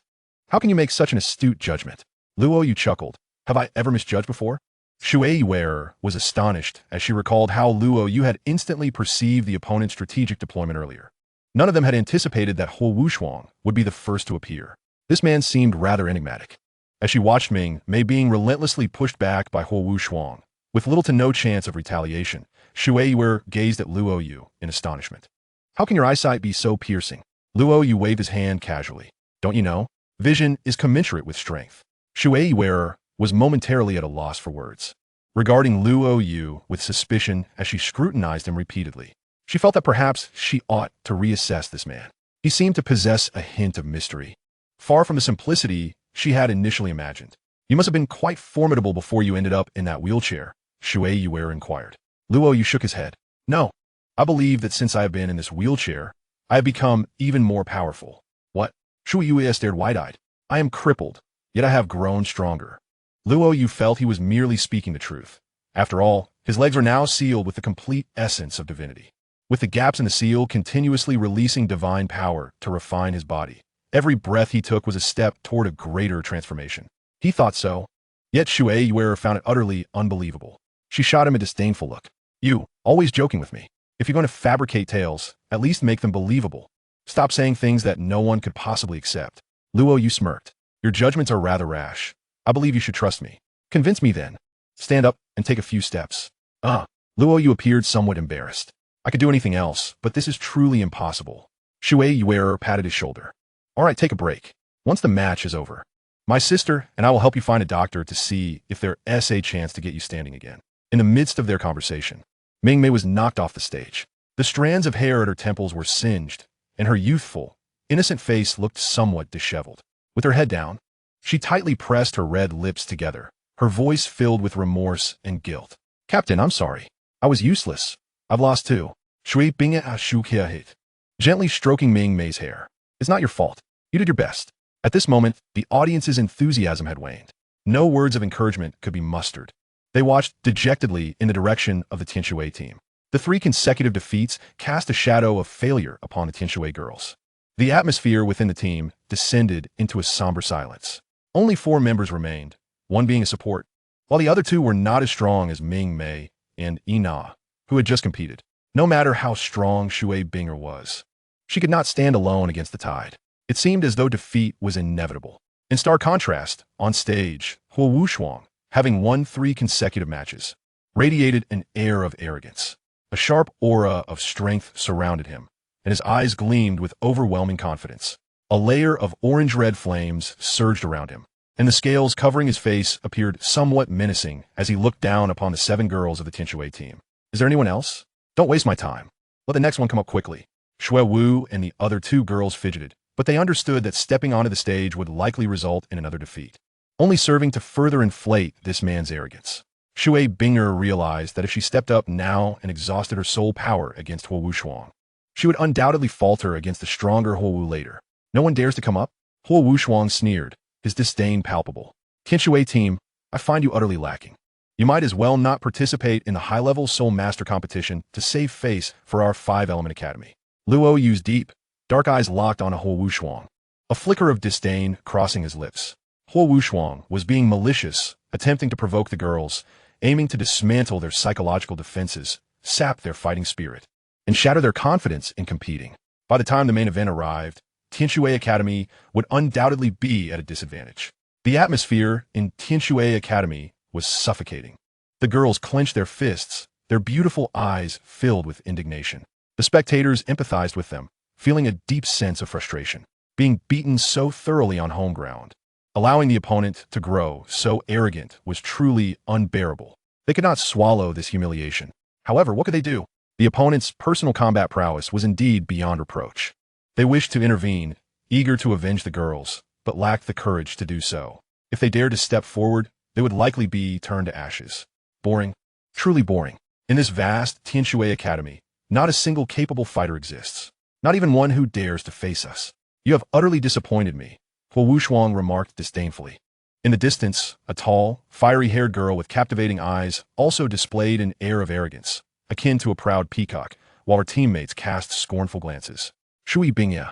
How can you make such an astute judgment? Luo Yu chuckled. Have I ever misjudged before? Shu Yuer was astonished as she recalled how Luo Yu had instantly perceived the opponent's strategic deployment earlier. None of them had anticipated that Huo Wushuang would be the first to appear. This man seemed rather enigmatic. As she watched Mingmei being relentlessly pushed back by Huo Wushuang, with little to no chance of retaliation, Shu Yuer gazed at Luo Yu in astonishment. How can your eyesight be so piercing? Luo Yu waved his hand casually. Don't you know? Vision is commensurate with strength. Shu Yuer was momentarily at a loss for words, regarding Luo Yu with suspicion as she scrutinized him repeatedly. She felt that perhaps she ought to reassess this man. He seemed to possess a hint of mystery, far from the simplicity she had initially imagined. You must have been quite formidable before you ended up in that wheelchair, Shu Yuer inquired. Luo Yu shook his head. No, I believe that since I have been in this wheelchair, I have become even more powerful. What? Shu Yuer stared wide-eyed. I am crippled, yet I have grown stronger. Luo Yu felt he was merely speaking the truth. After all, his legs were now sealed with the complete essence of divinity. With the gaps in the seal continuously releasing divine power to refine his body, Every breath he took was a step toward a greater transformation. He thought so. Yet Gu Yuena found it utterly unbelievable. She shot him a disdainful look. You, always joking with me. If you're going to fabricate tales, at least make them believable. Stop saying things that no one could possibly accept. Luo Yu smirked. Your judgments are rather rash. I believe you should trust me. Convince me then. Stand up and take a few steps. Luo Yu appeared somewhat embarrassed. I could do anything else, but this is truly impossible. Gu Yuena patted his shoulder. All right, take a break. Once the match is over, my sister and I will help you find a doctor to see if there is a chance to get you standing again. In the midst of their conversation, Ming Mei was knocked off the stage. The strands of hair at her temples were singed, and her youthful, innocent face looked somewhat disheveled. With her head down, she tightly pressed her red lips together, her voice filled with remorse and guilt. Captain, I'm sorry. I was useless. I've lost too. Shui Binga Shu Hit. Gently stroking Ming Mei's hair. It's not your fault. You did your best. At this moment, the audience's enthusiasm had waned. No words of encouragement could be mustered. They watched dejectedly in the direction of the Tianshui team. The 3 consecutive defeats cast a shadow of failure upon the Tianshui girls. The atmosphere within the team descended into a somber silence. Only 4 members remained, one being a support, while the other 2 were not as strong as Ming Mei and Ina, who had just competed. No matter how strong Shui Binger was, she could not stand alone against the tide. It seemed as though defeat was inevitable. In stark contrast, on stage, Huo Wushuang, having won 3 consecutive matches, radiated an air of arrogance. A sharp aura of strength surrounded him, and his eyes gleamed with overwhelming confidence. A layer of orange-red flames surged around him, and the scales covering his face appeared somewhat menacing as he looked down upon the 7 girls of the Tianshui team. Is there anyone else? Don't waste my time. Let the next one come up quickly. Shui Wu and the other 2 girls fidgeted, but they understood that stepping onto the stage would likely result in another defeat, only serving to further inflate this man's arrogance. Shui Binger realized that if she stepped up now and exhausted her soul power against Huo Wushuang, she would undoubtedly falter against the stronger Huo Wu later. No one dares to come up? Huo Wushuang sneered, his disdain palpable. Tianshui team, I find you utterly lacking. You might as well not participate in the high-level Soul Master competition to save face for our 5-element academy. Luo Yu's deep, dark eyes locked on Huo Wushuang, a flicker of disdain crossing his lips. Huo Wushuang was being malicious, attempting to provoke the girls, aiming to dismantle their psychological defenses, sap their fighting spirit, and shatter their confidence in competing. By the time the main event arrived, Tianshui Academy would undoubtedly be at a disadvantage. The atmosphere in Tianshui Academy was suffocating. The girls clenched their fists, their beautiful eyes filled with indignation. The spectators empathized with them, feeling a deep sense of frustration. Being beaten so thoroughly on home ground, allowing the opponent to grow so arrogant was truly unbearable. They could not swallow this humiliation. However, what could they do? The opponent's personal combat prowess was indeed beyond reproach. They wished to intervene, eager to avenge the girls, but lacked the courage to do so. If they dared to step forward, they would likely be turned to ashes. Boring. Truly boring. In this vast Tianshui Academy, not a single capable fighter exists. Not even one who dares to face us. You have utterly disappointed me, Huo Wushuang remarked disdainfully. In the distance, a tall, fiery-haired girl with captivating eyes also displayed an air of arrogance, akin to a proud peacock, while her teammates cast scornful glances. Shui Bingya,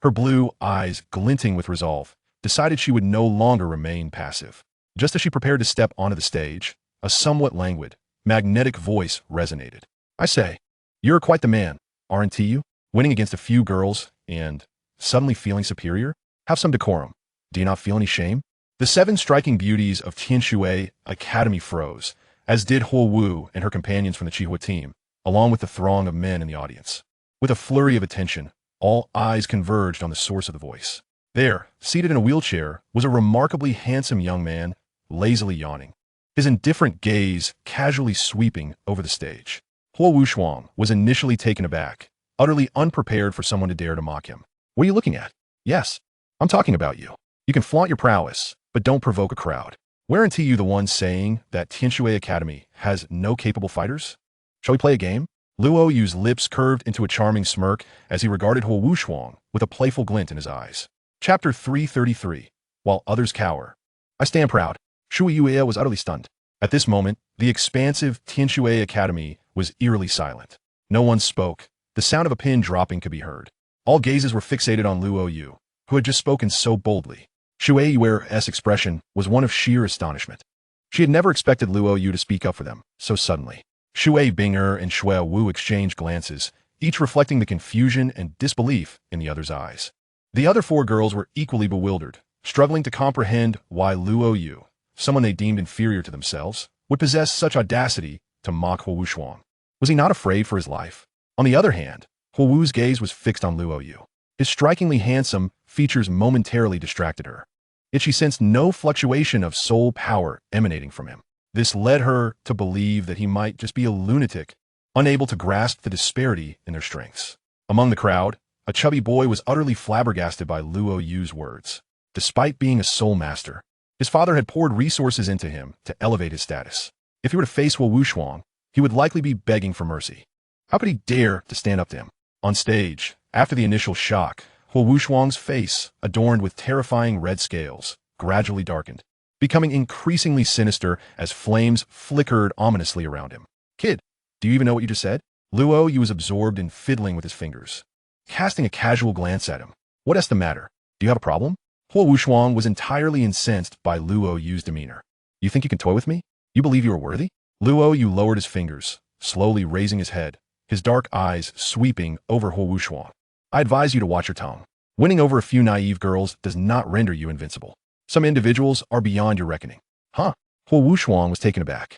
her blue eyes glinting with resolve, decided she would no longer remain passive. Just as she prepared to step onto the stage, a somewhat languid, magnetic voice resonated. I say, you're quite the man, aren't you? Winning against a few girls and suddenly feeling superior? Have some decorum. Do you not feel any shame? The 7 striking beauties of Tianshui Academy froze, as did Huo Wu and her companions from the Qihua team, along with the throng of men in the audience. With a flurry of attention, all eyes converged on the source of the voice. There, seated in a wheelchair, was a remarkably handsome young man, lazily yawning, his indifferent gaze casually sweeping over the stage. Huo Wushuang was initially taken aback, utterly unprepared for someone to dare to mock him. What are you looking at? Yes, I'm talking about you. You can flaunt your prowess, but don't provoke a crowd. Weren't you the one saying that Tianshui Academy has no capable fighters? Shall we play a game? Luo Yu's lips curved into a charming smirk as he regarded Huo Wushuang with a playful glint in his eyes. Chapter 333. While others cower. I stand proud. Shui Yuya was utterly stunned. At this moment, the expansive Tianshui Academy was eerily silent. No one spoke. The sound of a pin dropping could be heard. All gazes were fixated on Luo Yu, who had just spoken so boldly. Shui Yuer's expression was one of sheer astonishment. She had never expected Luo Yu to speak up for them so suddenly. Shui Binger and Shui Wu exchanged glances, each reflecting the confusion and disbelief in the other's eyes. The other four girls were equally bewildered, struggling to comprehend why Luo Yu, someone they deemed inferior to themselves, would possess such audacity to mock Huo Wuxuang. Was he not afraid for his life? On the other hand, Huo Wu's gaze was fixed on Luo Yu. His strikingly handsome features momentarily distracted her. Yet she sensed no fluctuation of soul power emanating from him. This led her to believe that he might just be a lunatic, unable to grasp the disparity in their strengths. Among the crowd, a chubby boy was utterly flabbergasted by Luo Yu's words. Despite being a soul master, his father had poured resources into him to elevate his status. If he were to face Huo Wuxuang, he would likely be begging for mercy. How could he dare to stand up to him? On stage, after the initial shock, Huo Wuxuang's face, adorned with terrifying red scales, gradually darkened, becoming increasingly sinister as flames flickered ominously around him. Kid, do you even know what you just said? Luo Yu was absorbed in fiddling with his fingers, casting a casual glance at him. What's the matter? Do you have a problem? Huo Wuxuang was entirely incensed by Luo Yu's demeanor. You think you can toy with me? You believe you are worthy? Luo Yu lowered his fingers, slowly raising his head, his dark eyes sweeping over Huo Wuxuang. I advise you to watch your tongue. Winning over a few naive girls does not render you invincible. Some individuals are beyond your reckoning. Huh? Huo Wuxuang was taken aback.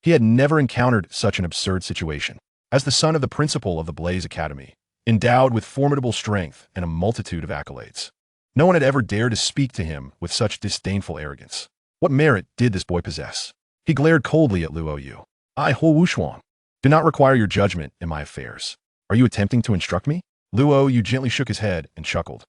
He had never encountered such an absurd situation. As the son of the principal of the Blaze Academy, endowed with formidable strength and a multitude of accolades, no one had ever dared to speak to him with such disdainful arrogance. What merit did this boy possess? He glared coldly at Luo Yu. I, Huo Wuxuang, do not require your judgment in my affairs. Are you attempting to instruct me? Luo Yu gently shook his head and chuckled.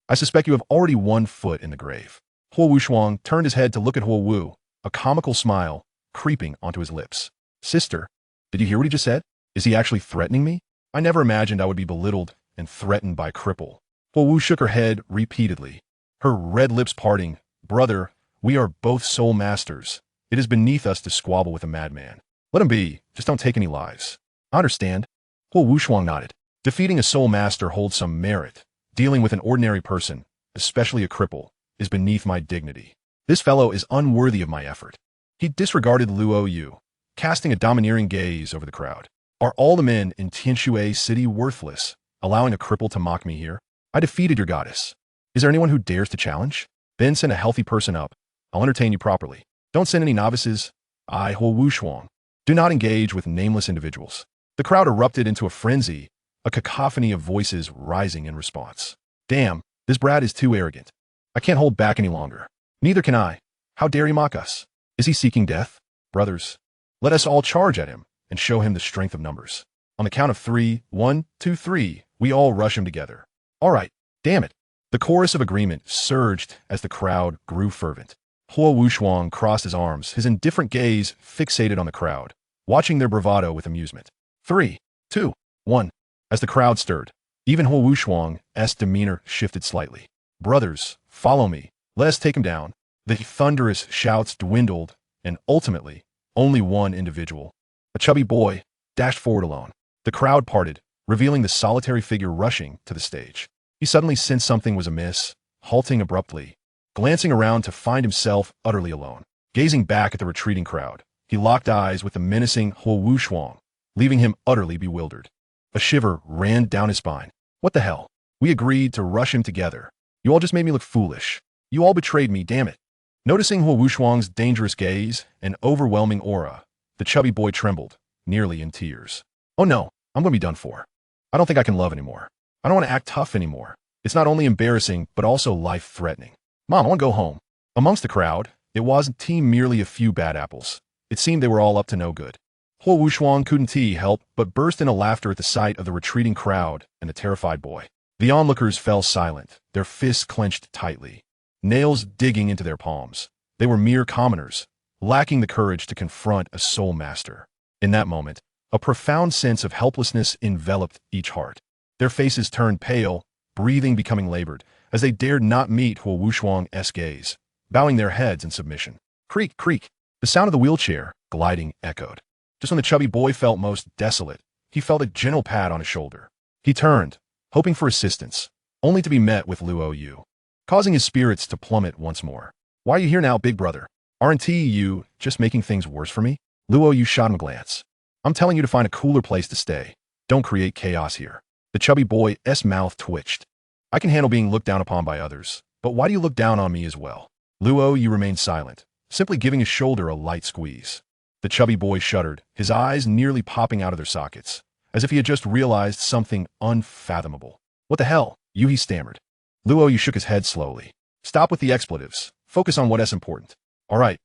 I suspect you have already 1 foot in the grave. Huo Wuxuang turned his head to look at Huo Wu, a comical smile creeping onto his lips. Sister, did you hear what he just said? Is he actually threatening me? I never imagined I would be belittled and threatened by a cripple. Huo Wu shook her head repeatedly, her red lips parting. Brother, we are both soul masters. It is beneath us to squabble with a madman. Let him be. Just don't take any lives. I understand. Huo Wuxuang nodded. Defeating a soul master holds some merit. Dealing with an ordinary person, especially a cripple, is beneath my dignity. This fellow is unworthy of my effort. He disregarded Luo Yu, casting a domineering gaze over the crowd. Are all the men in Tianshui City worthless, allowing a cripple to mock me here? I defeated your goddess. Is there anyone who dares to challenge? Then send a healthy person up. I'll entertain you properly. Don't send any novices. I, Huo Wuxuang, do not engage with nameless individuals. The crowd erupted into a frenzy, a cacophony of voices rising in response. Damn, this brat is too arrogant. I can't hold back any longer. Neither can I. How dare he mock us? Is he seeking death? Brothers, let us all charge at him and show him the strength of numbers. On the count of 3, 1, 2, 3, we all rush him together. All right, damn it. The chorus of agreement surged as the crowd grew fervent. Huo Wuxuang crossed his arms, his indifferent gaze fixated on the crowd, watching their bravado with amusement. 3, 2, 1. As the crowd stirred, even Huo Wuxuang's demeanor shifted slightly. Brothers, follow me. Let us take him down. The thunderous shouts dwindled, and ultimately, only one individual, a chubby boy, dashed forward alone. The crowd parted, revealing the solitary figure rushing to the stage. He suddenly sensed something was amiss, halting abruptly, glancing around to find himself utterly alone. Gazing back at the retreating crowd, he locked eyes with the menacing Huo Wuxuang, leaving him utterly bewildered. A shiver ran down his spine. What the hell? We agreed to rush him together. You all just made me look foolish. You all betrayed me, damn it. Noticing Huo Wuxuang's dangerous gaze and overwhelming aura, the chubby boy trembled, nearly in tears. Oh no, I'm going to be done for. I don't think I can love anymore. I don't want to act tough anymore. It's not only embarrassing, but also life-threatening. Mom, I want to go home. Amongst the crowd, it wasn't merely a few bad apples. It seemed they were all up to no good. Huo Wuxuang couldn't help but burst into laughter at the sight of the retreating crowd and the terrified boy. The onlookers fell silent, their fists clenched tightly, nails digging into their palms. They were mere commoners, lacking the courage to confront a soul master. In that moment, a profound sense of helplessness enveloped each heart. Their faces turned pale, breathing becoming labored, as they dared not meet Huo Wuxuang's gaze, bowing their heads in submission. Creak, creak. The sound of the wheelchair, gliding, echoed. Just when the chubby boy felt most desolate, he felt a gentle pat on his shoulder. He turned, hoping for assistance, only to be met with Luo Yu. causing his spirits to plummet once more. Why are you here now, big brother? Aren't you just making things worse for me? Luo Yu shot him a glance. I'm telling you to find a cooler place to stay. Don't create chaos here. The chubby boy's mouth twitched. I can handle being looked down upon by others, but why do you look down on me as well? Luo Yu remained silent, simply giving his shoulder a light squeeze. The chubby boy shuddered, his eyes nearly popping out of their sockets, as if he had just realized something unfathomable. What the hell? He stammered. Luo Yu shook his head slowly. Stop with the expletives. Focus on what's important. All right,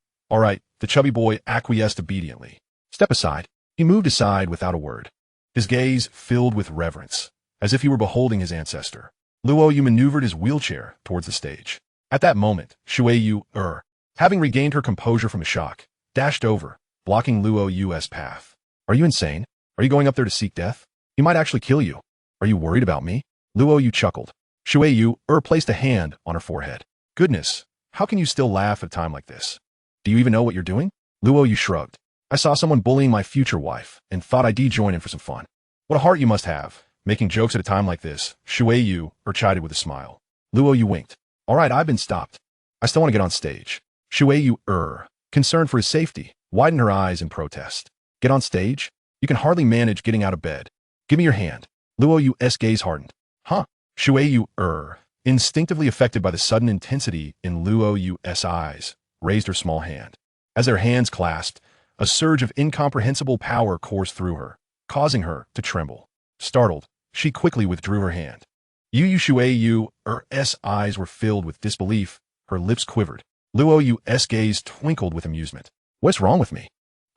the chubby boy acquiesced obediently. Step aside. He moved aside without a word. His gaze filled with reverence, as if he were beholding his ancestor. Luo Yu maneuvered his wheelchair towards the stage. At that moment, Shui Yu, having regained her composure from a shock, dashed over, blocking Luo Yu's path. Are you insane? Are you going up there to seek death? He might actually kill you. Are you worried about me? Luo Yu chuckled. Shui Yu, placed a hand on her forehead. Goodness, how can you still laugh at a time like this? Do you even know what you're doing? Luo Yu shrugged. I saw someone bullying my future wife and thought I'd join in for some fun. What a heart you must have, making jokes at a time like this, Shui Yu, chided with a smile. Luo Yu winked. All right, I've been stopped. I still want to get on stage. Shui Yu, concerned for his safety, widened her eyes in protest. Get on stage? You can hardly manage getting out of bed. Give me your hand. Luo Yu's gaze hardened. Huh? Shui Yu, instinctively affected by the sudden intensity in Luo Yu's eyes, raised her small hand. As their hands clasped, a surge of incomprehensible power coursed through her, causing her to tremble. Startled, she quickly withdrew her hand. Shui Yu's eyes were filled with disbelief, her lips quivered. Luo Yu's gaze twinkled with amusement. What's wrong with me?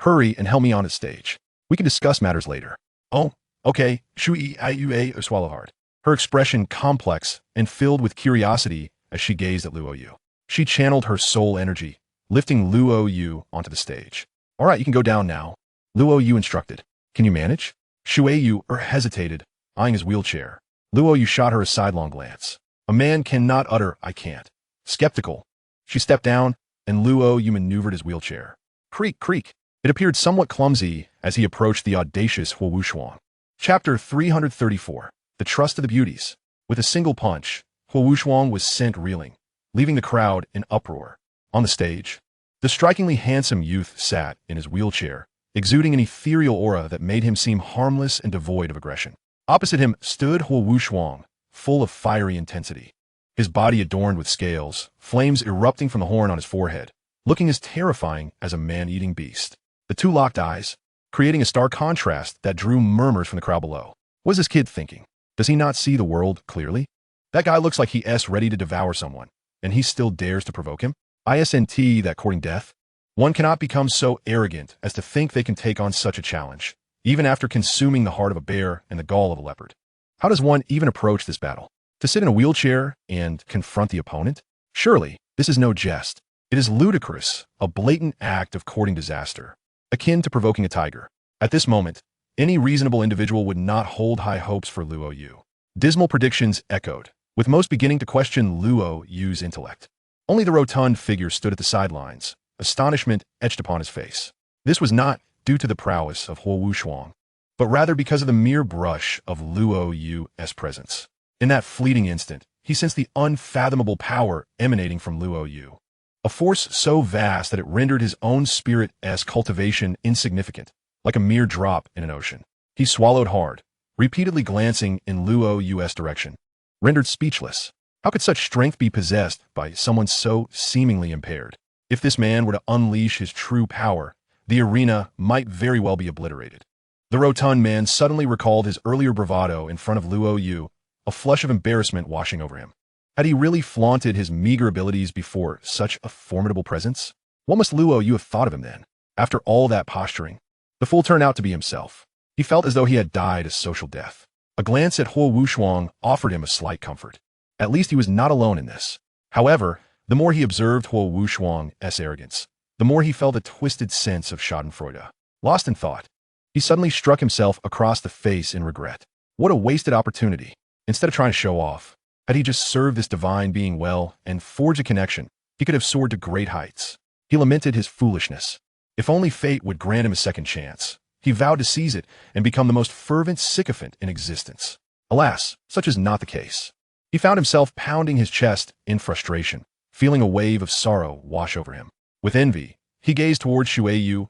Hurry and help me on the stage. We can discuss matters later. Oh, okay, Shui Yu swallowed hard. Her expression complex and filled with curiosity as she gazed at Luo Yu. She channeled her soul energy, lifting Luo Yu onto the stage. All right, you can go down now. Luo Yu instructed. Can you manage? Shui Yu hesitated, eyeing his wheelchair. Luo Yu shot her a sidelong glance. A man cannot utter, I can't. Skeptical. She stepped down, and Luo Yu maneuvered his wheelchair. Creak, creak. It appeared somewhat clumsy as he approached the audacious Huo Wushuang. Chapter 334. The Trust of the Beauties. With a single punch, Huo Wushuang was sent reeling, leaving the crowd in uproar. On the stage, the strikingly handsome youth sat in his wheelchair, exuding an ethereal aura that made him seem harmless and devoid of aggression. Opposite him stood Huo Wushuang, full of fiery intensity. His body adorned with scales, flames erupting from the horn on his forehead, looking as terrifying as a man-eating beast. The two locked eyes, creating a stark contrast that drew murmurs from the crowd below. What is this kid thinking? Does he not see the world clearly? That guy looks like he's ready to devour someone, and he still dares to provoke him? Isn't that courting death? One cannot become so arrogant as to think they can take on such a challenge, even after consuming the heart of a bear and the gall of a leopard. How does one even approach this battle? To sit in a wheelchair and confront the opponent? Surely, this is no jest. It is ludicrous, a blatant act of courting disaster, akin to provoking a tiger. At this moment, any reasonable individual would not hold high hopes for Luo Yu. Dismal predictions echoed, with most beginning to question Luo Yu's intellect. Only the rotund figure stood at the sidelines, astonishment etched upon his face. This was not due to the prowess of Huo Wushuang, but rather because of the mere brush of Luo Yu's presence. In that fleeting instant, he sensed the unfathomable power emanating from Luo Yu. A force so vast that it rendered his own spirit's cultivation insignificant, like a mere drop in an ocean. He swallowed hard, repeatedly glancing in Luo Yu's direction. Rendered speechless, how could such strength be possessed by someone so seemingly impaired? If this man were to unleash his true power, the arena might very well be obliterated. The rotund man suddenly recalled his earlier bravado in front of Luo Yu, a flush of embarrassment washing over him. Had he really flaunted his meager abilities before such a formidable presence? What must Luo Yu have thought of him then? After all that posturing, the fool turned out to be himself. He felt as though he had died a social death. A glance at Huo Wushuang offered him a slight comfort. At least he was not alone in this. However, the more he observed Huo Wushuang's arrogance, the more he felt a twisted sense of schadenfreude. Lost in thought, he suddenly struck himself across the face in regret. What a wasted opportunity. Instead of trying to show off, had he just served this divine being well and forged a connection, he could have soared to great heights. He lamented his foolishness. If only fate would grant him a second chance. He vowed to seize it and become the most fervent sycophant in existence. Alas, such is not the case. He found himself pounding his chest in frustration, feeling a wave of sorrow wash over him. With envy, he gazed toward Shui Yu,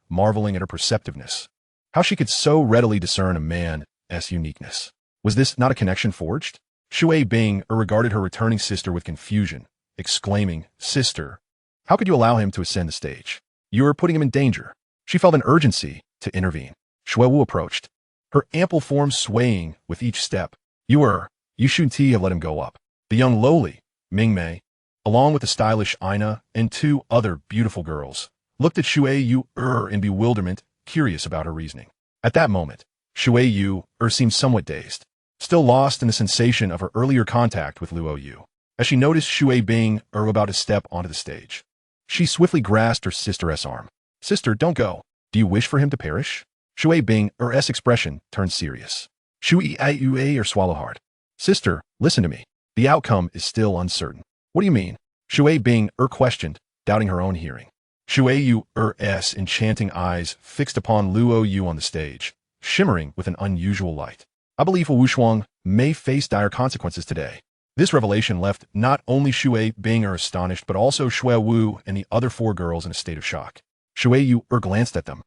marveling at her perceptiveness. How she could so readily discern a man's uniqueness. Was this not a connection forged? Shui Bing regarded her returning sister with confusion, exclaiming, "Sister, how could you allow him to ascend the stage? You are putting him in danger." She felt an urgency to intervene. Shui Wu approached, her ample form swaying with each step. You shouldn't have let him go up." The young lowly, Ming Mei, along with the stylish Ina and two other beautiful girls, looked at Shui Yu in bewilderment, curious about her reasoning. At that moment, Shui Yu seemed somewhat dazed, still lost in the sensation of her earlier contact with Luo Yu. As she noticed Shui Bing about to step onto the stage, she swiftly grasped her sister's arm. "Sister, don't go. Do you wish for him to perish?" Shui Bing's expression turned serious. Shui Yu swallow hard. "Sister, listen to me. The outcome is still uncertain." "What do you mean?" Shui Bing questioned, doubting her own hearing. Shui Yu's enchanting eyes fixed upon Luo Yu on the stage, shimmering with an unusual light. "I believe Wu Shuang may face dire consequences today." This revelation left not only Shui Bing astonished, but also Shui Wu and the other four girls in a state of shock. Shui Yu glanced at them,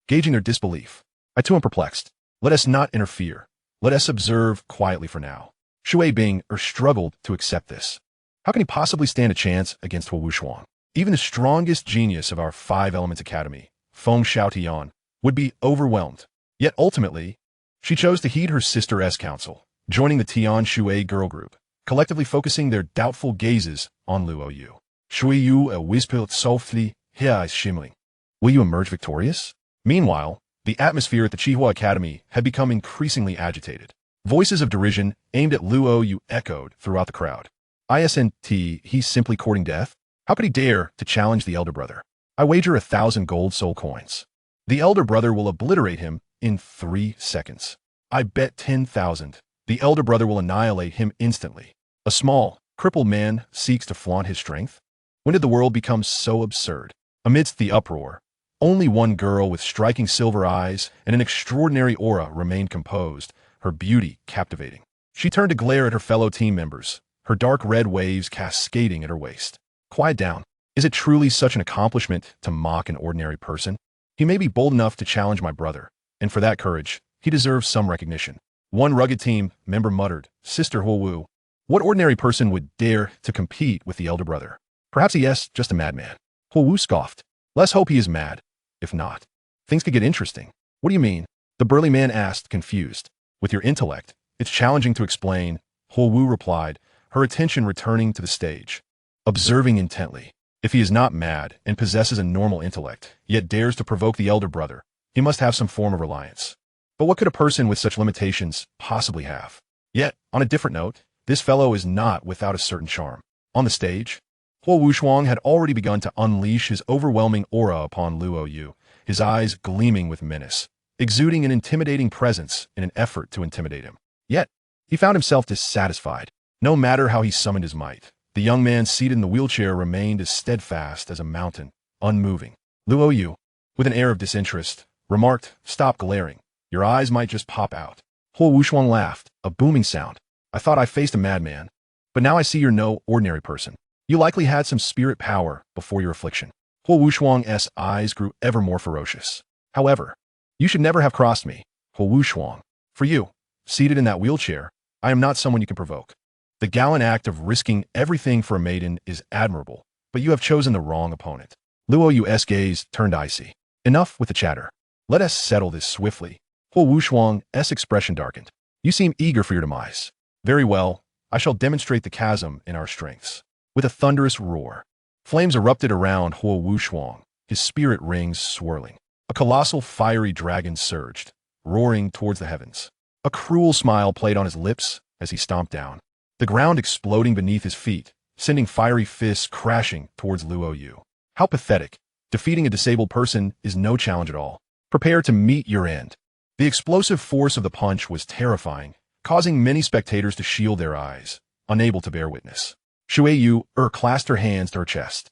gauging their disbelief. "I too am perplexed. Let us not interfere. Let us observe quietly for now." Shui Bing struggled to accept this. How can he possibly stand a chance against Wu Shuang? Even the strongest genius of our Five Elements Academy, Feng Xiaotian, would be overwhelmed. Yet ultimately, she chose to heed her sister's counsel, joining the Tian Shui girl group, collectively focusing their doubtful gazes on Luo Yu. Shui Yu whispered softly, her eyes shimmering. "Will you emerge victorious?" Meanwhile, the atmosphere at the Qihua Academy had become increasingly agitated. Voices of derision aimed at Luo Yu echoed throughout the crowd. "Isn't he simply courting death? How could he dare to challenge the elder brother? I wager 1,000 gold soul coins. The elder brother will obliterate him in 3 seconds. I bet 10,000. The elder brother will annihilate him instantly. A small, crippled man seeks to flaunt his strength? When did the world become so absurd?" Amidst the uproar, only one girl with striking silver eyes and an extraordinary aura remained composed, her beauty captivating. She turned to glare at her fellow team members, her dark red waves cascading at her waist. "Quiet down. Is it truly such an accomplishment to mock an ordinary person? He may be bold enough to challenge my brother, and for that courage, he deserves some recognition." One rugged team member muttered, "Sister Wu, what ordinary person would dare to compete with the elder brother? Perhaps he is just a madman." Wu scoffed. "Let's hope he is mad. If not, things could get interesting." "What do you mean?" the burly man asked, confused. "With your intellect, it's challenging to explain," Wu replied, her attention returning to the stage, observing intently. "If he is not mad and possesses a normal intellect, yet dares to provoke the elder brother, he must have some form of reliance. But what could a person with such limitations possibly have? Yet, on a different note, this fellow is not without a certain charm." On the stage, Wu Shuang had already begun to unleash his overwhelming aura upon Luo Yu, his eyes gleaming with menace, exuding an intimidating presence in an effort to intimidate him. Yet, he found himself dissatisfied. No matter how he summoned his might, the young man seated in the wheelchair remained as steadfast as a mountain, unmoving. Luo Yu, with an air of disinterest, remarked, "Stop glaring. Your eyes might just pop out." Wu Shuang laughed, a booming sound. "I thought I faced a madman, but now I see you're no ordinary person. You likely had some spirit power before your affliction." Wu Shuang's eyes grew ever more ferocious. "However, you should never have crossed me, Wu Shuang. For you, seated in that wheelchair, I am not someone you can provoke. The gallant act of risking everything for a maiden is admirable, but you have chosen the wrong opponent." Luo Yu's gaze turned icy. "Enough with the chatter. Let us settle this swiftly." Wu Shuang's expression darkened. "You seem eager for your demise. Very well, I shall demonstrate the chasm in our strengths." With a thunderous roar, flames erupted around Wu Shuang, his spirit rings swirling. A colossal fiery dragon surged, roaring towards the heavens. A cruel smile played on his lips as he stomped down, the ground exploding beneath his feet, sending fiery fists crashing towards Luo Yu. How pathetic. Defeating a disabled person is no challenge at all. Prepare to meet your end. The explosive force of the punch was terrifying, causing many spectators to shield their eyes, unable to bear witness. Shui Yu clasped her hands to her chest,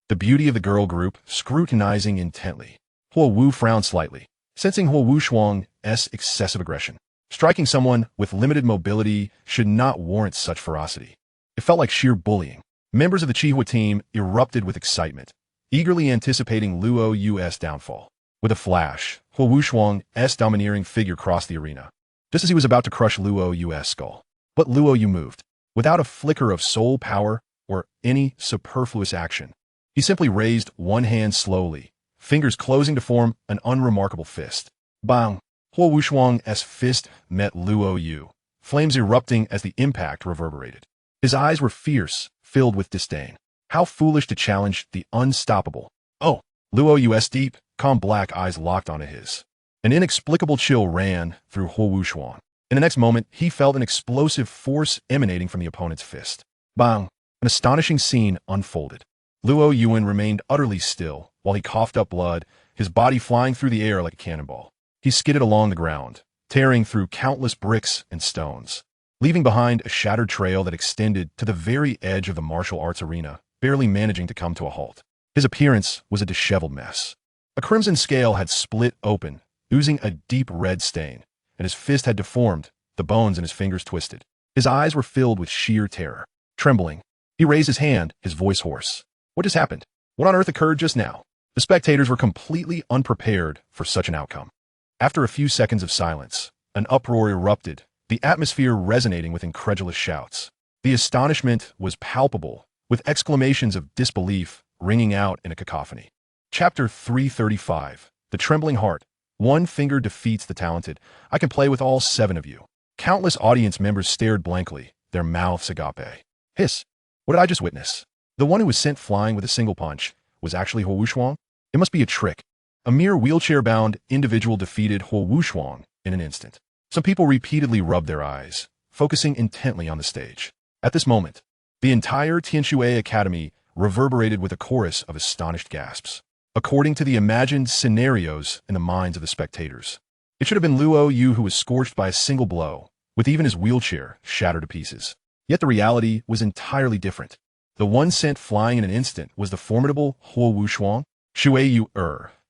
the beauty of the girl group scrutinizing intently. Wu frowned slightly, sensing Wu Shuang's excessive aggression. Striking someone with limited mobility should not warrant such ferocity. It felt like sheer bullying. Members of the Chihua team erupted with excitement, eagerly anticipating Luo Yu's downfall. With a flash, Huo Wushuang's domineering figure crossed the arena, just as he was about to crush Luo Yu's skull. But Luo Yu moved, without a flicker of soul power or any superfluous action. He simply raised one hand slowly, fingers closing to form an unremarkable fist. Bang! Huo Wushuang's fist met Luo Yu, flames erupting as the impact reverberated. His eyes were fierce, filled with disdain. How foolish to challenge the unstoppable. Oh! Luo Yu's deep, calm black eyes locked onto his. An inexplicable chill ran through Huo Wushuang. In the next moment, he felt an explosive force emanating from the opponent's fist. Bang! An astonishing scene unfolded. Luo Yuan remained utterly still while he coughed up blood, his body flying through the air like a cannonball. He skidded along the ground, tearing through countless bricks and stones, leaving behind a shattered trail that extended to the very edge of the martial arts arena, barely managing to come to a halt. His appearance was a disheveled mess. A crimson scale had split open, oozing a deep red stain, and his fist had deformed, the bones in his fingers twisted. His eyes were filled with sheer terror. Trembling, he raised his hand, his voice hoarse. What just happened? What on earth occurred just now? The spectators were completely unprepared for such an outcome. After a few seconds of silence, an uproar erupted, the atmosphere resonating with incredulous shouts. The astonishment was palpable, with exclamations of disbelief ringing out in a cacophony. Chapter 335, The Trembling Heart. One finger defeats the talented. I can play with all 7 of you. Countless audience members stared blankly, their mouths agape. Hiss! What did I just witness? The one who was sent flying with a single punch was actually Huo Wushuang? It must be a trick. A mere wheelchair-bound individual defeated Huo Wushuang in an instant. Some people repeatedly rubbed their eyes, focusing intently on the stage. At this moment, the entire Tianshui Academy reverberated with a chorus of astonished gasps. According to the imagined scenarios in the minds of the spectators, it should have been Luo Yu who was scorched by a single blow, with even his wheelchair shattered to pieces. Yet the reality was entirely different. The one sent flying in an instant was the formidable Huo Wushuang, Shui Yu,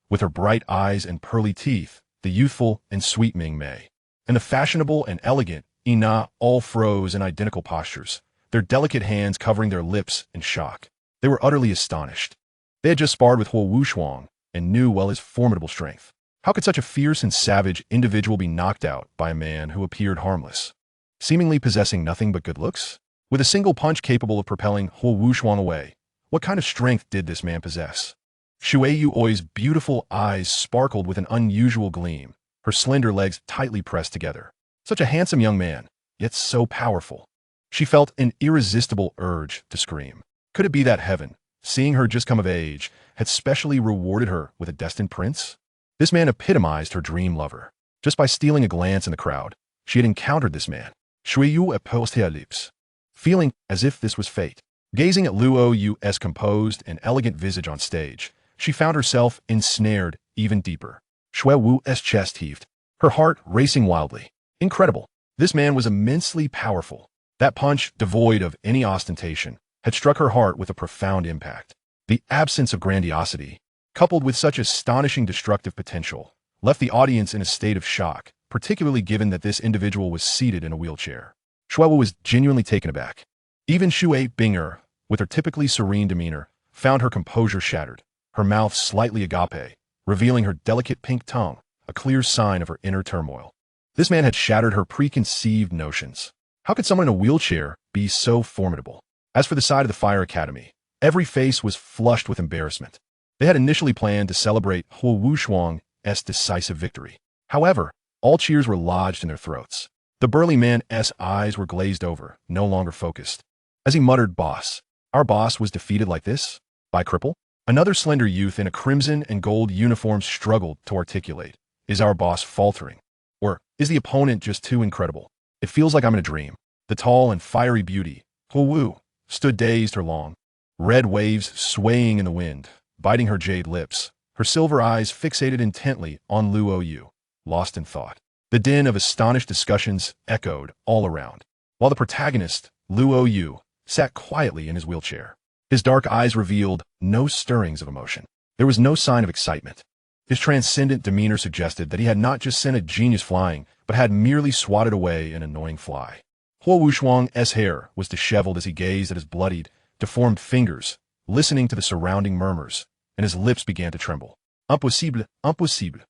with her bright eyes and pearly teeth, the youthful and sweet Ming Mei, and the fashionable and elegant Ina all froze in identical postures, their delicate hands covering their lips in shock. They were utterly astonished. They had just sparred with Huo Wushuang and knew well his formidable strength. How could such a fierce and savage individual be knocked out by a man who appeared harmless, seemingly possessing nothing but good looks? With a single punch capable of propelling Huo Wushuang away, what kind of strength did this man possess? Shui Yuoi's beautiful eyes sparkled with an unusual gleam, her slender legs tightly pressed together. Such a handsome young man, yet so powerful. She felt an irresistible urge to scream. Could it be that heaven, seeing her just come of age, had specially rewarded her with a destined prince? This man epitomized her dream lover. Just by stealing a glance in the crowd, she had encountered this man. Shui Yu approached her lips, feeling as if this was fate. Gazing at Luo Yu's composed and elegant visage on stage, she found herself ensnared even deeper. Shui Wu's chest heaved, her heart racing wildly. Incredible. This man was immensely powerful. That punch, devoid of any ostentation, had struck her heart with a profound impact. The absence of grandiosity, coupled with such astonishing destructive potential, left the audience in a state of shock, particularly given that this individual was seated in a wheelchair. Shui Wu was genuinely taken aback. Even Shui Binger, with her typically serene demeanor, found her composure shattered, her mouth slightly agape, revealing her delicate pink tongue, a clear sign of her inner turmoil. This man had shattered her preconceived notions. How could someone in a wheelchair be so formidable? As for the side of the Fire Academy, every face was flushed with embarrassment. They had initially planned to celebrate Huo Wushuang's decisive victory. However, all cheers were lodged in their throats. The burly man's eyes were glazed over, no longer focused. As he muttered, "Boss, our boss was defeated like this? By cripple?" Another slender youth in a crimson and gold uniform struggled to articulate. Is our boss faltering? Or is the opponent just too incredible? It feels like I'm in a dream. The tall and fiery beauty, Huo Wu, stood dazed her long, red waves swaying in the wind, biting her jade lips, her silver eyes fixated intently on Luo Yu, lost in thought. The din of astonished discussions echoed all around, while the protagonist, Luo Yu, sat quietly in his wheelchair. His dark eyes revealed no stirrings of emotion. There was no sign of excitement. His transcendent demeanor suggested that he had not just sent a genius flying, but had merely swatted away an annoying fly. Huo Wuxuang's hair was disheveled as he gazed at his bloodied, deformed fingers, listening to the surrounding murmurs, and his lips began to tremble. Impossible, impossible.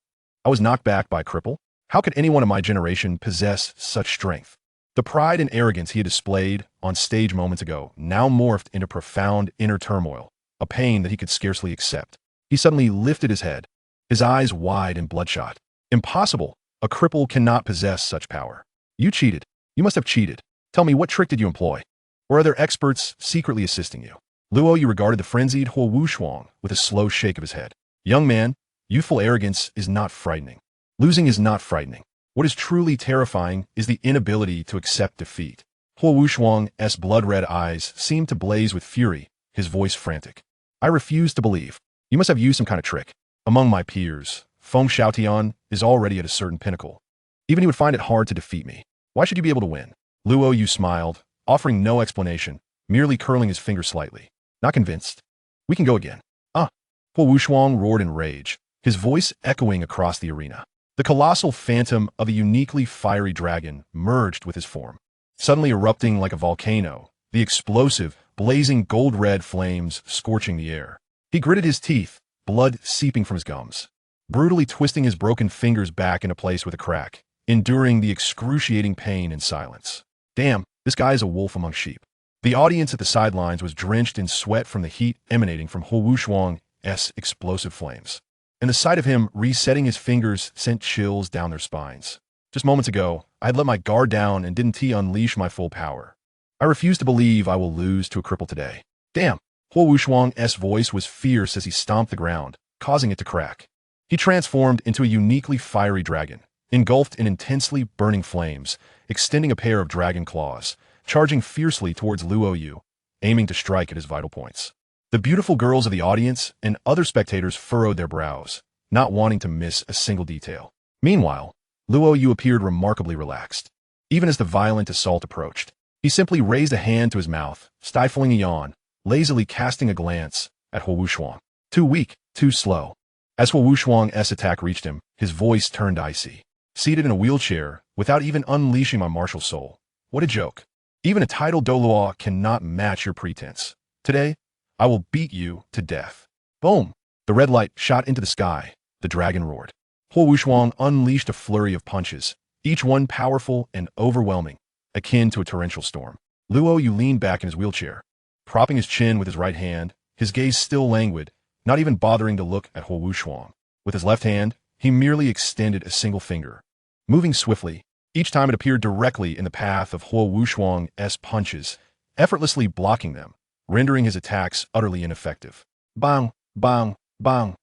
I was knocked back by a cripple? How could anyone of my generation possess such strength? The pride and arrogance he had displayed on stage moments ago now morphed into profound inner turmoil, a pain that he could scarcely accept. He suddenly lifted his head, his eyes wide and bloodshot. Impossible! A cripple cannot possess such power. You cheated. You must have cheated. Tell me, what trick did you employ? Or are there experts secretly assisting you? Luo Yu regarded the frenzied Huo Wuxuang with a slow shake of his head. Young man, youthful arrogance is not frightening. Losing is not frightening. What is truly terrifying is the inability to accept defeat. Huo Wuxuang's blood-red eyes seemed to blaze with fury, his voice frantic. I refuse to believe. You must have used some kind of trick. Among my peers, Feng Xiaotian is already at a certain pinnacle. Even he would find it hard to defeat me. Why should you be able to win? Luo Yu smiled, offering no explanation, merely curling his finger slightly. Not convinced. We can go again. Huo Wuxuang roared in rage, his voice echoing across the arena. The colossal phantom of a uniquely fiery dragon merged with his form. Suddenly erupting like a volcano, the explosive, blazing gold-red flames scorching the air. He gritted his teeth, blood seeping from his gums, brutally twisting his broken fingers back into place with a crack, enduring the excruciating pain in silence. Damn, this guy is a wolf among sheep. The audience at the sidelines was drenched in sweat from the heat emanating from Huo Wuxuang's explosive flames. And the sight of him resetting his fingers sent chills down their spines. Just moments ago, I had let my guard down and didn't unleash my full power. I refuse to believe I will lose to a cripple today. Damn! Huo Wuxuang's voice was fierce as he stomped the ground, causing it to crack. He transformed into a uniquely fiery dragon, engulfed in intensely burning flames, extending a pair of dragon claws, charging fiercely towards Luo Yu, aiming to strike at his vital points. The beautiful girls of the audience and other spectators furrowed their brows, not wanting to miss a single detail. Meanwhile, Luo Yu appeared remarkably relaxed. Even as the violent assault approached, he simply raised a hand to his mouth, stifling a yawn, lazily casting a glance at Huo Wuxuang. Too weak, too slow. As Huo Wuxuang's attack reached him, his voice turned icy. Seated in a wheelchair, without even unleashing my martial soul. What a joke. Even a titled Douluo cannot match your pretense. Today, I will beat you to death. Boom! The red light shot into the sky. The dragon roared. Huo Wuxuang unleashed a flurry of punches, each one powerful and overwhelming, akin to a torrential storm. Luo Yu leaned back in his wheelchair, propping his chin with his right hand, his gaze still languid, not even bothering to look at Huo Wuxuang. With his left hand, he merely extended a single finger, moving swiftly, each time it appeared directly in the path of Huo Wuxuang's punches, effortlessly blocking them, rendering his attacks utterly ineffective. Bang, bang, bang.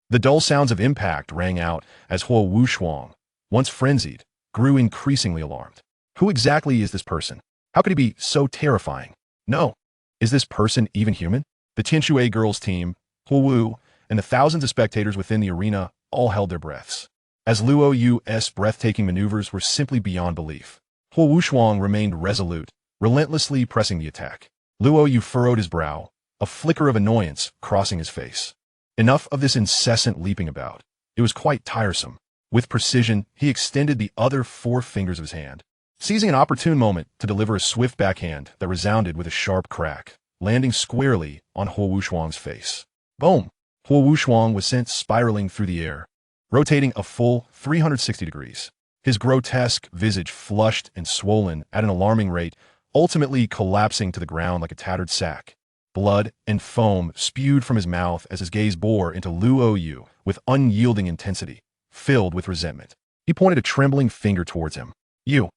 The dull sounds of impact rang out as Huo Wuxuang, once frenzied, grew increasingly alarmed. Who exactly is this person? How could he be so terrifying? No. Is this person even human? The Tianshui girls team, Huo Wu, and the thousands of spectators within the arena all held their breaths, as Luo Yu's breathtaking maneuvers were simply beyond belief. Huo Wuxuang remained resolute, relentlessly pressing the attack. Luo Yu furrowed his brow, a flicker of annoyance crossing his face. Enough of this incessant leaping about. It was quite tiresome. With precision, he extended the other 4 fingers of his hand, seizing an opportune moment to deliver a swift backhand that resounded with a sharp crack, landing squarely on Huo Wuxuang's face. Boom! Huo Wuxuang was sent spiraling through the air, rotating a full 360 degrees. His grotesque visage flushed and swollen at an alarming rate, ultimately collapsing to the ground like a tattered sack. Blood and foam spewed from his mouth as his gaze bore into Luo Yu with unyielding intensity, filled with resentment. He pointed a trembling finger towards him. You.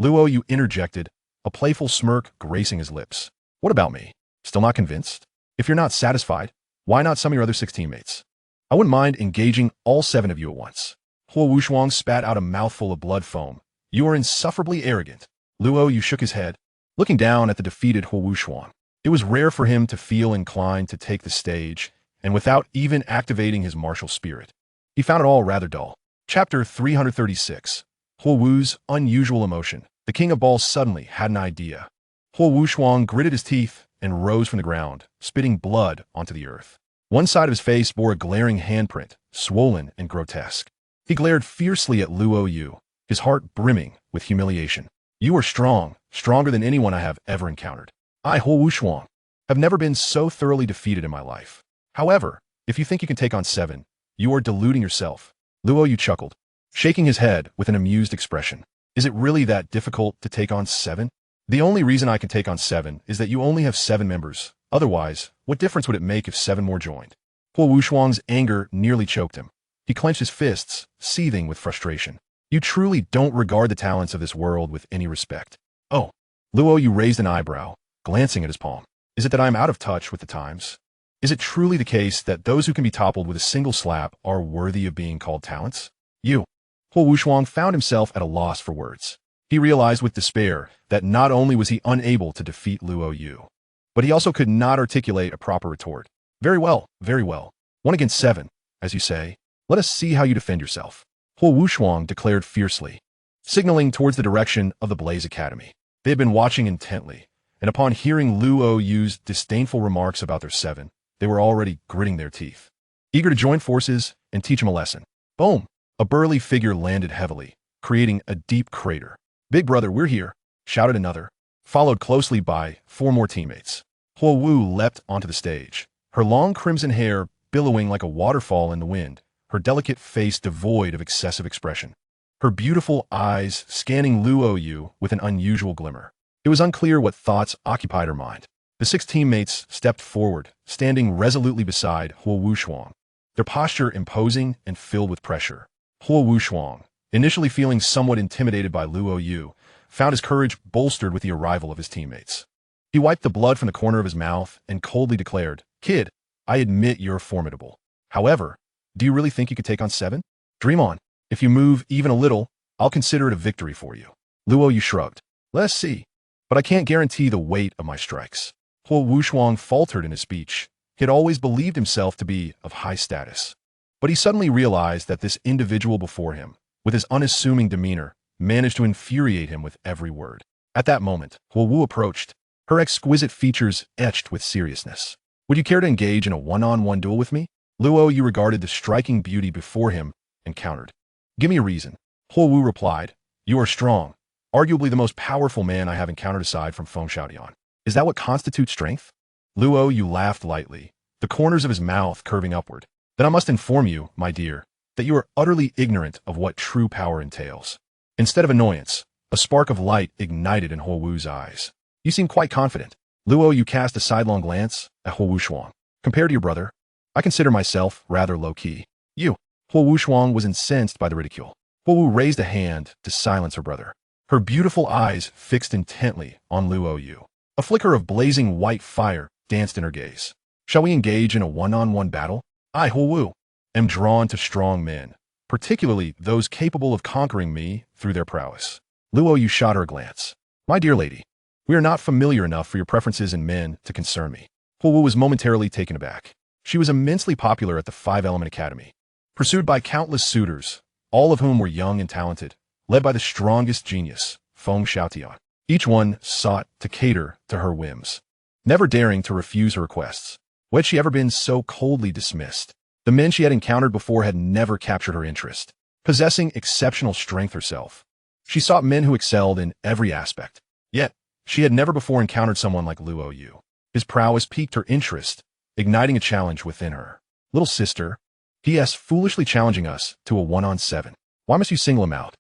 Luo Yu interjected, a playful smirk gracing his lips. What about me? Still not convinced? If you're not satisfied, why not some of your other 6 teammates? I wouldn't mind engaging all 7 of you at once. Huo Wuxuang spat out a mouthful of blood foam. You are insufferably arrogant. Luo Yu shook his head, looking down at the defeated Huo Wuxuang. It was rare for him to feel inclined to take the stage, and without even activating his martial spirit. He found it all rather dull. Chapter 336. Huo Wu's unusual emotion. The king of balls suddenly had an idea. Huo Wuxuang gritted his teeth and rose from the ground, spitting blood onto the earth. One side of his face bore a glaring handprint, swollen and grotesque. He glared fiercely at Luo Yu, his heart brimming with humiliation. You are strong, stronger than anyone I have ever encountered. I, Huo Wushuang, have never been so thoroughly defeated in my life. However, if you think you can take on 7, you are deluding yourself. Luo Yu chuckled, shaking his head with an amused expression. Is it really that difficult to take on 7? The only reason I can take on 7 is that you only have 7 members. Otherwise, what difference would it make if 7 more joined? Huo Wushuang's anger nearly choked him. He clenched his fists, seething with frustration. You truly don't regard the talents of this world with any respect. Oh. Luo Yu raised an eyebrow, glancing at his palm. Is it that I am out of touch with the times? Is it truly the case that those who can be toppled with a single slap are worthy of being called talents? You. Huo Wushuang found himself at a loss for words. He realized with despair that not only was he unable to defeat Luo Yu, but he also could not articulate a proper retort. Very well, very well. 1 against 7, as you say. Let us see how you defend yourself. Huo Wushuang declared fiercely, signaling towards the direction of the Blaze Academy. They had been watching intently, and upon hearing Luo Yu's disdainful remarks about their 7, they were already gritting their teeth, eager to join forces and teach him a lesson. Boom! A burly figure landed heavily, creating a deep crater. Big brother, we're here, shouted another, followed closely by 4 more teammates. Huo Wu leapt onto the stage, her long crimson hair billowing like a waterfall in the wind, her delicate face devoid of excessive expression, her beautiful eyes scanning Luo Yu with an unusual glimmer. It was unclear what thoughts occupied her mind. The 6 teammates stepped forward, standing resolutely beside Huo Wushuang, their posture imposing and filled with pressure. Huo Wushuang, initially feeling somewhat intimidated by Luo Yu, found his courage bolstered with the arrival of his teammates. He wiped the blood from the corner of his mouth and coldly declared, Kid, I admit you're formidable. However, do you really think you could take on 7? Dream on. If you move even a little, I'll consider it a victory for you. Luo Yu shrugged. Let's see. But I can't guarantee the weight of my strikes. Huo Wushuang faltered in his speech. He had always believed himself to be of high status. But he suddenly realized that this individual before him, with his unassuming demeanor, managed to infuriate him with every word. At that moment, Huo Wu approached, her exquisite features etched with seriousness. Would you care to engage in a one-on-one duel with me? Luo Yu regarded the striking beauty before him and countered. Give me a reason. Huo Wu replied, You are strong, arguably the most powerful man I have encountered aside from Feng Xiaodian. Is that what constitutes strength? Luo Yu laughed lightly, the corners of his mouth curving upward. Then I must inform you, my dear, that you are utterly ignorant of what true power entails. Instead of annoyance, a spark of light ignited in Huo Wu's eyes. You seem quite confident. Luo Yu cast a sidelong glance at Huo Wushuang. Compared to your brother, I consider myself rather low-key. You. Huo Wushuang was incensed by the ridicule. Huo Wu raised a hand to silence her brother, her beautiful eyes fixed intently on Luo Yu. A flicker of blazing white fire danced in her gaze. Shall we engage in a one-on-one battle? I, Huo Wu, am drawn to strong men, particularly those capable of conquering me through their prowess. Luo Yu shot her a glance. My dear lady, we are not familiar enough for your preferences in men to concern me. Huo Wu was momentarily taken aback. She was immensely popular at the 5-Element Academy, pursued by countless suitors, all of whom were young and talented, led by the strongest genius, Feng Xiaotian. Each one sought to cater to her whims, never daring to refuse her requests. Why had she ever been so coldly dismissed? The men she had encountered before had never captured her interest. Possessing exceptional strength herself, she sought men who excelled in every aspect. Yet, she had never before encountered someone like Luo Yu. His prowess piqued her interest, igniting a challenge within her. Little sister, he is foolishly challenging us to a 1-on-7. Why must you single him out?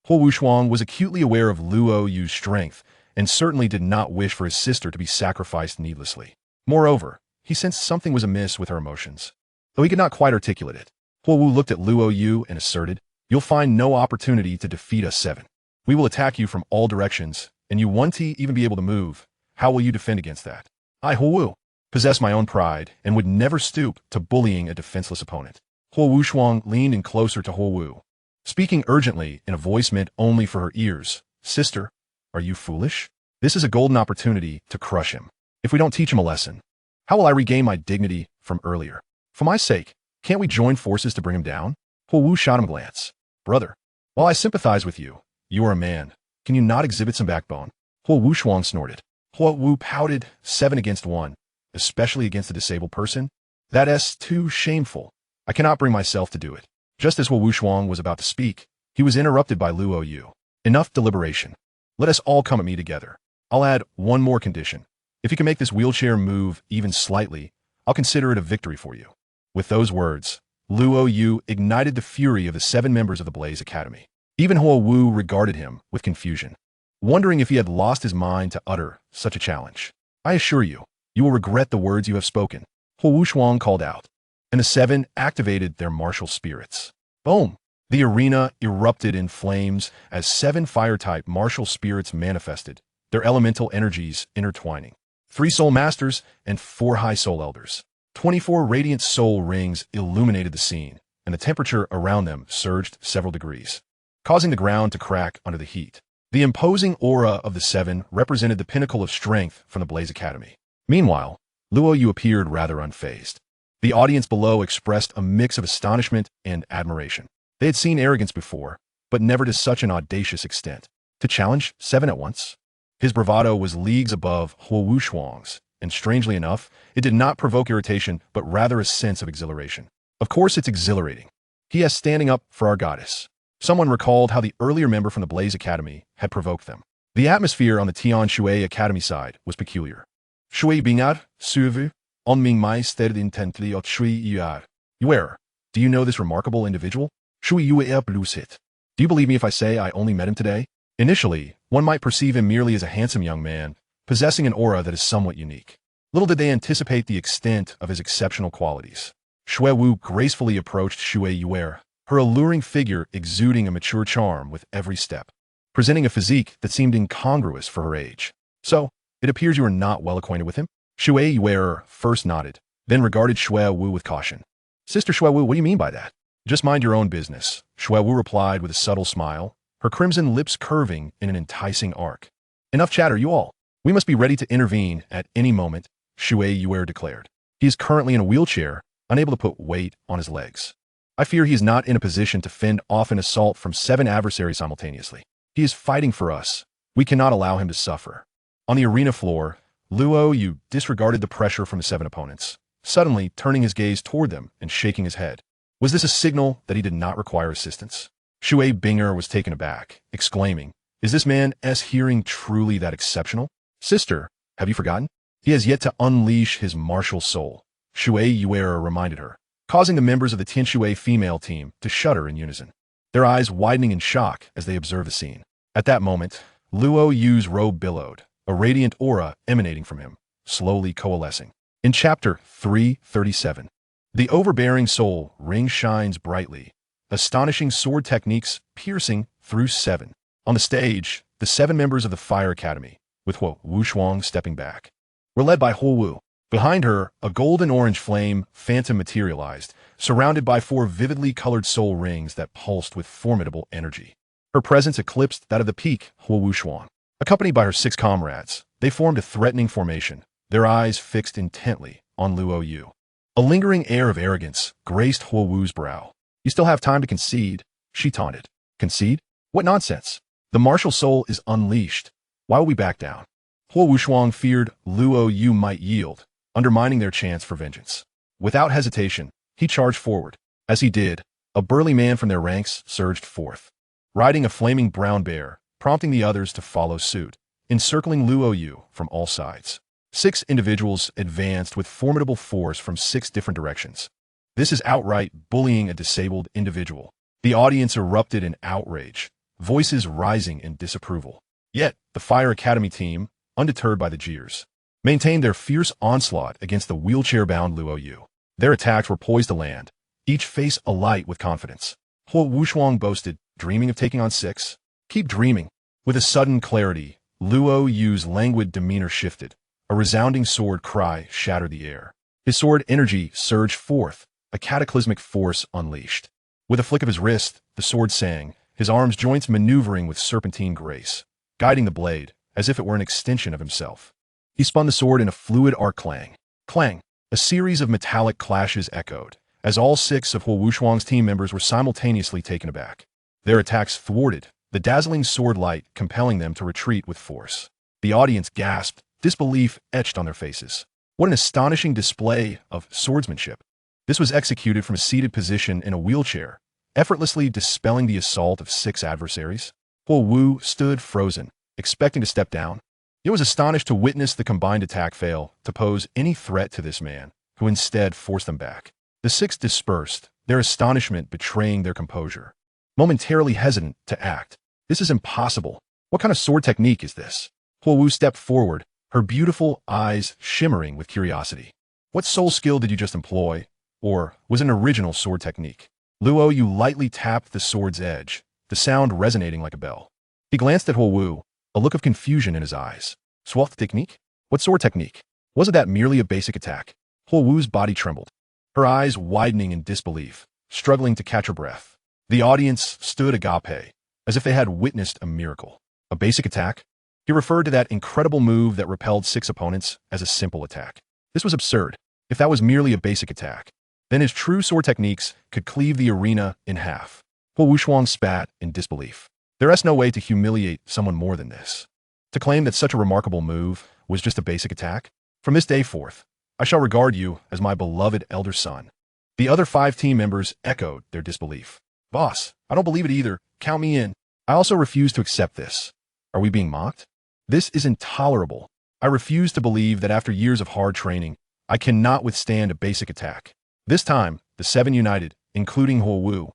Huo Wushuang was acutely aware of Luo Yu's strength and certainly did not wish for his sister to be sacrificed needlessly. Moreover, he sensed something was amiss with her emotions, though he could not quite articulate it. Huo Wu looked at Luo Yu and asserted, You'll find no opportunity to defeat us 7. We will attack you from all directions, and you won't even be able to move. How will you defend against that? I, Huo Wu, possess my own pride and would never stoop to bullying a defenseless opponent. Huo Wushuang leaned in closer to Huo Wu, speaking urgently in a voice meant only for her ears. Sister, are you foolish? This is a golden opportunity to crush him. If we don't teach him a lesson, how will I regain my dignity from earlier? For my sake, can't we join forces to bring him down? Huo Wu shot him a glance. Brother, while I sympathize with you, you are a man. Can you not exhibit some backbone? Huo Wushuang snorted. Huo Wu pouted. 7 against 1, especially against a disabled person? That's too shameful. I cannot bring myself to do it. Just as Huo Wuxuang was about to speak, he was interrupted by Luo Yu. Enough deliberation. Let us all come at me together. I'll add one more condition. If you can make this wheelchair move even slightly, I'll consider it a victory for you. With those words, Luo Yu ignited the fury of the 7 members of the Blaze Academy. Even Huo Wu regarded him with confusion, wondering if he had lost his mind to utter such a challenge. I assure you, you will regret the words you have spoken, Huo Wuxuang called out, and the 7 activated their martial spirits. Boom! The arena erupted in flames as 7 fire-type martial spirits manifested, their elemental energies intertwining. 3 soul masters and 4 high soul elders. 24 radiant soul rings illuminated the scene, and the temperature around them surged several degrees, causing the ground to crack under the heat. The imposing aura of the 7 represented the pinnacle of strength from the Blaze Academy. Meanwhile, Luo Yu appeared rather unfazed. The audience below expressed a mix of astonishment and admiration. They had seen arrogance before, but never to such an audacious extent. To challenge 7 at once? His bravado was leagues above Huo Wuxuang's, and strangely enough, it did not provoke irritation, but rather a sense of exhilaration. Of course it's exhilarating. He is standing up for our goddess. Someone recalled how the earlier member from the Blaze Academy had provoked them. The atmosphere on the Tian Shui Academy side was peculiar. Shui bingar, suvu, on ming mai stead intently ot Shui yuar. Yuer, do you know this remarkable individual? Shui yuer blues hit. Do you believe me if I say I only met him today? Initially, one might perceive him merely as a handsome young man, possessing an aura that is somewhat unique. Little did they anticipate the extent of his exceptional qualities. Shui Wu gracefully approached Shui Yuer, her alluring figure exuding a mature charm with every step, presenting a physique that seemed incongruous for her age. So, it appears you are not well acquainted with him? Shui Yuer first nodded, then regarded Shui Wu with caution. Sister Shui Wu, what do you mean by that? Just mind your own business, Shui Wu replied with a subtle smile, her crimson lips curving in an enticing arc. Enough chatter, you all. We must be ready to intervene at any moment, Shui Yuer declared. He is currently in a wheelchair, unable to put weight on his legs. I fear he is not in a position to fend off an assault from 7 adversaries simultaneously. He is fighting for us. We cannot allow him to suffer. On the arena floor, Luo Yu disregarded the pressure from the 7 opponents, suddenly turning his gaze toward them and shaking his head. Was this a signal that he did not require assistance? Shui Binger was taken aback, exclaiming, "Is this man's hearing truly that exceptional? Sister, have you forgotten? He has yet to unleash his martial soul," Shui Yuer reminded her, causing the members of the Tianshui female team to shudder in unison, their eyes widening in shock as they observed the scene. At that moment, Luo Yu's robe billowed, a radiant aura emanating from him, slowly coalescing. In Chapter 337, the overbearing soul ring shines brightly, astonishing sword techniques piercing through 7. On the stage, the 7 members of the Fire Academy, with Huo Wuxuang stepping back, were led by Huo Wu. Behind her, a golden-orange flame phantom materialized, surrounded by 4 vividly colored soul rings that pulsed with formidable energy. Her presence eclipsed that of the peak Huo Wuxuang. Accompanied by her 6 comrades, they formed a threatening formation, their eyes fixed intently on Luo Yu. A lingering air of arrogance graced Huo Wu's brow. "You still have time to concede," she taunted. "Concede? What nonsense! The martial soul is unleashed. Why will we back down?" Huo Wuxuang feared Luo Yu might yield, undermining their chance for vengeance. Without hesitation, he charged forward. As he did, a burly man from their ranks surged forth, riding a flaming brown bear, prompting the others to follow suit, encircling Luo Yu from all sides. 6 individuals advanced with formidable force from 6 different directions. This is outright bullying a disabled individual. The audience erupted in outrage, voices rising in disapproval. Yet, the Fire Academy team, undeterred by the jeers, maintained their fierce onslaught against the wheelchair-bound Luo Yu. Their attacks were poised to land, each face alight with confidence. Huo Wuxuang boasted, "Dreaming of taking on 6? Keep dreaming." With a sudden clarity, Luo Yu's languid demeanor shifted. A resounding sword cry shattered the air. His sword energy surged forth, a cataclysmic force unleashed. With a flick of his wrist, the sword sang, his arms joints maneuvering with serpentine grace, guiding the blade as if it were an extension of himself. He spun the sword in a fluid arc clang. Clang! A series of metallic clashes echoed, as all 6 of Huo Wuxuang's team members were simultaneously taken aback. Their attacks thwarted, the dazzling sword light compelling them to retreat with force. The audience gasped, disbelief etched on their faces. What an astonishing display of swordsmanship. This was executed from a seated position in a wheelchair, effortlessly dispelling the assault of 6 adversaries. Huo Wu stood frozen, expecting to step down. He was astonished to witness the combined attack fail to pose any threat to this man, who instead forced them back. The 6 dispersed, their astonishment betraying their composure. Momentarily hesitant to act. This is impossible. What kind of sword technique is this? Huo Wu stepped forward, her beautiful eyes shimmering with curiosity. What soul skill did you just employ? Or was it an original sword technique? Luo Yu lightly tapped the sword's edge, the sound resonating like a bell. He glanced at Huo Wu, a look of confusion in his eyes. Sword technique? What sword technique? Wasn't that merely a basic attack? Huo Wu's body trembled, her eyes widening in disbelief, struggling to catch her breath. The audience stood agape, as if they had witnessed a miracle. A basic attack? He referred to that incredible move that repelled 6 opponents as a simple attack. This was absurd. If that was merely a basic attack, then his true sword techniques could cleave the arena in half. Huo Wuxuang spat in disbelief. There is no way to humiliate someone more than this. To claim that such a remarkable move was just a basic attack? From this day forth, I shall regard you as my beloved elder son. The other 5 team members echoed their disbelief. Boss, I don't believe it either. Count me in. I also refuse to accept this. Are we being mocked? This is intolerable. I refuse to believe that after years of hard training, I cannot withstand a basic attack. This time, the 7 united, including Huo Wu,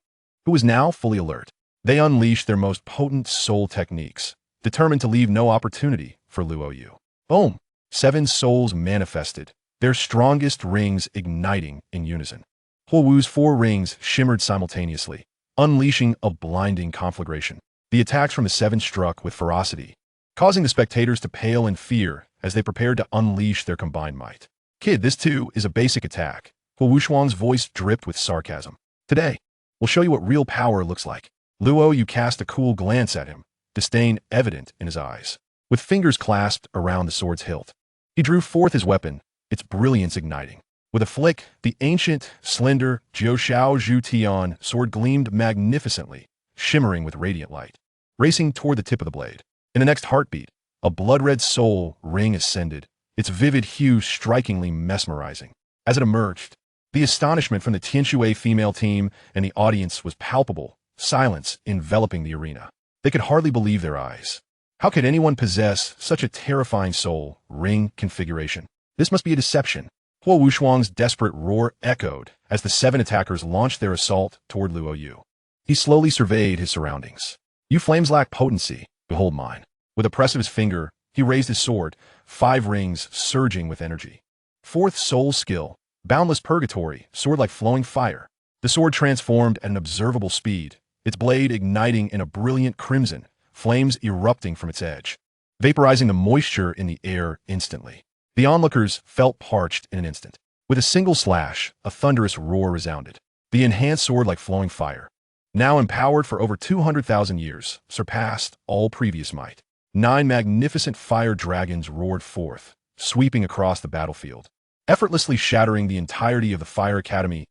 who was now fully alert. They unleashed their most potent soul techniques, determined to leave no opportunity for Luo Yu. Boom! 7 souls manifested, their strongest rings igniting in unison. Huo Wu's 4 rings shimmered simultaneously, unleashing a blinding conflagration. The attacks from the 7 struck with ferocity, causing the spectators to pale in fear as they prepared to unleash their combined might. Kid, this too is a basic attack. Huo Wuxuang's voice dripped with sarcasm. Today, we'll show you what real power looks like. Luo Yu cast a cool glance at him, disdain evident in his eyes. With fingers clasped around the sword's hilt, he drew forth his weapon, its brilliance igniting. With a flick, the ancient, slender Jiu Shao Zhu Tian sword gleamed magnificently, shimmering with radiant light, racing toward the tip of the blade. In the next heartbeat, a blood-red soul ring ascended, its vivid hue strikingly mesmerizing. As it emerged, the astonishment from the Tianshui female team and the audience was palpable, silence enveloping the arena. They could hardly believe their eyes. How could anyone possess such a terrifying soul ring configuration? This must be a deception. Huo Wuxuang's desperate roar echoed as the 7 attackers launched their assault toward Luo Yu. He slowly surveyed his surroundings. You flames lack potency. Behold mine. With a press of his finger, he raised his sword, 5 rings surging with energy. 4th soul skill, boundless purgatory, sword like flowing fire. The sword transformed at an observable speed, its blade igniting in a brilliant crimson, flames erupting from its edge, vaporizing the moisture in the air instantly. The onlookers felt parched in an instant. With a single slash, a thunderous roar resounded. The enhanced sword like flowing fire, now empowered for over 200,000 years, surpassed all previous might. 9 magnificent fire dragons roared forth, sweeping across the battlefield, effortlessly shattering the entirety of the Fire Academy's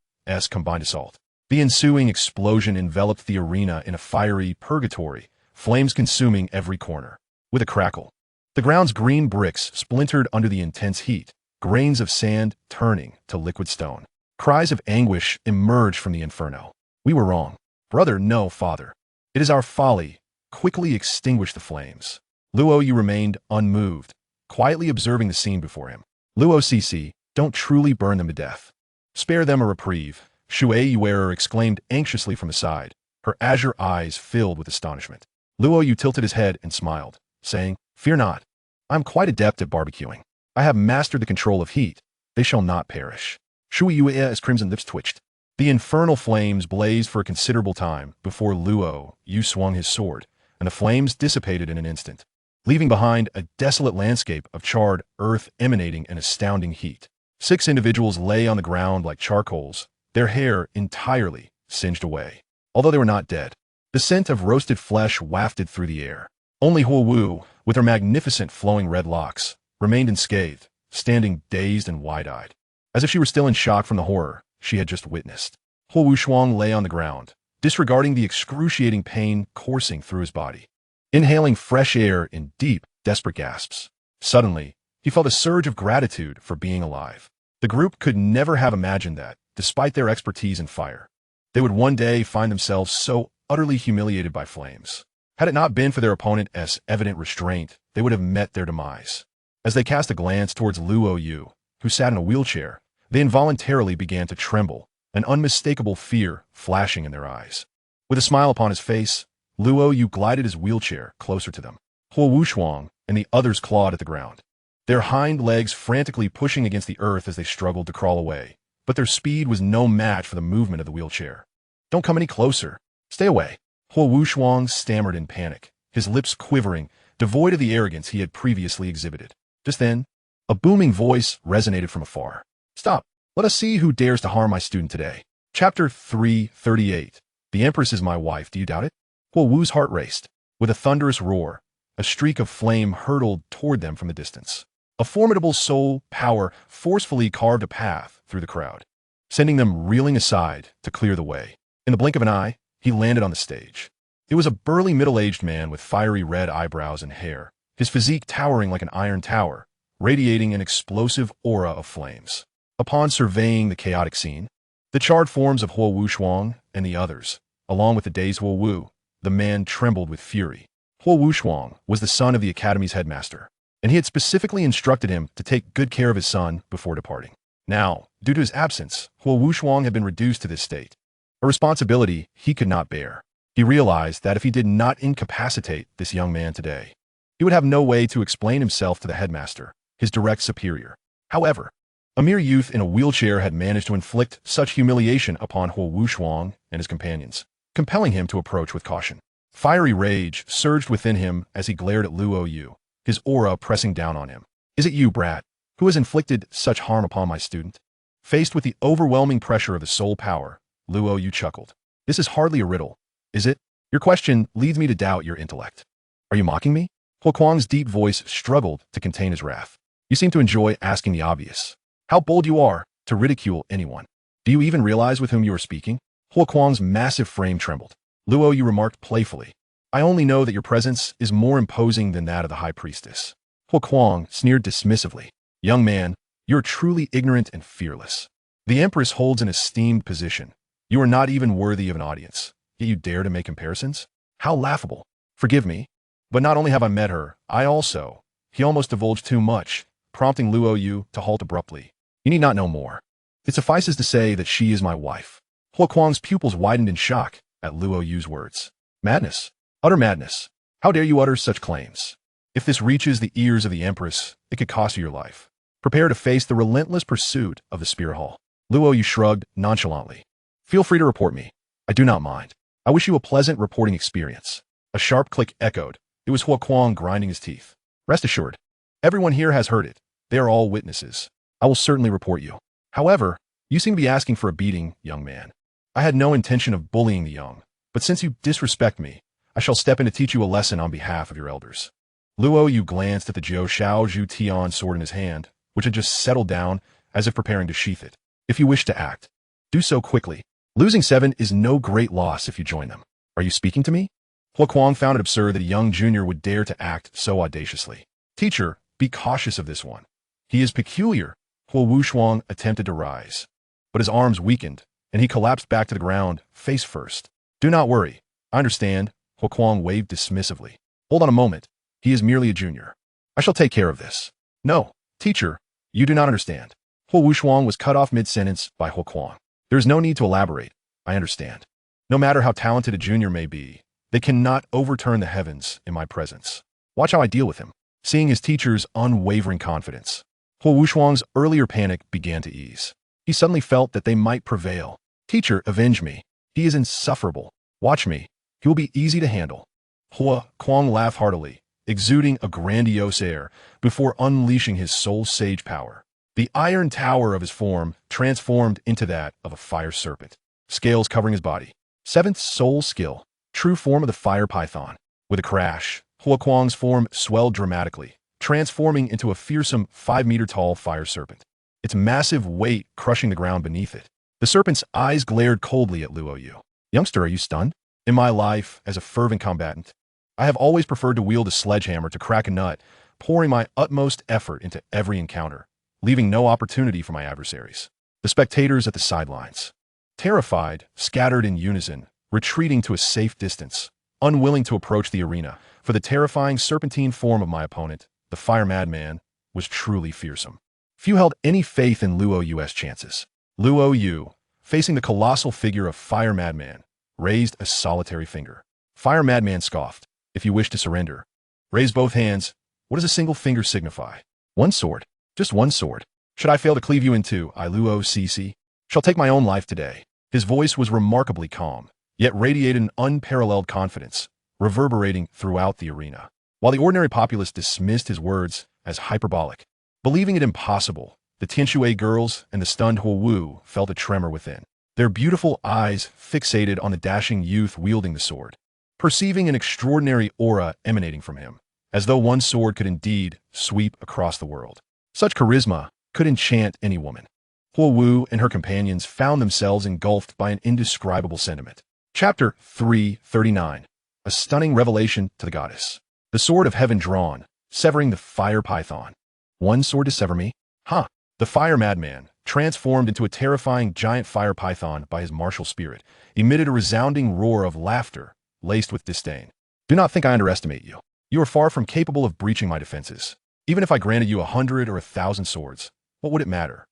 combined assault. The ensuing explosion enveloped the arena in a fiery purgatory, flames consuming every corner. With a crackle, the ground's green bricks splintered under the intense heat, grains of sand turning to liquid stone. Cries of anguish emerged from the inferno. We were wrong. Brother, no, father. It is our folly. Quickly extinguish the flames. Luo Yu remained unmoved, quietly observing the scene before him. Luo Cc, don't truly burn them to death. Spare them a reprieve, Shui Yuerer exclaimed anxiously from the side, her azure eyes filled with astonishment. Luo Yu tilted his head and smiled, saying, Fear not. I am quite adept at barbecuing. I have mastered the control of heat. They shall not perish. Shui Yue's crimson lips twitched. The infernal flames blazed for a considerable time before Luo Yu swung his sword, and the flames dissipated in an instant, leaving behind a desolate landscape of charred earth emanating an astounding heat. 6 individuals lay on the ground like charcoals, their hair entirely singed away. Although they were not dead, the scent of roasted flesh wafted through the air. Only Huo Wu, with her magnificent flowing red locks, remained unscathed, standing dazed and wide-eyed, as if she were still in shock from the horror she had just witnessed. Huo Wuxuang lay on the ground, disregarding the excruciating pain coursing through his body, inhaling fresh air in deep, desperate gasps. Suddenly, He felt a surge of gratitude for being alive. The group could never have imagined that, despite their expertise in fire, they would one day find themselves so utterly humiliated by flames. Had it not been for their opponent's evident restraint, they would have met their demise. As they cast a glance towards Luo Yu, who sat in a wheelchair, they involuntarily began to tremble, an unmistakable fear flashing in their eyes. With a smile upon his face, Luo Yu glided his wheelchair closer to them. Huo Wushuang and the others clawed at the ground, their hind legs frantically pushing against the earth as they struggled to crawl away. But their speed was no match for the movement of the wheelchair. "Don't come any closer. Stay away." Huo Wushuang stammered in panic, his lips quivering, devoid of the arrogance he had previously exhibited. Just then, a booming voice resonated from afar. "Stop. Let us see who dares to harm my student today." Chapter 338. The Empress is my wife. Do you doubt it? Huo Wu's heart raced. With a thunderous roar, a streak of flame hurtled toward them from the distance. A formidable soul power forcefully carved a path through the crowd, sending them reeling aside to clear the way. In the blink of an eye, he landed on the stage. It was a burly middle-aged man with fiery red eyebrows and hair, his physique towering like an iron tower, radiating an explosive aura of flames. Upon surveying the chaotic scene, the charred forms of Huo Wushuang and the others, along with the dazed Huo Wu, the man trembled with fury. Huo Wushuang was the son of the academy's headmaster, and he had specifically instructed him to take good care of his son before departing. Now, due to his absence, Huo Wushuang had been reduced to this state, a responsibility he could not bear. He realized that if he did not incapacitate this young man today, he would have no way to explain himself to the headmaster, his direct superior. However, a mere youth in a wheelchair had managed to inflict such humiliation upon Huo Wushuang and his companions, compelling him to approach with caution. Fiery rage surged within him as he glared at Luo Yu, his aura pressing down on him. "Is it you, brat, who has inflicted such harm upon my student?" Faced with the overwhelming pressure of the soul power, Luo Yu chuckled. "This is hardly a riddle, is it? Your question leads me to doubt your intellect. Are you mocking me?" Huo Kuang's deep voice struggled to contain his wrath. "You seem to enjoy asking the obvious. How bold you are to ridicule anyone. Do you even realize with whom you are speaking?" Huo Kuang's massive frame trembled. Luo Yu remarked playfully, "I only know that your presence is more imposing than that of the high priestess." Huo Kuang sneered dismissively. "Young man, you are truly ignorant and fearless. The Empress holds an esteemed position. You are not even worthy of an audience, yet you dare to make comparisons? How laughable. Forgive me, but not only have I met her, I also—" He almost divulged too much, prompting Luo Yu to halt abruptly. "You need not know more. It suffices to say that she is my wife." Huo Kuang's pupils widened in shock at Luo Yu's words. "Madness. Utter madness. How dare you utter such claims? If this reaches the ears of the Empress, it could cost you your life. Prepare to face the relentless pursuit of the Spear Hall." Luo Yu shrugged nonchalantly. "Feel free to report me. I do not mind. I wish you a pleasant reporting experience." A sharp click echoed. It was Huo Kuang grinding his teeth. "Rest assured, everyone here has heard it. They are all witnesses. I will certainly report you. However, you seem to be asking for a beating, young man. I had no intention of bullying the young, but since you disrespect me, I shall step in to teach you a lesson on behalf of your elders." Luo Yu glanced at the Zhou Shao Zhu Tian sword in his hand, which had just settled down as if preparing to sheath it. "If you wish to act, do so quickly. Losing 7 is no great loss if you join them. Are you speaking to me?" Huo Kuang found it absurd that a young junior would dare to act so audaciously. "Teacher, be cautious of this one. He is peculiar." Huo Wushuang attempted to rise, but his arms weakened, and he collapsed back to the ground, face first. "Do not worry. I understand." Huo Kuang waved dismissively. "Hold on a moment. He is merely a junior. I shall take care of this." "No, teacher, you do not understand." Huo Wushuang was cut off mid-sentence by Huo Kuang. "There is no need to elaborate. I understand. No matter how talented a junior may be, they cannot overturn the heavens in my presence. Watch how I deal with him." Seeing his teacher's unwavering confidence, Huo Wushuang's earlier panic began to ease. He suddenly felt that they might prevail. "Teacher, avenge me. He is insufferable. Watch me. He will be easy to handle." Huo Kuang laughed heartily, exuding a grandiose air before unleashing his soul sage power. The iron tower of his form transformed into that of a fire serpent, scales covering his body. 7th soul skill, true form of the fire python. With a crash, Huo Kuang's form swelled dramatically, transforming into a fearsome 5-meter-tall fire serpent, its massive weight crushing the ground beneath it. The serpent's eyes glared coldly at Luo Yu. "Youngster, are you stunned? In my life, as a fervent combatant, I have always preferred to wield a sledgehammer to crack a nut pouring my utmost effort into every encounter, leaving no opportunity for my adversaries. The spectators at the sidelines, terrified, scattered in unison, retreating to a safe distance, unwilling to approach the arena, for the terrifying serpentine form of my opponent, the fire madman, was truly fearsome. Few held any faith in Luo Yu's chances. Luo Yu, facing the colossal figure of fire madman, raised a solitary finger. Fire madman scoffed, "If you wish to surrender, raise both hands. What does a single finger signify? One sword. Just one sword. Should I fail to cleave you in two, I Luo Cc shall take my own life today." His voice was remarkably calm, yet radiated an unparalleled confidence, reverberating throughout the arena. While the ordinary populace dismissed his words as hyperbolic, believing it impossible, the Tianshui girls and the stunned Huowu felt a tremor within, their beautiful eyes fixated on the dashing youth wielding the sword, perceiving an extraordinary aura emanating from him, as though one sword could indeed sweep across the world. Such charisma could enchant any woman. Huowu and her companions found themselves engulfed by an indescribable sentiment. Chapter 339. A stunning revelation to the goddess. The sword of heaven drawn, severing the fire python. One sword to sever me? Huh. The fire madman, transformed into a terrifying giant fire python by his martial spirit, emitted a resounding roar of laughter, laced with disdain. Do not think I underestimate you. You are far from capable of breaching my defenses. Even if I granted you 100 or 1,000 swords, what would it matter?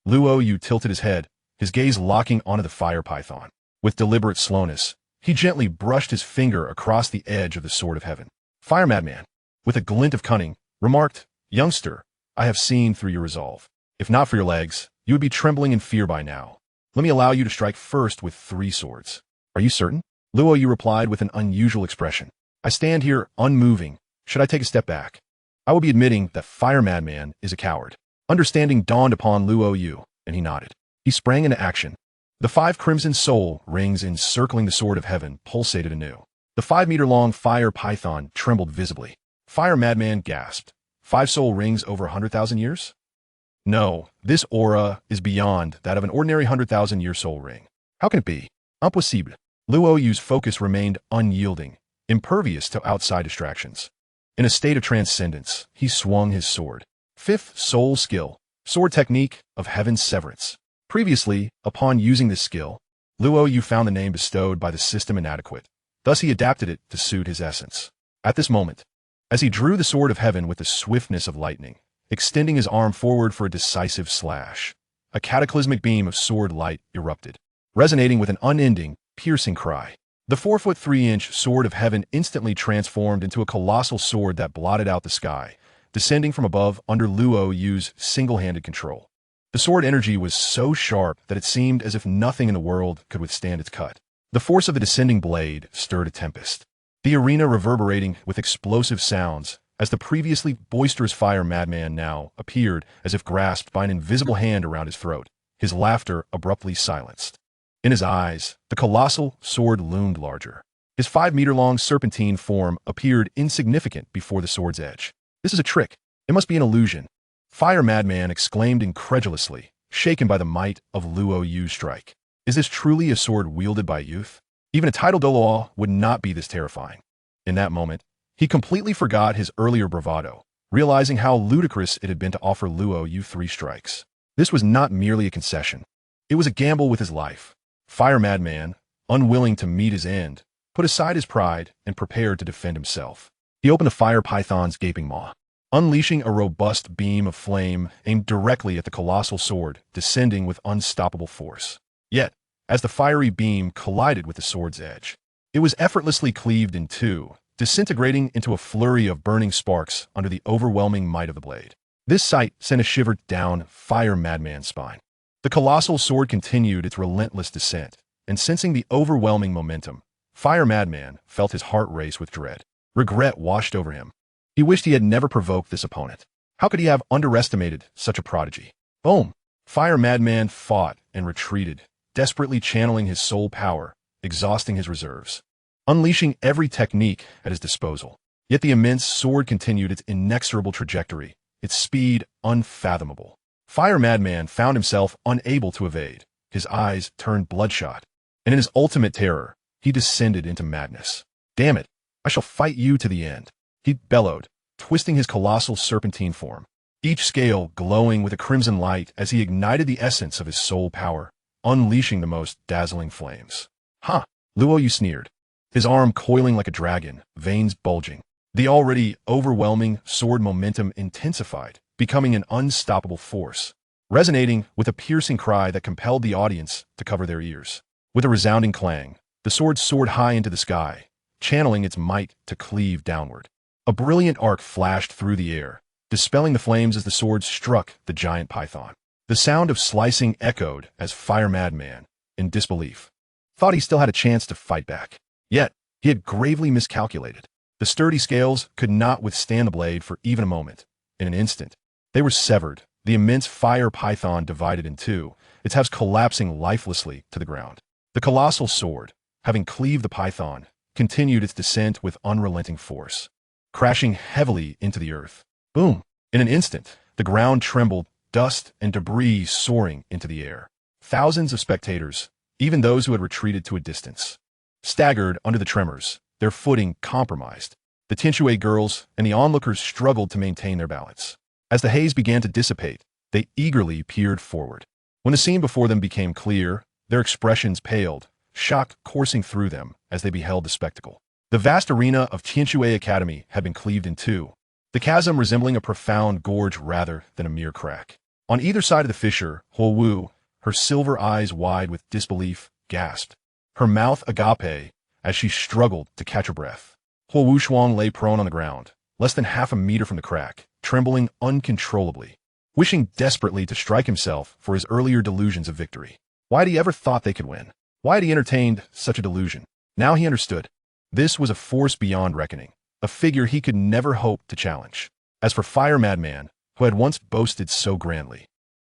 Luo Yu tilted his head, his gaze locking onto the fire python. With deliberate slowness, he gently brushed his finger across the edge of the sword of heaven. Fire madman, with a glint of cunning, remarked, "Youngster, I have seen through your resolve. If not for your legs, you would be trembling in fear by now. Let me allow you to strike first with 3 swords. Are you certain?" Luo Yu replied with an unusual expression. "I stand here unmoving. Should I take a step back? I will be admitting that Fire Madman is a coward." Understanding dawned upon Luo Yu, and he nodded. He sprang into action. The 5 crimson soul rings encircling the sword of heaven pulsated anew. The 5-meter-long fire python trembled visibly. Fire Madman gasped. 5 soul rings over 100,000 years? No, this aura is beyond that of an ordinary 100,000-year soul ring. How can it be? Impossible. Luo Yu's focus remained unyielding, impervious to outside distractions. In a state of transcendence, he swung his sword. 5th soul skill, sword technique of heaven's severance. Previously, upon using this skill, Luo Yu found the name bestowed by the system inadequate. Thus he adapted it to suit his essence. At this moment, as he drew the sword of heaven with the swiftness of lightning, extending his arm forward for a decisive slash, a cataclysmic beam of sword light erupted, resonating with an unending, piercing cry. The 4'3" sword of heaven instantly transformed into a colossal sword that blotted out the sky, descending from above under Luo Yu's single-handed control. The sword energy was so sharp that it seemed as if nothing in the world could withstand its cut. The force of the descending blade stirred a tempest, the arena reverberating with explosive sounds as the previously boisterous fire madman now appeared as if grasped by an invisible hand around his throat, his laughter abruptly silenced. In his eyes, the colossal sword loomed larger. His 5-meter-long serpentine form appeared insignificant before the sword's edge. "This is a trick. It must be an illusion." Fire Madman exclaimed incredulously, shaken by the might of Luo Yu's strike. Is this truly a sword wielded by youth? Even a titled Douluo would not be this terrifying. In that moment, he completely forgot his earlier bravado, realizing how ludicrous it had been to offer Luo Yu 3 strikes. This was not merely a concession. It was a gamble with his life. Fire Madman, unwilling to meet his end, put aside his pride and prepared to defend himself. He opened the fire python's gaping maw, unleashing a robust beam of flame aimed directly at the colossal sword, descending with unstoppable force. Yet, as the fiery beam collided with the sword's edge, it was effortlessly cleaved in 2, disintegrating into a flurry of burning sparks under the overwhelming might of the blade. This sight sent a shiver down Fire Madman's spine. The colossal sword continued its relentless descent, and sensing the overwhelming momentum, Fire Madman felt his heart race with dread. Regret washed over him. He wished he had never provoked this opponent. How could he have underestimated such a prodigy? Boom! Fire Madman fought and retreated, desperately channeling his soul power, exhausting his reserves, unleashing every technique at his disposal. Yet the immense sword continued its inexorable trajectory, its speed unfathomable. Fire Madman found himself unable to evade. His eyes turned bloodshot, and in his ultimate terror, he descended into madness. "Damn it! I shall fight you to the end," he bellowed, twisting his colossal serpentine form, each scale glowing with a crimson light as he ignited the essence of his soul power, unleashing the most dazzling flames. "Huh," Luo Yu sneered, his arm coiling like a dragon, veins bulging. The already overwhelming sword momentum intensified, becoming an unstoppable force, resonating with a piercing cry that compelled the audience to cover their ears. With a resounding clang, the sword soared high into the sky, channeling its might to cleave downward. A brilliant arc flashed through the air, dispelling the flames as the sword struck the giant python. The sound of slicing echoed as Fire Madman, in disbelief, thought he still had a chance to fight back. Yet, he had gravely miscalculated. The sturdy scales could not withstand the blade for even a moment. In an instant, they were severed, the immense fire python divided in two, its halves collapsing lifelessly to the ground. The colossal sword, having cleaved the python, continued its descent with unrelenting force, crashing heavily into the earth. Boom! In an instant, the ground trembled, dust and debris soaring into the air. Thousands of spectators, even those who had retreated to a distance, staggered under the tremors, their footing compromised. The Tianshui girls and the onlookers struggled to maintain their balance. As the haze began to dissipate, they eagerly peered forward. When the scene before them became clear, their expressions paled, shock coursing through them as they beheld the spectacle. The vast arena of Tianshui Academy had been cleaved in two, the chasm resembling a profound gorge rather than a mere crack. On either side of the fissure, Huo Wu, her silver eyes wide with disbelief, gasped, her mouth agape as she struggled to catch her breath. Huo Wu Shuang lay prone on the ground, less than half a meter from the crack, trembling uncontrollably, wishing desperately to strike himself for his earlier delusions of victory. Why had he ever thought they could win? Why had he entertained such a delusion? Now he understood. This was a force beyond reckoning, a figure he could never hope to challenge. As for Fire Madman, who had once boasted so grandly,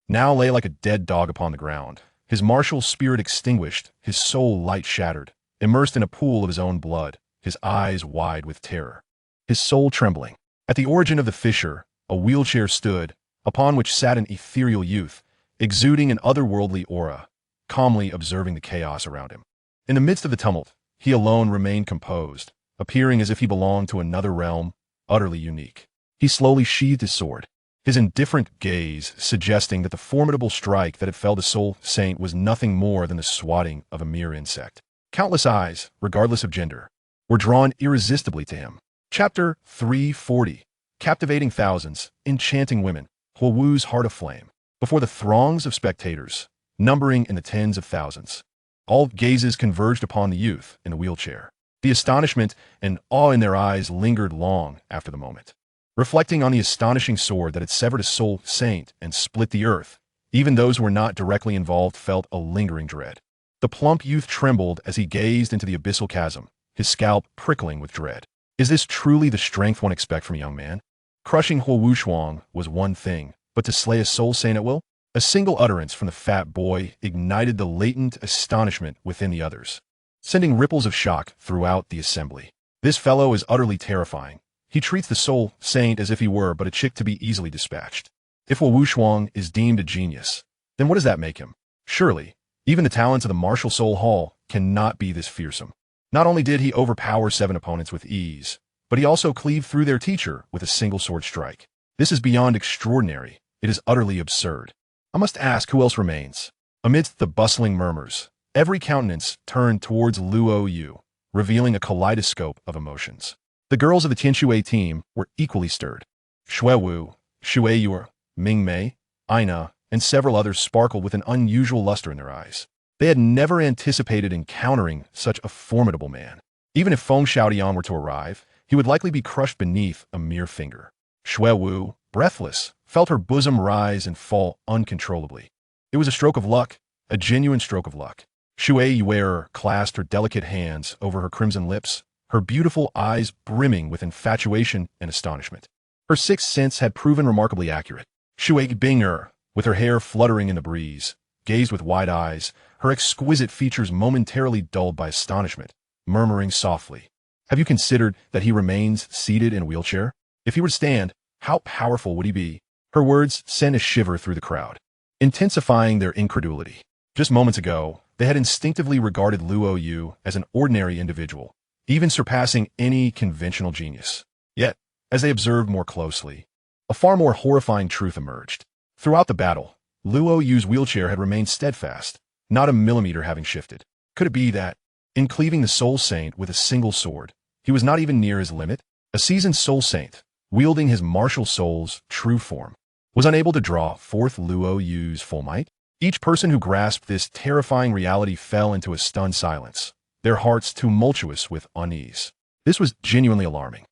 now lay like a dead dog upon the ground, his martial spirit extinguished, his soul light shattered, immersed in a pool of his own blood, his eyes wide with terror, his soul trembling. At the origin of the fissure, a wheelchair stood, upon which sat an ethereal youth, exuding an otherworldly aura, calmly observing the chaos around him. In the midst of the tumult, he alone remained composed, appearing as if he belonged to another realm, utterly unique. He slowly sheathed his sword, his indifferent gaze suggesting that the formidable strike that had felled the soul saint was nothing more than the swatting of a mere insect. Countless eyes, regardless of gender, were drawn irresistibly to him. Chapter 340. Captivating thousands, enchanting women, Huo Wu's heart aflame. Before the throngs of spectators, numbering in the tens of thousands, all gazes converged upon the youth in the wheelchair. The astonishment and awe in their eyes lingered long after the moment. Reflecting on the astonishing sword that had severed a soul saint and split the earth, even those who were not directly involved felt a lingering dread. The plump youth trembled as he gazed into the abyssal chasm, his scalp prickling with dread. Is this truly the strength one expects from a young man? Crushing Huo Wu Shuang was one thing, but to slay a soul saint at will? A single utterance from the fat boy ignited the latent astonishment within the others, sending ripples of shock throughout the assembly. This fellow is utterly terrifying. He treats the soul saint as if he were but a chick to be easily dispatched. If Huo Wu Shuang is deemed a genius, then what does that make him? Surely, even the talents of the Martial Soul Hall cannot be this fearsome. Not only did he overpower 7 opponents with ease, but he also cleaved through their teacher with a single sword strike. This is beyond extraordinary. It is utterly absurd. I must ask who else remains. Amidst the bustling murmurs, every countenance turned towards Luo Yu, revealing a kaleidoscope of emotions. The girls of the Tianshui team were equally stirred. Shui Wu, Shui Yu, Ming Mei, Aina, and several others sparkled with an unusual luster in their eyes. They had never anticipated encountering such a formidable man. Even if Feng Xiaodian were to arrive, he would likely be crushed beneath a mere finger. Shui Wu, breathless, felt her bosom rise and fall uncontrollably. It was a stroke of luck, a genuine stroke of luck. Shui Yuer clasped her delicate hands over her crimson lips, her beautiful eyes brimming with infatuation and astonishment. Her sixth sense had proven remarkably accurate. Shui Binger, with her hair fluttering in the breeze, gazed with wide eyes, her exquisite features momentarily dulled by astonishment, murmuring softly, "Have you considered that he remains seated in a wheelchair? If he were to stand, how powerful would he be?" Her words sent a shiver through the crowd, intensifying their incredulity. Just moments ago, they had instinctively regarded Luo Yu as an ordinary individual, even surpassing any conventional genius. Yet, As they observed more closely, a far more horrifying truth emerged. Throughout the battle, Luo Yu's wheelchair had remained steadfast, not a millimeter having shifted. Could it be that, in cleaving the Soul Saint with a single sword, he was not even near his limit? A seasoned Soul Saint, wielding his martial soul's true form, was unable to draw forth Luo Yu's full might? Each person who grasped this terrifying reality fell into a stunned silence, their hearts tumultuous with unease. This was genuinely alarming.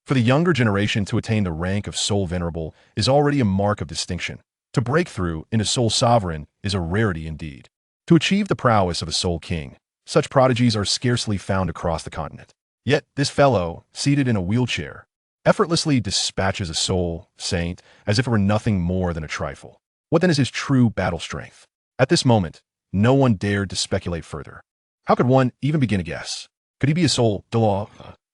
For the younger generation to attain the rank of Soul Venerable is already a mark of distinction. To break through into Soul Sovereign is a rarity indeed. To achieve the prowess of a Soul King, such prodigies are scarcely found across the continent. Yet this fellow, seated in a wheelchair, effortlessly dispatches a Soul Saint as if it were nothing more than a trifle. What then is his true battle strength? At this moment, no one dared to speculate further. How could one even begin to guess? Could he be a Soul Douluo,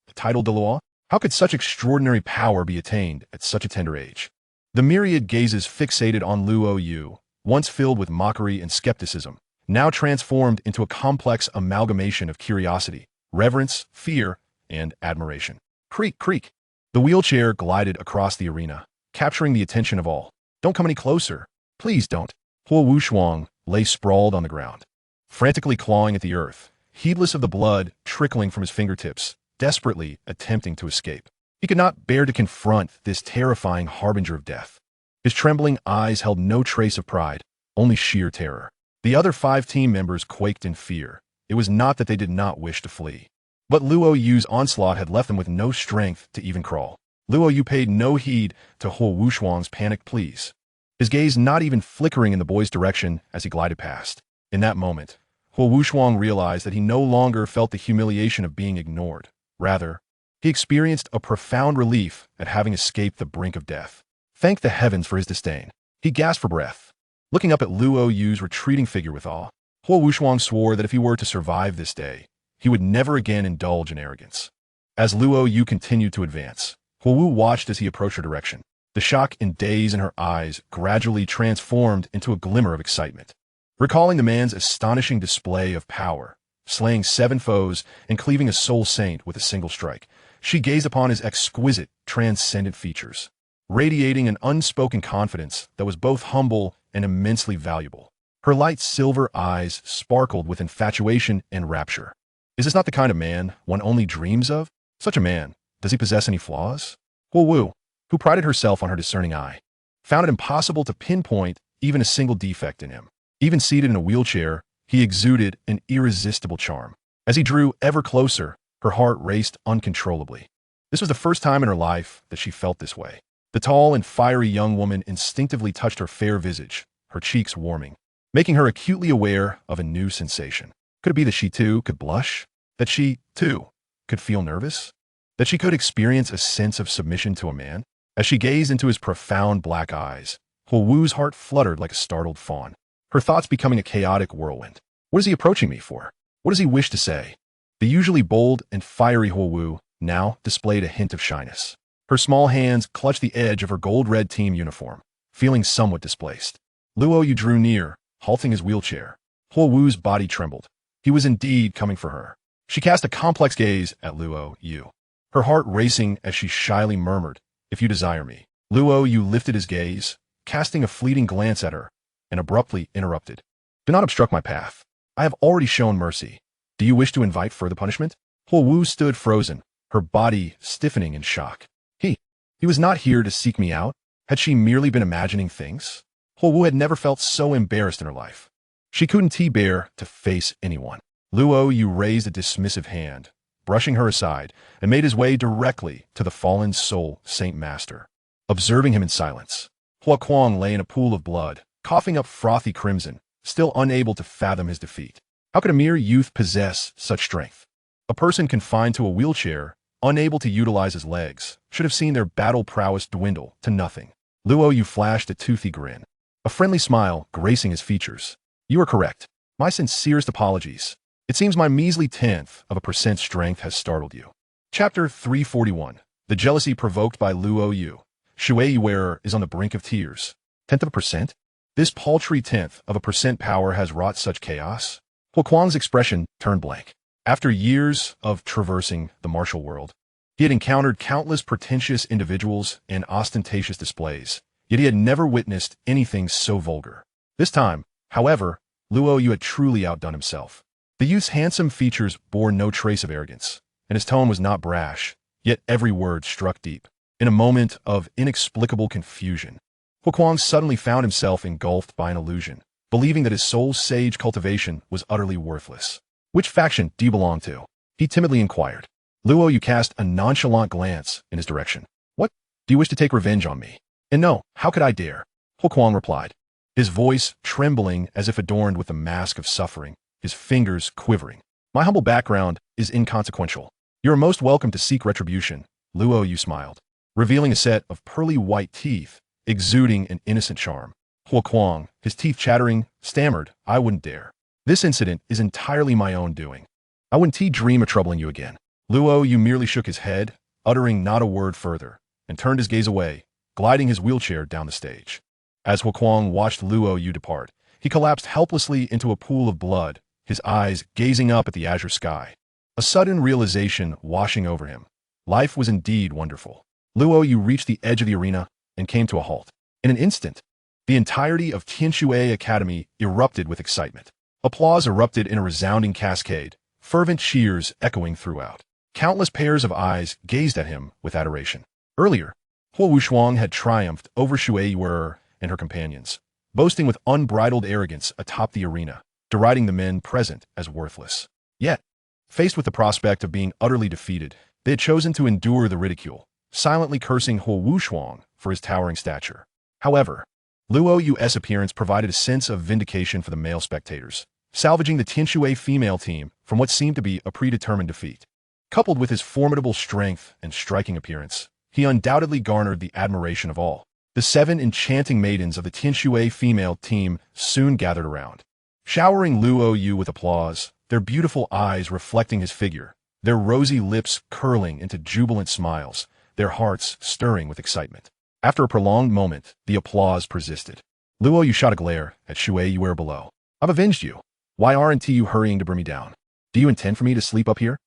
a title Douluo? How could such extraordinary power be attained at such a tender age? The myriad gazes fixated on Luo Yu, once filled with mockery and skepticism, now transformed into a complex amalgamation of curiosity, reverence, fear, and admiration. Creak, creak. The wheelchair glided across the arena, capturing the attention of all. Don't come any closer. Please don't. Huo Wushuang lay sprawled on the ground, frantically clawing at the earth, heedless of the blood trickling from his fingertips, desperately attempting to escape. He could not bear to confront this terrifying harbinger of death. His trembling eyes held no trace of pride, only sheer terror. The other 5 team members quaked in fear. It was not that they did not wish to flee, but Luo Yu's onslaught had left them with no strength to even crawl. Luo Yu paid no heed to Huo Wushuang's panicked pleas, his gaze not even flickering in the boy's direction as he glided past. In that moment, Huo Wushuang realized that he no longer felt the humiliation of being ignored. Rather, he experienced a profound relief at having escaped the brink of death. Thank the heavens for his disdain. He gasped for breath, looking up at Luo Yu's retreating figure with awe. Huo Wushuang swore that if he were to survive this day, he would never again indulge in arrogance. As Luo Yu continued to advance, Huo Wu watched as he approached her direction. The shock and daze in her eyes gradually transformed into a glimmer of excitement. Recalling the man's astonishing display of power, slaying 7 foes and cleaving a Soul Saint with a single strike, she gazed upon his exquisite, transcendent features, radiating an unspoken confidence that was both humble and immensely valuable. Her light silver eyes sparkled with infatuation and rapture. Is this not the kind of man one only dreams of? Such a man, does he possess any flaws? Huo Wu, who prided herself on her discerning eye, found it impossible to pinpoint even a single defect in him. Even seated in a wheelchair, he exuded an irresistible charm. As he drew ever closer, her heart raced uncontrollably. This was the first time in her life that she felt this way. The tall and fiery young woman instinctively touched her fair visage, her cheeks warming, making her acutely aware of a new sensation. Could it be that she too could blush? That she, too, could feel nervous? That she could experience a sense of submission to a man? As she gazed into his profound black eyes, Huo Wu's heart fluttered like a startled fawn, her thoughts becoming a chaotic whirlwind. What is he approaching me for? What does he wish to say? The usually bold and fiery Huo Wu now displayed a hint of shyness. Her small hands clutched the edge of her gold-red team uniform, feeling somewhat displaced. Luo Yu drew near, halting his wheelchair. Huo Wu's body trembled. He was indeed coming for her. She cast a complex gaze at Luo Yu, her heart racing as she shyly murmured, "If you desire me." Luo Yu lifted his gaze, casting a fleeting glance at her, and abruptly interrupted. "Do not obstruct my path. I have already shown mercy. Do you wish to invite further punishment?" Huo Wu stood frozen, her body stiffening in shock. He was not here to seek me out. Had she merely been imagining things? Huo Wu had never felt so embarrassed in her life. She couldn't bear to face anyone. Luo Yu raised a dismissive hand, brushing her aside, and made his way directly to the fallen Soul Saint Master. Observing him in silence, Hua Kuang lay in a pool of blood, coughing up frothy crimson, still unable to fathom his defeat. How could a mere youth possess such strength? A person confined to a wheelchair, unable to utilize his legs, should have seen their battle prowess dwindle to nothing. Luo Yu flashed a toothy grin, a friendly smile gracing his features. "You are correct. My sincerest apologies. It seems my measly 0.1% strength has startled you." Chapter 341. The jealousy provoked by Luo Yu. Shui wearer is on the brink of tears. 0.1%? This paltry 0.1% power has wrought such chaos? Huo Kuang's expression turned blank. After years of traversing the martial world, He had encountered countless pretentious individuals and ostentatious displays, yet he had never witnessed anything so vulgar. This time, however, Luo Yu had truly outdone himself. The youth's handsome features bore no trace of arrogance, and his tone was not brash, yet every word struck deep. In a moment of inexplicable confusion, Huoquang suddenly found himself engulfed by an illusion, believing that his soul's sage cultivation was utterly worthless. "Which faction do you belong to?" he timidly inquired. Luo Yu cast a nonchalant glance in his direction. "What? Do you wish to take revenge on me?" "And no, how could I dare?" Huoquang replied, his voice trembling as if adorned with the mask of suffering, his fingers quivering. "My humble background is inconsequential. You are most welcome to seek retribution." Luo Yu smiled, revealing a set of pearly white teeth, exuding an innocent charm. Huoquang, his teeth chattering, stammered, "I wouldn't dare. This incident is entirely my own doing. I wouldn't dream of troubling you again." Luo Yu merely shook his head, uttering not a word further, and turned his gaze away, gliding his wheelchair down the stage. As Huoquang watched Luo Yu depart, he collapsed helplessly into a pool of blood, his eyes gazing up at the azure sky. A sudden realization washing over him. Life was indeed wonderful. Luo Yu reached the edge of the arena and came to a halt. In an instant, the entirety of Tianshui Academy erupted with excitement. Applause erupted in a resounding cascade, fervent cheers echoing throughout. Countless pairs of eyes gazed at him with adoration. Earlier, Huo Wushuang had triumphed over Shui Yuer and her companions, boasting with unbridled arrogance atop the arena, deriding the men present as worthless. Yet, faced with the prospect of being utterly defeated, they had chosen to endure the ridicule, silently cursing Huo Wushuang for his towering stature. However, Luo Yu's appearance provided a sense of vindication for the male spectators, salvaging the Tianshui female team from what seemed to be a predetermined defeat. Coupled with his formidable strength and striking appearance, he undoubtedly garnered the admiration of all. The 7 enchanting maidens of the Tianshui female team soon gathered around, showering Luo Yu with applause, their beautiful eyes reflecting his figure, their rosy lips curling into jubilant smiles, their hearts stirring with excitement. After a prolonged moment, the applause persisted. Luo Yu shot a glare at Shui Yuer below. "I've avenged you. Why aren't you hurrying to bring me down? Do you intend for me to sleep up here?"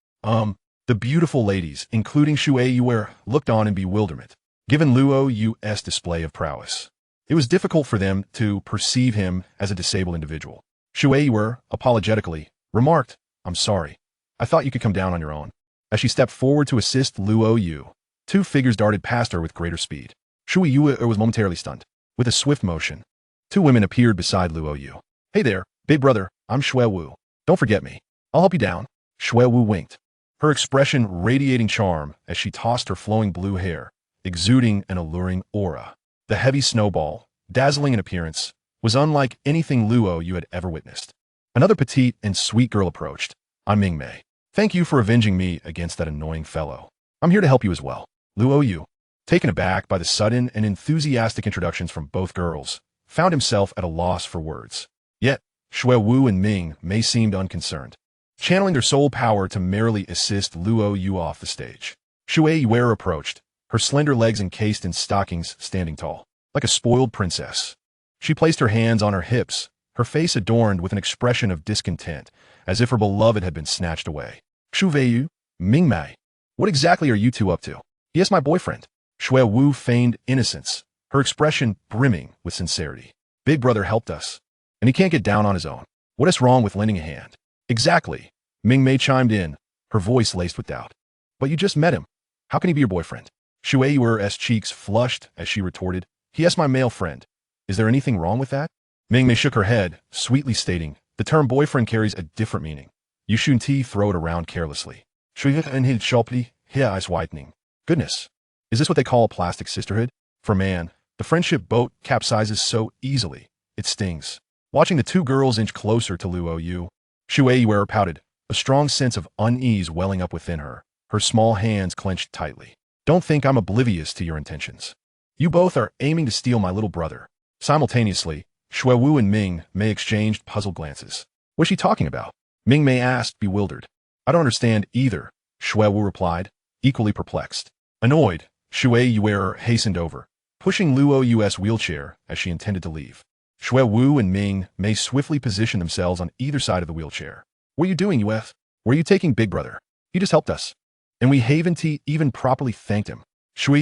The beautiful ladies, including Shui Yuer, looked on in bewilderment, given Luo Yu's display of prowess. It was difficult for them to perceive him as a disabled individual. Shui Yuer, apologetically, remarked, "I'm sorry. I thought you could come down on your own." As she stepped forward to assist Luo Yu, 2 figures darted past her with greater speed. Shui Yuer was momentarily stunned. With a swift motion, 2 women appeared beside Luo Yu. "Hey there, big brother, I'm Shui Wu. Don't forget me. I'll help you down." Shui Wu winked, her expression radiating charm as she tossed her flowing blue hair, exuding an alluring aura. The heavy snowball, dazzling in appearance, was unlike anything Luo Yu had ever witnessed. Another petite and sweet girl approached. "I'm Ming Mei. Thank you for avenging me against that annoying fellow. I'm here to help you as well." Luo Yu, taken aback by the sudden and enthusiastic introductions from both girls, found himself at a loss for words. Yet, Shui Wu and Ming Mei seemed unconcerned, channeling their soul power to merrily assist Luo Yu off the stage. Shui Yuer approached, her slender legs encased in stockings standing tall, like a spoiled princess. She placed her hands on her hips, her face adorned with an expression of discontent, as if her beloved had been snatched away. "Shu Weiyu, Ming Mei, what exactly are you 2 up to?" "He is my boyfriend." Shui Wu feigned innocence, her expression brimming with sincerity. "Big brother helped us, and he can't get down on his own. What is wrong with lending a hand?" "Exactly," Ming Mei chimed in, her voice laced with doubt. "But you just met him. How can he be your boyfriend?" Shui Yuer's cheeks flushed as she retorted, "He is my male friend. Is there anything wrong with that?" Ming Mei shook her head, sweetly stating, "The term boyfriend carries a different meaning. You shouldn't throw it around carelessly." Shui and his sharply, his eyes widening. "Goodness. Is this what they call a plastic sisterhood? For man, the friendship boat capsizes so easily. It stings." Watching the 2 girls inch closer to Luo Yu, Shui Yuer pouted, a strong sense of unease welling up within her, her small hands clenched tightly. "Don't think I'm oblivious to your intentions. You both are aiming to steal my little brother." Simultaneously, Shui Wu and Ming Mei exchanged puzzled glances. "What's she talking about?" Ming Mei asked, bewildered. "I don't understand either," Shui Wu replied, equally perplexed. Annoyed, Shui Yuer hastened over, pushing Luo Yu's wheelchair as she intended to leave. Shui Wu and Ming Mei swiftly positioned themselves on either side of the wheelchair. "What are you doing, Uf? Where are you taking Big Brother? He just helped us." and we haven't even properly thanked him. How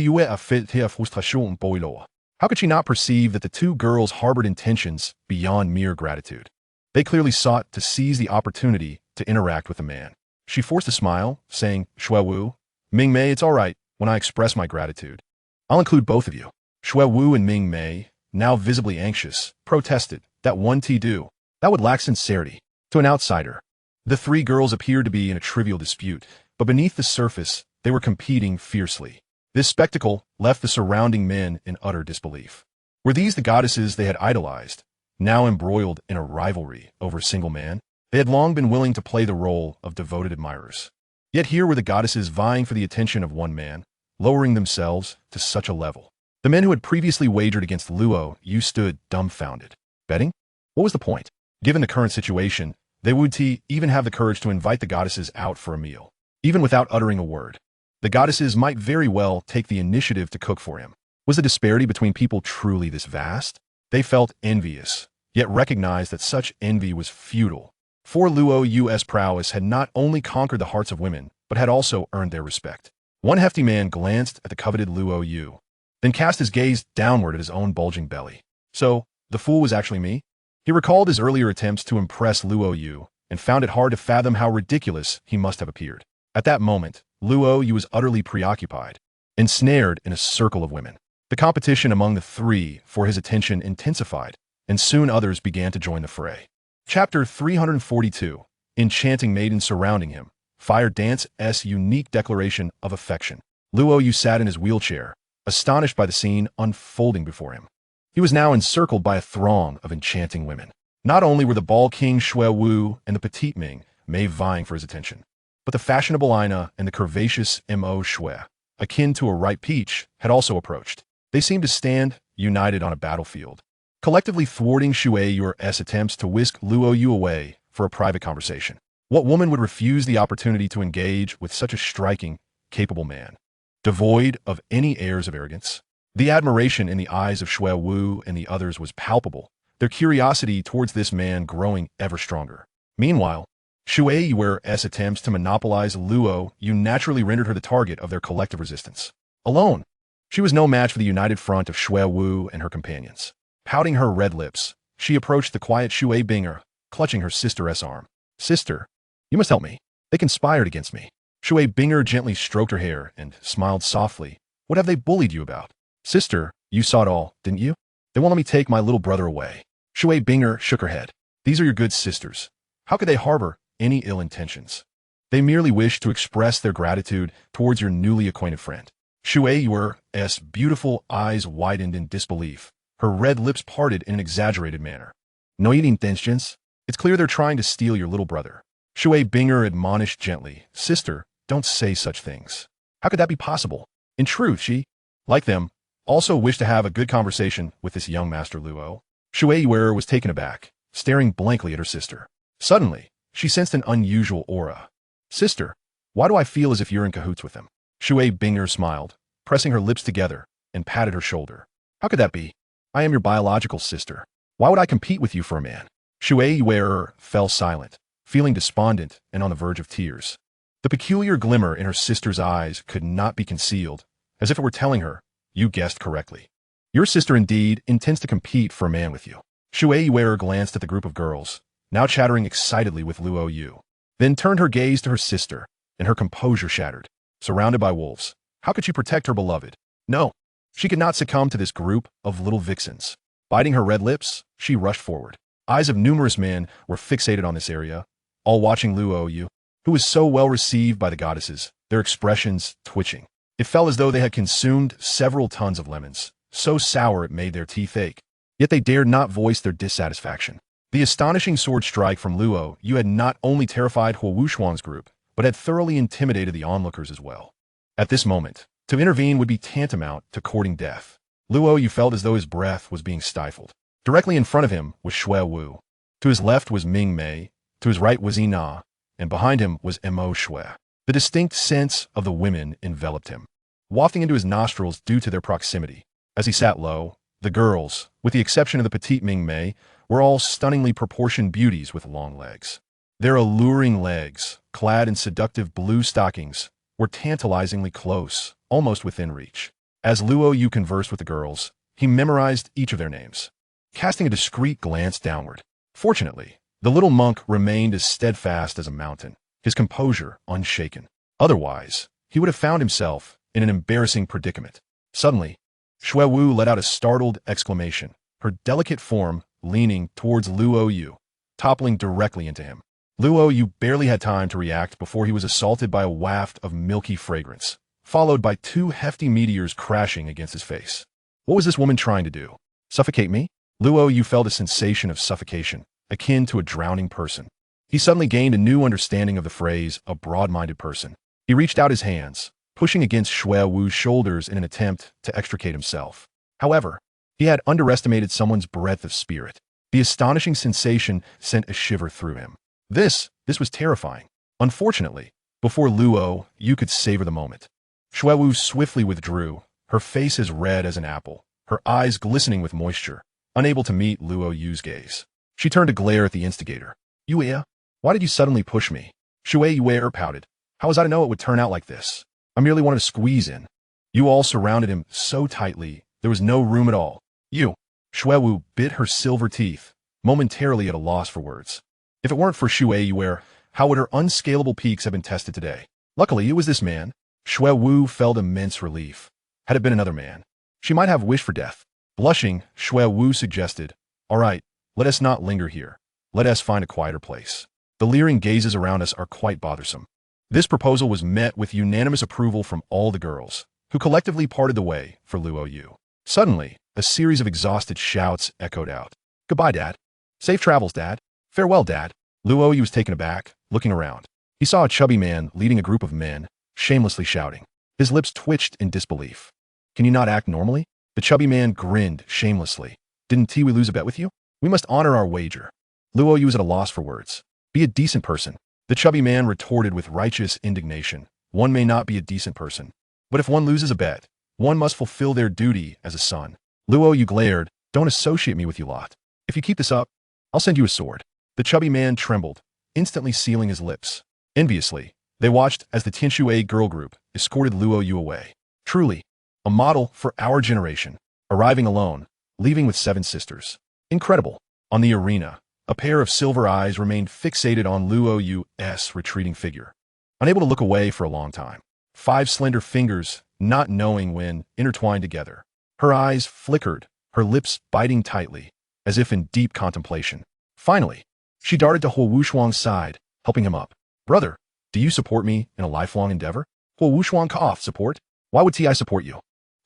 could she not perceive that the two girls harbored intentions beyond mere gratitude? They clearly sought to seize the opportunity to interact with the man. She forced a smile, saying, Shui Wu, Ming Mei, it's all right when I express my gratitude. I'll include both of you. Shui Wu and Ming Mei, now visibly anxious, protested. That one do. That would lack sincerity. To an outsider, the three girls appeared to be in a trivial dispute, but beneath the surface, they were competing fiercely. This spectacle left the surrounding men in utter disbelief. Were these the goddesses they had idolized, now embroiled in a rivalry over a single man? They had long been willing to play the role of devoted admirers. Yet here were the goddesses vying for the attention of one man, lowering themselves to such a level. The men who had previously wagered against Luo Yu stood dumbfounded. Betting? What was the point? Given the current situation, they would even have the courage to invite the goddesses out for a meal. Even without uttering a word, the goddesses might very well take the initiative to cook for him. Was the disparity between people truly this vast? They felt envious, yet recognized that such envy was futile. For Luo Yu's prowess had not only conquered the hearts of women, but had also earned their respect. One hefty man glanced at the coveted Luo Yu, then cast his gaze downward at his own bulging belly. So, the fool was actually me? He recalled his earlier attempts to impress Luo Yu, and found it hard to fathom how ridiculous he must have appeared. At that moment, Luo Yu was utterly preoccupied, ensnared in a circle of women. The competition among the three for his attention intensified, and soon others began to join the fray. Chapter 342, Enchanting Maiden Surrounding Him, Fire Dance's Unique Declaration of Affection. Luo Yu sat in his wheelchair, astonished by the scene unfolding before him. He was now encircled by a throng of enchanting women. Not only were the Ball King Shui Wu and the Petite Ming Mei vying for his attention, but the fashionable Ina and the curvaceous Mo Shui, akin to a ripe peach, had also approached. They seemed to stand united on a battlefield, collectively thwarting Shui Yu's attempts to whisk Luo Yu away for a private conversation. What woman would refuse the opportunity to engage with such a striking, capable man, devoid of any airs of arrogance? The admiration in the eyes of Shui Wu and the others was palpable, their curiosity towards this man growing ever stronger. Meanwhile, Shui Yu's attempts to monopolize Luo Yu naturally rendered her the target of their collective resistance. Alone, she was no match for the united front of Shui Wu and her companions. Pouting her red lips, she approached the quiet Shui Binger, clutching her sister's arm. Sister, you must help me. They conspired against me. Shui Binger gently stroked her hair and smiled softly. What have they bullied you about? Sister, you saw it all, didn't you? They won't let me take my little brother away. Shui Binger shook her head. These are your good sisters. How could they harbor any ill intentions? They merely wish to express their gratitude towards your newly acquainted friend. Shui Yu's beautiful eyes widened in disbelief, her red lips parted in an exaggerated manner. No intentions? It's clear they're trying to steal your little brother. Shui Binger admonished gently. Sister, don't say such things. How could that be possible? In truth, she, like them, also wished to have a good conversation with this young Master Luo. Shui Yu was taken aback, staring blankly at her sister. Suddenly, she sensed an unusual aura. Sister, why do I feel as if you're in cahoots with them? Shui Binger smiled, pressing her lips together, and patted her shoulder. How could that be? I am your biological sister. Why would I compete with you for a man? Shui Yu fell silent, feeling despondent and on the verge of tears. The peculiar glimmer in her sister's eyes could not be concealed, as if it were telling her, you guessed correctly. Your sister indeed intends to compete for a man with you. Shui Yu glanced at the group of girls, now chattering excitedly with Luo Yu, then turned her gaze to her sister, and her composure shattered. Surrounded by wolves, how could she protect her beloved? No, she could not succumb to this group of little vixens. Biting her red lips, she rushed forward. Eyes of numerous men were fixated on this area, all watching Luo Yu, who was so well received by the goddesses, their expressions twitching. It felt as though they had consumed several tons of lemons, so sour it made their teeth ache. Yet they dared not voice their dissatisfaction. The astonishing sword strike from Luo Yu had not only terrified Huo Wuxuan's group, but had thoroughly intimidated the onlookers as well. At this moment, to intervene would be tantamount to courting death. Luo Yu felt as though his breath was being stifled. Directly in front of him was Shui Wu. To his left was Ming Mei, to his right was Ina, and behind him was Mo Shui. The distinct sense of the women enveloped him, wafting into his nostrils due to their proximity. As he sat low, the girls, with the exception of the petite Ming Mei, were all stunningly proportioned beauties with long legs. Their alluring legs, clad in seductive blue stockings, were tantalizingly close, almost within reach. As Luo Yu conversed with the girls, he memorized each of their names, casting a discreet glance downward. Fortunately, the little monk remained as steadfast as a mountain, his composure unshaken. Otherwise, he would have found himself in an embarrassing predicament. Suddenly, Xue Wu let out a startled exclamation, her delicate form leaning towards Luo Yu, toppling directly into him. Luo Yu barely had time to react before he was assaulted by a waft of milky fragrance, followed by 2 hefty meteors crashing against his face. What was this woman trying to do? Suffocate me? Luo Yu felt a sensation of suffocation, akin to a drowning person. He suddenly gained a new understanding of the phrase, a broad-minded person. He reached out his hands, pushing against Xue Wu's shoulders in an attempt to extricate himself. However, he had underestimated someone's breadth of spirit. The astonishing sensation sent a shiver through him. This was terrifying. Unfortunately, before Luo Yu could savor the moment, Xue Wu swiftly withdrew, her face as red as an apple, her eyes glistening with moisture, unable to meet Luo Yu's gaze. She turned to glare at the instigator. Yuya, why did you suddenly push me? Xue Yu pouted. How was I to know it would turn out like this? I merely wanted to squeeze in. You all surrounded him so tightly, there was no room at all. You. Xue Wu bit her silver teeth, momentarily at a loss for words. If it weren't for Xue Yu, how would her unscalable peaks have been tested today? Luckily, it was this man. Xue Wu felt immense relief. Had it been another man, she might have wished for death. Blushing, Xue Wu suggested, all right, let us not linger here. Let us find a quieter place. The leering gazes around us are quite bothersome. This proposal was met with unanimous approval from all the girls, who collectively parted the way for Luo Yu. Suddenly, a series of exhausted shouts echoed out. Goodbye, Dad. Safe travels, Dad. Farewell, Dad. Luo Yu was taken aback, looking around. He saw a chubby man leading a group of men, shamelessly shouting. His lips twitched in disbelief. Can you not act normally? The chubby man grinned shamelessly. Didn't Tiwi lose a bet with you? We must honor our wager. Luo Yu was at a loss for words. Be a decent person. The chubby man retorted with righteous indignation. One may not be a decent person. But if one loses a bet, one must fulfill their duty as a son. Luo Yu glared. Don't associate me with you lot. If you keep this up, I'll send you a sword. The chubby man trembled, instantly sealing his lips. Enviously, they watched as the Tianxue girl group escorted Luo Yu away. Truly, a model for our generation, arriving alone, leaving with 7 sisters. Incredible. On the arena, a pair of silver eyes remained fixated on Luo Yu's retreating figure, unable to look away for a long time. 5 slender fingers, not knowing when, intertwined together. Her eyes flickered, her lips biting tightly, as if in deep contemplation. Finally, she darted to Huo Wushuang's side, helping him up. Brother, do you support me in a lifelong endeavor? Huo Wushuang coughed. Support? Why would I support you?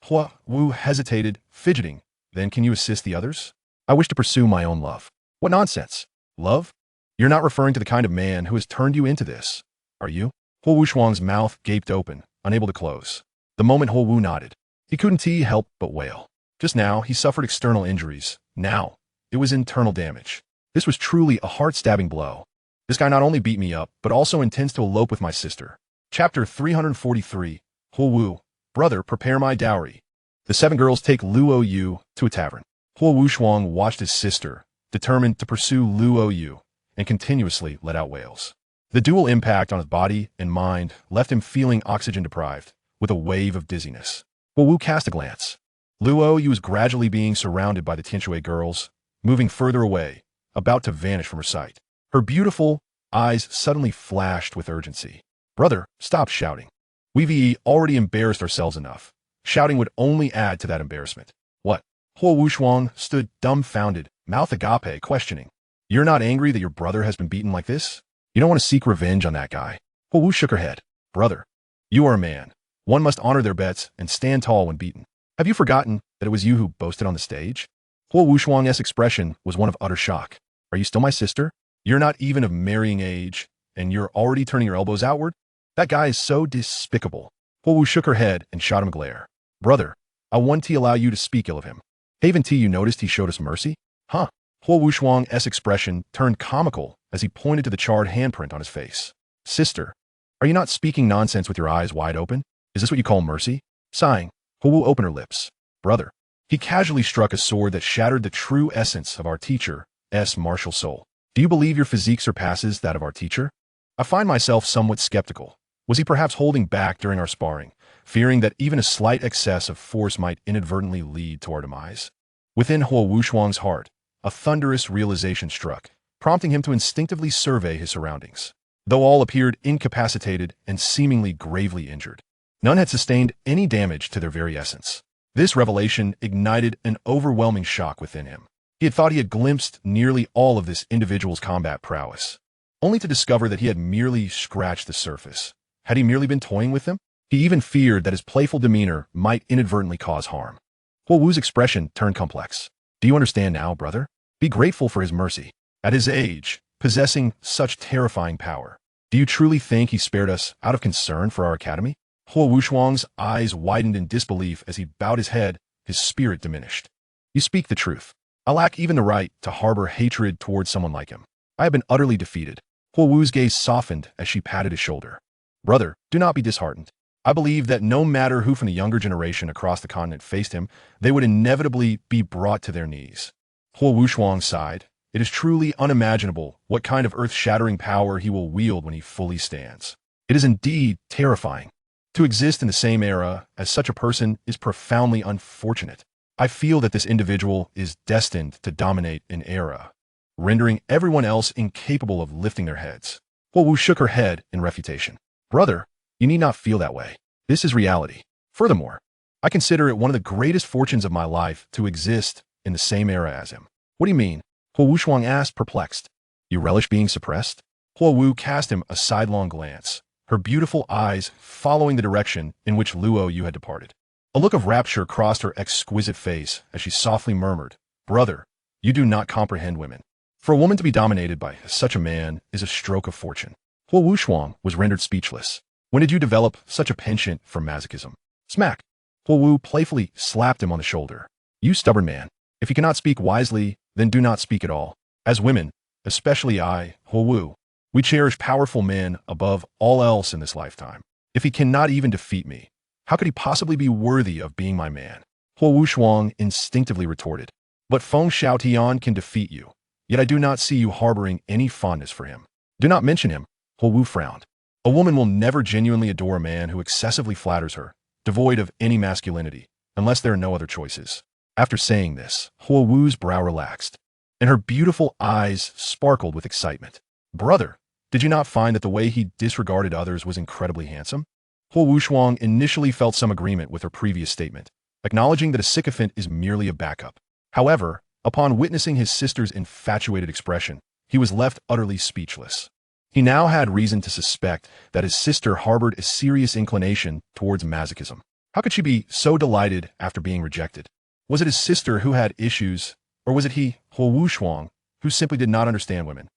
Huo Wu hesitated, fidgeting. Then can you assist the others? I wish to pursue my own love. What nonsense? Love? You're not referring to the kind of man who has turned you into this, are you? Huo Wushuang's mouth gaped open, unable to close. The moment Huo Wu nodded, he couldn't help but wail. Just now, he suffered external injuries. Now, it was internal damage. This was truly a heart-stabbing blow. This guy not only beat me up, but also intends to elope with my sister. Chapter 343, Huo Wu, brother, prepare my dowry. The 7 girls take Luo Yu to a tavern. Huo Wushuang watched his sister, determined to pursue Luo Yu, and continuously let out wails. The dual impact on his body and mind left him feeling oxygen-deprived, with a wave of dizziness. Huo Wu cast a glance. Luo Yu was gradually being surrounded by the Tianxue girls, moving further away, about to vanish from her sight. Her beautiful eyes suddenly flashed with urgency. Brother, stop shouting. We've already embarrassed ourselves enough. Shouting would only add to that embarrassment. What? Huo Wushuang stood dumbfounded, mouth agape, questioning. You're not angry that your brother has been beaten like this? You don't want to seek revenge on that guy? Huo Wu shook her head. Brother, you are a man. One must honor their bets and stand tall when beaten. Have you forgotten that it was you who boasted on the stage? Huo Wushuang's expression was one of utter shock. Are you still my sister? You're not even of marrying age, and you're already turning your elbows outward? That guy is so despicable. Huo Wu shook her head and shot him a glare. Brother, I want to allow you to speak ill of him. Haven't you noticed he showed us mercy? Huh? Huo Wushuang's expression turned comical as he pointed to the charred handprint on his face. Sister, are you not speaking nonsense with your eyes wide open? Is this what you call mercy? Sighing, Huo Wu opened her lips. Brother. He casually struck a sword that shattered the true essence of our teacher's martial soul. Do you believe your physique surpasses that of our teacher? I find myself somewhat skeptical. Was he perhaps holding back during our sparring, fearing that even a slight excess of force might inadvertently lead to our demise? Within Huo Wushuang's heart, a thunderous realization struck, prompting him to instinctively survey his surroundings. Though all appeared incapacitated and seemingly gravely injured, none had sustained any damage to their very essence. This revelation ignited an overwhelming shock within him. He had thought he had glimpsed nearly all of this individual's combat prowess, only to discover that he had merely scratched the surface. Had he merely been toying with him? He even feared that his playful demeanor might inadvertently cause harm. Huo Wu's expression turned complex. Do you understand now, brother? Be grateful for his mercy. At his age, possessing such terrifying power, do you truly think he spared us out of concern for our academy? Huo Wushuang's eyes widened in disbelief as he bowed his head, his spirit diminished. You speak the truth. I lack even the right to harbor hatred towards someone like him. I have been utterly defeated. Huo Wu's gaze softened as she patted his shoulder. Brother, do not be disheartened. I believe that no matter who from the younger generation across the continent faced him, they would inevitably be brought to their knees. Huo Wushuang sighed. It is truly unimaginable what kind of earth-shattering power he will wield when he fully stands. It is indeed terrifying. To exist in the same era as such a person is profoundly unfortunate. I feel that this individual is destined to dominate an era, rendering everyone else incapable of lifting their heads. Huo Wu shook her head in refutation. Brother, you need not feel that way. This is reality. Furthermore, I consider it one of the greatest fortunes of my life to exist in the same era as him. What do you mean? Huo Wushuang asked, perplexed. You relish being suppressed? Huo Wu cast him a sidelong glance, her beautiful eyes following the direction in which Luo Yu had departed. A look of rapture crossed her exquisite face as she softly murmured, Brother, you do not comprehend women. For a woman to be dominated by such a man is a stroke of fortune. Huo Wushuang was rendered speechless. When did you develop such a penchant for masochism? Smack! Huo Wu playfully slapped him on the shoulder. You stubborn man. If you cannot speak wisely, then do not speak at all. As women, especially I, Huo Wu, we cherish powerful men above all else in this lifetime. If he cannot even defeat me, how could he possibly be worthy of being my man? Huo Wushuang instinctively retorted. But Feng Xiaotian can defeat you, yet I do not see you harboring any fondness for him. Do not mention him. Huo Wu frowned. A woman will never genuinely adore a man who excessively flatters her, devoid of any masculinity, unless there are no other choices. After saying this, Huo Wu's brow relaxed, and her beautiful eyes sparkled with excitement. Brother, did you not find that the way he disregarded others was incredibly handsome? Huo Wushuang initially felt some agreement with her previous statement, acknowledging that a sycophant is merely a backup. However, upon witnessing his sister's infatuated expression, he was left utterly speechless. He now had reason to suspect that his sister harbored a serious inclination towards masochism. How could she be so delighted after being rejected? Was it his sister who had issues, or was it he, Huo Wushuang, who simply did not understand women?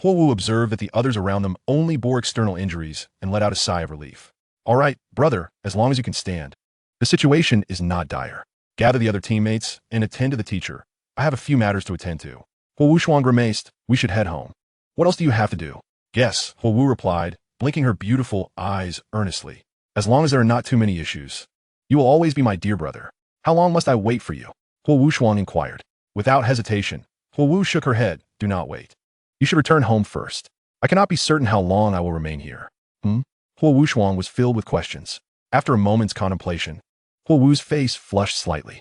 Huo Wu observed that the others around them only bore external injuries and let out a sigh of relief. All right, brother, as long as you can stand. The situation is not dire. Gather the other teammates and attend to the teacher. I have a few matters to attend to. Huo Wushuang grimaced. We should head home. What else do you have to do? Yes, Huo Wu replied, blinking her beautiful eyes earnestly. As long as there are not too many issues. You will always be my dear brother. How long must I wait for you? Huo Wushuang inquired. Without hesitation, Huo Wu shook her head. Do not wait. You should return home first. I cannot be certain how long I will remain here. Huo Wushuang was filled with questions. After a moment's contemplation, Huo Wu's face flushed slightly.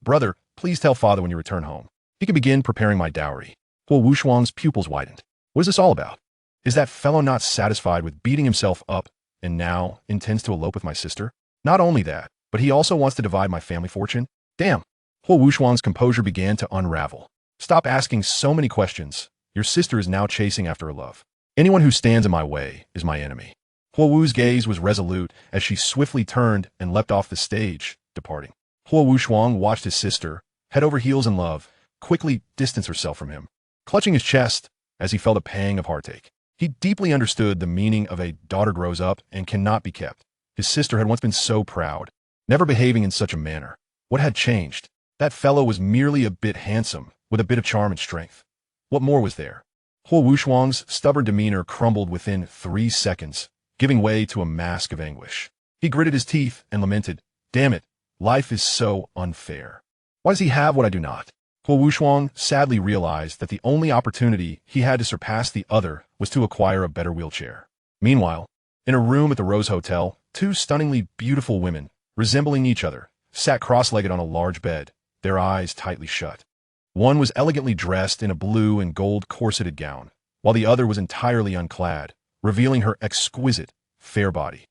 Brother, please tell father when you return home. He can begin preparing my dowry. Huo Wushuang's pupils widened. What is this all about? Is that fellow not satisfied with beating himself up and now intends to elope with my sister? Not only that, but he also wants to divide my family fortune? Damn! Huo Wushuang's composure began to unravel. Stop asking so many questions. Your sister is now chasing after her love. Anyone who stands in my way is my enemy. Huo Wu's gaze was resolute as she swiftly turned and leapt off the stage, departing. Huo Wushuang watched his sister, head over heels in love, quickly distance herself from him. Clutching his chest as he felt a pang of heartache. He deeply understood the meaning of a daughter grows up and cannot be kept. His sister had once been so proud, never behaving in such a manner. What had changed? That fellow was merely a bit handsome, with a bit of charm and strength. What more was there? Huo Wushuang's stubborn demeanor crumbled within 3 seconds, giving way to a mask of anguish. He gritted his teeth and lamented, Damn it, life is so unfair. Why does he have what I do not? Huo Wushuang sadly realized that the only opportunity he had to surpass the other was to acquire a better wheelchair. Meanwhile, In a room at the Rose Hotel, two stunningly beautiful women, resembling each other, sat cross-legged on a large bed, their eyes tightly shut. One was elegantly dressed in a blue and gold corseted gown, while the other was entirely unclad, revealing her exquisite, fair body.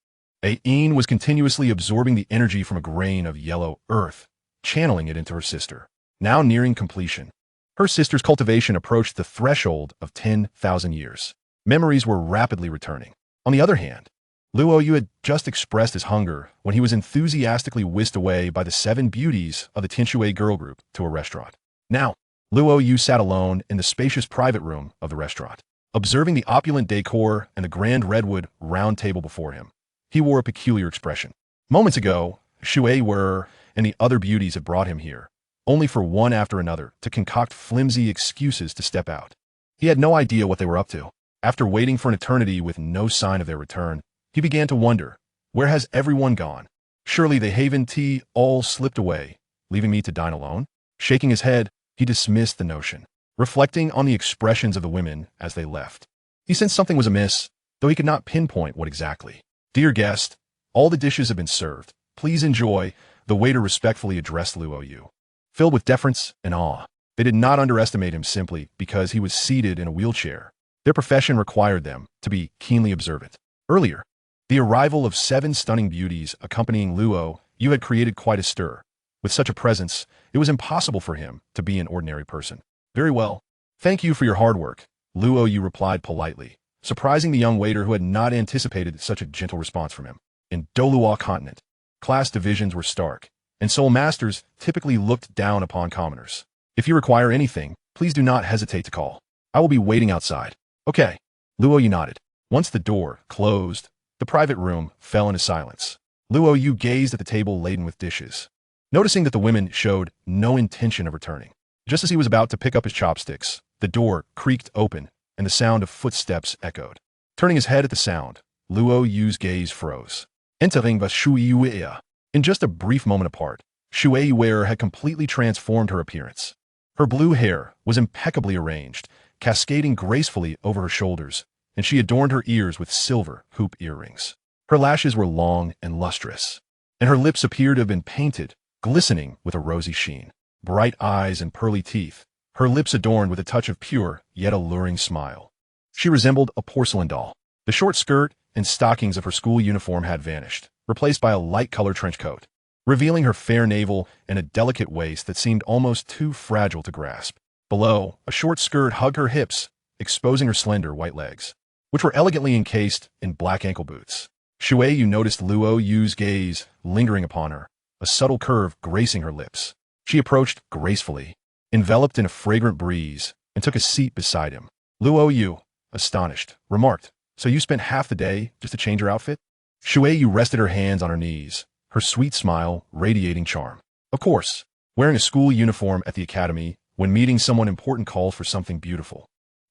Aine was continuously absorbing the energy from a grain of yellow earth, channeling it into her sister, now nearing completion. Her sister's cultivation approached the threshold of 10,000 years. Memories were rapidly returning. On the other hand, Luo Yu had just expressed his hunger when he was enthusiastically whisked away by the 7 beauties of the Tinshui girl group to a restaurant. Now, Luo Yu sat alone in the spacious private room of the restaurant, observing the opulent decor and the grand redwood round table before him. He wore a peculiar expression. Moments ago, Shui Wer and the other beauties had brought him here, only for one after another to concoct flimsy excuses to step out. He had no idea what they were up to. After waiting for an eternity with no sign of their return, he began to wonder, where has everyone gone? Surely the Haven tea all slipped away, leaving me to dine alone? Shaking his head, he dismissed the notion, reflecting on the expressions of the women as they left. He sensed something was amiss, though he could not pinpoint what exactly. Dear guest, all the dishes have been served. Please enjoy, the waiter respectfully addressed Luo Yu. Filled with deference and awe, they did not underestimate him simply because he was seated in a wheelchair. Their profession required them to be keenly observant. Earlier, the arrival of 7 stunning beauties accompanying Luo Yu had created quite a stir. With such a presence, it was impossible for him to be an ordinary person. Very well. Thank you for your hard work, Luo Yu replied politely, surprising the young waiter who had not anticipated such a gentle response from him. In Douluo continent, class divisions were stark, and soul masters typically looked down upon commoners. If you require anything, please do not hesitate to call. I will be waiting outside. Okay. Luo Yu nodded. Once the door closed, the private room fell into silence. Luo Yu gazed at the table laden with dishes, noticing that the women showed no intention of returning. Just as he was about to pick up his chopsticks, the door creaked open and the sound of footsteps echoed. Turning his head at the sound, Luo Yu's gaze froze. Entering was Shui Yuea. In just a brief moment apart, Shui Yuea had completely transformed her appearance. Her blue hair was impeccably arranged, cascading gracefully over her shoulders, and she adorned her ears with silver hoop earrings. Her lashes were long and lustrous, and her lips appeared to have been painted, glistening with a rosy sheen. Bright eyes and pearly teeth, her lips adorned with a touch of pure yet alluring smile. She resembled a porcelain doll. The short skirt and stockings of her school uniform had vanished, replaced by a light-colored trench coat, revealing her fair navel and a delicate waist that seemed almost too fragile to grasp. Below, a short skirt hugged her hips, exposing her slender white legs, which were elegantly encased in black ankle boots. Shui Yu noticed Luo Yu's gaze lingering upon her, a subtle curve gracing her lips. She approached gracefully, enveloped in a fragrant breeze, and took a seat beside him. Luo Yu, astonished, remarked, "So you spent half the day just to change your outfit?" Shui Yu rested her hands on her knees, her sweet smile radiating charm. Of course, wearing a school uniform at the academy when meeting someone important called for something beautiful.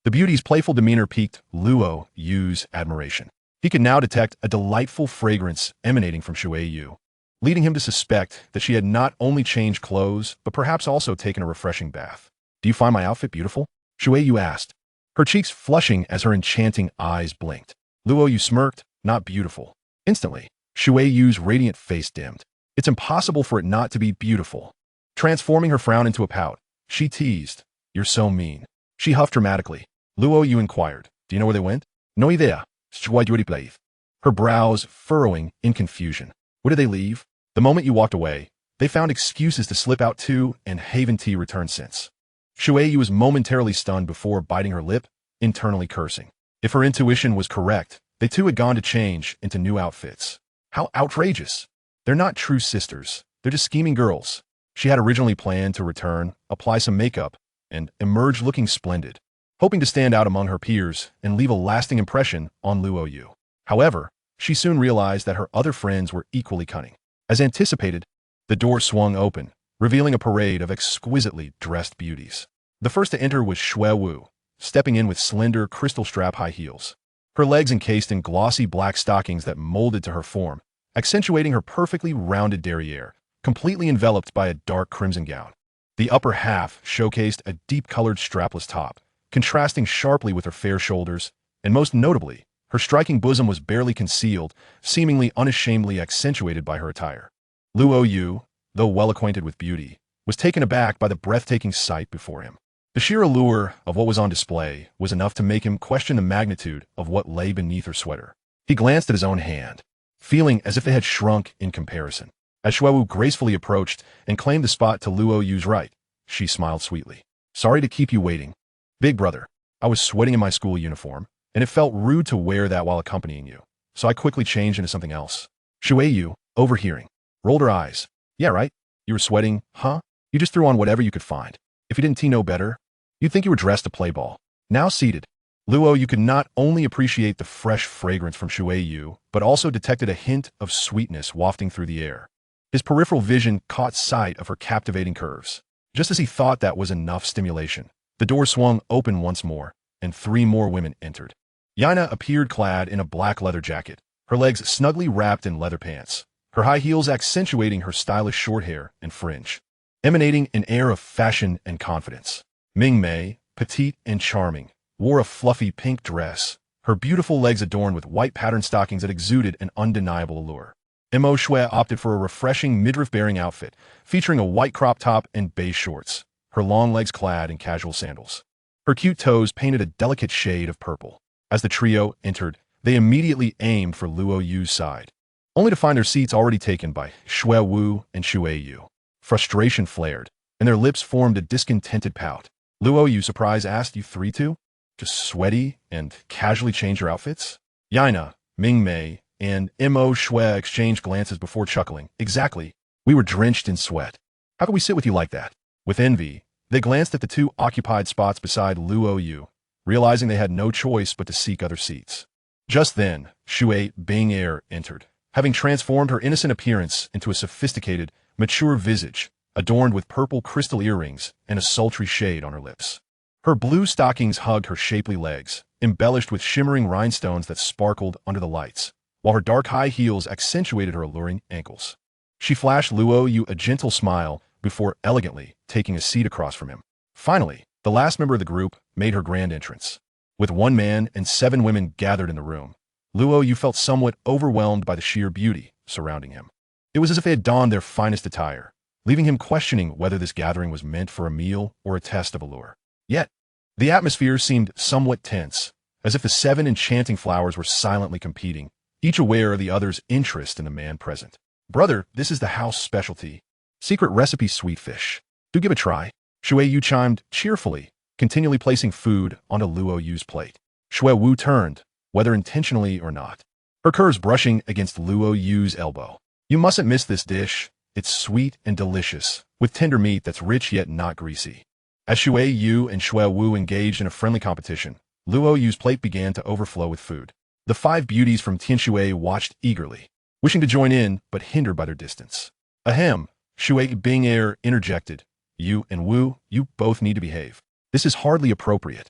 The beauty's playful demeanor piqued Luo Yu's admiration. He could now detect a delightful fragrance emanating from Shui Yu, leading him to suspect that she had not only changed clothes, but perhaps also taken a refreshing bath. "Do you find my outfit beautiful?" Shui Yu asked, her cheeks flushing as her enchanting eyes blinked. Luo Yu smirked, "Not beautiful." Instantly, Shui Yu's radiant face dimmed. It's impossible for it not to be beautiful. Transforming her frown into a pout, she teased, "You're so mean." She huffed dramatically. Luo Yu inquired, "Do you know where they went?" "No idea." Her brows furrowing in confusion. "Where did they leave?" "The moment you walked away, they found excuses to slip out too, and haven't returned since." Shui Yu was momentarily stunned before biting her lip, internally cursing. If her intuition was correct, they too had gone to change into new outfits. How outrageous! They're not true sisters. They're just scheming girls. She had originally planned to return, apply some makeup, and emerge looking splendid, hoping to stand out among her peers and leave a lasting impression on Luo Yu. However, she soon realized that her other friends were equally cunning. As anticipated, the door swung open, revealing a parade of exquisitely dressed beauties. The first to enter was Shui Wu, stepping in with slender crystal strap high heels, her legs encased in glossy black stockings that molded to her form, accentuating her perfectly rounded derriere, completely enveloped by a dark crimson gown. The upper half showcased a deep-colored strapless top, contrasting sharply with her fair shoulders, and most notably, Her striking bosom was barely concealed, seemingly unashamedly accentuated by her attire. Luo Yu, though well acquainted with beauty, was taken aback by the breathtaking sight before him. The sheer allure of what was on display was enough to make him question the magnitude of what lay beneath her sweater. He glanced at his own hand, feeling as if it had shrunk in comparison. As Xuewu gracefully approached and claimed the spot to Luo Yu's right, she smiled sweetly. Sorry to keep you waiting. Big brother, I was sweating in my school uniform, and it felt rude to wear that while accompanying you, so I quickly changed into something else. Xueyu, overhearing, rolled her eyes. Yeah, right? You were sweating, huh? You just threw on whatever you could find. If you didn't know better, you'd think you were dressed to play ball. Now seated, Luo Yu could not only appreciate the fresh fragrance from Xueyu, but also detected a hint of sweetness wafting through the air. His peripheral vision caught sight of her captivating curves. Just as he thought that was enough stimulation, the door swung open once more, and 3 more women entered. Yuena appeared clad in a black leather jacket, her legs snugly wrapped in leather pants, her high heels accentuating her stylish short hair and fringe, emanating an air of fashion and confidence. Ming Mei, petite and charming, wore a fluffy pink dress, her beautiful legs adorned with white patterned stockings that exuded an undeniable allure. Mo Shui opted for a refreshing midriff-bearing outfit, featuring a white crop top and beige shorts, her long legs clad in casual sandals. Her cute toes painted a delicate shade of purple. As the trio entered, they immediately aimed for Luo Yu's side, only to find their seats already taken by Xuewu and Xueyu. Frustration flared, and their lips formed a discontented pout. Luo Yu, surprised, asked, "You 3 too? Just sweaty and casually change your outfits?" Yuena, Ming Mei, and Mo Shui exchanged glances before chuckling. Exactly. We were drenched in sweat. How could we sit with you like that? With envy, they glanced at the 2 occupied spots beside Luo Yu, realizing they had no choice but to seek other seats. Just then, Shui Bing entered, having transformed her innocent appearance into a sophisticated, mature visage, adorned with purple crystal earrings and a sultry shade on her lips. Her blue stockings hugged her shapely legs, embellished with shimmering rhinestones that sparkled under the lights, while her dark high heels accentuated her alluring ankles. She flashed Luo Yu a gentle smile before elegantly taking a seat across from him. Finally, the last member of the group made her grand entrance. With 1 man and 7 women gathered in the room, Luo Yu felt somewhat overwhelmed by the sheer beauty surrounding him. It was as if they had donned their finest attire, leaving him questioning whether this gathering was meant for a meal or a test of allure. Yet, the atmosphere seemed somewhat tense, as if the 7 enchanting flowers were silently competing, each aware of the other's interest in the man present. Brother, this is the house specialty. Secret recipe sweet fish. Do give a try. Xueyu chimed cheerfully, continually placing food onto Luo Yu's plate. Xuewu turned, whether intentionally or not, her curves brushing against Luo Yu's elbow. You mustn't miss this dish. It's sweet and delicious, with tender meat that's rich yet not greasy. As Xueyu and Xuewu engaged in a friendly competition, Luo Yu's plate began to overflow with food. The 5 beauties from Tianshui watched eagerly, wishing to join in but hindered by their distance. Ahem, Shui Bing interjected. You and Wu, you both need to behave. This is hardly appropriate.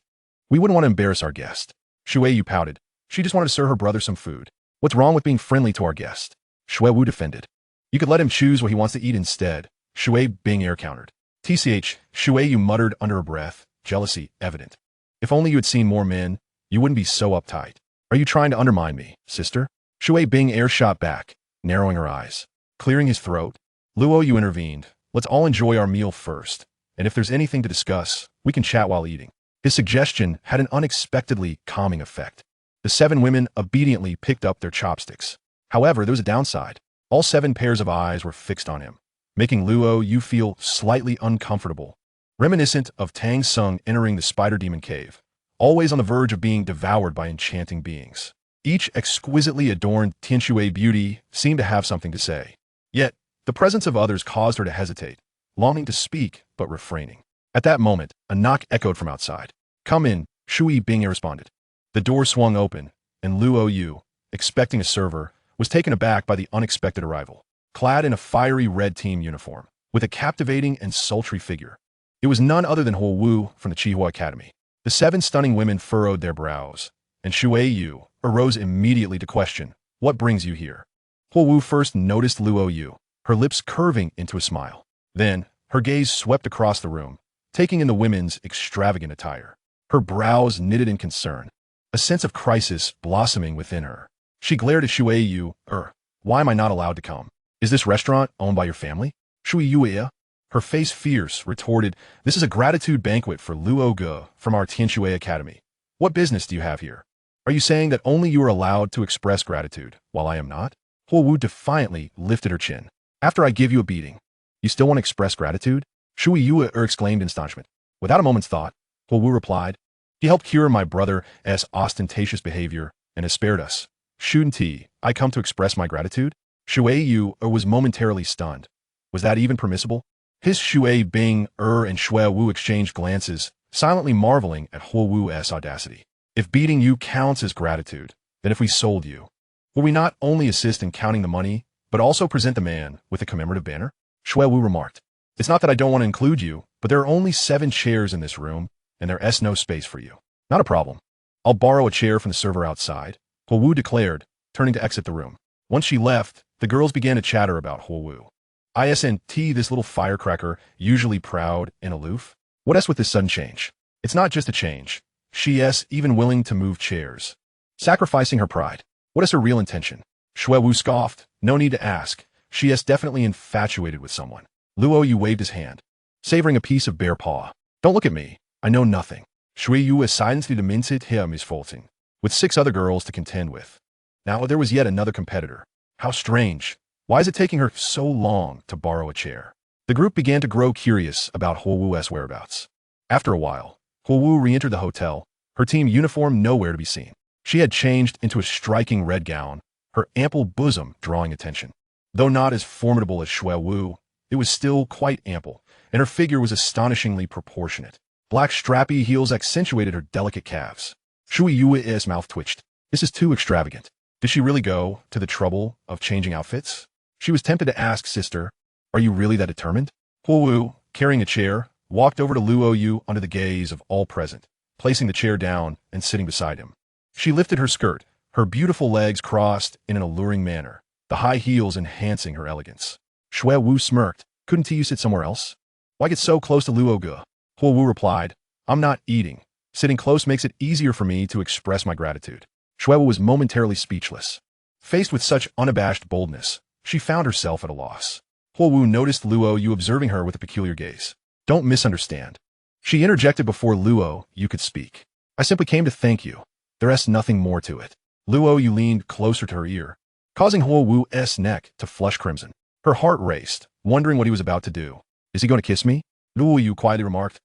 We wouldn't want to embarrass our guest. Xueyu pouted. She just wanted to serve her brother some food. What's wrong with being friendly to our guest? Xuewu defended. You could let him choose what he wants to eat instead. Shui Bing countered. TCH, Xueyu muttered under her breath, jealousy evident. If only you had seen more men, you wouldn't be so uptight. Are you trying to undermine me, sister? Shui Bing shot back, narrowing her eyes. Clearing his throat, Luo Yu intervened. Let's all enjoy our meal first, and if there's anything to discuss, we can chat while eating. His suggestion had an unexpectedly calming effect. The 7 women obediently picked up their chopsticks. However, there was a downside. All 7 pairs of eyes were fixed on him, making Luo Yu feel slightly uncomfortable, reminiscent of Tang San entering the spider demon cave, always on the verge of being devoured by enchanting beings. Each exquisitely adorned Tianshui beauty seemed to have something to say. Yet, the presence of others caused her to hesitate, longing to speak but refraining. At that moment, a knock echoed from outside. Come in, Shui Bing responded. The door swung open, and Luo Yu, expecting a server, was taken aback by the unexpected arrival. Clad in a fiery red team uniform, with a captivating and sultry figure, it was none other than Huo Wu from the Qihua Academy. The 7 stunning women furrowed their brows, and Xueyu arose immediately to question, what brings you here? Huo Wu first noticed Luo Yu, her lips curving into a smile. Then, her gaze swept across the room, taking in the women's extravagant attire. Her brows knitted in concern. a sense of crisis blossoming within her. She glared at Shui Yu. Why am I not allowed to come? Is this restaurant owned by your family? Shui Yu, her face fierce, retorted, this is a gratitude banquet for Luo Gu from our Tianshui Academy. What business do you have here? Are you saying that only you are allowed to express gratitude, while I am not? Huo Wu defiantly lifted her chin. After I give you a beating, you still want to express gratitude? Shui Yu exclaimed in astonishment. Without a moment's thought, Huo Wu replied, he helped cure my brother's ostentatious behavior and has spared us. Shouldn't he? I come to express my gratitude? Shui Yu was momentarily stunned. Was that even permissible? His Shui Bing and Shui Wu exchanged glances, silently marveling at Huo Wu's audacity. If beating you counts as gratitude, then if we sold you, will we not only assist in counting the money, but also present the man with a commemorative banner? Shui Wu remarked. It's not that I don't want to include you, but there are only 7 chairs in this room, and there's no space for you. Not a problem. I'll borrow a chair from the server outside, Huo Wu declared, turning to exit the room. Once she left, the girls began to chatter about Huo Wu. Isn't this little firecracker usually proud and aloof? What else with this sudden change? It's not just a change. She's even willing to move chairs, sacrificing her pride. What is her real intention? Shui Wu scoffed. No need to ask. She is definitely infatuated with someone. Luo Yu waved his hand, savoring a piece of bear paw. Don't look at me. I know nothing. Shui Yu is silently demented him is faulting, with 6 other girls to contend with. Now there was yet another competitor. How strange. Why is it taking her so long to borrow a chair? The group began to grow curious about Huo Wu's whereabouts. After a while, Huo Wu re-entered the hotel, her team uniform nowhere to be seen. She had changed into a striking red gown, her ample bosom drawing attention. Though not as formidable as Shui Wu, it was still quite ample, and her figure was astonishingly proportionate. Black strappy heels accentuated her delicate calves. Shui Yu's mouth twitched. This is too extravagant. Did she really go to the trouble of changing outfits? She was tempted to ask, sister, are you really that determined? Huo Wu, carrying a chair, walked over to Luo Yu under the gaze of all present, placing the chair down and sitting beside him. She lifted her skirt, her beautiful legs crossed in an alluring manner, the high heels enhancing her elegance. Shui Wu smirked. Couldn't you sit somewhere else? Why get so close to Luo Gu? Huo Wu replied, I'm not eating. Sitting close makes it easier for me to express my gratitude. Shui Wu was momentarily speechless. Faced with such unabashed boldness, she found herself at a loss. Huo Wu noticed Luo Yu observing her with a peculiar gaze. Don't misunderstand. She interjected before Luo Yu could speak. I simply came to thank you. There's nothing more to it. Luo Yu leaned closer to her ear, causing Huo Wu's neck to flush crimson. Her heart raced, wondering what he was about to do. Is he going to kiss me? Luo Yu quietly remarked,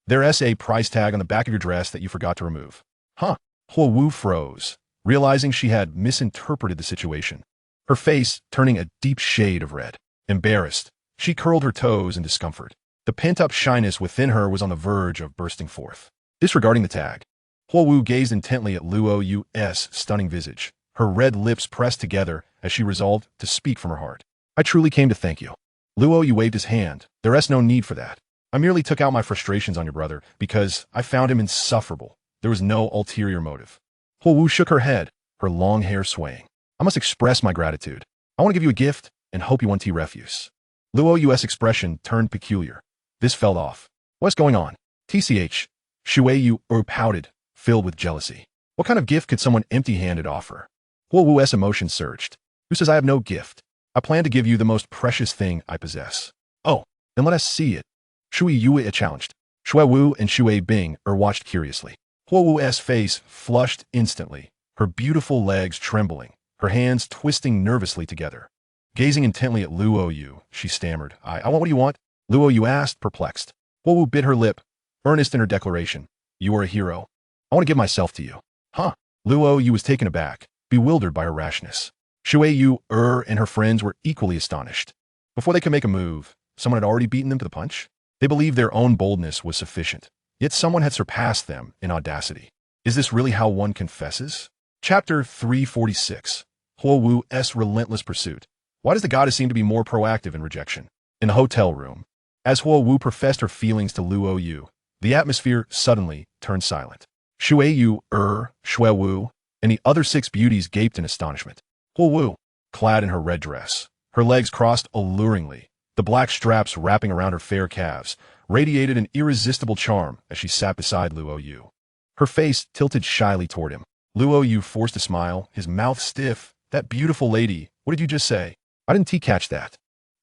There's a price tag on the back of your dress that you forgot to remove. Huh? Huo Wu froze, realizing she had misinterpreted the situation. Her face turning a deep shade of red. Embarrassed, she curled her toes in discomfort. The pent-up shyness within her was on the verge of bursting forth. Disregarding the tag, Huo Wu gazed intently at Luo Yu's stunning visage, her red lips pressed together as she resolved to speak from her heart. I truly came to thank you. Luo Yu waved his hand. There's no need for that. I merely took out my frustrations on your brother because I found him insufferable. There was no ulterior motive. Huo Wu shook her head, her long hair swaying. I must express my gratitude. I want to give you a gift and hope you want tea refuse. Luo Yu's expression turned peculiar. This fell off. What's going on? TCH. Shui Yu pouted, filled with jealousy. What kind of gift could someone empty-handed offer? Huo Wu's emotion surged. Who says I have no gift? I plan to give you the most precious thing I possess. Oh, then let us see it. Shui Yu challenged. Shui Wu and Shui Bing watched curiously. Huo Wu's face flushed instantly, her beautiful legs trembling, her hands twisting nervously together. Gazing intently at Luo Yu, she stammered, I want what you want? Luo Yu asked, perplexed. Huo Wu bit her lip, earnest in her declaration. You are a hero. I want to give myself to you. Huh? Luo Yu was taken aback, bewildered by her rashness. Shui Yu and her friends were equally astonished. Before they could make a move, someone had already beaten them to the punch. They believed their own boldness was sufficient, yet someone had surpassed them in audacity. Is this really how one confesses? Chapter 346. Huo Wu's relentless pursuit. Why does the goddess seem to be more proactive in rejection? In the hotel room, as Huo Wu professed her feelings to Luo Yu, the atmosphere suddenly turned silent. Shui Yu, Shui Wu, and the other 6 beauties gaped in astonishment. Huo Wu, clad in her red dress, her legs crossed alluringly, the black straps wrapping around her fair calves, radiated an irresistible charm as she sat beside Luo Yu. Her face tilted shyly toward him. Luo Yu forced a smile, his mouth stiff. That beautiful lady, what did you just say? I didn't catch that.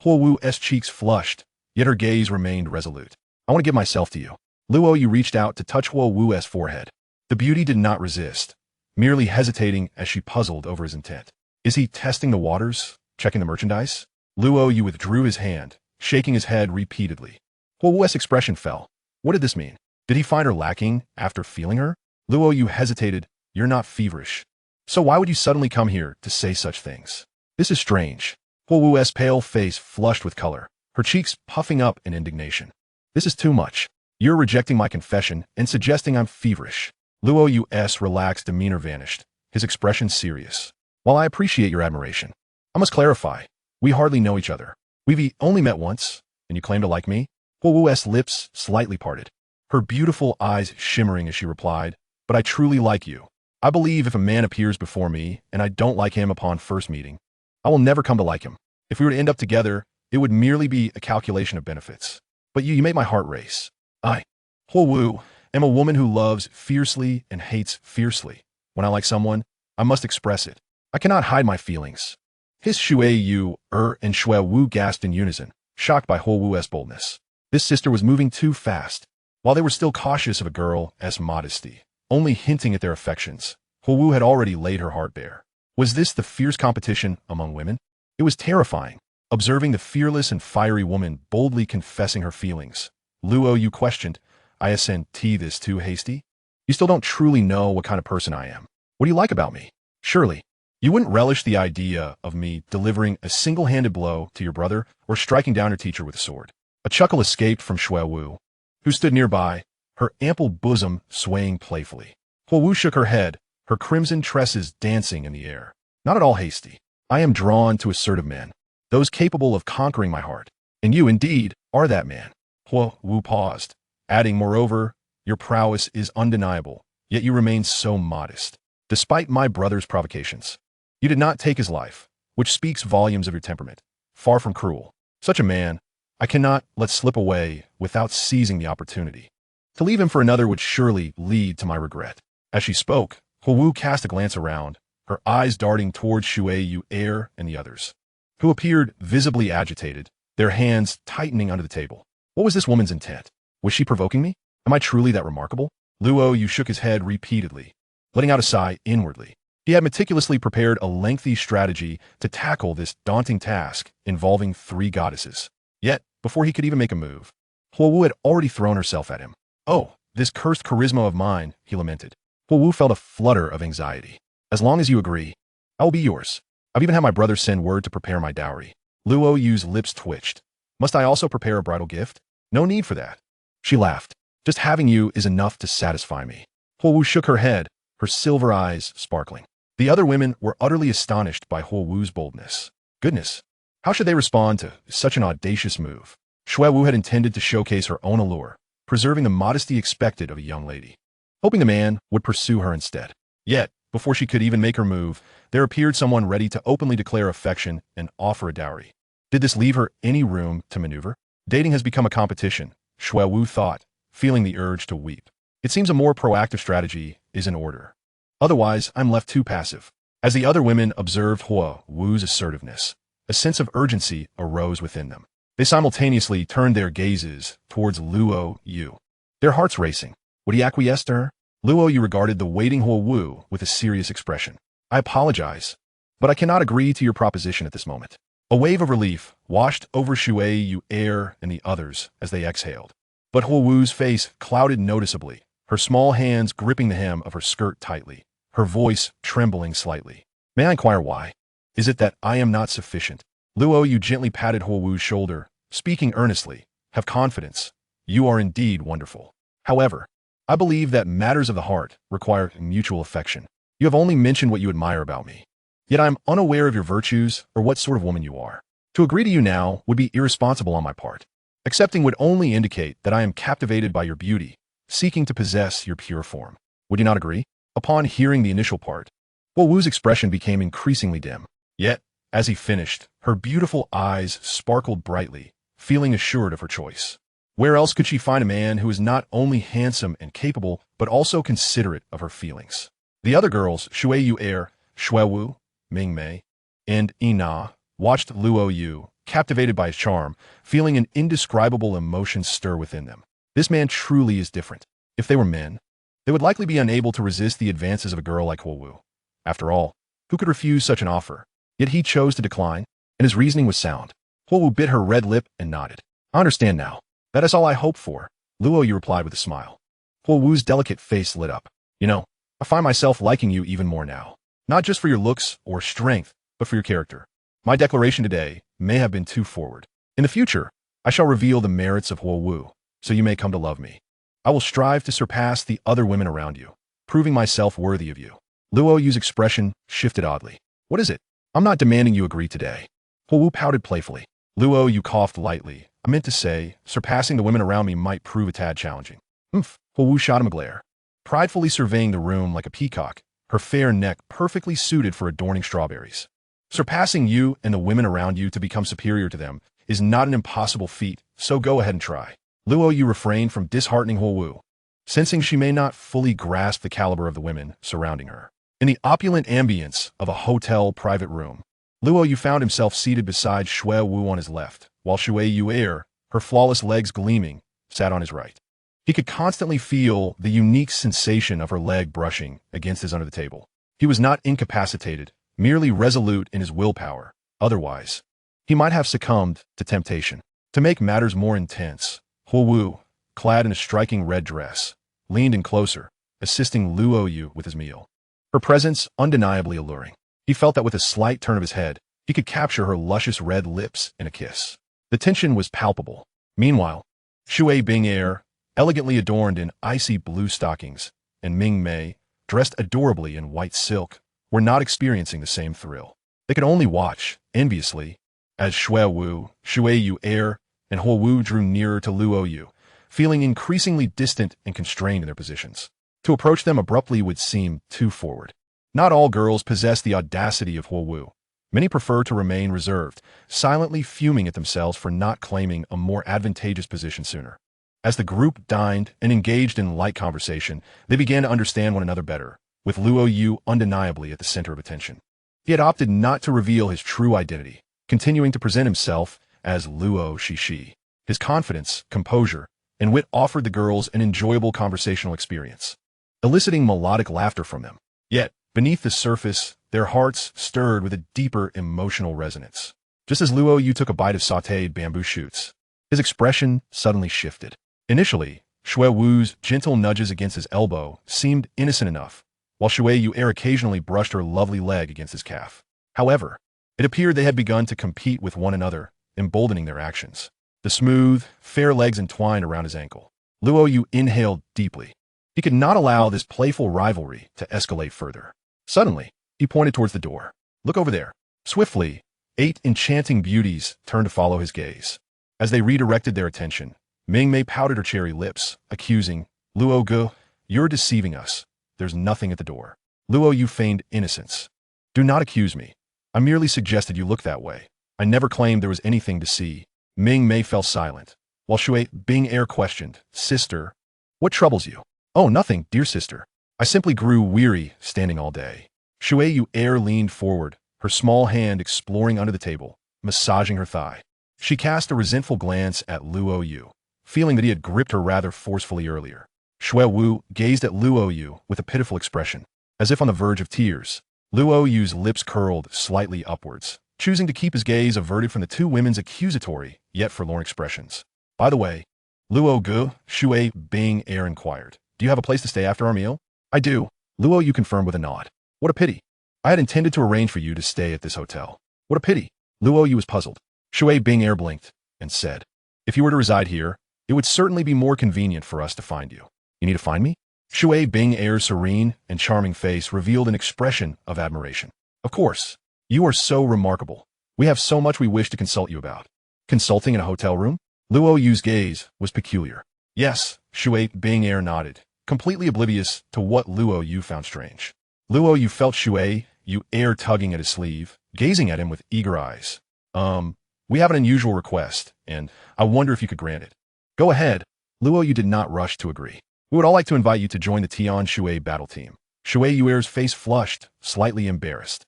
Huo Wu's cheeks flushed, yet her gaze remained resolute. I want to give myself to you. Luo Yu reached out to touch Huo Wu's forehead. The beauty did not resist, merely hesitating as she puzzled over his intent. Is he testing the waters? Checking the merchandise? Luo Yu withdrew his hand, shaking his head repeatedly. Huo Wu's expression fell. What did this mean? Did he find her lacking after feeling her? Luo Yu hesitated. You're not feverish. So why would you suddenly come here to say such things? This is strange. Huo Wu's pale face flushed with color, her cheeks puffing up in indignation. This is too much. You're rejecting my confession and suggesting I'm feverish. Luo Yu's relaxed demeanor vanished, his expression serious. While I appreciate your admiration, I must clarify, we hardly know each other. We've only met once, and you claim to like me? Huo Wu's lips slightly parted, her beautiful eyes shimmering as she replied, but I truly like you. I believe if a man appears before me and I don't like him upon first meeting, I will never come to like him. If we were to end up together, it would merely be a calculation of benefits. But you made my heart race. I, Huo Wu, am a woman who loves fiercely and hates fiercely. When I like someone, I must express it. I cannot hide my feelings. His Shui Yu, and Shui Wu gasped in unison, shocked by Huo Wu's boldness. This sister was moving too fast. While they were still cautious of a girl's modesty, only hinting at their affections, Huo Wu had already laid her heart bare. Was this the fierce competition among women? It was terrifying, observing the fearless and fiery woman boldly confessing her feelings. Luo Yu questioned, I assent this too hasty? You still don't truly know what kind of person I am. What do you like about me? Surely, you wouldn't relish the idea of me delivering a single-handed blow to your brother or striking down your teacher with a sword. A chuckle escaped from Shui Wu, who stood nearby, her ample bosom swaying playfully. Huo Wu shook her head, her crimson tresses dancing in the air. Not at all hasty. I am drawn to assertive men, those capable of conquering my heart. And you, indeed, are that man. Huo Wu paused, adding, moreover, your prowess is undeniable, yet you remain so modest. Despite my brother's provocations, you did not take his life, which speaks volumes of your temperament. Far from cruel. Such a man, I cannot let slip away without seizing the opportunity. To leave him for another would surely lead to my regret. As she spoke, Huo Wu cast a glance around, her eyes darting towards Shui Yu and the others, who appeared visibly agitated, their hands tightening under the table. What was this woman's intent? Was she provoking me? Am I truly that remarkable? Luo Yu shook his head repeatedly, letting out a sigh inwardly. He had meticulously prepared a lengthy strategy to tackle this daunting task involving 3 goddesses. Yet, before he could even make a move, Huo Wu had already thrown herself at him. Oh, this cursed charisma of mine, he lamented. Huo Wu felt a flutter of anxiety. As long as you agree, I will be yours. I've even had my brother send word to prepare my dowry. Luo Yu's lips twitched. Must I also prepare a bridal gift? No need for that. She laughed. Just having you is enough to satisfy me. Huo Wu shook her head, her silver eyes sparkling. The other women were utterly astonished by Huo Wu's boldness. Goodness, how should they respond to such an audacious move? Shui Wu had intended to showcase her own allure, preserving the modesty expected of a young lady, hoping the man would pursue her instead. Yet, before she could even make her move, there appeared someone ready to openly declare affection and offer a dowry. Did this leave her any room to maneuver? Dating has become a competition, Shui Wu thought, feeling the urge to weep. It seems a more proactive strategy is in order. Otherwise, I'm left too passive. As the other women observed Huo Wu's assertiveness, a sense of urgency arose within them. They simultaneously turned their gazes towards Luo Yu, their hearts racing. Would he acquiesce to her? Luo Yu regarded the waiting Huo Wu with a serious expression. I apologize, but I cannot agree to your proposition at this moment. A wave of relief washed over Shui Yu and the others as they exhaled. But Huo Wu's face clouded noticeably, her small hands gripping the hem of her skirt tightly, her voice trembling slightly. May I inquire why? Is it that I am not sufficient? Luo Yu gently patted Huo Wu's shoulder, speaking earnestly. Have confidence. You are indeed wonderful. However, I believe that matters of the heart require mutual affection. You have only mentioned what you admire about me. Yet I am unaware of your virtues or what sort of woman you are. To agree to you now would be irresponsible on my part. Accepting would only indicate that I am captivated by your beauty, seeking to possess your pure form. Would you not agree? Upon hearing the initial part, Huo Wu's expression became increasingly dim. Yet, as he finished, her beautiful eyes sparkled brightly, feeling assured of her choice. Where else could she find a man who is not only handsome and capable, but also considerate of her feelings? The other girls, Shui Yu Er, Shui Wu, Ming Mei, and Ina, watched Luo Yu, captivated by his charm, feeling an indescribable emotion stir within them. This man truly is different. If they were men, they would likely be unable to resist the advances of a girl like Huo Wu. After all, who could refuse such an offer? Yet he chose to decline, and his reasoning was sound. Huo Wu bit her red lip and nodded. I understand now. That is all I hoped for, Luo Yu replied with a smile. Huo Wu's delicate face lit up. You know, I find myself liking you even more now. Not just for your looks or strength, but for your character. My declaration today may have been too forward. In the future, I shall reveal the merits of Huo Wu, so you may come to love me. I will strive to surpass the other women around you, proving myself worthy of you. Luo Yu's expression shifted oddly. What is it? I'm not demanding you agree today. Huo Wu pouted playfully. Luo Yu coughed lightly. I meant to say, surpassing the women around me might prove a tad challenging. Huo Wu shot him a glare, pridefully surveying the room like a peacock, her fair neck perfectly suited for adorning strawberries. Surpassing you and the women around you to become superior to them is not an impossible feat, so go ahead and try. Luo Yu refrained from disheartening Huo Wu, sensing she may not fully grasp the caliber of the women surrounding her. In the opulent ambience of a hotel private room, Luo Yu found himself seated beside Shui Wu on his left, while Shui Yu Er, her flawless legs gleaming, sat on his right. He could constantly feel the unique sensation of her leg brushing against his under the table. He was not incapacitated, merely resolute in his willpower. Otherwise, he might have succumbed to temptation. To make matters more intense, Huo Wu, clad in a striking red dress, leaned in closer, assisting Luo Yu with his meal. Her presence undeniably alluring. He felt that with a slight turn of his head, he could capture her luscious red lips in a kiss. The tension was palpable. Meanwhile, Shui Bing-er, elegantly adorned in icy blue stockings, and Ming Mei, dressed adorably in white silk, were not experiencing the same thrill. They could only watch, enviously, as Shui Wu, Shui Yu Er, and Huo Wu drew nearer to Luo Yu, feeling increasingly distant and constrained in their positions. To approach them abruptly would seem too forward. Not all girls possess the audacity of Huo Wu. Many prefer to remain reserved, silently fuming at themselves for not claiming a more advantageous position sooner. As the group dined and engaged in light conversation, they began to understand one another better, with Luo Yu undeniably at the center of attention. He had opted not to reveal his true identity, continuing to present himself as Luo Shishi. His confidence, composure, and wit offered the girls an enjoyable conversational experience, eliciting melodic laughter from them. Yet, beneath the surface, their hearts stirred with a deeper emotional resonance. Just as Luo Yu took a bite of sautéed bamboo shoots, his expression suddenly shifted. Initially, Shui Wu's gentle nudges against his elbow seemed innocent enough, while Shui Yu Er occasionally brushed her lovely leg against his calf. However, it appeared they had begun to compete with one another, emboldening their actions. The smooth, fair legs entwined around his ankle. Luo Yu inhaled deeply. He could not allow this playful rivalry to escalate further. Suddenly, he pointed towards the door. Look over there. Swiftly, 8 enchanting beauties turned to follow his gaze. As they redirected their attention, Ming Mei pouted her cherry lips, accusing, Luo Gu, you're deceiving us. There's nothing at the door. Luo Yu feigned innocence. Do not accuse me. I merely suggested you look that way. I never claimed there was anything to see. Ming Mei fell silent, while Shui Bing-er questioned, Sister, what troubles you? Oh, nothing, dear sister. I simply grew weary standing all day. Shui Yu-er leaned forward, her small hand exploring under the table, massaging her thigh. She cast a resentful glance at Luo Yu, feeling that he had gripped her rather forcefully earlier. Shui Wu gazed at Luo Yu with a pitiful expression, as if on the verge of tears. Luo Yu's lips curled slightly upwards, choosing to keep his gaze averted from the two women's accusatory, yet forlorn expressions. By the way, Luo Gu, Shui Bing-er inquired, do you have a place to stay after our meal? I do, Luo Yu confirmed with a nod. What a pity. I had intended to arrange for you to stay at this hotel. What a pity. Luo Yu was puzzled. Shui Bing-er blinked and said, if you were to reside here, it would certainly be more convenient for us to find you. You need to find me? Shui Bing-er's serene and charming face revealed an expression of admiration. Of course. You are so remarkable. We have so much we wish to consult you about. Consulting in a hotel room? Luo Yu's gaze was peculiar. Yes, Shui Bing-er nodded, completely oblivious to what Luo Yu found strange. Luo Yu felt Shui Yu-er tugging at his sleeve, gazing at him with eager eyes. We have an unusual request, and I wonder if you could grant it. Go ahead. Luo Yu did not rush to agree. We would all like to invite you to join the Tian Shui battle team. Shui Yuer's face flushed, slightly embarrassed.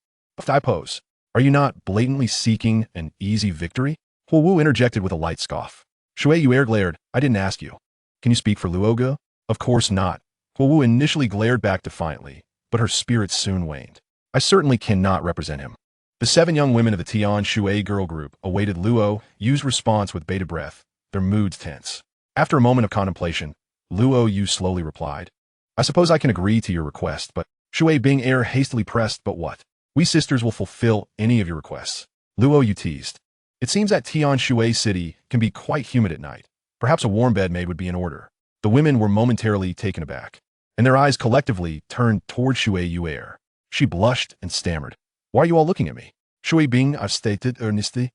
I pose. Are you not blatantly seeking an easy victory? Huo Wu interjected with a light scoff. Shui Yuer glared. I didn't ask you. Can you speak for Luo Gu? Of course not. Huo Wu initially glared back defiantly, but her spirits soon waned. I certainly cannot represent him. The 7 young women of the Tian Shui girl group awaited Luo Yu's response with bated breath, their moods tense. After a moment of contemplation, Luo Yu slowly replied, I suppose I can agree to your request, but Shui Bing Air hastily pressed, but what? We sisters will fulfill any of your requests. Luo Yu teased. It seems that Tian Shui City can be quite humid at night. Perhaps a warm bed made would be in order. The women were momentarily taken aback, and their eyes collectively turned toward Shui Yuer. She blushed and stammered. Why are you all looking at me? Shui Bing, I've stated earnestly.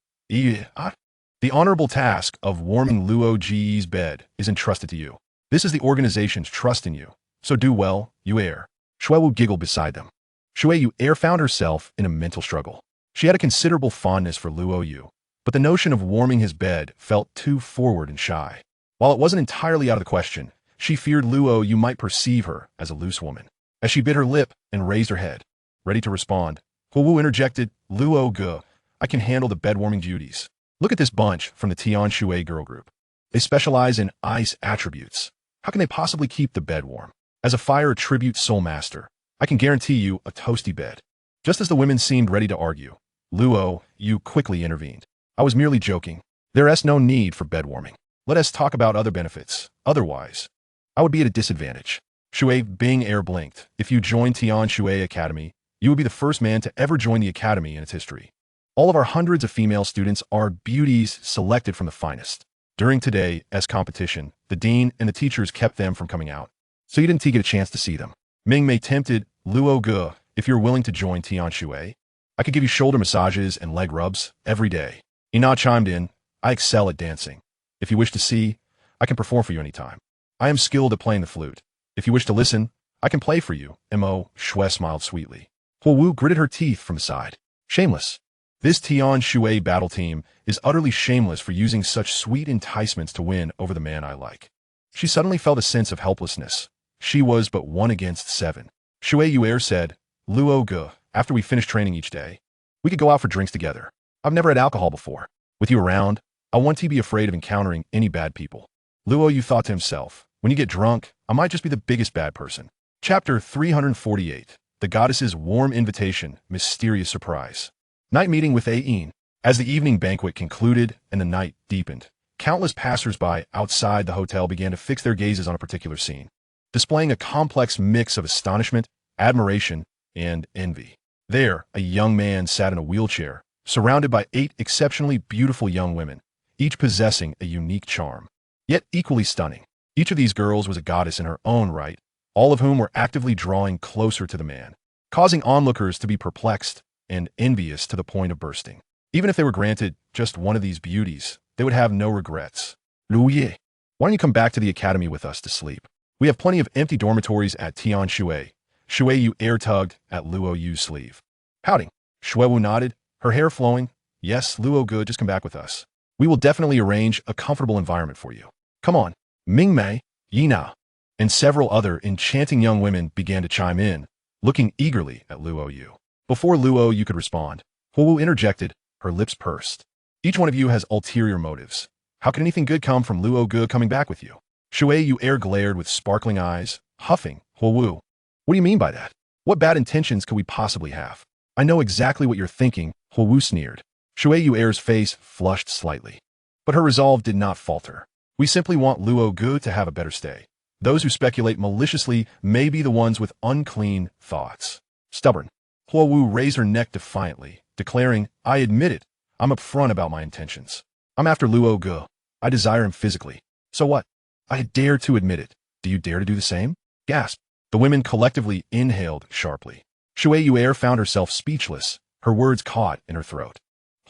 The honorable task of warming Luo Ji's bed is entrusted to you. This is the organization's trust in you. So do well, Yuer. Shui Wu giggled beside them. Shui Yuer found herself in a mental struggle. She had a considerable fondness for Luo Yu, but the notion of warming his bed felt too forward and shy. While it wasn't entirely out of the question, she feared Luo Yu might perceive her as a loose woman. As she bit her lip and raised her head, ready to respond, Huo Wu interjected, Luo Gu, I can handle the bed-warming duties. Look at this bunch from the Tian Shui girl group. They specialize in ice attributes. How can they possibly keep the bed warm? As a fire attribute soul master, I can guarantee you a toasty bed. Just as the women seemed ready to argue, Luo Yu quickly intervened. I was merely joking. There is no need for bed warming. Let us talk about other benefits. Otherwise, I would be at a disadvantage. Shui Bing Air blinked. If you join Tian Shui Academy, you would be the first man to ever join the academy in its history. All of our hundreds of female students are beauties selected from the finest. During today's competition, the dean and the teachers kept them from coming out, so you didn't get a chance to see them. Ming Mei tempted, Luo Gu, if you're willing to join Tian Shui, I could give you shoulder massages and leg rubs every day. Ina chimed in, I excel at dancing. If you wish to see, I can perform for you anytime. I am skilled at playing the flute. If you wish to listen, I can play for you. Mo. Shui smiled sweetly. Huo Wu gritted her teeth from the side. Shameless. This Tian Shui battle team is utterly shameless for using such sweet enticements to win over the man I like. She suddenly felt a sense of helplessness. She was but 1 against 7. Shui Yuer said, Luo Gu, after we finish training each day, we could go out for drinks together. I've never had alcohol before. With you around, I want to be afraid of encountering any bad people. Luo Yu thought to himself, when you get drunk, I might just be the biggest bad person. Chapter 348, The Goddess's Warm Invitation, Mysterious Surprise. Night meeting with Ain. As the evening banquet concluded and the night deepened, countless passers-by outside the hotel began to fix their gazes on a particular scene, displaying a complex mix of astonishment, admiration, and envy. There, a young man sat in a wheelchair, surrounded by 8 exceptionally beautiful young women, each possessing a unique charm, yet equally stunning. Each of these girls was a goddess in her own right, all of whom were actively drawing closer to the man, causing onlookers to be perplexed and envious to the point of bursting. Even if they were granted just one of these beauties, they would have no regrets. Luo Yu, why don't you come back to the academy with us to sleep? We have plenty of empty dormitories at Tian Shui. Shui Yu air tugged at Luo Yu's sleeve. Pouting, Shui Wu nodded, her hair flowing. Yes, Luo Gu, just come back with us. We will definitely arrange a comfortable environment for you. Come on. Ming Mei, Yina, and several other enchanting young women began to chime in, looking eagerly at Luo Yu. Before Luo Yu could respond, Huo Wu interjected, her lips pursed. Each one of you has ulterior motives. How can anything good come from Luo Gu coming back with you? Shui Yu air glared with sparkling eyes, huffing, Huo Wu. What do you mean by that? What bad intentions could we possibly have? I know exactly what you're thinking, Huo Wu sneered. Shui Yu air's face flushed slightly, but her resolve did not falter. We simply want Luo Gu to have a better stay. Those who speculate maliciously may be the ones with unclean thoughts. Stubborn. Huo Wu raised her neck defiantly, declaring, I admit it. I'm upfront about my intentions. I'm after Luo Gu. I desire him physically. So what? I dare to admit it. Do you dare to do the same? Gasp. The women collectively inhaled sharply. Shui Yuer found herself speechless, her words caught in her throat.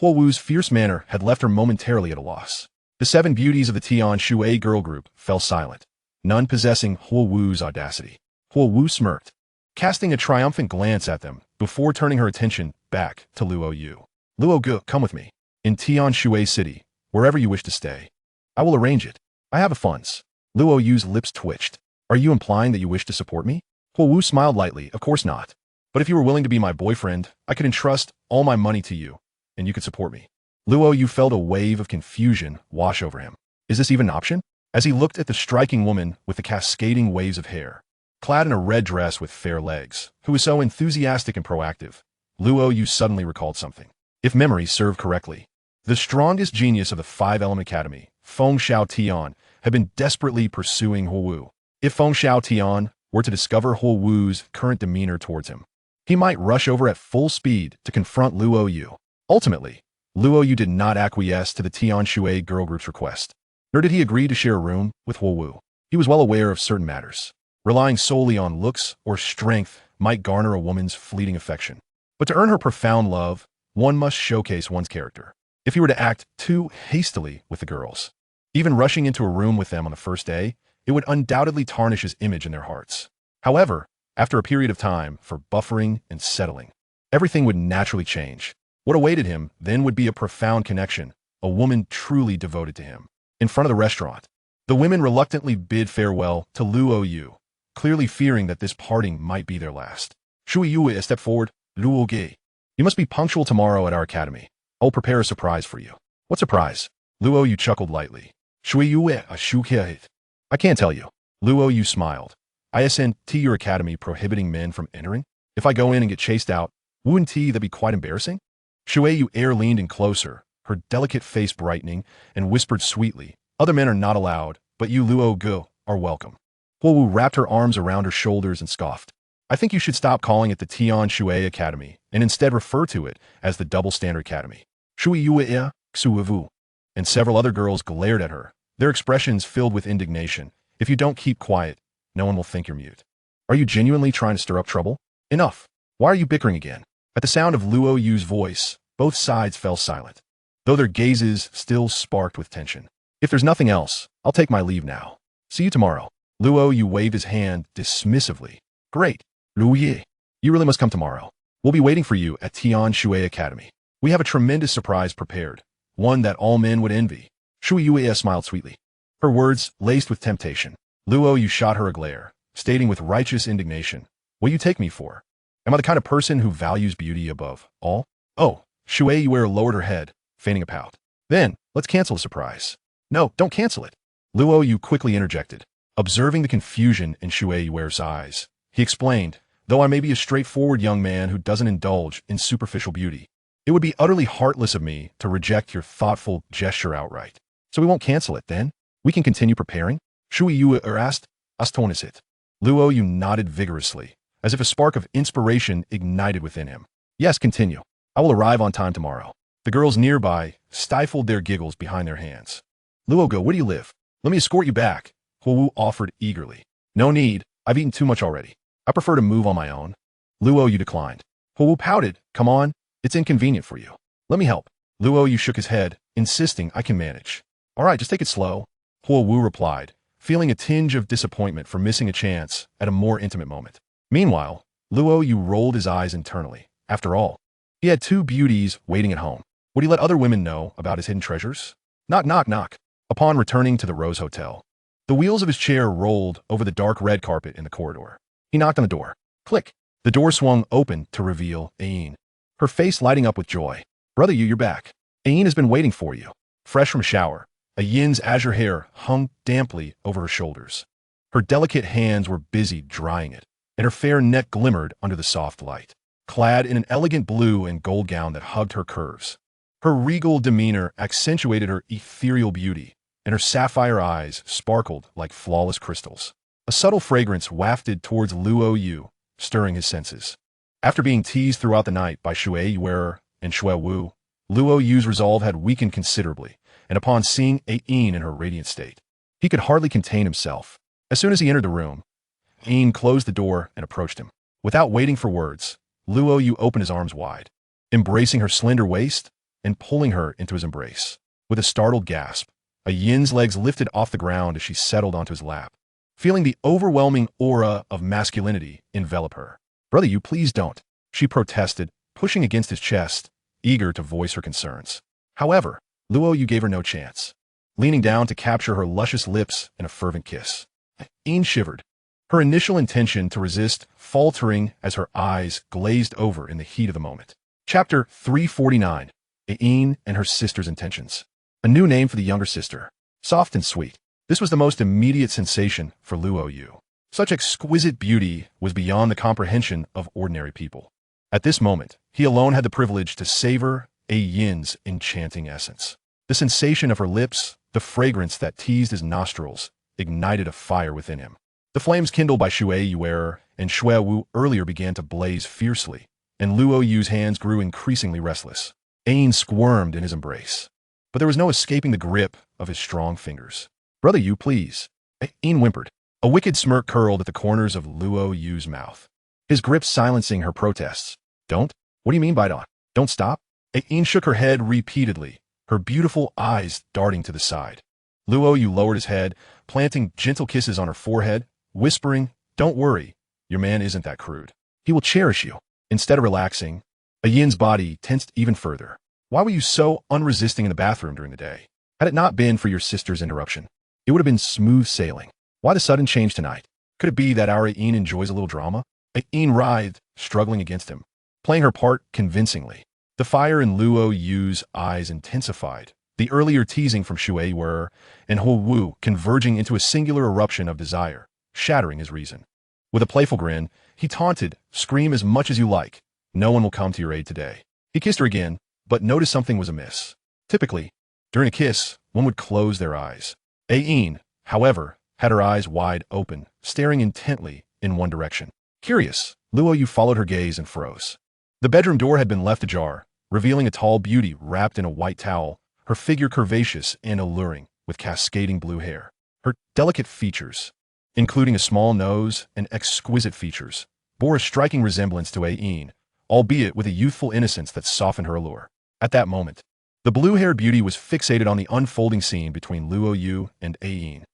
Huo Wu's fierce manner had left her momentarily at a loss. The 7 beauties of the Tian Shui girl group fell silent, none possessing Huo Wu's audacity. Huo Wu smirked, casting a triumphant glance at them before turning her attention back to Luo Yu. Luo Gu, come with me. In Tian Shui City, wherever you wish to stay. I will arrange it. I have the funds. Luo Yu's lips twitched. Are you implying that you wish to support me? Huo Wu smiled lightly. Of course not. But if you were willing to be my boyfriend, I could entrust all my money to you, and you could support me. Luo Yu felt a wave of confusion wash over him. Is this even an option? As he looked at the striking woman with the cascading waves of hair, clad in a red dress with fair legs, who was so enthusiastic and proactive, Luo Yu suddenly recalled something. If memory served correctly, the strongest genius of the Five-Element Academy, Feng Xiao Tian, had been desperately pursuing Huo Wu. If Feng Xiao Tian were to discover Huo Wu's current demeanor towards him, he might rush over at full speed to confront Luo Yu. Ultimately, Luo Yu did not acquiesce to the Tian Shui girl group's request, nor did he agree to share a room with Huo Wu. He was well aware of certain matters. Relying solely on looks or strength might garner a woman's fleeting affection. But to earn her profound love, one must showcase one's character. If he were to act too hastily with the girls, even rushing into a room with them on the first day, it would undoubtedly tarnish his image in their hearts. However, after a period of time for buffering and settling, everything would naturally change. What awaited him then would be a profound connection, a woman truly devoted to him. In front of the restaurant, the women reluctantly bid farewell to Luo Yu, clearly fearing that this parting might be their last. Shui Yu stepped forward. Luo Ge, you must be punctual tomorrow at our academy. I will prepare a surprise for you. What surprise? Luo Yu chuckled lightly. Shui Yu a shu kia. I can't tell you. Luo Yu smiled. I send to your academy prohibiting men from entering? If I go in and get chased out, wouldn't that be quite embarrassing? Shui Yu leaned in closer, her delicate face brightening, and whispered sweetly, other men are not allowed, but you Luo Ge are welcome. Huo Wu wrapped her arms around her shoulders and scoffed. I think you should stop calling it the Tian Shui Academy and instead refer to it as the Double Standard Academy. Shui Yu Xu Vu. And several other girls glared at her, their expressions filled with indignation. If you don't keep quiet, no one will think you're mute. Are you genuinely trying to stir up trouble? Enough. Why are you bickering again? At the sound of Luo Yu's voice, both sides fell silent, though their gazes still sparked with tension. If there's nothing else, I'll take my leave now. See you tomorrow. Luo Yu waved his hand dismissively. Great. Luo Yu, you really must come tomorrow. We'll be waiting for you at Tian Shui Academy. We have a tremendous surprise prepared, one that all men would envy. Shui Yu smiled sweetly, her words laced with temptation. Luo Yu shot her a glare, stating with righteous indignation, what do you take me for? Am I the kind of person who values beauty above all? Oh, Shui Yu lowered her head, feigning a pout. Then, let's cancel the surprise. No, don't cancel it. Luo Yu quickly interjected, observing the confusion in Shui Yu's eyes. He explained, though I may be a straightforward young man who doesn't indulge in superficial beauty, it would be utterly heartless of me to reject your thoughtful gesture outright. So we won't cancel it, then? We can continue preparing? Shui Yu asked. Astonished. Luo Yu nodded vigorously, as if a spark of inspiration ignited within him. Yes, continue. I will arrive on time tomorrow. The girls nearby stifled their giggles behind their hands. Luo Ge, where do you live? Let me escort you back, Huo Wu offered eagerly. No need. I've eaten too much already. I prefer to move on my own. Luo Yu declined. Huo Wu pouted. Come on. It's inconvenient for you. Let me help. Luo Yu shook his head, insisting I can manage. All right, just take it slow. Huo Wu replied, feeling a tinge of disappointment for missing a chance at a more intimate moment. Meanwhile, Luo Yu rolled his eyes internally. After all, he had two beauties waiting at home. Would he let other women know about his hidden treasures? Knock, knock, knock. Upon returning to the Rose Hotel, the wheels of his chair rolled over the dark red carpet in the corridor. He knocked on the door. Click. The door swung open to reveal Ayin, her face lighting up with joy. Brother Yu, you're back. Ayin has been waiting for you. Fresh from a shower, Ayin's azure hair hung damply over her shoulders. Her delicate hands were busy drying it, and her fair neck glimmered under the soft light. Clad in an elegant blue and gold gown that hugged her curves, her regal demeanor accentuated her ethereal beauty, and her sapphire eyes sparkled like flawless crystals. A subtle fragrance wafted towards Luo Yu, stirring his senses. After being teased throughout the night by Shui Yu and Shui Wu, Luo Yu's resolve had weakened considerably, and upon seeing Ayin in her radiant state, he could hardly contain himself. As soon as he entered the room, Ayin closed the door and approached him. Without waiting for words, Luo Yu opened his arms wide, embracing her slender waist and pulling her into his embrace. With a startled gasp, Ayin's legs lifted off the ground as she settled onto his lap, feeling the overwhelming aura of masculinity envelop her. Brother Yu, please don't, she protested, pushing against his chest, eager to voice her concerns. However, Luo Yu gave her no chance. leaning down to capture her luscious lips in a fervent kiss. Ain shivered, her initial intention to resist faltering as her eyes glazed over in the heat of the moment. Chapter 349. Ain and her sister's intentions. A new name for the younger sister. Soft and sweet. This was the most immediate sensation for Luo Yu. Such exquisite beauty was beyond the comprehension of ordinary people. At this moment, he alone had the privilege to savor Yin's enchanting essence. The sensation of her lips, the fragrance that teased his nostrils, ignited a fire within him. The flames kindled by Shui Yuer and Shui Wu earlier began to blaze fiercely, and Luo Yu's hands grew increasingly restless. Ain squirmed in his embrace, but there was no escaping the grip of his strong fingers. "Brother Yu, please." Ain whimpered. A wicked smirk curled at the corners of Luo Yu's mouth, his grip silencing her protests. "Don't? What do you mean by that? Don't stop?" Ain shook her head repeatedly, her beautiful eyes darting to the side. Luo Yu lowered his head, planting gentle kisses on her forehead, whispering, "Don't worry, your man isn't that crude. He will cherish you." Instead of relaxing, Yin's body tensed even further. "Why were you so unresisting in the bathroom during the day? Had it not been for your sister's interruption, it would have been smooth sailing. Why the sudden change tonight? Could it be that our Ain enjoys a little drama?" Ain writhed, struggling against him, playing her part convincingly. The fire in Luo Yu's eyes intensified, the earlier teasing from Shui Wu and Ho Wu converging into a singular eruption of desire, shattering his reason. With a playful grin, he taunted, "Scream as much as you like. No one will come to your aid today." He kissed her again, but noticed something was amiss. Typically, during a kiss, one would close their eyes. Ain, however, had her eyes wide open, staring intently in one direction. Curious, Luo Yu followed her gaze and froze. The bedroom door had been left ajar, revealing a tall beauty wrapped in a white towel, her figure curvaceous and alluring, with cascading blue hair. Her delicate features, including a small nose and exquisite features, bore a striking resemblance to Ain, albeit with a youthful innocence that softened her allure. At that moment, the blue-haired beauty was fixated on the unfolding scene between Luo Yu and Ain.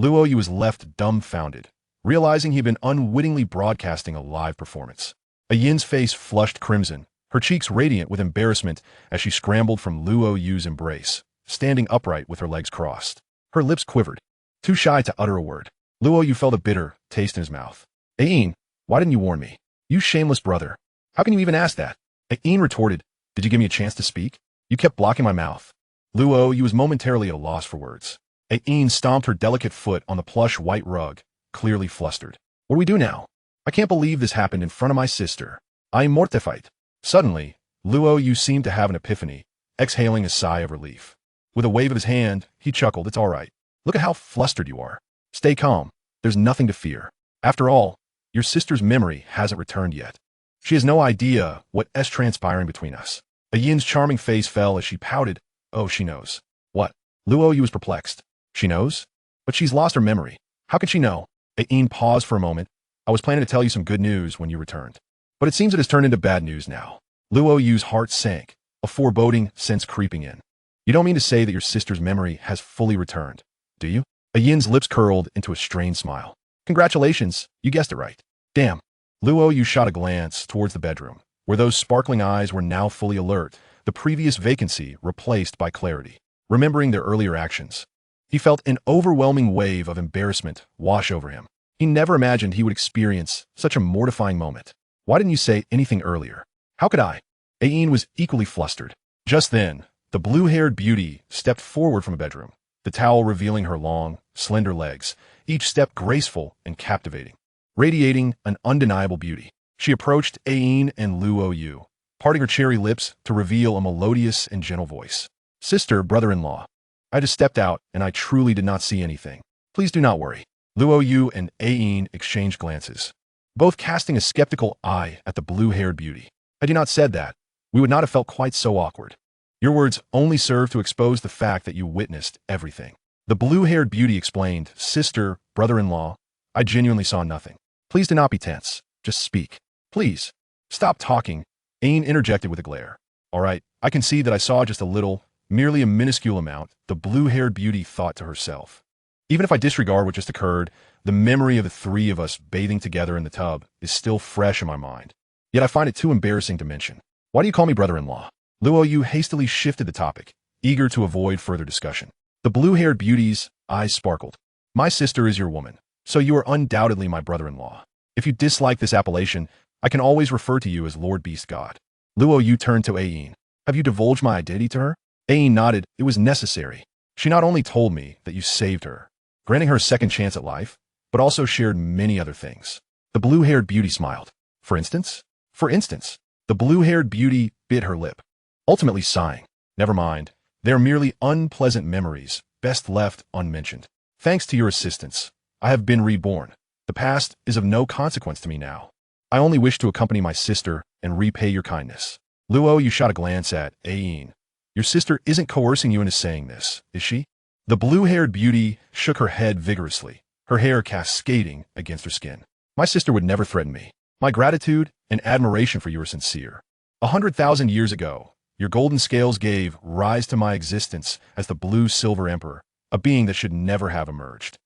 Luo Yu was left dumbfounded, realizing he had been unwittingly broadcasting a live performance. Yin's face flushed crimson, her cheeks radiant with embarrassment as she scrambled from Luo Yu's embrace, standing upright with her legs crossed. Her lips quivered, too shy to utter a word. Luo Yu felt a bitter taste in his mouth. "Ain, why didn't you warn me? You shameless brother. How can you even ask that?" Ain retorted, "Did you give me a chance to speak? You kept blocking my mouth." Luo Yu was momentarily at a loss for words. Ain stomped her delicate foot on the plush white rug, clearly flustered. "What do we do now? I can't believe this happened in front of my sister. I'm mortified." Suddenly, Luo Yu seemed to have an epiphany, exhaling a sigh of relief. With a wave of his hand, he chuckled, "It's all right. Look at how flustered you are. Stay calm. There's nothing to fear. After all, your sister's memory hasn't returned yet. She has no idea what's transpiring between us." Yin's charming face fell as she pouted. "Oh, she knows." "What?" Luo Yu was perplexed. "She knows? But she's lost her memory. How can she know?" Ain paused for a moment. "I was planning to tell you some good news when you returned. But it seems it has turned into bad news now." Luo Yu's heart sank, a foreboding sense creeping in. "You don't mean to say that your sister's memory has fully returned, do you?" Yin's lips curled into a strained smile. "Congratulations, you guessed it right." "Damn." Luo Yu shot a glance towards the bedroom, where those sparkling eyes were now fully alert, the previous vacancy replaced by clarity. Remembering their earlier actions, he felt an overwhelming wave of embarrassment wash over him. He never imagined he would experience such a mortifying moment. "Why didn't you say anything earlier?" "How could I?" Ain was equally flustered. Just then, the blue-haired beauty stepped forward from a bedroom, the towel revealing her long, slender legs, each step graceful and captivating, radiating an undeniable beauty. She approached Ain and Luo Yu, parting her cherry lips to reveal a melodious and gentle voice. "Sister, brother-in-law, I just stepped out, and I truly did not see anything. Please do not worry." Luo Yu and Ain exchanged glances, both casting a skeptical eye at the blue-haired beauty. "Had you not said that, we would not have felt quite so awkward. Your words only serve to expose the fact that you witnessed everything." The blue-haired beauty explained, "Sister, brother-in-law, I genuinely saw nothing. Please do not be tense. Just speak. Please. Stop talking." Ain interjected with a glare. "All right, I can see that I saw just a little, merely a minuscule amount," the blue-haired beauty thought to herself. "Even if I disregard what just occurred, the memory of the three of us bathing together in the tub is still fresh in my mind. Yet I find it too embarrassing to mention. Why do you call me brother-in-law?" Luo Yu hastily shifted the topic, eager to avoid further discussion. The blue-haired beauty's eyes sparkled. My sister is your woman, so you are undoubtedly my brother-in-law. If you dislike this appellation, I can always refer to you as Lord Beast God. Luo Yu turned to Ayin. Have you divulged my identity to her? Ayin nodded. It was necessary. She not only told me that you saved her, granting her a second chance at life, but also shared many other things. The blue-haired beauty smiled. For instance? For instance, the blue-haired beauty bit her lip, ultimately sighing. Never mind. They are merely unpleasant memories, best left unmentioned. Thanks to your assistance, I have been reborn. The past is of no consequence to me now. I only wish to accompany my sister and repay your kindness. Luo, you shot a glance at Ayin. Your sister isn't coercing you into saying this, is she? The blue-haired beauty shook her head vigorously, her hair cascading against her skin. My sister would never threaten me. My gratitude and admiration for you are sincere. 100,000 years ago, your golden scales gave rise to my existence as the Blue-Silver Emperor, a being that should never have emerged.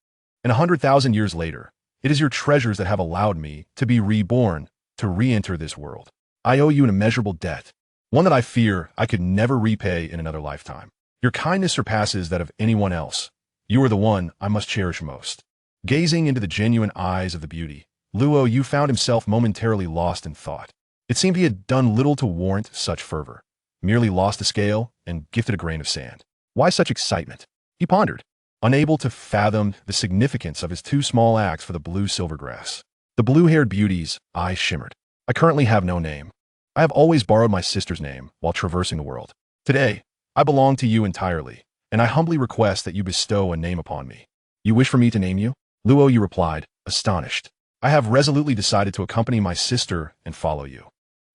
And 100,000 years later, it is your treasures that have allowed me to be reborn, to re-enter this world. I owe you an immeasurable debt, one that I fear I could never repay in another lifetime. Your kindness surpasses that of anyone else. You are the one I must cherish most. Gazing into the genuine eyes of the beauty, Luo Yu found himself momentarily lost in thought. It seemed he had done little to warrant such fervor, merely lost a scale and gifted a grain of sand. Why such excitement? He pondered, unable to fathom the significance of his two small acts for the blue-silver grass. The blue-haired beauty's eyes shimmered. I currently have no name. I have always borrowed my sister's name while traversing the world. Today, I belong to you entirely, and I humbly request that you bestow a name upon me. You wish for me to name you? Luo Yu replied, astonished. I have resolutely decided to accompany my sister and follow you.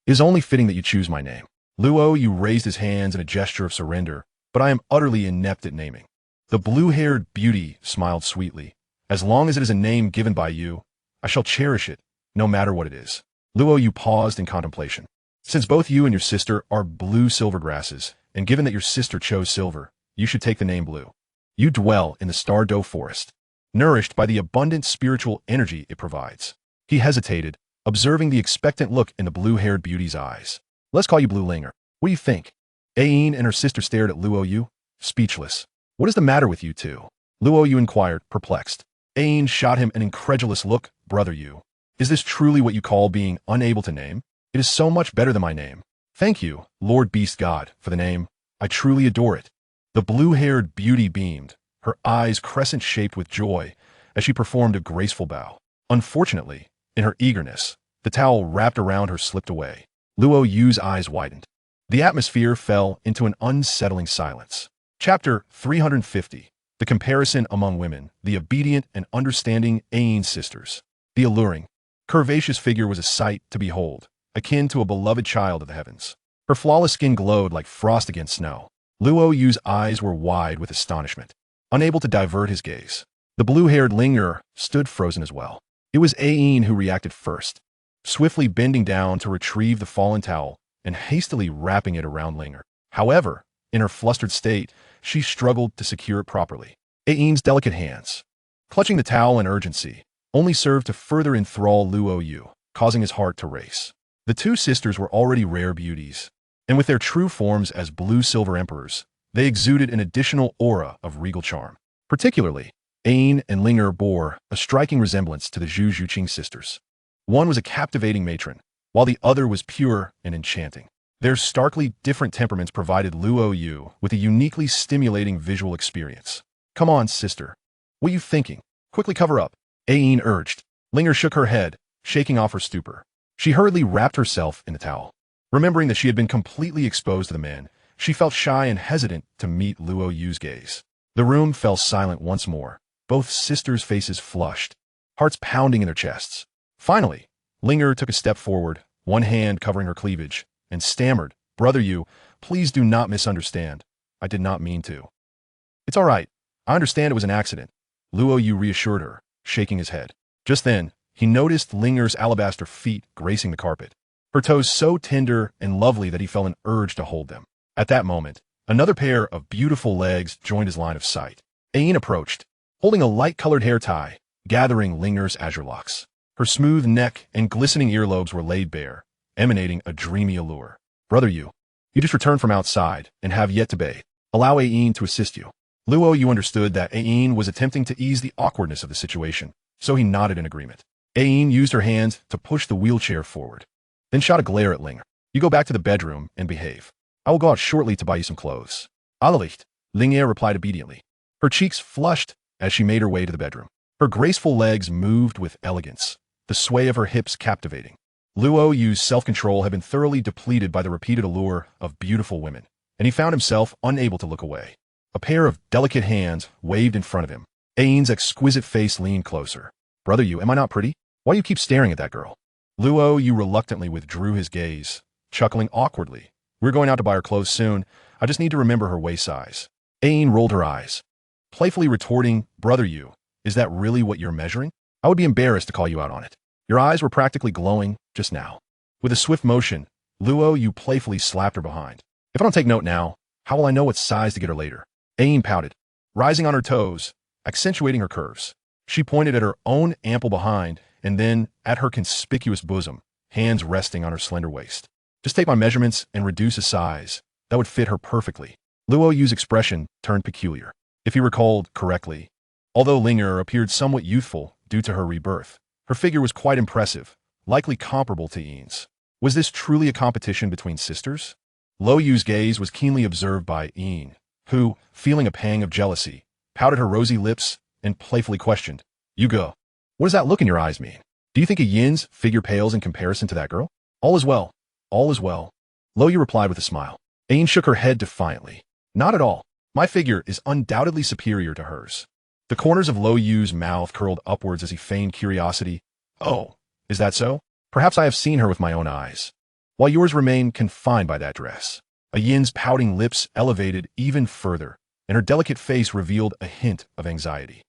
It is only fitting that you choose my name. Luo Yu raised his hands in a gesture of surrender, but I am utterly inept at naming. The blue-haired beauty smiled sweetly. As long as it is a name given by you, I shall cherish it, no matter what it is. Luo Yu paused in contemplation. Since both you and your sister are blue-silver grasses, and given that your sister chose silver, you should take the name Blue. You dwell in the Star Doe Forest, nourished by the abundant spiritual energy it provides. He hesitated, observing the expectant look in the blue-haired beauty's eyes. Let's call you Blue Linger. What do you think? Ayin and her sister stared at Luo Yu, speechless. What is the matter with you two? Luo Yu inquired, perplexed. Ayin shot him an incredulous look. Brother Yu, is this truly what you call being unable to name? It is so much better than my name. Thank you, Lord Beast God, for the name. I truly adore it. The blue-haired beauty beamed, her eyes crescent-shaped with joy, as she performed a graceful bow. Unfortunately, in her eagerness, the towel wrapped around her slipped away. Luo Yu's eyes widened. The atmosphere fell into an unsettling silence. Chapter 350. The Comparison Among Women, the Obedient and Understanding Ayin Sisters. The alluring, curvaceous figure was a sight to behold, akin to a beloved child of the heavens. Her flawless skin glowed like frost against snow. Luo Yu's eyes were wide with astonishment, unable to divert his gaze. The blue-haired Linger stood frozen as well. It was Ayin who reacted first, swiftly bending down to retrieve the fallen towel and hastily wrapping it around Linger. However, in her flustered state, she struggled to secure it properly. Ayin's delicate hands, clutching the towel in urgency, only served to further enthrall Luo Yu, causing his heart to race. The two sisters were already rare beauties, and with their true forms as blue-silver emperors, they exuded an additional aura of regal charm. Particularly, Ayin and Linger bore a striking resemblance to the Zhu Zhuqing sisters. One was a captivating matron, while the other was pure and enchanting. Their starkly different temperaments provided Luo Yu with a uniquely stimulating visual experience. Come on, sister. What are you thinking? Quickly cover up, Ayin urged. Linger shook her head, shaking off her stupor. She hurriedly wrapped herself in the towel. Remembering that she had been completely exposed to the man, she felt shy and hesitant to meet Luo Yu's gaze. The room fell silent once more, both sisters' faces flushed, hearts pounding in their chests. Finally, Linger took a step forward, one hand covering her cleavage, and stammered, Brother Yu, please do not misunderstand. I did not mean to. It's all right. I understand it was an accident. Luo Yu reassured her, shaking his head. Just then, he noticed Linger's alabaster feet gracing the carpet, her toes so tender and lovely that he felt an urge to hold them. At that moment, another pair of beautiful legs joined his line of sight. Ayin approached, holding a light-colored hair tie, gathering Linger's azure locks. Her smooth neck and glistening earlobes were laid bare, emanating a dreamy allure. Brother Yu, you just returned from outside and have yet to bathe. Allow Ayin to assist you. Luo Yu understood that Ain was attempting to ease the awkwardness of the situation, so he nodded in agreement. Ain used her hands to push the wheelchair forward, then shot a glare at Ling. You go back to the bedroom and behave. I will go out shortly to buy you some clothes. Allelicht, Ling replied obediently. Her cheeks flushed as she made her way to the bedroom. Her graceful legs moved with elegance, the sway of her hips captivating. Luo Yu's self-control had been thoroughly depleted by the repeated allure of beautiful women, and he found himself unable to look away. A pair of delicate hands waved in front of him. Ain's exquisite face leaned closer. Brother Yu, am I not pretty? Why do you keep staring at that girl? Luo Yu reluctantly withdrew his gaze, chuckling awkwardly. We're going out to buy her clothes soon. I just need to remember her waist size. Ain rolled her eyes, playfully retorting, Brother Yu, is that really what you're measuring? I would be embarrassed to call you out on it. Your eyes were practically glowing just now. With a swift motion, Luo Yu playfully slapped her behind. If I don't take note now, how will I know what size to get her later? Ain pouted, rising on her toes, accentuating her curves. She pointed at her own ample behind and then at her conspicuous bosom, hands resting on her slender waist. Just take my measurements and reduce a size. That would fit her perfectly. Luo Yu's expression turned peculiar. If he recalled correctly, although Linger appeared somewhat youthful due to her rebirth, her figure was quite impressive, likely comparable to Yin's. Was this truly a competition between sisters? Luo Yu's gaze was keenly observed by Yin, who, feeling a pang of jealousy, pouted her rosy lips and playfully questioned, You go. What does that look in your eyes mean? Do you think a Yin's figure pales in comparison to that girl? All is well. All is well. Luo Yu replied with a smile. Ain shook her head defiantly. Not at all. My figure is undoubtedly superior to hers. The corners of Luo Yu's mouth curled upwards as he feigned curiosity. Oh, is that so? Perhaps I have seen her with my own eyes. While yours remain confined by that dress. A Yin's pouting lips elevated even further, and her delicate face revealed a hint of anxiety.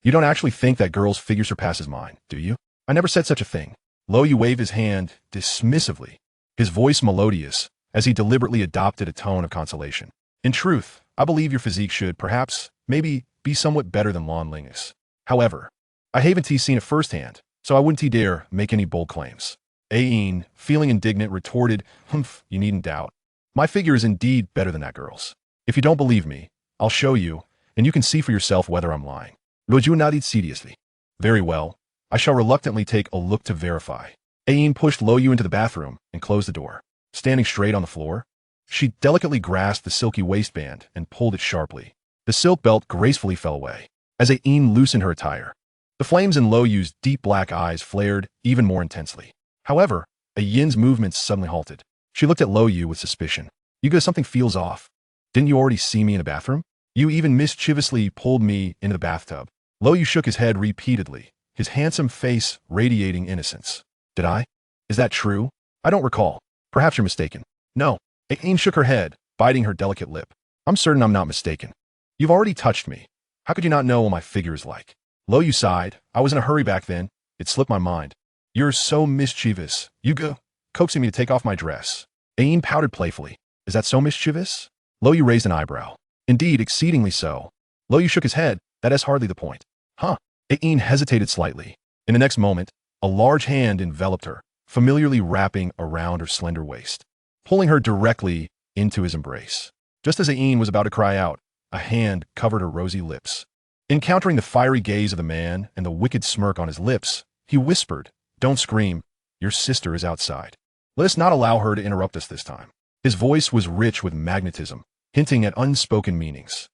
You don't actually think that girl's figure surpasses mine, do you? I never said such a thing. Luo Yu waved his hand dismissively, his voice melodious, as he deliberately adopted a tone of consolation. In truth, I believe your physique should, perhaps, maybe, be somewhat better than Lan Ling's. However, I haven't seen it firsthand, so I wouldn't dare make any bold claims. Ain, feeling indignant, retorted, Humph, you needn't doubt. My figure is indeed better than that girl's. If you don't believe me, I'll show you, and you can see for yourself whether I'm lying. Luo Yu nodded seriously. Very well. I shall reluctantly take a look to verify. Ain pushed Luo Yu into the bathroom and closed the door. Standing straight on the floor, she delicately grasped the silky waistband and pulled it sharply. The silk belt gracefully fell away. As Ain loosened her attire, the flames in Luo Yu's deep black eyes flared even more intensely. However, a Yin's movements suddenly halted. She looked at Luo Yu with suspicion. Yuga, something feels off. Didn't you already see me in the bathroom? You even mischievously pulled me into the bathtub. Luo Yu shook his head repeatedly, his handsome face radiating innocence. Did I? Is that true? I don't recall. Perhaps you're mistaken. No. Ain shook her head, biting her delicate lip. I'm certain I'm not mistaken. You've already touched me. How could you not know what my figure is like? Luo Yu sighed. I was in a hurry back then. It slipped my mind. You're so mischievous. Yuga, coaxing me to take off my dress. Ain pouted playfully. Is that so mischievous? Luo Yu raised an eyebrow. Indeed, exceedingly so. Luo Yu shook his head. That is hardly the point. Huh. Ain hesitated slightly. In the next moment, a large hand enveloped her, familiarly wrapping around her slender waist, pulling her directly into his embrace. Just as Ain was about to cry out, a hand covered her rosy lips. Encountering the fiery gaze of the man and the wicked smirk on his lips, he whispered, Don't scream. Your sister is outside. Let us not allow her to interrupt us this time. His voice was rich with magnetism, hinting at unspoken meanings.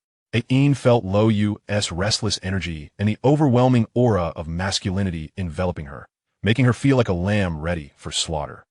Ain felt Luo Yu's restless energy and the overwhelming aura of masculinity enveloping her, making her feel like a lamb ready for slaughter,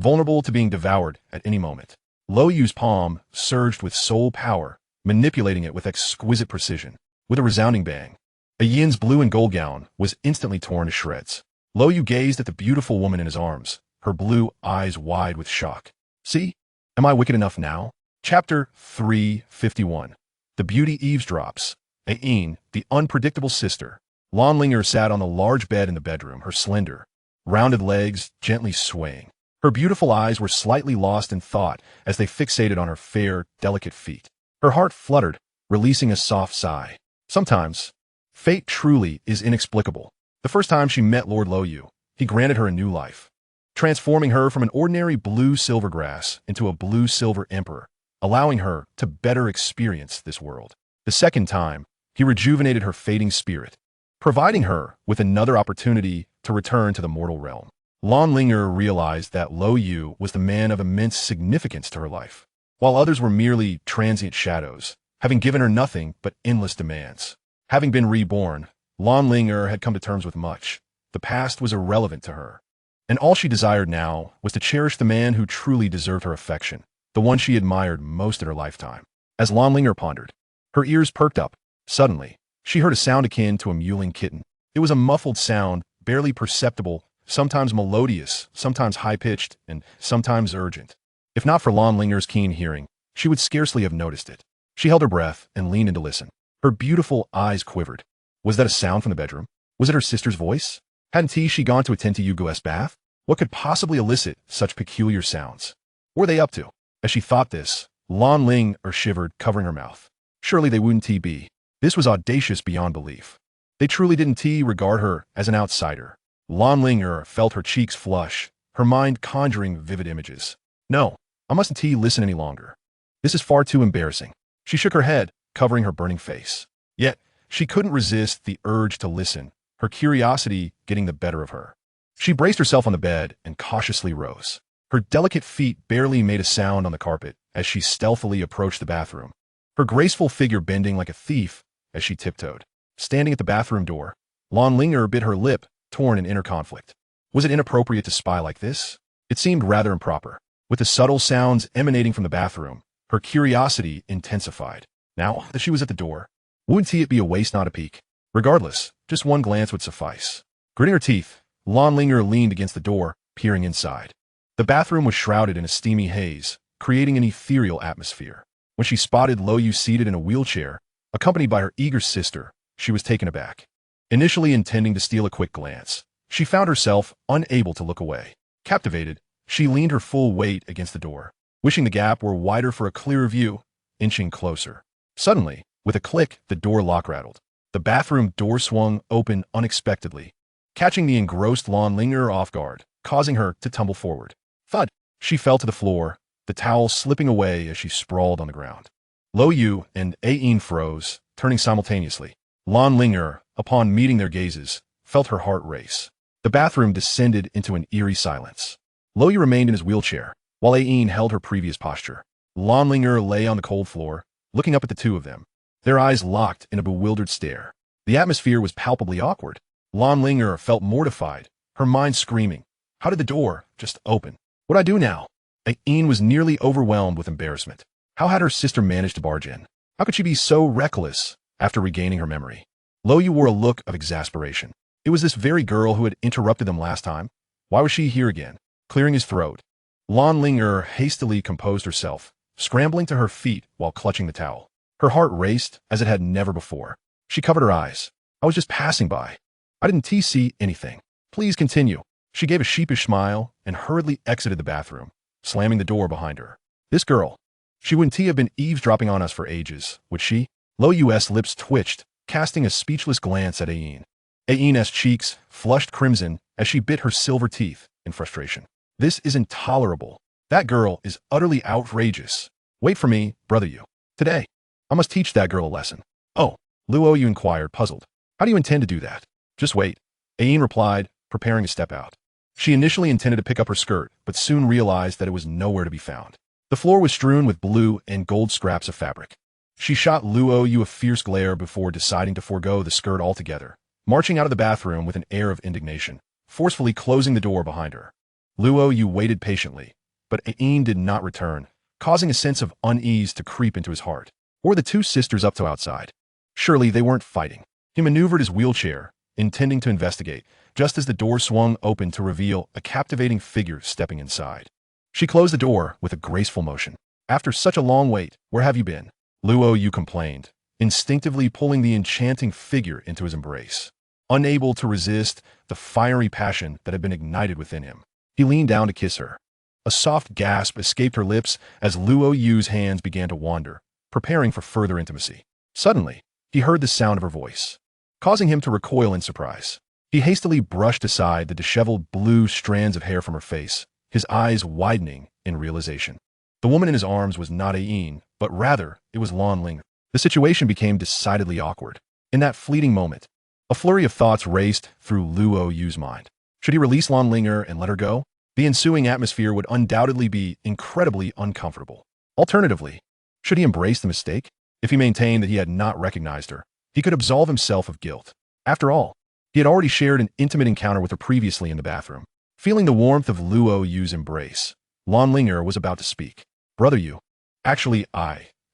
vulnerable to being devoured at any moment. Luo Yu's palm surged with soul power, manipulating it with exquisite precision. With a resounding bang, a Yin's blue and gold gown was instantly torn to shreds. Luo Yu gazed at the beautiful woman in his arms, her blue eyes wide with shock. See? Am I wicked enough now? Chapter 351. The Beauty Eavesdrops. Ain, the unpredictable sister. Lan Linger sat on the large bed in the bedroom, her slender, rounded legs gently swaying. Her beautiful eyes were slightly lost in thought as they fixated on her fair, delicate feet. Her heart fluttered, releasing a soft sigh. Sometimes, fate truly is inexplicable. The first time she met Lord Luo Yu, he granted her a new life, transforming her from an ordinary blue silver grass into a blue silver emperor, allowing her to better experience this world. The second time, he rejuvenated her fading spirit, providing her with another opportunity to return to the mortal realm. Lan Linger realized that Luo Yu was the man of immense significance to her life, while others were merely transient shadows, having given her nothing but endless demands. Having been reborn, Lan Linger had come to terms with much. The past was irrelevant to her, and all she desired now was to cherish the man who truly deserved her affection, the one she admired most in her lifetime. As Lan Linger pondered, her ears perked up. Suddenly, she heard a sound akin to a mewling kitten. It was a muffled sound, barely perceptible, sometimes melodious, sometimes high-pitched, and sometimes urgent. If not for Lan Linger's keen hearing, she would scarcely have noticed it. She held her breath and leaned in to listen. Her beautiful eyes quivered. Was that a sound from the bedroom? Was it her sister's voice? Hadn't she gone to attend to Yugu's bath? What could possibly elicit such peculiar sounds? What were they up to? As she thought this, Lan Linger shivered, covering her mouth. Surely they wouldn't be. This was audacious beyond belief. They truly didn't regard her as an outsider. Lan Linger felt her cheeks flush, her mind conjuring vivid images. No, I mustn't listen any longer. This is far too embarrassing. She shook her head, covering her burning face. Yet, she couldn't resist the urge to listen, her curiosity getting the better of her. She braced herself on the bed and cautiously rose. Her delicate feet barely made a sound on the carpet as she stealthily approached the bathroom, her graceful figure bending like a thief as she tiptoed. Standing at the bathroom door, Lan Linger bit her lip, torn in inner conflict. Was it inappropriate to spy like this? It seemed rather improper. With the subtle sounds emanating from the bathroom, her curiosity intensified. Now that she was at the door, wouldn't it be a waste not a peek? Regardless, just one glance would suffice. Gritting her teeth, Lan Linger leaned against the door, peering inside. The bathroom was shrouded in a steamy haze, creating an ethereal atmosphere. When she spotted Luo Yu seated in a wheelchair, accompanied by her eager sister, she was taken aback. Initially intending to steal a quick glance, she found herself unable to look away. Captivated, she leaned her full weight against the door, wishing the gap were wider for a clearer view, inching closer. Suddenly, with a click, the door lock rattled. The bathroom door swung open unexpectedly, catching the engrossed Lan Linger off guard, causing her to tumble forward. Thud! She fell to the floor, the towel slipping away as she sprawled on the ground. Luo Yu and Ayin froze, turning simultaneously. Lan Linger, upon meeting their gazes, felt her heart race. The bathroom descended into an eerie silence. Luo Yu remained in his wheelchair, while Ayin held her previous posture. Lan Linger lay on the cold floor, looking up at the two of them, their eyes locked in a bewildered stare. The atmosphere was palpably awkward. Lan Linger felt mortified, her mind screaming, how did the door just open? What'd I do now? Ayin was nearly overwhelmed with embarrassment. How had her sister managed to barge in? How could she be so reckless after regaining her memory? Luo Yu wore a look of exasperation. It was this very girl who had interrupted them last time. Why was she here again? Clearing his throat, Lan Linger hastily composed herself, scrambling to her feet while clutching the towel. Her heart raced as it had never before. She covered her eyes. I was just passing by. I didn't see anything. Please continue. She gave a sheepish smile and hurriedly exited the bathroom, slamming the door behind her. This girl. She wouldn't have been eavesdropping on us for ages, would she? Luo Yu's lips twitched, casting a speechless glance at Ayin. Ayin's cheeks flushed crimson as she bit her silver teeth in frustration. This is intolerable. That girl is utterly outrageous. Wait for me, brother Yu. Today, I must teach that girl a lesson. Oh, Luo Yu inquired, puzzled. How do you intend to do that? Just wait. Ayin replied, preparing to step out. She initially intended to pick up her skirt, but soon realized that it was nowhere to be found. The floor was strewn with blue and gold scraps of fabric. She shot Luo Yu a fierce glare before deciding to forego the skirt altogether, marching out of the bathroom with an air of indignation, forcefully closing the door behind her. Luo Yu waited patiently, but Ayin did not return, causing a sense of unease to creep into his heart. What were the two sisters up to outside? Surely they weren't fighting. He maneuvered his wheelchair, intending to investigate, just as the door swung open to reveal a captivating figure stepping inside. She closed the door with a graceful motion. After such a long wait, where have you been? Luo Yu complained, instinctively pulling the enchanting figure into his embrace. Unable to resist the fiery passion that had been ignited within him, he leaned down to kiss her. A soft gasp escaped her lips as Luo Yu's hands began to wander, preparing for further intimacy. Suddenly, he heard the sound of her voice, causing him to recoil in surprise. He hastily brushed aside the disheveled blue strands of hair from her face, his eyes widening in realization. The woman in his arms was not Ayin, but rather it was Lan Linger. The The situation became decidedly awkward. In that fleeting moment, a flurry of thoughts raced through Luo Yu's mind. Should he release Lan Linger and let her go? The ensuing atmosphere would undoubtedly be incredibly uncomfortable. Alternatively, should he embrace the mistake? If he maintained that he had not recognized her, he could absolve himself of guilt. After all, he had already shared an intimate encounter with her previously in the bathroom. Feeling the warmth of Luo Yu's embrace, Lan Linger was about to speak. Brother Yu. Actually,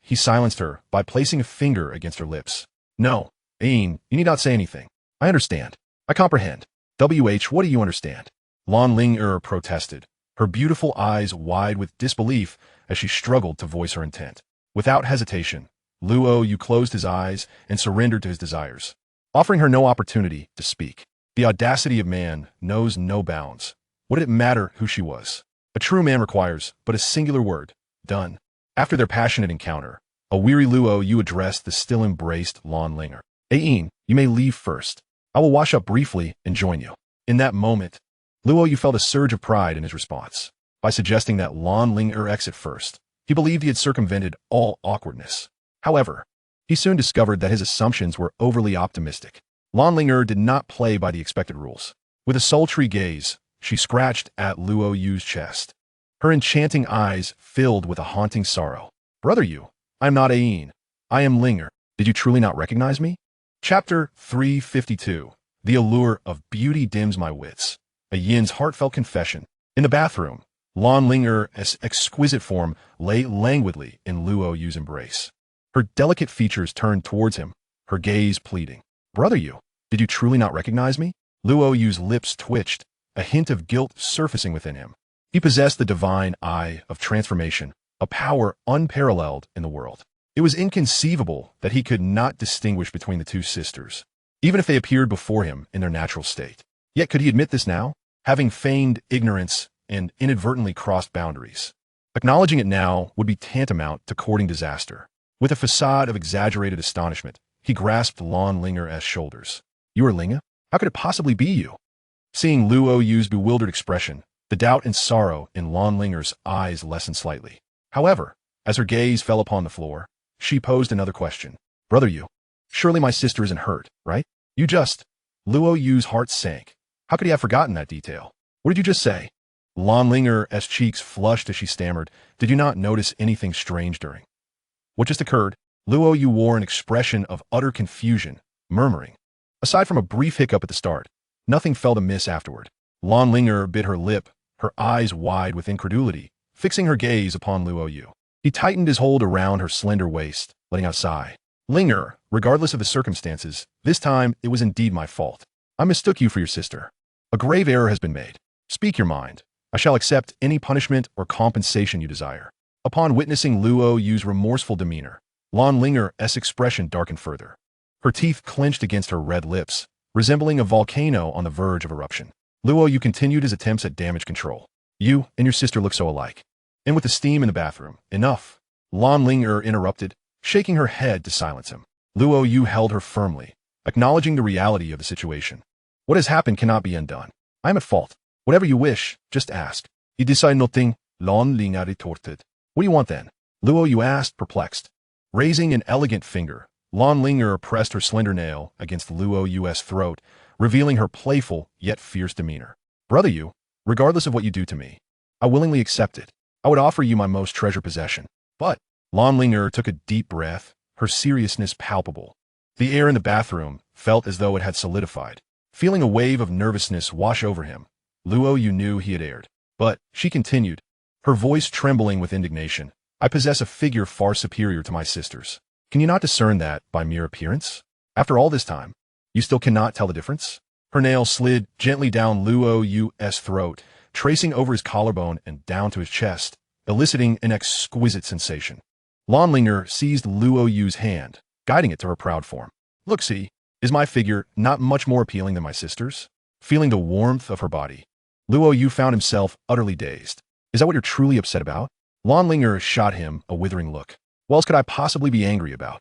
He silenced her by placing a finger against her lips. No, Ain, you need not say anything. I understand. I comprehend. What do you understand? Lan Linger protested, her beautiful eyes wide with disbelief as she struggled to voice her intent. Without hesitation, Luo Yu closed his eyes and surrendered to his desires, offering her no opportunity to speak. The audacity of man knows no bounds. What did it matter who she was? A true man requires but a singular word, done. After their passionate encounter, a weary Luo Yu addressed the still embraced Lan Linger. Ain, you may leave first. I will wash up briefly and join you. In that moment, Luo Yu felt a surge of pride in his response. By suggesting that Lan Linger exit first, he believed he had circumvented all awkwardness. However, he soon discovered that his assumptions were overly optimistic. Lan Linger did not play by the expected rules. With a sultry gaze, she scratched at Luo Yu's chest. Her enchanting eyes filled with a haunting sorrow. Brother Yu, I am not Ain. I am Linger. Did you truly not recognize me? Chapter 352. The allure of beauty dims my wits. A Yin's heartfelt confession. In the bathroom, Lan Linger's exquisite form lay languidly in Luo Yu's embrace. Her delicate features turned towards him, her gaze pleading. Brother Yu, did you truly not recognize me? Luo Yu's lips twitched, a hint of guilt surfacing within him. He possessed the divine eye of transformation, a power unparalleled in the world. It was inconceivable that he could not distinguish between the two sisters, even if they appeared before him in their natural state. Yet could he admit this now, having feigned ignorance and inadvertently crossed boundaries? Acknowledging it now would be tantamount to courting disaster. With a facade of exaggerated astonishment, he grasped Lan Linger's shoulders. You are Linga? How could it possibly be you? Seeing Luo Yu's bewildered expression, the doubt and sorrow in Lan Linger's eyes lessened slightly. However, as her gaze fell upon the floor, she posed another question. Brother Yu, surely my sister isn't hurt, right? Luo Yu's heart sank. How could he have forgotten that detail? What did you just say? Lan Linger's cheeks flushed as she stammered. Did you not notice anything strange during what just occurred? Luo Yu wore an expression of utter confusion, murmuring. Aside from a brief hiccup at the start, nothing felt amiss afterward. Lan Linger bit her lip, her eyes wide with incredulity, fixing her gaze upon Luo Yu. He tightened his hold around her slender waist, letting out a sigh. Linger, regardless of the circumstances, this time it was indeed my fault. I mistook you for your sister. A grave error has been made. Speak your mind. I shall accept any punishment or compensation you desire. Upon witnessing Luo Yu's remorseful demeanor, Lan Linger's expression darkened further. Her teeth clenched against her red lips, resembling a volcano on the verge of eruption. Luo Yu continued his attempts at damage control. You and your sister look so alike. And with the steam in the bathroom, enough. Lan Linger interrupted, shaking her head to silence him. Luo Yu held her firmly, acknowledging the reality of the situation. What has happened cannot be undone. I am at fault. Whatever you wish, just ask. You decide nothing, Lan Linger retorted. What do you want then? Luo Yu asked, perplexed. Raising an elegant finger, Lan Linger pressed her slender nail against Luo Yu's throat, revealing her playful yet fierce demeanor. Brother Yu, regardless of what you do to me, I willingly accept it. I would offer you my most treasured possession. But Lan Linger took a deep breath, her seriousness palpable. The air in the bathroom felt as though it had solidified. Feeling a wave of nervousness wash over him, Luo Yu knew he had erred. But she continued, her voice trembling with indignation. I possess a figure far superior to my sister's. Can you not discern that by mere appearance? After all this time, you still cannot tell the difference? Her nail slid gently down Luo Yu's throat, tracing over his collarbone and down to his chest, eliciting an exquisite sensation. Lan Linger seized Luo Yu's hand, guiding it to her proud form. Look, see, is my figure not much more appealing than my sister's? Feeling the warmth of her body, Luo Yu found himself utterly dazed. Is that what you're truly upset about? Lan Linger shot him a withering look. What else could I possibly be angry about?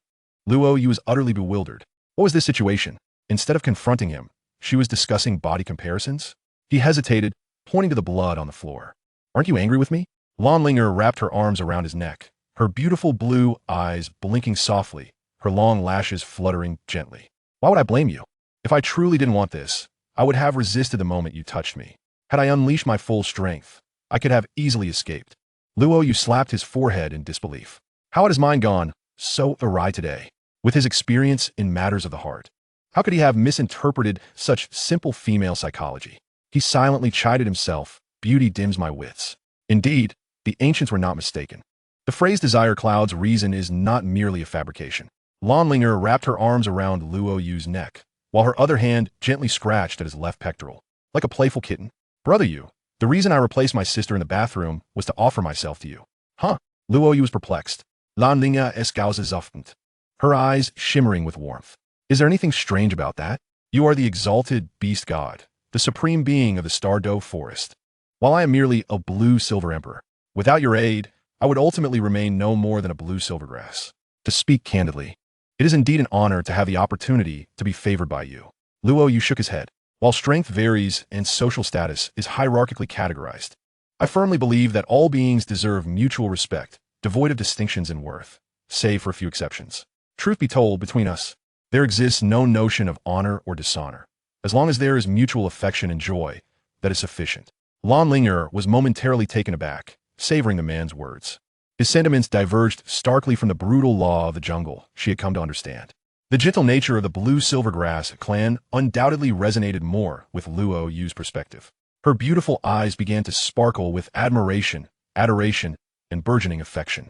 Luo Yu was utterly bewildered. What was this situation? Instead of confronting him, she was discussing body comparisons? He hesitated, pointing to the blood on the floor. Aren't you angry with me? Lan Linger wrapped her arms around his neck, her beautiful blue eyes blinking softly, her long lashes fluttering gently. Why would I blame you? If I truly didn't want this, I would have resisted the moment you touched me. Had I unleashed my full strength, I could have easily escaped. Luo Yu slapped his forehead in disbelief. How had his mind gone so awry today? With his experience in matters of the heart, how could he have misinterpreted such simple female psychology? He silently chided himself, beauty dims my wits. Indeed, the ancients were not mistaken. The phrase desire clouds reason is not merely a fabrication. Lanlinger wrapped her arms around Luo Yu's neck, while her other hand gently scratched at his left pectoral. Like a playful kitten. Brother Yu, the reason I replaced my sister in the bathroom was to offer myself to you. Huh? Luo Yu was perplexed. Lanlinger es gausesoftend. Her eyes shimmering with warmth. Is there anything strange about that? You are the exalted beast god, the supreme being of the Stardow forest. While I am merely a blue silver emperor, without your aid, I would ultimately remain no more than a blue silvergrass. To speak candidly, it is indeed an honor to have the opportunity to be favored by you. Luo Yu shook his head. While strength varies and social status is hierarchically categorized, I firmly believe that all beings deserve mutual respect, devoid of distinctions in worth, save for a few exceptions. Truth be told, between us, there exists no notion of honor or dishonor. As long as there is mutual affection and joy, that is sufficient. Lanlinger was momentarily taken aback, savoring the man's words. His sentiments diverged starkly from the brutal law of the jungle she had come to understand. The gentle nature of the blue silvergrass clan undoubtedly resonated more with Luo Yu's perspective. Her beautiful eyes began to sparkle with admiration, adoration, and burgeoning affection.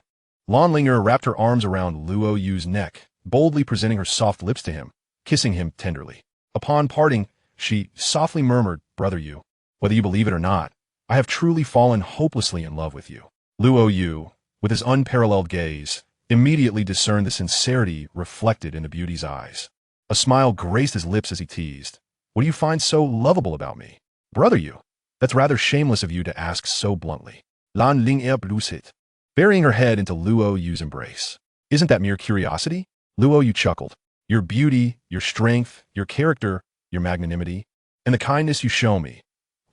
Lanlinger wrapped her arms around Luo Yu's neck, boldly presenting her soft lips to him, kissing him tenderly. Upon parting, she softly murmured, Brother Yu, whether you believe it or not, I have truly fallen hopelessly in love with you. Luo Yu, with his unparalleled gaze, immediately discerned the sincerity reflected in the beauty's eyes. A smile graced his lips as he teased. What do you find so lovable about me? Brother Yu, that's rather shameless of you to ask so bluntly. Lanlinger blushit, burying her head into Luo Yu's embrace. Isn't that mere curiosity? Luo Yu chuckled. Your beauty, your strength, your character, your magnanimity, and the kindness you show me.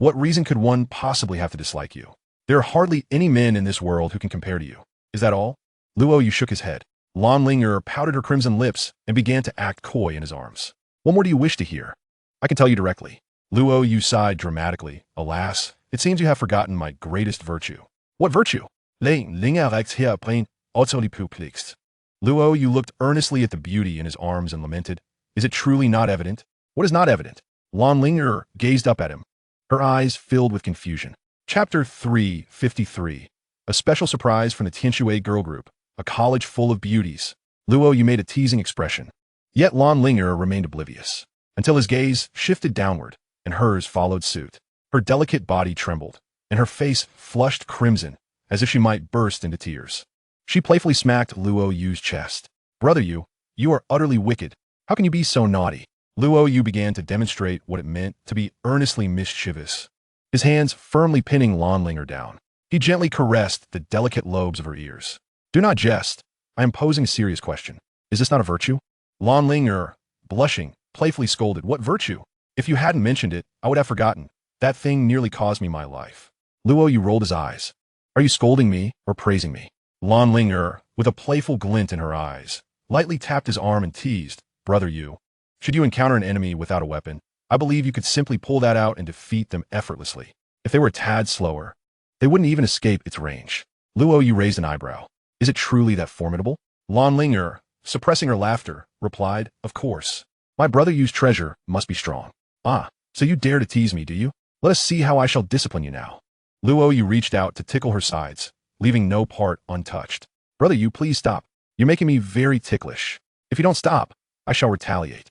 What reason could one possibly have to dislike you? There are hardly any men in this world who can compare to you. Is that all? Luo Yu shook his head. Lanlinger pouted her crimson lips and began to act coy in his arms. What more do you wish to hear? I can tell you directly. Luo Yu sighed dramatically. Alas, it seems you have forgotten my greatest virtue. What virtue? Luo Yu looked earnestly at the beauty in his arms and lamented. Is it truly not evident? What is not evident? Lanlinger gazed up at him, her eyes filled with confusion. Chapter 353. A special surprise from the Tianshui girl group, a college full of beauties. Luo Yu made a teasing expression. Yet Lanlinger remained oblivious, until his gaze shifted downward, and hers followed suit. Her delicate body trembled, and her face flushed crimson, as if she might burst into tears. She playfully smacked Luo Yu's chest. Brother Yu, you are utterly wicked. How can you be so naughty? Luo Yu began to demonstrate what it meant to be earnestly mischievous, his hands firmly pinning Lanlinger down. He gently caressed the delicate lobes of her ears. Do not jest. I am posing a serious question. Is this not a virtue? Lanlinger, blushing, playfully scolded. What virtue? If you hadn't mentioned it, I would have forgotten. That thing nearly cost me my life. Luo Yu rolled his eyes. Are you scolding me or praising me? Lanlinger, with a playful glint in her eyes, lightly tapped his arm and teased. Brother Yu, should you encounter an enemy without a weapon, I believe you could simply pull that out and defeat them effortlessly. If they were a tad slower, they wouldn't even escape its range. Luo Yu raised an eyebrow. Is it truly that formidable? Lanlinger, suppressing her laughter, replied, Of course. My brother Yu's treasure must be strong. Ah, so you dare to tease me, do you? Let us see how I shall discipline you now. Luo Yu reached out to tickle her sides, leaving no part untouched. Brother Yu, please stop. You're making me very ticklish. If you don't stop, I shall retaliate.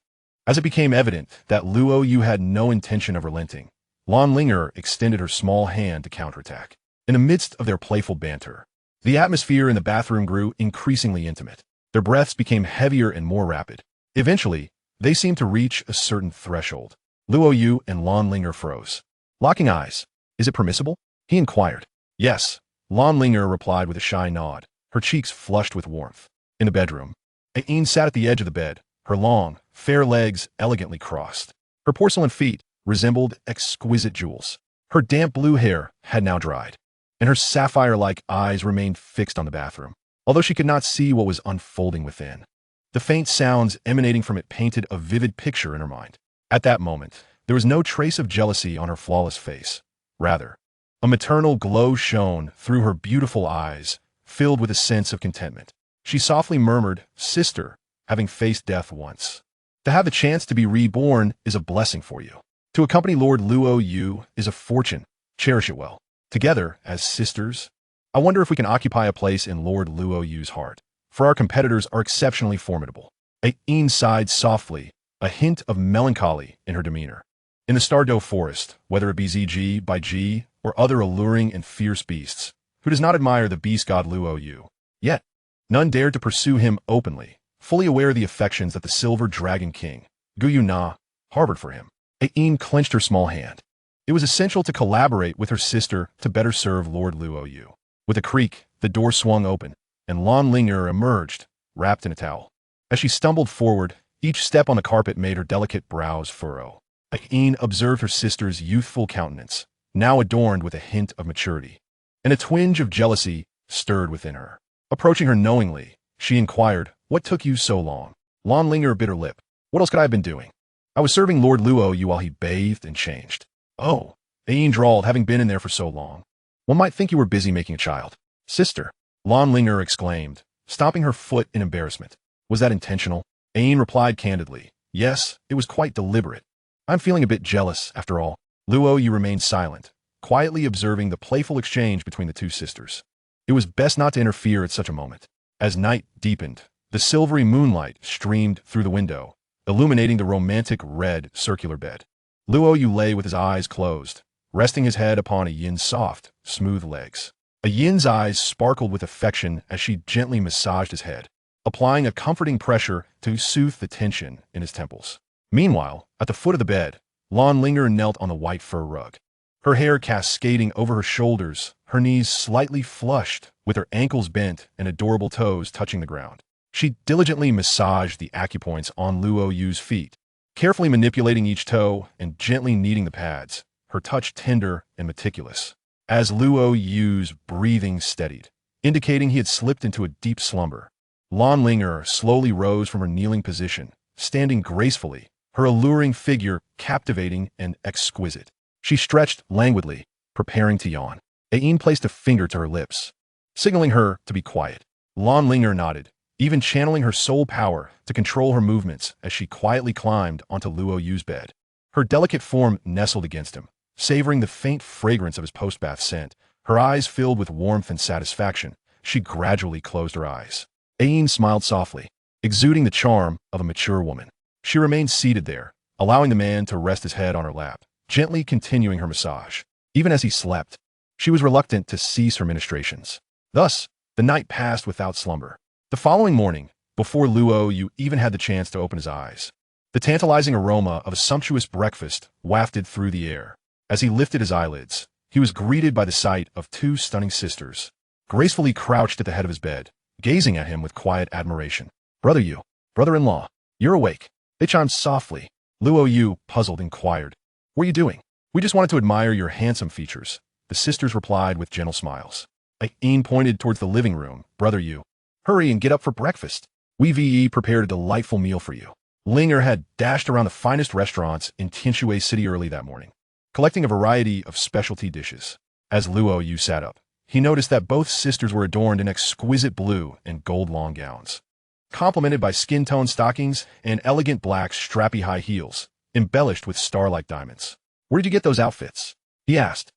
As it became evident that Luo Yu had no intention of relenting, Lanlinger extended her small hand to counterattack. In the midst of their playful banter, the atmosphere in the bathroom grew increasingly intimate. Their breaths became heavier and more rapid. Eventually, they seemed to reach a certain threshold. Luo Yu and Lanlinger froze. Locking eyes. Is it permissible? He inquired. Yes. Lanlinger replied with a shy nod, her cheeks flushed with warmth. In the bedroom, Aine sat at the edge of the bed, her long, fair legs elegantly crossed. Her porcelain feet resembled exquisite jewels. Her damp blue hair had now dried, and her sapphire-like eyes remained fixed on the bathroom, although she could not see what was unfolding within. The faint sounds emanating from it painted a vivid picture in her mind. At that moment, there was no trace of jealousy on her flawless face. Rather, a maternal glow shone through her beautiful eyes, filled with a sense of contentment. She softly murmured, "Sister, having faced death once. To have the chance to be reborn is a blessing for you. To accompany Lord Luo Yu is a fortune. Cherish it well. Together, as sisters, I wonder if we can occupy a place in Lord Luo Yu's heart. For our competitors are exceptionally formidable." Ain sighed softly, a hint of melancholy in her demeanor. In the Stardow Forest, whether it be ZG by G or other alluring and fierce beasts, who does not admire the beast god Luo Yu? Yet, none dared to pursue him openly, fully aware of the affections that the Silver Dragon King, Gu Yuena, harbored for him. Ain clenched her small hand. It was essential to collaborate with her sister to better serve Lord Luo Yu. With a creak, the door swung open, and Lan Linger emerged, wrapped in a towel. As she stumbled forward, each step on the carpet made her delicate brows furrow. Ain observed her sister's youthful countenance, now adorned with a hint of maturity, and a twinge of jealousy stirred within her. Approaching her knowingly, she inquired, "What took you so long?" Lan Linger bit her lip. "What else could I have been doing? I was serving Lord Luo Yu while he bathed and changed." "Oh," Ain drawled, having been in there for so long. "One might think you were busy making a child." "Sister," Lan Linger exclaimed, stomping her foot in embarrassment. "Was that intentional?" Ain replied candidly, "Yes, it was quite deliberate. I'm feeling a bit jealous, after all." Luo Yu remained silent, quietly observing the playful exchange between the two sisters. It was best not to interfere at such a moment. As night deepened, the silvery moonlight streamed through the window, illuminating the romantic red circular bed. Luo Yu lay with his eyes closed, resting his head upon a yin's soft, smooth legs. A yin's eyes sparkled with affection as she gently massaged his head, applying a comforting pressure to soothe the tension in his temples. Meanwhile, at the foot of the bed, Lan Linger knelt on the white fur rug. Her hair cascading over her shoulders, her knees slightly flushed, with her ankles bent and adorable toes touching the ground. She diligently massaged the acupoints on Luo Yu's feet, carefully manipulating each toe and gently kneading the pads, her touch tender and meticulous. As Luo Yu's breathing steadied, indicating he had slipped into a deep slumber, Lan Linger slowly rose from her kneeling position, standing gracefully, her alluring figure captivating and exquisite. She stretched languidly, preparing to yawn. Ain placed a finger to her lips, signaling her to be quiet. Lan Linger nodded, even channeling her soul power to control her movements as she quietly climbed onto Luo Yu's bed. Her delicate form nestled against him, savoring the faint fragrance of his post-bath scent. Her eyes filled with warmth and satisfaction, she gradually closed her eyes. Ain smiled softly, exuding the charm of a mature woman. She remained seated there, allowing the man to rest his head on her lap, gently continuing her massage. Even as he slept, she was reluctant to cease her ministrations. Thus, the night passed without slumber. The following morning, before Luo Yu even had the chance to open his eyes, the tantalizing aroma of a sumptuous breakfast wafted through the air. As he lifted his eyelids, he was greeted by the sight of two stunning sisters, gracefully crouched at the head of his bed, gazing at him with quiet admiration. "Brother Yu, brother-in-law, you're awake." They chimed softly. Luo Yu, puzzled, inquired, "What are you doing?" "We just wanted to admire your handsome features," the sisters replied with gentle smiles. Ain pointed towards the living room. "Brother Yu, hurry and get up for breakfast. We've prepared a delightful meal for you." Linger had dashed around the finest restaurants in Tianshui City early that morning, collecting a variety of specialty dishes. As Luo Yu sat up, he noticed that both sisters were adorned in exquisite blue and gold long gowns, complemented by skin-tone stockings and elegant black strappy high heels, embellished with star-like diamonds. "Where did you get those outfits?" he asked.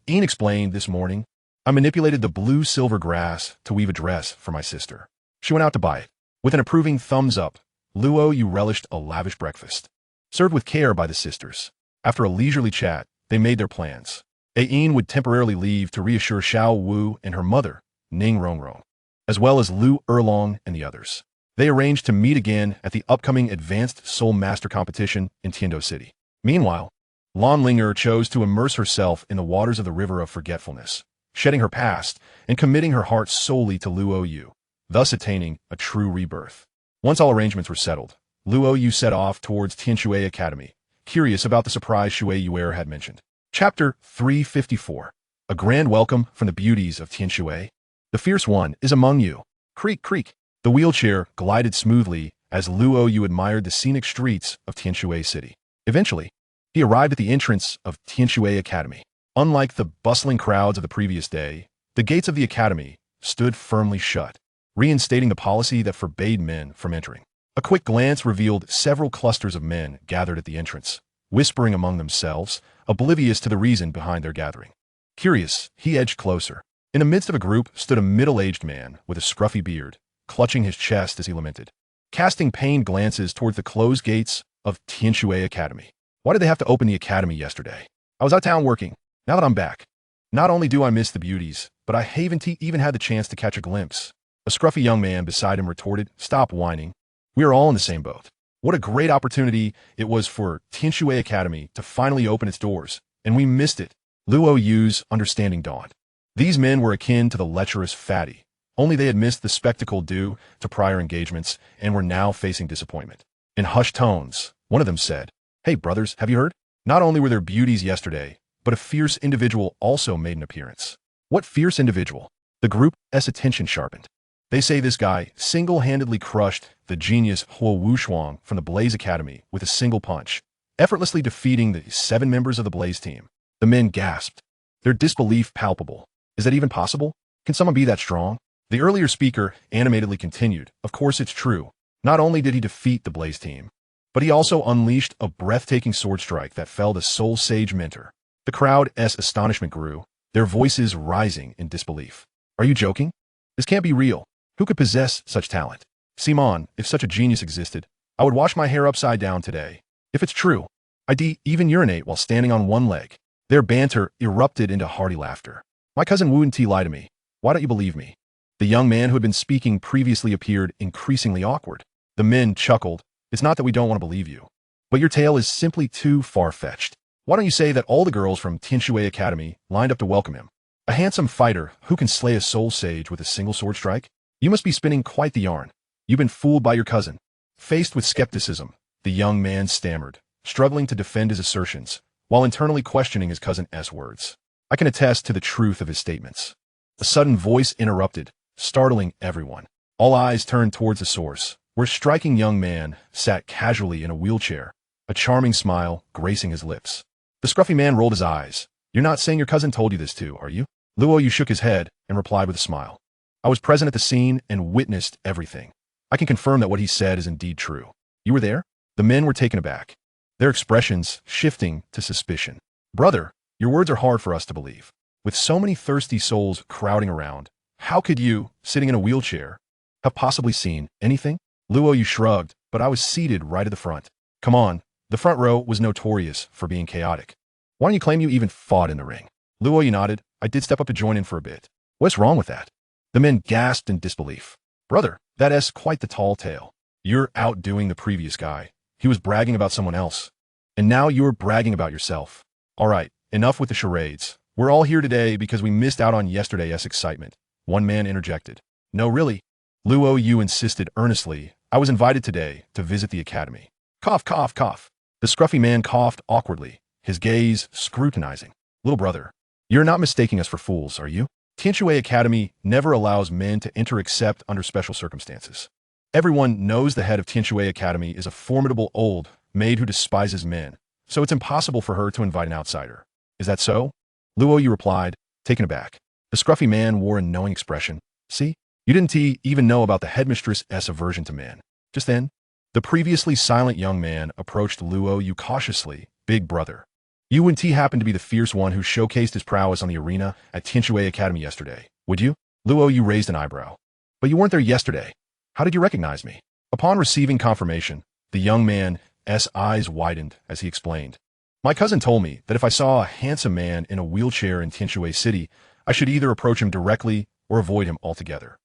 Ain explained, "This morning, I manipulated the blue-silver grass to weave a dress for my sister. She went out to buy it." With an approving thumbs up, Luo Yu relished a lavish breakfast, served with care by the sisters. After a leisurely chat, they made their plans. Ain would temporarily leave to reassure Xiao Wu and her mother, Ning Rongrong, as well as Lu Erlong and the others. They arranged to meet again at the upcoming Advanced Soul Master competition in Tiando City. Meanwhile, Lan Linger chose to immerse herself in the waters of the River of Forgetfulness, shedding her past and committing her heart solely to Luo Yu, thus attaining a true rebirth. Once all arrangements were settled, Luo Yu set off towards Tianshui Academy, curious about the surprise Shui Yuer had mentioned. Chapter 354. A grand welcome from the beauties of Tianshui. The fierce one is among you. Creak, creak. The wheelchair glided smoothly as Luo Yu admired the scenic streets of Tianshui City. Eventually, he arrived at the entrance of Tianshui Academy. Unlike the bustling crowds of the previous day, the gates of the academy stood firmly shut, reinstating the policy that forbade men from entering. A quick glance revealed several clusters of men gathered at the entrance, whispering among themselves, oblivious to the reason behind their gathering. Curious, he edged closer. In the midst of a group stood a middle-aged man with a scruffy beard, clutching his chest as he lamented, casting pained glances towards the closed gates of Tianshui Academy. Why did they have to open the academy yesterday? I was out of town working. Now that I'm back, not only do I miss the beauties, but I haven't even had the chance to catch a glimpse. A scruffy young man beside him retorted, "Stop whining. We are all in the same boat." What a great opportunity it was for Tianshui Academy to finally open its doors, and we missed it. Luo Yu's understanding dawned. These men were akin to the lecherous fatty, only they had missed the spectacle due to prior engagements and were now facing disappointment. In hushed tones, one of them said, "Hey brothers, have you heard? Not only were there beauties yesterday, but a fierce individual also made an appearance." What fierce individual? The group's attention sharpened. They say this guy single-handedly crushed the genius Huo Wushuang from the Blaze Academy with a single punch, effortlessly defeating the 7 members of the Blaze team. The men gasped, their disbelief palpable. Is that even possible? Can someone be that strong? The earlier speaker animatedly continued, "Of course it's true. Not only did he defeat the Blaze team, but he also unleashed a breathtaking sword strike that felled a Soul Sage mentor." The crowd's astonishment grew, their voices rising in disbelief. "Are you joking? This can't be real. Who could possess such talent? Simon, if such a genius existed, I would wash my hair upside down today. If it's true, I'd even urinate while standing on one leg." Their banter erupted into hearty laughter. "My cousin wouldn't lie to me. Why don't you believe me?" The young man who had been speaking previously appeared increasingly awkward. The men chuckled. "It's not that we don't want to believe you, but your tale is simply too far-fetched. Why don't you say that all the girls from Tianshui Academy lined up to welcome him? A handsome fighter who can slay a soul sage with a single sword strike? You must be spinning quite the yarn. You've been fooled by your cousin." Faced with skepticism, the young man stammered, struggling to defend his assertions, while internally questioning his cousin's words. "I can attest to the truth of his statements." A sudden voice interrupted, startling everyone. All eyes turned towards the source, where a striking young man sat casually in a wheelchair, a charming smile gracing his lips. The scruffy man rolled his eyes. "You're not saying your cousin told you this too, are you?" Luo Yu shook his head and replied with a smile. "I was present at the scene and witnessed everything. I can confirm that what he said is indeed true." "You were there?" The men were taken aback, their expressions shifting to suspicion. "Brother, your words are hard for us to believe. With so many thirsty souls crowding around, how could you, sitting in a wheelchair, have possibly seen anything?" Luo Yu shrugged, "But I was seated right at the front." "Come on, the front row was notorious for being chaotic. Why don't you claim you even fought in the ring?" Luo Yu nodded. "I did step up to join in for a bit." "What's wrong with that?" The men gasped in disbelief. "Brother, that's quite the tall tale. You're outdoing the previous guy. He was bragging about someone else. And now you're bragging about yourself. All right, enough with the charades. We're all here today because we missed out on yesterday's excitement." One man interjected. "No, really." Luo Yu insisted earnestly. "I was invited today to visit the academy." Cough, cough, cough. The scruffy man coughed awkwardly, his gaze scrutinizing. "Little brother, you're not mistaking us for fools, are you? Tianshui Academy never allows men to enter except under special circumstances. Everyone knows the head of Tianshui Academy is a formidable old maid who despises men, so it's impossible for her to invite an outsider. Is that so?" Luo Yu replied, taken aback. The scruffy man wore a knowing expression. "See? You didn't even know about the headmistress's aversion to men." Just then, the previously silent young man approached Luo Yu cautiously. "Big brother, you wouldn't happen to be the fierce one who showcased his prowess on the arena at Tianshui Academy yesterday, would you?" Luo Yu raised an eyebrow. "But you weren't there yesterday. How did you recognize me?" Upon receiving confirmation, the young man's eyes widened as he explained. "My cousin told me that if I saw a handsome man in a wheelchair in Tianshui City, I should either approach him directly or avoid him altogether."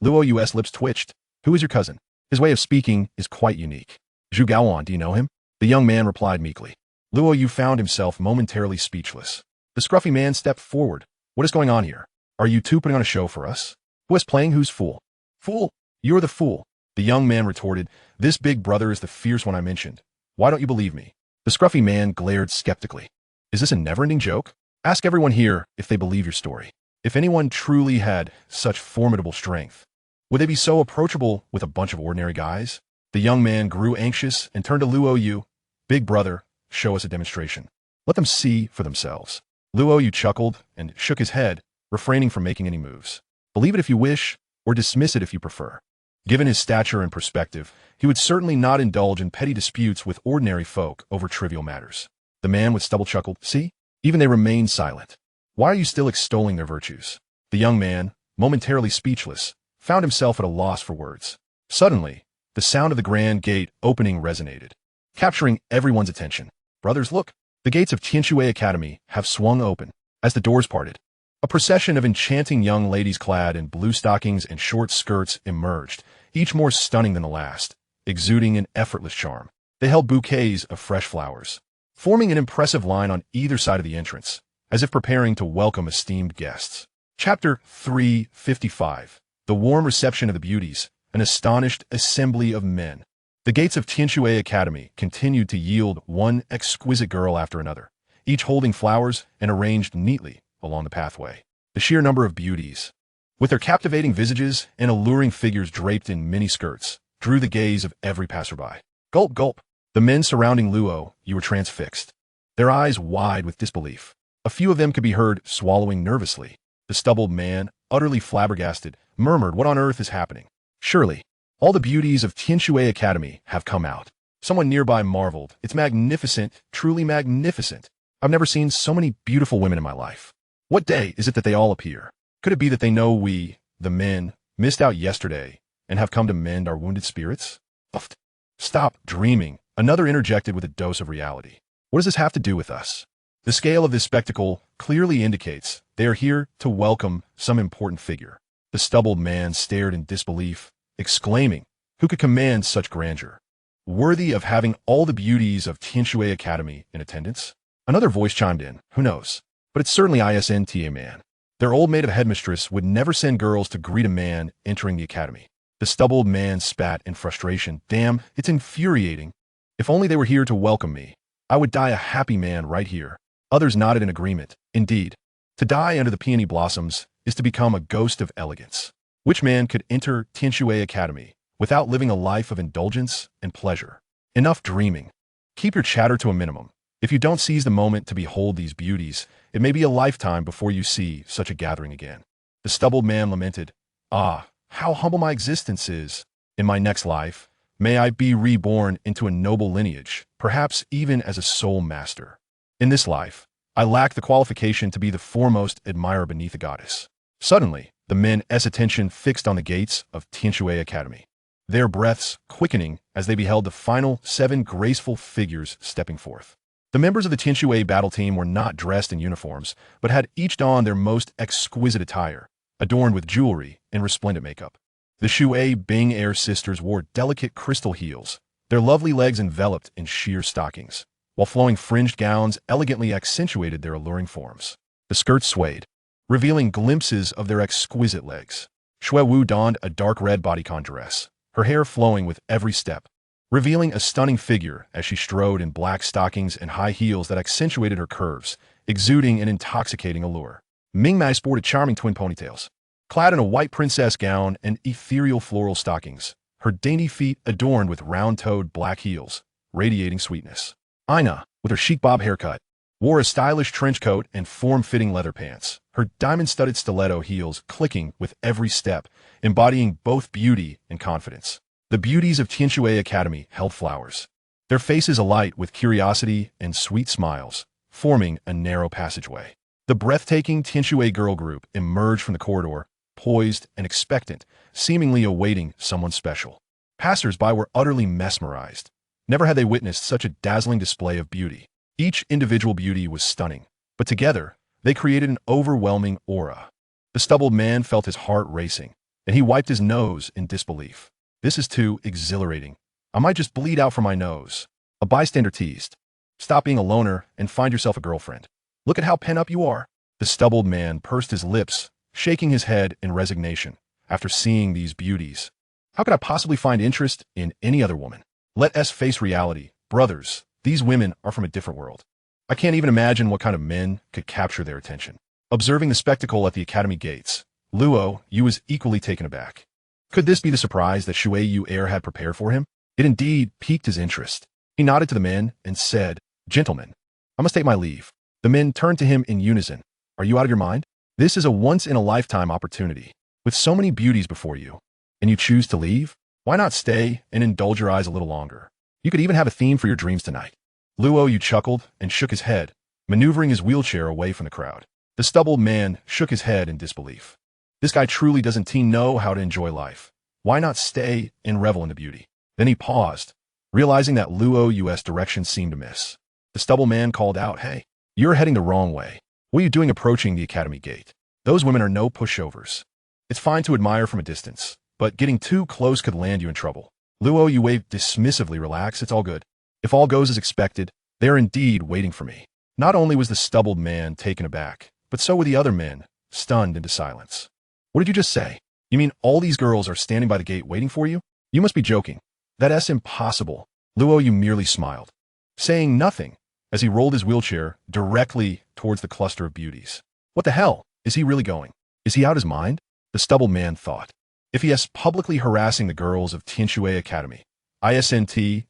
Luo Yu's lips twitched. "Who is your cousin? His way of speaking is quite unique." "Zhu Gaoan, do you know him?" The young man replied meekly. Luo Yu found himself momentarily speechless. The scruffy man stepped forward. "What is going on here? Are you two putting on a show for us? Who is playing who's fool?" "Fool? You're the fool." The young man retorted. "This big brother is the fierce one I mentioned. Why don't you believe me?" The scruffy man glared skeptically. "Is this a never-ending joke? Ask everyone here if they believe your story. If anyone truly had such formidable strength, would they be so approachable with a bunch of ordinary guys?" The young man grew anxious and turned to Luo Yu. Big brother, show us a demonstration. Let them see for themselves. Luo Yu chuckled and shook his head, refraining from making any moves. Believe it if you wish, or dismiss it if you prefer. Given his stature and perspective, he would certainly not indulge in petty disputes with ordinary folk over trivial matters. The man with stubble chuckled, see? Even they remain silent. Why are you still extolling their virtues? The young man, momentarily speechless, found himself at a loss for words. Suddenly, the sound of the grand gate opening resonated, capturing everyone's attention. Brothers, look! The gates of Tianshui Academy have swung open. As the doors parted, a procession of enchanting young ladies clad in blue stockings and short skirts emerged, each more stunning than the last, exuding an effortless charm. They held bouquets of fresh flowers, forming an impressive line on either side of the entrance, as if preparing to welcome esteemed guests. Chapter 355. The warm reception of the beauties, an astonished assembly of men. The gates of Tianshui Academy continued to yield one exquisite girl after another, each holding flowers and arranged neatly along the pathway. The sheer number of beauties, with their captivating visages and alluring figures draped in mini skirts, drew the gaze of every passerby. Gulp, gulp. The men surrounding Luo Yu were transfixed, their eyes wide with disbelief. A few of them could be heard swallowing nervously. The stubbled man, utterly flabbergasted, murmured, "What on earth is happening? Surely, all the beauties of Tianshui Academy have come out." Someone nearby marveled, "It's magnificent, truly magnificent. I've never seen so many beautiful women in my life. What day is it that they all appear? Could it be that they know we, the men, missed out yesterday and have come to mend our wounded spirits?" Uft. "Stop dreaming," another interjected with a dose of reality. "What does this have to do with us?" The scale of this spectacle clearly indicates they are here to welcome some important figure. The stubbled man stared in disbelief, exclaiming, "Who could command such grandeur? Worthy of having all the beauties of Tianshui Academy in attendance?" Another voice chimed in, "Who knows? But it's certainly ISNTA man. Their old maid of headmistress would never send girls to greet a man entering the academy." The stubbled man spat in frustration. "Damn, it's infuriating. If only they were here to welcome me, I would die a happy man right here." Others nodded in agreement. Indeed, to die under the peony blossoms is to become a ghost of elegance. Which man could enter Tianshui Academy without living a life of indulgence and pleasure? Enough dreaming. Keep your chatter to a minimum. If you don't seize the moment to behold these beauties, it may be a lifetime before you see such a gathering again. The stubbled man lamented, "Ah, how humble my existence is. In my next life, may I be reborn into a noble lineage, perhaps even as a soul master. In this life, I lack the qualification to be the foremost admirer beneath a goddess." Suddenly, the men's attention fixed on the gates of Tianshui Academy, their breaths quickening as they beheld the final 7 graceful figures stepping forth. The members of the Tianshui battle team were not dressed in uniforms, but had each donned their most exquisite attire, adorned with jewelry and resplendent makeup. The Shui Bing Air sisters wore delicate crystal heels, their lovely legs enveloped in sheer stockings, while flowing fringed gowns elegantly accentuated their alluring forms. The skirts swayed, revealing glimpses of their exquisite legs. Shui Wu donned a dark red bodycon dress, her hair flowing with every step, revealing a stunning figure as she strode in black stockings and high heels that accentuated her curves, exuding an intoxicating allure. Ming Mai sported charming twin ponytails, clad in a white princess gown and ethereal floral stockings, her dainty feet adorned with round-toed black heels, radiating sweetness. Ina, with her chic bob haircut, wore a stylish trench coat and form-fitting leather pants, her diamond-studded stiletto heels clicking with every step, embodying both beauty and confidence. The beauties of Tianshui Academy held flowers, their faces alight with curiosity and sweet smiles, forming a narrow passageway. The breathtaking Tianshui girl group emerged from the corridor, poised and expectant, seemingly awaiting someone special. Passers-by were utterly mesmerized. Never had they witnessed such a dazzling display of beauty. Each individual beauty was stunning, but together, they created an overwhelming aura. The stubbled man felt his heart racing, and he wiped his nose in disbelief. "This is too exhilarating. I might just bleed out from my nose." A bystander teased, "Stop being a loner and find yourself a girlfriend. Look at how pent up you are." The stubbled man pursed his lips, shaking his head in resignation after seeing these beauties. "How could I possibly find interest in any other woman? Let us face reality. Brothers, these women are from a different world. I can't even imagine what kind of men could capture their attention." Observing the spectacle at the academy gates, Luo Yu was equally taken aback. Could this be the surprise that Shui Yu Air had prepared for him? It indeed piqued his interest. He nodded to the men and said, "Gentlemen, I must take my leave." The men turned to him in unison. "Are you out of your mind? This is a once-in-a-lifetime opportunity, with so many beauties before you. And you choose to leave? Why not stay and indulge your eyes a little longer? You could even have a theme for your dreams tonight." Luo Yu chuckled and shook his head, maneuvering his wheelchair away from the crowd. The stubbled man shook his head in disbelief. This guy truly doesn't know how to enjoy life. Why not stay and revel in the beauty? Then he paused, realizing that Luo Yu's direction seemed amiss. The stubble man called out, "Hey, you're heading the wrong way. What are you doing approaching the academy gate? Those women are no pushovers. It's fine to admire from a distance, but getting too close could land you in trouble." Luo Yu waved dismissively. "Relax, it's all good. If all goes as expected, they are indeed waiting for me." Not only was the stubbled man taken aback, but so were the other men, stunned into silence. "What did you just say? You mean all these girls are standing by the gate waiting for you? You must be joking. That's impossible." Luo Yu merely smiled, saying nothing as he rolled his wheelchair directly towards the cluster of beauties. What the hell? Is he really going? Is he out his mind? The stubbled man thought. If he is publicly harassing the girls of Tianshui Academy,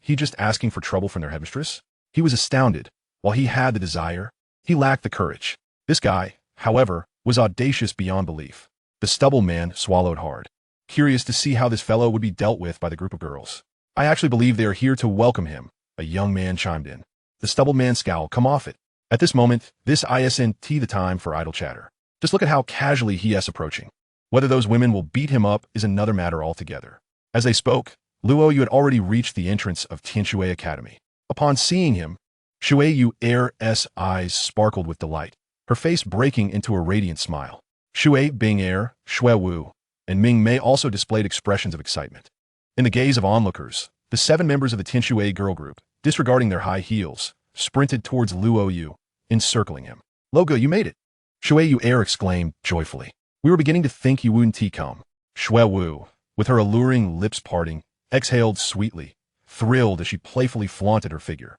he just asking for trouble from their headmistress? He was astounded. While he had the desire, he lacked the courage. This guy, however, was audacious beyond belief. The stubble man swallowed hard, curious to see how this fellow would be dealt with by the group of girls. "I actually believe they are here to welcome him," a young man chimed in. The stubble man scowled. "Come off it. At this moment, this isn't the time for idle chatter. Just look at how casually he is approaching. Whether those women will beat him up is another matter altogether." As they spoke, Luo Yu had already reached the entrance of Tianshui Academy. Upon seeing him, Shui Yu's eyes sparkled with delight, her face breaking into a radiant smile. Shui Bing, Shui Wu, and Ming Mei also displayed expressions of excitement. In the gaze of onlookers, the 7 members of the Tianshui girl group, disregarding their high heels, sprinted towards Luo Yu, encircling him. "Logo, you made it!" Shui Yu exclaimed joyfully. "We were beginning to think you wouldn't come." Shui Wu, with her alluring lips parting, exhaled sweetly, thrilled as she playfully flaunted her figure.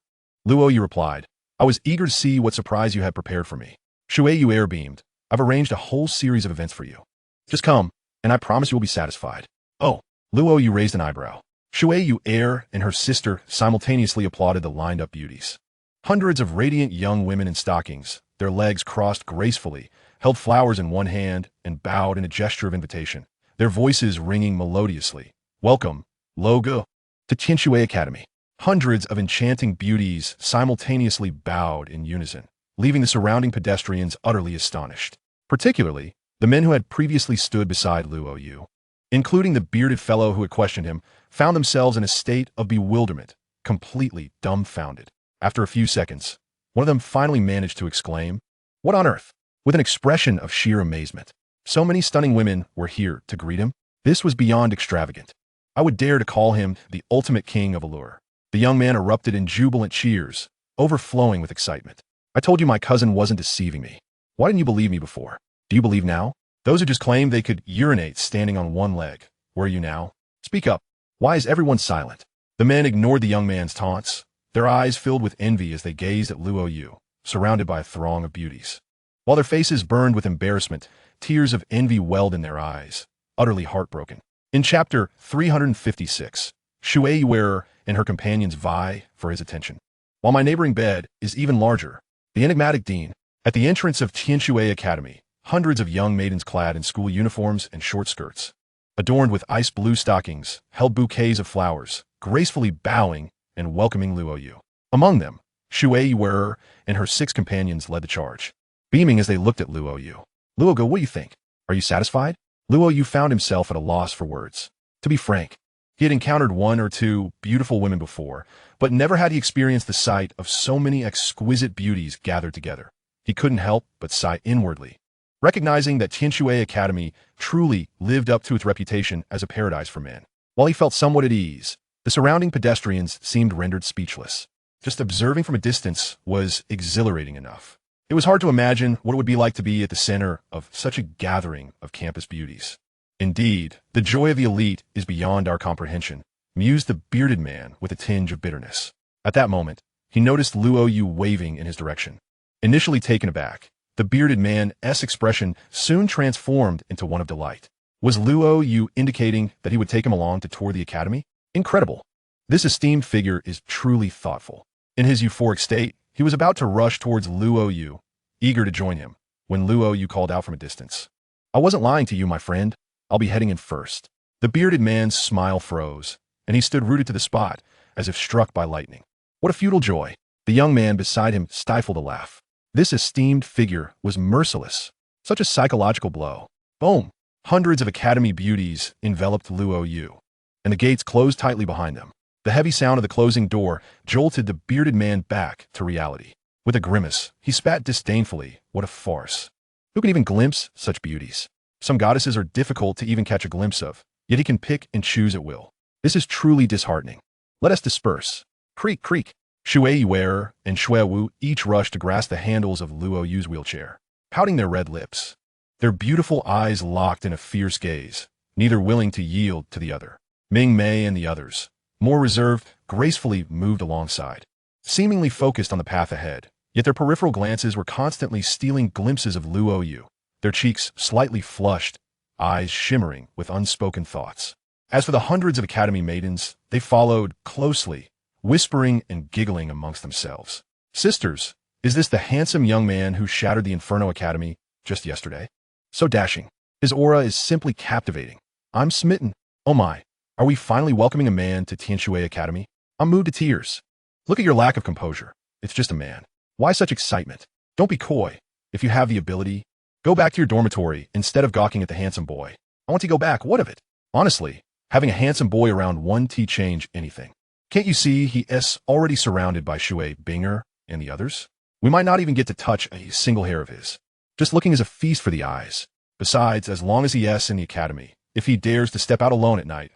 Luo Yu replied, "I was eager to see what surprise you had prepared for me." Shui Yu beamed. "I've arranged a whole series of events for you. Just come, and I promise you will be satisfied." "Oh." Luo Yu raised an eyebrow. Shui Yu and her sister simultaneously applauded the lined-up beauties. Hundreds of radiant young women in stockings, their legs crossed gracefully, held flowers in one hand and bowed in a gesture of invitation, their voices ringing melodiously. "Welcome, Logo, to Tianshui Academy." Hundreds of enchanting beauties simultaneously bowed in unison, leaving the surrounding pedestrians utterly astonished. Particularly, the men who had previously stood beside Luo Yu, including the bearded fellow who had questioned him, found themselves in a state of bewilderment, completely dumbfounded. After a few seconds, one of them finally managed to exclaim, "What on earth?" with an expression of sheer amazement. So many stunning women were here to greet him. This was beyond extravagant. I would dare to call him the ultimate king of allure. The young man erupted in jubilant cheers, overflowing with excitement. "I told you my cousin wasn't deceiving me. Why didn't you believe me before? Do you believe now? Those who just claimed they could urinate standing on one leg, where are you now? Speak up. Why is everyone silent?" The men ignored the young man's taunts, their eyes filled with envy as they gazed at Luo Yu, surrounded by a throng of beauties. While their faces burned with embarrassment, tears of envy welled in their eyes, utterly heartbroken. In chapter 356, Shui Yu and her companions vie for his attention. While my neighboring bed is even larger, the enigmatic dean. At the entrance of Tianshui Academy, hundreds of young maidens clad in school uniforms and short skirts, adorned with ice blue stockings, held bouquets of flowers, gracefully bowing and welcoming Luo Yu. Among them, Shui Yu and her 6 companions led the charge, beaming as they looked at Luo Yu. "Luo Gu, what do you think? Are you satisfied?" Luo Yu found himself at a loss for words. To be frank, he had encountered 1 or 2 beautiful women before, but never had he experienced the sight of so many exquisite beauties gathered together. He couldn't help but sigh inwardly, recognizing that Tianshui Academy truly lived up to its reputation as a paradise for men. While he felt somewhat at ease, the surrounding pedestrians seemed rendered speechless. Just observing from a distance was exhilarating enough. It was hard to imagine what it would be like to be at the center of such a gathering of campus beauties. "Indeed, the joy of the elite is beyond our comprehension," mused the bearded man with a tinge of bitterness. At that moment, he noticed Luo Yu waving in his direction. Initially taken aback, the bearded man's expression soon transformed into one of delight. Was Luo Yu indicating that he would take him along to tour the academy? Incredible! This esteemed figure is truly thoughtful. In his euphoric state, he was about to rush towards Luo Yu, eager to join him, when Luo Yu called out from a distance. I wasn't lying to you, my friend. I'll be heading in first. The bearded man's smile froze, and he stood rooted to the spot, as if struck by lightning. What a futile joy. The young man beside him stifled a laugh. This esteemed figure was merciless. Such a psychological blow. Boom! Hundreds of academy beauties enveloped Luo Yu, and the gates closed tightly behind them. The heavy sound of the closing door jolted the bearded man back to reality. With a grimace, he spat disdainfully. What a farce. Who can even glimpse such beauties? Some goddesses are difficult to even catch a glimpse of, yet he can pick and choose at will. This is truly disheartening. Let us disperse. Creak, creak. Shui Yuer and Shui Wu each rushed to grasp the handles of Luo Yu's wheelchair, pouting their red lips. Their beautiful eyes locked in a fierce gaze, neither willing to yield to the other. Ming Mei and the others, more reserved, gracefully moved alongside, seemingly focused on the path ahead, yet their peripheral glances were constantly stealing glimpses of Luo Yu, their cheeks slightly flushed, eyes shimmering with unspoken thoughts. As for the hundreds of academy maidens, they followed closely, whispering and giggling amongst themselves. Sisters, is this the handsome young man who shattered the Inferno Academy just yesterday? So dashing. His aura is simply captivating. I'm smitten. Oh my, are we finally welcoming a man to Tianshui Academy? I'm moved to tears. Look at your lack of composure. It's just a man. Why such excitement? Don't be coy. If you have the ability, go back to your dormitory instead of gawking at the handsome boy. I want to go back. What of it? Honestly, having a handsome boy around won't change anything. Can't you see he is already surrounded by Shui Binger and the others? We might not even get to touch a single hair of his. Just looking is a feast for the eyes. Besides, as long as he is in the academy, if he dares to step out alone at night,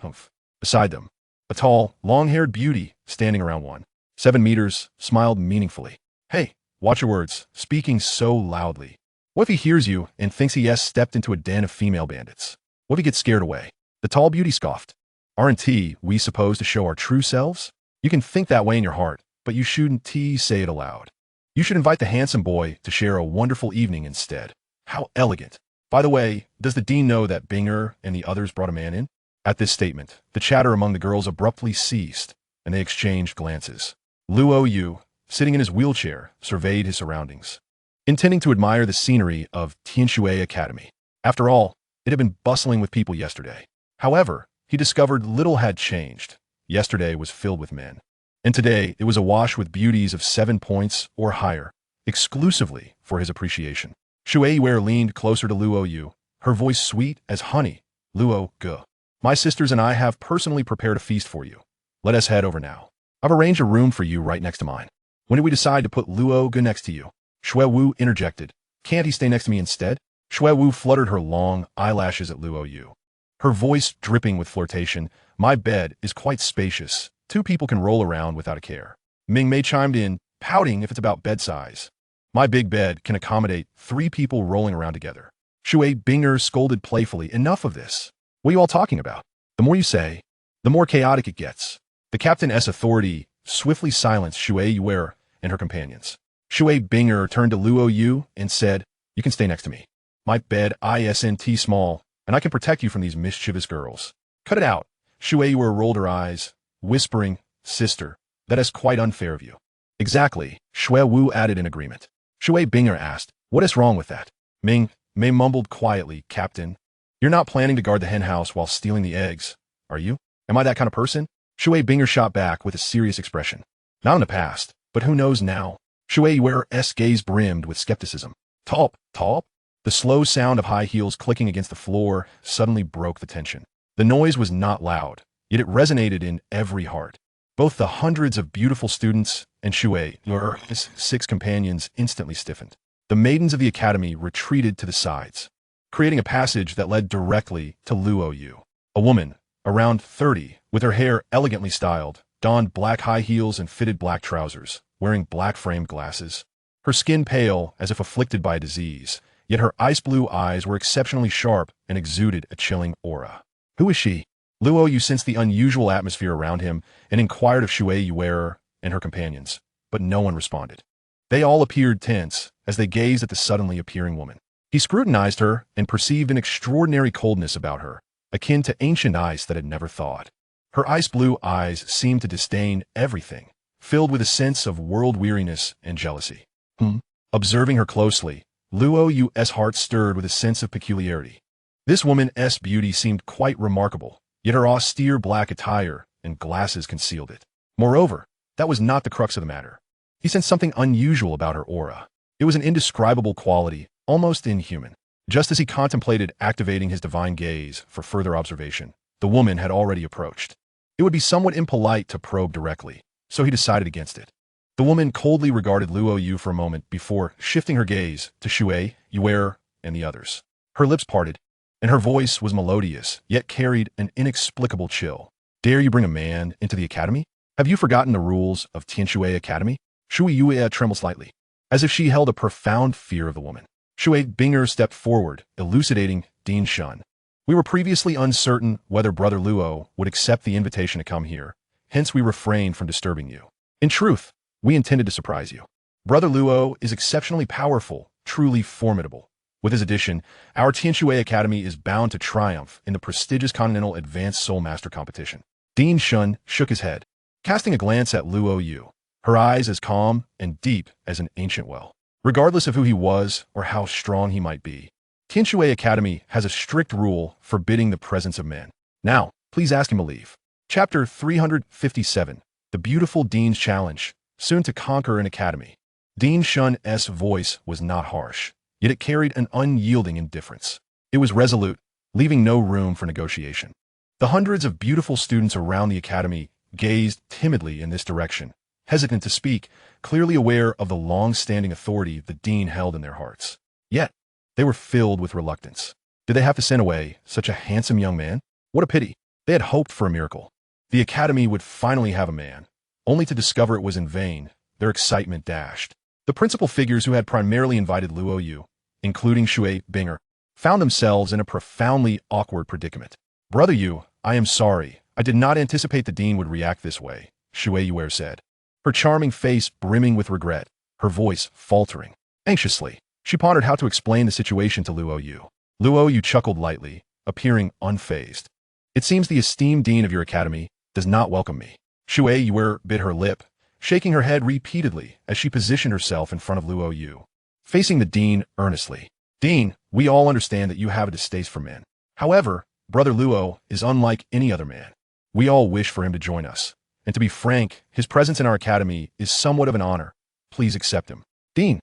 beside them, a tall, long-haired beauty standing around 7 meters, smiled meaningfully. Hey, watch your words, speaking so loudly. What if he hears you and thinks he has stepped into a den of female bandits? What if he gets scared away? The tall beauty scoffed. Aren't we supposed to show our true selves? You can think that way in your heart, but you shouldn't say it aloud. You should invite the handsome boy to share a wonderful evening instead. How elegant. By the way, does the dean know that Binger and the others brought a man in? At this statement, the chatter among the girls abruptly ceased, and they exchanged glances. Luo Yu, sitting in his wheelchair, surveyed his surroundings, intending to admire the scenery of Tianshui Academy. After all, it had been bustling with people yesterday. However, he discovered little had changed. Yesterday was filled with men, and today it was awash with beauties of 7 points or higher, exclusively for his appreciation. Shui Yuer leaned closer to Luo Yu, her voice sweet as honey. Luo Gu, my sisters and I have personally prepared a feast for you. Let us head over now. I've arranged a room for you right next to mine. When did we decide to put Luo Gu next to you? Shui Wu interjected. Can't he stay next to me instead? Shui Wu fluttered her long eyelashes at Luo Yu, her voice dripping with flirtation. My bed is quite spacious. 2 people can roll around without a care. Ming Mei chimed in, pouting if it's about bed size. My big bed can accommodate 3 people rolling around together. Shui Binger scolded playfully. Enough of this. What are you all talking about? The more you say, the more chaotic it gets. The captain's authority swiftly silenced Shui Yuer and her companions. Shui Binger turned to Luo Yu and said, you can stay next to me. My bed isn't small, and I can protect you from these mischievous girls. Cut it out. Shui Yuer rolled her eyes, whispering, sister, that is quite unfair of you. Exactly, Shui Wu added in agreement. Shui Binger asked, what is wrong with that? Ming Mei mumbled quietly, Captain. You're not planning to guard the hen house while stealing the eggs, are you? Am I that kind of person? Shui Binger shot back with a serious expression. Not in the past, but who knows now? Shui Yuer's gaze brimmed with skepticism. Talp, talp. The slow sound of high heels clicking against the floor suddenly broke the tension. The noise was not loud, yet it resonated in every heart. Both the hundreds of beautiful students and Shui Yuer's 6 companions instantly stiffened. The maidens of the academy retreated to the sides, creating a passage that led directly to Luo Yu. A woman, around 30, with her hair elegantly styled, donned black high heels and fitted black trousers, wearing black-framed glasses. Her skin pale as if afflicted by a disease, yet her ice-blue eyes were exceptionally sharp and exuded a chilling aura. Who is she? Luo Yu sensed the unusual atmosphere around him and inquired of Shui Yuer and her companions, but no one responded. They all appeared tense as they gazed at the suddenly appearing woman. He scrutinized her and perceived an extraordinary coldness about her, akin to ancient ice that had never thawed. Her ice blue eyes seemed to disdain everything, filled with a sense of world weariness and jealousy. Observing her closely, Luo Yu's heart stirred with a sense of peculiarity. This woman's beauty seemed quite remarkable, yet her austere black attire and glasses concealed it. Moreover, that was not the crux of the matter. He sensed something unusual about her aura. It was an indescribable quality, almost inhuman. Just as he contemplated activating his divine gaze for further observation, the woman had already approached. It would be somewhat impolite to probe directly, so he decided against it. The woman coldly regarded Luo Yu for a moment before shifting her gaze to Shui, Yuer, and the others. Her lips parted, and her voice was melodious, yet carried an inexplicable chill. Dare you bring a man into the academy? Have you forgotten the rules of Tianshui Academy? Shui Yue trembled slightly, as if she held a profound fear of the woman. Shui Binger stepped forward, elucidating Dean Shun. We were previously uncertain whether Brother Luo would accept the invitation to come here, hence we refrained from disturbing you. In truth, we intended to surprise you. Brother Luo is exceptionally powerful, truly formidable. With his addition, our Tianshui Academy is bound to triumph in the prestigious Continental Advanced Soul Master Competition. Dean Shun shook his head, casting a glance at Luo Yu, her eyes as calm and deep as an ancient well. Regardless of who he was or how strong he might be, Tianshui Academy has a strict rule forbidding the presence of men. Now, please ask him to leave. Chapter 357, The Beautiful Dean's Challenge, soon to conquer an academy. Dean Shun's voice was not harsh, yet it carried an unyielding indifference. It was resolute, leaving no room for negotiation. The hundreds of beautiful students around the academy gazed timidly in this direction, hesitant to speak, clearly aware of the long-standing authority the dean held in their hearts. Yet, they were filled with reluctance. Did they have to send away such a handsome young man? What a pity. They had hoped for a miracle. The academy would finally have a man, only to discover it was in vain, their excitement dashed. The principal figures who had primarily invited Luo Yu, including Shui Binger, found themselves in a profoundly awkward predicament. Brother Yu, I am sorry. I did not anticipate the dean would react this way, Shui Yuer said, her charming face brimming with regret, her voice faltering. Anxiously, she pondered how to explain the situation to Luo Yu. Luo Yu chuckled lightly, appearing unfazed. It seems the esteemed dean of your academy does not welcome me. Shui Yuer bit her lip, shaking her head repeatedly as she positioned herself in front of Luo Yu, facing the dean earnestly. Dean, we all understand that you have a distaste for men. However, Brother Luo is unlike any other man. We all wish for him to join us. And to be frank, his presence in our academy is somewhat of an honor. Please accept him. Dean!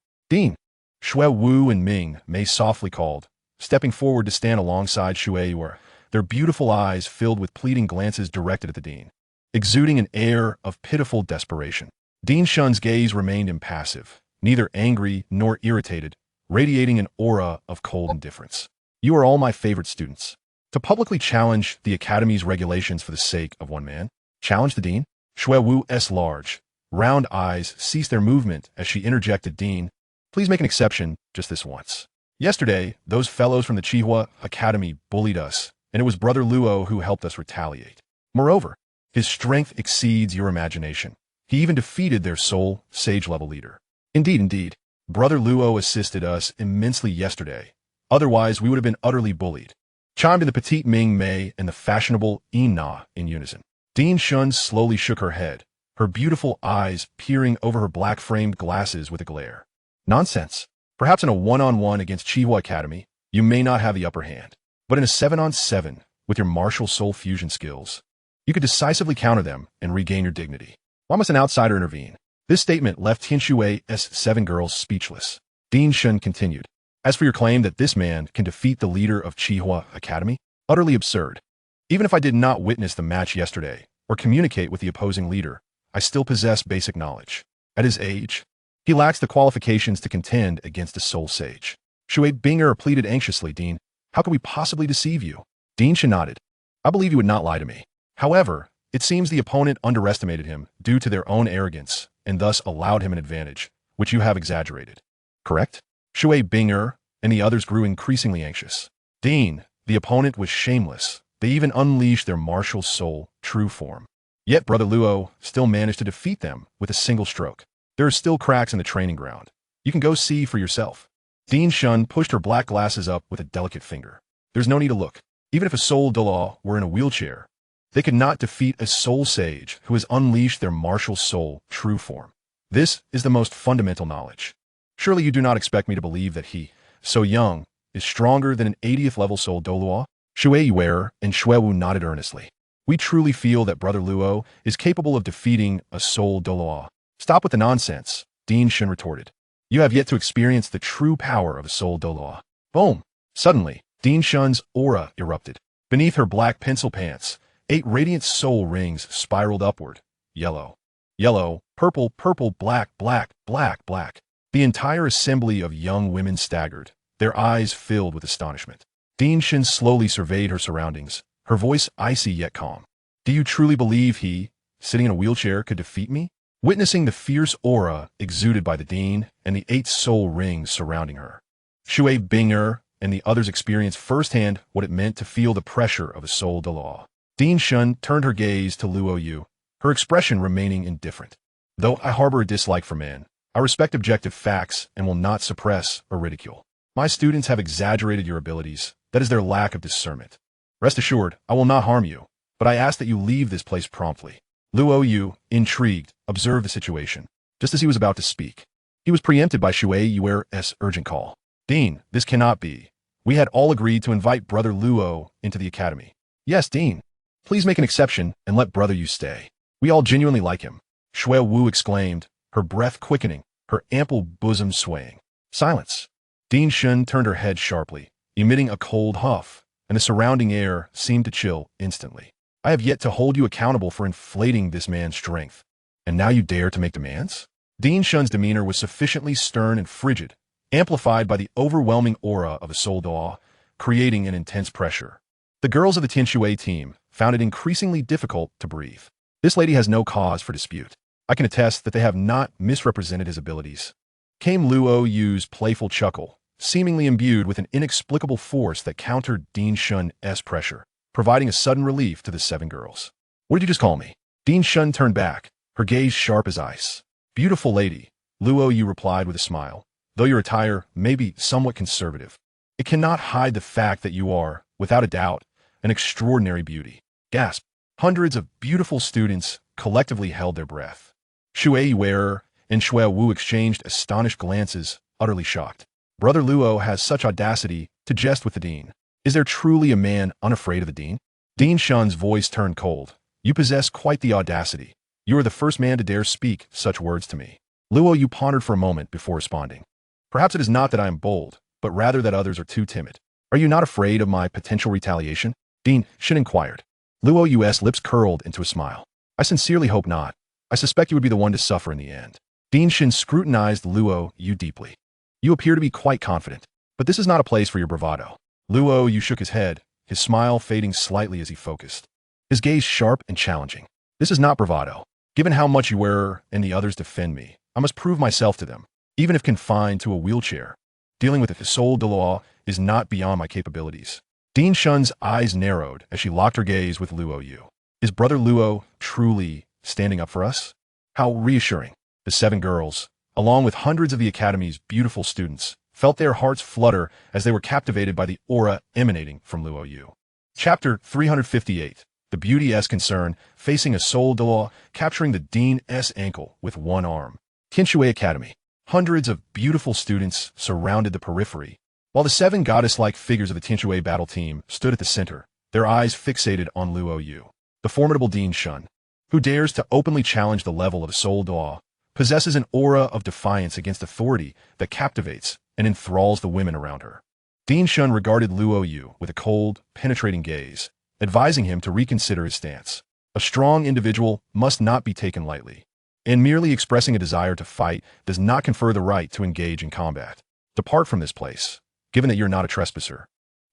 Shui Wu and Ming, Mei softly called, stepping forward to stand alongside Shui Yuer, their beautiful eyes filled with pleading glances directed at the dean, exuding an air of pitiful desperation. Dean Shun's gaze remained impassive, neither angry nor irritated, radiating an aura of cold indifference. You are all my favorite students. To publicly challenge the academy's regulations for the sake of one man? Challenge the dean? Shui Wu's large, round eyes ceased their movement as she interjected, Dean, please make an exception just this once. Yesterday, those fellows from the Chihua Academy bullied us, and it was Brother Luo who helped us retaliate. Moreover, his strength exceeds your imagination. He even defeated their soul sage-level leader. Indeed, Brother Luo assisted us immensely yesterday. Otherwise, we would have been utterly bullied. Chimed in the petite Ming Mei and the fashionable Yin Na in unison. Dean Shun slowly shook her head, her beautiful eyes peering over her black-framed glasses with a glare. Nonsense. Perhaps in a one-on-one against Chihua Academy, you may not have the upper hand. But in a 7-on-7, with your martial soul fusion skills, you could decisively counter them and regain your dignity. Why must an outsider intervene? This statement left Tianshui's 7 girls speechless. Dean Shun continued. As for your claim that this man can defeat the leader of Chihua Academy, utterly absurd. Even if I did not witness the match yesterday or communicate with the opposing leader, I still possess basic knowledge. At his age, he lacks the qualifications to contend against a soul sage. Shui Binger pleaded anxiously, Dean, how could we possibly deceive you? Dean Shun nodded. I believe you would not lie to me. However, it seems the opponent underestimated him due to their own arrogance and thus allowed him an advantage, which you have exaggerated. Correct? Shui Binger and the others grew increasingly anxious. Dean, the opponent was shameless. They even unleashed their martial soul true form. Yet Brother Luo still managed to defeat them with a single stroke. There are still cracks in the training ground. You can go see for yourself. Dean Shun pushed her black glasses up with a delicate finger. There's no need to look. Even if a soul Douluo were in a wheelchair, They could not defeat a soul sage who has unleashed their martial soul true form. This is the most fundamental knowledge. Surely you do not expect me to believe that he, so young, is stronger than an 80th level soul Douluo? Shui Yuer and Xuewu nodded earnestly. We truly feel that Brother Luo is capable of defeating a soul Douluo. Stop with the nonsense, Dean Shun retorted. You have yet to experience the true power of a soul Douluo. Boom! Suddenly, Dean Shun's aura erupted. Beneath her black pencil pants, 8 radiant soul rings spiraled upward. Yellow. Yellow, purple, purple, black, black, black, black. The entire assembly of young women staggered, their eyes filled with astonishment. Dean Shun slowly surveyed her surroundings, her voice icy yet calm. Do you truly believe he, sitting in a wheelchair, could defeat me? Witnessing the fierce aura exuded by the Dean and the 8 soul rings surrounding her, Shui Binger and the others experienced firsthand what it meant to feel the pressure of a soul Douluo. Dean Shun turned her gaze to Luo Yu, her expression remaining indifferent. Though I harbor a dislike for men, I respect objective facts and will not suppress or ridicule. My students have exaggerated your abilities. That is their lack of discernment. Rest assured, I will not harm you, but I ask that you leave this place promptly. Luo Yu, intrigued, observed the situation. Just as he was about to speak, he was preempted by Shui Yuer's urgent call. Dean, this cannot be. We had all agreed to invite Brother Luo into the academy. Yes, Dean. Please make an exception and let Brother Yu stay. We all genuinely like him. Shui Wu exclaimed, her breath quickening, her ample bosom swaying. Silence. Dean Shun turned her head sharply, emitting a cold huff, and the surrounding air seemed to chill instantly. I have yet to hold you accountable for inflating this man's strength. And now you dare to make demands? Dean Shun's demeanor was sufficiently stern and frigid, amplified by the overwhelming aura of a soul Douluo, creating an intense pressure. The girls of the Tianshui team found it increasingly difficult to breathe. This lady has no cause for dispute. I can attest that they have not misrepresented his abilities. Came Luo Yu's playful chuckle, seemingly imbued with an inexplicable force that countered Dean Shun's pressure, providing a sudden relief to the 7 girls. What did you just call me? Dean Shun turned back, her gaze sharp as ice. Beautiful lady, Luo Yu replied with a smile. Though your attire may be somewhat conservative, it cannot hide the fact that you are, without a doubt, an extraordinary beauty. Gasp. Hundreds of beautiful students collectively held their breath. Shui Yuer and Shui Wu exchanged astonished glances, utterly shocked. Brother Luo has such audacity to jest with the Dean. Is there truly a man unafraid of the Dean? Dean Shun's voice turned cold. You possess quite the audacity. You are the first man to dare speak such words to me. Luo Yu pondered for a moment before responding. Perhaps it is not that I am bold, but rather that others are too timid. Are you not afraid of my potential retaliation? Dean Shun inquired. Luo Yu's lips curled into a smile. I sincerely hope not. I suspect you would be the one to suffer in the end. Dean Shun scrutinized Luo Yu deeply. You appear to be quite confident, but this is not a place for your bravado. Luo Yu shook his head, his smile fading slightly as he focused. His gaze sharp and challenging. This is not bravado. Given how much Yuer and the others defend me, I must prove myself to them, even if confined to a wheelchair. Dealing with the soul Douluo is not beyond my capabilities. Dean Shun's eyes narrowed as she locked her gaze with Luo Yu. Is Brother Luo truly standing up for us? How reassuring. The 7 girls, along with hundreds of the Academy's beautiful students, felt their hearts flutter as they were captivated by the aura emanating from Luo Yu. Chapter 358. The Beauty's Concern, facing a soul Douluo, capturing the Dean's ankle with one arm. Tianshui Academy. Hundreds of beautiful students surrounded the periphery, while the 7 goddess-like figures of the Tianshui battle team stood at the center, their eyes fixated on Luo Yu. The formidable Dean Shun, who dares to openly challenge the level of a soul Douluo, possesses an aura of defiance against authority that captivates and enthralls the women around her. Dean Shun regarded Luo Yu with a cold, penetrating gaze, advising him to reconsider his stance. A strong individual must not be taken lightly, and merely expressing a desire to fight does not confer the right to engage in combat. Depart from this place, given that you're not a trespasser.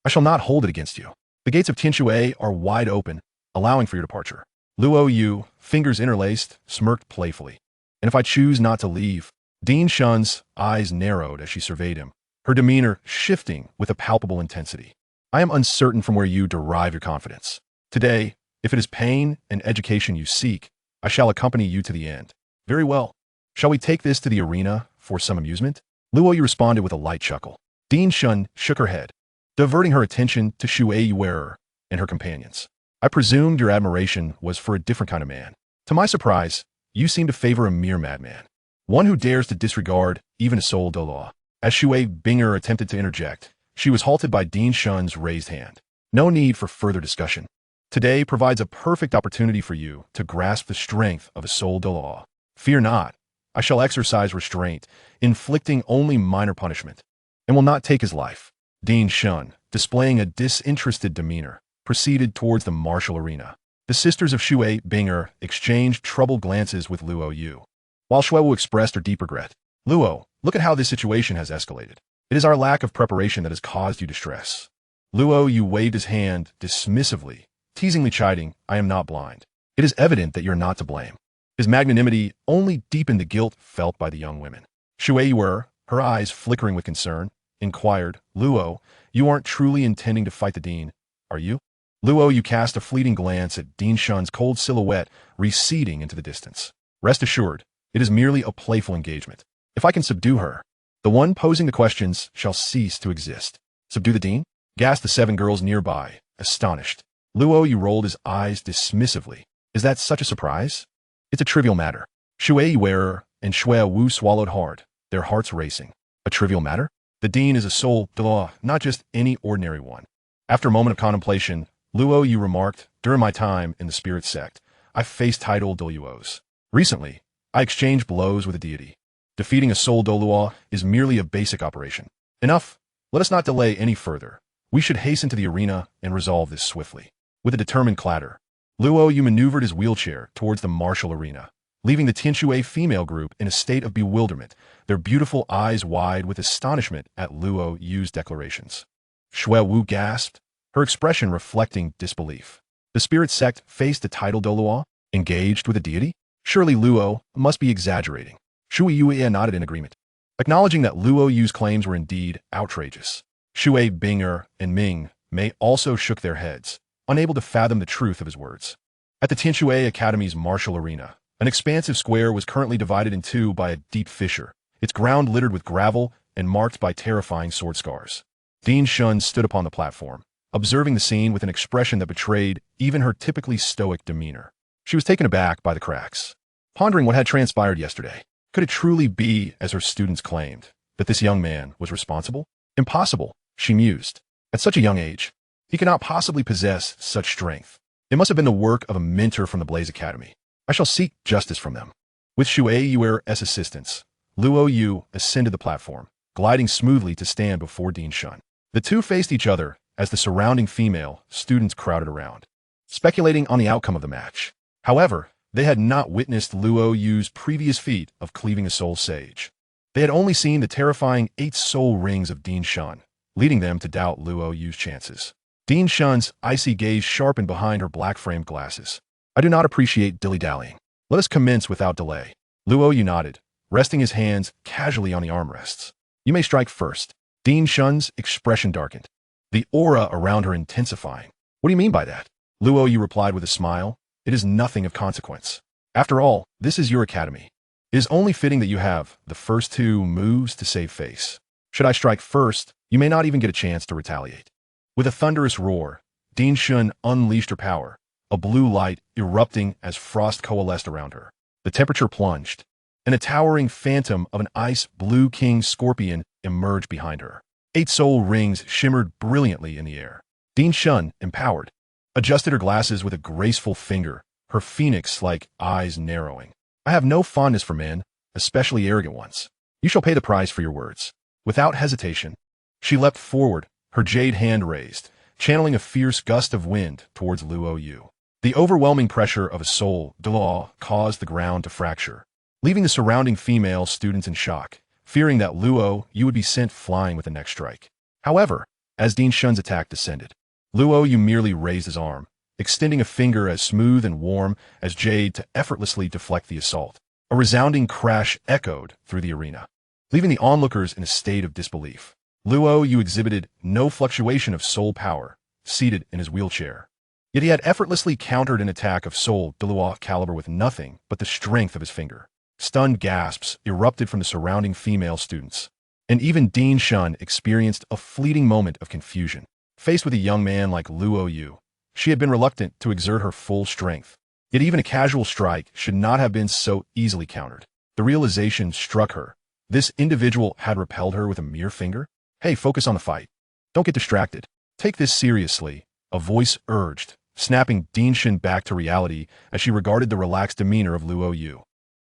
I shall not hold it against you. The gates of Tianshui are wide open, allowing for your departure. Luo Yu, fingers interlaced, smirked playfully. And if I choose not to leave? Dean Shun's eyes narrowed as she surveyed him, her demeanor shifting with a palpable intensity. I am uncertain from where you derive your confidence. Today, if it is pain and education you seek, I shall accompany you to the end. Very well. Shall we take this to the arena for some amusement? Luo Yu responded with a light chuckle. Dean Shun shook her head, diverting her attention to Shui Yuer and her companions. I presumed your admiration was for a different kind of man. To my surprise, you seem to favor a mere madman. One who dares to disregard even a soul Douluo. As Shui Binger attempted to interject, she was halted by Dean Shun's raised hand. No need for further discussion. Today provides a perfect opportunity for you to grasp the strength of a soul Douluo. Fear not. I shall exercise restraint, inflicting only minor punishment, and will not take his life. Dean Shun, displaying a disinterested demeanor, proceeded towards the martial arena. The sisters of Shui Binger exchanged troubled glances with Luo Yu, while Shuewu expressed her deep regret. Luo, look at how this situation has escalated. It is our lack of preparation that has caused you distress. Luo Yu waved his hand dismissively, teasingly chiding, I am not blind. It is evident that you're not to blame. His magnanimity only deepened the guilt felt by the young women. Shui Yu, her eyes flickering with concern, inquired, Luo, you aren't truly intending to fight the Dean, are you? Luo Yu cast a fleeting glance at Dean Shun's cold silhouette receding into the distance. Rest assured, it is merely a playful engagement. If I can subdue her, the one posing the questions shall cease to exist. Subdue the Dean? Gasped the 7 girls nearby, astonished. Luo Yu rolled his eyes dismissively. Is that such a surprise? It's a trivial matter. Shui Yu and Shui Wu swallowed hard, their hearts racing. A trivial matter? The Dean is a soul Douluo, not just any ordinary one. After a moment of contemplation, Luo Yu remarked, during my time in the spirit sect, I faced title Douluos. Recently, I exchanged blows with a deity. Defeating a soul Douluo is merely a basic operation. Enough. Let us not delay any further. We should hasten to the arena and resolve this swiftly. With a determined clatter, Luo Yu maneuvered his wheelchair towards the martial arena, leaving the Tianshui female group in a state of bewilderment, their beautiful eyes wide with astonishment at Luo Yu's declarations. Shui Wu gasped, her expression reflecting disbelief. The spirit sect faced the title Douluo, engaged with a deity? Surely Luo must be exaggerating. Shui Yu nodded in agreement, acknowledging that Luo Yu's claims were indeed outrageous. Shui Binger and Ming Mei also shook their heads, unable to fathom the truth of his words. At the Tianshui Academy's martial arena, an expansive square was currently divided in two by a deep fissure, its ground littered with gravel and marked by terrifying sword scars. Dean Shun stood upon the platform, observing the scene with an expression that betrayed even her typically stoic demeanor. She was taken aback by the cracks, pondering what had transpired yesterday. Could it truly be, as her students claimed, that this young man was responsible? Impossible, she mused. At such a young age, he cannot possibly possess such strength. It must have been the work of a mentor from the Blaze Academy. I shall seek justice from them. With Shui Yu's assistance, Luo Yu ascended the platform, gliding smoothly to stand before Dean Shun. The two faced each other as the surrounding female students crowded around, speculating on the outcome of the match. However, they had not witnessed Luo Yu's previous feat of cleaving a soul sage. They had only seen the terrifying 8 soul rings of Dean Shun, leading them to doubt Luo Yu's chances. Dean Shun's icy gaze sharpened behind her black-framed glasses. I do not appreciate dilly-dallying. Let us commence without delay. Luo Yu nodded, resting his hands casually on the armrests. You may strike first. Dean Shun's expression darkened, the aura around her intensifying. What do you mean by that? Luo Yu replied with a smile. It is nothing of consequence. After all, this is your academy. It is only fitting that you have the first 2 moves to save face. Should I strike first, you may not even get a chance to retaliate. With a thunderous roar, Dean Shun unleashed her power, a blue light erupting as frost coalesced around her. The temperature plunged, and a towering phantom of an ice-blue king scorpion emerged behind her. 8 soul rings shimmered brilliantly in the air. Dean Shun, empowered, adjusted her glasses with a graceful finger, her phoenix-like eyes narrowing. I have no fondness for men, especially arrogant ones. You shall pay the price for your words. Without hesitation, she leapt forward, her jade hand raised, channeling a fierce gust of wind towards Luo Yu. The overwhelming pressure of a soul Douluo caused the ground to fracture, leaving the surrounding female students in shock, fearing that Luo Yu would be sent flying with the next strike. However, as Dean Shun's attack descended, Luo Yu merely raised his arm, extending a finger as smooth and warm as jade to effortlessly deflect the assault. A resounding crash echoed through the arena, leaving the onlookers in a state of disbelief. Luo Yu exhibited no fluctuation of soul power, seated in his wheelchair. Yet he had effortlessly countered an attack of soul Douluo caliber with nothing but the strength of his finger. Stunned gasps erupted from the surrounding female students, and even Dean Shun experienced a fleeting moment of confusion. Faced with a young man like Luo Yu, She had been reluctant to exert her full strength. Yet even a casual strike should not have been so easily countered. The realization struck her. This individual had repelled her with a mere finger? Hey, focus on the fight. Don't get distracted. Take this seriously, a voice urged, snapping Dinshin back to reality as she regarded the relaxed demeanor of Luo Yu.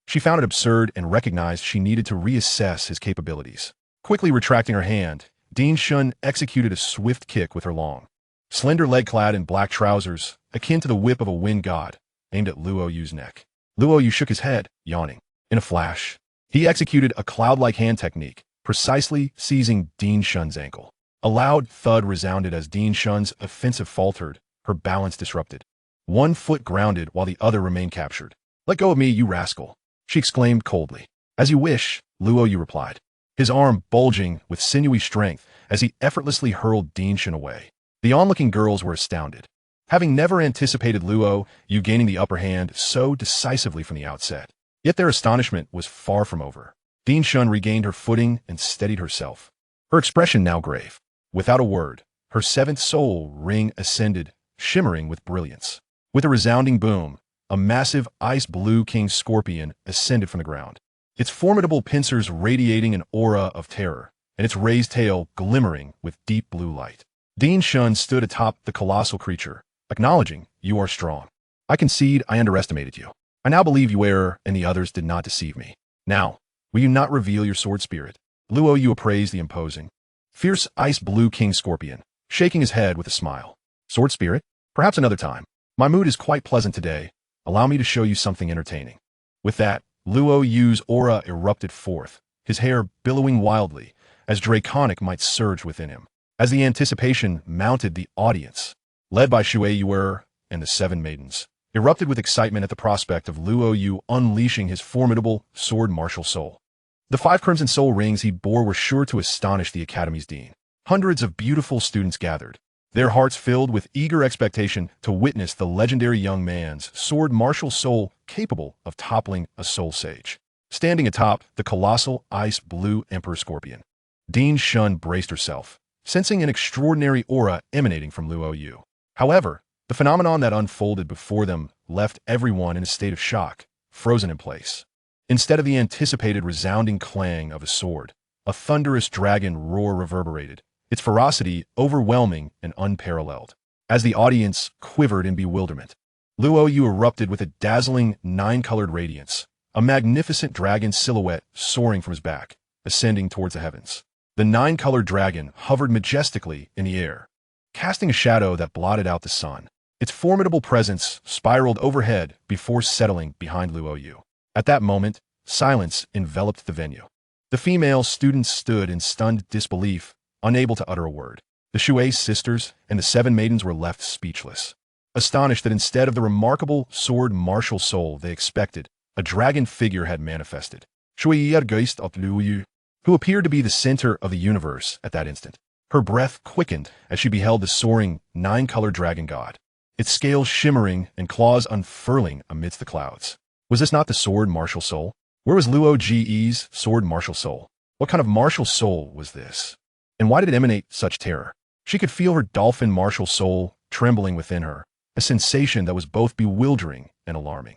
She found it absurd and recognized she needed to reassess his capabilities. Quickly retracting her hand, Dinshin executed a swift kick with her long, slender leg clad in black trousers, akin to the whip of a wind god, aimed at Luo Yu's neck. Luo Yu shook his head, yawning. In a flash, he executed a cloud-like hand technique, precisely seizing Dinshin's ankle. A loud thud resounded as Dinshin's offensive faltered, her balance disrupted. One foot grounded while the other remained captured. Let go of me, you rascal, she exclaimed coldly. As you wish, Luo Yu replied, his arm bulging with sinewy strength as he effortlessly hurled Dinshin away. The onlooking girls were astounded, having never anticipated Luo Yu gaining the upper hand so decisively from the outset. Yet their astonishment was far from over. Dinshin regained her footing and steadied herself, her expression now grave. Without a word, her seventh soul ring ascended, shimmering with brilliance. With a resounding boom, a massive ice-blue king scorpion ascended from the ground, its formidable pincers radiating an aura of terror, and its raised tail glimmering with deep blue light. Dinshin stood atop the colossal creature, acknowledging, you are strong. I concede I underestimated you. I now believe you err and the others did not deceive me. Now, will you not reveal your sword spirit? Luo Yu appraised the imposing, fierce ice-blue king scorpion, shaking his head with a smile. Sword spirit? Perhaps another time. My mood is quite pleasant today. Allow me to show you something entertaining. With that, Luo Yu's aura erupted forth, his hair billowing wildly, as draconic might surge within him. As the anticipation mounted, the audience, led by Shui Yuer and the Seven Maidens, erupted with excitement at the prospect of Luo Yu unleashing his formidable sword martial soul. The 5 crimson soul rings he bore were sure to astonish the Academy's dean. Hundreds of beautiful students gathered, their hearts filled with eager expectation to witness the legendary young man's sword martial soul capable of toppling a soul sage. Standing atop the colossal ice-blue Emperor Scorpion, Dinshin braced herself, sensing an extraordinary aura emanating from Luo Yu. However, the phenomenon that unfolded before them left everyone in a state of shock, frozen in place. Instead of the anticipated resounding clang of a sword, a thunderous dragon roar reverberated, its ferocity overwhelming and unparalleled. As the audience quivered in bewilderment, Luo Yu erupted with a dazzling 9-colored radiance, a magnificent dragon silhouette soaring from his back, ascending towards the heavens. The 9-colored dragon hovered majestically in the air, casting a shadow that blotted out the sun. Its formidable presence spiraled overhead before settling behind Luo Yu. At that moment, silence enveloped the venue. The female students stood in stunned disbelief, unable to utter a word. The Shui sisters and the 7 maidens were left speechless, astonished that instead of the remarkable sword martial soul they expected, a dragon figure had manifested. Shui Geist of Luo Yu, who appeared to be the center of the universe at that instant. Her breath quickened as she beheld the soaring 9-colored dragon god, its scales shimmering and claws unfurling amidst the clouds. Was this not the sword martial soul? Where was Luo Ji's sword martial soul? What kind of martial soul was this? And why did it emanate such terror? She could feel her dolphin martial soul trembling within her, a sensation that was both bewildering and alarming.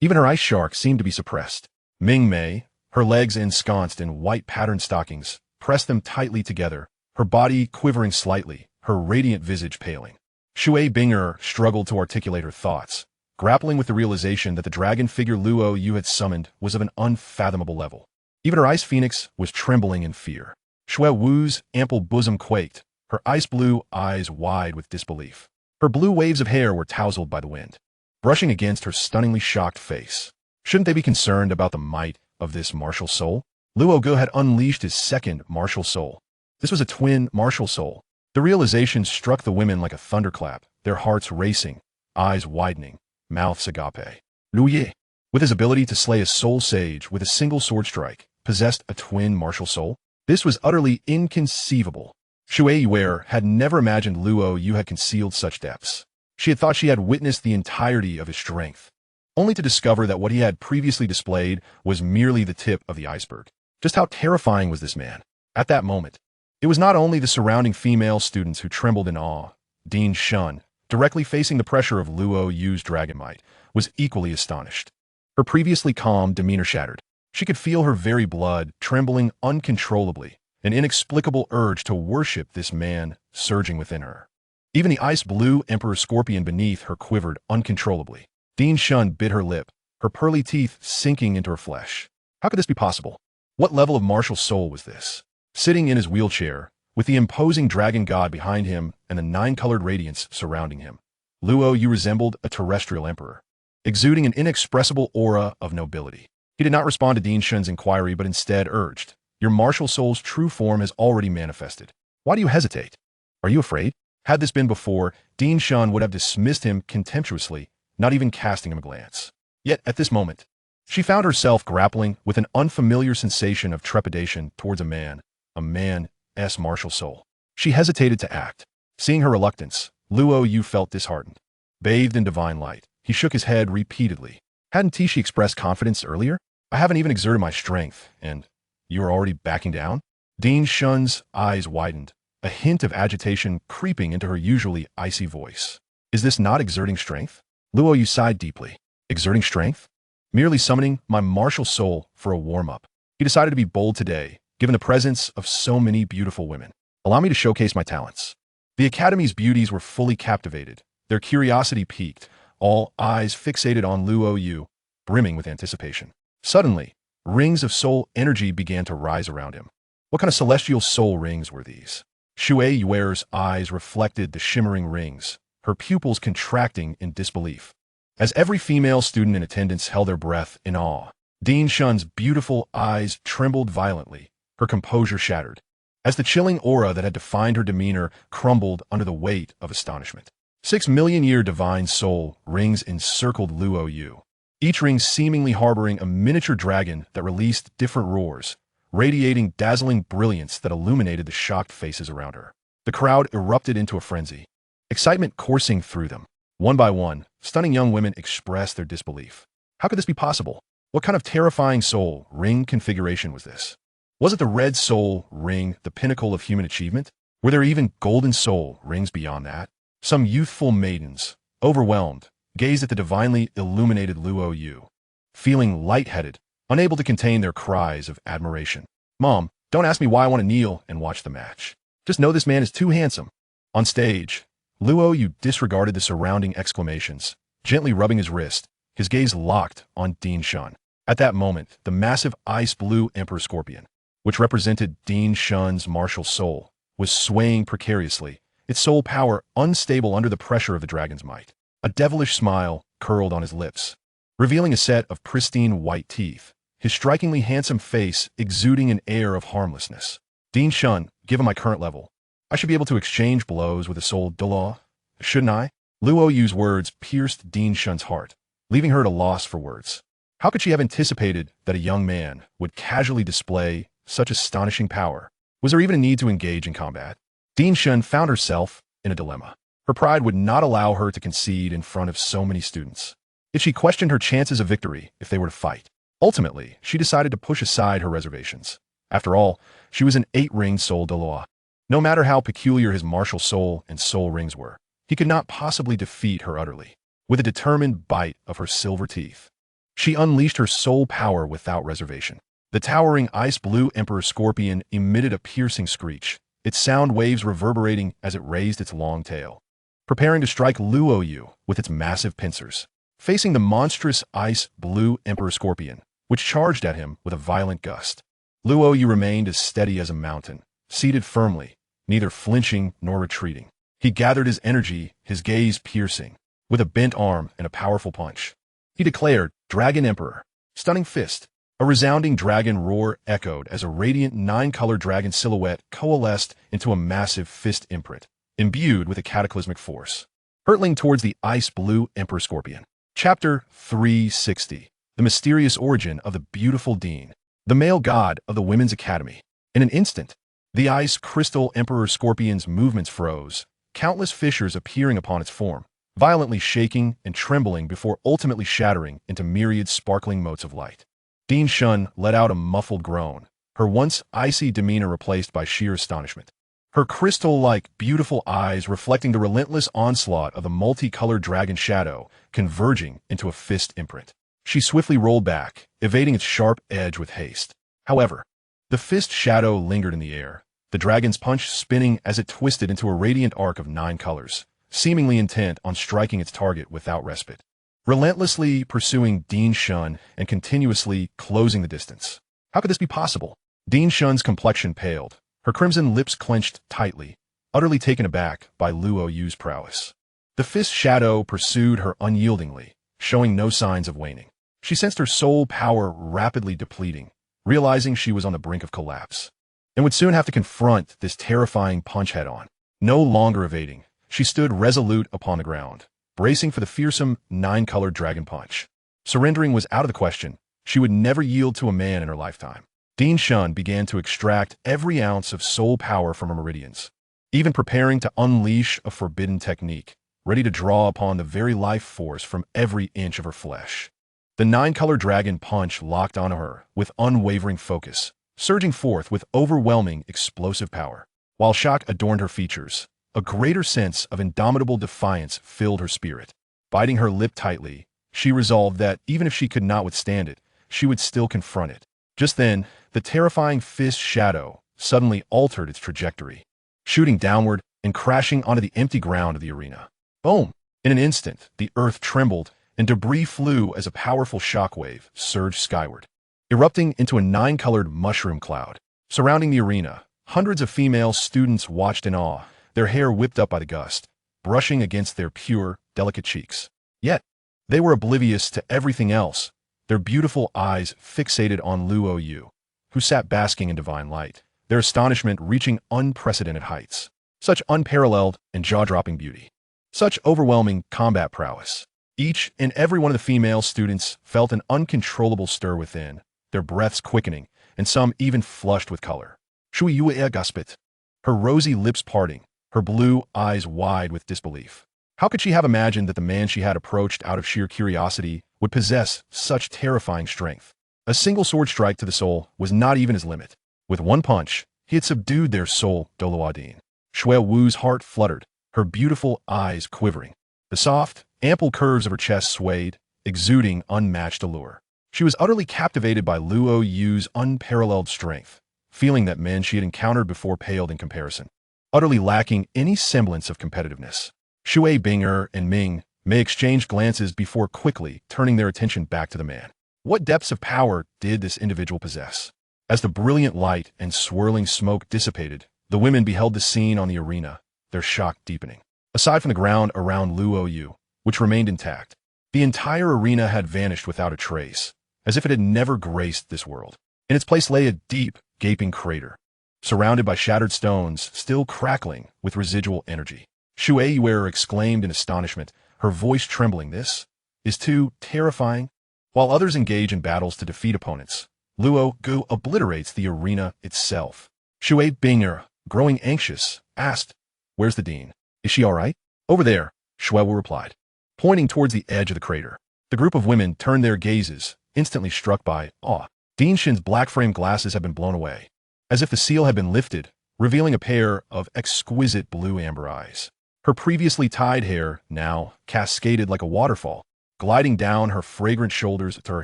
Even her ice shark seemed to be suppressed. Ming Mei, her legs ensconced in white patterned stockings, pressed them tightly together, her body quivering slightly, her radiant visage paling. Shui Binger struggled to articulate her thoughts, grappling with the realization that the dragon figure Luo Yu had summoned was of an unfathomable level. Even her ice phoenix was trembling in fear. Shui Wu's ample bosom quaked, her ice-blue eyes wide with disbelief. Her blue waves of hair were tousled by the wind, brushing against her stunningly shocked face. Shouldn't they be concerned about the might of this martial soul? Luo Gu had unleashed his second martial soul. This was a twin martial soul. The realization struck the women like a thunderclap, their hearts racing, eyes widening, mouths agape. Luo Yu, with his ability to slay a soul sage with a single sword strike, possessed a twin martial soul? This was utterly inconceivable. Shui Yuer had never imagined Luo Yu had concealed such depths. She had thought she had witnessed the entirety of his strength, only to discover that what he had previously displayed was merely the tip of the iceberg. Just how terrifying was this man? At that moment, it was not only the surrounding female students who trembled in awe, Dinshin, directly facing the pressure of Luo Yu's dragon might, was equally astonished. Her previously calm demeanor shattered. She could feel her very blood trembling uncontrollably, an inexplicable urge to worship this man surging within her. Even the ice-blue Emperor Scorpion beneath her quivered uncontrollably. Ding Shun bit her lip, her pearly teeth sinking into her flesh. How could this be possible? What level of martial soul was this? Sitting in his wheelchair, with the imposing dragon god behind him and the nine-colored radiance surrounding him, Luo Yu resembled a terrestrial emperor, exuding an inexpressible aura of nobility. He did not respond to Ding Shun's inquiry, but instead urged, "Your martial soul's true form has already manifested. Why do you hesitate? Are you afraid?" Had this been before, Ding Shun would have dismissed him contemptuously, not even casting him a glance. Yet, at this moment, she found herself grappling with an unfamiliar sensation of trepidation towards a man's martial soul. She hesitated to act. Seeing her reluctance, Luo Yu felt disheartened. Bathed in divine light, he shook his head repeatedly. Hadn't Tishi expressed confidence earlier? I haven't even exerted my strength, and you are already backing down? Ding Shun's eyes widened, a hint of agitation creeping into her usually icy voice. Is this not exerting strength? Luo Yu sighed deeply. Exerting strength? Merely summoning my martial soul for a warm-up. He decided to be bold today, given the presence of so many beautiful women. Allow me to showcase my talents. The Academy's beauties were fully captivated, their curiosity piqued, all eyes fixated on Luo Yu, brimming with anticipation. Suddenly, rings of soul energy began to rise around him. What kind of celestial soul rings were these? Shui Yuer's eyes reflected the shimmering rings, her pupils contracting in disbelief. As every female student in attendance held their breath in awe, Ding Shun's beautiful eyes trembled violently, her composure shattered, as the chilling aura that had defined her demeanor crumbled under the weight of astonishment. 6 million-year divine soul rings encircled Luo Yu, each ring seemingly harboring a miniature dragon that released different roars, radiating dazzling brilliance that illuminated the shocked faces around her. The crowd erupted into a frenzy, excitement coursing through them. One by one, stunning young women expressed their disbelief. How could this be possible? What kind of terrifying soul ring configuration was this? Was it the red soul ring the pinnacle of human achievement? Were there even golden soul rings beyond that? Some youthful maidens, overwhelmed, gazed at the divinely illuminated Luo Yu, feeling lightheaded, unable to contain their cries of admiration. Mom, don't ask me why I want to kneel and watch the match. Just know this man is too handsome. On stage, Luo Yu disregarded the surrounding exclamations, gently rubbing his wrist, his gaze locked on Ding Shun. At that moment, the massive ice-blue Emperor Scorpion, which represented Ding Shun's martial soul, was swaying precariously, its soul power unstable under the pressure of the dragon's might. A devilish smile curled on his lips, revealing a set of pristine white teeth, his strikingly handsome face exuding an air of harmlessness. Ding Shun, given my current level, I should be able to exchange blows with a soul Douluo, shouldn't I? Luo Yu's words pierced Ding Shun's heart, leaving her at a loss for words. How could she have anticipated that a young man would casually display such astonishing power? Was there even a need to engage in combat? Ding Shun found herself in a dilemma. Her pride would not allow her to concede in front of so many students. Yet she questioned her chances of victory if they were to fight. Ultimately, she decided to push aside her reservations. After all, she was an 8-ringed soul Douluo. No matter how peculiar his martial soul and soul rings were, he could not possibly defeat her utterly. With a determined bite of her silver teeth, she unleashed her soul power without reservation. The towering ice-blue Emperor Scorpion emitted a piercing screech, its sound waves reverberating as it raised its long tail, preparing to strike Luo Yu with its massive pincers. Facing the monstrous ice-blue Emperor Scorpion, which charged at him with a violent gust, Luo Yu remained as steady as a mountain, seated firmly, neither flinching nor retreating. He gathered his energy, his gaze piercing, with a bent arm and a powerful punch. He declared, "Dragon Emperor." Stunning fist. A resounding dragon roar echoed as a radiant 9-color dragon silhouette coalesced into a massive fist imprint, imbued with a cataclysmic force, hurtling towards the ice-blue Emperor Scorpion. Chapter 360. The Mysterious Origin of the Beautiful Ding, the male god of the Women's Academy. In an instant, the ice crystal Emperor Scorpion's movements froze, countless fissures appearing upon its form, violently shaking and trembling before ultimately shattering into myriad sparkling motes of light. Ding Shun let out a muffled groan, her once icy demeanor replaced by sheer astonishment. her crystal-like, beautiful eyes reflecting the relentless onslaught of the multicolored dragon shadow converging into a fist imprint. She swiftly rolled back, evading its sharp edge with haste. However, the fist shadow lingered in the air, the dragon's punch spinning as it twisted into a radiant arc of 9 colors, seemingly intent on striking its target without respite. Relentlessly pursuing Din Shun and continuously closing the distance. How could this be possible? Din Shun's complexion paled, her crimson lips clenched tightly, utterly taken aback by Luo Yu's prowess. The fist shadow pursued her unyieldingly, showing no signs of waning. She sensed her soul power rapidly depleting, realizing she was on the brink of collapse, and would soon have to confront this terrifying punch head-on. No longer evading, she stood resolute upon the ground, bracing for the fearsome 9-colored dragon punch. Surrendering was out of the question. She would never yield to a man in her lifetime. Din Shun began to extract every ounce of soul power from her meridians, even preparing to unleash a forbidden technique, ready to draw upon the very life force from every inch of her flesh. The 9-colored dragon punch locked onto her with unwavering focus, surging forth with overwhelming explosive power. While shock adorned her features, a greater sense of indomitable defiance filled her spirit. Biting her lip tightly, she resolved that even if she could not withstand it, she would still confront it. Just then, the terrifying fist shadow suddenly altered its trajectory, shooting downward and crashing onto the empty ground of the arena. Boom! In an instant, the earth trembled and debris flew as a powerful shockwave surged skyward, erupting into a 9-colored mushroom cloud. Surrounding the arena, hundreds of female students watched in awe, their hair whipped up by the gust, brushing against their pure, delicate cheeks. Yet, they were oblivious to everything else, their beautiful eyes fixated on Luo Yu, who sat basking in divine light, their astonishment reaching unprecedented heights. Such unparalleled and jaw-dropping beauty. Such overwhelming combat prowess. Each and every one of the female students felt an uncontrollable stir within, their breaths quickening, and some even flushed with color. Shui Yue Gaspit, her rosy lips parting, her blue eyes wide with disbelief. How could she have imagined that the man she had approached out of sheer curiosity would possess such terrifying strength? A single sword strike to the soul was not even his limit. With one punch, he had subdued their soul, Douluo. Shui Wu's heart fluttered, her beautiful eyes quivering. The soft, ample curves of her chest swayed, exuding unmatched allure. She was utterly captivated by Luo Yu's unparalleled strength, feeling that men she had encountered before paled in comparison, utterly lacking any semblance of competitiveness. Shui Binger and Ming may exchange glances before quickly turning their attention back to the man. What depths of power did this individual possess? As the brilliant light and swirling smoke dissipated, the women beheld the scene on the arena, their shock deepening. Aside from the ground around Luo Yu, which remained intact, the entire arena had vanished without a trace, as if it had never graced this world. In its place lay a deep, gaping crater, surrounded by shattered stones, still crackling with residual energy. Shui Yuer exclaimed in astonishment, her voice trembling. This is too terrifying. While others engage in battles to defeat opponents, Luo Gu obliterates the arena itself. Shui Binger, growing anxious, asked, "Where's the dean? Is she all right?" "Over there," Shui Wu replied, pointing towards the edge of the crater. The group of women turned their gazes, instantly struck by awe. Din Shin's black-framed glasses had been blown away, as if the seal had been lifted, revealing a pair of exquisite blue-amber eyes. Her previously tied hair now cascaded like a waterfall, gliding down her fragrant shoulders to her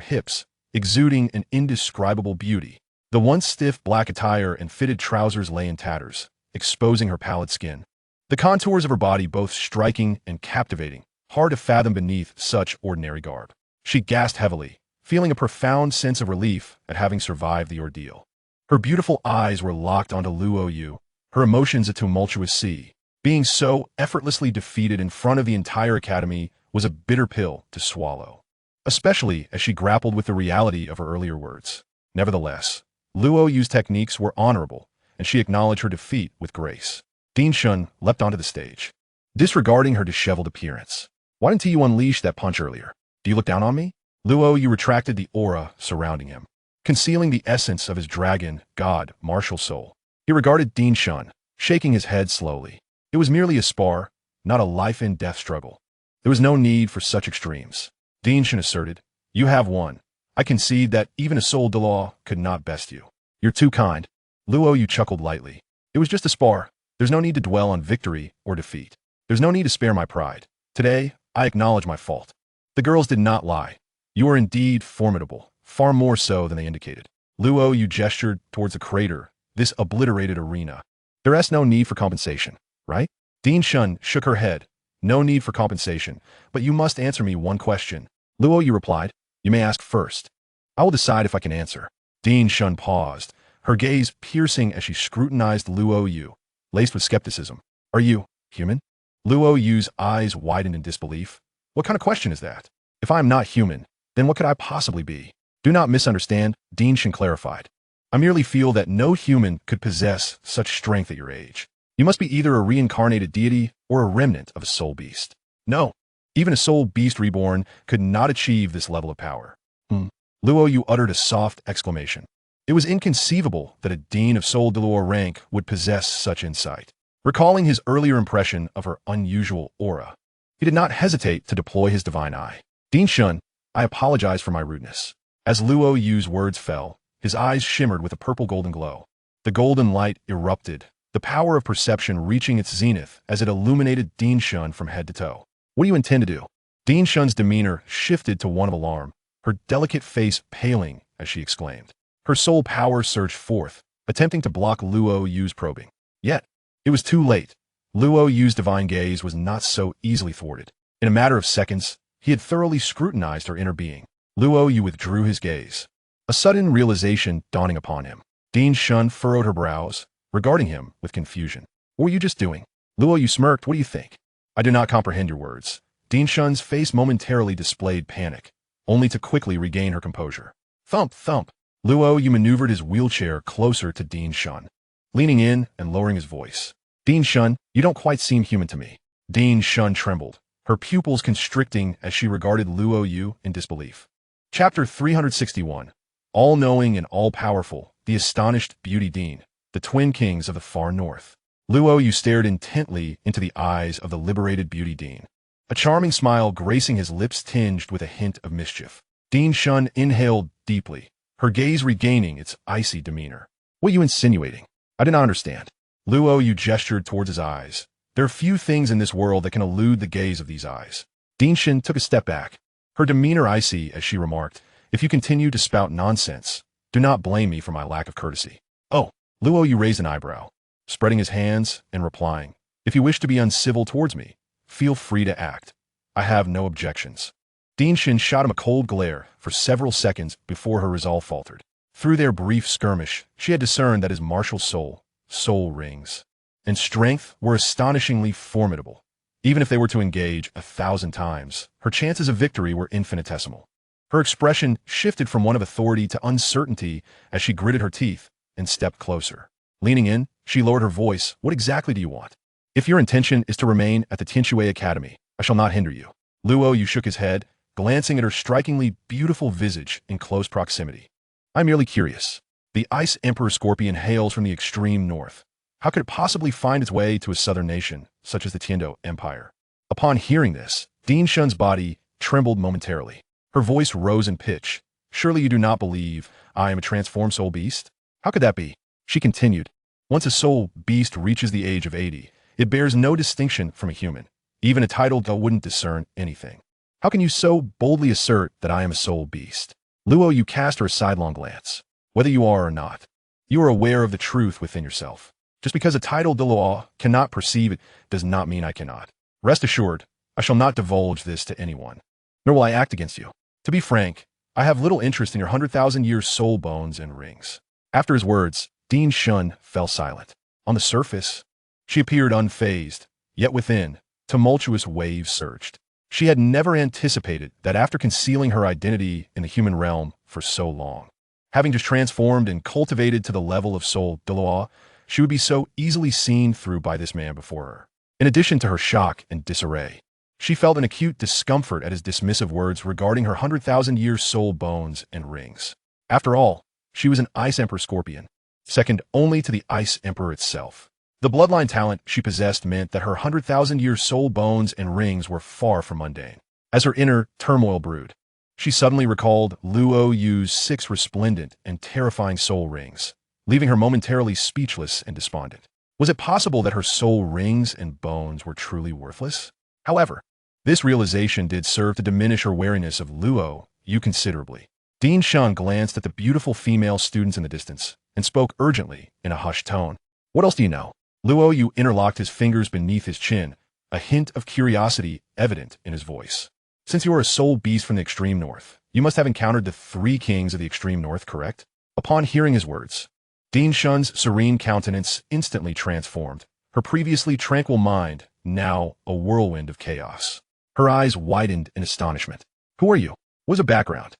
hips, exuding an indescribable beauty. The once stiff black attire and fitted trousers lay in tatters, exposing her pallid skin. The contours of her body both striking and captivating, hard to fathom beneath such ordinary garb. She gasped heavily, feeling a profound sense of relief at having survived the ordeal. Her beautiful eyes were locked onto Luo Yu, her emotions a tumultuous sea. Being so effortlessly defeated in front of the entire academy was a bitter pill to swallow, especially as she grappled with the reality of her earlier words. Nevertheless, Luo Yu's techniques were honorable, and she acknowledged her defeat with grace. Din Shun leapt onto the stage, disregarding her disheveled appearance. "Why didn't you unleash that punch earlier? Do you look down on me?" Luo Yu retracted the aura surrounding him, concealing the essence of his dragon, god, martial soul. He regarded Din Shun, shaking his head slowly. It was merely a spar, not a life-and-death struggle. There was no need for such extremes. Din Shun asserted, "You have won. I concede that even a soul Douluo could not best you." "You're too kind." Luo Yu chuckled lightly. "It was just a spar. There's no need to dwell on victory or defeat. There's no need to spare my pride. Today, I acknowledge my fault. The girls did not lie. You are indeed formidable, far more so than they indicated. Luo Yu gestured towards the crater, this obliterated arena. There is no need for compensation, right? Din Shun shook her head. No need for compensation, but you must answer me one question. Luo Yu replied, you may ask first. I will decide if I can answer. Din Shun paused, her gaze piercing as she scrutinized Luo Yu, laced with skepticism. Are you human? Luo Yu's eyes widened in disbelief. What kind of question is that? If I am not human, then what could I possibly be? Do not misunderstand, Din Shun clarified. I merely feel that no human could possess such strength at your age. You must be either a reincarnated deity or a remnant of a soul beast. No, even a soul beast reborn could not achieve this level of power. Luo Yu uttered a soft exclamation. It was inconceivable that a dean of Soul Douluo rank would possess such insight. Recalling his earlier impression of her unusual aura, he did not hesitate to deploy his divine eye. Din Shun, I apologize for my rudeness. As Luo Yu's words fell, his eyes shimmered with a purple-golden glow. The golden light erupted, the power of perception reaching its zenith as it illuminated Din Shun from head to toe. What do you intend to do? Din Shun's demeanor shifted to one of alarm, her delicate face paling as she exclaimed. Her soul power surged forth, attempting to block Luo Yu's probing. Yet, it was too late. Luo Yu's divine gaze was not so easily thwarted. In a matter of seconds, he had thoroughly scrutinized her inner being. Luo Yu withdrew his gaze, a sudden realization dawning upon him. Din Shun furrowed her brows, regarding him with confusion. What were you just doing? Luo Yu smirked. What do you think? I do not comprehend your words. Din Shun's face momentarily displayed panic, only to quickly regain her composure. Thump, thump. Luo Yu maneuvered his wheelchair closer to Din Shun, leaning in and lowering his voice. Din Shun, you don't quite seem human to me. Din Shun trembled, her pupils constricting as she regarded Luo Yu in disbelief. Chapter 361. All-knowing and all-powerful, the astonished Beauty Din, the twin kings of the far north. Luo Yu stared intently into the eyes of the liberated Beauty Din, a charming smile gracing his lips tinged with a hint of mischief. Din Shun inhaled deeply, her gaze regaining its icy demeanor. What are you insinuating? I do not understand. Luo Yu gestured towards his eyes. There are few things in this world that can elude the gaze of these eyes. Din Shun took a step back, her demeanor icy as she remarked, if you continue to spout nonsense, do not blame me for my lack of courtesy. Oh, Luo Yu raised an eyebrow, spreading his hands and replying, if you wish to be uncivil towards me, feel free to act. I have no objections. Din Shun shot him a cold glare for several seconds before her resolve faltered. Through their brief skirmish, she had discerned that his martial soul rings, and strength were astonishingly formidable. Even if they were to engage 1,000 times, her chances of victory were infinitesimal. Her expression shifted from one of authority to uncertainty as she gritted her teeth and stepped closer. Leaning in, she lowered her voice. What exactly do you want? If your intention is to remain at the Tianshui Academy, I shall not hinder you. Luo Yu shook his head, glancing at her strikingly beautiful visage in close proximity. I'm merely curious. The Ice Emperor Scorpion hails from the extreme north. How could it possibly find its way to a southern nation, such as the Tiando Empire? Upon hearing this, Din Shun's body trembled momentarily. Her voice rose in pitch. Surely you do not believe I am a transformed soul beast? How could that be? She continued. Once a soul beast reaches the age of 80, it bears no distinction from a human. Even a titled Gu wouldn't discern anything. How can you so boldly assert that I am a soul beast? Luo Yu cast her a sidelong glance. Whether you are or not, you are aware of the truth within yourself. Just because a titled Douluo cannot perceive it does not mean I cannot. Rest assured, I shall not divulge this to anyone, nor will I act against you. To be frank, I have little interest in your 100,000-year soul bones and rings. After his words, Din Shun fell silent. On the surface, she appeared unfazed, yet within, tumultuous waves surged. She had never anticipated that after concealing her identity in the human realm for so long, having just transformed and cultivated to the level of Soul Douluo, she would be so easily seen through by this man before her. In addition to her shock and disarray, she felt an acute discomfort at his dismissive words regarding her 100,000-year soul bones and rings. After all, she was an Ice Emperor Scorpion, second only to the Ice Emperor itself. The bloodline talent she possessed meant that her 100,000-year soul bones and rings were far from mundane. As her inner turmoil brewed, she suddenly recalled Luo Yu's 6 resplendent and terrifying soul rings, leaving her momentarily speechless and despondent. Was it possible that her soul rings and bones were truly worthless? However, this realization did serve to diminish her wariness of Luo Yu considerably. Dean Shun glanced at the beautiful female students in the distance and spoke urgently in a hushed tone. What else do you know? Luo Yu interlocked his fingers beneath his chin, a hint of curiosity evident in his voice. Since you are a soul beast from the extreme north, you must have encountered the 3 kings of the extreme north, correct? Upon hearing his words, Dean Shun's serene countenance instantly transformed, her previously tranquil mind now a whirlwind of chaos. Her eyes widened in astonishment. Who are you? What is your background?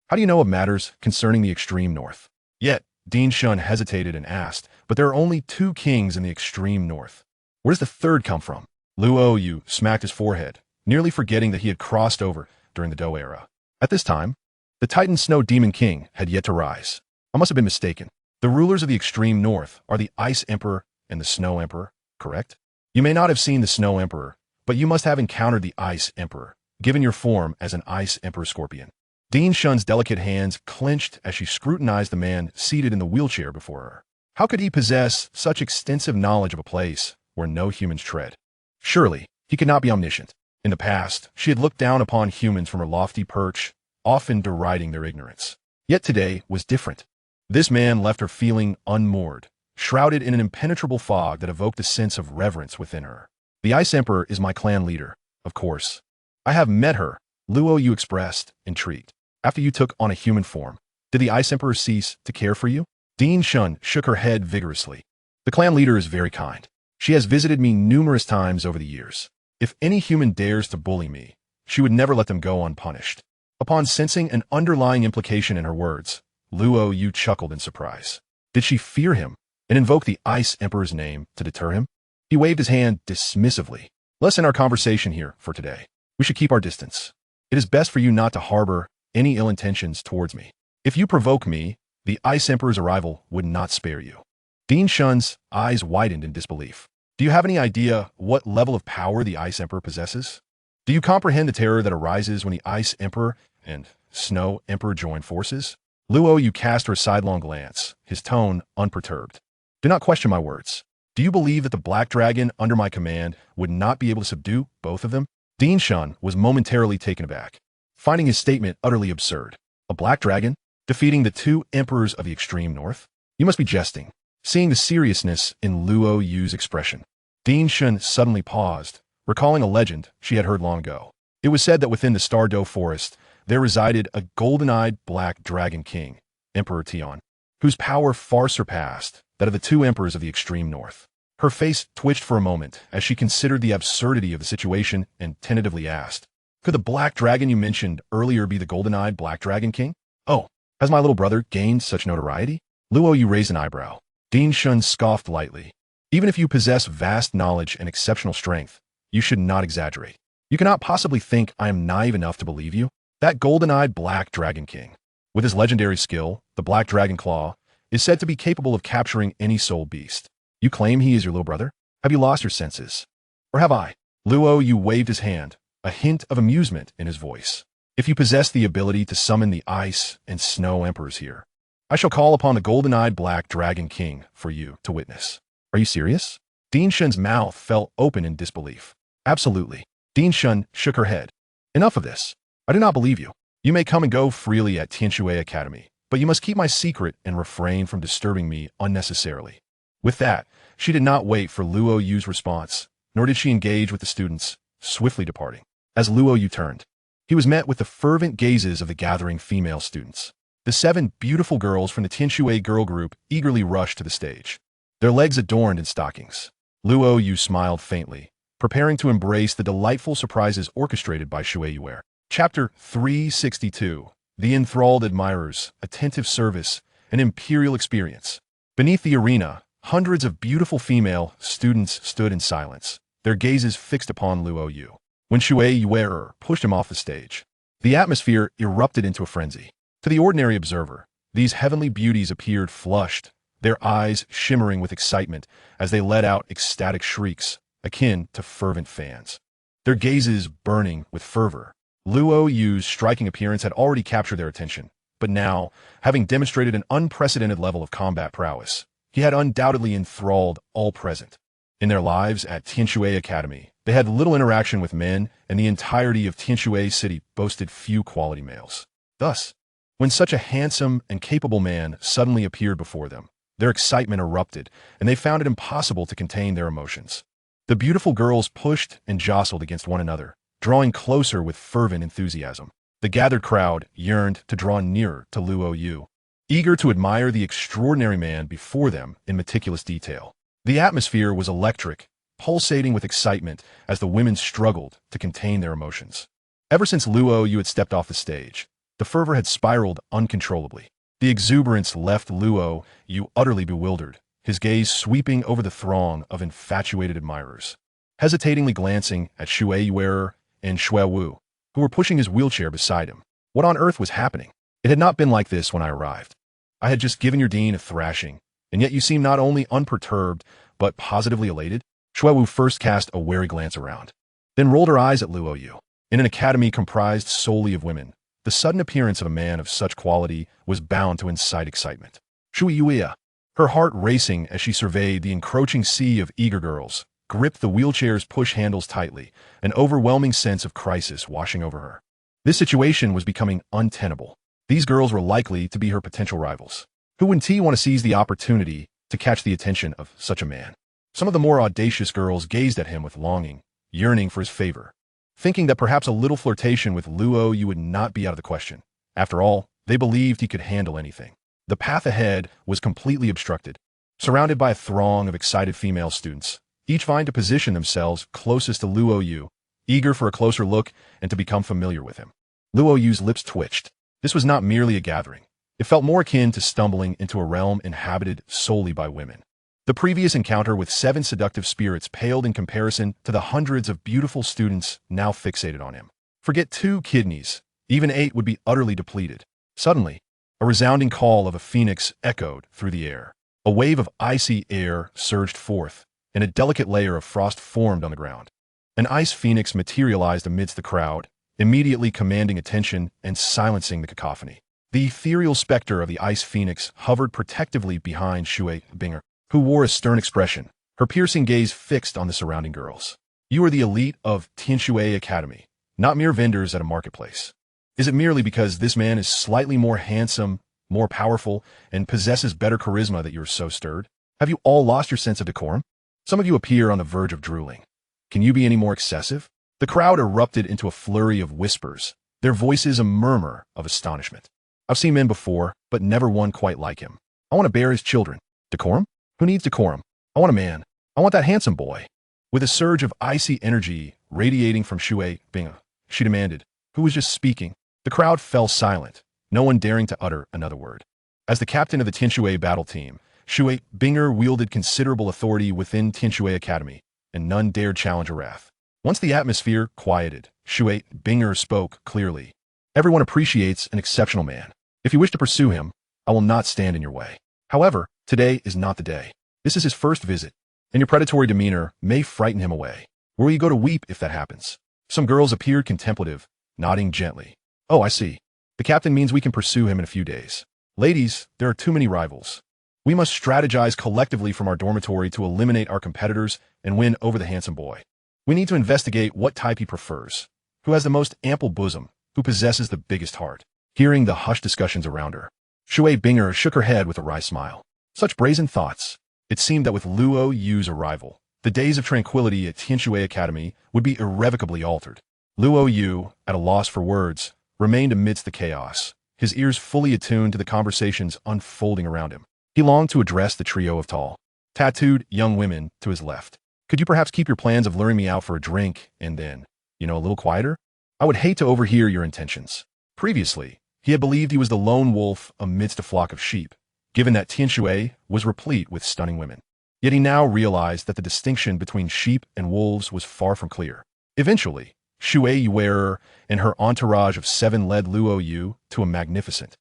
How do you know of matters concerning the extreme north? Yet, Dean Shun hesitated and asked, but there are only 2 kings in the extreme north. Where does the 3rd come from? Luo Yu smacked his forehead, nearly forgetting that he had crossed over during the Dou era. At this time, the Titan Snow Demon King had yet to rise. I must have been mistaken. The rulers of the extreme north are the Ice Emperor and the Snow Emperor, correct? You may not have seen the Snow Emperor, but you must have encountered the Ice Emperor, given your form as an Ice Emperor Scorpion. Dean Shun's delicate hands clenched as she scrutinized the man seated in the wheelchair before her. How could he possess such extensive knowledge of a place where no humans tread? Surely, he could not be omniscient. In the past, she had looked down upon humans from her lofty perch, often deriding their ignorance. Yet today was different. This man left her feeling unmoored, shrouded in an impenetrable fog that evoked a sense of reverence within her. The Ice Emperor is my clan leader, of course. I have met her, Luo Yu expressed, intrigued. After you took on a human form, did the Ice Emperor cease to care for you? Dean Shun shook her head vigorously. The clan leader is very kind. She has visited me numerous times over the years. If any human dares to bully me, she would never let them go unpunished. Upon sensing an underlying implication in her words, Luo Yu chuckled in surprise. Did she fear him and invoke the Ice Emperor's name to deter him? He waved his hand dismissively. Let's end our conversation here for today. We should keep our distance. It is best for you not to harbor any ill intentions towards me. If you provoke me, the Ice Emperor's arrival would not spare you. Dean Shun's eyes widened in disbelief. Do you have any idea what level of power the Ice Emperor possesses? Do you comprehend the terror that arises when the Ice Emperor and Snow Emperor join forces? Luo Yu cast her a sidelong glance, his tone unperturbed. Do not question my words. Do you believe that the Black Dragon under my command would not be able to subdue both of them? Dean Shun was momentarily taken aback, finding his statement utterly absurd. A Black Dragon? Defeating the 2 emperors of the extreme north? You must be jesting. Seeing the seriousness in Luo Yu's expression, Dean Shun suddenly paused, recalling a legend she had heard long ago. It was said that within the Stardow Forest, there resided a golden-eyed Black Dragon King, Emperor Tian, whose power far surpassed that of the 2 emperors of the extreme north. Her face twitched for a moment as she considered the absurdity of the situation and tentatively asked, could the Black Dragon you mentioned earlier be the golden-eyed Black Dragon King? Oh, has my little brother gained such notoriety? Luo Yu raised an eyebrow. Dean Shun scoffed lightly. Even if you possess vast knowledge and exceptional strength, you should not exaggerate. You cannot possibly think I am naive enough to believe you. That golden-eyed Black Dragon King, with his legendary skill, the Black Dragon Claw, is said to be capable of capturing any soul beast. You claim he is your little brother? Have you lost your senses? Or have I? Luo Yu waved his hand, a hint of amusement in his voice. If you possess the ability to summon the Ice and Snow Emperors here, I shall call upon the golden-eyed Black Dragon King for you to witness. Are you serious? Dean Shun's mouth fell open in disbelief. Absolutely. Dean Shun shook her head. Enough of this. I do not believe you. You may come and go freely at Tianshui Academy, but you must keep my secret and refrain from disturbing me unnecessarily. With that, she did not wait for Luo Yu's response, nor did she engage with the students, swiftly departing. As Luo Yu turned, he was met with the fervent gazes of the gathering female students. The 7 beautiful girls from the Tianshui girl group eagerly rushed to the stage, their legs adorned in stockings. Luo Yu smiled faintly, preparing to embrace the delightful surprises orchestrated by Shui Yuer. Chapter 362. The Enthralled Admirers, Attentive Service, and Imperial Experience. Beneath the arena, hundreds of beautiful female students stood in silence, their gazes fixed upon Luo Yu. When Shui Yuer pushed him off the stage, the atmosphere erupted into a frenzy. To the ordinary observer, these heavenly beauties appeared flushed, their eyes shimmering with excitement as they let out ecstatic shrieks, akin to fervent fans. Their gazes burning with fervor. Luo Yu's striking appearance had already captured their attention, but now, having demonstrated an unprecedented level of combat prowess, he had undoubtedly enthralled all present. In their lives at Tianshui Academy, they had little interaction with men, and the entirety of Tianshui City boasted few quality males. Thus, when such a handsome and capable man suddenly appeared before them, their excitement erupted, and they found it impossible to contain their emotions. The beautiful girls pushed and jostled against one another, drawing closer with fervent enthusiasm. The gathered crowd yearned to draw nearer to Luo Yu, eager to admire the extraordinary man before them in meticulous detail. The atmosphere was electric, pulsating with excitement as the women struggled to contain their emotions. Ever since Luo Yu had stepped off the stage, the fervor had spiraled uncontrollably. The exuberance left Luo Yu utterly bewildered, his gaze sweeping over the throng of infatuated admirers, hesitatingly glancing at Shui Yuer and Shui Wu, who were pushing his wheelchair beside him. What on earth was happening? It had not been like this when I arrived. I had just given your dean a thrashing, and yet you seem not only unperturbed, but positively elated. Shui Wu first cast a wary glance around, then rolled her eyes at Luo Yu. In an academy comprised solely of women, the sudden appearance of a man of such quality was bound to incite excitement. Shui Yuia, her heart racing as she surveyed the encroaching sea of eager girls, gripped the wheelchair's push handles tightly, an overwhelming sense of crisis washing over her. This situation was becoming untenable. These girls were likely to be her potential rivals. Who wouldn't want to seize the opportunity to catch the attention of such a man? Some of the more audacious girls gazed at him with longing, yearning for his favor, thinking that perhaps a little flirtation with Luo Yu would not be out of the question. After all, they believed he could handle anything. The path ahead was completely obstructed, surrounded by a throng of excited female students, each vying to position themselves closest to Luo Yu, eager for a closer look and to become familiar with him. Luo Yu's lips twitched. This was not merely a gathering. It felt more akin to stumbling into a realm inhabited solely by women. The previous encounter with 7 seductive spirits paled in comparison to the hundreds of beautiful students now fixated on him. Forget 2 kidneys, even 8 would be utterly depleted. Suddenly, a resounding call of a phoenix echoed through the air. A wave of icy air surged forth, and a delicate layer of frost formed on the ground. An ice phoenix materialized amidst the crowd, immediately commanding attention and silencing the cacophony. The ethereal specter of the ice phoenix hovered protectively behind Shui Binger, who wore a stern expression, her piercing gaze fixed on the surrounding girls. You are the elite of Tianshui Academy, not mere vendors at a marketplace. Is it merely because this man is slightly more handsome, more powerful, and possesses better charisma that you are so stirred? Have you all lost your sense of decorum? Some of you appear on the verge of drooling. Can you be any more excessive? The crowd erupted into a flurry of whispers, their voices a murmur of astonishment. I've seen men before, but never one quite like him. I want to bear his children. Decorum? Who needs decorum? I want a man. I want that handsome boy. With a surge of icy energy radiating from Shui Binga, she demanded, who was just speaking. The crowd fell silent, no one daring to utter another word. As the captain of the Tianshui battle team, Shui Binger wielded considerable authority within Tianshui Academy, and none dared challenge her wrath. Once the atmosphere quieted, Shui Binger spoke clearly. Everyone appreciates an exceptional man. If you wish to pursue him, I will not stand in your way. However, today is not the day. This is his first visit, and your predatory demeanor may frighten him away. Where will you go to weep if that happens? Some girls appeared contemplative, nodding gently. Oh, I see. The captain means we can pursue him in a few days. Ladies, there are too many rivals. We must strategize collectively from our dormitory to eliminate our competitors and win over the handsome boy. We need to investigate what type he prefers, who has the most ample bosom, who possesses the biggest heart. Hearing the hushed discussions around her, Shui Binger shook her head with a wry smile. Such brazen thoughts. It seemed that with Luo Yu's arrival, the days of tranquility at Tianshui Academy would be irrevocably altered. Luo Yu, at a loss for words, remained amidst the chaos, his ears fully attuned to the conversations unfolding around him. He longed to address the trio of tall, tattooed young women to his left. Could you perhaps keep your plans of luring me out for a drink and then, a little quieter? I would hate to overhear your intentions. Previously, he had believed he was the lone wolf amidst a flock of sheep, given that Tianshui was replete with stunning women. Yet he now realized that the distinction between sheep and wolves was far from clear. Eventually, Shui Yuer and her entourage of 7 led Luo Yu to a magnificent,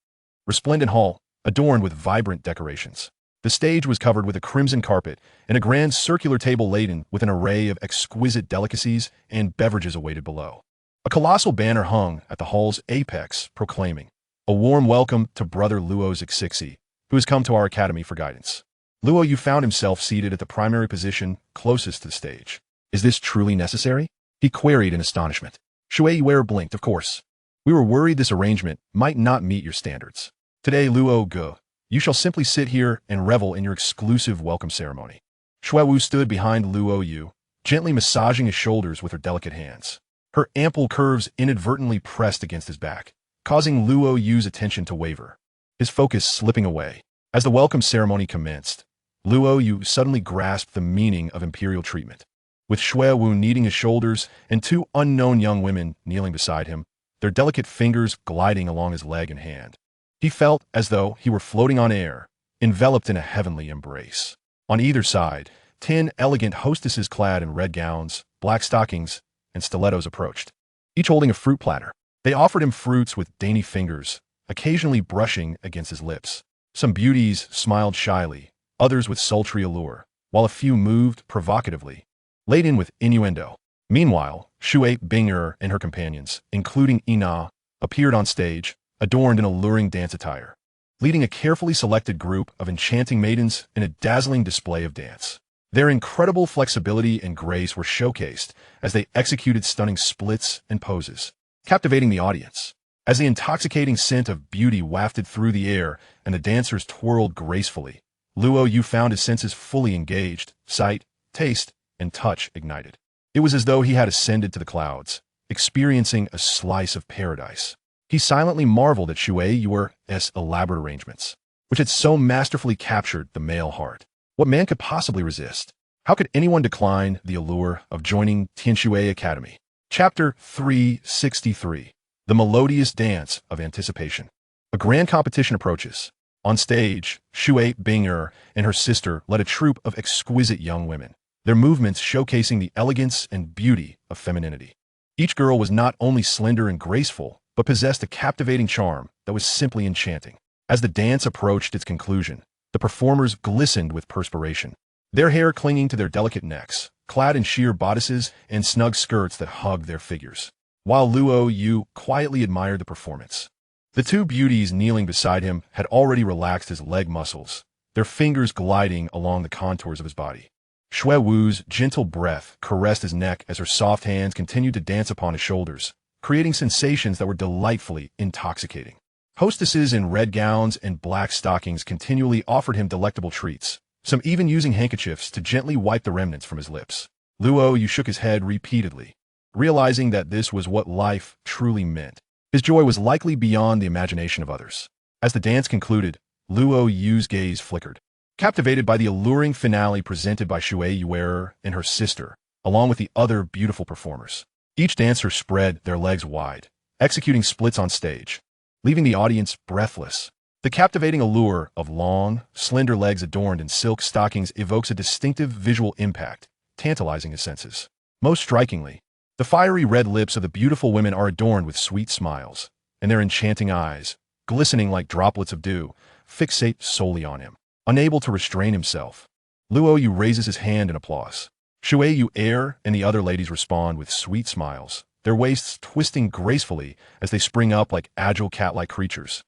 resplendent hall, adorned with vibrant decorations. The stage was covered with a crimson carpet, and a grand circular table laden with an array of exquisite delicacies and beverages awaited below. A colossal banner hung at the hall's apex, proclaiming, "A warm welcome to Brother Luo Zhuqing, who has come to our academy for guidance." Luo Yu found himself seated at the primary position closest to the stage. Is this truly necessary? He queried in astonishment. Shui Yuer blinked, of course. We were worried this arrangement might not meet your standards. Today, Luo Gu, you shall simply sit here and revel in your exclusive welcome ceremony. Shui Wu stood behind Luo Yu, gently massaging his shoulders with her delicate hands. Her ample curves inadvertently pressed against his back, causing Luo Yu's attention to waver, his focus slipping away. As the welcome ceremony commenced, Luo Yu suddenly grasped the meaning of imperial treatment. With Shui Wu kneading his shoulders and two unknown young women kneeling beside him, their delicate fingers gliding along his leg and hand, he felt as though he were floating on air, enveloped in a heavenly embrace. On either side, 10 elegant hostesses clad in red gowns, black stockings, and stilettos approached, each holding a fruit platter. They offered him fruits with dainty fingers, occasionally brushing against his lips. Some beauties smiled shyly, others with sultry allure, while a few moved provocatively, laden with innuendo. Meanwhile, Shui Bing'er and her companions, including Ina, appeared on stage, adorned in alluring dance attire, leading a carefully selected group of enchanting maidens in a dazzling display of dance. Their incredible flexibility and grace were showcased as they executed stunning splits and poses, captivating the audience. As the intoxicating scent of beauty wafted through the air and the dancers twirled gracefully, Luo Yu found his senses fully engaged, sight, taste, and touch ignited. It was as though he had ascended to the clouds, experiencing a slice of paradise. He silently marveled at Shui Yuer's elaborate arrangements, which had so masterfully captured the male heart. What man could possibly resist? How could anyone decline the allure of joining Tianshui Academy? Chapter 363. The Melodious Dance of Anticipation. A grand competition approaches. On stage, Shui Bing'er and her sister led a troupe of exquisite young women, their movements showcasing the elegance and beauty of femininity. Each girl was not only slender and graceful, but possessed a captivating charm that was simply enchanting. As the dance approached its conclusion, the performers glistened with perspiration, their hair clinging to their delicate necks, clad in sheer bodices and snug skirts that hugged their figures. While Luo Yu quietly admired the performance, the two beauties kneeling beside him had already relaxed his leg muscles, their fingers gliding along the contours of his body. Shui Wu's gentle breath caressed his neck as her soft hands continued to dance upon his shoulders, creating sensations that were delightfully intoxicating. Hostesses in red gowns and black stockings continually offered him delectable treats, some even using handkerchiefs to gently wipe the remnants from his lips. Luo Yu shook his head repeatedly, realizing that this was what life truly meant. His joy was likely beyond the imagination of others. As the dance concluded, Luo Yu's gaze flickered, captivated by the alluring finale presented by Shui Yuer and her sister, along with the other beautiful performers. Each dancer spread their legs wide, executing splits on stage, leaving the audience breathless. The captivating allure of long, slender legs adorned in silk stockings evokes a distinctive visual impact, tantalizing his senses. Most strikingly, the fiery red lips of the beautiful women are adorned with sweet smiles, and their enchanting eyes, glistening like droplets of dew, fixate solely on him. Unable to restrain himself, Luo Yu raises his hand in applause. Shui Yuer and the other ladies respond with sweet smiles, their waists twisting gracefully as they spring up like agile cat-like creatures,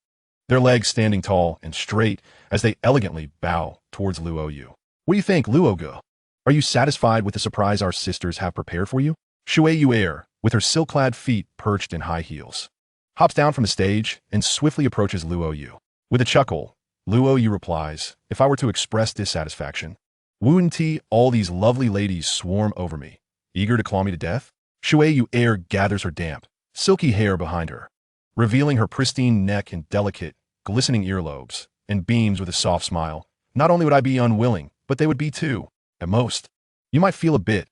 their legs standing tall and straight as they elegantly bow towards Luo Yu. What do you think, Luo Gu? Are you satisfied with the surprise our sisters have prepared for you? Shui Yuer, with her silk-clad feet perched in high heels, hops down from the stage and swiftly approaches Luo Yu. With a chuckle, Luo Yu replies, if I were to express dissatisfaction, wouldn't all these lovely ladies swarm over me, eager to claw me to death? Shui Yuer gathers her damp, silky hair behind her, revealing her pristine neck and delicate, glistening earlobes, and beams with a soft smile. Not only would I be unwilling, but they would be too. At most, you might feel a bit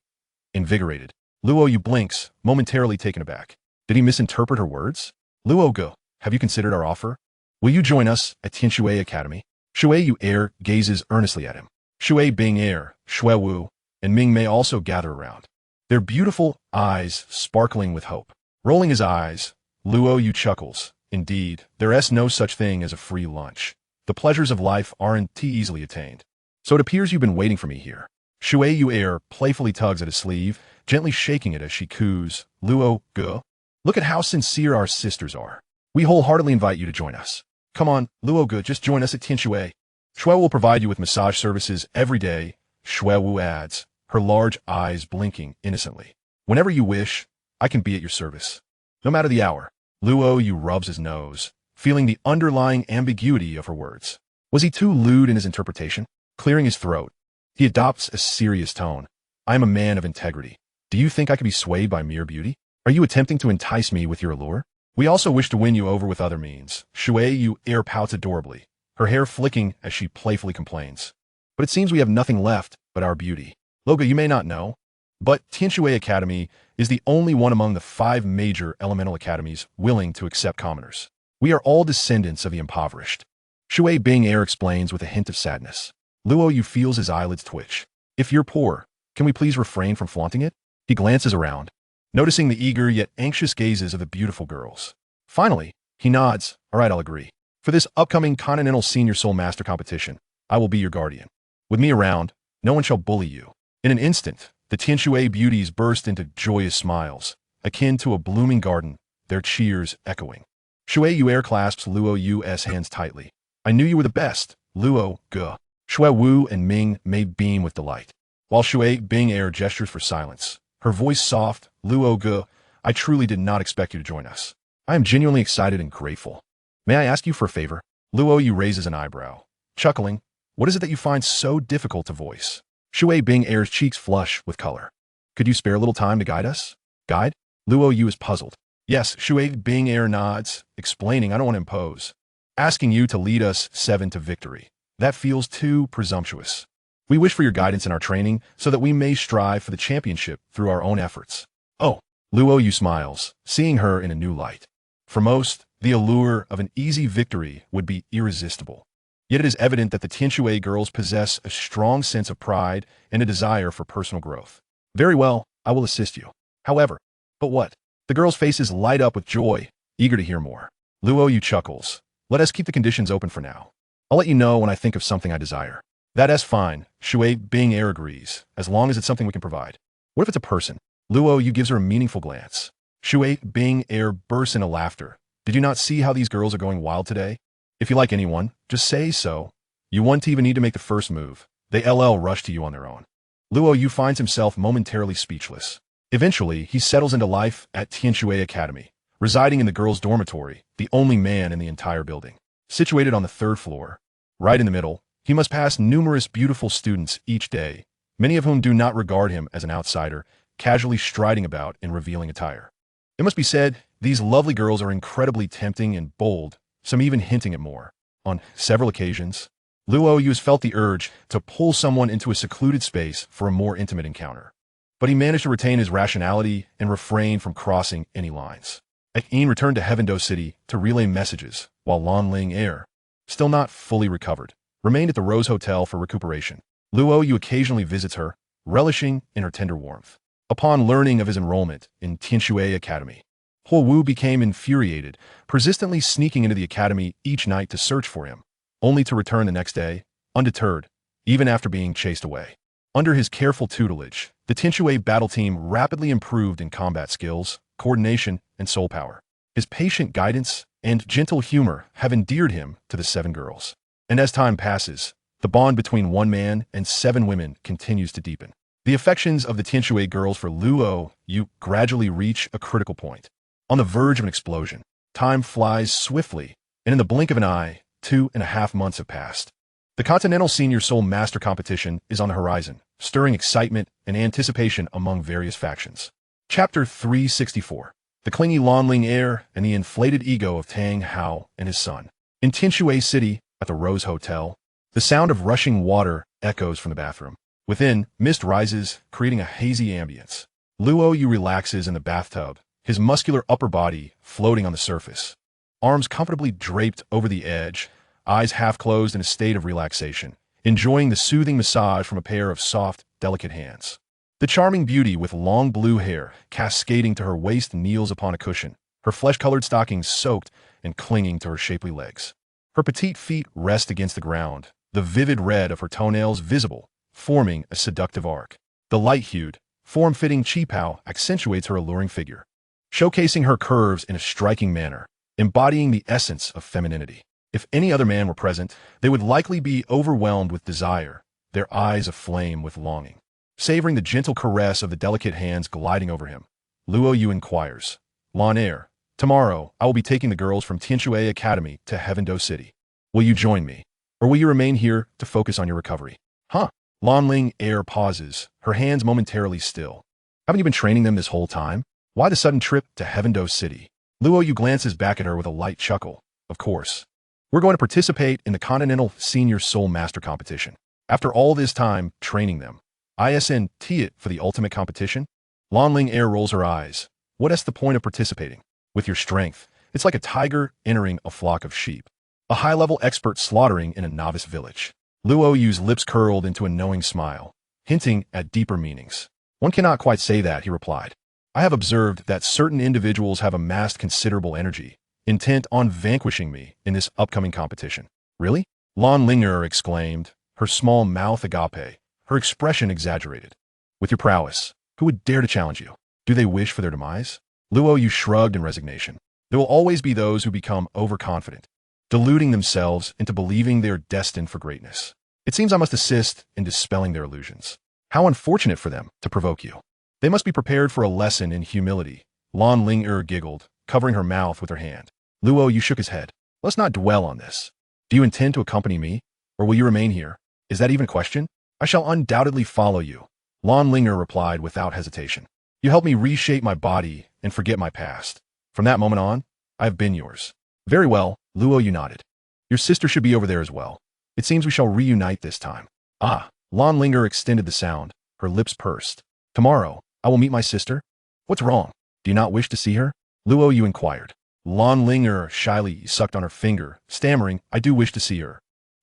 invigorated. Luo Yu blinks, momentarily taken aback. Did he misinterpret her words? Luo Gu, have you considered our offer? Will you join us at Tianshui Academy? Shui Yuer gazes earnestly at him. Shui Bing'er, Shui Wu, and Ming Mei also gather around, their beautiful eyes sparkling with hope. Rolling his eyes, Luo Yu chuckles. Indeed, there is no such thing as a free lunch. The pleasures of life aren't too easily attained. So it appears you've been waiting for me here. Shui Yuer playfully tugs at his sleeve, gently shaking it as she coos, Luo Gu, look at how sincere our sisters are. We wholeheartedly invite you to join us. Come on, Luo Gu, just join us at Tianshui. Shui will provide you with massage services every day, Shui Wu adds, her large eyes blinking innocently. Whenever you wish, I can be at your service. No matter the hour. Luo Yu rubs his nose, feeling the underlying ambiguity of her words. Was he too lewd in his interpretation? Clearing his throat, he adopts a serious tone. I am a man of integrity. Do you think I could be swayed by mere beauty? Are you attempting to entice me with your allure? We also wish to win you over with other means. Shui Yu air pouts adorably, her hair flicking as she playfully complains. But it seems we have nothing left but our beauty. Loga, you may not know, but Tianshui Academy is the only one among the 5 major elemental academies willing to accept commoners. We are all descendants of the impoverished. Shui Bing Air explains with a hint of sadness. Luo Yu feels his eyelids twitch. If you're poor, can we please refrain from flaunting it? He glances around, noticing the eager yet anxious gazes of the beautiful girls. Finally, he nods. All right, I'll agree. For this upcoming Continental Senior Soul Master competition, I will be your guardian. With me around, no one shall bully you. In an instant, the Tianshui beauties burst into joyous smiles, akin to a blooming garden, their cheers echoing. Shui Yu air clasps Luo Yu's hands tightly. I knew you were the best, Luo Gu. Shui Wu and Ming may beam with delight, while Shui Bing air gestures for silence. Her voice soft, Luo Gu, I truly did not expect you to join us. I am genuinely excited and grateful. May I ask you for a favor? Luo Yu raises an eyebrow, chuckling. What is it that you find so difficult to voice? Shui Bing air's cheeks flush with color. Could you spare a little time to guide us? Guide? Luo Yu is puzzled. Yes, Shui Bing air nods, explaining I don't want to impose. Asking you to lead us 7 to victory. That feels too presumptuous. We wish for your guidance in our training so that we may strive for the championship through our own efforts. Oh, Luo Yu smiles, seeing her in a new light. For most, the allure of an easy victory would be irresistible. Yet it is evident that the Tianshui girls possess a strong sense of pride and a desire for personal growth. Very well, I will assist you. However, but what? The girls' faces light up with joy, eager to hear more. Luo Yu chuckles. Let us keep the conditions open for now. I'll let you know when I think of something I desire. That's fine, Shui Bing air agrees, as long as it's something we can provide. What if it's a person? Luo Yu gives her a meaningful glance. Shui Bing air bursts into laughter. Did you not see how these girls are going wild today? If you like anyone, just say so. You won't even need to make the first move. They rush to you on their own. Luo Yu finds himself momentarily speechless. Eventually, he settles into life at Tianshui Academy, residing in the girls' dormitory, the only man in the entire building. Situated on the 3rd floor, right in the middle, he must pass numerous beautiful students each day, many of whom do not regard him as an outsider, casually striding about in revealing attire. It must be said, these lovely girls are incredibly tempting and bold, some even hinting at more. On several occasions, Luo Yu has felt the urge to pull someone into a secluded space for a more intimate encounter. But he managed to retain his rationality and refrain from crossing any lines. Akin returned to Heavendo City to relay messages, while Lan Ling Air, still not fully recovered, remained at the Rose Hotel for recuperation. Luo Yu occasionally visits her, relishing in her tender warmth. Upon learning of his enrollment in Tianshui Academy, Huo Wu became infuriated, persistently sneaking into the academy each night to search for him, only to return the next day, undeterred, even after being chased away. Under his careful tutelage, the Tianshui battle team rapidly improved in combat skills, coordination, and soul power. His patient guidance and gentle humor have endeared him to the 7 girls. And as time passes, the bond between one man and 7 women continues to deepen. The affections of the Tianshui girls for Luo Yu gradually reach a critical point. On the verge of an explosion, time flies swiftly, and in the blink of an eye, 2.5 months have passed. The Continental Senior Soul Master competition is on the horizon, stirring excitement and anticipation among various factions. Chapter 364. The clingy Lan Ling Air and the inflated ego of Tang Hao and his son. In Tianshui City, at the Rose Hotel, the sound of rushing water echoes from the bathroom. Within, mist rises, creating a hazy ambience. Luo Yu relaxes in the bathtub, his muscular upper body floating on the surface. Arms comfortably draped over the edge, eyes half closed in a state of relaxation, enjoying the soothing massage from a pair of soft, delicate hands. The charming beauty with long blue hair cascading to her waist kneels upon a cushion, her flesh-colored stockings soaked and clinging to her shapely legs. Her petite feet rest against the ground, the vivid red of her toenails visible, forming a seductive arc. The light-hued, form-fitting qipao accentuates her alluring figure, showcasing her curves in a striking manner, embodying the essence of femininity. If any other man were present, they would likely be overwhelmed with desire, their eyes aflame with longing. Savoring the gentle caress of the delicate hands gliding over him, Luo Yu inquires, "Lan Er, tomorrow I will be taking the girls from Tianshui Academy to Heavendo City. Will you join me? Or will you remain here to focus on your recovery?" "Huh?" Lan Er pauses, her hands momentarily still. "Haven't you been training them this whole time? Why the sudden trip to Heavendo City?" Luo Yu glances back at her with a light chuckle. "Of course. We're going to participate in the Continental Senior Soul Master Competition. After all this time training them, ISNT it for the ultimate competition?" Lan Er rolls her eyes. "What's the point of participating? With your strength, it's like a tiger entering a flock of sheep. A high-level expert slaughtering in a novice village." Luo Yu's lips curled into a knowing smile, hinting at deeper meanings. "One cannot quite say that," he replied. "I have observed that certain individuals have amassed considerable energy, intent on vanquishing me in this upcoming competition." "Really?" Lan Er exclaimed, her small mouth agape, her expression exaggerated. "With your prowess, who would dare to challenge you? Do they wish for their demise?" Luo Yu shrugged in resignation. "There will always be those who become overconfident, deluding themselves into believing they are destined for greatness. It seems I must assist in dispelling their illusions. How unfortunate for them to provoke you. They must be prepared for a lesson in humility." Lan Er giggled, covering her mouth with her hand. Luo Yu shook his head. "Let's not dwell on this. Do you intend to accompany me, or will you remain here? Is that even a question?" "I shall undoubtedly follow you," Lan Er replied without hesitation. "You helped me reshape my body and forget my past. From that moment on, I have been yours." "Very well," Luo Yu nodded. "Your sister should be over there as well. It seems we shall reunite this time." "Ah," Lan Er extended the sound, her lips pursed. "Tomorrow, I will meet my sister? What's wrong? Do you not wish to see her?" Luo Yu inquired. Lan Er shyly sucked on her finger, stammering, "I do wish to see her.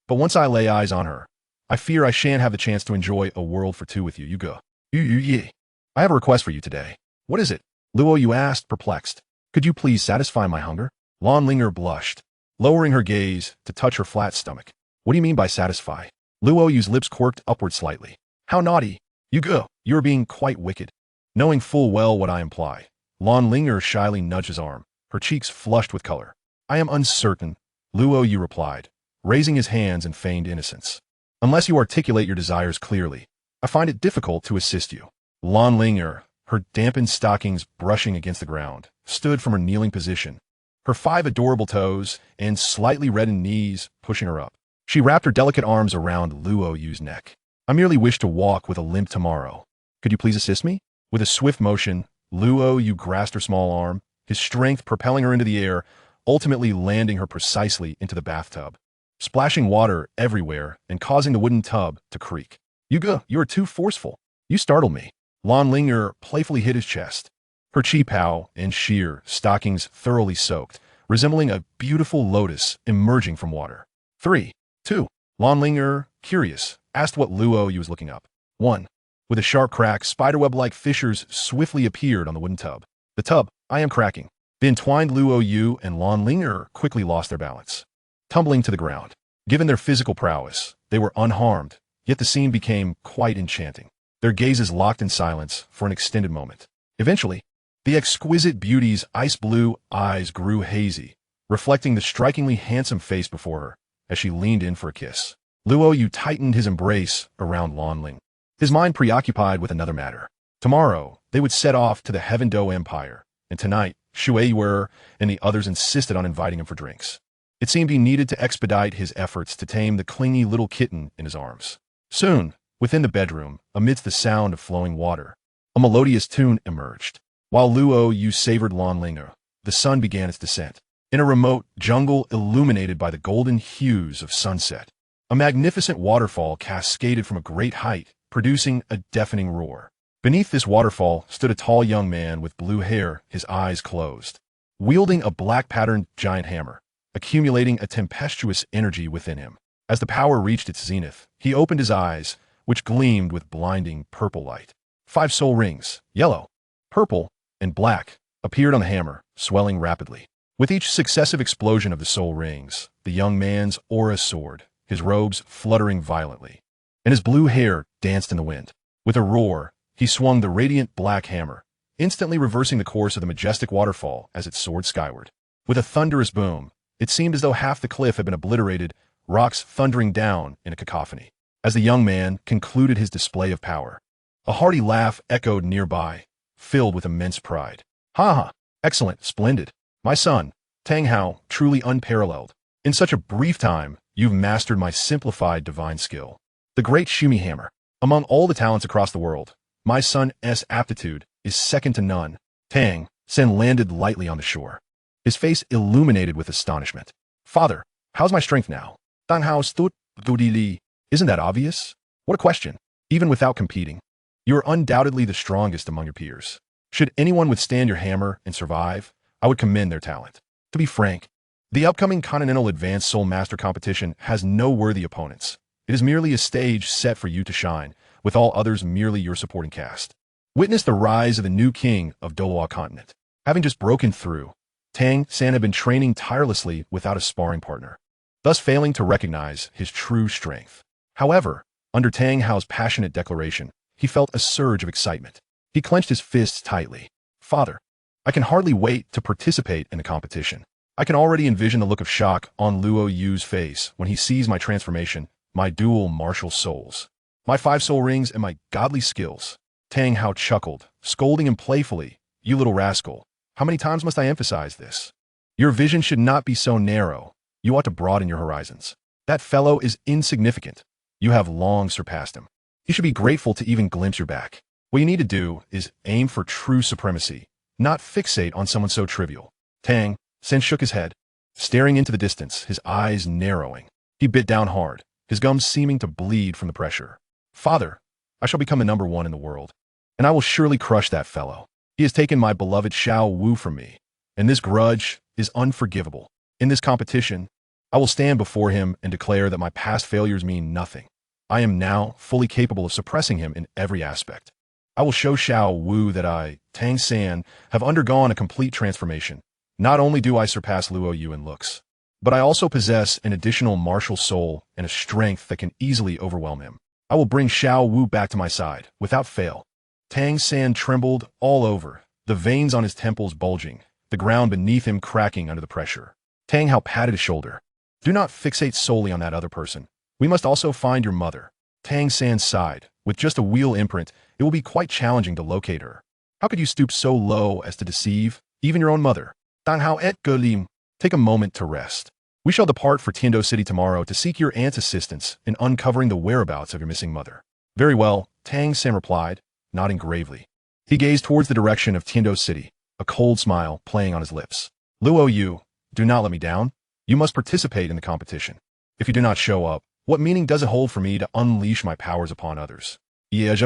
But once I lay eyes on her, I fear I shan't have the chance to enjoy a world for two with you. Yu. I have a request for you today." "What is it?" Luo Yu asked, perplexed. "Could you please satisfy my hunger?" Lan Er blushed, lowering her gaze to touch her flat stomach. "What do you mean by satisfy?" Luo Yu's lips quirked upward slightly. "How naughty. You are being quite wicked." Knowing full well what I imply, Lan Er shyly nudged his arm, her cheeks flushed with color. "I am uncertain," Luo Yu replied, raising his hands in feigned innocence. "Unless you articulate your desires clearly, I find it difficult to assist you." Lan Er, her dampened stockings brushing against the ground, stood from her kneeling position, her 5 adorable toes and slightly reddened knees pushing her up. She wrapped her delicate arms around Luo Yu's neck. "I merely wish to walk with a limp tomorrow. Could you please assist me?" With a swift motion, Luo Yu grasped her small arm, his strength propelling her into the air, ultimately landing her precisely into the bathtub, splashing water everywhere and causing the wooden tub to creak. You are too forceful. You startled me." Lan Er playfully hit his chest, her chi-pao and sheer stockings thoroughly soaked, resembling a beautiful lotus emerging from water. 3, 2. Lan Er, curious, asked what Luo Yu was looking up. 1. With a sharp crack, spiderweb-like fissures swiftly appeared on the wooden tub. "The tub, I am cracking." The entwined Luo Yu and Lan Er quickly lost their balance, tumbling to the ground. Given their physical prowess, they were unharmed, yet the scene became quite enchanting. Their gazes locked in silence for an extended moment. Eventually, the exquisite beauty's ice-blue eyes grew hazy, reflecting the strikingly handsome face before her as she leaned in for a kiss. Luo Yu tightened his embrace around Lan, his mind preoccupied with another matter. Tomorrow, they would set off to the Heavendo Empire, and tonight, Shui Yu and the others insisted on inviting him for drinks. It seemed he needed to expedite his efforts to tame the clingy little kitten in his arms. Soon, within the bedroom, amidst the sound of flowing water, a melodious tune emerged. While Luo Yu savored Lan, the sun began its descent. In a remote jungle illuminated by the golden hues of sunset, a magnificent waterfall cascaded from a great height, producing a deafening roar. Beneath this waterfall stood a tall young man with blue hair, his eyes closed, wielding a black-patterned giant hammer, accumulating a tempestuous energy within him. As the power reached its zenith, he opened his eyes, which gleamed with blinding purple light. 5 soul rings, yellow, purple, and black, appeared on the hammer, swelling rapidly. With each successive explosion of the soul rings, the young man's aura soared, his robes fluttering violently, and his blue hair danced in the wind. With a roar, he swung the radiant black hammer, instantly reversing the course of the majestic waterfall as it soared skyward. With a thunderous boom, It seemed as though half the cliff had been obliterated, rocks thundering down in a cacophony. As the young man concluded his display of power, a hearty laugh echoed nearby, filled with immense pride. Ha ha! Excellent, splendid. My son, Tang Hao, truly unparalleled. In such a brief time, you've mastered my simplified divine skill. The great Shumi Hammer. Among all the talents across the world, my son's aptitude is second to none. Tang San landed lightly on the shore, his face illuminated with astonishment. Father, how's my strength now? Tang Hao stood. Isn't that obvious? What a question. Even without competing, you are undoubtedly the strongest among your peers. Should anyone withstand your hammer and survive, I would commend their talent. To be frank, the upcoming Continental Advanced Soul Master competition has no worthy opponents. It is merely a stage set for you to shine, with all others merely your supporting cast. Witness the rise of the new king of Douluo continent. Having just broken through, Tang San had been training tirelessly without a sparring partner, thus failing to recognize his true strength. However, under Tang Hao's passionate declaration, he felt a surge of excitement. He clenched his fists tightly. Father, I can hardly wait to participate in the competition. I can already envision the look of shock on Luo Yu's face when he sees my transformation, my dual martial souls, my 5 soul rings, and my godly skills. Tang Hao chuckled, scolding him playfully. You little rascal, how many times must I emphasize this? Your vision should not be so narrow. You ought to broaden your horizons. That fellow is insignificant. You have long surpassed him. You should be grateful to even glimpse your back. What you need to do is aim for true supremacy, not fixate on someone so trivial. Tang San shook his head, staring into the distance, his eyes narrowing. He bit down hard, his gums seeming to bleed from the pressure. Father, I shall become the number 1 in the world, and I will surely crush that fellow. He has taken my beloved Xiao Wu from me, and this grudge is unforgivable. In this competition, I will stand before him and declare that my past failures mean nothing. I am now fully capable of suppressing him in every aspect. I will show Xiao Wu that I, Tang San, have undergone a complete transformation. Not only do I surpass Luo Yu in looks, but I also possess an additional martial soul and a strength that can easily overwhelm him. I will bring Xiao Wu back to my side, without fail. Tang San trembled all over, the veins on his temples bulging, the ground beneath him cracking under the pressure. Tang Hao patted his shoulder. Do not fixate solely on that other person. We must also find your mother. Tang San sighed. With just a wheel imprint, it will be quite challenging to locate her. How could you stoop so low as to deceive even your own mother? Tang Hao et Gulim, take a moment to rest. We shall depart for Tiando City tomorrow to seek your aunt's assistance in uncovering the whereabouts of your missing mother. Very well, Tang San replied, nodding gravely. He gazed towards the direction of Tiando City, a cold smile playing on his lips. Luo Yu, do not let me down. You must participate in the competition. If you do not show up, what meaning does it hold for me to unleash my powers upon others? At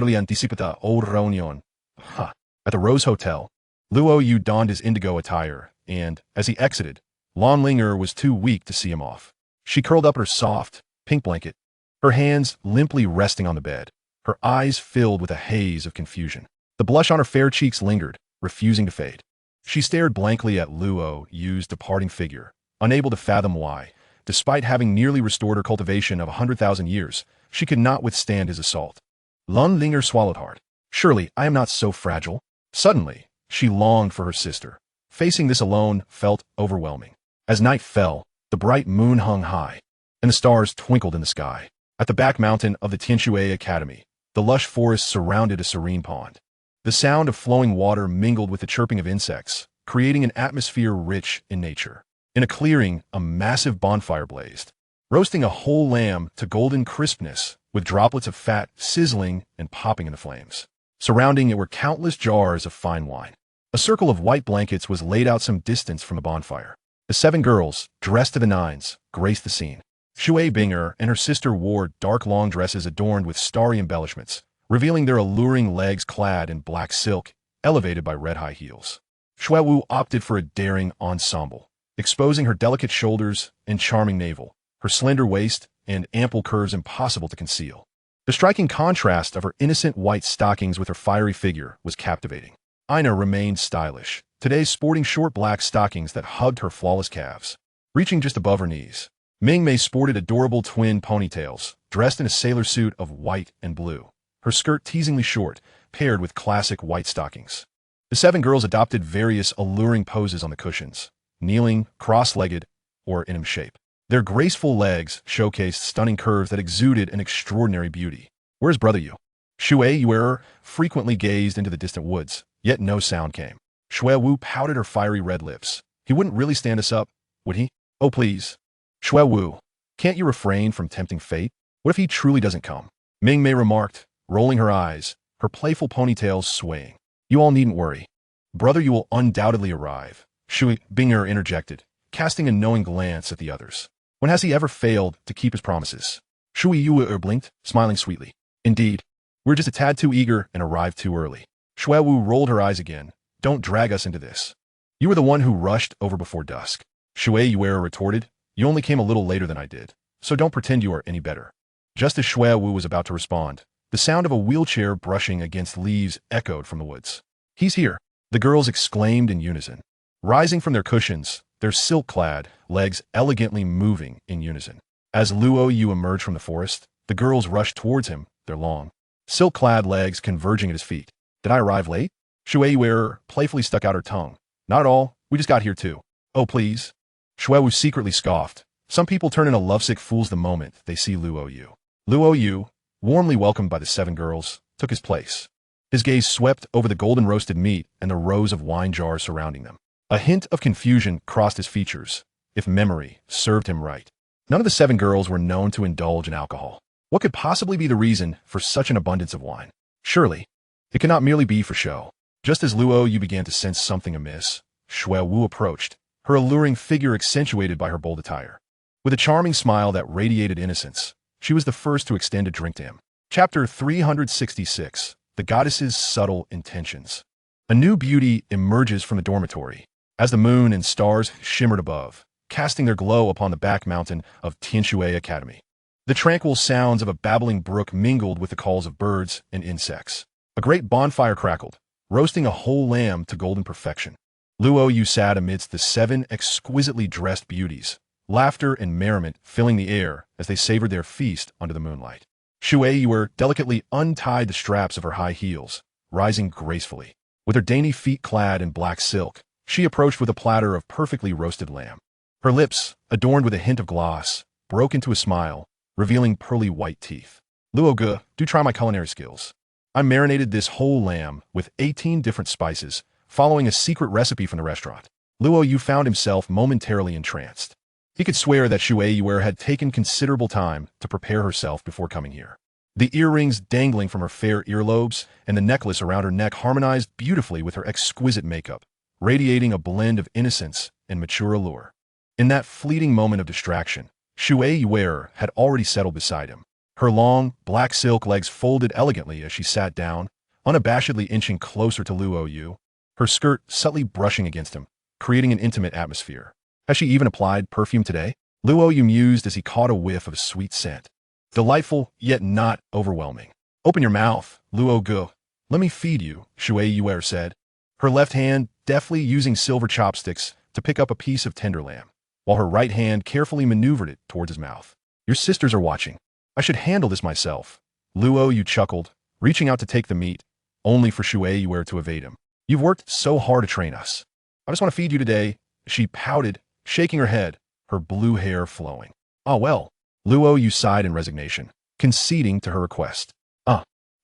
the Rose Hotel, Luo Yu donned his indigo attire, and, as he exited, Lan Linger was too weak to see him off. She curled up her soft, pink blanket, her hands limply resting on the bed, her eyes filled with a haze of confusion. The blush on her fair cheeks lingered, refusing to fade. She stared blankly at Luo Yu's departing figure, unable to fathom why, despite having nearly restored her cultivation of 100,000 years, she could not withstand his assault. Lan Linger swallowed hard. Surely I am not so fragile. Suddenly, she longed for her sister. Facing this alone felt overwhelming. As night fell, the bright moon hung high, and the stars twinkled in the sky. At the back mountain of the Tianshui Academy, the lush forest surrounded a serene pond. The sound of flowing water mingled with the chirping of insects, creating an atmosphere rich in nature. In a clearing, a massive bonfire blazed, roasting a whole lamb to golden crispness, with droplets of fat sizzling and popping in the flames. Surrounding it were countless jars of fine wine. A circle of white blankets was laid out some distance from the bonfire. The 7 girls, dressed to the nines, graced the scene. Shui Binger and her sister wore dark long dresses adorned with starry embellishments, revealing their alluring legs clad in black silk, elevated by red high heels. Shui Wu opted for a daring ensemble, exposing her delicate shoulders and charming navel, her slender waist and ample curves impossible to conceal. The striking contrast of her innocent white stockings with her fiery figure was captivating. Ina remained stylish, today sporting short black stockings that hugged her flawless calves, reaching just above her knees. Mingmei sported adorable twin ponytails, dressed in a sailor suit of white and blue, her skirt teasingly short, paired with classic white stockings. The 7 girls adopted various alluring poses on the cushions, kneeling, cross-legged, or in shape. Their graceful legs showcased stunning curves that exuded an extraordinary beauty. "Where's brother Yu?" Shui Yuer frequently gazed into the distant woods, yet no sound came. Shui Wu pouted her fiery red lips. "He wouldn't really stand us up, would he? Oh, please. Shui Wu, can't you refrain from tempting fate? What if he truly doesn't come?" Ming Mei remarked, rolling her eyes, her playful ponytails swaying. "You all needn't worry. Brother Yu will undoubtedly arrive," Shui Binger interjected, casting a knowing glance at the others. "When has he ever failed to keep his promises?" Shui Yuer blinked, smiling sweetly. "Indeed. We're just a tad too eager and arrived too early." Shui Wu rolled her eyes again. "Don't drag us into this. You were the one who rushed over before dusk." Shui Yuer retorted, "You only came a little later than I did, so don't pretend you are any better." Just as Shui Wu was about to respond, the sound of a wheelchair brushing against leaves echoed from the woods. "He's here!" the girls exclaimed in unison. Rising from their cushions, their silk-clad legs elegantly moving in unison. As Luo Yu emerged from the forest, the girls rushed towards him, their long, silk-clad legs converging at his feet. "Did I arrive late?" Shui Yuer playfully stuck out her tongue. "Not at all. We just got here too." "Oh, please." Shui Wu secretly scoffed. Some people turn into lovesick fools the moment they see Luo Yu. Luo Yu, warmly welcomed by the 7 girls, took his place. His gaze swept over the golden roasted meat and the rows of wine jars surrounding them. A hint of confusion crossed his features, if memory served him right. None of the 7 girls were known to indulge in alcohol. What could possibly be the reason for such an abundance of wine? Surely, it could not merely be for show. Just as Luo Yu began to sense something amiss, Shui Wu approached, her alluring figure accentuated by her bold attire. With a charming smile that radiated innocence, she was the first to extend a drink to him. Chapter 366, The Goddess's Subtle Intentions. A new beauty emerges from the dormitory, as the moon and stars shimmered above, casting their glow upon the back mountain of Tianshui Academy. The tranquil sounds of a babbling brook mingled with the calls of birds and insects. A great bonfire crackled, roasting a whole lamb to golden perfection. Luo Yu sat amidst the 7 exquisitely dressed beauties, laughter and merriment filling the air as they savored their feast under the moonlight. Shui Yuer delicately untied the straps of her high heels, rising gracefully. With her dainty feet clad in black silk, she approached with a platter of perfectly roasted lamb. Her lips, adorned with a hint of gloss, broke into a smile, revealing pearly white teeth. "Luo Gu, do try my culinary skills. I marinated this whole lamb with 18 different spices, following a secret recipe from the restaurant." Luo Yu found himself momentarily entranced. He could swear that Shui Yuer had taken considerable time to prepare herself before coming here. The earrings dangling from her fair earlobes and the necklace around her neck harmonized beautifully with her exquisite makeup, radiating a blend of innocence and mature allure. In that fleeting moment of distraction, Shui Yuer had already settled beside him. Her long, black silk legs folded elegantly as she sat down, unabashedly inching closer to Luo Yu, her skirt subtly brushing against him, creating an intimate atmosphere. Has she even applied perfume today? Luo Yu mused as he caught a whiff of a sweet scent. Delightful, yet not overwhelming. "Open your mouth, Luo Gu. Let me feed you," Shui Yuer said, her left hand deftly using silver chopsticks to pick up a piece of tender lamb, while her right hand carefully maneuvered it towards his mouth. "Your sisters are watching. I should handle this myself." Luo Yu chuckled, reaching out to take the meat, only for Shui Yuer to evade him. "You've worked so hard to train us. I just want to feed you today," she pouted, shaking her head, her blue hair flowing. "Ah well." Luo Yu sighed in resignation, conceding to her request.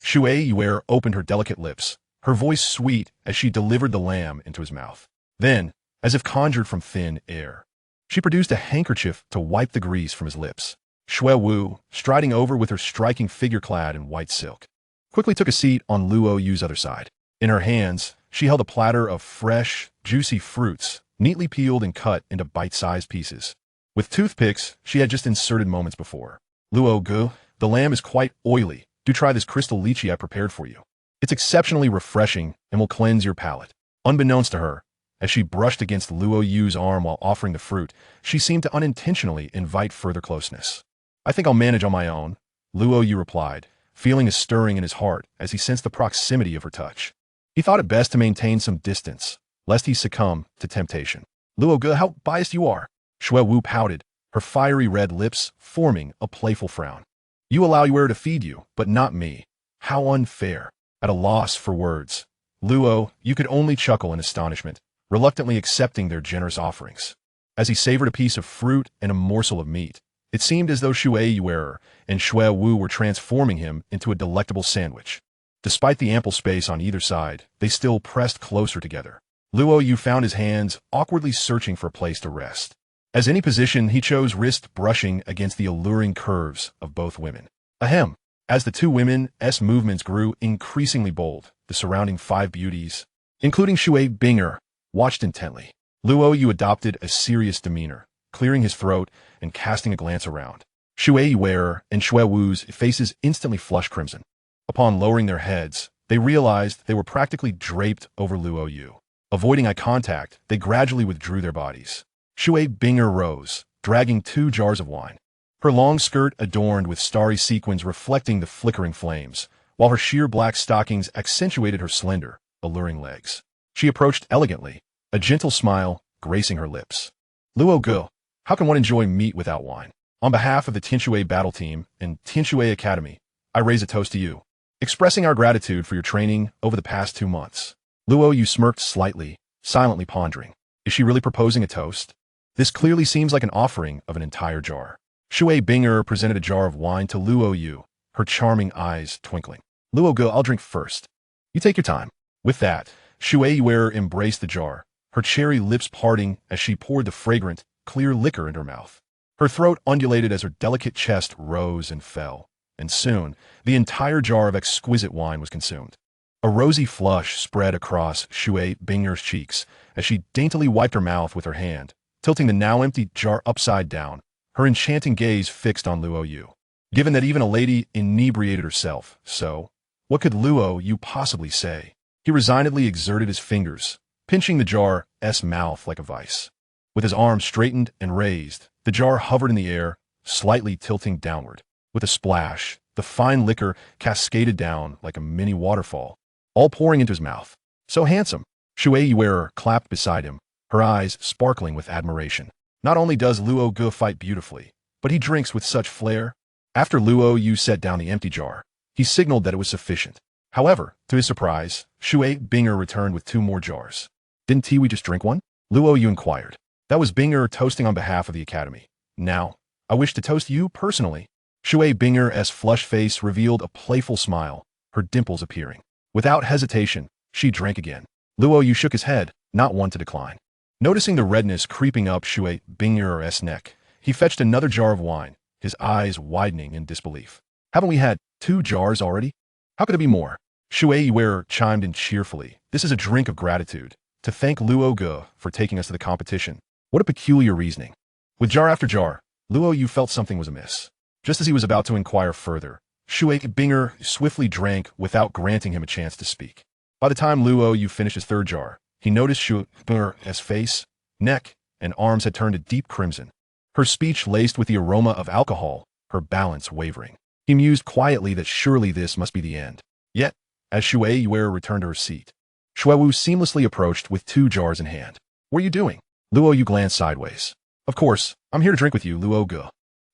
Shui Yuer opened her delicate lips, her voice sweet as she delivered the lamb into his mouth. Then, as if conjured from thin air, she produced a handkerchief to wipe the grease from his lips. Shui Wu, striding over with her striking figure clad in white silk, quickly took a seat on Luo Yu's other side. In her hands, she held a platter of fresh, juicy fruits, neatly peeled and cut into bite-sized pieces. With toothpicks she had just inserted moments before. "Luo Gu, the lamb is quite oily. Do try this crystal lychee I prepared for you. It's exceptionally refreshing and will cleanse your palate." Unbeknownst to her, as she brushed against Luo Yu's arm while offering the fruit, she seemed to unintentionally invite further closeness. "I think I'll manage on my own," Luo Yu replied, feeling a stirring in his heart as he sensed the proximity of her touch. He thought it best to maintain some distance, lest he succumb to temptation. "Luo Gu, how biased you are." Shui Wu pouted, her fiery red lips forming a playful frown. "You allow Yuer to feed you, but not me. How unfair." At a loss for words, Luo Yu could only chuckle in astonishment, reluctantly accepting their generous offerings. As he savored a piece of fruit and a morsel of meat, it seemed as though Shui Yuer and Shui Wu were transforming him into a delectable sandwich. Despite the ample space on either side, they still pressed closer together. Luo Yu found his hands awkwardly searching for a place to rest. As any position, he chose wrist brushing against the alluring curves of both women. Ahem. As the two women's movements grew increasingly bold, the surrounding five beauties, including Shui Binger, watched intently. Luo Yu adopted a serious demeanor, clearing his throat and casting a glance around. Shui Yuer and Shui Wu's faces instantly flushed crimson. Upon lowering their heads, they realized they were practically draped over Luo Yu. Avoiding eye contact, they gradually withdrew their bodies. Shui Binger rose, dragging 2 jars of wine. Her long skirt adorned with starry sequins reflecting the flickering flames, while her sheer black stockings accentuated her slender, alluring legs. She approached elegantly, a gentle smile gracing her lips. Luo Gu, how can one enjoy meat without wine? On behalf of the Tianshui Battle Team and Tianshui Academy, I raise a toast to you, expressing our gratitude for your training over the past 2 months. Luo Yu smirked slightly, silently pondering. Is she really proposing a toast? This clearly seems like an offering of an entire jar. Shui Binger presented a jar of wine to Luo Yu, her charming eyes twinkling. Luo Gu, I'll drink first. You take your time. With that, Shui Yuer embraced the jar, her cherry lips parting as she poured the fragrant, clear liquor into her mouth. Her throat undulated as her delicate chest rose and fell, and soon, the entire jar of exquisite wine was consumed. A rosy flush spread across Shui Binger's cheeks as she daintily wiped her mouth with her hand, tilting the now empty jar upside down, her enchanting gaze fixed on Luo Yu. Given that even a lady inebriated herself, so, what could Luo Yu possibly say? He resignedly exerted his fingers, pinching the jar's mouth like a vice. With his arms straightened and raised, the jar hovered in the air, slightly tilting downward. With a splash, the fine liquor cascaded down like a mini waterfall, all pouring into his mouth. So handsome. Shui Yuer clapped beside him, her eyes sparkling with admiration. Not only does Luo Gu fight beautifully, but he drinks with such flair. After Luo Yu set down the empty jar, he signaled that it was sufficient. However, to his surprise, Shui Binger returned with 2 more jars. Didn't Tiwi just drink one? Luo Yu inquired. That was Binger toasting on behalf of the academy. Now, I wish to toast you personally. Shui Binger's flushed face revealed a playful smile, her dimples appearing. Without hesitation, she drank again. Luo Yu shook his head, not one to decline. Noticing the redness creeping up Shui Binger's neck, he fetched another jar of wine, his eyes widening in disbelief. Haven't we had 2 jars already? How could it be more? Shui Yuer chimed in cheerfully. This is a drink of gratitude, to thank Luo Gu for taking us to the competition. What a peculiar reasoning. With jar after jar, Luo Yu felt something was amiss. Just as he was about to inquire further, Shui Binger swiftly drank without granting him a chance to speak. By the time Luo Yu finished his 3rd jar, he noticed Shui Binger's face, neck, and arms had turned a deep crimson. Her speech laced with the aroma of alcohol, her balance wavering. He mused quietly that surely this must be the end. Yet, as Shui Yuer returned to her seat, Shui Wu seamlessly approached with 2 jars in hand. What are you doing? Luo Yu glanced sideways. Of course, I'm here to drink with you, Luo Gu.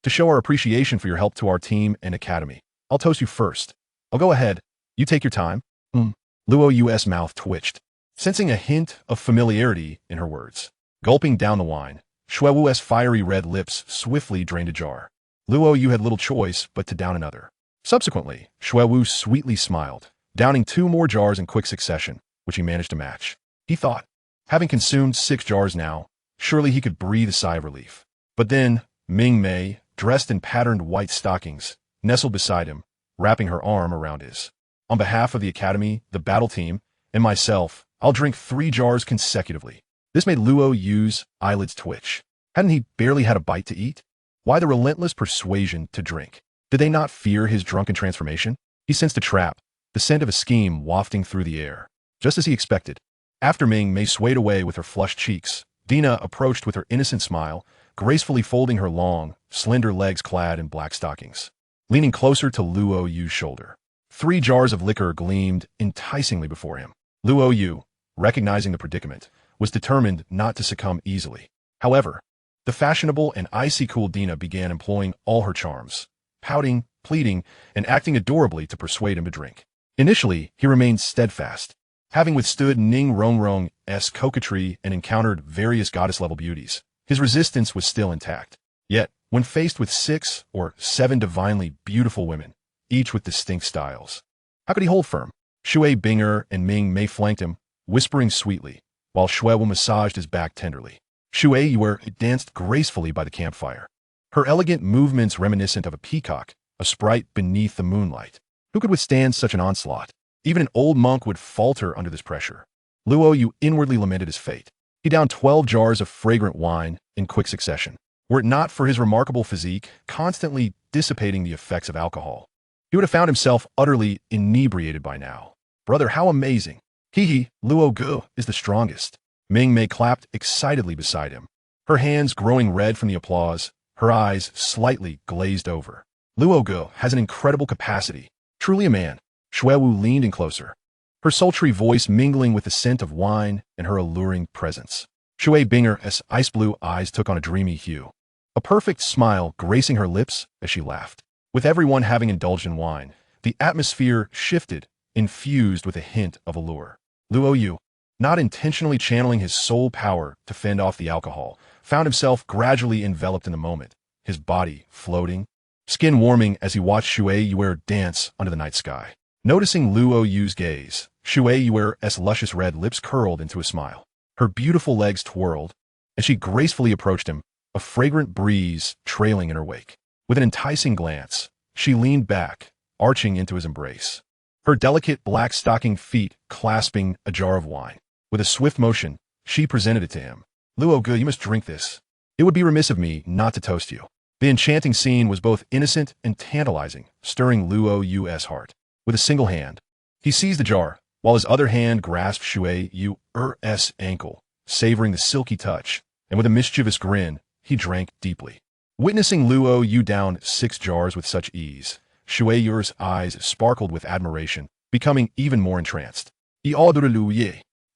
To show our appreciation for your help to our team and academy, I'll toast you first. I'll go ahead. You take your time. Luo Yu's mouth twitched, sensing a hint of familiarity in her words. Gulping down the wine, Shui Wu's fiery red lips swiftly drained a jar. Luo Yu had little choice but to down another. Subsequently, Shui Wu sweetly smiled, downing 2 more jars in quick succession, which he managed to match. He thought, having consumed 6 jars now, surely he could breathe a sigh of relief. But then, Ming Mei, dressed in patterned white stockings, nestled beside him, wrapping her arm around his. On behalf of the academy, the battle team, and myself, I'll drink 3 jars consecutively. This made Luo Yu's eyelids twitch. Hadn't he barely had a bite to eat? Why the relentless persuasion to drink? Did they not fear his drunken transformation? He sensed a trap, the scent of a scheme wafting through the air. Just as he expected. After Ming Mei swayed away with her flushed cheeks, Dina approached with her innocent smile, gracefully folding her long, slender legs clad in black stockings. Leaning closer to Luo Yu's shoulder, 3 jars of liquor gleamed enticingly before him. Luo Yu, recognizing the predicament, was determined not to succumb easily. However, the fashionable and icy-cool Dina began employing all her charms, pouting, pleading, and acting adorably to persuade him to drink. Initially, he remained steadfast, having withstood Ning Rongrong's coquetry and encountered various goddess-level beauties. His resistance was still intact. Yet, when faced with 6 or 7 divinely beautiful women, each with distinct styles, how could he hold firm? Shui Binger and Ming Mei flanked him, whispering sweetly, while Shuewu massaged his back tenderly. Shui Yu danced gracefully by the campfire, her elegant movements reminiscent of a peacock, a sprite beneath the moonlight. Who could withstand such an onslaught? Even an old monk would falter under this pressure. Luo Yu inwardly lamented his fate. He downed 12 jars of fragrant wine in quick succession. Were it not for his remarkable physique, constantly dissipating the effects of alcohol, he would have found himself utterly inebriated by now. Brother, how amazing! Hee, Luo Gu is the strongest. Ming Mei clapped excitedly beside him, her hands growing red from the applause, her eyes slightly glazed over. Luo Gu has an incredible capacity. Truly a man. Shuewu leaned in closer, her sultry voice mingling with the scent of wine and her alluring presence. Shui Binger's ice blue eyes took on a dreamy hue, a perfect smile gracing her lips as she laughed. With everyone having indulged in wine, the atmosphere shifted, infused with a hint of allure. Luo Yu, not intentionally channeling his soul power to fend off the alcohol, found himself gradually enveloped in the moment, his body floating, skin warming as he watched Shui Yuer dance under the night sky. Noticing Luo Yu's gaze, Shui Yuer's luscious red lips curled into a smile. Her beautiful legs twirled as she gracefully approached him, a fragrant breeze trailing in her wake. With an enticing glance, she leaned back, arching into his embrace, her delicate black stocking feet clasping a jar of wine. With a swift motion, she presented it to him. Luo Gu, you must drink this. It would be remiss of me not to toast you. The enchanting scene was both innocent and tantalizing, stirring Luo Yu's heart. With a single hand, he seized the jar, while his other hand grasped Shui Yu's ankle, savoring the silky touch, and with a mischievous grin, he drank deeply. Witnessing Luo Yu down 6 jars with such ease, Shui Yu's eyes sparkled with admiration, becoming even more entranced.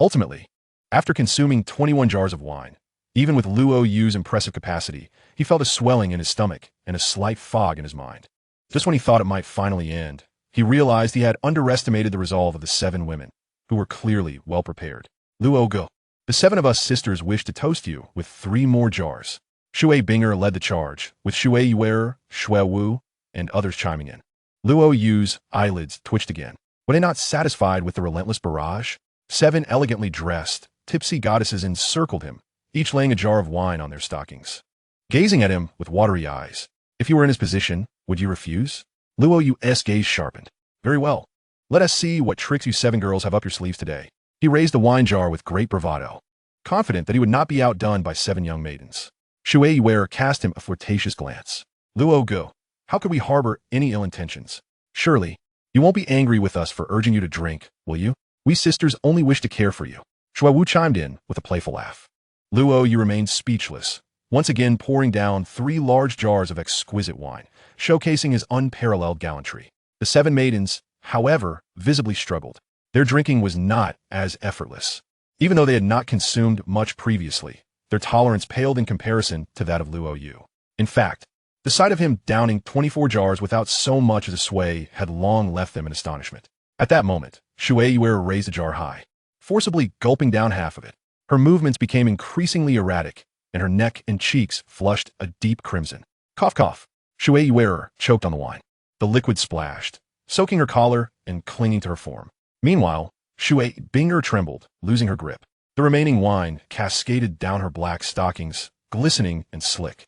Ultimately, after consuming 21 jars of wine, even with Luo Yu's impressive capacity, he felt a swelling in his stomach and a slight fog in his mind. Just when he thought it might finally end, he realized he had underestimated the resolve of the 7 women, who were clearly well prepared. Luo Gu, the 7 of us sisters wish to toast you with 3 more jars. Shui Binger led the charge, with Shui Yuer, Shuewu, and others chiming in. Luo Yu's eyelids twitched again. Were they not satisfied with the relentless barrage? 7 elegantly dressed, tipsy goddesses encircled him, each laying a jar of wine on their stockings. Gazing at him with watery eyes, if you were in his position, would you refuse? Luo Yu's gaze sharpened. Very well. Let us see what tricks you 7 girls have up your sleeves today. He raised the wine jar with great bravado, confident that he would not be outdone by 7 young maidens. Shui Yuer cast him a flirtatious glance. Luo Gu, how could we harbor any ill intentions? Surely, you won't be angry with us for urging you to drink, will you? We sisters only wish to care for you. Shuewu chimed in with a playful laugh. Luo Yu remained speechless, once again pouring down 3 large jars of exquisite wine, showcasing his unparalleled gallantry. The 7 maidens, however, visibly struggled. Their drinking was not as effortless. Even though they had not consumed much previously, their tolerance paled in comparison to that of Luo Yu. In fact, the sight of him downing 24 jars without so much as a sway had long left them in astonishment. At that moment, Shui Yuer raised the jar high, forcibly gulping down half of it. Her movements became increasingly erratic, and her neck and cheeks flushed a deep crimson. Cough, cough. Shui Yuer choked on the wine. The liquid splashed, soaking her collar and clinging to her form. Meanwhile, Shui Binger trembled, losing her grip. The remaining wine cascaded down her black stockings, glistening and slick.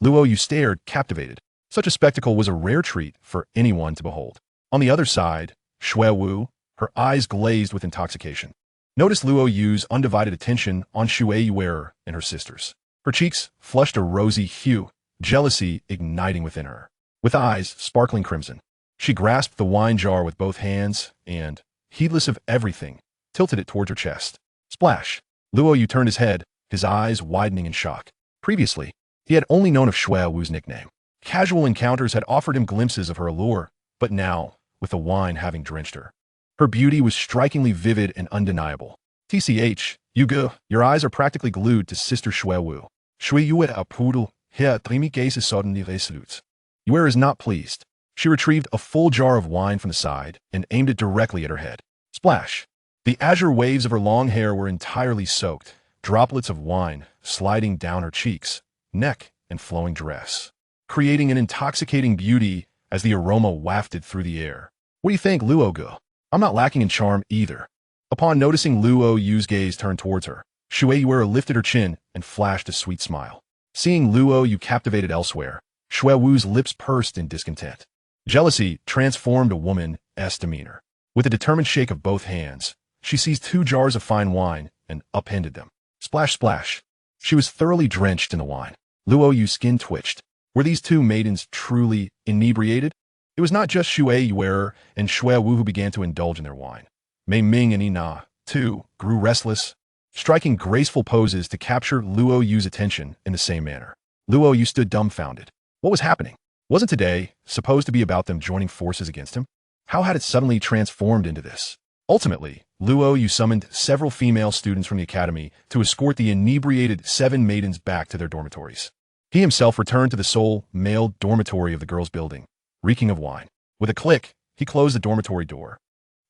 Luo Yu stared, captivated. Such a spectacle was a rare treat for anyone to behold. On the other side, Shuewu, her eyes glazed with intoxication, noticed Luo Yu's undivided attention on Shui Yuer and her sisters. Her cheeks flushed a rosy hue, jealousy igniting within her. With eyes sparkling crimson, she grasped the wine jar with both hands and, heedless of everything, tilted it towards her chest. Splash! Luo Yu turned his head, his eyes widening in shock. Previously, he had only known of Shuewu's nickname. Casual encounters had offered him glimpses of her allure, but now, with the wine having drenched her, her beauty was strikingly vivid and undeniable. TCH, Gu, your eyes are practically glued to Sister Shuewu. Shui Yuer a poodle, here Transmigration suddenly resolute. Yuer is not pleased. She retrieved a full jar of wine from the side and aimed it directly at her head. Splash! The azure waves of her long hair were entirely soaked, droplets of wine sliding down her cheeks, neck, and flowing dress, creating an intoxicating beauty as the aroma wafted through the air. What do you think, Luo Gu? I'm not lacking in charm either. Upon noticing Luo Yu's gaze turn towards her, Shui Yuera lifted her chin and flashed a sweet smile. Seeing Luo Yu captivated elsewhere, Shui Wu's lips pursed in discontent. Jealousy transformed a woman's demeanor. With a determined shake of both hands, she seized 2 jars of fine wine and upended them. Splash, splash. She was thoroughly drenched in the wine. Luo Yu's skin twitched. Were these 2 maidens truly inebriated? It was not just Shui Yuera and Shui Wu who began to indulge in their wine. Mei Ming and Ina, too, grew restless, striking graceful poses to capture Luo Yu's attention in the same manner. Luo Yu stood dumbfounded. What was happening? Wasn't today supposed to be about them joining forces against him? How had it suddenly transformed into this? Ultimately, Luo Yu summoned several female students from the academy to escort the inebriated 7 maidens back to their dormitories. He himself returned to the sole male dormitory of the girls' building, reeking of wine. With a click, he closed the dormitory door.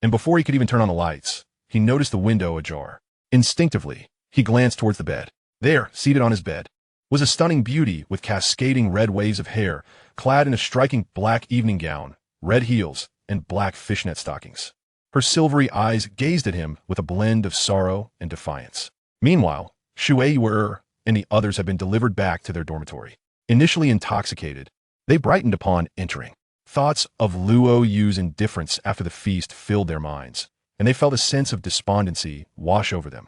And before he could even turn on the lights, he noticed the window ajar. Instinctively, he glanced towards the bed. There, seated on his bed, was a stunning beauty with cascading red waves of hair, clad in a striking black evening gown, red heels, and black fishnet stockings. Her silvery eyes gazed at him with a blend of sorrow and defiance. Meanwhile, Shui Yuera and the others had been delivered back to their dormitory. Initially intoxicated, they brightened upon entering. Thoughts of Luo Yu's indifference after the feast filled their minds, and they felt a sense of despondency wash over them.